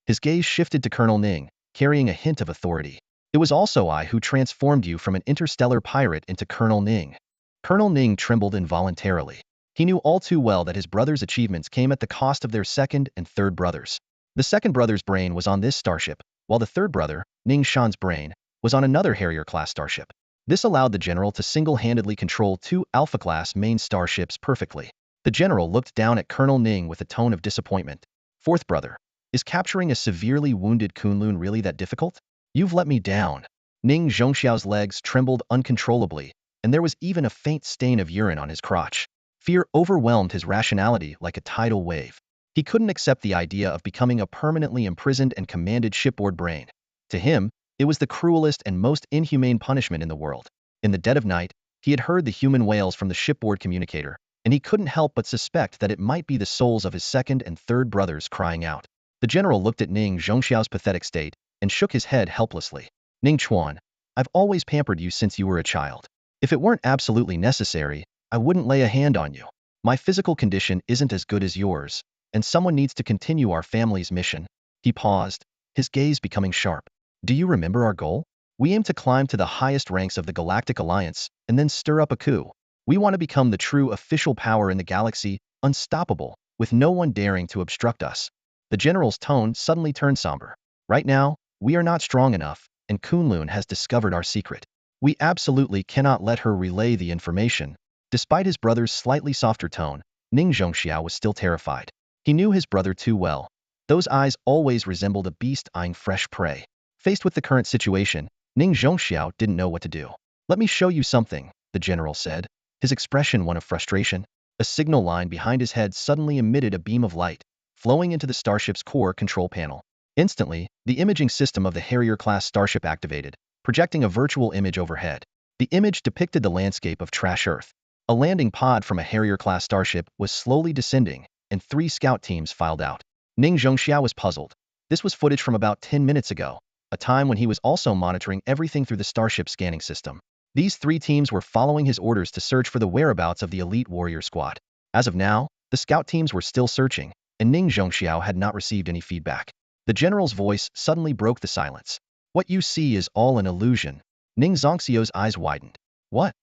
His gaze shifted to Colonel Ning, carrying a hint of authority. "It was also I who transformed you from an interstellar pirate into Colonel Ning." Colonel Ning trembled involuntarily. He knew all too well that his brother's achievements came at the cost of their second and third brothers. The second brother's brain was on this starship, while the third brother, Ning Shan's brain, was on another Harrier-class starship. This allowed the general to single-handedly control 2 Alpha-class main starships perfectly. The general looked down at Colonel Ning with a tone of disappointment. "Fourth brother, is capturing a severely wounded Kunlun really that difficult? You've let me down." Ning Zhongxiao's legs trembled uncontrollably, and there was even a faint stain of urine on his crotch. Fear overwhelmed his rationality like a tidal wave. He couldn't accept the idea of becoming a permanently imprisoned and commanded shipboard brain. To him, it was the cruelest and most inhumane punishment in the world. In the dead of night, he had heard the human wails from the shipboard communicator, and he couldn't help but suspect that it might be the souls of his second and third brothers crying out. The general looked at Ning Zhongxiao's pathetic state and shook his head helplessly. "Ning Chuan, I've always pampered you since you were a child. If it weren't absolutely necessary, I wouldn't lay a hand on you. My physical condition isn't as good as yours, and someone needs to continue our family's mission." He paused, his gaze becoming sharp. "Do you remember our goal? We aim to climb to the highest ranks of the Galactic Alliance and then stir up a coup. We want to become the true official power in the galaxy, unstoppable, with no one daring to obstruct us." The general's tone suddenly turned somber. Right now, we are not strong enough, and Kunlun has discovered our secret. We absolutely cannot let her relay the information. Despite his brother's slightly softer tone, Ning Zhongxiao was still terrified. He knew his brother too well. Those eyes always resembled a beast eyeing fresh prey. Faced with the current situation, Ning Zhongxiao didn't know what to do. Let me show you something, the general said, his expression one of frustration. A signal line behind his head suddenly emitted a beam of light, flowing into the starship's core control panel. Instantly, the imaging system of the Harrier-class starship activated, projecting a virtual image overhead. The image depicted the landscape of Trash Earth. A landing pod from a Harrier-class starship was slowly descending, and 3 scout teams filed out. Ning Zhongxiao was puzzled. This was footage from about 10 minutes ago, a time when he was also monitoring everything through the starship scanning system. These 3 teams were following his orders to search for the whereabouts of the elite warrior squad. As of now, the scout teams were still searching, and Ning Zhongxiao had not received any feedback. The general's voice suddenly broke the silence. What you see is all an illusion. Ning Zhongxiao's eyes widened. What?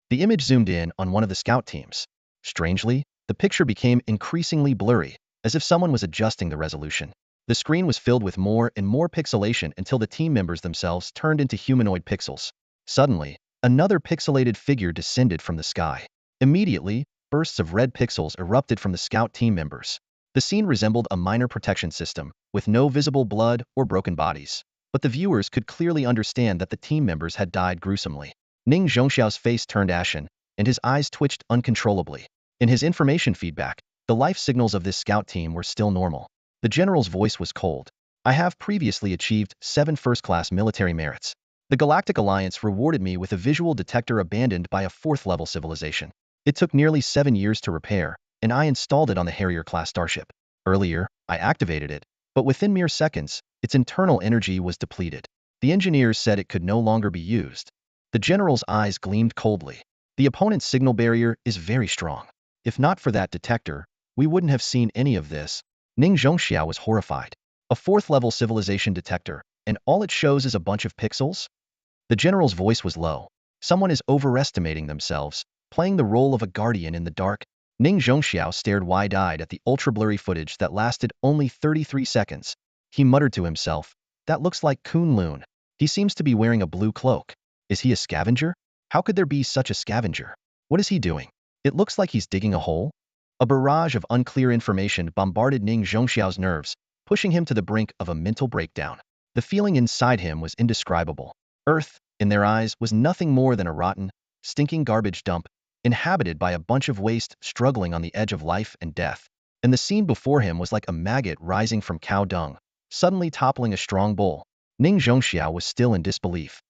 The image zoomed in on one of the scout teams. Strangely, the picture became increasingly blurry, as if someone was adjusting the resolution. The screen was filled with more and more pixelation until the team members themselves turned into humanoid pixels. Suddenly, another pixelated figure descended from the sky. Immediately, bursts of red pixels erupted from the scout team members. The scene resembled a minor protection system, with no visible blood or broken bodies. But the viewers could clearly understand that the team members had died gruesomely. Ning Zhongxiao's face turned ashen, and his eyes twitched uncontrollably. In his information feedback, the life signals of this scout team were still normal. The general's voice was cold. I have previously achieved 7 first-class military merits. The Galactic Alliance rewarded me with a visual detector abandoned by a 4th-level civilization. It took nearly 7 years to repair, and I installed it on the Harrier-class starship. Earlier, I activated it, but within mere seconds, its internal energy was depleted. The engineers said it could no longer be used. The general's eyes gleamed coldly. The opponent's signal barrier is very strong. If not for that detector, we wouldn't have seen any of this. Ning Zhongxiao was horrified. A 4th-level civilization detector, and all it shows is a bunch of pixels? The general's voice was low. Someone is overestimating themselves, playing the role of a guardian in the dark. Ning Zhongxiao stared wide-eyed at the ultra-blurry footage that lasted only 33 seconds. He muttered to himself, that looks like Kunlun. He seems to be wearing a blue cloak. Is he a scavenger? How could there be such a scavenger? What is he doing? It looks like he's digging a hole. A barrage of unclear information bombarded Ning Zhongxiao's nerves, pushing him to the brink of a mental breakdown. The feeling inside him was indescribable. Earth, in their eyes, was nothing more than a rotten, stinking garbage dump, inhabited by a bunch of waste struggling on the edge of life and death. And the scene before him was like a maggot rising from cow dung, suddenly toppling a strong bull. Ning Zhongxiao was still in disbelief.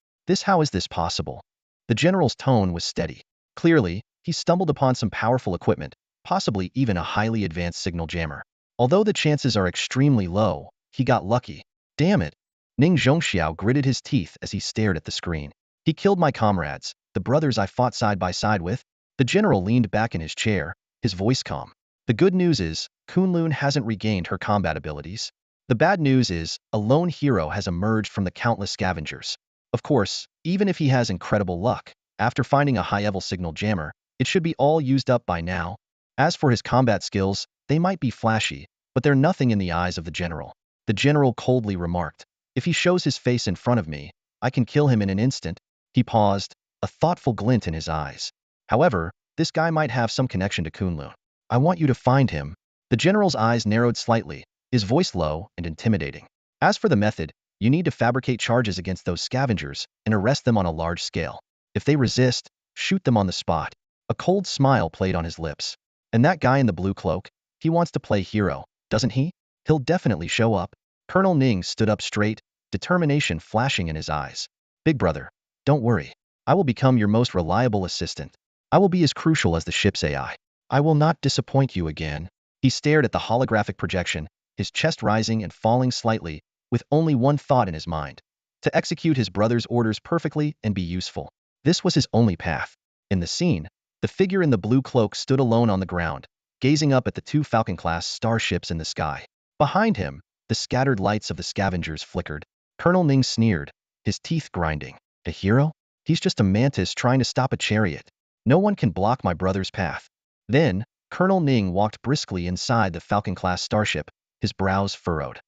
How is this possible? The general's tone was steady. Clearly, he stumbled upon some powerful equipment, possibly even a highly advanced signal jammer. Although the chances are extremely low, he got lucky. Damn it! Ning Zhongxiao gritted his teeth as he stared at the screen. He killed my comrades, the brothers I fought side by side with. The general leaned back in his chair, his voice calm. The good news is, Kunlun hasn't regained her combat abilities. The bad news is, a lone hero has emerged from the countless scavengers. Of course, even if he has incredible luck, after finding a high-level signal jammer, it should be all used up by now. As for his combat skills, they might be flashy, but they're nothing in the eyes of the general. The general coldly remarked, if he shows his face in front of me, I can kill him in an instant. He paused, a thoughtful glint in his eyes. However, this guy might have some connection to Kunlun. I want you to find him. The general's eyes narrowed slightly, his voice low and intimidating. As for the method, you need to fabricate charges against those scavengers and arrest them on a large scale. If they resist, shoot them on the spot. A cold smile played on his lips. And that guy in the blue cloak, he wants to play hero, doesn't he? He'll definitely show up. Colonel Ning stood up straight, determination flashing in his eyes. Big brother, don't worry. I will become your most reliable assistant. I will be as crucial as the ship's AI. I will not disappoint you again. He stared at the holographic projection, his chest rising and falling slightly, with only one thought in his mind: to execute his brother's orders perfectly and be useful. This was his only path. In the scene, the figure in the blue cloak stood alone on the ground, gazing up at the 2 Falcon-class starships in the sky. Behind him, the scattered lights of the scavengers flickered. Colonel Ning sneered, his teeth grinding. A hero? He's just a mantis trying to stop a chariot. No one can block my brother's path. Then, Colonel Ning walked briskly inside the Falcon-class starship, his brows furrowed.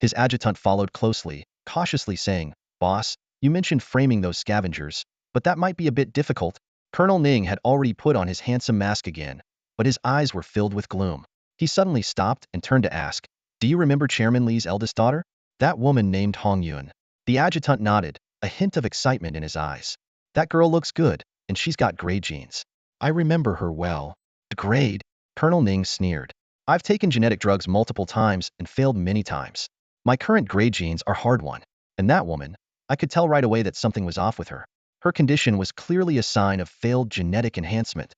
His adjutant followed closely, cautiously saying, "Boss, you mentioned framing those scavengers, but that might be a bit difficult." Colonel Ning had already put on his handsome mask again, but his eyes were filled with gloom. He suddenly stopped and turned to ask, "Do you remember Chairman Li's eldest daughter? That woman named Hong Yun?" The adjutant nodded, a hint of excitement in his eyes. "That girl looks good, and she's got grade genes. I remember her well." "Grade?" Colonel Ning sneered. "I've taken genetic drugs multiple times and failed many times. My current grade genes are hard won. And that woman, I could tell right away that something was off with her. Her condition was clearly a sign of failed genetic enhancement."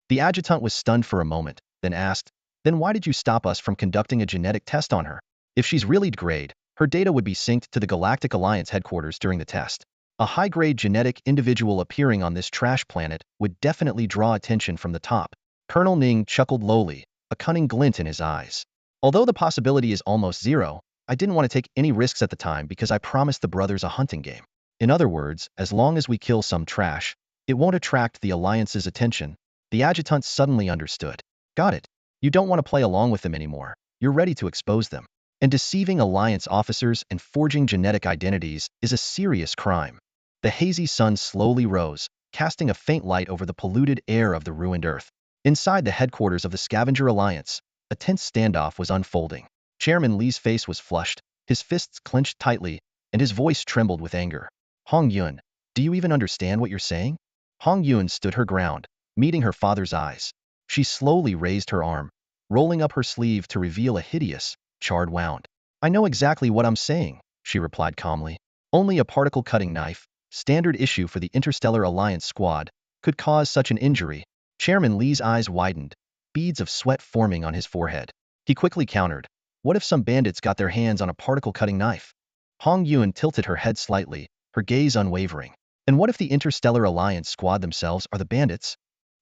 The adjutant was stunned for a moment, then asked, "Then why did you stop us from conducting a genetic test on her? If she's really grade, her data would be synced to the Galactic Alliance headquarters during the test. A high-grade genetic individual appearing on this trash planet would definitely draw attention from the top." Colonel Ning chuckled lowly, a cunning glint in his eyes. "Although the possibility is almost zero, I didn't want to take any risks at the time because I promised the brothers a hunting game. In other words, as long as we kill some trash, it won't attract the Alliance's attention." The adjutant suddenly understood. "Got it. You don't want to play along with them anymore. You're ready to expose them. And deceiving Alliance officers and forging genetic identities is a serious crime." The hazy sun slowly rose, casting a faint light over the polluted air of the ruined Earth. Inside the headquarters of the Scavenger Alliance, a tense standoff was unfolding. Chairman Li's face was flushed, his fists clenched tightly, and his voice trembled with anger. "Hong Yun, do you even understand what you're saying?" Hong Yun stood her ground, meeting her father's eyes. She slowly raised her arm, rolling up her sleeve to reveal a hideous, charred wound. "I know exactly what I'm saying," she replied calmly. "Only a particle-cutting knife, standard issue for the Interstellar Alliance squad, could cause such an injury." Chairman Li's eyes widened, beads of sweat forming on his forehead. He quickly countered, "What if some bandits got their hands on a particle-cutting knife?" Hong Yun tilted her head slightly, her gaze unwavering. "And what if the Interstellar Alliance squad themselves are the bandits?"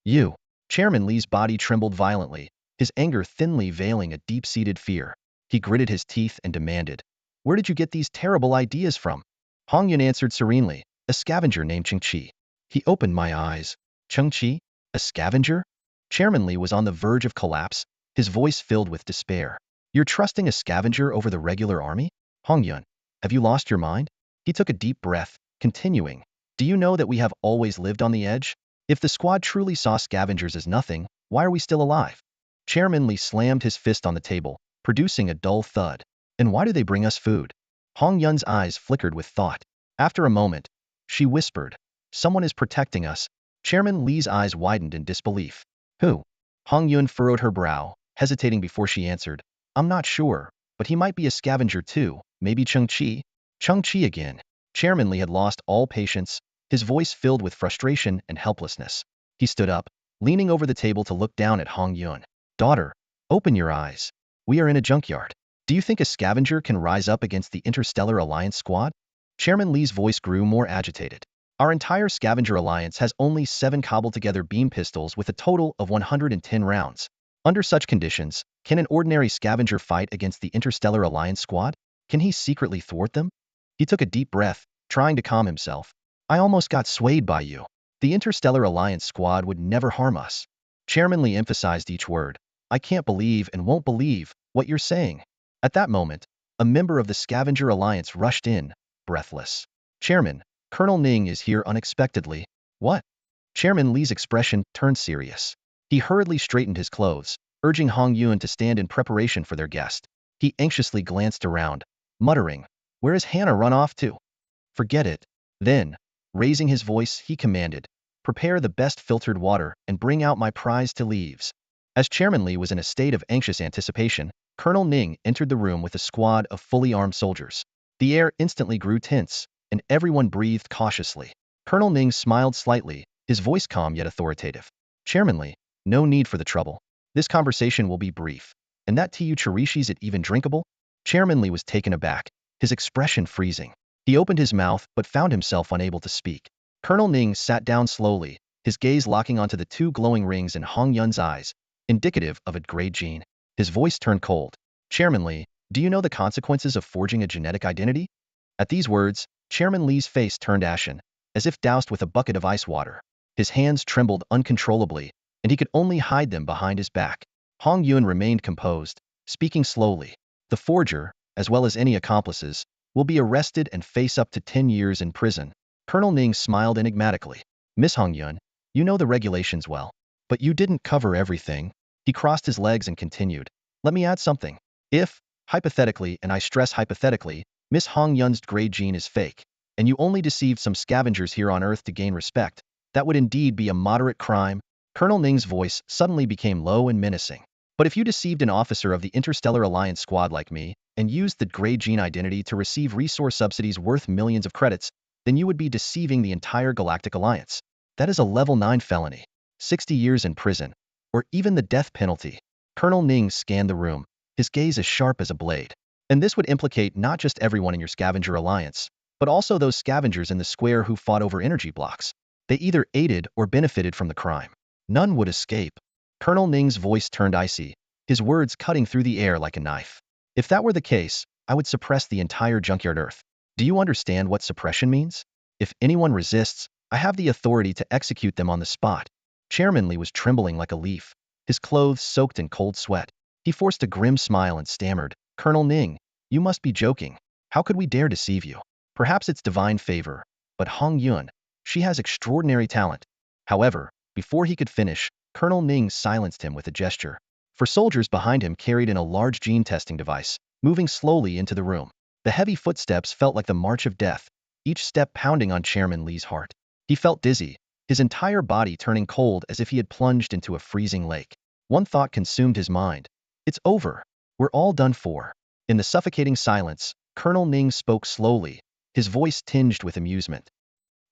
"You." Chairman Li's body trembled violently, his anger thinly veiling a deep-seated fear. He gritted his teeth and demanded, "Where did you get these terrible ideas from?" Hong Yun answered serenely, "A scavenger named Cheng Chi." He opened my eyes. "Cheng Chi? A scavenger?" Chairman Li was on the verge of collapse, his voice filled with despair. "You're trusting a scavenger over the regular army? Hong Yun, have you lost your mind?" He took a deep breath, continuing, "Do you know that we have always lived on the edge? If the squad truly saw scavengers as nothing, why are we still alive?" Chairman Li slammed his fist on the table, producing a dull thud. "And why do they bring us food?" Hong Yun's eyes flickered with thought. After a moment, she whispered, "Someone is protecting us." Chairman Li's eyes widened in disbelief. "Who?" Hong Yun furrowed her brow, hesitating before she answered, "I'm not sure, but he might be a scavenger too, maybe Cheng Chi." Cheng Chi again. Chairman Li had lost all patience, his voice filled with frustration and helplessness. He stood up, leaning over the table to look down at Hong Yun. "Daughter, open your eyes. We are in a junkyard. Do you think a scavenger can rise up against the Interstellar Alliance squad?" Chairman Li's voice grew more agitated. "Our entire Scavenger Alliance has only 7 cobbled-together beam pistols with a total of 110 rounds. Under such conditions, can an ordinary scavenger fight against the Interstellar Alliance squad? Can he secretly thwart them?" He took a deep breath, trying to calm himself. "I almost got swayed by you. The Interstellar Alliance squad would never harm us." Chairman Li emphasized each word. "I can't believe and won't believe what you're saying." At that moment, a member of the Scavenger Alliance rushed in, breathless. "Chairman, Colonel Ning is here unexpectedly." "What?" Chairman Li's expression turned serious. He hurriedly straightened his clothes, urging Hong Yun to stand in preparation for their guest. He anxiously glanced around, muttering, "Where has Hannah run off to?" "Forget it." Then, raising his voice, he commanded, "Prepare the best filtered water and bring out my prize to leaves." As Chairman Li was in a state of anxious anticipation, Colonel Ning entered the room with a squad of fully armed soldiers. The air instantly grew tense, and everyone breathed cautiously. Colonel Ning smiled slightly, his voice calm yet authoritative. "Chairman Li, no need for the trouble. This conversation will be brief. And that tea you cherish, is it even drinkable?" Chairman Li was taken aback, his expression freezing. He opened his mouth but found himself unable to speak. Colonel Ning sat down slowly, his gaze locking onto the 2 glowing rings in Hong Yun's eyes, indicative of a grade gene. His voice turned cold. "Chairman Li, do you know the consequences of forging a genetic identity?" At these words, Chairman Li's face turned ashen, as if doused with a bucket of ice water. His hands trembled uncontrollably, and he could only hide them behind his back. Hong Yun remained composed, speaking slowly. The forger, as well as any accomplices, will be arrested and face up to 10 years in prison. Colonel Ning smiled enigmatically. Miss Hong Yun, you know the regulations well. But you didn't cover everything. He crossed his legs and continued. Let me add something. If, hypothetically, and I stress hypothetically, Miss Hong Yun's grade gene is fake, and you only deceived some scavengers here on Earth to gain respect, that would indeed be a moderate crime. Colonel Ning's voice suddenly became low and menacing. But if you deceived an officer of the Interstellar Alliance squad like me, and used the grade gene identity to receive resource subsidies worth millions of credits, then you would be deceiving the entire Galactic Alliance. That is a level 9 felony. 60 years in prison. Or even the death penalty. Colonel Ning scanned the room, his gaze as sharp as a blade. And this would implicate not just everyone in your scavenger alliance, but also those scavengers in the square who fought over energy blocks. They either aided or benefited from the crime. None would escape. Colonel Ning's voice turned icy, his words cutting through the air like a knife. If that were the case, I would suppress the entire Junkyard Earth. Do you understand what suppression means? If anyone resists, I have the authority to execute them on the spot. Chairman Li was trembling like a leaf, his clothes soaked in cold sweat. He forced a grim smile and stammered, Colonel Ning, you must be joking. How could we dare deceive you? Perhaps it's divine favor, but Hong Yun, she has extraordinary talent. However, before he could finish, Colonel Ning silenced him with a gesture. For soldiers behind him carried in a large gene testing device, moving slowly into the room. The heavy footsteps felt like the march of death, each step pounding on Chairman Li's heart. He felt dizzy, his entire body turning cold as if he had plunged into a freezing lake. One thought consumed his mind. It's over. We're all done for. In the suffocating silence, Colonel Ning spoke slowly, his voice tinged with amusement.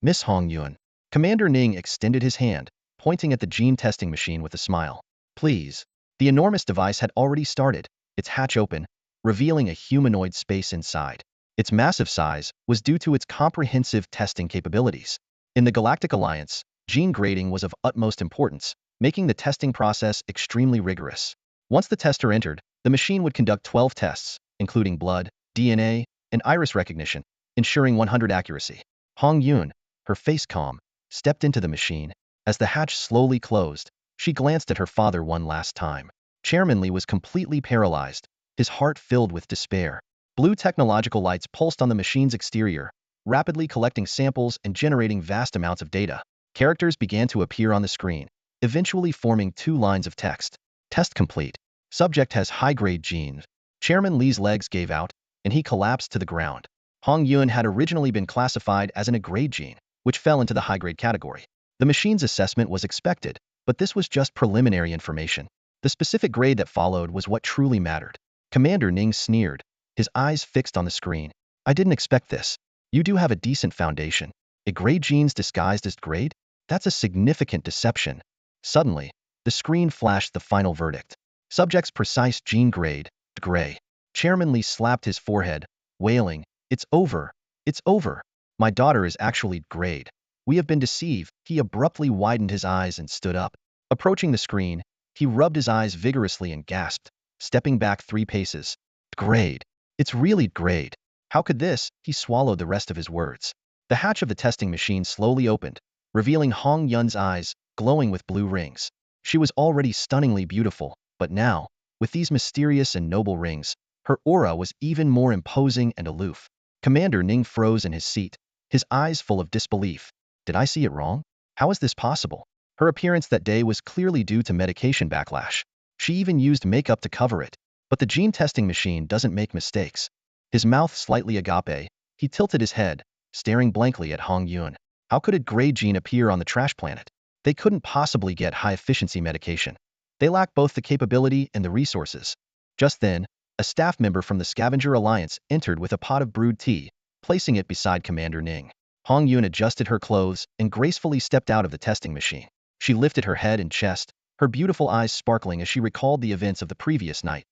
Miss Hong Yun. Commander Ning extended his hand, pointing at the gene testing machine with a smile. Please. The enormous device had already started, its hatch open, revealing a humanoid space inside. Its massive size was due to its comprehensive testing capabilities. In the Galactic Alliance, gene grading was of utmost importance, making the testing process extremely rigorous. Once the tester entered, the machine would conduct 12 tests, including blood, DNA, and iris recognition, ensuring 100% accuracy. Hong Yun, her face calm, stepped into the machine. As the hatch slowly closed, she glanced at her father one last time. Chairman Li was completely paralyzed, his heart filled with despair. Blue technological lights pulsed on the machine's exterior, rapidly collecting samples and generating vast amounts of data. Characters began to appear on the screen, eventually forming 2 lines of text. Test complete. Subject has high-grade genes. Chairman Li's legs gave out, and he collapsed to the ground. Hong Yun had originally been classified as an A-grade gene, which fell into the high-grade category. The machine's assessment was expected, but this was just preliminary information. The specific grade that followed was what truly mattered. Commander Ning sneered, his eyes fixed on the screen. I didn't expect this. You do have a decent foundation. A-grade genes disguised as grade? That's a significant deception. Suddenly, the screen flashed the final verdict. Subject's precise gene grade, gray. Chairman Li slapped his forehead, wailing, It's over. It's over. My daughter is actually grade. We have been deceived. He abruptly widened his eyes and stood up. Approaching the screen, he rubbed his eyes vigorously and gasped, stepping back 3 paces. Grade. It's really grade. How could this? He swallowed the rest of his words. The hatch of the testing machine slowly opened, revealing Hong Yun's eyes, glowing with blue rings. She was already stunningly beautiful, but now, with these mysterious and noble rings, her aura was even more imposing and aloof. Commander Ning froze in his seat, his eyes full of disbelief. Did I see it wrong? How is this possible? Her appearance that day was clearly due to medication backlash. She even used makeup to cover it. But the gene testing machine doesn't make mistakes. His mouth slightly agape, he tilted his head, staring blankly at Hong Yun. How could a grade gene appear on the trash planet? They couldn't possibly get high-efficiency medication. They lacked both the capability and the resources. Just then, a staff member from the Scavenger Alliance entered with a pot of brewed tea, placing it beside Commander Ning. Hong Yun adjusted her clothes and gracefully stepped out of the testing machine. She lifted her head and chest, her beautiful eyes sparkling as she recalled the events of the previous night.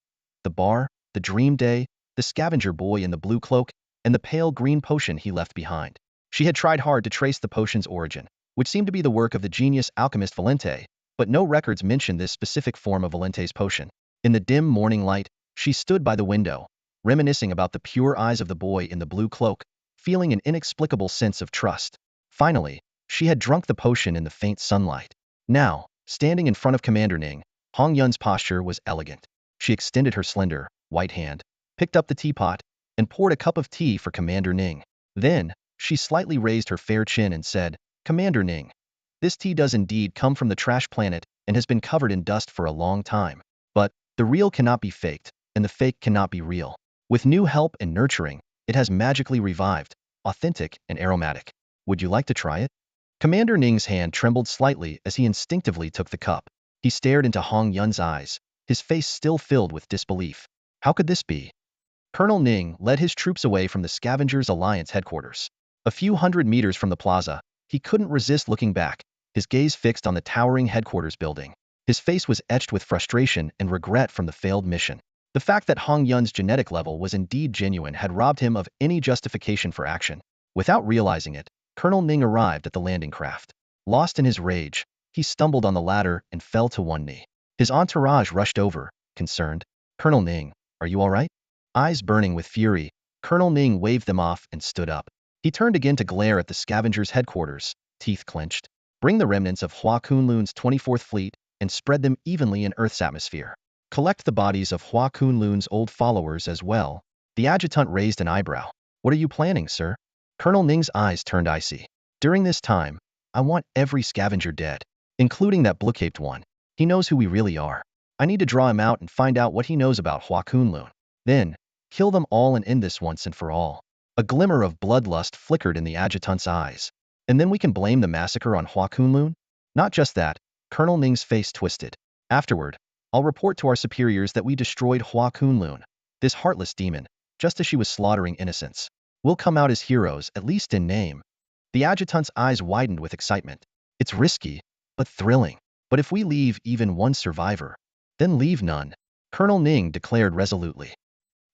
The bar, the dream day, the scavenger boy in the blue cloak, and the pale green potion he left behind. She had tried hard to trace the potion's origin, which seemed to be the work of the genius alchemist Valente, but no records mentioned this specific form of Valente's potion. In the dim morning light, she stood by the window, reminiscing about the pure eyes of the boy in the blue cloak, feeling an inexplicable sense of trust. Finally, she had drunk the potion in the faint sunlight. Now, standing in front of Commander Ning, Hong Yun's posture was elegant. She extended her slender, white hand, picked up the teapot, and poured a cup of tea for Commander Ning. Then, she slightly raised her fair chin and said, "Commander Ning, this tea does indeed come from the trash planet and has been covered in dust for a long time. But the real cannot be faked, and the fake cannot be real. With new help and nurturing, it has magically revived, authentic and aromatic. Would you like to try it?" Commander Ning's hand trembled slightly as he instinctively took the cup. He stared into Hong Yun's eyes, his face still filled with disbelief. How could this be? Colonel Ning led his troops away from the Scavengers Alliance headquarters. A few hundred meters from the plaza, he couldn't resist looking back, his gaze fixed on the towering headquarters building. His face was etched with frustration and regret from the failed mission. The fact that Hong Yun's genetic level was indeed genuine had robbed him of any justification for action. Without realizing it, Colonel Ning arrived at the landing craft. Lost in his rage, he stumbled on the ladder and fell to one knee. His entourage rushed over, concerned. "Colonel Ning, are you all right?" Eyes burning with fury, Colonel Ning waved them off and stood up. He turned again to glare at the Scavengers' headquarters, teeth clenched. "Bring the remnants of Hua Kunlun's 24th Fleet and spread them evenly in Earth's atmosphere. Collect the bodies of Hua Kunlun's old followers as well." The adjutant raised an eyebrow. "What are you planning, sir?" Colonel Ning's eyes turned icy. "During this time, I want every scavenger dead, including that blue-caped one. He knows who we really are. I need to draw him out and find out what he knows about Hua Kunlun. Then, kill them all and end this once and for all." A glimmer of bloodlust flickered in the adjutant's eyes. "And then we can blame the massacre on Hua Kunlun?" "Not just that." Colonel Ning's face twisted. "Afterward, I'll report to our superiors that we destroyed Hua Kunlun, this heartless demon, just as she was slaughtering innocents. We'll come out as heroes, at least in name." The adjutant's eyes widened with excitement. "It's risky, but thrilling. But if we leave even one survivor, then leave none," Colonel Ning declared resolutely.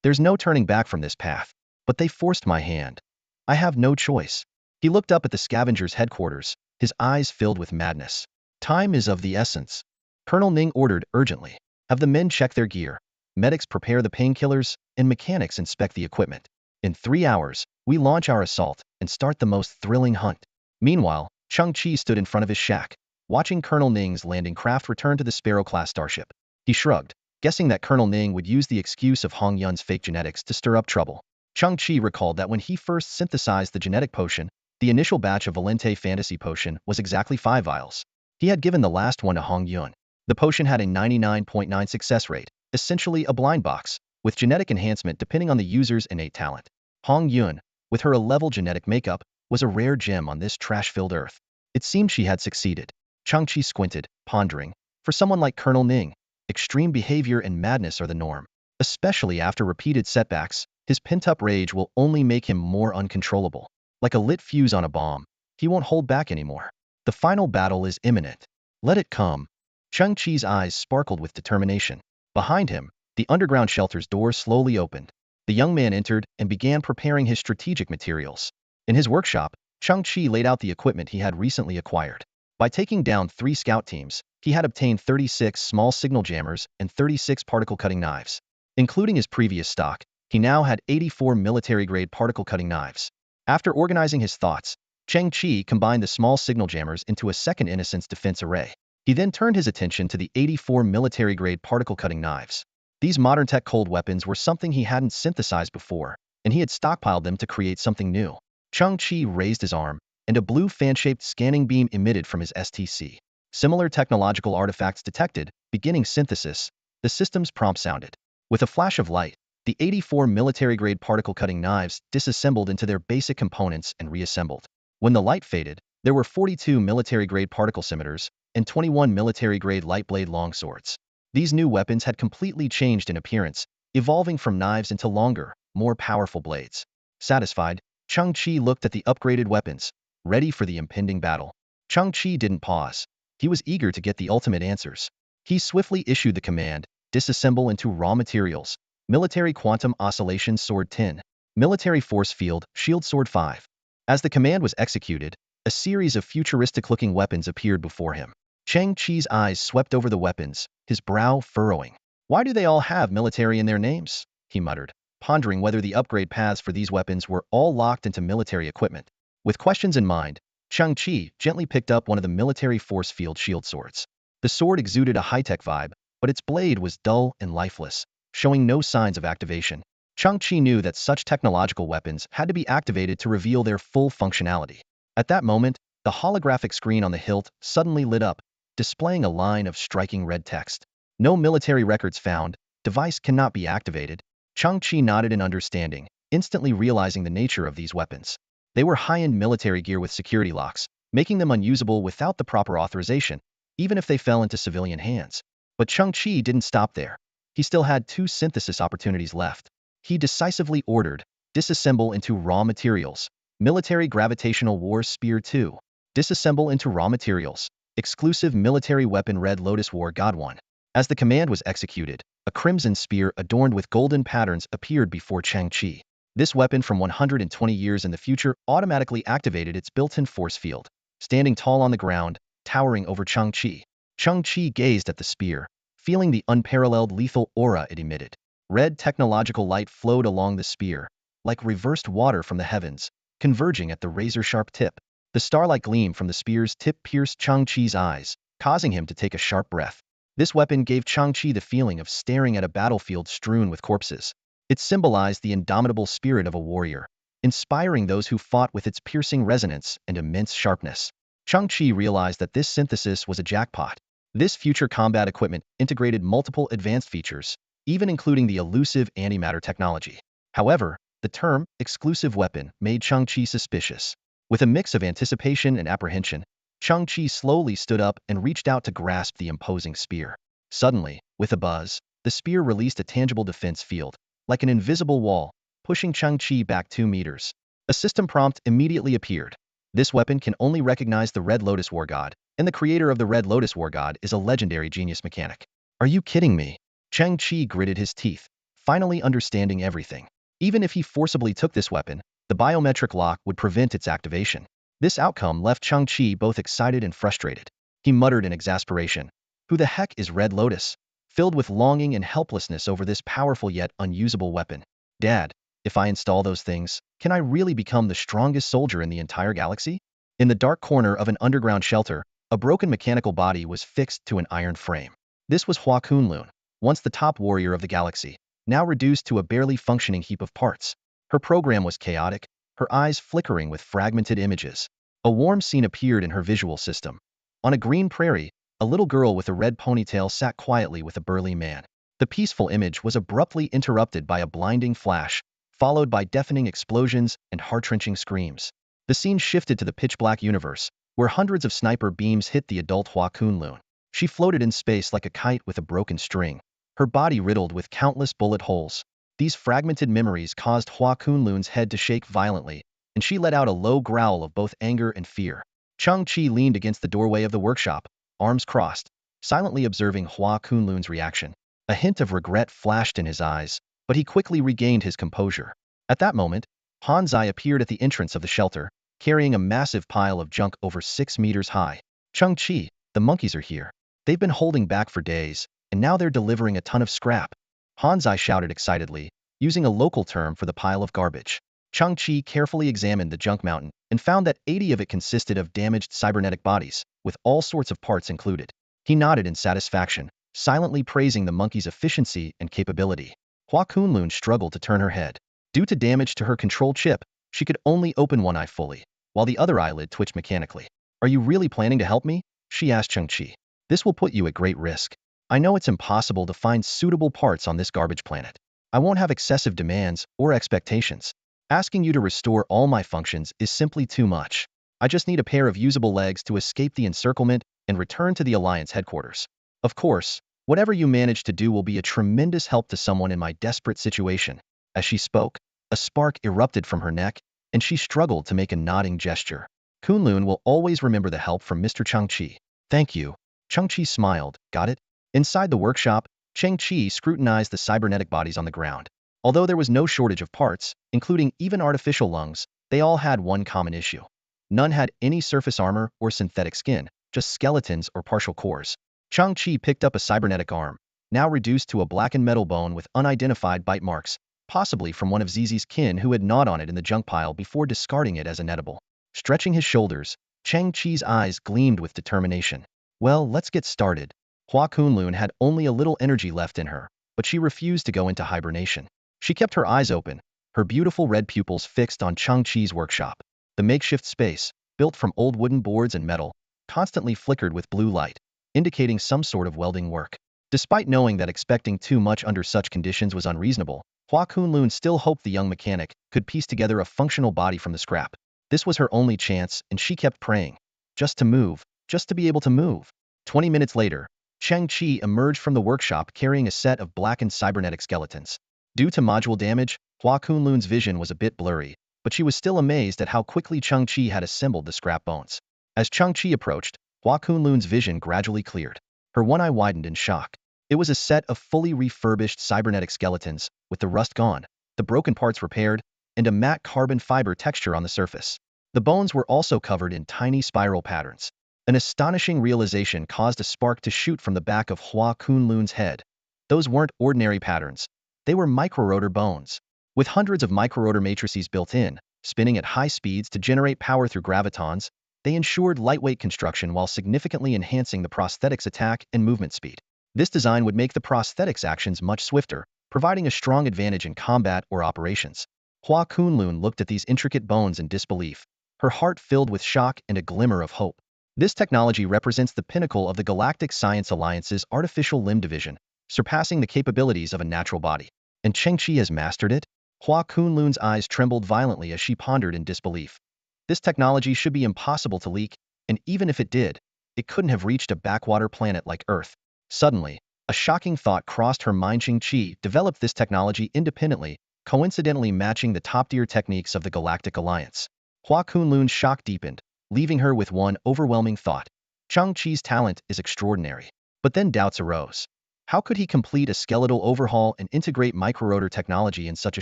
"There's no turning back from this path. But they forced my hand. I have no choice." He looked up at the Scavengers' headquarters, his eyes filled with madness. "Time is of the essence." Colonel Ning ordered urgently. "Have the men check their gear, medics prepare the painkillers, and mechanics inspect the equipment. In 3 hours, we launch our assault and start the most thrilling hunt." Meanwhile, Chung Chi stood in front of his shack, watching Colonel Ning's landing craft return to the Sparrow-class starship. He shrugged, guessing that Colonel Ning would use the excuse of Hong Yun's fake genetics to stir up trouble. Chung Chi recalled that when he first synthesized the genetic potion, the initial batch of Valente Fantasy Potion was exactly 5 vials. He had given the last one to Hong Yun. The potion had a 99.9 success rate, essentially a blind box, with genetic enhancement depending on the user's innate talent. Hong Yun, with her A-level genetic makeup, was a rare gem on this trash-filled Earth. It seemed she had succeeded. Chung Chi squinted, pondering. For someone like Colonel Ning, extreme behavior and madness are the norm. Especially after repeated setbacks, his pent-up rage will only make him more uncontrollable. Like a lit fuse on a bomb, he won't hold back anymore. The final battle is imminent. Let it come. Chung Chi's eyes sparkled with determination. Behind him, the underground shelter's door slowly opened. The young man entered and began preparing his strategic materials. In his workshop, Chung Chi laid out the equipment he had recently acquired. By taking down 3 scout teams, he had obtained 36 small signal jammers and 36 particle-cutting knives. Including his previous stock, he now had 84 military-grade particle-cutting knives. After organizing his thoughts, Cheng Chi combined the small signal jammers into a second Innocence defense array. He then turned his attention to the 84 military-grade particle-cutting knives. These modern-tech cold weapons were something he hadn't synthesized before, and he had stockpiled them to create something new. Chung Chi raised his arm, and a blue fan-shaped scanning beam emitted from his STC. Similar technological artifacts detected, beginning synthesis. The system's prompt sounded. With a flash of light, the 84 military-grade particle-cutting knives disassembled into their basic components and reassembled. When the light faded, there were 42 military-grade particle scimitars and 21 military-grade light-blade longswords. These new weapons had completely changed in appearance, evolving from knives into longer, more powerful blades. Satisfied, Chung Chi looked at the upgraded weapons, ready for the impending battle. Chung Chi didn't pause. He was eager to get the ultimate answers. He swiftly issued the command, disassemble into raw materials. Military Quantum Oscillation Sword 10. Military Force Field Shield Sword 5. As the command was executed, a series of futuristic-looking weapons appeared before him. Cheng Chi's eyes swept over the weapons, his brow furrowing. "Why do they all have military in their names?" he muttered, pondering whether the upgrade paths for these weapons were all locked into military equipment. With questions in mind, Cheng Chi gently picked up one of the military force field shield swords. The sword exuded a high-tech vibe, but its blade was dull and lifeless, showing no signs of activation. Chang-Chi knew that such technological weapons had to be activated to reveal their full functionality. At that moment, the holographic screen on the hilt suddenly lit up, displaying a line of striking red text. No military records found, device cannot be activated. Chang-Chi nodded in understanding, instantly realizing the nature of these weapons. They were high-end military gear with security locks, making them unusable without the proper authorization, even if they fell into civilian hands. But Chang-Chi didn't stop there. He still had two synthesis opportunities left. He decisively ordered, disassemble into raw materials. Military Gravitational War Spear 2. Disassemble into raw materials. Exclusive military weapon Red Lotus War God 1. As the command was executed, a crimson spear adorned with golden patterns appeared before Chang-Chi. This weapon from 120 years in the future automatically activated its built-in force field. Standing tall on the ground, towering over Chang-Chi. Chang-Chi gazed at the spear, feeling the unparalleled lethal aura it emitted. Red technological light flowed along the spear, like reversed water from the heavens, converging at the razor-sharp tip. The starlight gleam from the spear's tip pierced Chang-Chi's eyes, causing him to take a sharp breath. This weapon gave Chang-Chi the feeling of staring at a battlefield strewn with corpses. It symbolized the indomitable spirit of a warrior, inspiring those who fought with its piercing resonance and immense sharpness. Chang-Chi realized that this synthesis was a jackpot. This future combat equipment integrated multiple advanced features, even including the elusive antimatter technology. However, the term exclusive weapon made Chang-Chi suspicious. With a mix of anticipation and apprehension, Chang-Chi slowly stood up and reached out to grasp the imposing spear. Suddenly, with a buzz, the spear released a tangible defense field, like an invisible wall, pushing Chang-Chi back 2 meters. A system prompt immediately appeared. This weapon can only recognize the Red Lotus War God, and the creator of the Red Lotus War God is a legendary genius mechanic. Are you kidding me? Chang-Chi gritted his teeth, finally understanding everything. Even if he forcibly took this weapon, the biometric lock would prevent its activation. This outcome left Chang-Chi both excited and frustrated. He muttered in exasperation, "Who the heck is Red Lotus?" Filled with longing and helplessness over this powerful yet unusable weapon. Dad, if I install those things, can I really become the strongest soldier in the entire galaxy? In the dark corner of an underground shelter, a broken mechanical body was fixed to an iron frame. This was Hua Kunlun, once the top warrior of the galaxy, now reduced to a barely functioning heap of parts. Her program was chaotic, her eyes flickering with fragmented images. A warm scene appeared in her visual system. On a green prairie, a little girl with a red ponytail sat quietly with a burly man. The peaceful image was abruptly interrupted by a blinding flash, followed by deafening explosions and heart-wrenching screams. The scene shifted to the pitch-black universe, where hundreds of sniper beams hit the adult Hua Kunlun. She floated in space like a kite with a broken string, her body riddled with countless bullet holes. These fragmented memories caused Hua Kunlun's head to shake violently, and she let out a low growl of both anger and fear. Chang-Chi leaned against the doorway of the workshop, arms crossed, silently observing Hua Kunlun's reaction. A hint of regret flashed in his eyes, but he quickly regained his composure. At that moment, Han Zai appeared at the entrance of the shelter, carrying a massive pile of junk over 6 meters high. Chang-Chi, the monkeys are here. They've been holding back for days, and now they're delivering a ton of scrap. Han Zai shouted excitedly, using a local term for the pile of garbage. Chang-Chi carefully examined the junk mountain and found that 80 of it consisted of damaged cybernetic bodies, with all sorts of parts included. He nodded in satisfaction, silently praising the monkey's efficiency and capability. Hua Kunlun struggled to turn her head. Due to damage to her control chip, she could only open one eye fully, while the other eyelid twitched mechanically. "Are you really planning to help me?" she asked Chang-Chi. "This will put you at great risk. I know it's impossible to find suitable parts on this garbage planet. I won't have excessive demands or expectations. Asking you to restore all my functions is simply too much. I just need a pair of usable legs to escape the encirclement and return to the Alliance headquarters. Of course, whatever you manage to do will be a tremendous help to someone in my desperate situation." As she spoke, a spark erupted from her neck, and she struggled to make a nodding gesture. "Kunlun will always remember the help from Mr. Chang-Chi. Thank you." Chang-Chi smiled. "Got it?" Inside the workshop, Chang-Chi scrutinized the cybernetic bodies on the ground. Although there was no shortage of parts, including even artificial lungs, they all had one common issue. None had any surface armor or synthetic skin, just skeletons or partial cores. Chang-Chi picked up a cybernetic arm, now reduced to a blackened metal bone with unidentified bite marks, possibly from one of Zizi's kin who had gnawed on it in the junk pile before discarding it as inedible. Stretching his shoulders, Chang-Chi's eyes gleamed with determination. "Well, let's get started." Hua Kunlun had only a little energy left in her, but she refused to go into hibernation. She kept her eyes open, her beautiful red pupils fixed on Chang-Chi's workshop. The makeshift space, built from old wooden boards and metal, constantly flickered with blue light, indicating some sort of welding work. Despite knowing that expecting too much under such conditions was unreasonable, Hua Kunlun still hoped the young mechanic could piece together a functional body from the scrap. This was her only chance, and she kept praying. Just to move, just to be able to move. 20 minutes later, Chang-Chi emerged from the workshop carrying a set of blackened cybernetic skeletons. Due to module damage, Hua Kunlun's vision was a bit blurry, but she was still amazed at how quickly Chang-Chi had assembled the scrap bones. As Chang-Chi approached, Hua Kunlun's vision gradually cleared. Her one eye widened in shock. It was a set of fully refurbished cybernetic skeletons, with the rust gone, the broken parts repaired, and a matte carbon fiber texture on the surface. The bones were also covered in tiny spiral patterns. An astonishing realization caused a spark to shoot from the back of Hua Kunlun's head. Those weren't ordinary patterns. They were microrotor bones. With hundreds of microrotor matrices built in, spinning at high speeds to generate power through gravitons, they ensured lightweight construction while significantly enhancing the prosthetic's attack and movement speed. This design would make the prosthetic's actions much swifter, providing a strong advantage in combat or operations. Hua Kunlun looked at these intricate bones in disbelief, her heart filled with shock and a glimmer of hope. This technology represents the pinnacle of the Galactic Science Alliance's artificial limb division, surpassing the capabilities of a natural body. And Chang-Chi has mastered it? Hua Kunlun's eyes trembled violently as she pondered in disbelief. This technology should be impossible to leak, and even if it did, it couldn't have reached a backwater planet like Earth. Suddenly, a shocking thought crossed her mind. Chang-Chi developed this technology independently, coincidentally matching the top-tier techniques of the Galactic Alliance. Hua Kunlun's shock deepened, leaving her with one overwhelming thought. Chang-Chi's talent is extraordinary. But then doubts arose. How could he complete a skeletal overhaul and integrate microrotor technology in such a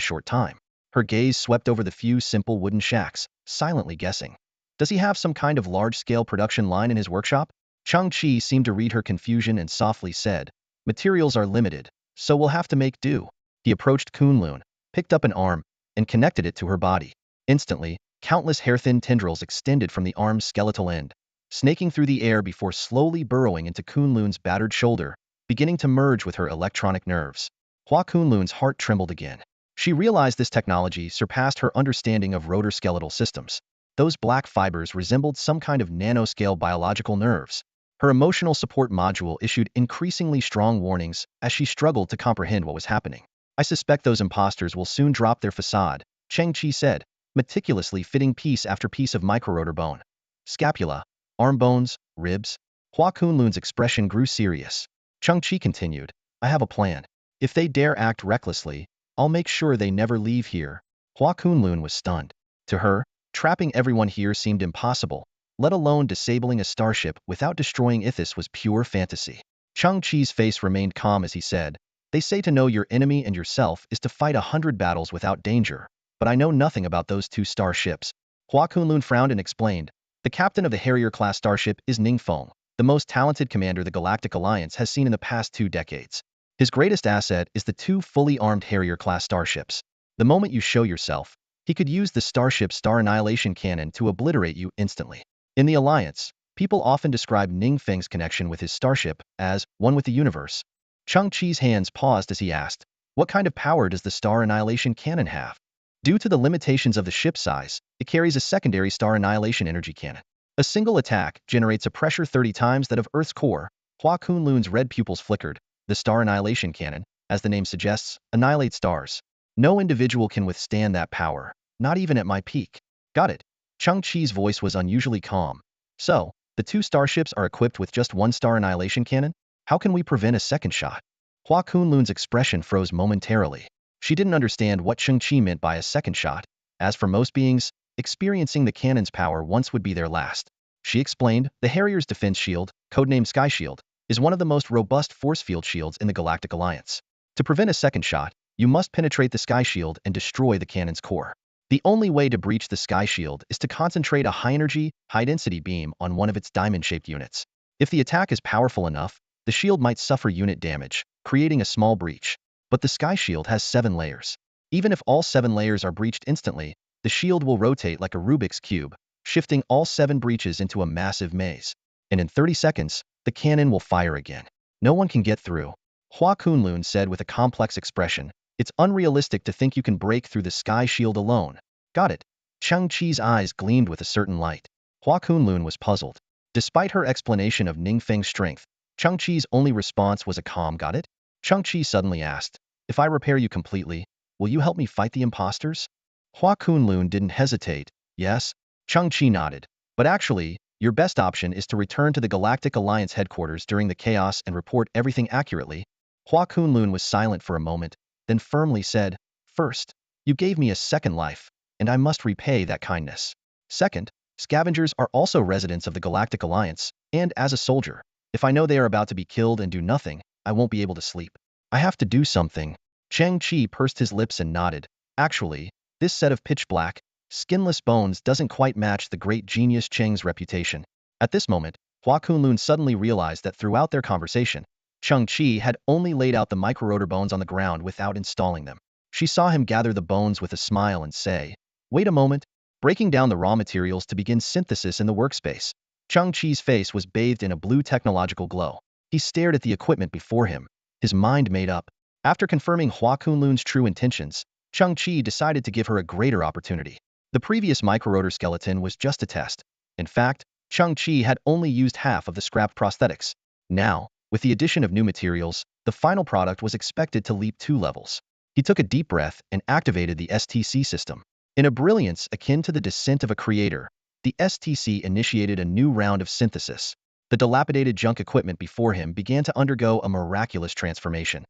short time? Her gaze swept over the few simple wooden shacks, silently guessing. Does he have some kind of large-scale production line in his workshop? Chang-Chi seemed to read her confusion and softly said, "Materials are limited, so we'll have to make do." He approached Kunlun, picked up an arm, and connected it to her body. Instantly, countless hair-thin tendrils extended from the arm's skeletal end, snaking through the air before slowly burrowing into Kunlun's battered shoulder, beginning to merge with her electronic nerves. Hua Kunlun's heart trembled again. She realized this technology surpassed her understanding of rotor skeletal systems. Those black fibers resembled some kind of nanoscale biological nerves. Her emotional support module issued increasingly strong warnings as she struggled to comprehend what was happening. "I suspect those imposters will soon drop their facade," Chang-Chi said, meticulously fitting piece after piece of microrotor bone. Scapula, arm bones, ribs. Hua Kunlun's expression grew serious. Chang-Chi continued, "I have a plan. If they dare act recklessly, I'll make sure they never leave here." Hua Kunlun was stunned. To her, trapping everyone here seemed impossible, let alone disabling a starship without destroying Ithis was pure fantasy. Chang-Chi's face remained calm as he said, "They say to know your enemy and yourself is to fight 100 battles without danger, but I know nothing about those two starships." Hua Kunlun frowned and explained, "The captain of the Harrier-class starship is Ning Feng, the most talented commander the Galactic Alliance has seen in the past 2 decades. His greatest asset is the 2 fully armed Harrier-class starships. The moment you show yourself, he could use the starship's star annihilation cannon to obliterate you instantly." In the Alliance, people often describe Ning Feng's connection with his starship as one with the universe. Chang-Chi's hands paused as he asked, "What kind of power does the star annihilation cannon have?" Due to the limitations of the ship size, it carries a secondary star annihilation energy cannon. A single attack generates a pressure 30 times that of Earth's core. Hua Kunlun's red pupils flickered. The star annihilation cannon, as the name suggests, annihilates stars. No individual can withstand that power, not even at my peak. Got it. Chang-Chi's voice was unusually calm. So, the 2 starships are equipped with just 1 star annihilation cannon? How can we prevent a second shot? Hua Kunlun's expression froze momentarily. She didn't understand what Chang-Chi meant by a second shot. As for most beings, experiencing the cannon's power once would be their last. She explained, "The Harrier's defense shield, codenamed Sky Shield, is one of the most robust force field shields in the Galactic Alliance. To prevent a second shot, you must penetrate the Sky Shield and destroy the cannon's core. The only way to breach the Sky Shield is to concentrate a high-energy, high-density beam on one of its diamond-shaped units. If the attack is powerful enough, the shield might suffer unit damage, creating a small breach. But the Sky Shield has 7 layers. Even if all 7 layers are breached instantly, the shield will rotate like a Rubik's Cube, shifting all 7 breaches into a massive maze. And in 30 seconds, the cannon will fire again. No one can get through." Hua Kunlun said with a complex expression, It's unrealistic to think you can break through the sky shield alone. Got it. Chang Chi's eyes gleamed with a certain light. Hua Kunlun was puzzled. Despite her explanation of Ning Feng's strength, Chang Chi's only response was a calm got it? Chang Chi suddenly asked, if I repair you completely, will you help me fight the imposters? Hua Kunlun didn't hesitate. Yes. Chang Chi nodded. But actually, your best option is to return to the Galactic Alliance headquarters during the chaos and report everything accurately. Hua Kunlun was silent for a moment, then firmly said, first, you gave me a second life, and I must repay that kindness. Second, scavengers are also residents of the Galactic Alliance, and as a soldier, if I know they are about to be killed and do nothing, I won't be able to sleep. I have to do something. Chang Chi pursed his lips and nodded. Actually, this set of pitch black, skinless bones doesn't quite match the great genius Cheng's reputation. At this moment, Hua Kunlun suddenly realized that throughout their conversation, Chang Chi had only laid out the microrotor bones on the ground without installing them. She saw him gather the bones with a smile and say, wait a moment, breaking down the raw materials to begin synthesis in the workspace. Chang Chi's face was bathed in a blue technological glow. He stared at the equipment before him, his mind made up. After confirming Hua Kunlun's true intentions, Chang Chi decided to give her a greater opportunity. The previous microrotor skeleton was just a test. In fact, Chang Chi had only used half of the scrapped prosthetics. Now, with the addition of new materials, the final product was expected to leap 2 levels. He took a deep breath and activated the STC system. In a brilliance akin to the descent of a creator, the STC initiated a new round of synthesis. The dilapidated junk equipment before him began to undergo a miraculous transformation.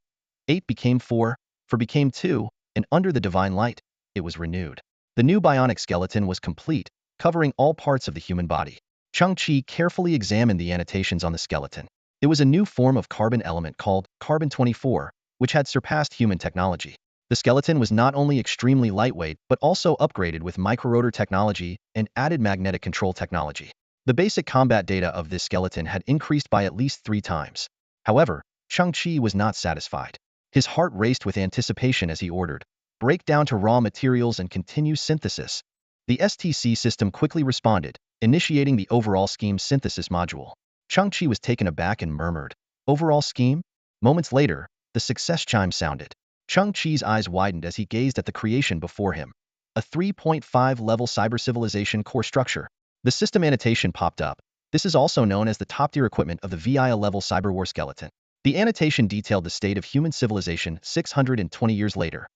8 became 4, 4 became 2, and under the divine light, it was renewed. The new bionic skeleton was complete, covering all parts of the human body. Chang Chi carefully examined the annotations on the skeleton. It was a new form of carbon element called Carbon-24, which had surpassed human technology. The skeleton was not only extremely lightweight but also upgraded with microrotor technology and added magnetic control technology. The basic combat data of this skeleton had increased by at least 3 times. However, Chang Chi was not satisfied. His heart raced with anticipation as he ordered, break down to raw materials and continue synthesis. The STC system quickly responded, initiating the overall scheme synthesis module. Chang Chi was taken aback and murmured, overall scheme? Moments later, the success chime sounded. Chang Chi's eyes widened as he gazed at the creation before him. A 3.5-level cyber civilization core structure. The system annotation popped up. This is also known as the top-tier equipment of the VIA-level cyber war skeleton. The annotation detailed the state of human civilization 620 years later.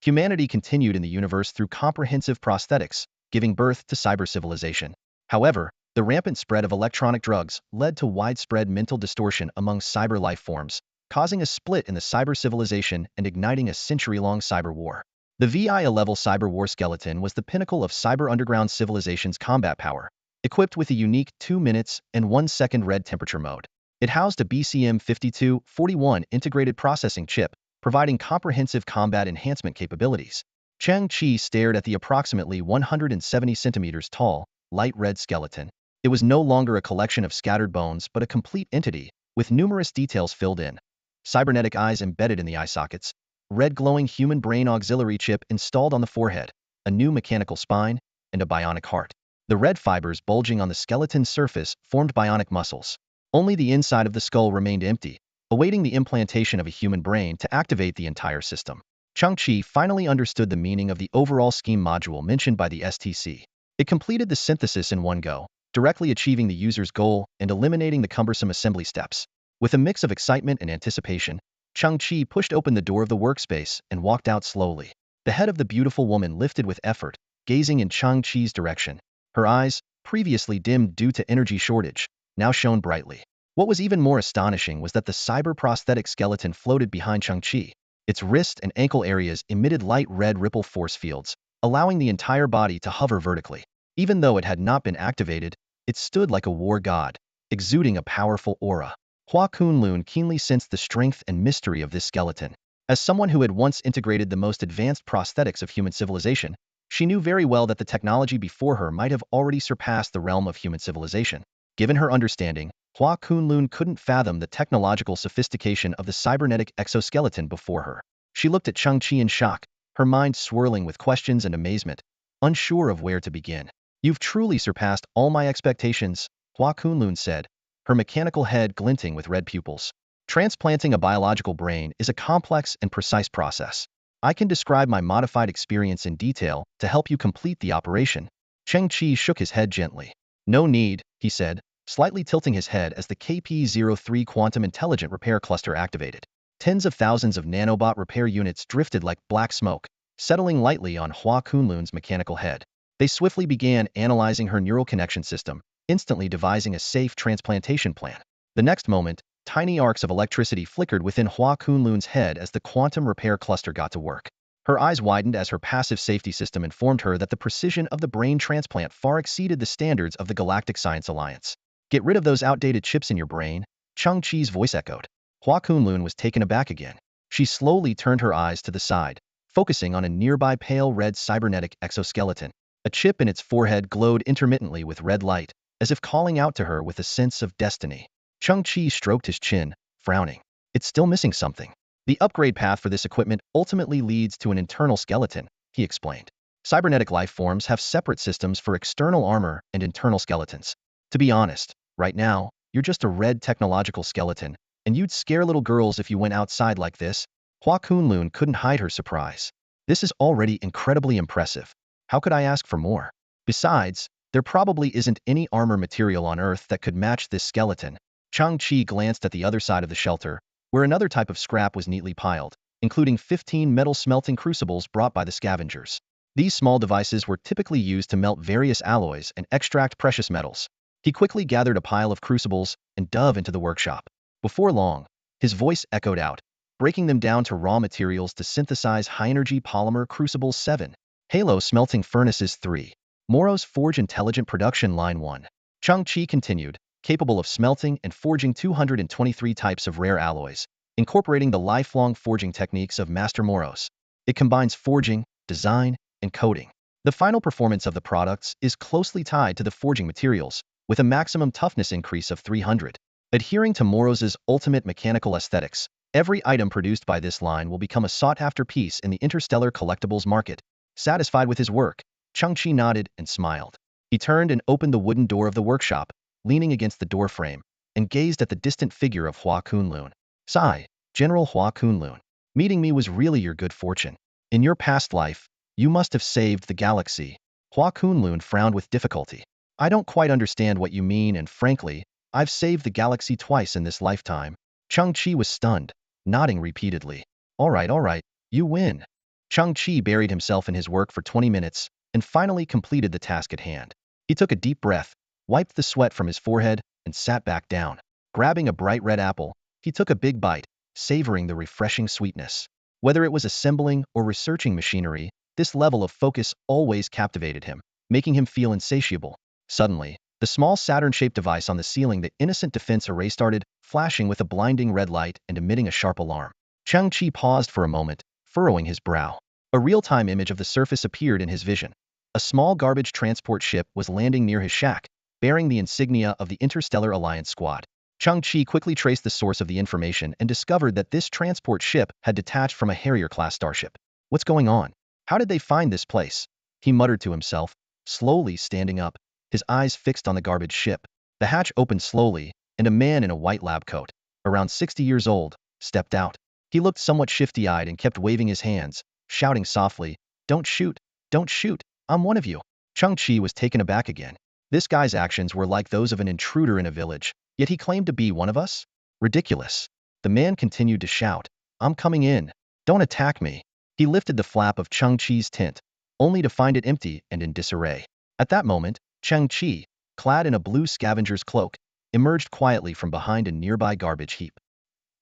Humanity continued in the universe through comprehensive prosthetics, giving birth to cyber civilization. However, the rampant spread of electronic drugs led to widespread mental distortion among cyber life forms, causing a split in the cyber civilization and igniting a century-long cyber war. The VIA-level cyber war skeleton was the pinnacle of cyber underground civilization's combat power, equipped with a unique 2 minutes and 1 second red temperature mode. It housed a BCM5241 integrated processing chip, providing comprehensive combat enhancement capabilities. Chang Chi stared at the approximately 170 centimeters tall, light red skeleton. It was no longer a collection of scattered bones but a complete entity, with numerous details filled in. Cybernetic eyes embedded in the eye sockets, red glowing human brain auxiliary chip installed on the forehead, a new mechanical spine, and a bionic heart. The red fibers bulging on the skeleton's surface formed bionic muscles. Only the inside of the skull remained empty, awaiting the implantation of a human brain to activate the entire system. Chang Chi finally understood the meaning of the overall scheme module mentioned by the STC. It completed the synthesis in one go, directly achieving the user's goal and eliminating the cumbersome assembly steps. With a mix of excitement and anticipation, Chang Chi pushed open the door of the workspace and walked out slowly. The head of the beautiful woman lifted with effort, gazing in Chang Chi's direction. Her eyes, previously dimmed due to energy shortage, now shone brightly. What was even more astonishing was that the cyber prosthetic skeleton floated behind Chang Chi. Its wrist and ankle areas emitted light red ripple force fields, allowing the entire body to hover vertically. Even though it had not been activated, it stood like a war god, exuding a powerful aura. Hua Kunlun keenly sensed the strength and mystery of this skeleton. As someone who had once integrated the most advanced prosthetics of human civilization, she knew very well that the technology before her might have already surpassed the realm of human civilization. Given her understanding, Hua Kunlun couldn't fathom the technological sophistication of the cybernetic exoskeleton before her. She looked at Chang Chi in shock, her mind swirling with questions and amazement, unsure of where to begin. You've truly surpassed all my expectations, Hua Kunlun said, her mechanical head glinting with red pupils. Transplanting a biological brain is a complex and precise process. I can describe my modified experience in detail to help you complete the operation. Cheng Qi shook his head gently. No need, he said, slightly tilting his head as the KP-03 Quantum Intelligent Repair Cluster activated. Tens of thousands of nanobot repair units drifted like black smoke, settling lightly on Hua Kunlun's mechanical head. They swiftly began analyzing her neural connection system, instantly devising a safe transplantation plan. The next moment, tiny arcs of electricity flickered within Hua Kunlun's head as the quantum repair cluster got to work. Her eyes widened as her passive safety system informed her that the precision of the brain transplant far exceeded the standards of the Galactic Science Alliance. Get rid of those outdated chips in your brain, Cheng Chi's voice echoed. Hua Kunlun was taken aback again. She slowly turned her eyes to the side, focusing on a nearby pale red cybernetic exoskeleton. A chip in its forehead glowed intermittently with red light, as if calling out to her with a sense of destiny. Cheng Chi stroked his chin, frowning. It's still missing something. The upgrade path for this equipment ultimately leads to an internal skeleton, he explained. Cybernetic life forms have separate systems for external armor and internal skeletons. To be honest, right now, you're just a red technological skeleton, and you'd scare little girls if you went outside like this. Hua Kunlun couldn't hide her surprise. This is already incredibly impressive. How could I ask for more? Besides, there probably isn't any armor material on Earth that could match this skeleton. Cheng Chi glanced at the other side of the shelter, where another type of scrap was neatly piled, including 15 metal smelting crucibles brought by the scavengers. These small devices were typically used to melt various alloys and extract precious metals. He quickly gathered a pile of crucibles and dove into the workshop. Before long, his voice echoed out, breaking them down to raw materials to synthesize high-energy polymer crucibles 7. Halo Smelting Furnaces 3. Moros Forge Intelligent Production Line 1. Cheng Chi continued, capable of smelting and forging 223 types of rare alloys, incorporating the lifelong forging techniques of Master Moros. It combines forging, design, and coding. The final performance of the products is closely tied to the forging materials, with a maximum toughness increase of 300. Adhering to Moros's ultimate mechanical aesthetics, every item produced by this line will become a sought-after piece in the interstellar collectibles market. Satisfied with his work, Cheng Chi nodded and smiled. He turned and opened the wooden door of the workshop, leaning against the doorframe, and gazed at the distant figure of Hua Kunlun. Sigh, General Hua Kunlun. Meeting me was really your good fortune. In your past life, you must have saved the galaxy. Hua Kunlun frowned with difficulty. I don't quite understand what you mean, and frankly, I've saved the galaxy twice in this lifetime. Cheng Chi was stunned, nodding repeatedly. All right, you win. Cheng Chi buried himself in his work for 20 minutes, and finally completed the task at hand. He took a deep breath, wiped the sweat from his forehead, and sat back down. Grabbing a bright red apple, he took a big bite, savoring the refreshing sweetness. Whether it was assembling or researching machinery, this level of focus always captivated him, making him feel insatiable. Suddenly, the small Saturn-shaped device on the ceiling, the Innocent Defense Array, started, flashing with a blinding red light and emitting a sharp alarm. Cheng Chi paused for a moment, furrowing his brow. A real-time image of the surface appeared in his vision. A small garbage transport ship was landing near his shack, bearing the insignia of the Interstellar Alliance Squad. Cheng Chi quickly traced the source of the information and discovered that this transport ship had detached from a Harrier-class starship. What's going on? How did they find this place? He muttered to himself, slowly standing up, his eyes fixed on the garbage ship. The hatch opened slowly, and a man in a white lab coat, around 60 years old, stepped out. He looked somewhat shifty-eyed and kept waving his hands, shouting softly, "Don't shoot! Don't shoot! I'm one of you!" Cheng Chi was taken aback again. This guy's actions were like those of an intruder in a village, yet he claimed to be one of us? Ridiculous. The man continued to shout, "I'm coming in. Don't attack me." He lifted the flap of Cheng Chi's tent, only to find it empty and in disarray. At that moment, Cheng Chi, clad in a blue scavenger's cloak, emerged quietly from behind a nearby garbage heap.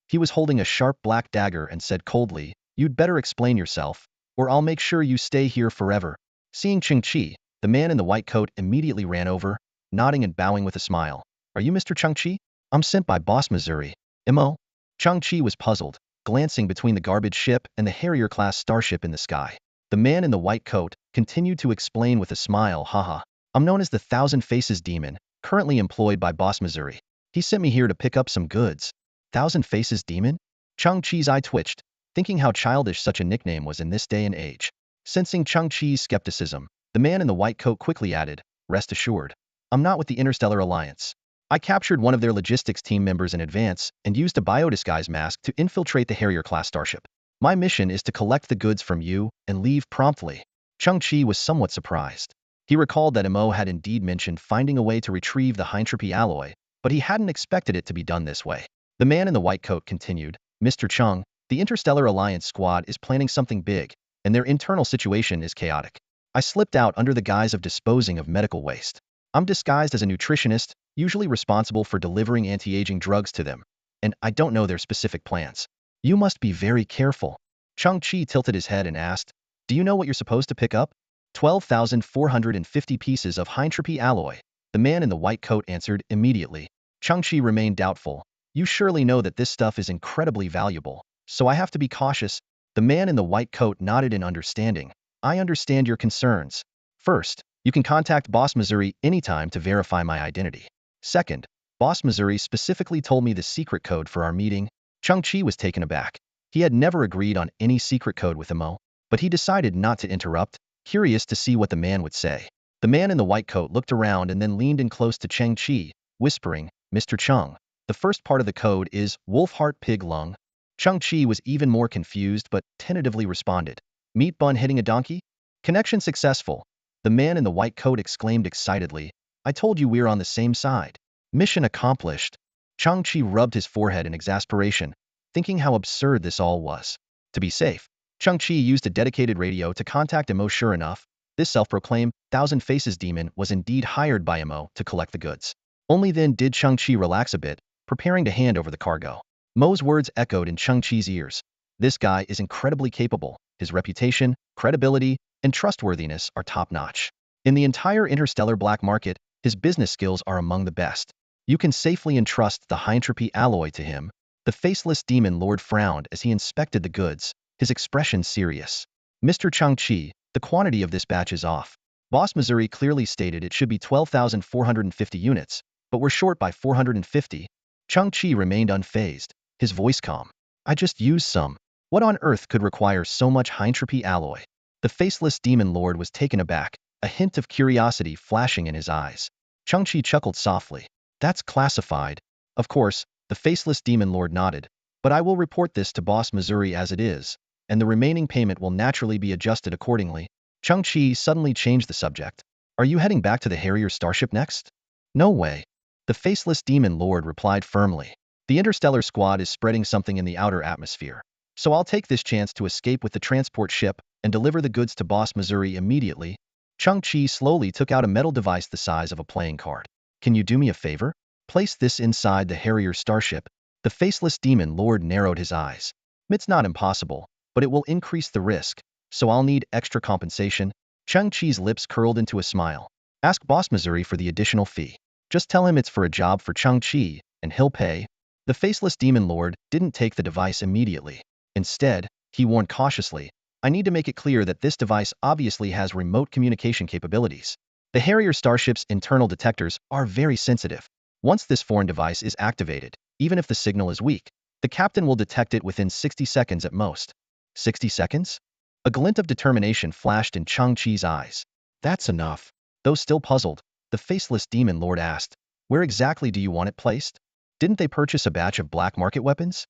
He was holding a sharp black dagger and said coldly, "You'd better explain yourself, or I'll make sure you stay here forever." Seeing Cheng Chi, the man in the white coat immediately ran over, nodding and bowing with a smile. "Are you Mr. Cheng Chi? I'm sent by Boss Missouri. M.O.?" Cheng Chi was puzzled, glancing between the garbage ship and the Harrier-class starship in the sky. The man in the white coat continued to explain with a smile, "Haha. I'm known as the Thousand Faces Demon, currently employed by Boss Missouri. He sent me here to pick up some goods." Thousand Faces Demon? Cheng Chi's eye twitched, thinking how childish such a nickname was in this day and age. Sensing Cheng Chi's skepticism, the man in the white coat quickly added, "Rest assured, I'm not with the Interstellar Alliance. I captured one of their logistics team members in advance and used a biodisguise mask to infiltrate the Harrier-class starship. My mission is to collect the goods from you and leave promptly. Chang-Chi was somewhat surprised. He recalled that Mo had indeed mentioned finding a way to retrieve the Heintropi alloy, but he hadn't expected it to be done this way. The man in the white coat continued, Mr. Chung, the Interstellar Alliance squad is planning something big, and their internal situation is chaotic. I slipped out under the guise of disposing of medical waste. I'm disguised as a nutritionist, usually responsible for delivering anti-aging drugs to them, and I don't know their specific plans. You must be very careful. Chang-Chi tilted his head and asked, do you know what you're supposed to pick up? 12,450 pieces of Heintropi alloy. The man in the white coat answered immediately. Chang-Chi remained doubtful. You surely know that this stuff is incredibly valuable, so I have to be cautious. The man in the white coat nodded in understanding. I understand your concerns. First, you can contact Boss Missouri anytime to verify my identity. Second, Boss Missouri specifically told me the secret code for our meeting. Chang-Chi was taken aback. He had never agreed on any secret code with Mo, but he decided not to interrupt, curious to see what the man would say. The man in the white coat looked around and then leaned in close to Chang-Chi, whispering, Mr. Chung, the first part of the code is wolf heart pig lung. Chang-Chi was even more confused but tentatively responded. Meat bun hitting a donkey? Connection successful. The man in the white coat exclaimed excitedly, I told you we're on the same side. Mission accomplished. Chang-Chi rubbed his forehead in exasperation, thinking how absurd this all was. To be safe, Chang-Chi used a dedicated radio to contact Mo. Sure enough, this self-proclaimed Thousand Faces demon was indeed hired by Mo to collect the goods. Only then did Chang-Chi relax a bit, preparing to hand over the cargo. Mo's words echoed in Chang-Chi's ears. This guy is incredibly capable. His reputation, credibility, and trustworthiness are top-notch. In the entire interstellar black market, his business skills are among the best. You can safely entrust the Heintropi alloy to him. The faceless demon lord frowned as he inspected the goods, his expression serious. Mr. Chang-Chi, the quantity of this batch is off. Boss Missouri clearly stated it should be 12,450 units, but we're short by 450. Chang-Chi remained unfazed, his voice calm. I just used some. What on earth could require so much Heintropi alloy? The faceless demon lord was taken aback, a hint of curiosity flashing in his eyes. Chang-Chi chuckled softly. That's classified. Of course, the faceless demon lord nodded. But I will report this to Boss Missouri as it is, and the remaining payment will naturally be adjusted accordingly. Chang-Chi suddenly changed the subject. Are you heading back to the Harrier starship next? No way. The faceless demon lord replied firmly. The interstellar squad is spreading something in the outer atmosphere. So I'll take this chance to escape with the transport ship and deliver the goods to Boss Missouri immediately. Chang-Chi slowly took out a metal device the size of a playing card. Can you do me a favor? Place this inside the Harrier starship. The faceless demon lord narrowed his eyes. It's not impossible, but it will increase the risk, so I'll need extra compensation. Chang-Chi's lips curled into a smile. Ask Boss Missouri for the additional fee. Just tell him it's for a job for Chang-Chi, and he'll pay. The faceless demon lord didn't take the device immediately. Instead, he warned cautiously, I need to make it clear that this device obviously has remote communication capabilities. The Harrier starship's internal detectors are very sensitive. Once this foreign device is activated, even if the signal is weak, the captain will detect it within 60 seconds at most. 60 seconds? A glint of determination flashed in Chang-Chi's eyes. That's enough. Though still puzzled, the faceless demon lord asked, where exactly do you want it placed? Didn't they purchase a batch of black market weapons?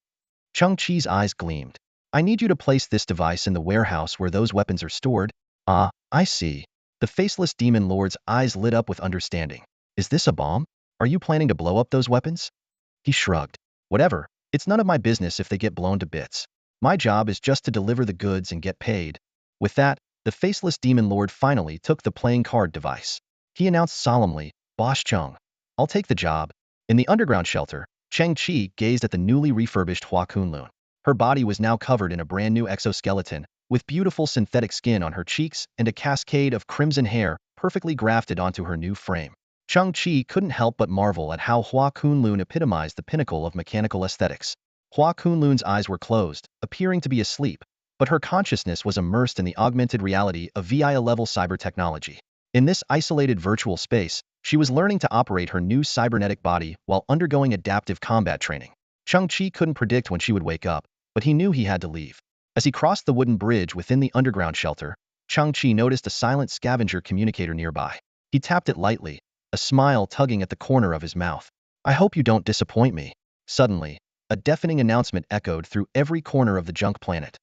Chang-Chi's eyes gleamed. I need you to place this device in the warehouse where those weapons are stored. Ah, I see. The faceless demon lord's eyes lit up with understanding. Is this a bomb? Are you planning to blow up those weapons? He shrugged. Whatever, it's none of my business if they get blown to bits. My job is just to deliver the goods and get paid. With that, the faceless demon lord finally took the playing card device. He announced solemnly, Boss Chung, I'll take the job. In the underground shelter, Chang-Chi gazed at the newly refurbished Hua Kunlun. Her body was now covered in a brand new exoskeleton, with beautiful synthetic skin on her cheeks and a cascade of crimson hair perfectly grafted onto her new frame. Chang-Chi couldn't help but marvel at how Hua Kunlun epitomized the pinnacle of mechanical aesthetics. Hua Kunlun's eyes were closed, appearing to be asleep, but her consciousness was immersed in the augmented reality of VIA-level cyber technology. In this isolated virtual space, she was learning to operate her new cybernetic body while undergoing adaptive combat training. Chang-Chi couldn't predict when she would wake up, but he knew he had to leave. As he crossed the wooden bridge within the underground shelter, Chang-Chi noticed a silent scavenger communicator nearby. He tapped it lightly, a smile tugging at the corner of his mouth. I hope you don't disappoint me. Suddenly, a deafening announcement echoed through every corner of the junk planet.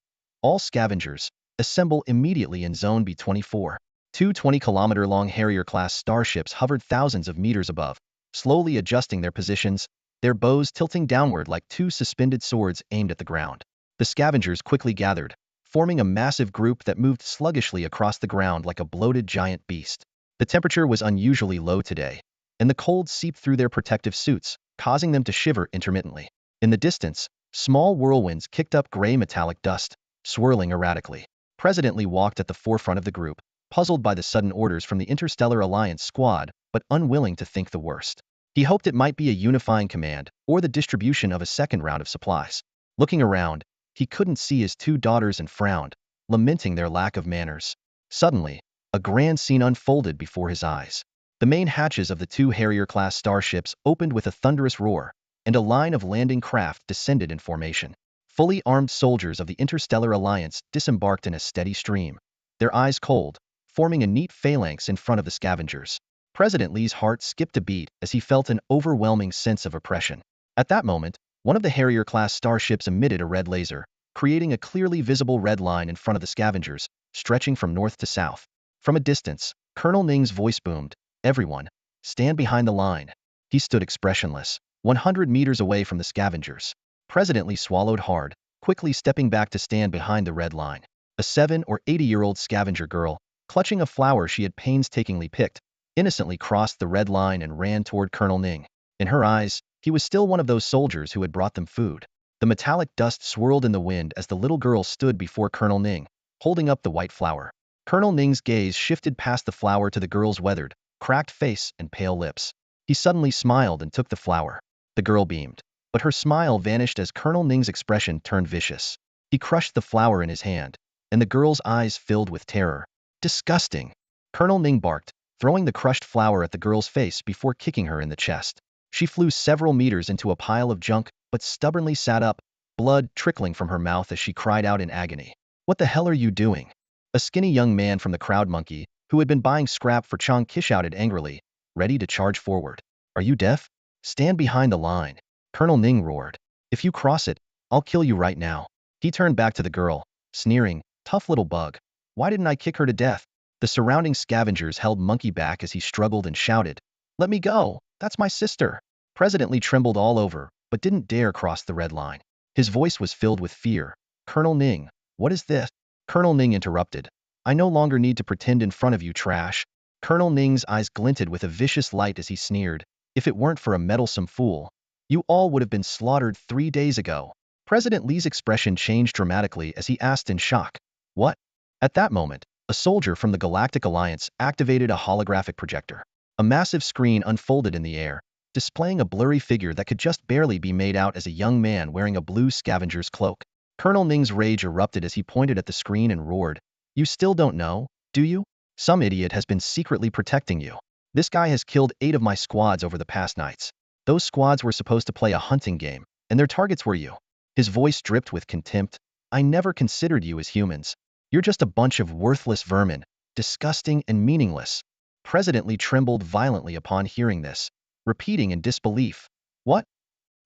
All scavengers, assemble immediately in Zone B-24. Two 20-kilometer-long Harrier-class starships hovered thousands of meters above, slowly adjusting their positions, their bows tilting downward like two suspended swords aimed at the ground. The scavengers quickly gathered, forming a massive group that moved sluggishly across the ground like a bloated giant beast. The temperature was unusually low today, and the cold seeped through their protective suits, causing them to shiver intermittently. In the distance, small whirlwinds kicked up gray metallic dust, swirling erratically. President Lee walked at the forefront of the group, puzzled by the sudden orders from the Interstellar Alliance squad, but unwilling to think the worst. He hoped it might be a unifying command, or the distribution of a second round of supplies. Looking around, he couldn't see his two daughters and frowned, lamenting their lack of manners. Suddenly, a grand scene unfolded before his eyes. The main hatches of the two Harrier-class starships opened with a thunderous roar, and a line of landing craft descended in formation. Fully armed soldiers of the Interstellar Alliance disembarked in a steady stream, their eyes cold, forming a neat phalanx in front of the scavengers. President Lee's heart skipped a beat as he felt an overwhelming sense of oppression. At that moment, one of the Harrier-class starships emitted a red laser, creating a clearly visible red line in front of the scavengers, stretching from north to south. From a distance, Colonel Ning's voice boomed, "Everyone, stand behind the line." He stood expressionless, 100 meters away from the scavengers. President Lee swallowed hard, quickly stepping back to stand behind the red line. A 7- or 80-year-old scavenger girl, clutching a flower she had painstakingly picked, innocently crossed the red line and ran toward Colonel Ning. In her eyes, he was still one of those soldiers who had brought them food. The metallic dust swirled in the wind as the little girl stood before Colonel Ning, holding up the white flower. Colonel Ning's gaze shifted past the flower to the girl's weathered, cracked face and pale lips. He suddenly smiled and took the flower. The girl beamed, but her smile vanished as Colonel Ning's expression turned vicious. He crushed the flower in his hand, and the girl's eyes filled with terror. "Disgusting!" Colonel Ning barked, throwing the crushed flower at the girl's face before kicking her in the chest. She flew several meters into a pile of junk, but stubbornly sat up, blood trickling from her mouth as she cried out in agony. "What the hell are you doing?" A skinny young man from the crowd monkey, who had been buying scrap for Chang Ki, shouted angrily, ready to charge forward. "Are you deaf? Stand behind the line." Colonel Ning roared. "If you cross it, I'll kill you right now." He turned back to the girl, sneering, "Tough little bug. Why didn't I kick her to death?" The surrounding scavengers held Monkey back as he struggled and shouted, "Let me go! That's my sister!" President Lee trembled all over, but didn't dare cross the red line. His voice was filled with fear. "Colonel Ning, what is this?" Colonel Ning interrupted. "I no longer need to pretend in front of you, trash." Colonel Ning's eyes glinted with a vicious light as he sneered, "If it weren't for a meddlesome fool, you all would have been slaughtered 3 days ago." President Lee's expression changed dramatically as he asked in shock, "What?" At that moment, a soldier from the Galactic Alliance activated a holographic projector. A massive screen unfolded in the air, displaying a blurry figure that could just barely be made out as a young man wearing a blue scavenger's cloak. Colonel Ning's rage erupted as he pointed at the screen and roared, "You still don't know, do you? Some idiot has been secretly protecting you. This guy has killed 8 of my squads over the past nights. Those squads were supposed to play a hunting game, and their targets were you." His voice dripped with contempt. "I never considered you as humans. You're just a bunch of worthless vermin, disgusting and meaningless." President Lee trembled violently upon hearing this, repeating in disbelief, "What?"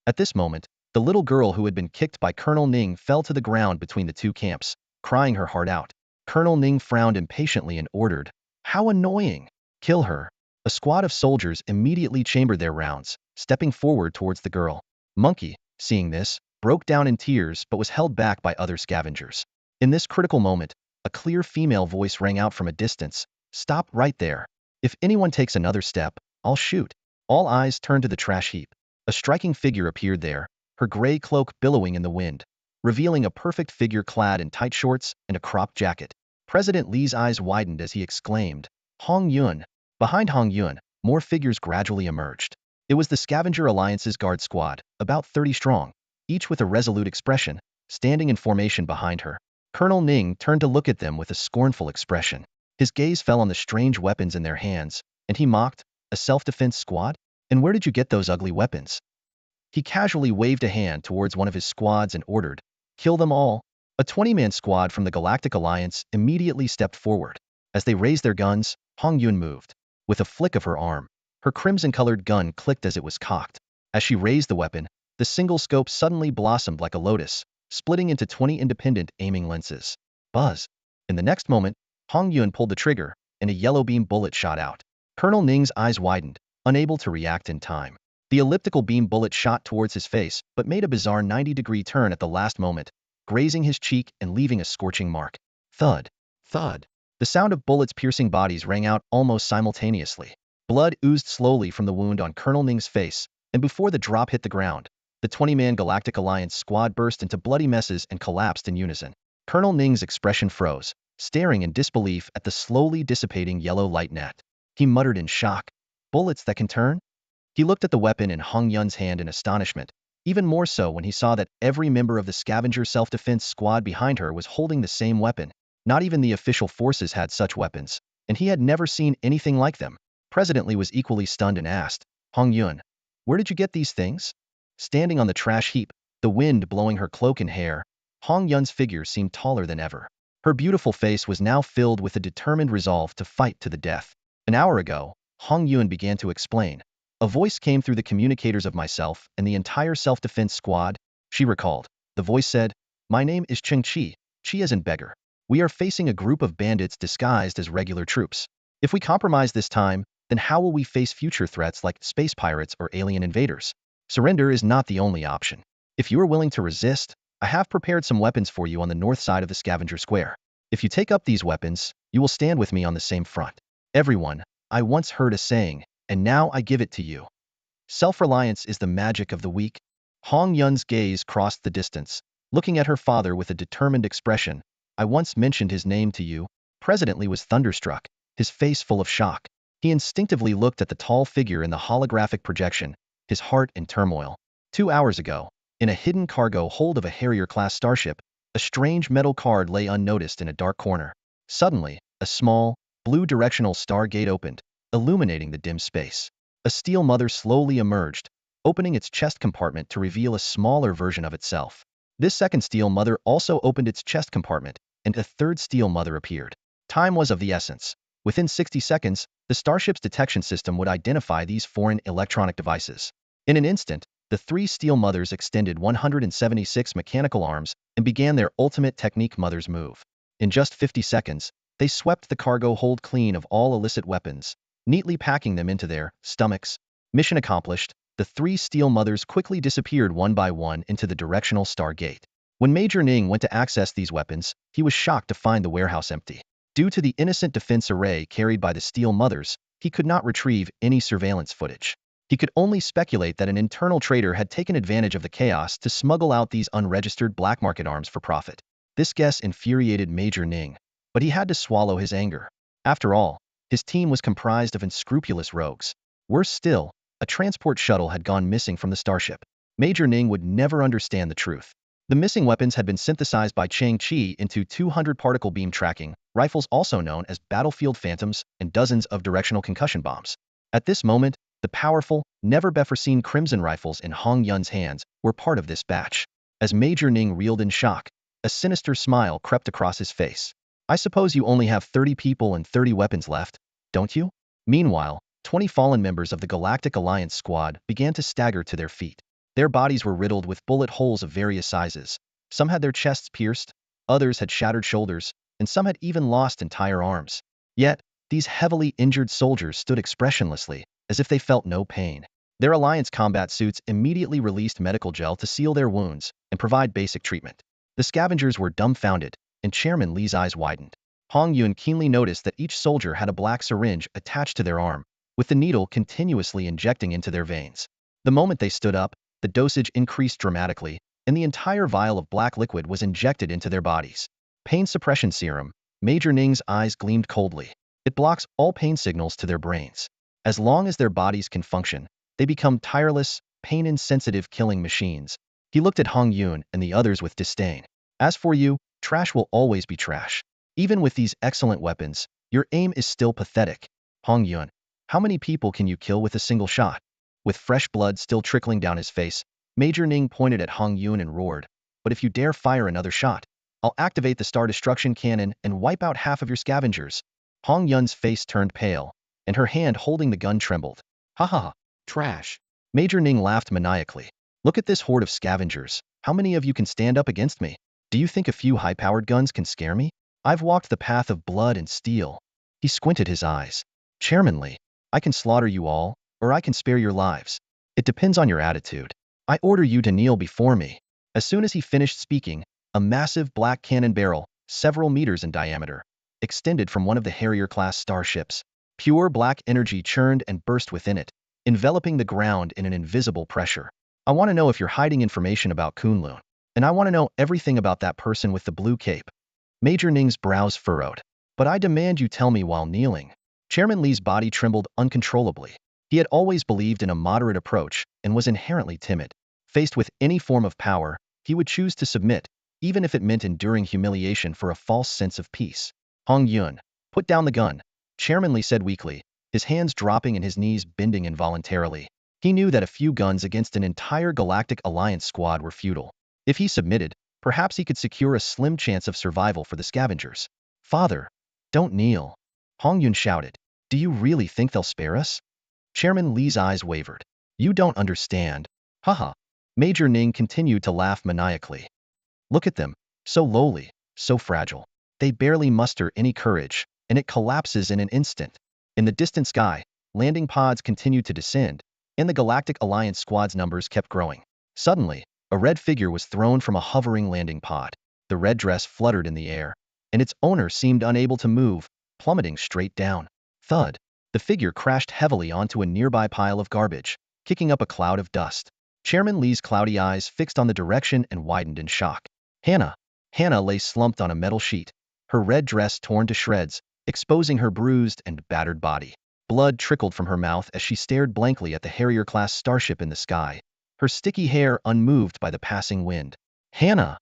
At this moment, the little girl who had been kicked by Colonel Ning fell to the ground between the two camps, crying her heart out. Colonel Ning frowned impatiently and ordered, "How annoying! Kill her." A squad of soldiers immediately chambered their rounds, stepping forward towards the girl. Monkey, seeing this, broke down in tears but was held back by other scavengers. In this critical moment, a clear female voice rang out from a distance, "Stop right there. If anyone takes another step, I'll shoot." All eyes turned to the trash heap. A striking figure appeared there, her gray cloak billowing in the wind, revealing a perfect figure clad in tight shorts and a cropped jacket. President Lee's eyes widened as he exclaimed, "Hong Yun." Behind Hong Yun, more figures gradually emerged. It was the Scavenger Alliance's guard squad, about 30 strong, each with a resolute expression, standing in formation behind her. Colonel Ning turned to look at them with a scornful expression. His gaze fell on the strange weapons in their hands, and he mocked, "A self-defense squad? And where did you get those ugly weapons?" He casually waved a hand towards one of his squads and ordered, "Kill them all." A 20-man squad from the Galactic Alliance immediately stepped forward. As they raised their guns, Hong Yun moved. With a flick of her arm, her crimson-colored gun clicked as it was cocked. As she raised the weapon, the single scope suddenly blossomed like a lotus, splitting into 20 independent aiming lenses. Buzz. In the next moment, Hong Yun pulled the trigger, and a yellow beam bullet shot out. Colonel Ning's eyes widened, unable to react in time. The elliptical beam bullet shot towards his face, but made a bizarre 90-degree turn at the last moment, grazing his cheek and leaving a scorching mark. Thud. Thud. The sound of bullets piercing bodies rang out almost simultaneously. Blood oozed slowly from the wound on Colonel Ning's face, and before the drop hit the ground, the 20-man Galactic Alliance squad burst into bloody messes and collapsed in unison. Colonel Ning's expression froze, staring in disbelief at the slowly dissipating yellow light net. He muttered in shock, "Bullets that can turn?" He looked at the weapon in Hong Yun's hand in astonishment, even more so when he saw that every member of the scavenger self-defense squad behind her was holding the same weapon. Not even the official forces had such weapons, and he had never seen anything like them. President Lee was equally stunned and asked, "Hong Yun, where did you get these things?" Standing on the trash heap, the wind blowing her cloak and hair, Hong Yun's figure seemed taller than ever. Her beautiful face was now filled with a determined resolve to fight to the death. An hour ago, Hong Yun began to explain. A voice came through the communicators of myself and the entire self-defense squad, she recalled. The voice said, "My name is Cheng Chi, Chi as in beggar. We are facing a group of bandits disguised as regular troops. If we compromise this time, then how will we face future threats like space pirates or alien invaders? Surrender is not the only option. If you are willing to resist, I have prepared some weapons for you on the north side of the Scavenger Square. If you take up these weapons, you will stand with me on the same front." Everyone, I once heard a saying, and now I give it to you. Self-reliance is the magic of the weak. Hong Yun's gaze crossed the distance, looking at her father with a determined expression. "I once mentioned his name to you." President Lee was thunderstruck, his face full of shock. He instinctively looked at the tall figure in the holographic projection, his heart in turmoil. 2 hours ago, in a hidden cargo hold of a Harrier-class starship, a strange metal card lay unnoticed in a dark corner. Suddenly, a small, blue directional star gate opened, illuminating the dim space. A steel mother slowly emerged, opening its chest compartment to reveal a smaller version of itself. This second steel mother also opened its chest compartment, and a third steel mother appeared. Time was of the essence. Within 60 seconds, the starship's detection system would identify these foreign electronic devices. In an instant, the 3 steel mothers extended 176 mechanical arms and began their ultimate technique mother's move. In just 50 seconds, they swept the cargo hold clean of all illicit weapons, neatly packing them into their stomachs. Mission accomplished, the 3 steel mothers quickly disappeared one by one into the directional star gate. When Major Ning went to access these weapons, he was shocked to find the warehouse empty. Due to the innocent defense array carried by the steel mothers, he could not retrieve any surveillance footage. He could only speculate that an internal trader had taken advantage of the chaos to smuggle out these unregistered black market arms for profit. This guess infuriated Major Ning, but he had to swallow his anger. After all, his team was comprised of unscrupulous rogues. Worse still, a transport shuttle had gone missing from the starship. Major Ning would never understand the truth. The missing weapons had been synthesized by Cheng Chi into 200 particle beam tracking rifles, also known as battlefield phantoms, and dozens of directional concussion bombs. At this moment, the powerful, never-before-seen Crimson rifles in Hong Yun's hands were part of this batch. As Major Ning reeled in shock, a sinister smile crept across his face. "I suppose you only have 30 people and 30 weapons left, don't you?" Meanwhile, 20 fallen members of the Galactic Alliance squad began to stagger to their feet. Their bodies were riddled with bullet holes of various sizes. Some had their chests pierced, others had shattered shoulders, and some had even lost entire arms. Yet, these heavily injured soldiers stood expressionlessly, as if they felt no pain. Their Alliance combat suits immediately released medical gel to seal their wounds and provide basic treatment. The scavengers were dumbfounded, and Chairman Lee's eyes widened. Hong Yun keenly noticed that each soldier had a black syringe attached to their arm, with the needle continuously injecting into their veins. The moment they stood up, the dosage increased dramatically, and the entire vial of black liquid was injected into their bodies. Pain suppression serum. Major Ning's eyes gleamed coldly. It blocks all pain signals to their brains. As long as their bodies can function, they become tireless, pain-insensitive killing machines. He looked at Hong Yun and the others with disdain. "As for you, trash will always be trash. Even with these excellent weapons, your aim is still pathetic. Hong Yun, how many people can you kill with a single shot?" With fresh blood still trickling down his face, Major Ning pointed at Hong Yun and roared, "But if you dare fire another shot, I'll activate the Star Destruction Cannon and wipe out half of your scavengers." Hong Yun's face turned pale, and her hand holding the gun trembled. "Ha ha ha, trash." Major Ning laughed maniacally. "Look at this horde of scavengers. How many of you can stand up against me? Do you think a few high-powered guns can scare me? I've walked the path of blood and steel. He squinted his eyes. Chairman Li, I can slaughter you all, or I can spare your lives. It depends on your attitude. I order you to kneel before me. As soon as he finished speaking, a massive black cannon barrel, several meters in diameter, extended from one of the Harrier-class starships. Pure black energy churned and burst within it, enveloping the ground in an invisible pressure. I want to know if you're hiding information about Kunlun, and I want to know everything about that person with the blue cape. Major Ning's brows furrowed. But I demand you tell me while kneeling. Chairman Li's body trembled uncontrollably. He had always believed in a moderate approach and was inherently timid. Faced with any form of power, he would choose to submit, even if it meant enduring humiliation for a false sense of peace. Hong Yun, put down the gun, Chairman Li said weakly, his hands dropping and his knees bending involuntarily. He knew that a few guns against an entire Galactic Alliance squad were futile. If he submitted, perhaps he could secure a slim chance of survival for the scavengers. Father, don't kneel. Hong Yun shouted. Do you really think they'll spare us? Chairman Li's eyes wavered. You don't understand. Haha. Major Ning continued to laugh maniacally. Look at them, so lowly, so fragile. They barely muster any courage, and it collapses in an instant. In the distant sky, landing pods continued to descend, and the Galactic Alliance squad's numbers kept growing. Suddenly, a red figure was thrown from a hovering landing pod. The red dress fluttered in the air, and its owner seemed unable to move, plummeting straight down. Thud. The figure crashed heavily onto a nearby pile of garbage, kicking up a cloud of dust. Chairman Li's cloudy eyes fixed on the direction and widened in shock. Hannah. Hannah lay slumped on a metal sheet, her red dress torn to shreds, exposing her bruised and battered body. Blood trickled from her mouth as she stared blankly at the Harrier-class starship in the sky, her sticky hair unmoved by the passing wind. Hannah!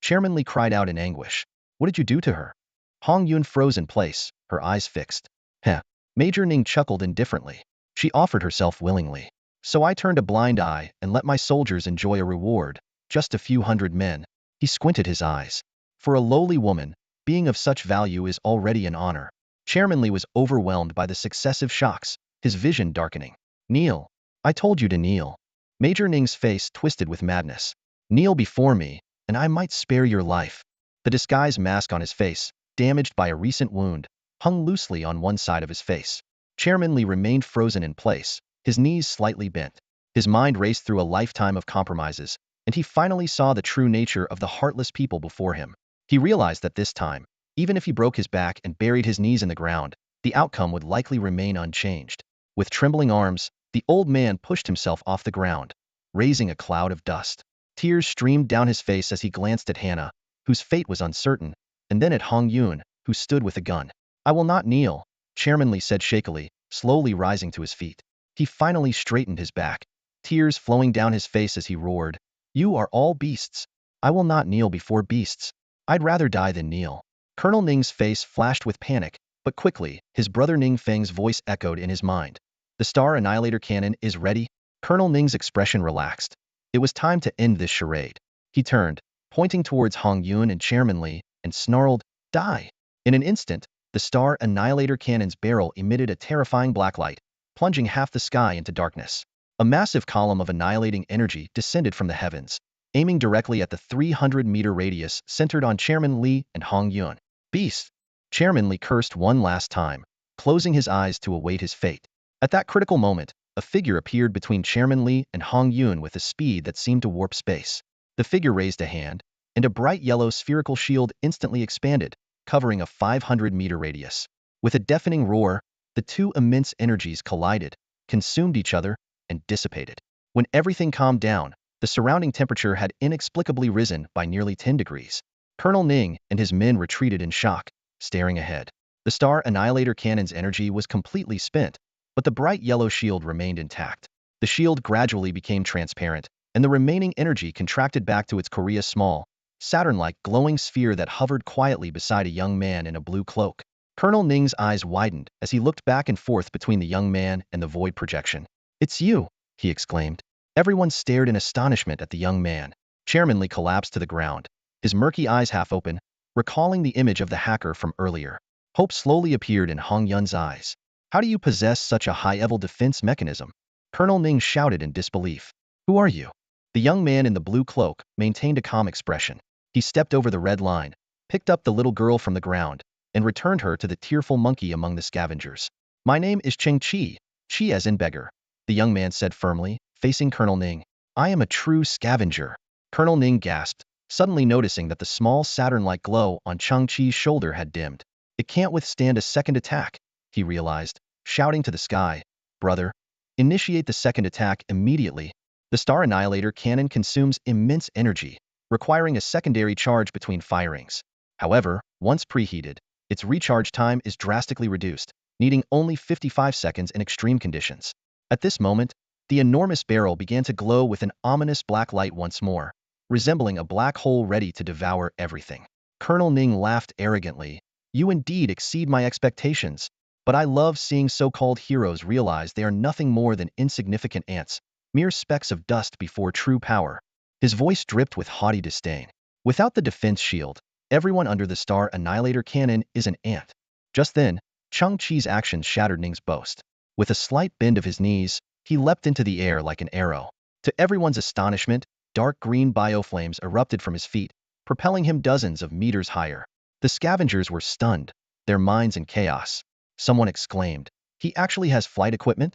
Chairman Li cried out in anguish. What did you do to her? Hong Yun froze in place, her eyes fixed. Heh. Major Ning chuckled indifferently. She offered herself willingly. So I turned a blind eye and let my soldiers enjoy a reward, just a few hundred men. He squinted his eyes. For a lowly woman, being of such value is already an honor. Chairman Li was overwhelmed by the successive shocks, his vision darkening. Kneel. I told you to kneel. Major Ning's face twisted with madness. Kneel before me, and I might spare your life. The disguise mask on his face, damaged by a recent wound, hung loosely on one side of his face. Chairman Li remained frozen in place, his knees slightly bent. His mind raced through a lifetime of compromises, and he finally saw the true nature of the heartless people before him. He realized that this time, even if he broke his back and buried his knees in the ground, the outcome would likely remain unchanged. With trembling arms, the old man pushed himself off the ground, raising a cloud of dust. Tears streamed down his face as he glanced at Hannah, whose fate was uncertain, and then at Hong Yun, who stood with a gun. I will not kneel, Chairman Li said shakily, slowly rising to his feet. He finally straightened his back, tears flowing down his face as he roared. You are all beasts. I will not kneel before beasts. I'd rather die than kneel. Colonel Ning's face flashed with panic, but quickly, his brother Ning Feng's voice echoed in his mind. The Star Annihilator cannon is ready. Colonel Ning's expression relaxed. It was time to end this charade. He turned, pointing towards Hong Yun and Chairman Li, and snarled, Die! In an instant, the Star Annihilator cannon's barrel emitted a terrifying black light, plunging half the sky into darkness. A massive column of annihilating energy descended from the heavens, aiming directly at the 300-meter radius centered on Chairman Li and Hong Yun. Beast! Chairman Li cursed one last time, closing his eyes to await his fate. At that critical moment, a figure appeared between Chairman Li and Hong Yun with a speed that seemed to warp space. The figure raised a hand, and a bright yellow spherical shield instantly expanded, covering a 500-meter radius. With a deafening roar, the two immense energies collided, consumed each other, and dissipated. When everything calmed down, the surrounding temperature had inexplicably risen by nearly 10 degrees. Colonel Ning and his men retreated in shock, staring ahead. The Star Annihilator cannon's energy was completely spent, but the bright yellow shield remained intact. The shield gradually became transparent, and the remaining energy contracted back to its Korea small, Saturn-like glowing sphere that hovered quietly beside a young man in a blue cloak. Colonel Ning's eyes widened as he looked back and forth between the young man and the void projection. It's you, he exclaimed. Everyone stared in astonishment at the young man. Chairman Li collapsed to the ground, his murky eyes half open, recalling the image of the hacker from earlier. Hope slowly appeared in Hong Yun's eyes. How do you possess such a high-level defense mechanism? Colonel Ning shouted in disbelief. Who are you? The young man in the blue cloak maintained a calm expression. He stepped over the red line, picked up the little girl from the ground, and returned her to the tearful monkey among the scavengers. My name is Cheng Chi, Chi as in beggar, the young man said firmly, facing Colonel Ning. I am a true scavenger. Colonel Ning gasped, suddenly noticing that the small Saturn-like glow on Cheng Chi's shoulder had dimmed. It can't withstand a second attack, he realized, shouting to the sky, brother, initiate the second attack immediately. The Star Annihilator cannon consumes immense energy, requiring a secondary charge between firings. However, once preheated, its recharge time is drastically reduced, needing only 55 seconds in extreme conditions. At this moment, the enormous barrel began to glow with an ominous black light once more, resembling a black hole ready to devour everything. Colonel Ning laughed arrogantly. You indeed exceed my expectations, but I love seeing so-called heroes realize they are nothing more than insignificant ants, mere specks of dust before true power. His voice dripped with haughty disdain. Without the defense shield, everyone under the Star Annihilator cannon is an ant. Just then, Cheng Chi's actions shattered Ning's boast. With a slight bend of his knees, he leapt into the air like an arrow. To everyone's astonishment, dark green bioflames erupted from his feet, propelling him dozens of meters higher. The scavengers were stunned, their minds in chaos. Someone exclaimed, he actually has flight equipment?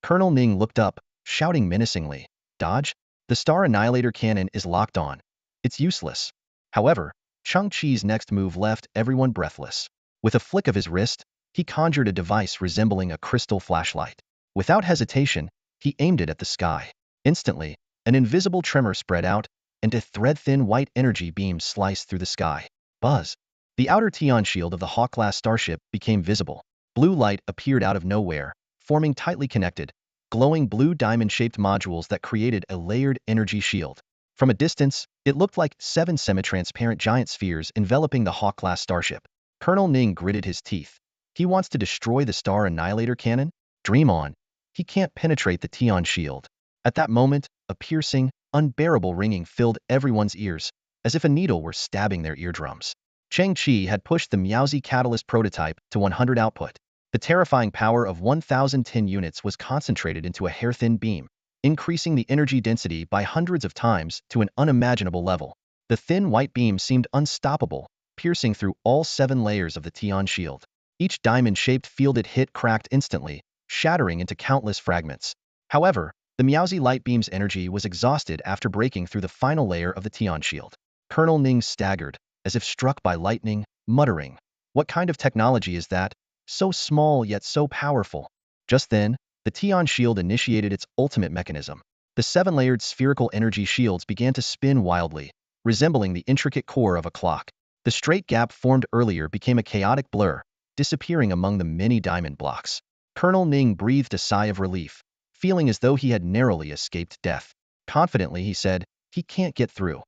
Colonel Ning looked up, shouting menacingly, dodge? The Star Annihilator cannon is locked on. It's useless. However, Cheng Chi's next move left everyone breathless. With a flick of his wrist, he conjured a device resembling a crystal flashlight. Without hesitation, he aimed it at the sky. Instantly, an invisible tremor spread out, and a thread-thin white energy beam sliced through the sky. Buzz! The outer Tian shield of the Hawk-class starship became visible. Blue light appeared out of nowhere, forming tightly connected, glowing blue diamond-shaped modules that created a layered energy shield. From a distance, it looked like 7 semi-transparent giant spheres enveloping the Hawk-class starship. Colonel Ning gritted his teeth. He wants to destroy the Star Annihilator cannon? Dream on. He can't penetrate the Tian shield. At that moment, a piercing, unbearable ringing filled everyone's ears, as if a needle were stabbing their eardrums. Cheng Chi had pushed the Meowsy Catalyst prototype to 100 output. The terrifying power of 1010 units was concentrated into a hair-thin beam, increasing the energy density by hundreds of times to an unimaginable level. The thin white beam seemed unstoppable, piercing through all 7 layers of the Tian shield. Each diamond-shaped field it hit cracked instantly, shattering into countless fragments. However, the Meowsy light beam's energy was exhausted after breaking through the final layer of the Tian shield. Colonel Ning staggered, as if struck by lightning, muttering, what kind of technology is that? So small yet so powerful. Just then, the Tian shield initiated its ultimate mechanism. The 7-layered spherical energy shields began to spin wildly, resembling the intricate core of a clock. The straight gap formed earlier became a chaotic blur, disappearing among the many diamond blocks. Colonel Ning breathed a sigh of relief, feeling as though he had narrowly escaped death. Confidently, he said, he can't get through.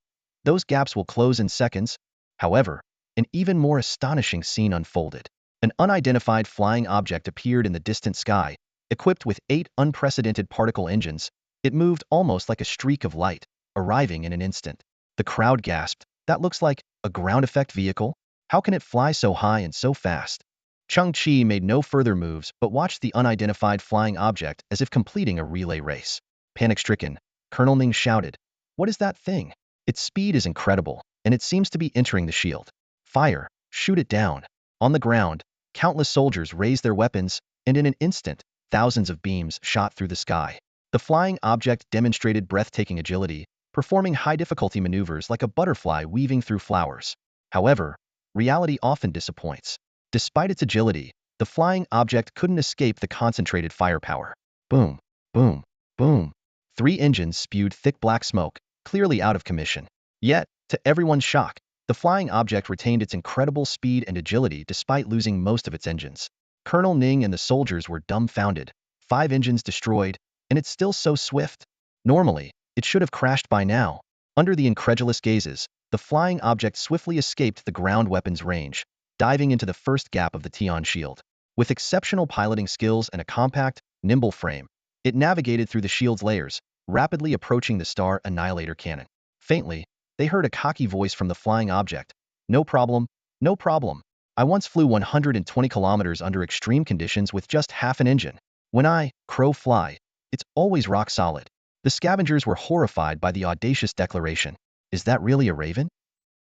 Those gaps will close in seconds. However, an even more astonishing scene unfolded. An unidentified flying object appeared in the distant sky, equipped with 8 unprecedented particle engines. It moved almost like a streak of light, arriving in an instant. The crowd gasped, that looks like a ground effect vehicle? How can it fly so high and so fast? Cheng Chi made no further moves but watched the unidentified flying object as if completing a relay race. Panic-stricken, Colonel Ning shouted, what is that thing? Its speed is incredible, and it seems to be entering the shield. Fire! Shoot it down! On the ground, countless soldiers raised their weapons, and in an instant, thousands of beams shot through the sky. The flying object demonstrated breathtaking agility, performing high-difficulty maneuvers like a butterfly weaving through flowers. However, reality often disappoints. Despite its agility, the flying object couldn't escape the concentrated firepower. Boom, boom, boom. 3 engines spewed thick black smoke, clearly out of commission. Yet, to everyone's shock, the flying object retained its incredible speed and agility despite losing most of its engines. Colonel Ning and the soldiers were dumbfounded. 5 engines destroyed, and it's still so swift. Normally, it should have crashed by now. Under the incredulous gazes, the flying object swiftly escaped the ground weapons range, diving into the first gap of the Tian shield. With exceptional piloting skills and a compact, nimble frame, it navigated through the shield's layers, rapidly approaching the Star Annihilator cannon. Faintly, they heard a cocky voice from the flying object. No problem, no problem. I once flew 120 kilometers under extreme conditions with just half an engine. When I, crow, fly, it's always rock solid. The scavengers were horrified by the audacious declaration. Is that really a raven?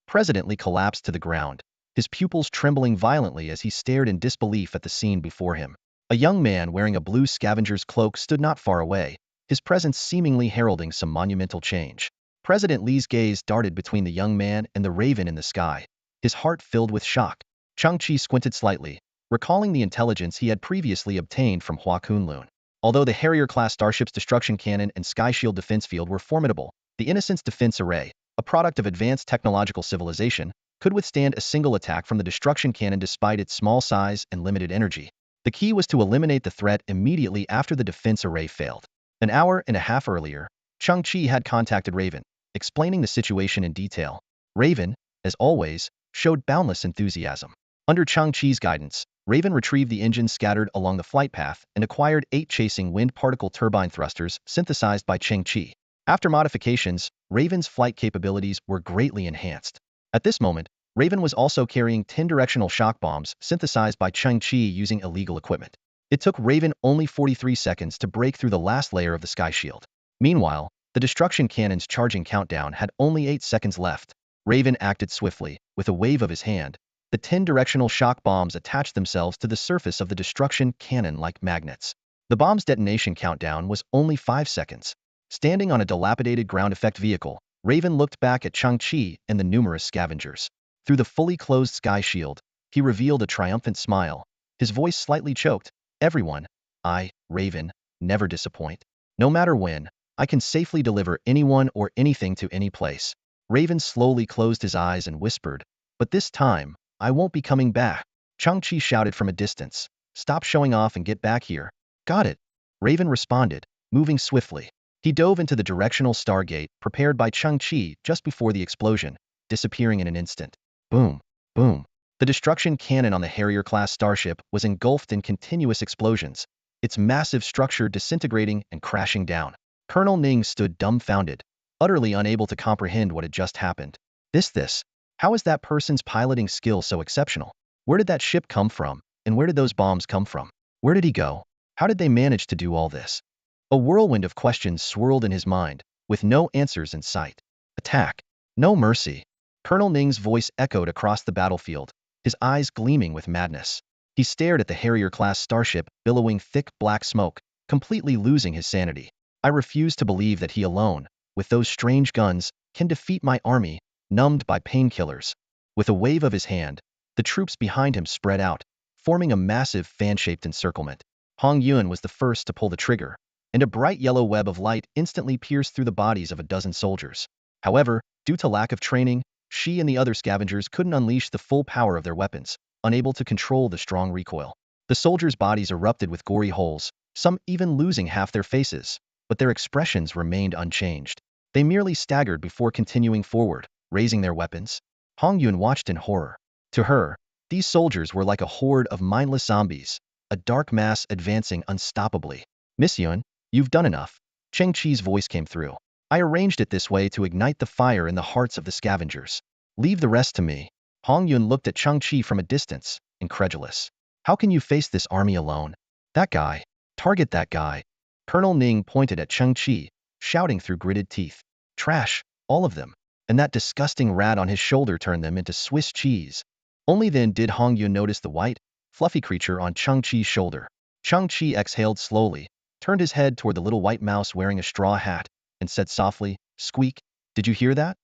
President Lee collapsed to the ground, his pupils trembling violently as he stared in disbelief at the scene before him. A young man wearing a blue scavenger's cloak stood not far away, his presence seemingly heralding some monumental change. President Lee's gaze darted between the young man and the raven in the sky, his heart filled with shock. Chang Chi squinted slightly, recalling the intelligence he had previously obtained from Hua Kunlun. Although the Harrier-class starship's destruction cannon and Sky Shield defense field were formidable, the Innocence Defense Array, a product of advanced technological civilization, could withstand a single attack from the destruction cannon despite its small size and limited energy. The key was to eliminate the threat immediately after the defense array failed. An hour and a half earlier, Chang Chi had contacted Raven, explaining the situation in detail. Raven, as always, showed boundless enthusiasm. Under Chang Chi's guidance, Raven retrieved the engines scattered along the flight path and acquired 8 chasing wind particle turbine thrusters synthesized by Chang Chi. After modifications, Raven's flight capabilities were greatly enhanced. At this moment, Raven was also carrying 10 directional shock bombs synthesized by Chang Chi using illegal equipment. It took Raven only 43 seconds to break through the last layer of the Sky Shield. Meanwhile, the destruction cannon's charging countdown had only 8 seconds left. Raven acted swiftly. With a wave of his hand, the 10 directional shock bombs attached themselves to the surface of the destruction cannon like magnets. The bomb's detonation countdown was only 5 seconds. Standing on a dilapidated ground effect vehicle, Raven looked back at Chang Chi and the numerous scavengers. Through the fully closed Sky Shield, he revealed a triumphant smile. His voice slightly choked. Everyone, I, Raven, never disappoint. No matter when, I can safely deliver anyone or anything to any place. Raven slowly closed his eyes and whispered, but this time, I won't be coming back. Chang Chi shouted from a distance. Stop showing off and get back here. Got it. Raven responded, moving swiftly. He dove into the directional stargate prepared by Chang Chi just before the explosion, disappearing in an instant. Boom, boom. The destruction cannon on the Harrier-class starship was engulfed in continuous explosions, its massive structure disintegrating and crashing down. Colonel Ning stood dumbfounded, utterly unable to comprehend what had just happened. How is that person's piloting skill so exceptional? Where did that ship come from, and where did those bombs come from? Where did he go? How did they manage to do all this? A whirlwind of questions swirled in his mind, with no answers in sight. Attack. No mercy. Colonel Ning's voice echoed across the battlefield, his eyes gleaming with madness. He stared at the Harrier-class starship billowing thick black smoke, completely losing his sanity. I refuse to believe that he alone, with those strange guns, can defeat my army, numbed by painkillers. With a wave of his hand, the troops behind him spread out, forming a massive fan-shaped encirclement. Hong Yun was the first to pull the trigger, and a bright yellow web of light instantly pierced through the bodies of a dozen soldiers. However, due to lack of training, she and the other scavengers couldn't unleash the full power of their weapons, unable to control the strong recoil. The soldiers' bodies erupted with gory holes, some even losing half their faces, but their expressions remained unchanged. They merely staggered before continuing forward, raising their weapons. Hong Yun watched in horror. To her, these soldiers were like a horde of mindless zombies, a dark mass advancing unstoppably. Miss Yun, you've done enough. Chang Chi's voice came through. I arranged it this way to ignite the fire in the hearts of the scavengers. Leave the rest to me. Hong Yun looked at Chang Chi from a distance, incredulous. How can you face this army alone? That guy. Target that guy. Colonel Ning pointed at Chang Chi, shouting through gritted teeth. Trash, all of them. And that disgusting rat on his shoulder turned them into Swiss cheese. Only then did Hong Yun notice the white, fluffy creature on Chang Chi's shoulder. Chang Chi exhaled slowly, turned his head toward the little white mouse wearing a straw hat, and said softly, Squeak, did you hear that?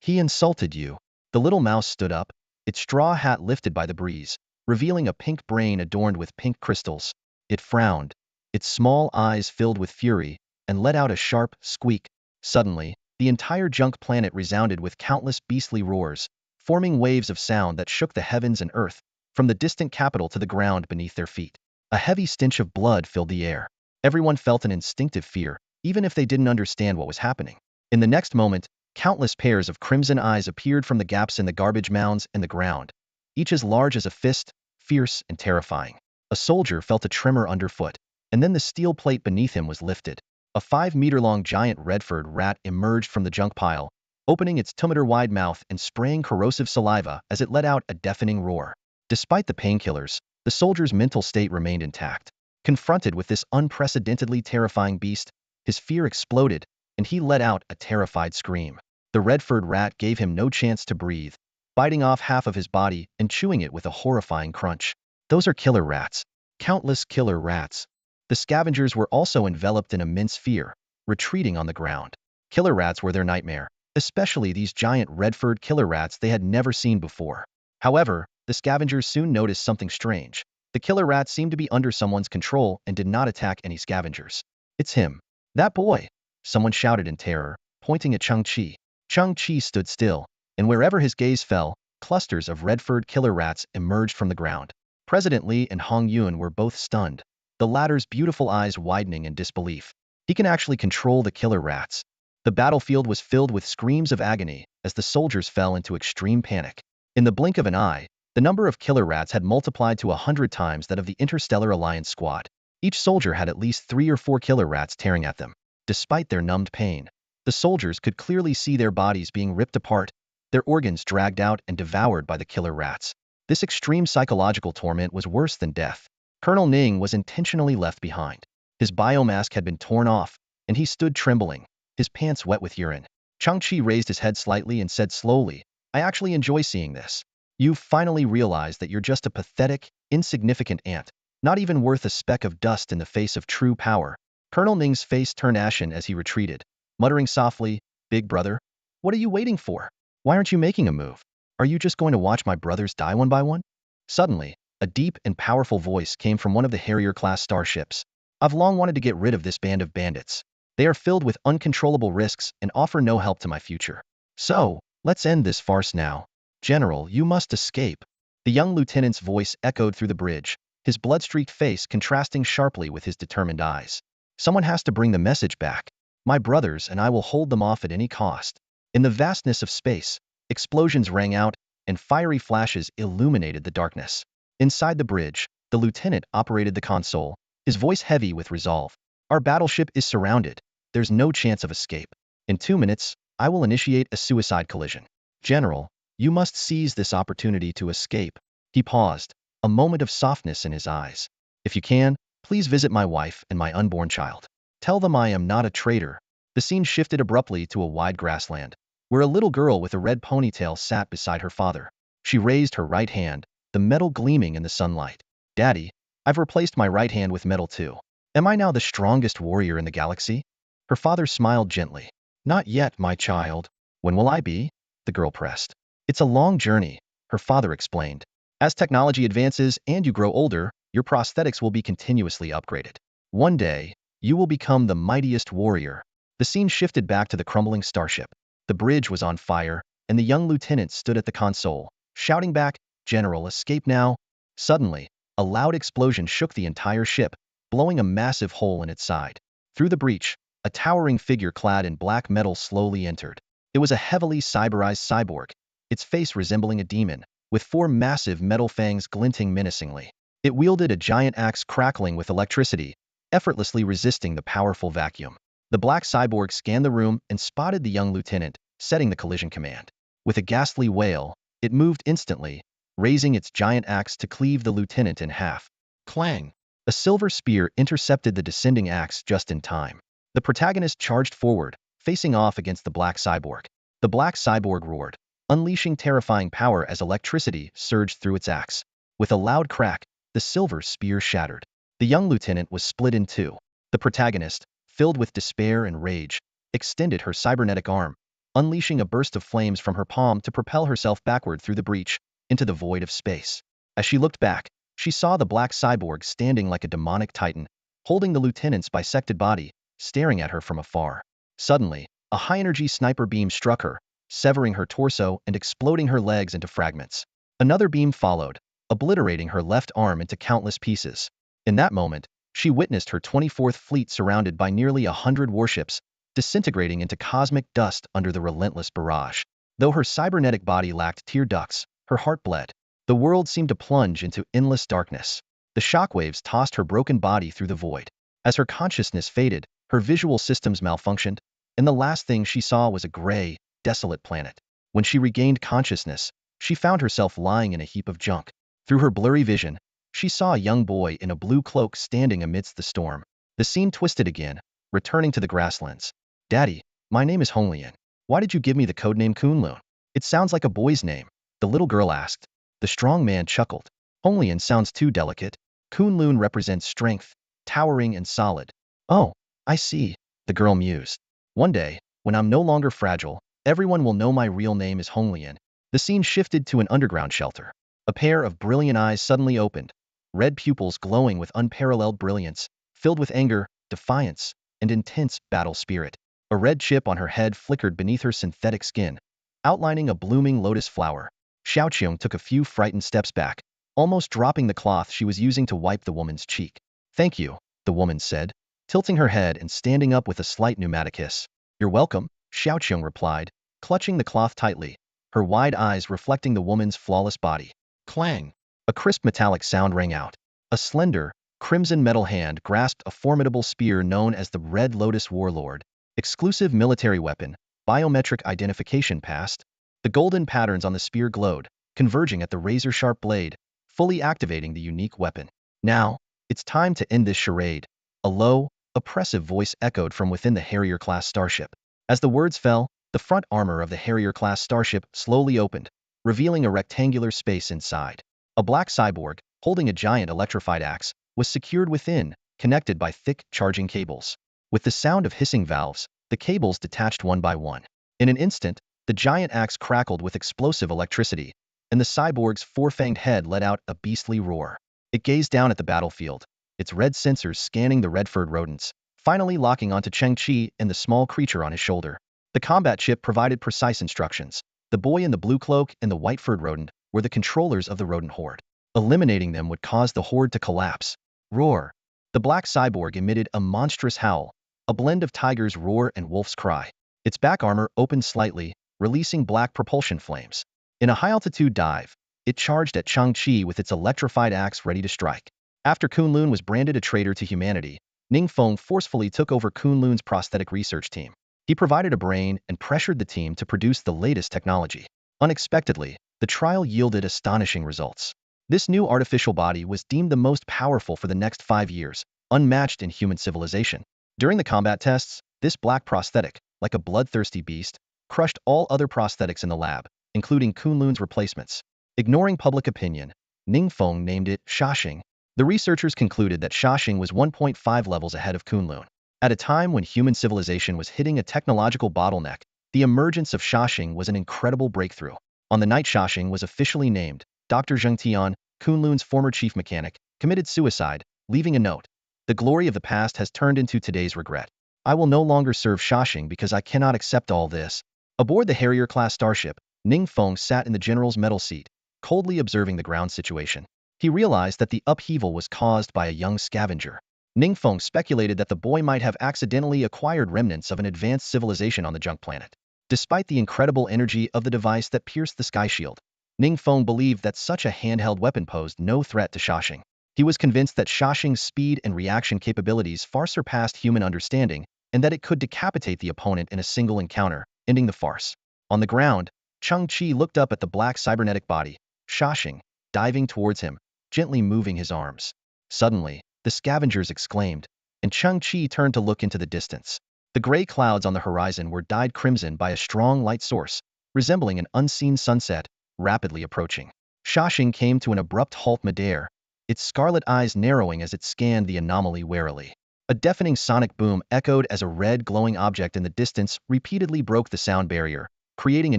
He insulted you. The little mouse stood up, its straw hat lifted by the breeze, revealing a pink brain adorned with pink crystals. It frowned, its small eyes filled with fury, and let out a sharp squeak. Suddenly, the entire junk planet resounded with countless beastly roars, forming waves of sound that shook the heavens and earth, from the distant capital to the ground beneath their feet. A heavy stench of blood filled the air. Everyone felt an instinctive fear, even if they didn't understand what was happening. In the next moment, countless pairs of crimson eyes appeared from the gaps in the garbage mounds and the ground, each as large as a fist, fierce and terrifying. A soldier felt a tremor underfoot, and then the steel plate beneath him was lifted. A 5-meter-long giant Redford rat emerged from the junk pile, opening its 2-meter-wide mouth and spraying corrosive saliva as it let out a deafening roar. Despite the painkillers, the soldier's mental state remained intact. Confronted with this unprecedentedly terrifying beast, His fear exploded, and he let out a terrified scream. The red-furred rat gave him no chance to breathe, biting off half of his body and chewing it with a horrifying crunch. Those are killer rats. Countless killer rats. The scavengers were also enveloped in immense fear, retreating on the ground. Killer rats were their nightmare, especially these giant red-furred killer rats they had never seen before. However, the scavengers soon noticed something strange. The killer rats seemed to be under someone's control and did not attack any scavengers. It's him. That boy! Someone shouted in terror, pointing at Chang-Chi. Chang-Chi stood still, and wherever his gaze fell, clusters of red-furred killer rats emerged from the ground. President Li and Hong Yun were both stunned, the latter's beautiful eyes widening in disbelief. He can actually control the killer rats. The battlefield was filled with screams of agony as the soldiers fell into extreme panic. In the blink of an eye, the number of killer rats had multiplied to 100 times that of the Interstellar Alliance squad. Each soldier had at least 3 or 4 killer rats tearing at them. Despite their numbed pain, the soldiers could clearly see their bodies being ripped apart, their organs dragged out and devoured by the killer rats. This extreme psychological torment was worse than death. Colonel Ning was intentionally left behind. His biomask had been torn off, and he stood trembling, his pants wet with urine. Chang-Chi raised his head slightly and said slowly, "I actually enjoy seeing this. You've finally realized that you're just a pathetic, insignificant ant, not even worth a speck of dust in the face of true power." Colonel Ning's face turned ashen as he retreated, muttering softly, "Big brother, what are you waiting for? Why aren't you making a move? Are you just going to watch my brothers die one by one?" Suddenly, a deep and powerful voice came from one of the Harrier-class starships. "I've long wanted to get rid of this band of bandits. They are filled with uncontrollable risks and offer no help to my future. So, let's end this farce now. General, you must escape." The young lieutenant's voice echoed through the bridge, his blood-streaked face contrasting sharply with his determined eyes. "Someone has to bring the message back. My brothers and I will hold them off at any cost." In the vastness of space, explosions rang out, and fiery flashes illuminated the darkness. Inside the bridge, the lieutenant operated the console, his voice heavy with resolve. "Our battleship is surrounded. There's no chance of escape. In 2 minutes, I will initiate a suicide collision. General, you must seize this opportunity to escape." He paused, a moment of softness in his eyes. "If you can, please visit my wife and my unborn child. Tell them I am not a traitor." The scene shifted abruptly to a wide grassland, where a little girl with a red ponytail sat beside her father. She raised her right hand, the metal gleaming in the sunlight. "Daddy, I've replaced my right hand with metal too. Am I now the strongest warrior in the galaxy?" Her father smiled gently. "Not yet, my child. When will I be?" the girl pressed. "It's a long journey," her father explained. "As technology advances and you grow older, your prosthetics will be continuously upgraded. One day, you will become the mightiest warrior." The scene shifted back to the crumbling starship. The bridge was on fire, and the young lieutenant stood at the console, shouting back, "General, escape now." Suddenly, a loud explosion shook the entire ship, blowing a massive hole in its side. Through the breach, a towering figure clad in black metal slowly entered. It was a heavily cyberized cyborg, its face resembling a demon, with 4 massive metal fangs glinting menacingly. It wielded a giant axe crackling with electricity, effortlessly resisting the powerful vacuum. The black cyborg scanned the room and spotted the young lieutenant, setting the collision command. With a ghastly wail, it moved instantly, raising its giant axe to cleave the lieutenant in half. Clang! A silver spear intercepted the descending axe just in time. The protagonist charged forward, facing off against the black cyborg. The black cyborg roared, unleashing terrifying power as electricity surged through its axe. With a loud crack, the silver spear shattered. The young lieutenant was split in two. The protagonist, filled with despair and rage, extended her cybernetic arm, unleashing a burst of flames from her palm to propel herself backward through the breach, into the void of space. As she looked back, she saw the black cyborg standing like a demonic titan, holding the lieutenant's bisected body, staring at her from afar. Suddenly, a high-energy sniper beam struck her, severing her torso and exploding her legs into fragments. Another beam followed, obliterating her left arm into countless pieces. In that moment, she witnessed her 24th fleet surrounded by nearly 100 warships, disintegrating into cosmic dust under the relentless barrage. Though her cybernetic body lacked tear ducts, her heart bled. The world seemed to plunge into endless darkness. The shockwaves tossed her broken body through the void. As her consciousness faded, her visual systems malfunctioned, and the last thing she saw was a gray, desolate planet. When she regained consciousness, she found herself lying in a heap of junk. Through her blurry vision, she saw a young boy in a blue cloak standing amidst the storm. The scene twisted again, returning to the grasslands. Daddy, my name is Honglian. Why did you give me the codename Kunlun? It sounds like a boy's name, the little girl asked. The strong man chuckled. Honglian sounds too delicate. Kunlun represents strength, towering and solid. Oh, I see, the girl mused. One day, when I'm no longer fragile, everyone will know my real name is Honglian. The scene shifted to an underground shelter. A pair of brilliant eyes suddenly opened, red pupils glowing with unparalleled brilliance, filled with anger, defiance, and intense battle spirit. A red chip on her head flickered beneath her synthetic skin, outlining a blooming lotus flower. Xiaoqiong took a few frightened steps back, almost dropping the cloth she was using to wipe the woman's cheek. Thank you, the woman said, tilting her head and standing up with a slight pneumatic hiss. You're welcome, Xiaoqiong replied, clutching the cloth tightly, her wide eyes reflecting the woman's flawless body. Clang! A crisp metallic sound rang out. A slender, crimson metal hand grasped a formidable spear known as the Red Lotus Warlord. Exclusive military weapon, biometric identification passed. The golden patterns on the spear glowed, converging at the razor-sharp blade, fully activating the unique weapon. Now, it's time to end this charade. A low, oppressive voice echoed from within the Harrier-class starship. As the words fell, the front armor of the Harrier-class starship slowly opened, revealing a rectangular space inside. A black cyborg, holding a giant electrified axe, was secured within, connected by thick, charging cables. With the sound of hissing valves, the cables detached one by one. In an instant, the giant axe crackled with explosive electricity, and the cyborg's four-fanged head let out a beastly roar. It gazed down at the battlefield, its red sensors scanning the red-furred rodents, finally locking onto Cheng Qi and the small creature on his shoulder. The combat chip provided precise instructions. The boy in the blue cloak and the white-furred rodent were the controllers of the rodent horde. Eliminating them would cause the horde to collapse. Roar! The black cyborg emitted a monstrous howl, a blend of tiger's roar and wolf's cry. Its back armor opened slightly, releasing black propulsion flames. In a high-altitude dive, it charged at Cheng Qi with its electrified axe ready to strike. After Kunlun was branded a traitor to humanity, Ningfeng forcefully took over Kunlun's prosthetic research team. He provided a brain and pressured the team to produce the latest technology. Unexpectedly, the trial yielded astonishing results. This new artificial body was deemed the most powerful for the next 5 years, unmatched in human civilization. During the combat tests, this black prosthetic, like a bloodthirsty beast, crushed all other prosthetics in the lab, including Kunlun's replacements. Ignoring public opinion, Ningfeng named it Shaxing. The researchers concluded that Shaxing was 1.5 levels ahead of Kunlun. At a time when human civilization was hitting a technological bottleneck, the emergence of Shaxing was an incredible breakthrough. On the night Shaxing was officially named, Dr. Zheng Tian, Kunlun's former chief mechanic, committed suicide, leaving a note. The glory of the past has turned into today's regret. I will no longer serve Shaxing because I cannot accept all this. Aboard the Harrier-class starship, Ningfeng sat in the general's metal seat, coldly observing the ground situation. He realized that the upheaval was caused by a young scavenger. Ningfeng speculated that the boy might have accidentally acquired remnants of an advanced civilization on the junk planet. Despite the incredible energy of the device that pierced the sky shield, Ningfeng believed that such a handheld weapon posed no threat to Shaxing. He was convinced that Shaxing's speed and reaction capabilities far surpassed human understanding, and that it could decapitate the opponent in a single encounter, ending the farce. On the ground, Cheng Qi looked up at the black cybernetic body, Shaxing, diving towards him, gently moving his arms. Suddenly, the scavengers exclaimed, and Cheng Qi turned to look into the distance. The gray clouds on the horizon were dyed crimson by a strong light source, resembling an unseen sunset, rapidly approaching. Shaxing came to an abrupt halt midair, its scarlet eyes narrowing as it scanned the anomaly warily. A deafening sonic boom echoed as a red glowing object in the distance repeatedly broke the sound barrier, creating a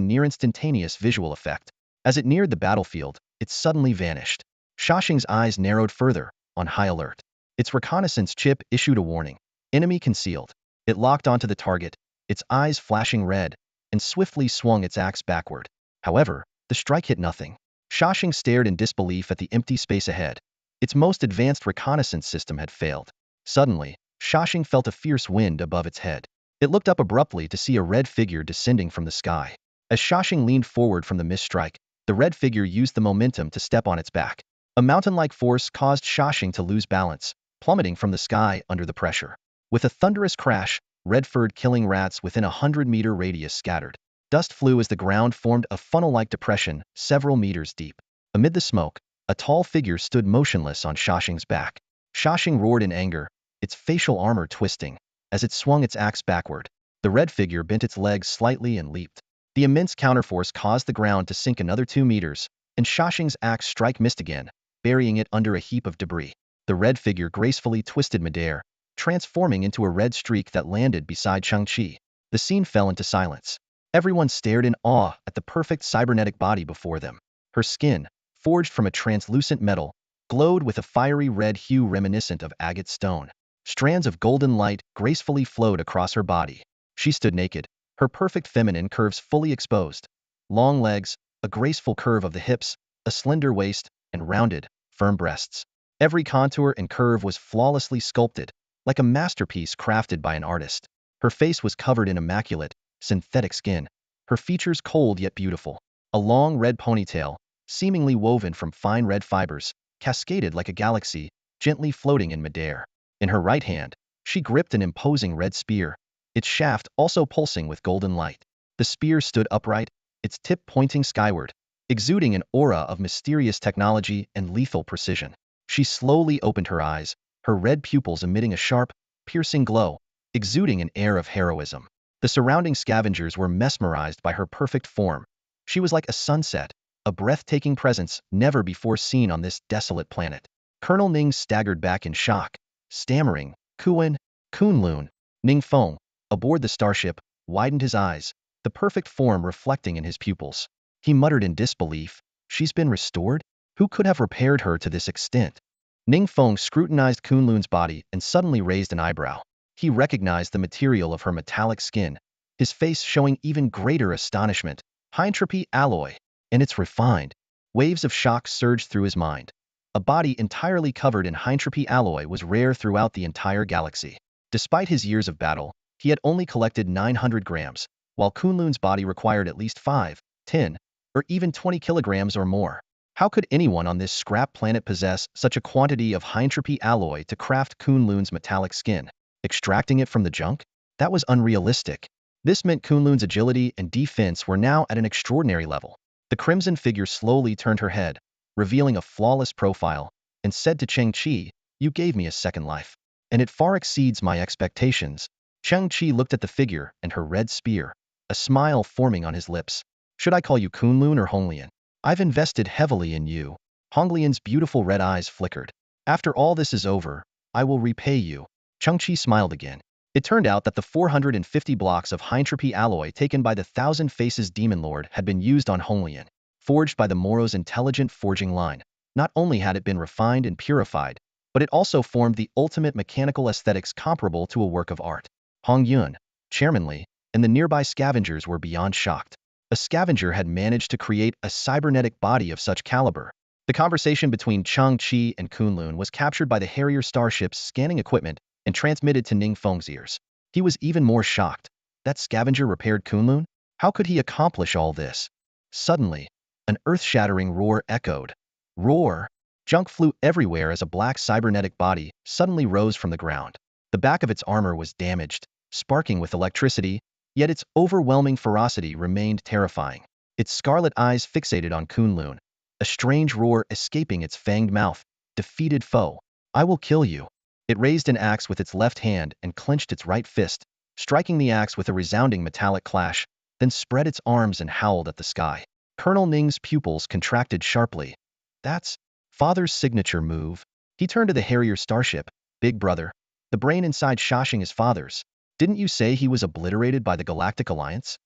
near-instantaneous visual effect. As it neared the battlefield, it suddenly vanished. Shaxing's eyes narrowed further, on high alert. Its reconnaissance chip issued a warning. Enemy concealed. It locked onto the target, its eyes flashing red, and swiftly swung its axe backward. However, the strike hit nothing. Shaxing stared in disbelief at the empty space ahead. Its most advanced reconnaissance system had failed. Suddenly, Shaxing felt a fierce wind above its head. It looked up abruptly to see a red figure descending from the sky. As Shaxing leaned forward from the missed strike, the red figure used the momentum to step on its back. A mountain-like force caused Shaxing to lose balance, plummeting from the sky under the pressure. With a thunderous crash, red-furred killing rats within a 100-meter radius scattered. Dust flew as the ground formed a funnel-like depression several meters deep. Amid the smoke, a tall figure stood motionless on Shaxing's back. Shaxing roared in anger, its facial armor twisting. As it swung its axe backward, the red figure bent its legs slightly and leaped. The immense counterforce caused the ground to sink another 2 meters, and Shashing's axe strike missed again, burying it under a heap of debris. The red figure gracefully twisted midair, transforming into a red streak that landed beside Chang-Chi. The scene fell into silence. Everyone stared in awe at the perfect cybernetic body before them. Her skin, forged from a translucent metal, glowed with a fiery red hue reminiscent of agate stone. Strands of golden light gracefully flowed across her body. She stood naked, her perfect feminine curves fully exposed. Long legs, a graceful curve of the hips, a slender waist, and rounded, firm breasts. Every contour and curve was flawlessly sculpted, like a masterpiece crafted by an artist. Her face was covered in immaculate, synthetic skin, her features cold yet beautiful. A long red ponytail, seemingly woven from fine red fibers, cascaded like a galaxy, gently floating in midair. In her right hand, she gripped an imposing red spear, its shaft also pulsing with golden light. The spear stood upright, its tip pointing skyward, exuding an aura of mysterious technology and lethal precision. She slowly opened her eyes, her red pupils emitting a sharp, piercing glow, exuding an air of heroism. The surrounding scavengers were mesmerized by her perfect form. She was like a sunset, a breathtaking presence never before seen on this desolate planet. Colonel Ning staggered back in shock, stammering, Kunlun, Ning Feng, aboard the starship, widened his eyes, the perfect form reflecting in his pupils. He muttered in disbelief, "She's been restored? Who could have repaired her to this extent?" Ning Feng scrutinized Kunlun's body and suddenly raised an eyebrow. He recognized the material of her metallic skin, his face showing even greater astonishment. High-entropy alloy, and it's refined. Waves of shock surged through his mind. A body entirely covered in high-entropy alloy was rare throughout the entire galaxy. Despite his years of battle, he had only collected 900 grams, while Kunlun's body required at least 5, 10, or even 20 kilograms or more. How could anyone on this scrap planet possess such a quantity of high-entropy alloy to craft Kunlun's metallic skin? Extracting it from the junk? That was unrealistic. This meant Kunlun's agility and defense were now at an extraordinary level. The crimson figure slowly turned her head, revealing a flawless profile, and said to Chang-Chi, "You gave me a second life, and it far exceeds my expectations." Chang-Chi looked at the figure and her red spear, a smile forming on his lips. "Should I call you Kunlun or Honglian? I've invested heavily in you." Honglian's beautiful red eyes flickered. "After all this is over, I will repay you." Chang-Chi smiled again. It turned out that the 450 blocks of high-entropy alloy taken by the Thousand Faces Demon Lord had been used on Honglian. Forged by the Moro's intelligent forging line, not only had it been refined and purified, but it also formed the ultimate mechanical aesthetics comparable to a work of art. Hong Yun, Chairman Li, and the nearby scavengers were beyond shocked. A scavenger had managed to create a cybernetic body of such caliber. The conversation between Chang-Chi and Kunlun was captured by the Harrier starship's scanning equipment and transmitted to Ning Feng's ears. He was even more shocked. That scavenger repaired Kunlun? How could he accomplish all this? Suddenly, an earth-shattering roar echoed. Roar! Junk flew everywhere as a black cybernetic body suddenly rose from the ground. The back of its armor was damaged, sparking with electricity, yet its overwhelming ferocity remained terrifying. Its scarlet eyes fixated on Kunlun, a strange roar escaping its fanged mouth. "Defeated foe. I will kill you." It raised an axe with its left hand and clenched its right fist, striking the axe with a resounding metallic clash, then spread its arms and howled at the sky. Colonel Ning's pupils contracted sharply. "That's Father's signature move." He turned to the Harrier starship. "Big brother, the brain inside Shashing is father's. Didn't you say he was obliterated by the Galactic Alliance?"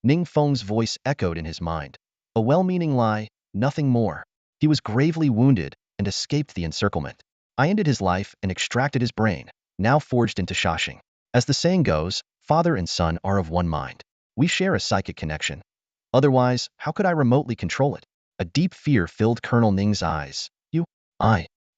Ning Feng's voice echoed in his mind. "A well-meaning lie, nothing more. He was gravely wounded and escaped the encirclement. I ended his life and extracted his brain, now forged into Shashing. As the saying goes, father and son are of one mind. We share a psychic connection. Otherwise, how could I remotely control it?" A deep fear filled Colonel Ning's eyes.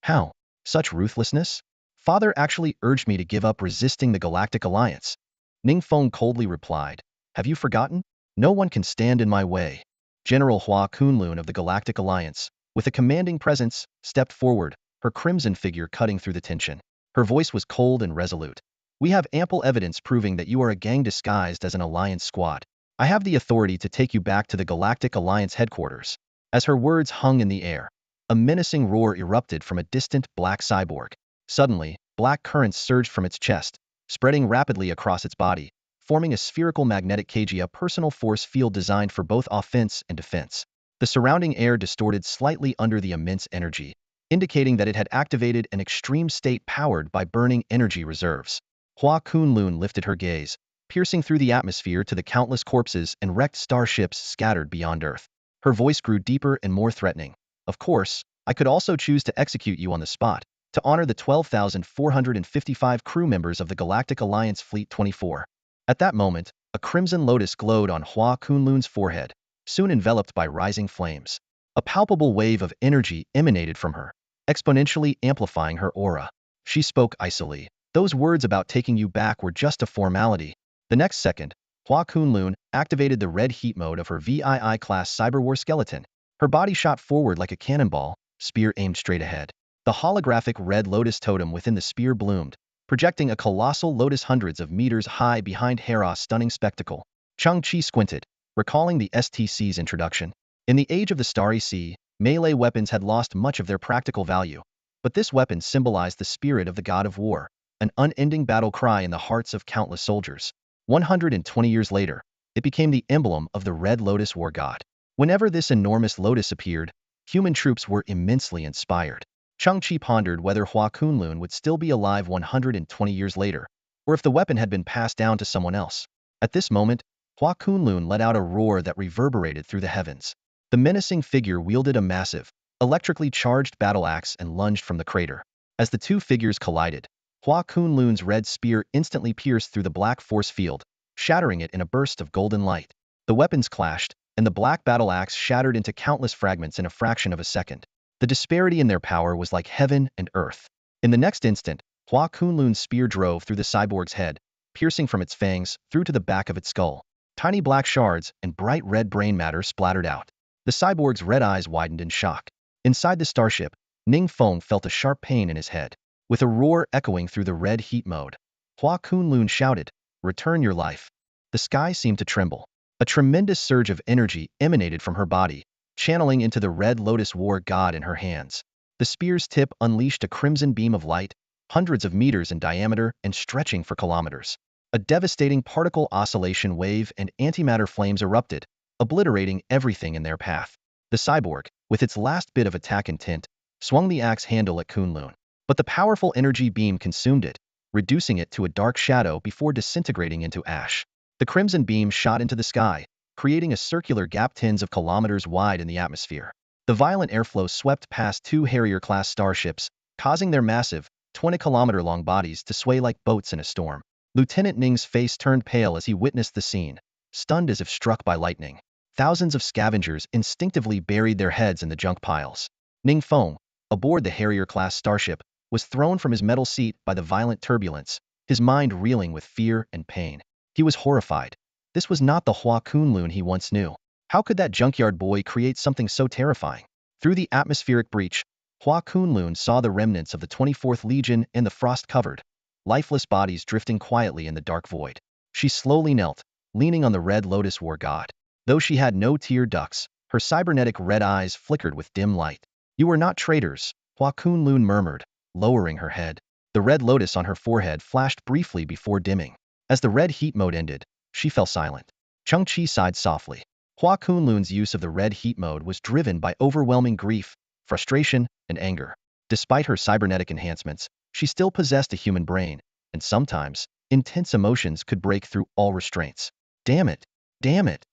How? Such ruthlessness? Father actually urged me to give up resisting the Galactic Alliance." Ning Feng coldly replied. "Have you forgotten? No one can stand in my way." General Hua Kunlun of the Galactic Alliance, with a commanding presence, stepped forward, her crimson figure cutting through the tension. Her voice was cold and resolute. "We have ample evidence proving that you are a gang disguised as an Alliance squad. I have the authority to take you back to the Galactic Alliance headquarters." As her words hung in the air, a menacing roar erupted from a distant black cyborg. Suddenly, black currents surged from its chest, spreading rapidly across its body, forming a spherical magnetic cage, a personal force field designed for both offense and defense. The surrounding air distorted slightly under the immense energy, indicating that it had activated an extreme state powered by burning energy reserves. Hua Kunlun lifted her gaze, piercing through the atmosphere to the countless corpses and wrecked starships scattered beyond Earth. Her voice grew deeper and more threatening. Of course, I could also choose to execute you on the spot, to honor the 12,455 crew members of the Galactic Alliance Fleet 24. At that moment, a crimson lotus glowed on Hua Kunlun's forehead, soon enveloped by rising flames. A palpable wave of energy emanated from her, exponentially amplifying her aura. She spoke icily. Those words about taking you back were just a formality. The next second, Hua Kunlun activated the red heat mode of her VII-class cyberwar skeleton. Her body shot forward like a cannonball, spear aimed straight ahead. The holographic red lotus totem within the spear bloomed, projecting a colossal lotus hundreds of meters high behind Hera's stunning spectacle. Chang-Chi squinted, recalling the STC's introduction. In the age of the Starry Sea, melee weapons had lost much of their practical value, but this weapon symbolized the spirit of the god of war, an unending battle cry in the hearts of countless soldiers. 120 years later, it became the emblem of the Red Lotus war god. Whenever this enormous lotus appeared, human troops were immensely inspired. Chang-Chi pondered whether Hua Kunlun would still be alive 120 years later, or if the weapon had been passed down to someone else. At this moment, Hua Kunlun let out a roar that reverberated through the heavens. The menacing figure wielded a massive, electrically charged battle axe and lunged from the crater. As the two figures collided, Hua Kunlun's red spear instantly pierced through the black force field, shattering it in a burst of golden light. The weapons clashed, and the black battle axe shattered into countless fragments in a fraction of a second. The disparity in their power was like heaven and earth. In the next instant, Hua Kunlun's spear drove through the cyborg's head, piercing from its fangs through to the back of its skull. Tiny black shards and bright red brain matter splattered out. The cyborg's red eyes widened in shock. Inside the starship, Ning Feng felt a sharp pain in his head. With a roar echoing through the red heat mode, Hua Kunlun shouted, "Return your life." The sky seemed to tremble. A tremendous surge of energy emanated from her body, channeling into the Red Lotus war god in her hands. The spear's tip unleashed a crimson beam of light, hundreds of meters in diameter and stretching for kilometers. A devastating particle oscillation wave and antimatter flames erupted, obliterating everything in their path. The cyborg, with its last bit of attack intent, swung the axe handle at Kunlun. But the powerful energy beam consumed it, reducing it to a dark shadow before disintegrating into ash. The crimson beam shot into the sky, creating a circular gap tens of kilometers wide in the atmosphere. The violent airflow swept past two Harrier-class starships, causing their massive, 20-kilometer-long bodies to sway like boats in a storm. Lieutenant Ning's face turned pale as he witnessed the scene, stunned as if struck by lightning. Thousands of scavengers instinctively buried their heads in the junk piles. Ning Feng, aboard the Harrier-class starship, was thrown from his metal seat by the violent turbulence, his mind reeling with fear and pain. He was horrified. This was not the Hua Kunlun he once knew. How could that junkyard boy create something so terrifying? Through the atmospheric breach, Hua Kunlun saw the remnants of the 24th Legion and the frost-covered, lifeless bodies drifting quietly in the dark void. She slowly knelt, leaning on the Red Lotus war god. Though she had no tear ducts, her cybernetic red eyes flickered with dim light. "You are not traitors," Hua Kunlun murmured, lowering her head. The red lotus on her forehead flashed briefly before dimming. As the red heat mode ended, she fell silent. Chang-Chi sighed softly. Hua Kunlun's use of the red heat mode was driven by overwhelming grief, frustration, and anger. Despite her cybernetic enhancements, she still possessed a human brain, and sometimes, intense emotions could break through all restraints. Damn it! Damn it!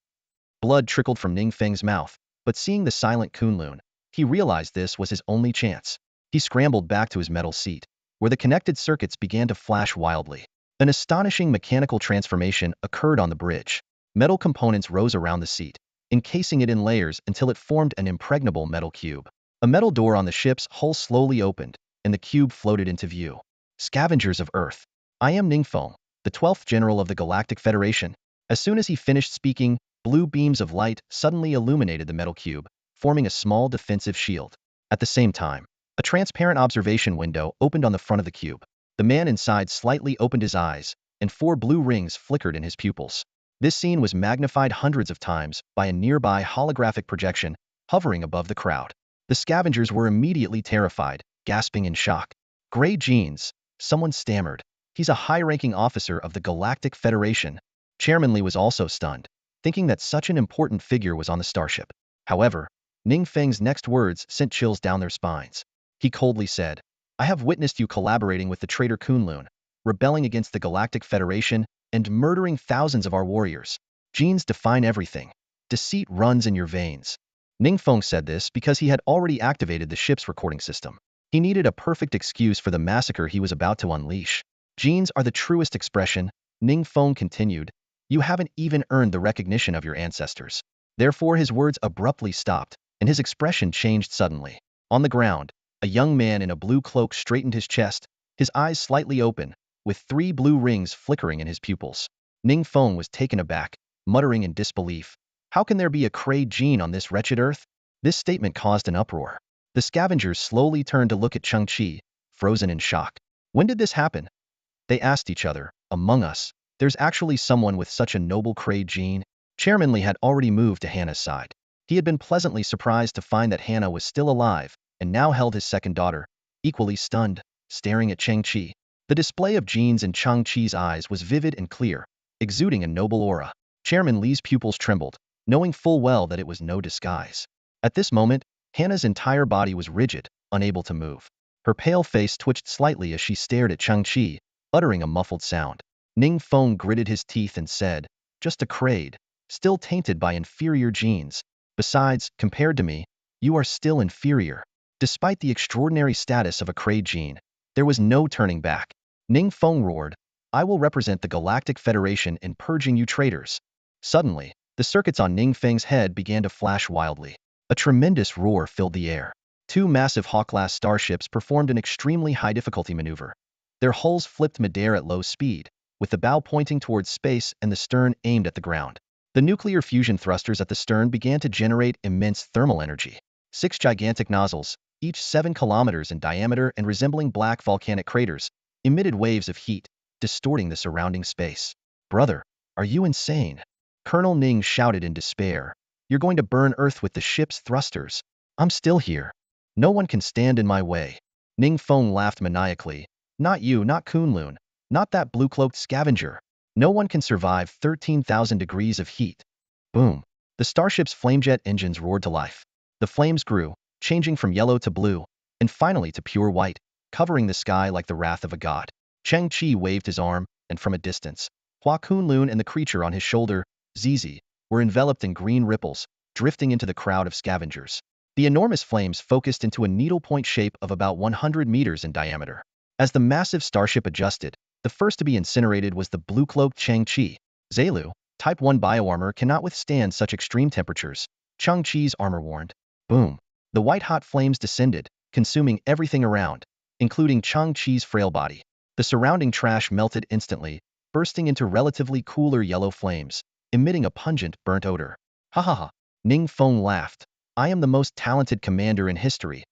Blood trickled from Ning Feng's mouth, but seeing the silent Kunlun, he realized this was his only chance. He scrambled back to his metal seat, where the connected circuits began to flash wildly. An astonishing mechanical transformation occurred on the bridge. Metal components rose around the seat, encasing it in layers until it formed an impregnable metal cube. A metal door on the ship's hull slowly opened, and the cube floated into view. Scavengers of Earth. I am Ning Feng, the 12th General of the Galactic Federation. As soon as he finished speaking, blue beams of light suddenly illuminated the metal cube, forming a small defensive shield. At the same time, a transparent observation window opened on the front of the cube. The man inside slightly opened his eyes, and 4 blue rings flickered in his pupils. This scene was magnified hundreds of times by a nearby holographic projection hovering above the crowd. The scavengers were immediately terrified, gasping in shock. "Gray genes," someone stammered. He's a high-ranking officer of the Galactic Federation. Chairman Li was also stunned, thinking that such an important figure was on the starship. However, Ning Feng's next words sent chills down their spines. He coldly said, I have witnessed you collaborating with the traitor Kunlun, rebelling against the Galactic Federation, and murdering thousands of our warriors. Genes define everything. Deceit runs in your veins. Ning Feng said this because he had already activated the ship's recording system. He needed a perfect excuse for the massacre he was about to unleash. Genes are the truest expression, Ning Feng continued. You haven't even earned the recognition of your ancestors. Therefore his words abruptly stopped, and his expression changed suddenly. On the ground, a young man in a blue cloak straightened his chest, his eyes slightly open, with 3 blue rings flickering in his pupils. Ning Feng was taken aback, muttering in disbelief. How can there be a Krayt gene on this wretched Earth? This statement caused an uproar. The scavengers slowly turned to look at Chang-Chi, frozen in shock. When did this happen? They asked each other. Among us, there's actually someone with such a noble Krayt gene? Chairman Li had already moved to Hannah's side. He had been pleasantly surprised to find that Hannah was still alive, and now held his second daughter, equally stunned, staring at Chang-Chi. The display of genes in Chang-Chi's eyes was vivid and clear, exuding a noble aura. Chairman Li's pupils trembled, knowing full well that it was no disguise. At this moment, Hannah's entire body was rigid, unable to move. Her pale face twitched slightly as she stared at Chang-Chi, uttering a muffled sound. Ning Feng gritted his teeth and said, just a Krayt, still tainted by inferior genes. Besides, compared to me, you are still inferior. Despite the extraordinary status of a Krayt gene, there was no turning back. Ning Feng roared, I will represent the Galactic Federation in purging you traitors. Suddenly, the circuits on Ning Feng's head began to flash wildly. A tremendous roar filled the air. 2 massive Hawk-class starships performed an extremely high-difficulty maneuver. Their hulls flipped midair at low speed, with the bow pointing towards space and the stern aimed at the ground. The nuclear fusion thrusters at the stern began to generate immense thermal energy. 6 gigantic nozzles, each 7 kilometers in diameter and resembling black volcanic craters, emitted waves of heat, distorting the surrounding space. Brother, are you insane? Colonel Ning shouted in despair. You're going to burn Earth with the ship's thrusters. I'm still here. No one can stand in my way. Ning Feng laughed maniacally. Not you, not Kunlun, not that blue-cloaked scavenger. No one can survive 13,000 degrees of heat. Boom. The starship's flamejet engines roared to life. The flames grew, changing from yellow to blue, and finally to pure white, covering the sky like the wrath of a god. Chang-Chi waved his arm, and from a distance, Hua Kunlun and the creature on his shoulder, Zizi, were enveloped in green ripples, drifting into the crowd of scavengers. The enormous flames focused into a needlepoint shape of about 100 meters in diameter. As the massive starship adjusted, the first to be incinerated was the blue-cloaked Chang-Chi. Zelu, Type 1 bioarmor cannot withstand such extreme temperatures, Chang-Chi's armor warned. Boom. The white-hot flames descended, consuming everything around, including Chang-Chi's frail body. The surrounding trash melted instantly, bursting into relatively cooler yellow flames, emitting a pungent, burnt odor. Ha ha ha. Ning Feng laughed. I am the most talented commander in history.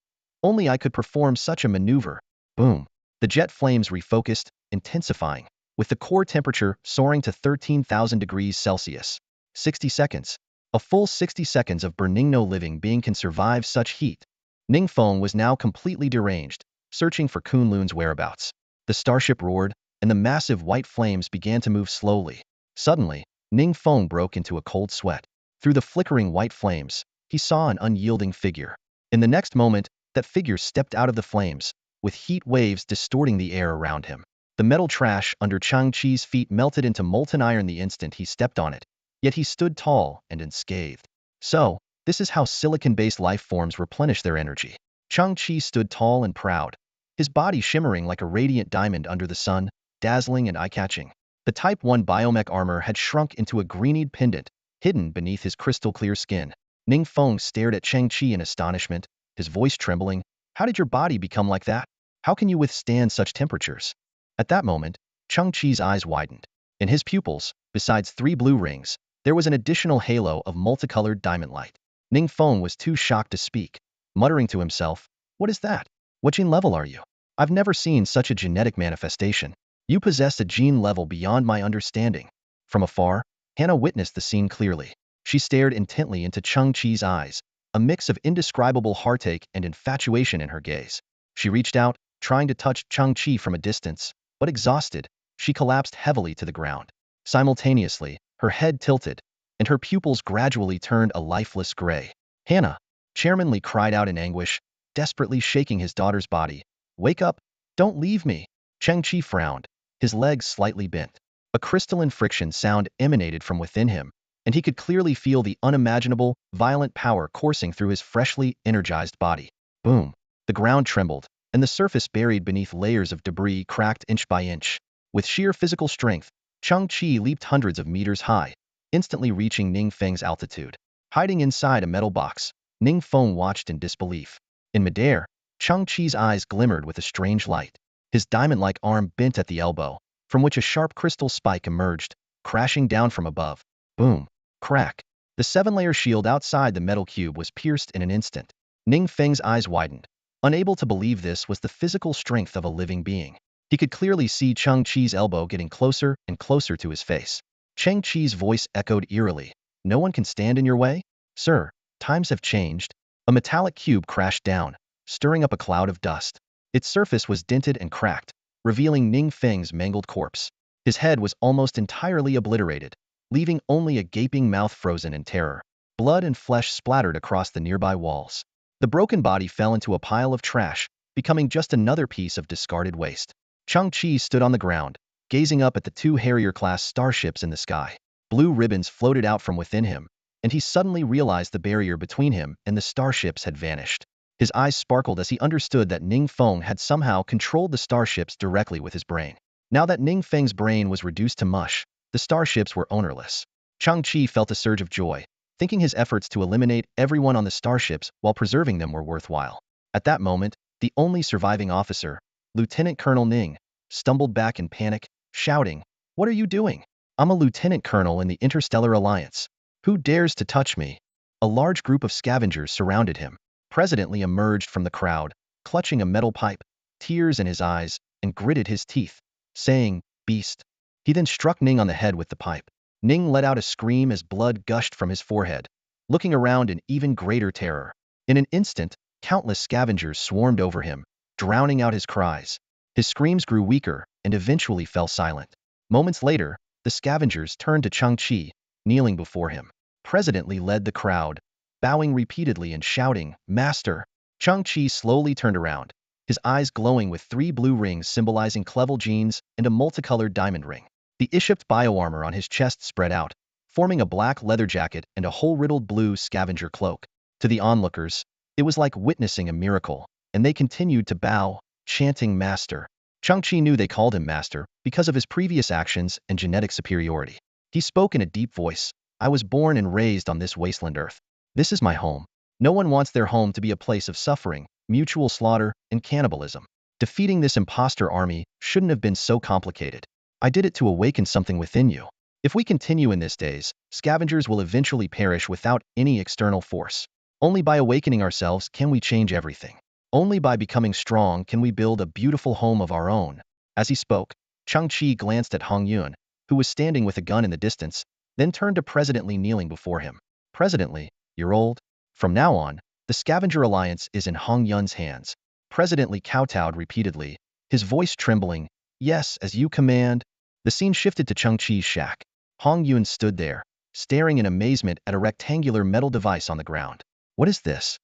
Only I could perform such a maneuver. Boom. The jet flames refocused, intensifying, with the core temperature soaring to 13,000 degrees Celsius. 60 seconds. A full 60 seconds of burning. No living being can survive such heat. Ning Feng was now completely deranged, searching for Kunlun's whereabouts. The starship roared, and the massive white flames began to move slowly. Suddenly, Ning Feng broke into a cold sweat. Through the flickering white flames, he saw an unyielding figure. In the next moment, that figure stepped out of the flames, with heat waves distorting the air around him. The metal trash under Chang-Chi's feet melted into molten iron the instant he stepped on it, yet he stood tall and unscathed. So, this is how silicon-based life forms replenish their energy. Chang-Chi stood tall and proud, his body shimmering like a radiant diamond under the sun, dazzling and eye-catching. The Type 1 biomech armor had shrunk into a green-eyed pendant, hidden beneath his crystal-clear skin. Ning Feng stared at Chang-Chi in astonishment, his voice trembling. How did your body become like that? How can you withstand such temperatures? At that moment, Chang-Chi's eyes widened. In his pupils, besides 3 blue rings, there was an additional halo of multicolored diamond light. Ning Feng was too shocked to speak, muttering to himself, what is that? What gene level are you? I've never seen such a genetic manifestation. You possess a gene level beyond my understanding. From afar, Hannah witnessed the scene clearly. She stared intently into Chang-Chi's eyes, a mix of indescribable heartache and infatuation in her gaze. She reached out, trying to touch Chang-Chi from a distance, but exhausted, she collapsed heavily to the ground. Simultaneously, her head tilted, and her pupils gradually turned a lifeless gray. Hannah! Chairman Lee cried out in anguish, desperately shaking his daughter's body. Wake up! Don't leave me! Cheng Chi frowned, his legs slightly bent. A crystalline friction sound emanated from within him, and he could clearly feel the unimaginable, violent power coursing through his freshly energized body. Boom! The ground trembled, and the surface buried beneath layers of debris cracked inch by inch. With sheer physical strength, Cheng Chi leaped hundreds of meters high, instantly reaching Ning Feng's altitude. Hiding inside a metal box, Ning Feng watched in disbelief. In midair, Cheng Chi's eyes glimmered with a strange light. His diamond-like arm bent at the elbow, from which a sharp crystal spike emerged, crashing down from above. Boom! Crack! The seven-layer shield outside the metal cube was pierced in an instant. Ning Feng's eyes widened, unable to believe this was the physical strength of a living being. He could clearly see Cheng Chi's elbow getting closer and closer to his face. Cheng Chi's voice echoed eerily. No one can stand in your way? Sir, times have changed. A metallic cube crashed down, stirring up a cloud of dust. Its surface was dented and cracked, revealing Ning Feng's mangled corpse. His head was almost entirely obliterated, leaving only a gaping mouth frozen in terror. Blood and flesh splattered across the nearby walls. The broken body fell into a pile of trash, becoming just another piece of discarded waste. Cheng Chi stood on the ground, gazing up at the two Harrier-class starships in the sky. Blue ribbons floated out from within him, and he suddenly realized the barrier between him and the starships had vanished. His eyes sparkled as he understood that Ning Feng had somehow controlled the starships directly with his brain. Now that Ning Feng's brain was reduced to mush, the starships were ownerless. Cheng Chi felt a surge of joy, thinking his efforts to eliminate everyone on the starships while preserving them were worthwhile. At that moment, the only surviving officer, Lieutenant Colonel Ning, stumbled back in panic, shouting, "What are you doing? I'm a lieutenant colonel in the Interstellar Alliance. Who dares to touch me?" A large group of scavengers surrounded him. President Lee emerged from the crowd, clutching a metal pipe, tears in his eyes, and gritted his teeth, saying, "Beast." He then struck Ning on the head with the pipe. Ning let out a scream as blood gushed from his forehead, looking around in even greater terror. In an instant, countless scavengers swarmed over him, drowning out his cries. His screams grew weaker and eventually fell silent. Moments later, the scavengers turned to Cheng Chi, kneeling before him. President Lee led the crowd, bowing repeatedly and shouting, "Master." Cheng Chi slowly turned around, his eyes glowing with 3 blue rings symbolizing Clevel genes and a multicolored diamond ring. The Ishipt bioarmor on his chest spread out, forming a black leather jacket and a hole-riddled blue scavenger cloak. To the onlookers, it was like witnessing a miracle, and they continued to bow, chanting "Master." Cheng Chi knew they called him Master because of his previous actions and genetic superiority. He spoke in a deep voice, "I was born and raised on this wasteland earth. This is my home. No one wants their home to be a place of suffering, mutual slaughter, and cannibalism. Defeating this imposter army shouldn't have been so complicated. I did it to awaken something within you. If we continue in this days, scavengers will eventually perish without any external force. Only by awakening ourselves can we change everything. Only by becoming strong can we build a beautiful home of our own." As he spoke, Cheng Chi glanced at Hong Yun, who was standing with a gun in the distance, then turned to President Lee kneeling before him. "President Lee, you're old. From now on, the Scavenger Alliance is in Hong Yun's hands." President Lee kowtowed repeatedly, his voice trembling, "Yes, as you command." The scene shifted to Cheng Chi's shack. Hong Yun stood there, staring in amazement at a rectangular metal device on the ground. "What is this?"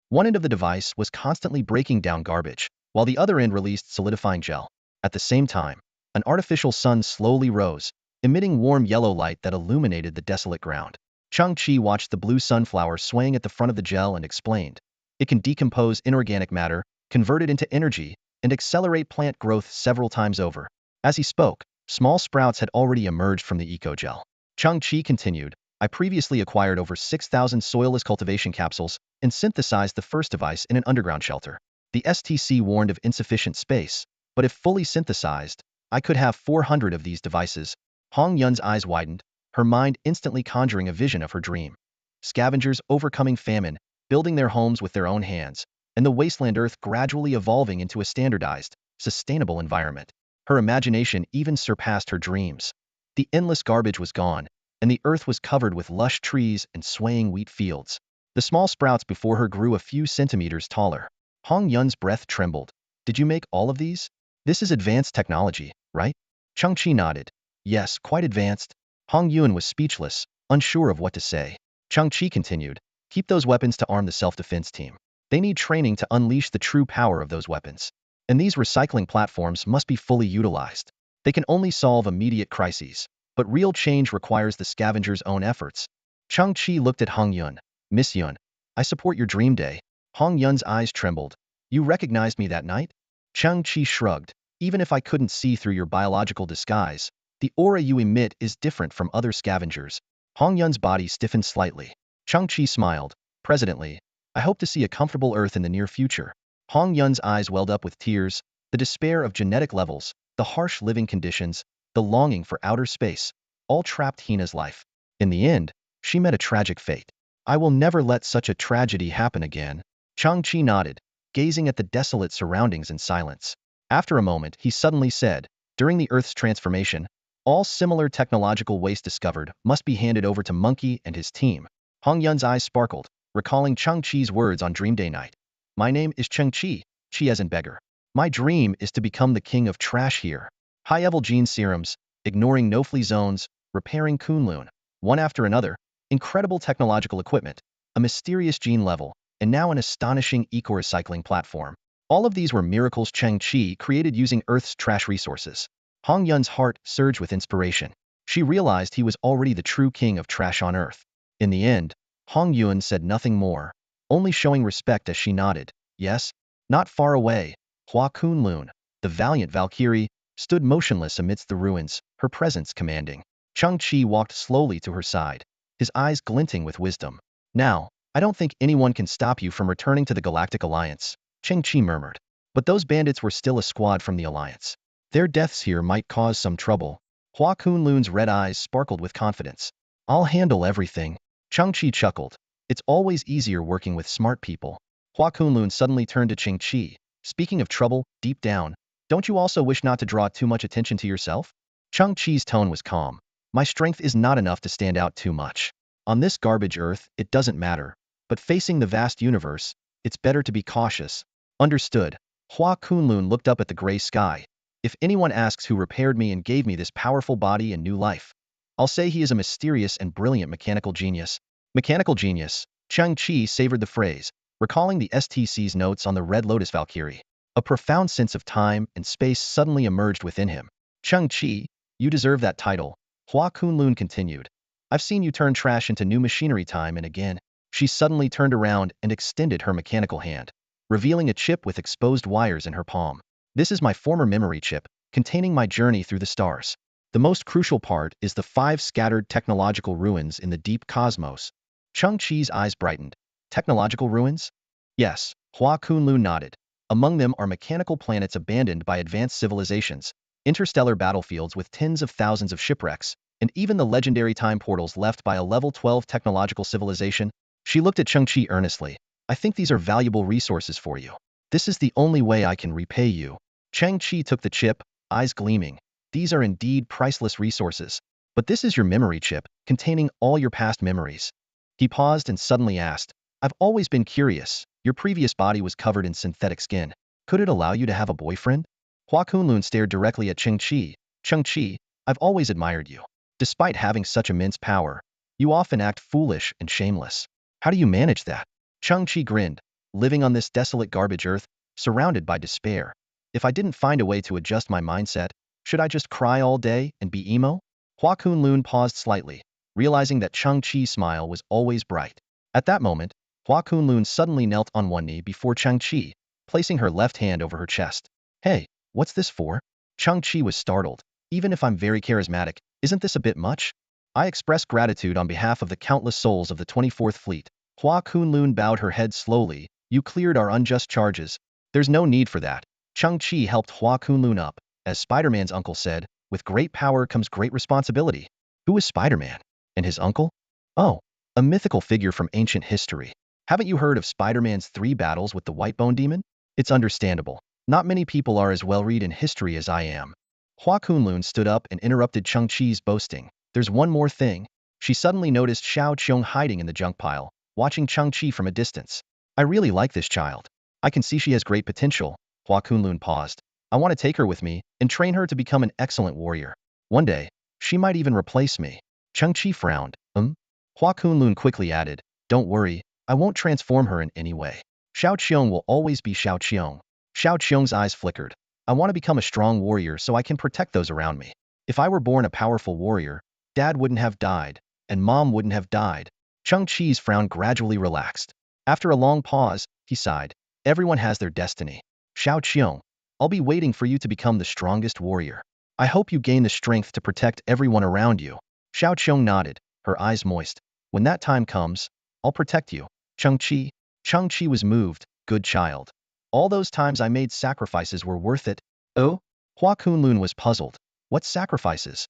One end of the device was constantly breaking down garbage, while the other end released solidifying gel. At the same time, an artificial sun slowly rose, emitting warm yellow light that illuminated the desolate ground. Cheng Chi watched the blue sunflower swaying at the front of the gel and explained, "It can decompose inorganic matter, convert it into energy, and accelerate plant growth several times over." As he spoke, small sprouts had already emerged from the eco-gel. Cheng Chi continued, "I previously acquired over 6,000 soilless cultivation capsules and synthesized the first device in an underground shelter. The STC warned of insufficient space, but if fully synthesized, I could have 400 of these devices." Hong Yun's eyes widened, her mind instantly conjuring a vision of her dream. Scavengers overcoming famine, building their homes with their own hands, and the wasteland earth gradually evolving into a standardized, sustainable environment. Her imagination even surpassed her dreams. The endless garbage was gone, and the earth was covered with lush trees and swaying wheat fields. The small sprouts before her grew a few centimeters taller. Hong Yun's breath trembled. "Did you make all of these?" This is advanced technology, right? Chang-Chi nodded. Yes, quite advanced. Hong Yuan was speechless, unsure of what to say. Chang-Chi continued. Keep those weapons to arm the self-defense team. They need training to unleash the true power of those weapons. And these recycling platforms must be fully utilized. They can only solve immediate crises, but real change requires the scavengers' own efforts. Chang-Chi looked at Hong Yun. Miss Yun, I support your dream day. Hong Yun's eyes trembled. You recognized me that night? Chang-Chi shrugged. Even if I couldn't see through your biological disguise, the aura you emit is different from other scavengers. Hong Yun's body stiffened slightly. Chang-Chi smiled. Presidently, I hope to see a comfortable Earth in the near future. Hong Yun's eyes welled up with tears, the despair of genetic levels, the harsh living conditions, the longing for outer space, all trapped Hina's life. In the end, she met a tragic fate. I will never let such a tragedy happen again. Chang-Chi nodded, gazing at the desolate surroundings in silence. After a moment, he suddenly said, during the Earth's transformation, all similar technological waste discovered must be handed over to Monkey and his team. Hong Yun's eyes sparkled, recalling Chang-Chi's words on Dream Day night. My name is Chang-Chi, Chi as in beggar. My dream is to become the king of trash here. High-level gene serums, ignoring no-flee zones, repairing Kunlun, one after another, incredible technological equipment, a mysterious gene level, and now an astonishing eco-recycling platform. All of these were miracles Chang-Chi created using Earth's trash resources. Hong Yun's heart surged with inspiration. She realized he was already the true king of trash on Earth. In the end, Hong Yun said nothing more, only showing respect as she nodded. Yes, not far away, Hua Kunlun, the valiant Valkyrie, stood motionless amidst the ruins, her presence commanding. Chang-Chi walked slowly to her side, his eyes glinting with wisdom. Now, I don't think anyone can stop you from returning to the Galactic Alliance, Chang-Chi murmured. But those bandits were still a squad from the Alliance. Their deaths here might cause some trouble. Hua Kunlun's red eyes sparkled with confidence. I'll handle everything. Chang-Chi chuckled. It's always easier working with smart people. Hua Kunlun suddenly turned to Chang-Chi. Speaking of trouble, deep down, don't you also wish not to draw too much attention to yourself? Chang-Chi's tone was calm. My strength is not enough to stand out too much. On this garbage Earth, it doesn't matter. But facing the vast universe, it's better to be cautious. Understood. Hua Kunlun looked up at the gray sky. If anyone asks who repaired me and gave me this powerful body and new life, I'll say he is a mysterious and brilliant mechanical genius. Mechanical genius. Chang-Chi savored the phrase, recalling the STC's notes on the Red Lotus Valkyrie. A profound sense of time and space suddenly emerged within him. Chang-Chi, you deserve that title. Hua Kunlun continued. I've seen you turn trash into new machinery time and again. She suddenly turned around and extended her mechanical hand, revealing a chip with exposed wires in her palm. This is my former memory chip, containing my journey through the stars. The most crucial part is the 5 scattered technological ruins in the deep cosmos. Chang-Chi's eyes brightened. Technological ruins? Yes, Hua Kunlun nodded. Among them are mechanical planets abandoned by advanced civilizations, interstellar battlefields with tens of thousands of shipwrecks, and even the legendary time portals left by a level 12 technological civilization. She looked at Chang-Chi earnestly. I think these are valuable resources for you. This is the only way I can repay you. Chang-Chi took the chip, eyes gleaming. These are indeed priceless resources. But this is your memory chip, containing all your past memories. He paused and suddenly asked, I've always been curious. Your previous body was covered in synthetic skin. Could it allow you to have a boyfriend? Hua Kunlun stared directly at Chang-Chi. Chang-Chi, I've always admired you. Despite having such immense power, you often act foolish and shameless. How do you manage that? Chang-Chi grinned. Living on this desolate garbage Earth, surrounded by despair. If I didn't find a way to adjust my mindset, should I just cry all day and be emo? Hua Kunlun paused slightly, realizing that Chang-Chi's smile was always bright. At that moment, Hua Kunlun suddenly knelt on one knee before Chang-Chi, placing her left hand over her chest. Hey, what's this for? Chang-Chi was startled. Even if I'm very charismatic, isn't this a bit much? I express gratitude on behalf of the countless souls of the 24th Fleet. Hua Kunlun bowed her head slowly. You cleared our unjust charges. There's no need for that. Chang-Chi helped Hua Kunlun up. As Spider-Man's uncle said, with great power comes great responsibility. Who is Spider-Man? And his uncle? Oh, a mythical figure from ancient history. Haven't you heard of Spider-Man's 3 battles with the White Bone Demon? It's understandable. Not many people are as well read in history as I am. Hua Kunlun stood up and interrupted Chang-Chi's boasting. There's one more thing. She suddenly noticed Xiao Qiong hiding in the junk pile, watching Chang-Chi from a distance. I really like this child. I can see she has great potential. Hua Kunlun paused. I want to take her with me and train her to become an excellent warrior. One day, she might even replace me. Chang Chi frowned. Hua Kunlun quickly added, don't worry, I won't transform her in any way. Xiao Qiong will always be Xiao Qiong. Xiao Qiong's eyes flickered. I want to become a strong warrior so I can protect those around me. If I were born a powerful warrior, Dad wouldn't have died, and Mom wouldn't have died. Chang Chi's frown gradually relaxed. After a long pause, he sighed. Everyone has their destiny. Xiao Qiong, I'll be waiting for you to become the strongest warrior. I hope you gain the strength to protect everyone around you. Xiao Qiong nodded, her eyes moist. When that time comes, I'll protect you. Chang Chi was moved, good child. All those times I made sacrifices were worth it. Oh? Hua Kunlun was puzzled. What sacrifices?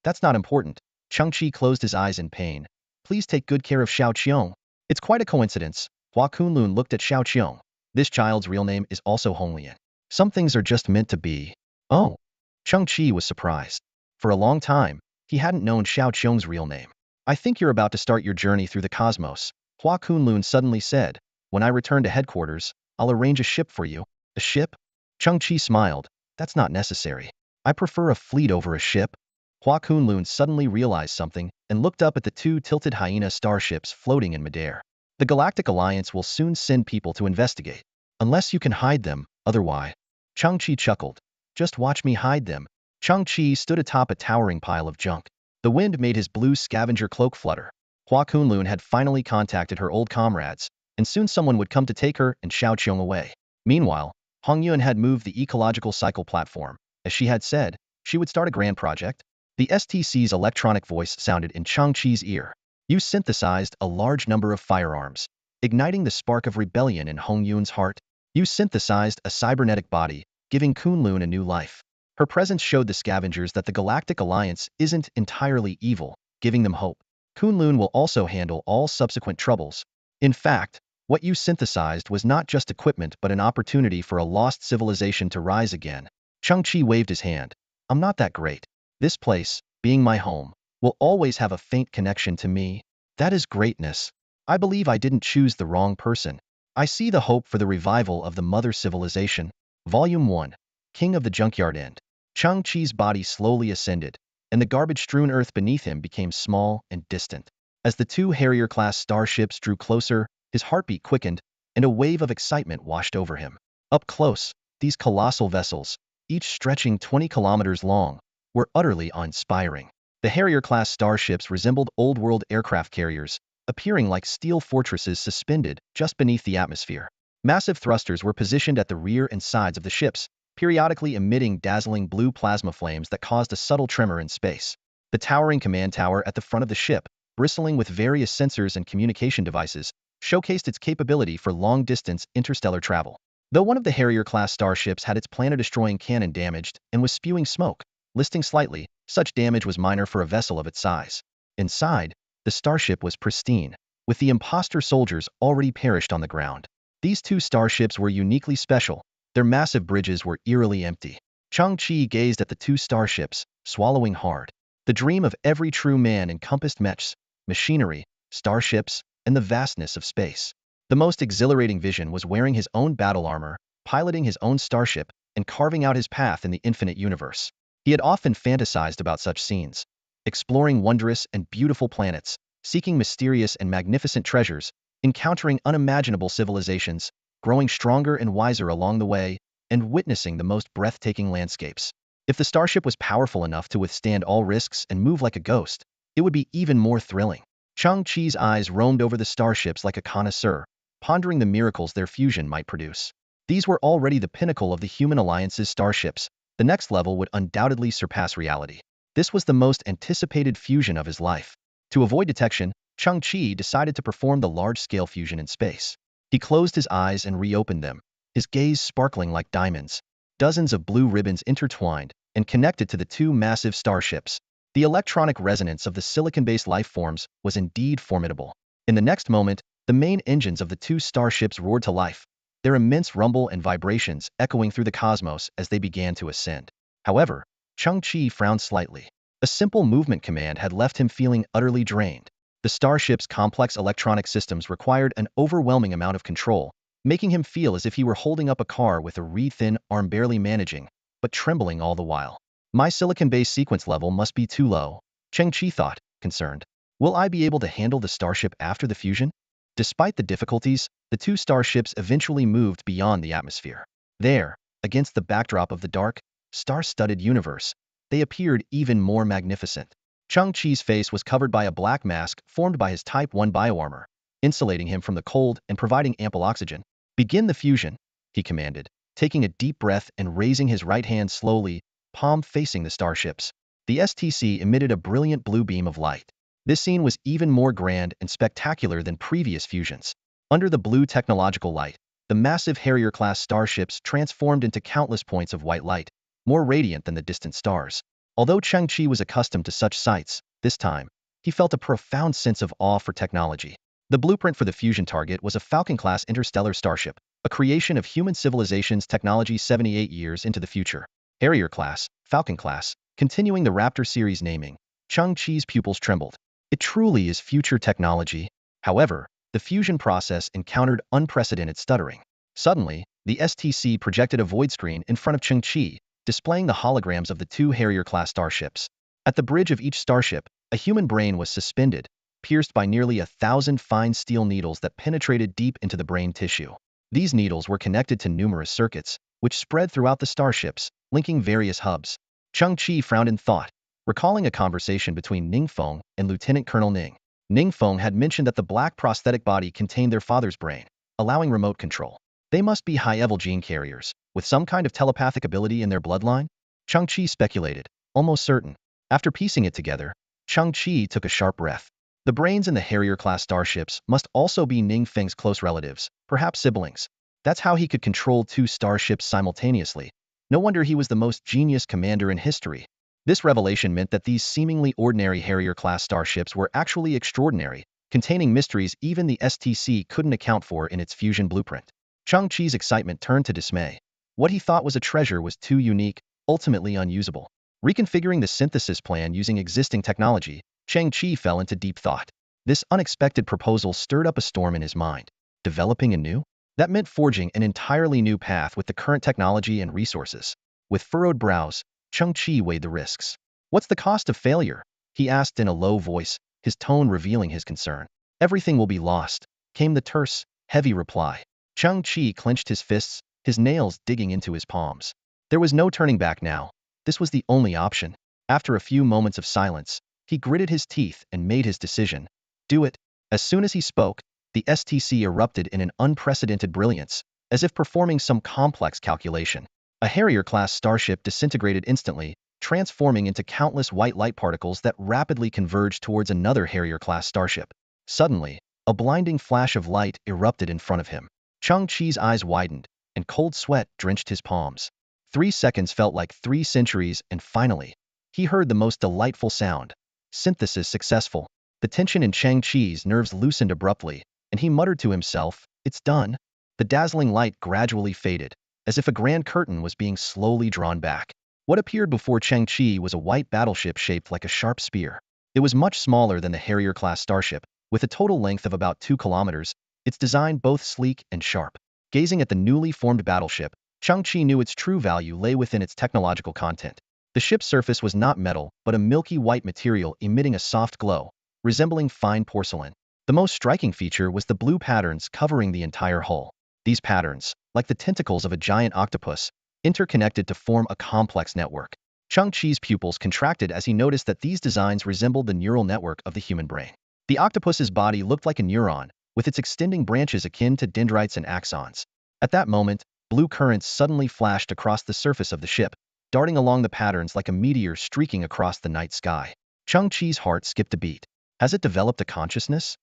That's not important. Chang Chi closed his eyes in pain. Please take good care of Xiao Qiong. It's quite a coincidence. Hua Kunlun looked at Xiao Qiong. This child's real name is also Honglian. Some things are just meant to be. Oh. Chang Chi was surprised. For a long time, he hadn't known Xiao Qiong's real name. I think you're about to start your journey through the cosmos, Hua Kunlun suddenly said. When I return to headquarters, I'll arrange a ship for you. A ship? Chang Chi smiled. That's not necessary. I prefer a fleet over a ship. Hua Kunlun suddenly realized something and looked up at the two tilted hyena starships floating in midair. The Galactic Alliance will soon send people to investigate. Unless you can hide them, otherwise. Chang Chi chuckled. Just watch me hide them. Chang Chi stood atop a towering pile of junk. The wind made his blue scavenger cloak flutter. Hua Kunlun had finally contacted her old comrades, and soon someone would come to take her and Xiao Qiong away. Meanwhile, Hong Yun had moved the ecological cycle platform. As she had said, she would start a grand project. The STC's electronic voice sounded in Chang Chi's ear. You synthesized a large number of firearms, igniting the spark of rebellion in Hong Yun's heart. You synthesized a cybernetic body, giving Kunlun a new life. Her presence showed the scavengers that the Galactic Alliance isn't entirely evil, giving them hope. Kunlun will also handle all subsequent troubles. In fact, what you synthesized was not just equipment but an opportunity for a lost civilization to rise again. Chang Chi waved his hand. I'm not that great. This place, being my home, will always have a faint connection to me. That is greatness. I believe I didn't choose the wrong person. I see the hope for the revival of the mother civilization. Volume 1. King of the Junkyard End. Chang Chi's body slowly ascended, and the garbage-strewn earth beneath him became small and distant. As the two Harrier-class starships drew closer, his heartbeat quickened, and a wave of excitement washed over him. Up close, these colossal vessels, each stretching 20 kilometers long, were utterly awe-inspiring. The Harrier-class starships resembled old-world aircraft carriers, appearing like steel fortresses suspended just beneath the atmosphere. Massive thrusters were positioned at the rear and sides of the ships, periodically emitting dazzling blue plasma flames that caused a subtle tremor in space. The towering command tower at the front of the ship, bristling with various sensors and communication devices, showcased its capability for long-distance interstellar travel. Though one of the Harrier-class starships had its planet-destroying cannon damaged and was spewing smoke, listing slightly, such damage was minor for a vessel of its size. Inside, the starship was pristine, with the imposter soldiers already perished on the ground. These two starships were uniquely special. Their massive bridges were eerily empty. Chang Chi gazed at the two starships, swallowing hard. The dream of every true man encompassed mechs, machinery, starships, and the vastness of space. The most exhilarating vision was wearing his own battle armor, piloting his own starship, and carving out his path in the infinite universe. He had often fantasized about such scenes, exploring wondrous and beautiful planets, seeking mysterious and magnificent treasures, encountering unimaginable civilizations, growing stronger and wiser along the way, and witnessing the most breathtaking landscapes. If the starship was powerful enough to withstand all risks and move like a ghost, it would be even more thrilling. Chang Chi's eyes roamed over the starships like a connoisseur, pondering the miracles their fusion might produce. These were already the pinnacle of the Human Alliance's starships. The next level would undoubtedly surpass reality. This was the most anticipated fusion of his life. To avoid detection, Chang Chi decided to perform the large-scale fusion in space. He closed his eyes and reopened them, his gaze sparkling like diamonds. Dozens of blue ribbons intertwined and connected to the two massive starships. The electronic resonance of the silicon-based life forms was indeed formidable. In the next moment, the main engines of the two starships roared to life, their immense rumble and vibrations echoing through the cosmos as they began to ascend. However, Chang Chi frowned slightly. A simple movement command had left him feeling utterly drained. The starship's complex electronic systems required an overwhelming amount of control, making him feel as if he were holding up a car with a reed-thin arm barely managing but trembling all the while. My silicon-based sequence level must be too low, Cheng-Chi thought, concerned. Will I be able to handle the starship after the fusion? Despite the difficulties, the two starships eventually moved beyond the atmosphere. There, against the backdrop of the dark, star-studded universe, they appeared even more magnificent. Cheng-Chi's face was covered by a black mask formed by his Type 1 bioarmor, insulating him from the cold and providing ample oxygen. Begin the fusion, he commanded, taking a deep breath and raising his right hand slowly, palm facing the starships. The STC emitted a brilliant blue beam of light. This scene was even more grand and spectacular than previous fusions. Under the blue technological light, the massive Harrier-class starships transformed into countless points of white light, more radiant than the distant stars. Although Cheng-Chi was accustomed to such sights, this time, he felt a profound sense of awe for technology. The blueprint for the fusion target was a Falcon-class interstellar starship, a creation of human civilization's technology 78 years into the future. Harrier-class, Falcon-class, continuing the Raptor series naming, Cheng-Chi's pupils trembled. It truly is future technology. However, the fusion process encountered unprecedented stuttering. Suddenly, the STC projected a void screen in front of Cheng-Chi, displaying the holograms of the two Harrier-class starships. At the bridge of each starship, a human brain was suspended, pierced by nearly 1,000 fine steel needles that penetrated deep into the brain tissue. These needles were connected to numerous circuits, which spread throughout the starships, linking various hubs. Cheng-Chi frowned in thought, recalling a conversation between Ning Feng and Lieutenant Colonel Ning. Ning Feng had mentioned that the black prosthetic body contained their father's brain, allowing remote control. They must be high-level gene carriers, with some kind of telepathic ability in their bloodline? Cheng-Chi speculated, almost certain. After piecing it together, Cheng-Chi took a sharp breath. The brains in the Harrier-class starships must also be Ning Feng's close relatives, perhaps siblings. That's how he could control two starships simultaneously. No wonder he was the most genius commander in history. This revelation meant that these seemingly ordinary Harrier-class starships were actually extraordinary, containing mysteries even the STC couldn't account for in its fusion blueprint. Cheng-Chi's excitement turned to dismay. What he thought was a treasure was too unique, ultimately unusable. Reconfiguring the synthesis plan using existing technology, Cheng-Chi fell into deep thought. This unexpected proposal stirred up a storm in his mind. Developing a new? That meant forging an entirely new path with the current technology and resources. With furrowed brows, Cheng-Chi weighed the risks. What's the cost of failure? He asked in a low voice, his tone revealing his concern. Everything will be lost, came the terse, heavy reply. Cheng-Chi clenched his fists, his nails digging into his palms. There was no turning back now. This was the only option. After a few moments of silence, he gritted his teeth and made his decision. Do it. As soon as he spoke, the STC erupted in an unprecedented brilliance, as if performing some complex calculation. A Harrier-class starship disintegrated instantly, transforming into countless white light particles that rapidly converged towards another Harrier-class starship. Suddenly, a blinding flash of light erupted in front of him. Cheng-Chi's eyes widened, and cold sweat drenched his palms. 3 seconds felt like 3 centuries, and finally, he heard the most delightful sound. Synthesis successful. The tension in Cheng-Chi's nerves loosened abruptly, and he muttered to himself, "It's done." The dazzling light gradually faded, as if a grand curtain was being slowly drawn back. What appeared before Cheng-Chi was a white battleship shaped like a sharp spear. It was much smaller than the Harrier-class starship, with a total length of about 2 kilometers, its design both sleek and sharp. Gazing at the newly formed battleship, Cheng-Chi knew its true value lay within its technological content. The ship's surface was not metal, but a milky white material emitting a soft glow, resembling fine porcelain. The most striking feature was the blue patterns covering the entire hull. These patterns, like the tentacles of a giant octopus, interconnected to form a complex network. Cheng-Chi's pupils contracted as he noticed that these designs resembled the neural network of the human brain. The octopus's body looked like a neuron, with its extending branches akin to dendrites and axons. At that moment, blue currents suddenly flashed across the surface of the ship, darting along the patterns like a meteor streaking across the night sky. Cheng-Chi's heart skipped a beat. Has it developed a consciousness?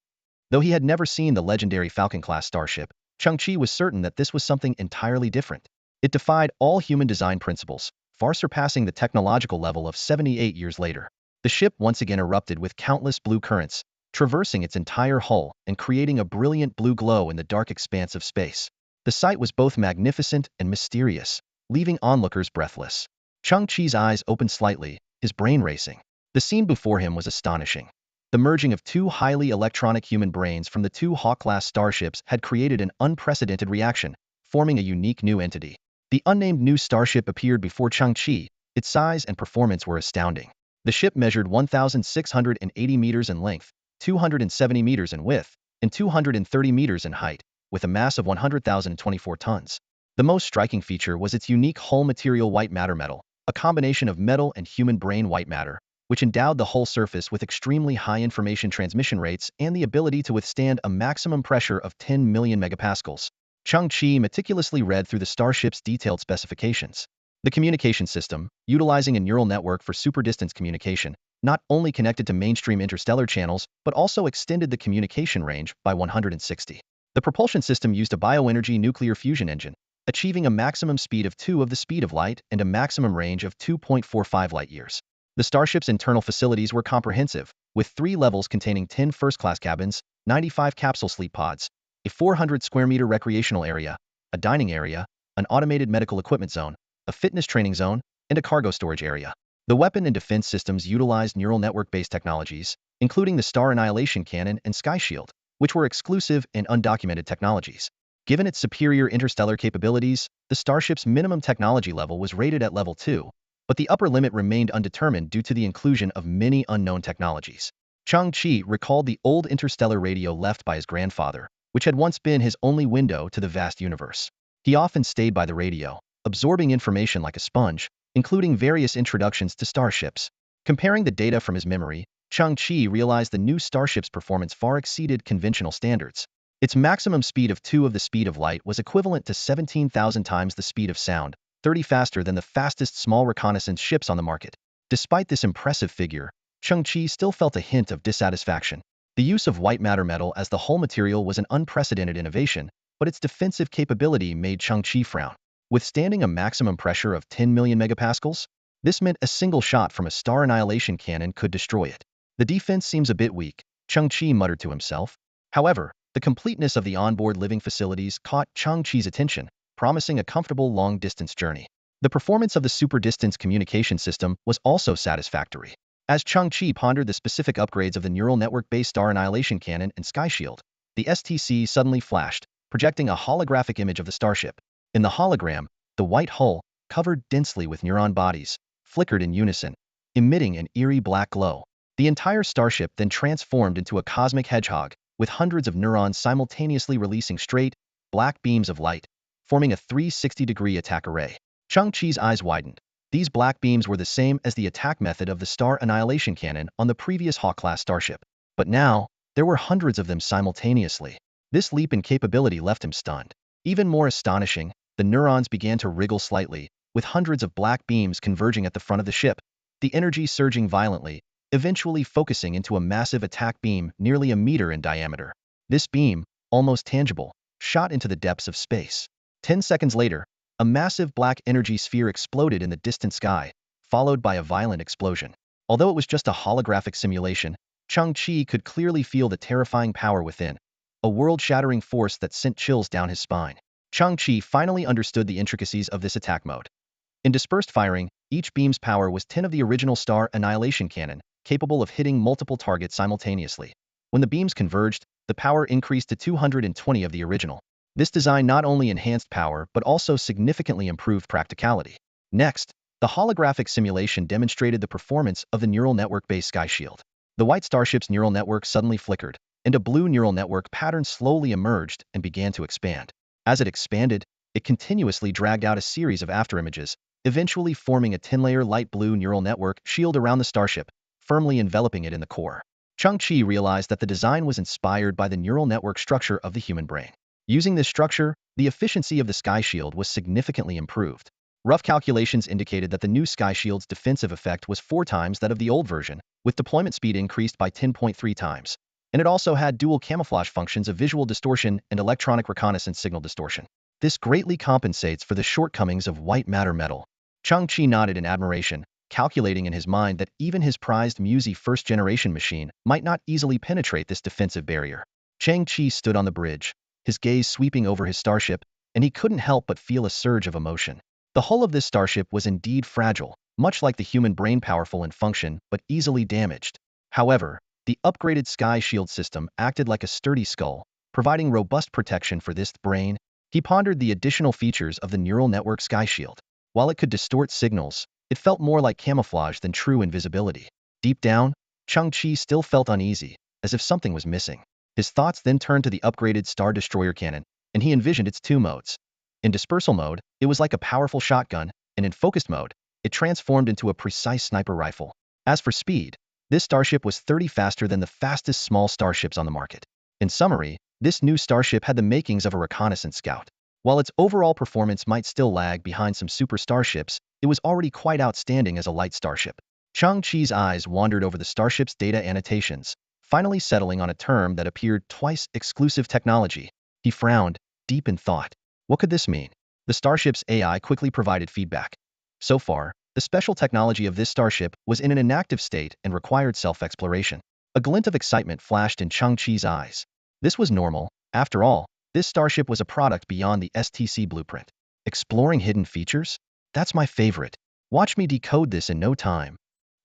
Though he had never seen the legendary Falcon-class starship, Cheng-Chi was certain that this was something entirely different. It defied all human design principles, far surpassing the technological level of 78 years later. The ship once again erupted with countless blue currents, traversing its entire hull and creating a brilliant blue glow in the dark expanse of space. The sight was both magnificent and mysterious, leaving onlookers breathless. Cheng-Chi's eyes opened slightly, his brain racing. The scene before him was astonishing. The merging of 2 highly electronic human brains from the 2 Hawk-class starships had created an unprecedented reaction, forming a unique new entity. The unnamed new starship appeared before Chang'e. Its size and performance were astounding. The ship measured 1,680 meters in length, 270 meters in width, and 230 meters in height, with a mass of 100,024 tons. The most striking feature was its unique hull material white matter metal, a combination of metal and human brain white matter, which endowed the hull surface with extremely high information transmission rates and the ability to withstand a maximum pressure of 10 million megapascals. Chang'e meticulously read through the starship's detailed specifications. The communication system, utilizing a neural network for super-distance communication, not only connected to mainstream interstellar channels but also extended the communication range by 160. The propulsion system used a bioenergy nuclear fusion engine, achieving a maximum speed of 2 of the speed of light and a maximum range of 2.45 light-years. The starship's internal facilities were comprehensive, with 3 levels containing 10 first-class cabins, 95 capsule sleep pods, a 400-square-meter recreational area, a dining area, an automated medical equipment zone, a fitness training zone, and a cargo storage area. The weapon and defense systems utilized neural network-based technologies, including the Star Annihilation Cannon and Sky Shield, which were exclusive and undocumented technologies. Given its superior interstellar capabilities, the starship's minimum technology level was rated at level 2, but the upper limit remained undetermined due to the inclusion of many unknown technologies. Chang'e recalled the old interstellar radio left by his grandfather, which had once been his only window to the vast universe. He often stayed by the radio, absorbing information like a sponge, including various introductions to starships. Comparing the data from his memory, Chang'e realized the new starship's performance far exceeded conventional standards. Its maximum speed of 2 of the speed of light was equivalent to 17,000 times the speed of sound, 30 faster than the fastest small reconnaissance ships on the market. Despite this impressive figure, Chang'e still felt a hint of dissatisfaction. The use of white matter metal as the hull material was an unprecedented innovation, but its defensive capability made Chang'e frown. Withstanding a maximum pressure of 10 million megapascals, this meant a single shot from a Star Annihilation Cannon could destroy it. The defense seems a bit weak, Chang'e muttered to himself. However, the completeness of the onboard living facilities caught Chang'e's attention, promising a comfortable long-distance journey. The performance of the super-distance communication system was also satisfactory. As Chang'e pondered the specific upgrades of the neural network-based Star Annihilation Cannon and Sky Shield, the STC suddenly flashed, projecting a holographic image of the starship. In the hologram, the white hull, covered densely with neuron bodies, flickered in unison, emitting an eerie black glow. The entire starship then transformed into a cosmic hedgehog, with hundreds of neurons simultaneously releasing straight, black beams of light, forming a 360-degree attack array. Chang'e's eyes widened. These black beams were the same as the attack method of the Star Annihilation Cannon on the previous Hawk-class starship. But now, there were hundreds of them simultaneously. This leap in capability left him stunned. Even more astonishing, the neurons began to wriggle slightly, with hundreds of black beams converging at the front of the ship, the energy surging violently, eventually focusing into a massive attack beam nearly a meter in diameter. This beam, almost tangible, shot into the depths of space. 10 seconds later, a massive black energy sphere exploded in the distant sky, followed by a violent explosion. Although it was just a holographic simulation, Chang'e could clearly feel the terrifying power within, a world-shattering force that sent chills down his spine. Chang'e finally understood the intricacies of this attack mode. In dispersed firing, each beam's power was 10 of the original Star Annihilation Cannon, capable of hitting multiple targets simultaneously. When the beams converged, the power increased to 220 of the original. This design not only enhanced power but also significantly improved practicality. Next, the holographic simulation demonstrated the performance of the neural network-based Sky Shield. The white starship's neural network suddenly flickered, and a blue neural network pattern slowly emerged and began to expand. As it expanded, it continuously dragged out a series of afterimages, eventually forming a 10-layer light blue neural network shield around the starship, firmly enveloping it in the core. Chang'e realized that the design was inspired by the neural network structure of the human brain. Using this structure, the efficiency of the Sky Shield was significantly improved. Rough calculations indicated that the new Sky Shield's defensive effect was 4 times that of the old version, with deployment speed increased by 10.3 times. And it also had dual camouflage functions of visual distortion and electronic reconnaissance signal distortion. This greatly compensates for the shortcomings of white matter metal. Chang'e nodded in admiration, calculating in his mind that even his prized Musi first-generation machine might not easily penetrate this defensive barrier. Chang'e stood on the bridge, his gaze sweeping over his starship, and he couldn't help but feel a surge of emotion. The hull of this starship was indeed fragile, much like the human brain, powerful in function but easily damaged. However, the upgraded Sky Shield system acted like a sturdy skull, providing robust protection for this brain He pondered the additional features of the neural network Sky Shield. While it could distort signals, it felt more like camouflage than true invisibility. Deep down, Chang-Chi still felt uneasy, as if something was missing. His thoughts then turned to the upgraded Star Destroyer cannon, and he envisioned its two modes. In dispersal mode, it was like a powerful shotgun, and in focused mode, it transformed into a precise sniper rifle. As for speed, this starship was 30 faster than the fastest small starships on the market. In summary, this new starship had the makings of a reconnaissance scout. While its overall performance might still lag behind some super starships, it was already quite outstanding as a light starship. Chang-Chi's eyes wandered over the starship's data annotations, finally settling on a term that appeared twice: exclusive technology. He frowned, deep in thought. What could this mean? The starship's AI quickly provided feedback. So far, the special technology of this starship was in an inactive state and required self-exploration. A glint of excitement flashed in Chang-Chi's eyes. This was normal. After all, this starship was a product beyond the STC blueprint. Exploring hidden features? That's my favorite. Watch me decode this in no time.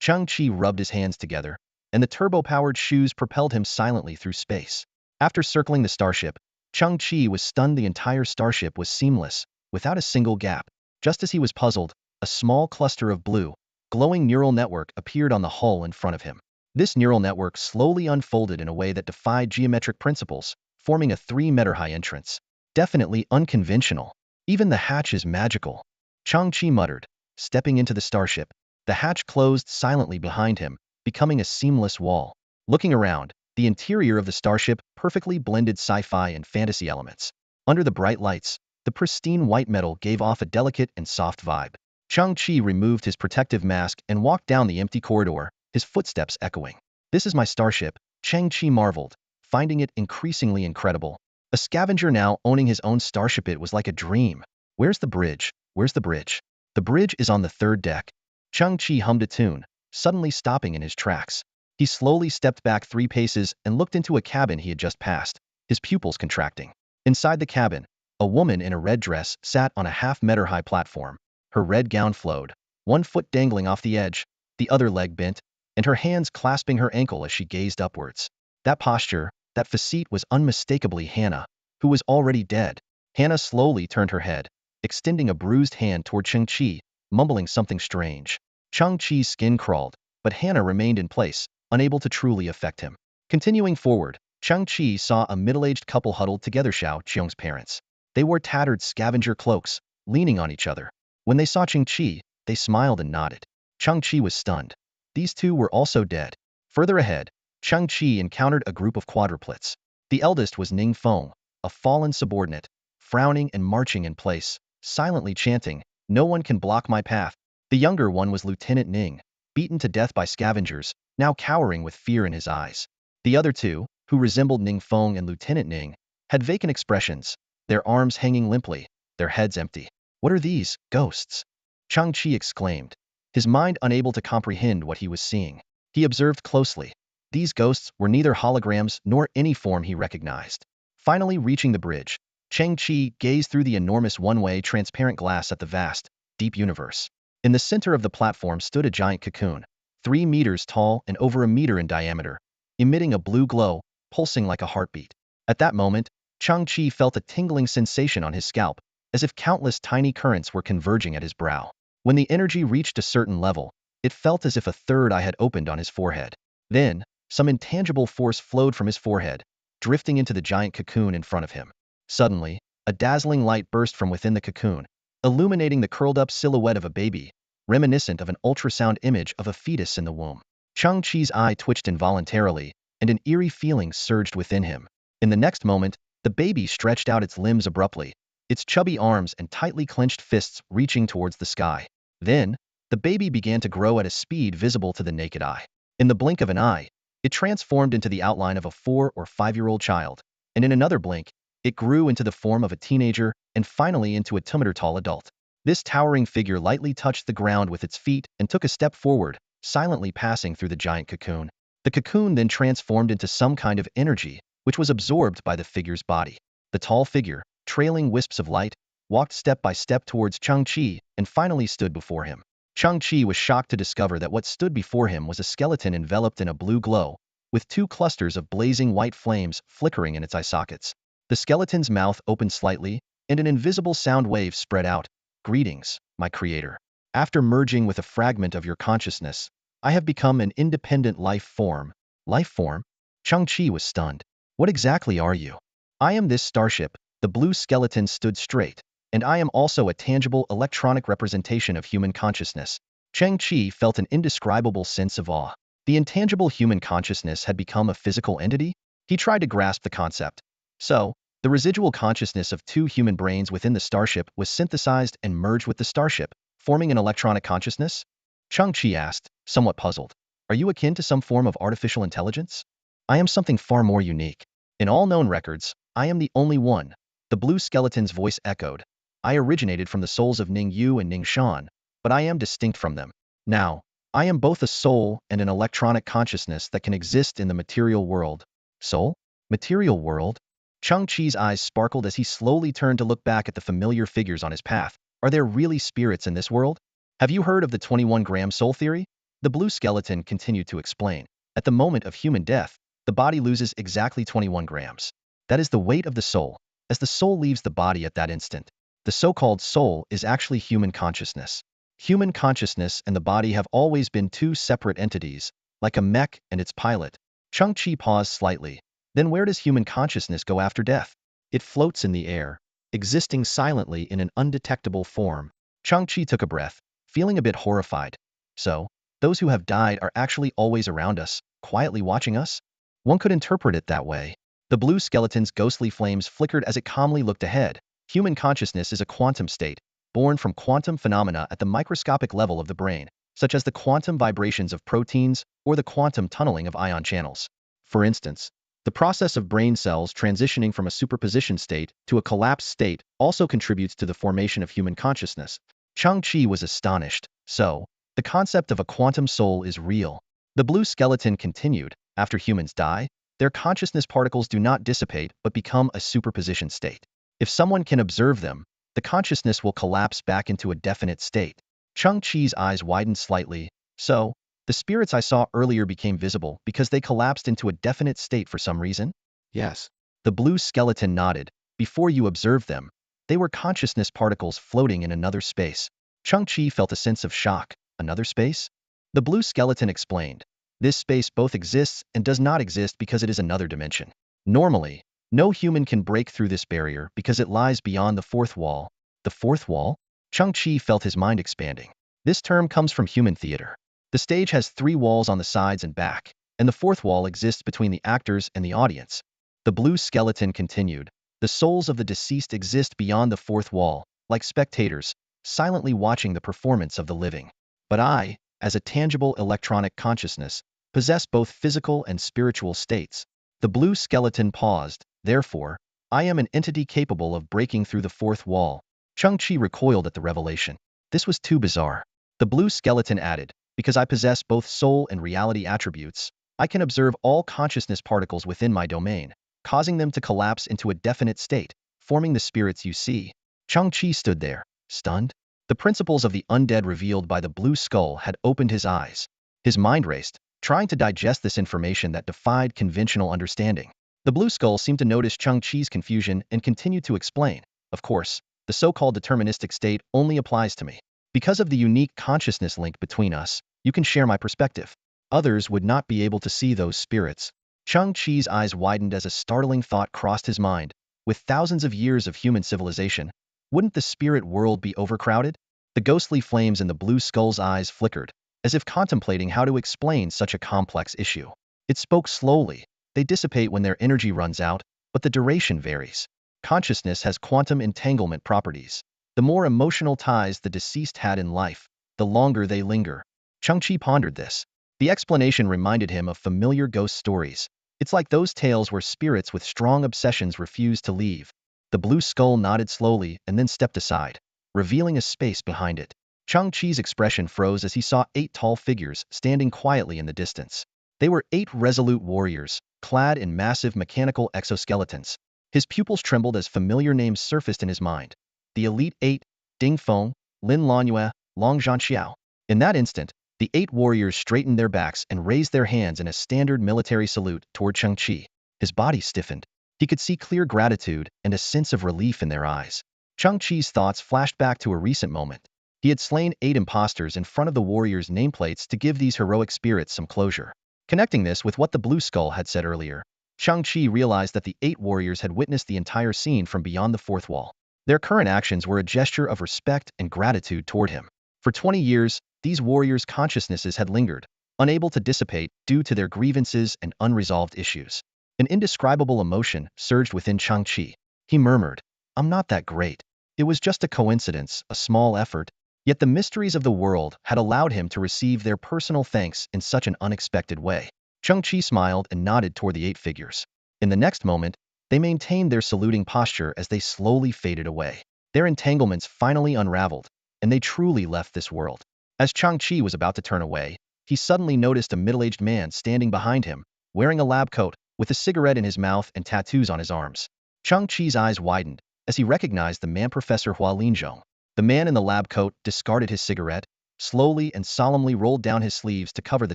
Chang-Chi rubbed his hands together, and the turbo-powered shoes propelled him silently through space. After circling the starship, Chang-Chi was stunned. The entire starship was seamless, without a single gap. Just as he was puzzled, a small cluster of blue, glowing neural network appeared on the hull in front of him. This neural network slowly unfolded in a way that defied geometric principles, forming a 3-meter-high entrance. Definitely unconventional. Even the hatch is magical. Chang-Chi muttered, stepping into the starship. The hatch closed silently behind him, becoming a seamless wall. Looking around, the interior of the starship perfectly blended sci-fi and fantasy elements. Under the bright lights, the pristine white metal gave off a delicate and soft vibe. Chang-Chi removed his protective mask and walked down the empty corridor, his footsteps echoing. This is my starship, Chang-Chi marveled, finding it increasingly incredible. A scavenger now owning his own starship, it was like a dream. Where's the bridge? Where's the bridge? The bridge is on the 3rd deck. Chang-Chi hummed a tune, suddenly stopping in his tracks. He slowly stepped back 3 paces and looked into a cabin he had just passed, his pupils contracting. Inside the cabin, a woman in a red dress sat on a half-meter-high platform. Her red gown flowed, one foot dangling off the edge, the other leg bent, and her hands clasping her ankle as she gazed upwards. That posture, that facete was unmistakably Hannah, who was already dead. Hannah slowly turned her head, extending a bruised hand toward Chang-Chi, mumbling something strange. Chang-Chi's skin crawled, but Hannah remained in place, unable to truly affect him. Continuing forward, Chang-Chi saw a middle-aged couple huddled together, Xiao Qiong's parents. They wore tattered scavenger cloaks, leaning on each other. When they saw Chang-Chi, they smiled and nodded. Chang-Chi was stunned. These two were also dead. Further ahead, Chang-Chi encountered a group of quadruplets. The eldest was Ning Feng, a fallen subordinate, frowning and marching in place, silently chanting, "No one can block my path." The younger one was Lieutenant Ning, beaten to death by scavengers, now cowering with fear in his eyes. The other two, who resembled Ning Feng and Lieutenant Ning, had vacant expressions, their arms hanging limply, their heads empty. What are these, ghosts? Chang-Chi exclaimed, his mind unable to comprehend what he was seeing. He observed closely. These ghosts were neither holograms nor any form he recognized. Finally reaching the bridge, Chang-Chi gazed through the enormous one-way transparent glass at the vast, deep universe. In the center of the platform stood a giant cocoon, 3 meters tall and over a meter in diameter, emitting a blue glow, pulsing like a heartbeat. At that moment, Chang-Chi felt a tingling sensation on his scalp, as if countless tiny currents were converging at his brow. When the energy reached a certain level, it felt as if a third eye had opened on his forehead. Then, some intangible force flowed from his forehead, drifting into the giant cocoon in front of him. Suddenly, a dazzling light burst from within the cocoon, illuminating the curled-up silhouette of a baby, reminiscent of an ultrasound image of a fetus in the womb. Chang-Chi's eye twitched involuntarily, and an eerie feeling surged within him. In the next moment, the baby stretched out its limbs abruptly, its chubby arms and tightly clenched fists reaching towards the sky. Then, the baby began to grow at a speed visible to the naked eye. In the blink of an eye, it transformed into the outline of a 4- or 5-year-old child, and in another blink, it grew into the form of a teenager and finally into a 2-meter-tall adult. This towering figure lightly touched the ground with its feet and took a step forward, silently passing through the giant cocoon. The cocoon then transformed into some kind of energy, which was absorbed by the figure's body. The tall figure, trailing wisps of light, walked step by step towards Chang-Chi and finally stood before him. Chang-Chi was shocked to discover that what stood before him was a skeleton enveloped in a blue glow, with 2 clusters of blazing white flames flickering in its eye sockets. The skeleton's mouth opened slightly, and an invisible sound wave spread out. Greetings, my creator. After merging with a fragment of your consciousness, I have become an independent life form. Life form? Chang-Chi was stunned. What exactly are you? I am this starship. The blue skeleton stood straight, and I am also a tangible electronic representation of human consciousness. Chang-Chi felt an indescribable sense of awe. The intangible human consciousness had become a physical entity? He tried to grasp the concept. So, the residual consciousness of two human brains within the starship was synthesized and merged with the starship, forming an electronic consciousness? Chang-Chi asked, somewhat puzzled. Are you akin to some form of artificial intelligence? I am something far more unique. In all known records, I am the only one. The blue skeleton's voice echoed. I originated from the souls of Ning Yu and Ning Shan, but I am distinct from them. Now, I am both a soul and an electronic consciousness that can exist in the material world. Soul? Material world? Chang-Chi's eyes sparkled as he slowly turned to look back at the familiar figures on his path. Are there really spirits in this world? Have you heard of the 21-gram soul theory? The blue skeleton continued to explain. At the moment of human death, the body loses exactly 21 grams. That is the weight of the soul. As the soul leaves the body at that instant, the so-called soul is actually human consciousness. Human consciousness and the body have always been two separate entities, like a mech and its pilot. Chang-Chi paused slightly. Then where does human consciousness go after death? It floats in the air, existing silently in an undetectable form. Chang-Chi took a breath, feeling a bit horrified. So, those who have died are actually always around us, quietly watching us? One could interpret it that way. The blue skeleton's ghostly flames flickered as it calmly looked ahead. Human consciousness is a quantum state, born from quantum phenomena at the microscopic level of the brain, such as the quantum vibrations of proteins or the quantum tunneling of ion channels. For instance, the process of brain cells transitioning from a superposition state to a collapsed state also contributes to the formation of human consciousness. Chang-Chi was astonished. So, the concept of a quantum soul is real. The blue skeleton continued. After humans die, their consciousness particles do not dissipate but become a superposition state. If someone can observe them, the consciousness will collapse back into a definite state. Chang-Chi's eyes widened slightly. So, the spirits I saw earlier became visible because they collapsed into a definite state for some reason? Yes. The blue skeleton nodded. Before you observed them, they were consciousness particles floating in another space. Chang-Chi felt a sense of shock. Another space? The blue skeleton explained. This space both exists and does not exist because it is another dimension. Normally, no human can break through this barrier because it lies beyond the fourth wall. The fourth wall? Chang-Chi felt his mind expanding. This term comes from human theater. The stage has 3 walls on the sides and back, and the fourth wall exists between the actors and the audience. The blue skeleton continued. The souls of the deceased exist beyond the fourth wall, like spectators, silently watching the performance of the living. But I, as a tangible electronic consciousness, possess both physical and spiritual states. The blue skeleton paused. Therefore, I am an entity capable of breaking through the fourth wall. Chang-Chi recoiled at the revelation. This was too bizarre. The blue skeleton added, because I possess both soul and reality attributes, I can observe all consciousness particles within my domain, causing them to collapse into a definite state, forming the spirits you see. Chang-Chi stood there, stunned. The principles of the undead revealed by the blue skull had opened his eyes. His mind raced, trying to digest this information that defied conventional understanding. The blue skull seemed to notice Chang-Chi's confusion and continued to explain. Of course, the so-called deterministic state only applies to me. Because of the unique consciousness link between us, you can share my perspective. Others would not be able to see those spirits. Chang-Chi's eyes widened as a startling thought crossed his mind. With thousands of years of human civilization, wouldn't the spirit world be overcrowded? The ghostly flames in the blue skull's eyes flickered, as if contemplating how to explain such a complex issue. It spoke slowly. They dissipate when their energy runs out, but the duration varies. Consciousness has quantum entanglement properties. The more emotional ties the deceased had in life, the longer they linger. Chang-Chi pondered this. The explanation reminded him of familiar ghost stories. It's like those tales where spirits with strong obsessions refuse to leave. The blue skull nodded slowly and then stepped aside, revealing a space behind it. Chang-Chi's expression froze as he saw 8 tall figures standing quietly in the distance. They were 8 resolute warriors, clad in massive mechanical exoskeletons. His pupils trembled as familiar names surfaced in his mind. The Elite 8, Ding Feng, Lin Luanyue, Long Zhanxiao. In that instant, the 8 warriors straightened their backs and raised their hands in a standard military salute toward Chang-Chi. His body stiffened. He could see clear gratitude and a sense of relief in their eyes. Chang-Chi's thoughts flashed back to a recent moment. He had slain 8 imposters in front of the warriors' nameplates to give these heroic spirits some closure. Connecting this with what the Blue Skull had said earlier, Chang-Chi realized that the 8 warriors had witnessed the entire scene from beyond the fourth wall. Their current actions were a gesture of respect and gratitude toward him. For 20 years, these warriors' consciousnesses had lingered, unable to dissipate due to their grievances and unresolved issues. An indescribable emotion surged within Chang-Chi. He murmured, "I'm not that great. It was just a coincidence, a small effort." Yet the mysteries of the world had allowed him to receive their personal thanks in such an unexpected way. Chang-Chi smiled and nodded toward the 8 figures. In the next moment, they maintained their saluting posture as they slowly faded away. Their entanglements finally unraveled, and they truly left this world. As Chang-Chi was about to turn away, he suddenly noticed a middle-aged man standing behind him, wearing a lab coat, with a cigarette in his mouth and tattoos on his arms. Chang-Chi's eyes widened as he recognized the man Professor Hua Linzhong. The man in the lab coat discarded his cigarette, slowly and solemnly rolled down his sleeves to cover the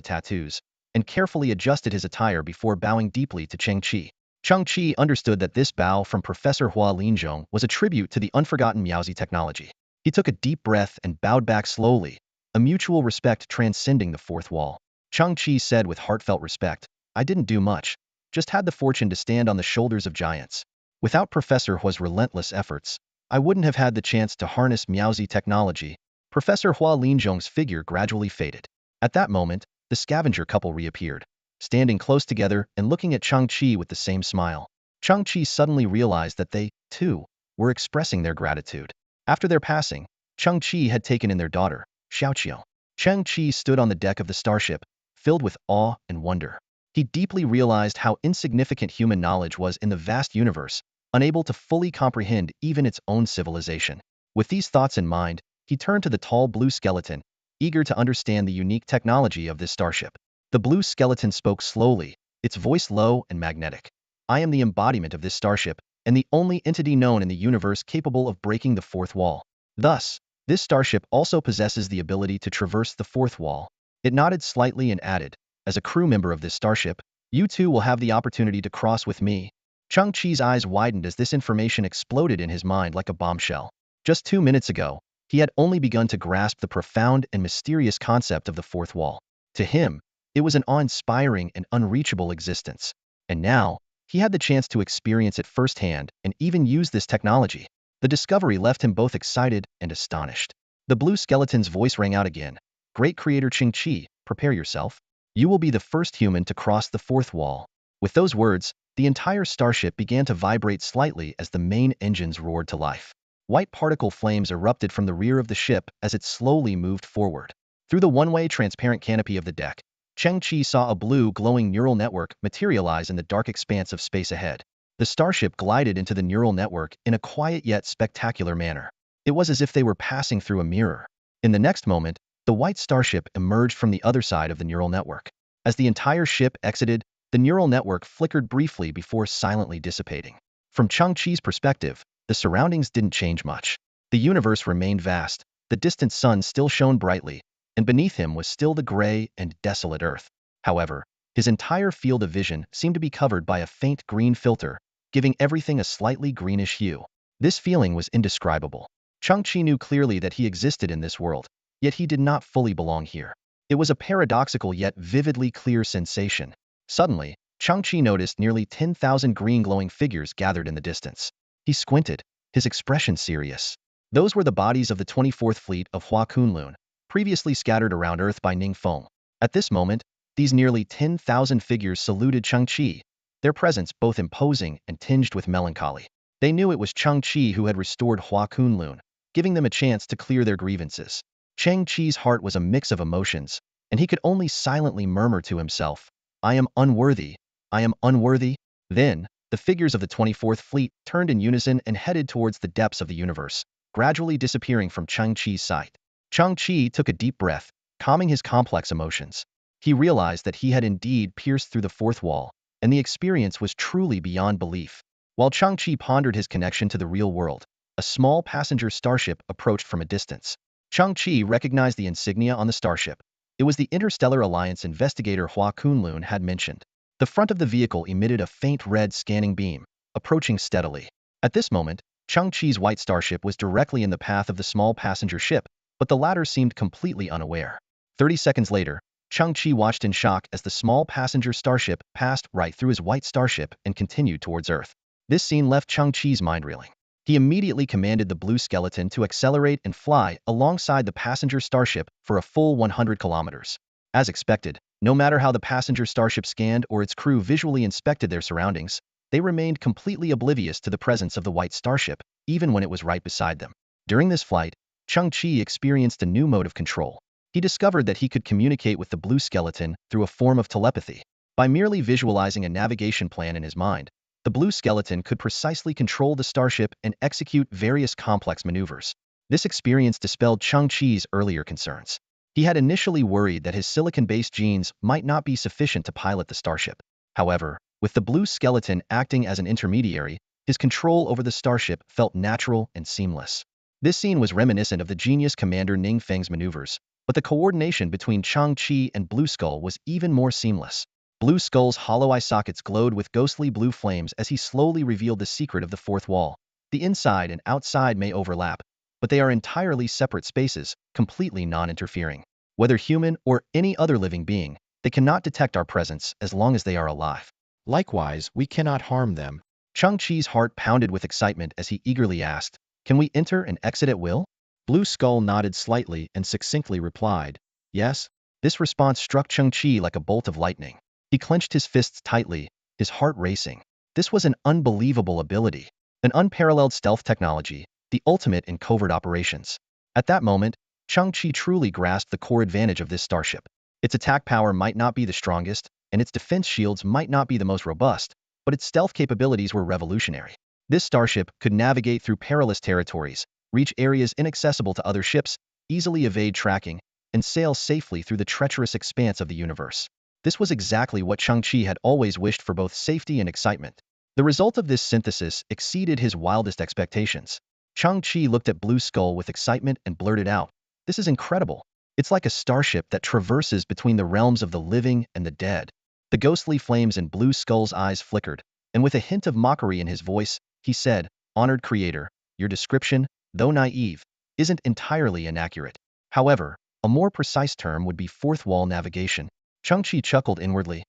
tattoos, and carefully adjusted his attire before bowing deeply to Chang-Chi. Chang-Chi understood that this bow from Professor Hua Linzhong was a tribute to the unforgotten Miaozi technology. He took a deep breath and bowed back slowly, a mutual respect transcending the fourth wall. Chang-Chi said with heartfelt respect, "I didn't do much, just had the fortune to stand on the shoulders of giants. Without Professor Hua's relentless efforts, I wouldn't have had the chance to harness Miaozi technology." Professor Hua Linzhong's figure gradually faded. At that moment, the scavenger couple reappeared, standing close together and looking at Chang-Chi with the same smile. Chang-Chi suddenly realized that they, too, were expressing their gratitude. After their passing, Chang-Chi had taken in their daughter, Xiaoqiao. Chang-Chi stood on the deck of the starship, filled with awe and wonder. He deeply realized how insignificant human knowledge was in the vast universe, unable to fully comprehend even its own civilization. With these thoughts in mind, he turned to the tall blue skeleton, eager to understand the unique technology of this starship. The blue skeleton spoke slowly, its voice low and magnetic. "I am the embodiment of this starship, and the only entity known in the universe capable of breaking the fourth wall. Thus, this starship also possesses the ability to traverse the fourth wall." It nodded slightly and added, "As a crew member of this starship, you too will have the opportunity to cross with me." Chang-Chi's eyes widened as this information exploded in his mind like a bombshell. Just 2 minutes ago, he had only begun to grasp the profound and mysterious concept of the fourth wall. To him, it was an awe-inspiring and unreachable existence. And now, he had the chance to experience it firsthand and even use this technology. The discovery left him both excited and astonished. The blue skeleton's voice rang out again. "Great creator Chang-Chi, prepare yourself. You will be the first human to cross the fourth wall." With those words, the entire starship began to vibrate slightly as the main engines roared to life. White particle flames erupted from the rear of the ship as it slowly moved forward. Through the one-way transparent canopy of the deck, Chang-Chi saw a blue glowing neural network materialize in the dark expanse of space ahead. The starship glided into the neural network in a quiet yet spectacular manner. It was as if they were passing through a mirror. In the next moment, the white starship emerged from the other side of the neural network. As the entire ship exited, the neural network flickered briefly before silently dissipating. From Chang-Chi's perspective, the surroundings didn't change much. The universe remained vast, the distant sun still shone brightly, and beneath him was still the gray and desolate earth. However, his entire field of vision seemed to be covered by a faint green filter, giving everything a slightly greenish hue. This feeling was indescribable. Chang-Chi knew clearly that he existed in this world, yet he did not fully belong here. It was a paradoxical yet vividly clear sensation. Suddenly, Chang-Chi noticed nearly 10,000 green glowing figures gathered in the distance. He squinted, his expression serious. Those were the bodies of the 24th Fleet of Hua Kunlun, previously scattered around Earth by Ning Feng. At this moment, these nearly 10,000 figures saluted Chang-Chi, their presence both imposing and tinged with melancholy. They knew it was Chang-Chi who had restored Hua Kunlun, giving them a chance to clear their grievances. Chang-Chi's heart was a mix of emotions, and he could only silently murmur to himself, "I am unworthy, I am unworthy." Then, the figures of the 24th Fleet turned in unison and headed towards the depths of the universe, gradually disappearing from Chang-Chi's sight. Chang-Chi took a deep breath, calming his complex emotions. He realized that he had indeed pierced through the fourth wall, and the experience was truly beyond belief. While Chang-Chi pondered his connection to the real world, a small passenger starship approached from a distance. Chang-Chi recognized the insignia on the starship. It was the Interstellar Alliance investigator Hua Kunlun had mentioned. The front of the vehicle emitted a faint red scanning beam, approaching steadily. At this moment, Chang-Chi's white starship was directly in the path of the small passenger ship, but the latter seemed completely unaware. 30 seconds later, Chang-Chi watched in shock as the small passenger starship passed right through his white starship and continued towards Earth. This scene left Chang-Chi's mind reeling. He immediately commanded the blue skeleton to accelerate and fly alongside the passenger starship for a full 100 kilometers. As expected, no matter how the passenger starship scanned or its crew visually inspected their surroundings, they remained completely oblivious to the presence of the white starship, even when it was right beside them. During this flight, Chang-Chi experienced a new mode of control. He discovered that he could communicate with the blue skeleton through a form of telepathy. By merely visualizing a navigation plan in his mind, the blue skeleton could precisely control the starship and execute various complex maneuvers. This experience dispelled Chang-Chi's earlier concerns. He had initially worried that his silicon-based genes might not be sufficient to pilot the starship. However, with the blue skeleton acting as an intermediary, his control over the starship felt natural and seamless. This scene was reminiscent of the genius Commander Ning Feng's maneuvers, but the coordination between Chang-Chi and Blue Skull was even more seamless. Blue Skull's hollow eye sockets glowed with ghostly blue flames as he slowly revealed the secret of the fourth wall. The inside and outside may overlap, but they are entirely separate spaces, completely non-interfering. Whether human or any other living being, they cannot detect our presence as long as they are alive. Likewise, we cannot harm them. Chang-Chi's heart pounded with excitement as he eagerly asked, "Can we enter and exit at will?" Blue Skull nodded slightly and succinctly replied, "Yes." This response struck Chang-Chi like a bolt of lightning. He clenched his fists tightly, his heart racing. This was an unbelievable ability, an unparalleled stealth technology, the ultimate in covert operations. At that moment, Chang-Chi truly grasped the core advantage of this starship. Its attack power might not be the strongest, and its defense shields might not be the most robust, but its stealth capabilities were revolutionary. This starship could navigate through perilous territories, reach areas inaccessible to other ships, easily evade tracking, and sail safely through the treacherous expanse of the universe. This was exactly what Chang-Chi had always wished for, both safety and excitement. The result of this synthesis exceeded his wildest expectations. Chang-Chi looked at Blue Skull with excitement and blurted out, "This is incredible. It's like a starship that traverses between the realms of the living and the dead." The ghostly flames in Blue Skull's eyes flickered, and with a hint of mockery in his voice, he said, "Honored Creator, your description, though naive, isn't entirely inaccurate. However, a more precise term would be fourth wall navigation." Chang-Chi chuckled inwardly.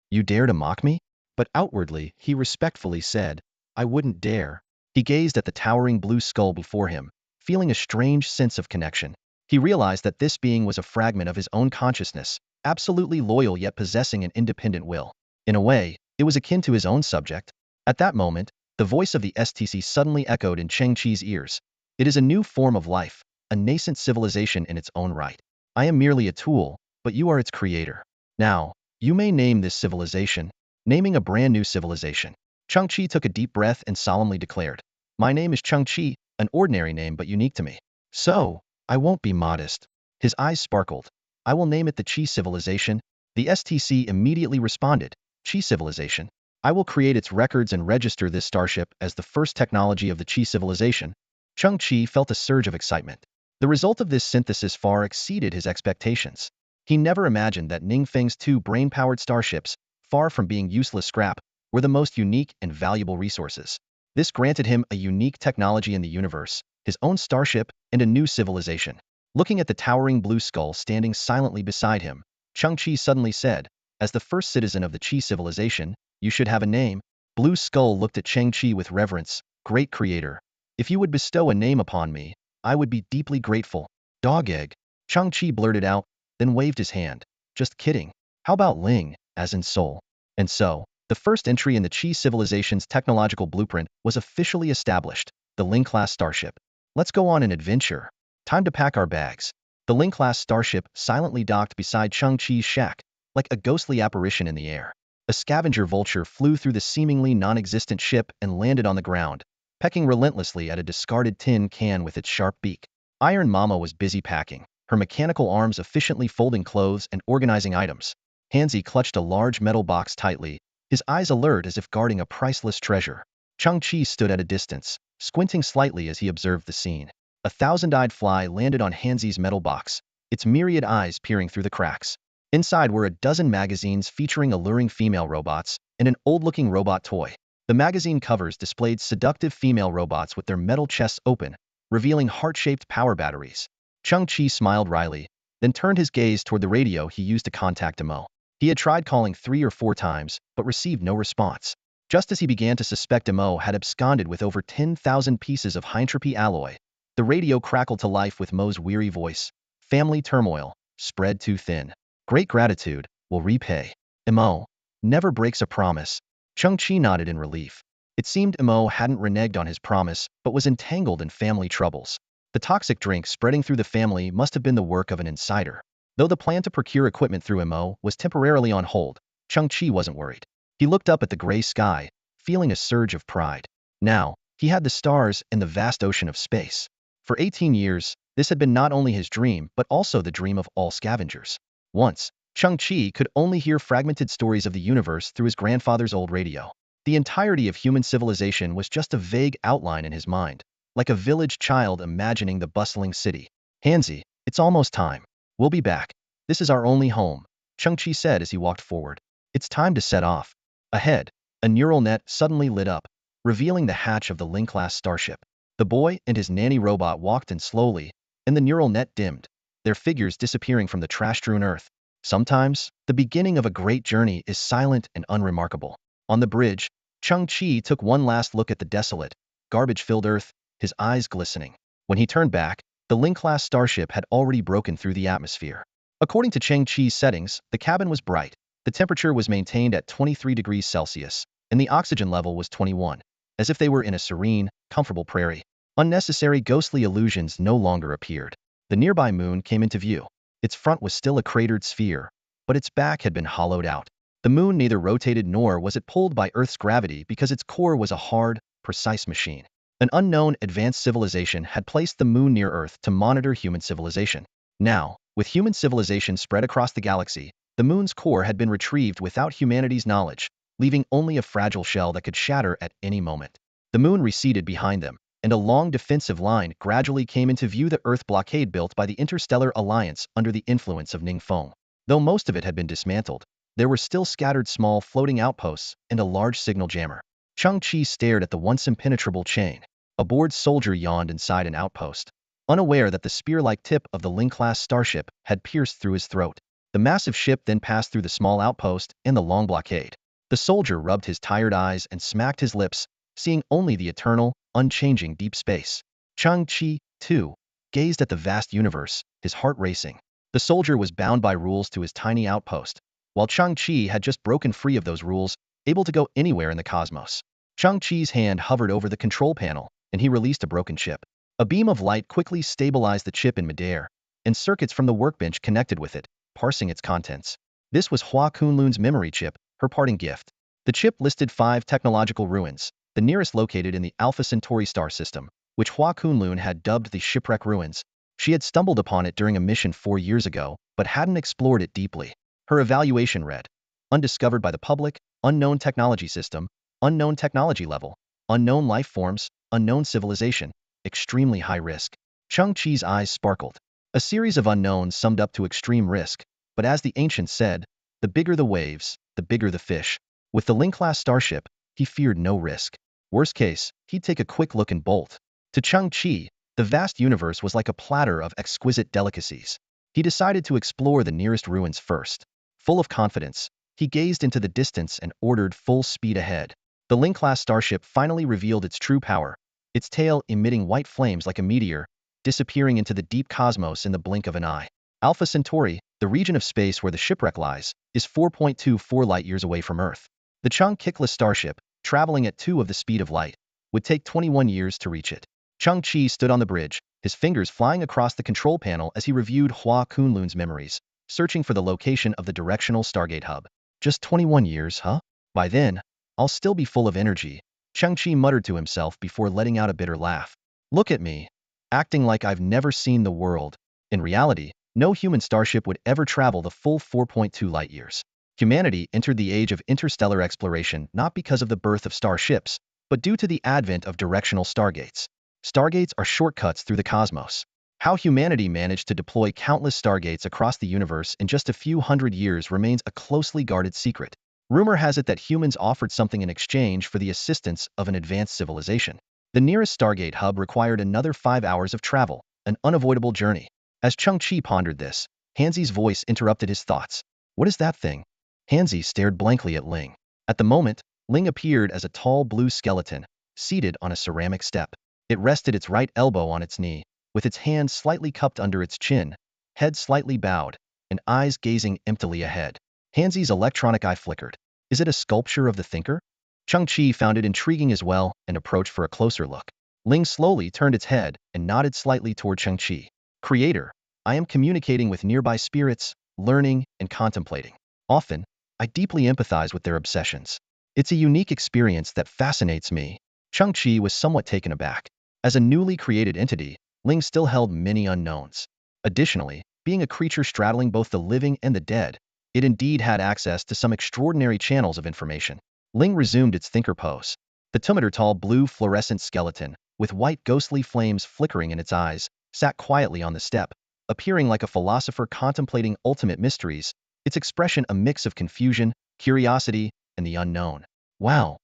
You dare to mock me?" But outwardly, he respectfully said, "I wouldn't dare." He gazed at the towering Blue Skull before him, feeling a strange sense of connection. He realized that this being was a fragment of his own consciousness, absolutely loyal yet possessing an independent will. In a way, it was akin to his own subject. At that moment, the voice of the STC suddenly echoed in Chang-Chi's ears. "It is a new form of life, a nascent civilization in its own right. I am merely a tool, but you are its creator. Now, you may name this civilization." Naming a brand new civilization. Chang-Chi took a deep breath and solemnly declared, "My name is Chang-Chi, an ordinary name but unique to me. So, I won't be modest." His eyes sparkled. "I will name it the Chi Civilization." The STC immediately responded, "Chi Civilization. I will create its records and register this starship as the first technology of the Chi Civilization." Chang-Chi felt a surge of excitement. The result of this synthesis far exceeded his expectations. He never imagined that Ning Feng's two brain-powered starships, far from being useless scrap, were the most unique and valuable resources. This granted him a unique technology in the universe, his own starship, and a new civilization. Looking at the towering Blue Skull standing silently beside him, Chang-Chi suddenly said, "As the first citizen of the Chi Civilization, you should have a name." Blue Skull looked at Chang-Chi with reverence. "Great Creator, if you would bestow a name upon me, I would be deeply grateful." "Dog Egg," Chang-Chi blurted out, then waved his hand. "Just kidding. How about Ling, as in soul?" And so, the first entry in the Chi Civilization's technological blueprint was officially established, the Ling-class starship. "Let's go on an adventure. Time to pack our bags." The Ling-class starship silently docked beside Chang-Chi's shack, like a ghostly apparition in the air. A scavenger vulture flew through the seemingly non-existent ship and landed on the ground, pecking relentlessly at a discarded tin can with its sharp beak. Iron Mama was busy packing, her mechanical arms efficiently folding clothes and organizing items. Hansi clutched a large metal box tightly, his eyes alert as if guarding a priceless treasure. Chang-Chi stood at a distance, squinting slightly as he observed the scene. A thousand-eyed fly landed on Hansi's metal box, its myriad eyes peering through the cracks. Inside were a dozen magazines featuring alluring female robots and an old-looking robot toy. The magazine covers displayed seductive female robots with their metal chests open, revealing heart-shaped power batteries. Chung-Chi smiled wryly, then turned his gaze toward the radio he used to contact Imo. He had tried calling 3 or 4 times, but received no response. Just as he began to suspect Imo had absconded with over 10,000 pieces of high-entropy alloy, the radio crackled to life with Mo's weary voice. Family turmoil, spread too thin. Great gratitude will repay. Imo never breaks a promise. Chung-Chi nodded in relief. It seemed Imo hadn't reneged on his promise, but was entangled in family troubles. The toxic drink spreading through the family must have been the work of an insider. Though the plan to procure equipment through Imo was temporarily on hold, Chung-Chi wasn't worried. He looked up at the gray sky, feeling a surge of pride. Now, he had the stars and the vast ocean of space. For 18 years, this had been not only his dream, but also the dream of all scavengers. Once, Chung-Chi could only hear fragmented stories of the universe through his grandfather's old radio. The entirety of human civilization was just a vague outline in his mind, like a village child imagining the bustling city. Hansi, it's almost time. We'll be back. This is our only home, Chung-Chi said as he walked forward. It's time to set off. Ahead, a neural net suddenly lit up, revealing the hatch of the Ling-class starship. The boy and his nanny robot walked in slowly, and the neural net dimmed, their figures disappearing from the trash-strewn earth. Sometimes, the beginning of a great journey is silent and unremarkable. On the bridge, Chung-Chi took one last look at the desolate, garbage-filled earth, his eyes glistening. When he turned back, the Ling-class starship had already broken through the atmosphere. According to Chung-Chi's settings, the cabin was bright, the temperature was maintained at 23 degrees Celsius, and the oxygen level was 21, as if they were in a serene, comfortable prairie. Unnecessary ghostly illusions no longer appeared. The nearby moon came into view. Its front was still a cratered sphere, but its back had been hollowed out. The moon neither rotated nor was it pulled by Earth's gravity because its core was a hard, precise machine. An unknown advanced civilization had placed the moon near Earth to monitor human civilization. Now, with human civilization spread across the galaxy, the moon's core had been retrieved without humanity's knowledge, leaving only a fragile shell that could shatter at any moment. The moon receded behind them, and a long defensive line gradually came into view, the Earth blockade built by the Interstellar Alliance under the influence of Ningfeng. Though most of it had been dismantled, there were still scattered small floating outposts and a large signal jammer. Chung-Chi stared at the once impenetrable chain. A bored soldier yawned inside an outpost, unaware that the spear-like tip of the Ling-class starship had pierced through his throat. The massive ship then passed through the small outpost and the long blockade. The soldier rubbed his tired eyes and smacked his lips, seeing only the eternal, unchanging deep space. Chung-Chi, too, gazed at the vast universe, his heart racing. The soldier was bound by rules to his tiny outpost, while Chung-Chi had just broken free of those rules, able to go anywhere in the cosmos. Chung-Chi's hand hovered over the control panel, and he released a broken chip. A beam of light quickly stabilized the chip in midair, and circuits from the workbench connected with it, parsing its contents. This was Hua Kunlun's memory chip, her parting gift. The chip listed 5 technological ruins, the nearest located in the Alpha Centauri star system, which Hua Kunlun had dubbed the Shipwreck Ruins. She had stumbled upon it during a mission 4 years ago, but hadn't explored it deeply. Her evaluation read, undiscovered by the public, unknown technology system, unknown technology level, unknown life forms, unknown civilization, extremely high risk. Chung-Chi's eyes sparkled. A series of unknowns summed up to extreme risk, but as the ancients said, the bigger the waves, the bigger the fish. With the Ling-class starship, he feared no risk. Worst case, he'd take a quick look and bolt. To Chung-Chi, the vast universe was like a platter of exquisite delicacies. He decided to explore the nearest ruins first. Full of confidence, he gazed into the distance and ordered full speed ahead. The Ling-class starship finally revealed its true power, its tail emitting white flames like a meteor, disappearing into the deep cosmos in the blink of an eye. Alpha Centauri, the region of space where the shipwreck lies, is 4.24 light-years away from Earth. The Chung-Kickless starship, traveling at 2 of the speed of light, would take 21 years to reach it. Chung-Chi stood on the bridge, his fingers flying across the control panel as he reviewed Hua Kunlun's memories, searching for the location of the directional Stargate hub. Just 21 years, huh? By then, I'll still be full of energy, Chung-Chi muttered to himself before letting out a bitter laugh. Look at me, acting like I've never seen the world. In reality, no human starship would ever travel the full 4.2 light-years. Humanity entered the age of interstellar exploration not because of the birth of starships, but due to the advent of directional stargates. Stargates are shortcuts through the cosmos. How humanity managed to deploy countless stargates across the universe in just a few hundred years remains a closely guarded secret. Rumor has it that humans offered something in exchange for the assistance of an advanced civilization. The nearest Stargate hub required another 5 hours of travel, an unavoidable journey. As Chang-Chi pondered this, Hanzi's voice interrupted his thoughts. What is that thing? Hanzi stared blankly at Ling. At the moment, Ling appeared as a tall blue skeleton, seated on a ceramic step. It rested its right elbow on its knee, with its hands slightly cupped under its chin, head slightly bowed, and eyes gazing emptily ahead. Hanzi's electronic eye flickered. Is it a sculpture of the thinker? Chang-Chi found it intriguing as well and approached for a closer look. Ling slowly turned its head and nodded slightly toward Chang-Chi. Creator, I am communicating with nearby spirits, learning and contemplating. Often, I deeply empathize with their obsessions. It's a unique experience that fascinates me. Chang-Chi was somewhat taken aback. As a newly created entity, Ling still held many unknowns. Additionally, being a creature straddling both the living and the dead, it indeed had access to some extraordinary channels of information. Ling resumed its thinker pose. The 2-meter-tall blue fluorescent skeleton, with white ghostly flames flickering in its eyes, sat quietly on the step, appearing like a philosopher contemplating ultimate mysteries, its expression a mix of confusion, curiosity, and the unknown. Wow!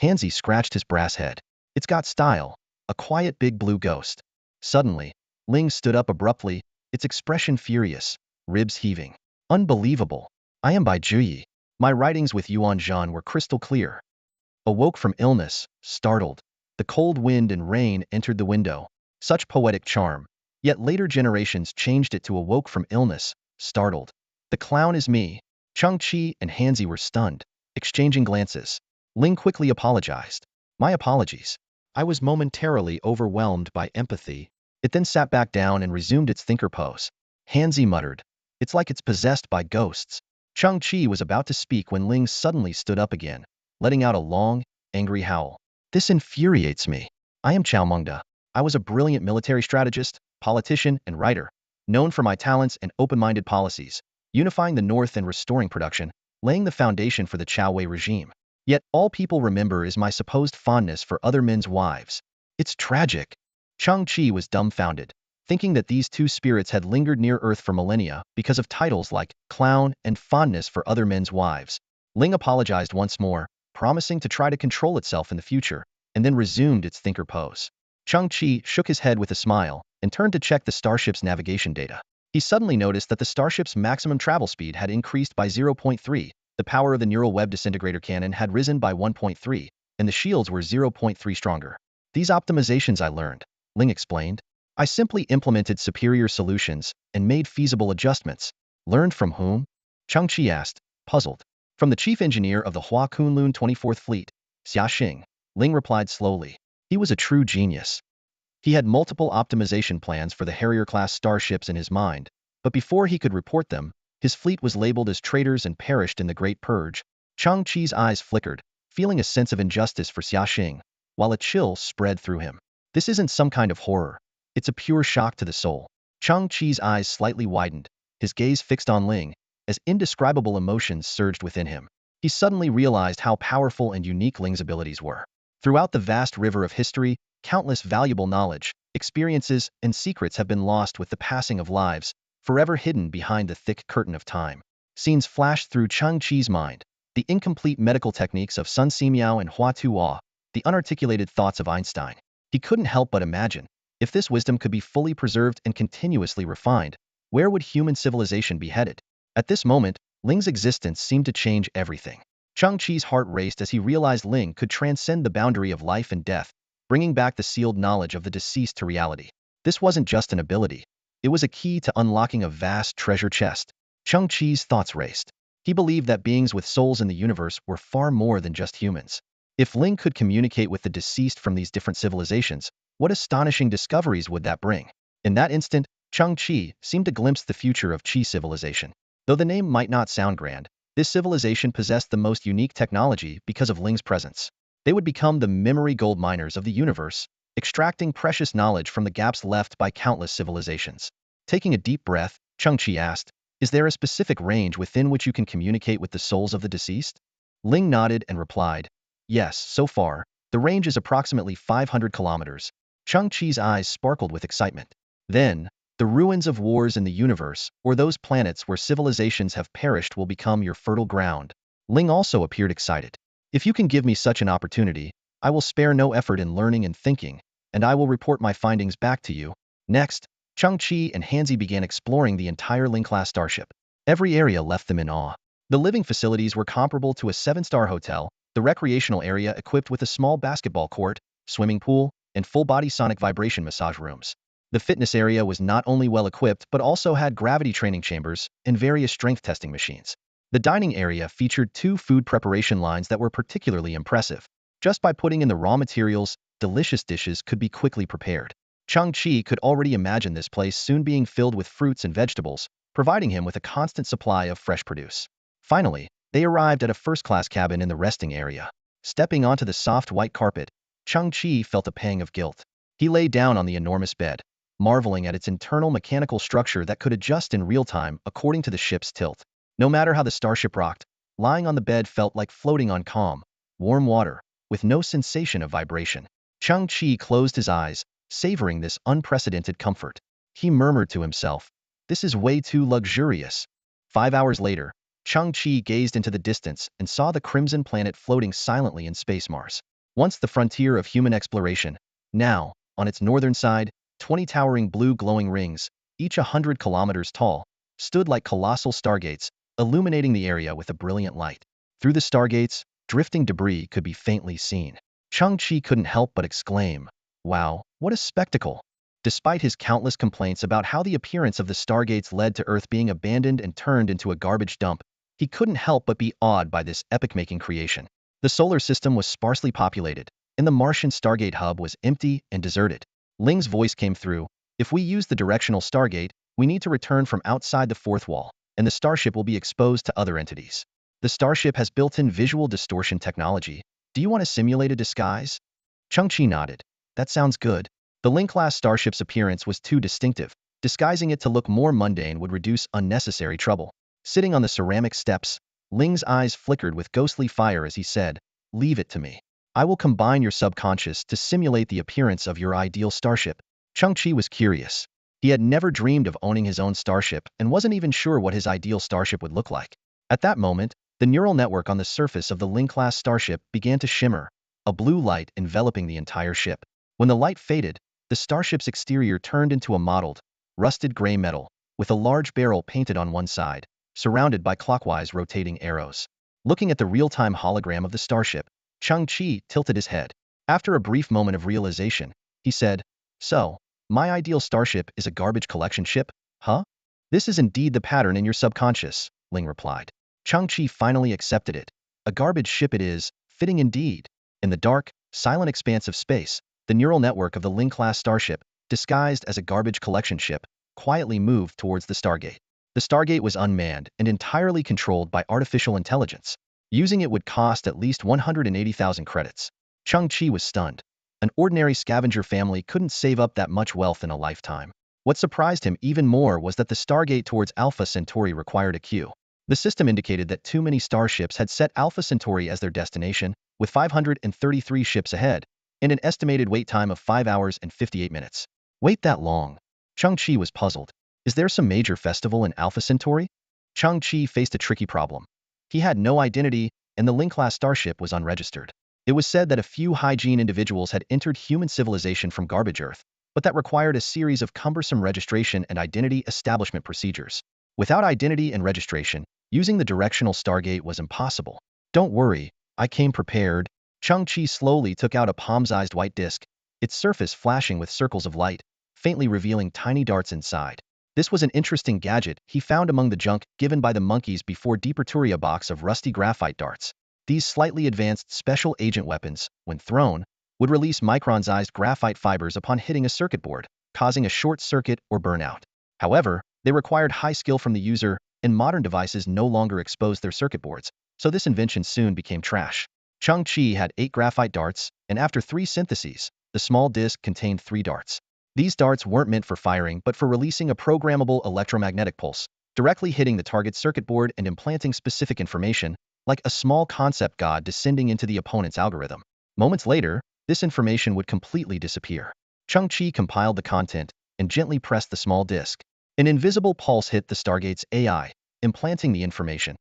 Hanzi scratched his brass head. It's got style, a quiet big blue ghost. Suddenly, Ling stood up abruptly, its expression furious, ribs heaving. Unbelievable! I am Bai Juyi. My writings with Yuan Zhan were crystal clear. Awoke from illness, startled. The cold wind and rain entered the window. Such poetic charm. Yet later generations changed it to awoke from illness, startled. The clown is me. Chang-Chi and Hanzi were stunned, exchanging glances. Ling quickly apologized. My apologies. I was momentarily overwhelmed by empathy. It then sat back down and resumed its thinker pose. Hanzi muttered. It's like it's possessed by ghosts. Chang-Chi was about to speak when Ling suddenly stood up again, letting out a long, angry howl. This infuriates me. I am Chao Mengda. I was a brilliant military strategist, politician, and writer, known for my talents and open-minded policies, unifying the North and restoring production, laying the foundation for the Chao Wei regime. Yet all people remember is my supposed fondness for other men's wives. It's tragic. Chang-Chi was dumbfounded, thinking that these two spirits had lingered near Earth for millennia because of titles like clown and fondness for other men's wives. Ling apologized once more, promising to try to control itself in the future, and then resumed its thinker pose. Chang-Chi shook his head with a smile and turned to check the starship's navigation data. He suddenly noticed that the starship's maximum travel speed had increased by 0.3, the power of the neural web disintegrator cannon had risen by 1.3, and the shields were 0.3 stronger. These optimizations I learned, Ling explained. I simply implemented superior solutions and made feasible adjustments. Learned from whom? Chang-Chi asked, puzzled. From the chief engineer of the Hua Kunlun 24th Fleet, Xia Xing, Ling replied slowly. He was a true genius. He had multiple optimization plans for the Harrier-class starships in his mind, but before he could report them, his fleet was labeled as traitors and perished in the Great Purge. Chang-Chi's eyes flickered, feeling a sense of injustice for Xia Xing, while a chill spread through him. This isn't some kind of horror. It's a pure shock to the soul. Chang-Chi's eyes slightly widened, his gaze fixed on Ling, as indescribable emotions surged within him. He suddenly realized how powerful and unique Ling's abilities were. Throughout the vast river of history, countless valuable knowledge, experiences, and secrets have been lost with the passing of lives, forever hidden behind the thick curtain of time. Scenes flashed through Chang-Chi's mind. The incomplete medical techniques of Sun Simiao and Hua Tuo, the unarticulated thoughts of Einstein. He couldn't help but imagine, if this wisdom could be fully preserved and continuously refined, where would human civilization be headed? At this moment, Ling's existence seemed to change everything. Chang-Chi's heart raced as he realized Ling could transcend the boundary of life and death, bringing back the sealed knowledge of the deceased to reality. This wasn't just an ability. It was a key to unlocking a vast treasure chest. Chang-Chi's thoughts raced. He believed that beings with souls in the universe were far more than just humans. If Ling could communicate with the deceased from these different civilizations, what astonishing discoveries would that bring? In that instant, Chang-Chi seemed to glimpse the future of Qi civilization. Though the name might not sound grand, this civilization possessed the most unique technology because of Ling's presence. They would become the memory gold miners of the universe, extracting precious knowledge from the gaps left by countless civilizations. Taking a deep breath, Chang-Chi asked, is there a specific range within which you can communicate with the souls of the deceased? Ling nodded and replied, yes, so far, the range is approximately 500 kilometers. Chang-Chi's eyes sparkled with excitement. Then, the ruins of wars in the universe, or those planets where civilizations have perished will become your fertile ground. Ling also appeared excited. If you can give me such an opportunity, I will spare no effort in learning and thinking, and I will report my findings back to you. Next, Chang-Chi and Hanzi began exploring the entire Ling-class starship. Every area left them in awe. The living facilities were comparable to a 7-star hotel, the recreational area equipped with a small basketball court, swimming pool, and full-body sonic vibration massage rooms. The fitness area was not only well-equipped but also had gravity training chambers and various strength testing machines. The dining area featured 2 food preparation lines that were particularly impressive. Just by putting in the raw materials, delicious dishes could be quickly prepared. Chang-Chi could already imagine this place soon being filled with fruits and vegetables, providing him with a constant supply of fresh produce. Finally, they arrived at a first-class cabin in the resting area. Stepping onto the soft white carpet, Chang-Chi felt a pang of guilt. He lay down on the enormous bed, marveling at its internal mechanical structure that could adjust in real time according to the ship's tilt. No matter how the starship rocked, lying on the bed felt like floating on calm, warm water, with no sensation of vibration. Chang-Chi closed his eyes, savoring this unprecedented comfort. He murmured to himself, "This is way too luxurious." 5 hours later, Chang-Chi gazed into the distance and saw the crimson planet floating silently in space Mars. Once the frontier of human exploration, now, on its northern side, 20 towering blue glowing rings, each 100 kilometers tall, stood like colossal stargates, illuminating the area with a brilliant light. Through the stargates, drifting debris could be faintly seen. Chang-Chi couldn't help but exclaim, "Wow, what a spectacle!" Despite his countless complaints about how the appearance of the stargates led to Earth being abandoned and turned into a garbage dump, he couldn't help but be awed by this epic-making creation. The solar system was sparsely populated, and the Martian Stargate hub was empty and deserted. Ling's voice came through, "If we use the directional Stargate, we need to return from outside the fourth wall, and the starship will be exposed to other entities. The starship has built-in visual distortion technology. Do you want to simulate a disguise?" Chang-Chi nodded. "That sounds good." The Ling-class starship's appearance was too distinctive. Disguising it to look more mundane would reduce unnecessary trouble. Sitting on the ceramic steps, Ling's eyes flickered with ghostly fire as he said, "Leave it to me. I will combine your subconscious to simulate the appearance of your ideal starship." Chang-Chi was curious. He had never dreamed of owning his own starship and wasn't even sure what his ideal starship would look like. At that moment, the neural network on the surface of the Ling-class starship began to shimmer, a blue light enveloping the entire ship. When the light faded, the starship's exterior turned into a mottled, rusted gray metal, with a large barrel painted on one side, surrounded by clockwise rotating arrows. Looking at the real-time hologram of the starship, Chang-Chi tilted his head. After a brief moment of realization, he said, "So, my ideal starship is a garbage collection ship, huh?" "This is indeed the pattern in your subconscious," Ling replied. Chang-Chi finally accepted it. A garbage ship it is, fitting indeed. In the dark, silent expanse of space, the neural network of the Ling-class starship, disguised as a garbage collection ship, quietly moved towards the Stargate. The Stargate was unmanned and entirely controlled by artificial intelligence. Using it would cost at least 180,000 credits. Chang-Chi was stunned. An ordinary scavenger family couldn't save up that much wealth in a lifetime. What surprised him even more was that the Stargate towards Alpha Centauri required a queue. The system indicated that too many starships had set Alpha Centauri as their destination, with 533 ships ahead, and an estimated wait time of 5 hours and 58 minutes. Wait that long? Chang-Chi was puzzled. Is there some major festival in Alpha Centauri? Chang-Chi faced a tricky problem. He had no identity, and the Ling-class starship was unregistered. It was said that a few hygiene individuals had entered human civilization from garbage Earth, but that required a series of cumbersome registration and identity establishment procedures. Without identity and registration, using the directional Stargate was impossible. "Don't worry, I came prepared." Chang-Chi slowly took out a palm-sized white disk, its surface flashing with circles of light, faintly revealing tiny darts inside. This was an interesting gadget he found among the junk given by the monkeys before Deperturia box of rusty graphite darts. These slightly advanced special agent weapons, when thrown, would release micron-sized graphite fibers upon hitting a circuit board, causing a short circuit or burnout. However, they required high skill from the user, and modern devices no longer exposed their circuit boards, so this invention soon became trash. Chang-Chi had 8 graphite darts, and after 3 syntheses, the small disc contained 3 darts. These darts weren't meant for firing but for releasing a programmable electromagnetic pulse, directly hitting the target circuit board and implanting specific information, like a small concept god descending into the opponent's algorithm. Moments later, this information would completely disappear. Chang-Chi compiled the content and gently pressed the small disc. An invisible pulse hit the Stargate's AI, implanting the information.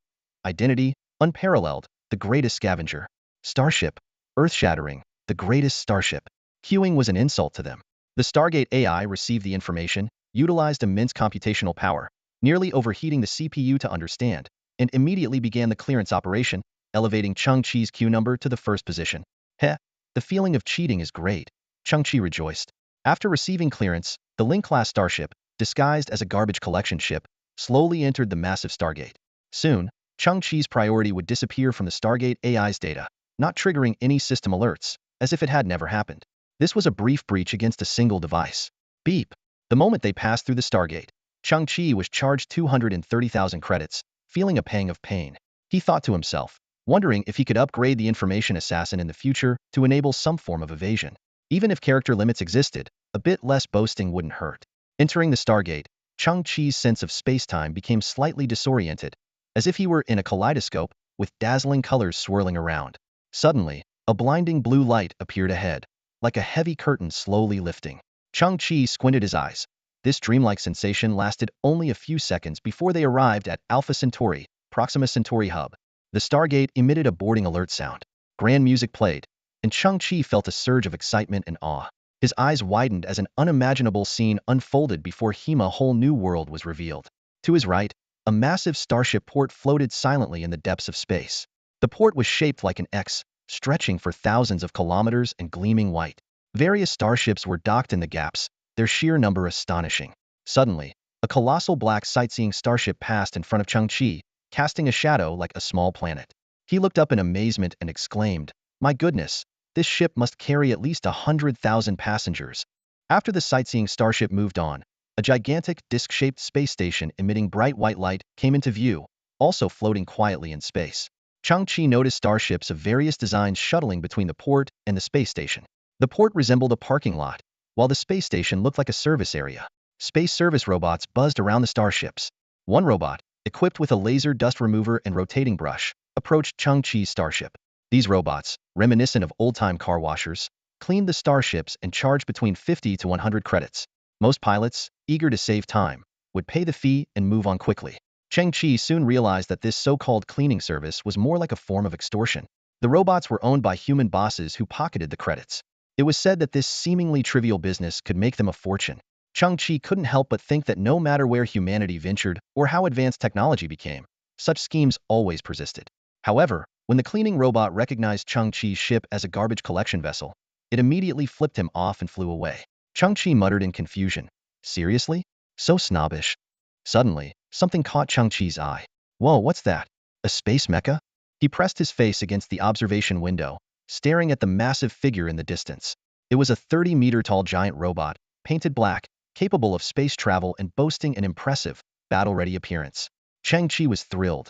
Identity, Unparalleled, the greatest scavenger. Starship. Earth-shattering, the greatest starship. Queuing was an insult to them. The Stargate AI received the information, utilized immense computational power, nearly overheating the CPU to understand, and immediately began the clearance operation, elevating Chang-Chi's queue number to the first position. Heh, the feeling of cheating is great. Chang-Chi rejoiced. After receiving clearance, the Ling-class starship, disguised as a garbage collection ship, slowly entered the massive Stargate. Soon, Chang-Chi's priority would disappear from the Stargate AI's data, not triggering any system alerts, as if it had never happened. This was a brief breach against a single device. Beep. The moment they passed through the Stargate, Chang-Chi was charged 230,000 credits, feeling a pang of pain. He thought to himself, wondering if he could upgrade the information assassin in the future to enable some form of evasion. Even if character limits existed, a bit less boasting wouldn't hurt. Entering the Stargate, Chang-Chi's sense of space-time became slightly disoriented, as if he were in a kaleidoscope, with dazzling colors swirling around. Suddenly, a blinding blue light appeared ahead, like a heavy curtain slowly lifting. Chang-Chi squinted his eyes. This dreamlike sensation lasted only a few seconds before they arrived at Alpha Centauri, Proxima Centauri hub. The Stargate emitted a boarding alert sound. Grand music played, and Chang-Chi felt a surge of excitement and awe. His eyes widened as an unimaginable scene unfolded before him. A whole new world was revealed. To his right, a massive starship port floated silently in the depths of space. The port was shaped like an X, stretching for thousands of kilometers and gleaming white. Various starships were docked in the gaps, their sheer number astonishing. Suddenly, a colossal black sightseeing starship passed in front of Chang-Chi, casting a shadow like a small planet. He looked up in amazement and exclaimed, "My goodness, this ship must carry at least 100,000 passengers." After the sightseeing starship moved on, a gigantic, disc-shaped space station emitting bright white light came into view, also floating quietly in space. Chang-Chi noticed starships of various designs shuttling between the port and the space station. The port resembled a parking lot, while the space station looked like a service area. Space service robots buzzed around the starships. One robot, equipped with a laser dust remover and rotating brush, approached Chang-Chi's starship. These robots, reminiscent of old-time car washers, cleaned the starships and charged between 50 to 100 credits. Most pilots, eager to save time, would pay the fee and move on quickly. Chang-Chi soon realized that this so-called cleaning service was more like a form of extortion. The robots were owned by human bosses who pocketed the credits. It was said that this seemingly trivial business could make them a fortune. Chang-Chi couldn't help but think that no matter where humanity ventured or how advanced technology became, such schemes always persisted. However, when the cleaning robot recognized Chang-Chi's ship as a garbage collection vessel, it immediately flipped him off and flew away. Chang-Chi muttered in confusion, "Seriously? So snobbish." Suddenly, something caught Chang-Chi's eye. "Whoa, what's that? A space mecha?" He pressed his face against the observation window, staring at the massive figure in the distance. It was a 30-meter-tall giant robot, painted black, capable of space travel and boasting an impressive, battle-ready appearance. Chang-Chi was thrilled.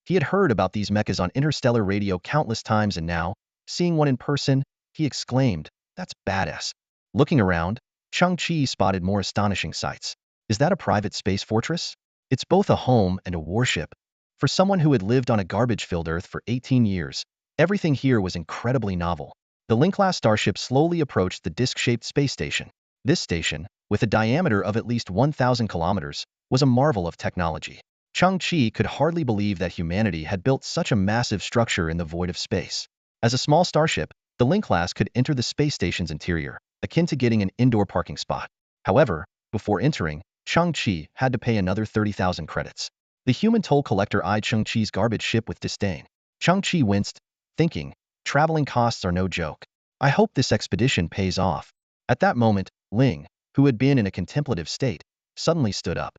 He had heard about these mechas on interstellar radio countless times, and now, seeing one in person, he exclaimed, "That's badass." Looking around, Chang-Chi spotted more astonishing sights. Is that a private space fortress? It's both a home and a warship. For someone who had lived on a garbage-filled Earth for 18 years, everything here was incredibly novel. The Ling-class starship slowly approached the disc-shaped space station. This station, with a diameter of at least 1,000 kilometers, was a marvel of technology. Chang-Chi could hardly believe that humanity had built such a massive structure in the void of space. As a small starship, the Ling-class could enter the space station's interior, akin to getting an indoor parking spot. However, before entering, Chang-Chi had to pay another 30,000 credits. The human toll collector eyed Chang-Chi's garbage ship with disdain. Chang-Chi winced, thinking, traveling costs are no joke. I hope this expedition pays off. At that moment, Ling, who had been in a contemplative state, suddenly stood up.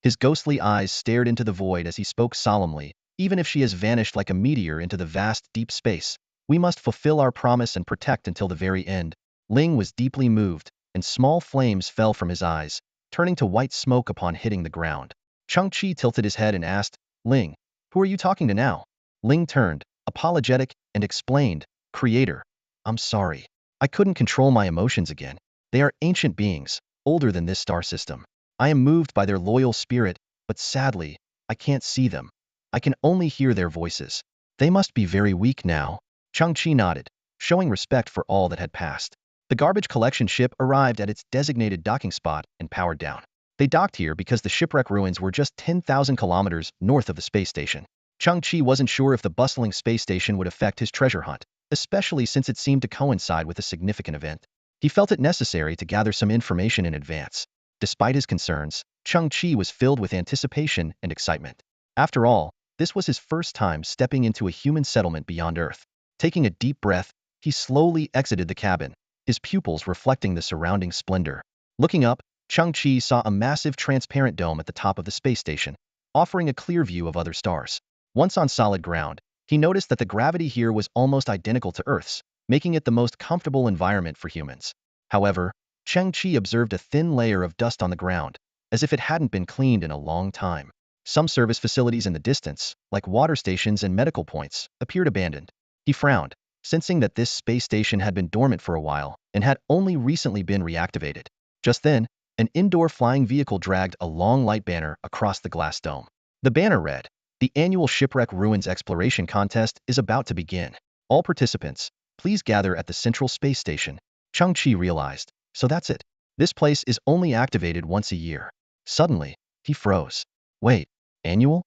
His ghostly eyes stared into the void as he spoke solemnly, "Even if she has vanished like a meteor into the vast, deep space, we must fulfill our promise and protect until the very end." Ling was deeply moved, and small flames fell from his eyes, turning to white smoke upon hitting the ground. Chang-Chi tilted his head and asked, "Ling, who are you talking to now?" Ling turned, apologetic, and explained, "Creator, I'm sorry. I couldn't control my emotions again. They are ancient beings, older than this star system. I am moved by their loyal spirit, but sadly, I can't see them. I can only hear their voices. They must be very weak now." Chang-Chi nodded, showing respect for all that had passed. The garbage collection ship arrived at its designated docking spot and powered down. They docked here because the shipwreck ruins were just 10,000 kilometers north of the space station. Chang-Chi wasn't sure if the bustling space station would affect his treasure hunt, especially since it seemed to coincide with a significant event. He felt it necessary to gather some information in advance. Despite his concerns, Chang-Chi was filled with anticipation and excitement. After all, this was his first time stepping into a human settlement beyond Earth. Taking a deep breath, he slowly exited the cabin, his pupils reflecting the surrounding splendor. Looking up, Chang-Chi saw a massive transparent dome at the top of the space station, offering a clear view of other stars. Once on solid ground, he noticed that the gravity here was almost identical to Earth's, making it the most comfortable environment for humans. However, Chang-Chi observed a thin layer of dust on the ground, as if it hadn't been cleaned in a long time. Some service facilities in the distance, like water stations and medical points, appeared abandoned. He frowned, sensing that this space station had been dormant for a while and had only recently been reactivated. Just then, an indoor flying vehicle dragged a long light banner across the glass dome. The banner read, "The annual Shipwreck Ruins Exploration Contest is about to begin. All participants, please gather at the Central Space Station." Chang-Chi realized, so that's it. This place is only activated once a year. Suddenly, he froze. Wait, annual?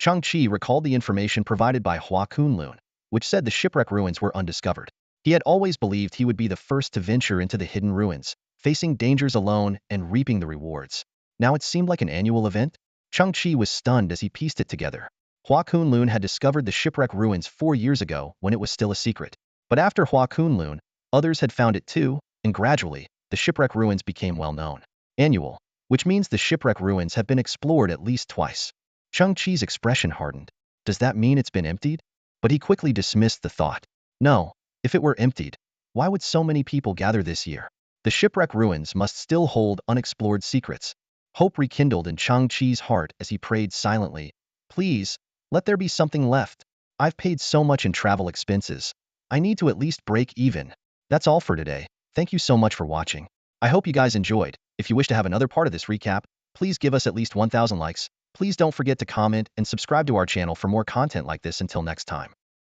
Chang-Chi recalled the information provided by Hua Kunlun, which said the shipwreck ruins were undiscovered. He had always believed he would be the first to venture into the hidden ruins, facing dangers alone and reaping the rewards. Now it seemed like an annual event? Chang-Chi was stunned as he pieced it together. Hua Kunlun had discovered the shipwreck ruins 4 years ago when it was still a secret. But after Hua Kunlun, others had found it too, and gradually, the shipwreck ruins became well known. Annual, which means the shipwreck ruins have been explored at least twice. Chang-Chi's expression hardened. Does that mean it's been emptied? But he quickly dismissed the thought. No, if it were emptied, why would so many people gather this year? The shipwreck ruins must still hold unexplored secrets. Hope rekindled in Chang-Chi's heart as he prayed silently. Please, let there be something left. I've paid so much in travel expenses. I need to at least break even. That's all for today. Thank you so much for watching. I hope you guys enjoyed. If you wish to have another part of this recap, please give us at least 1,000 likes. Please don't forget to comment and subscribe to our channel for more content like this. Until next time.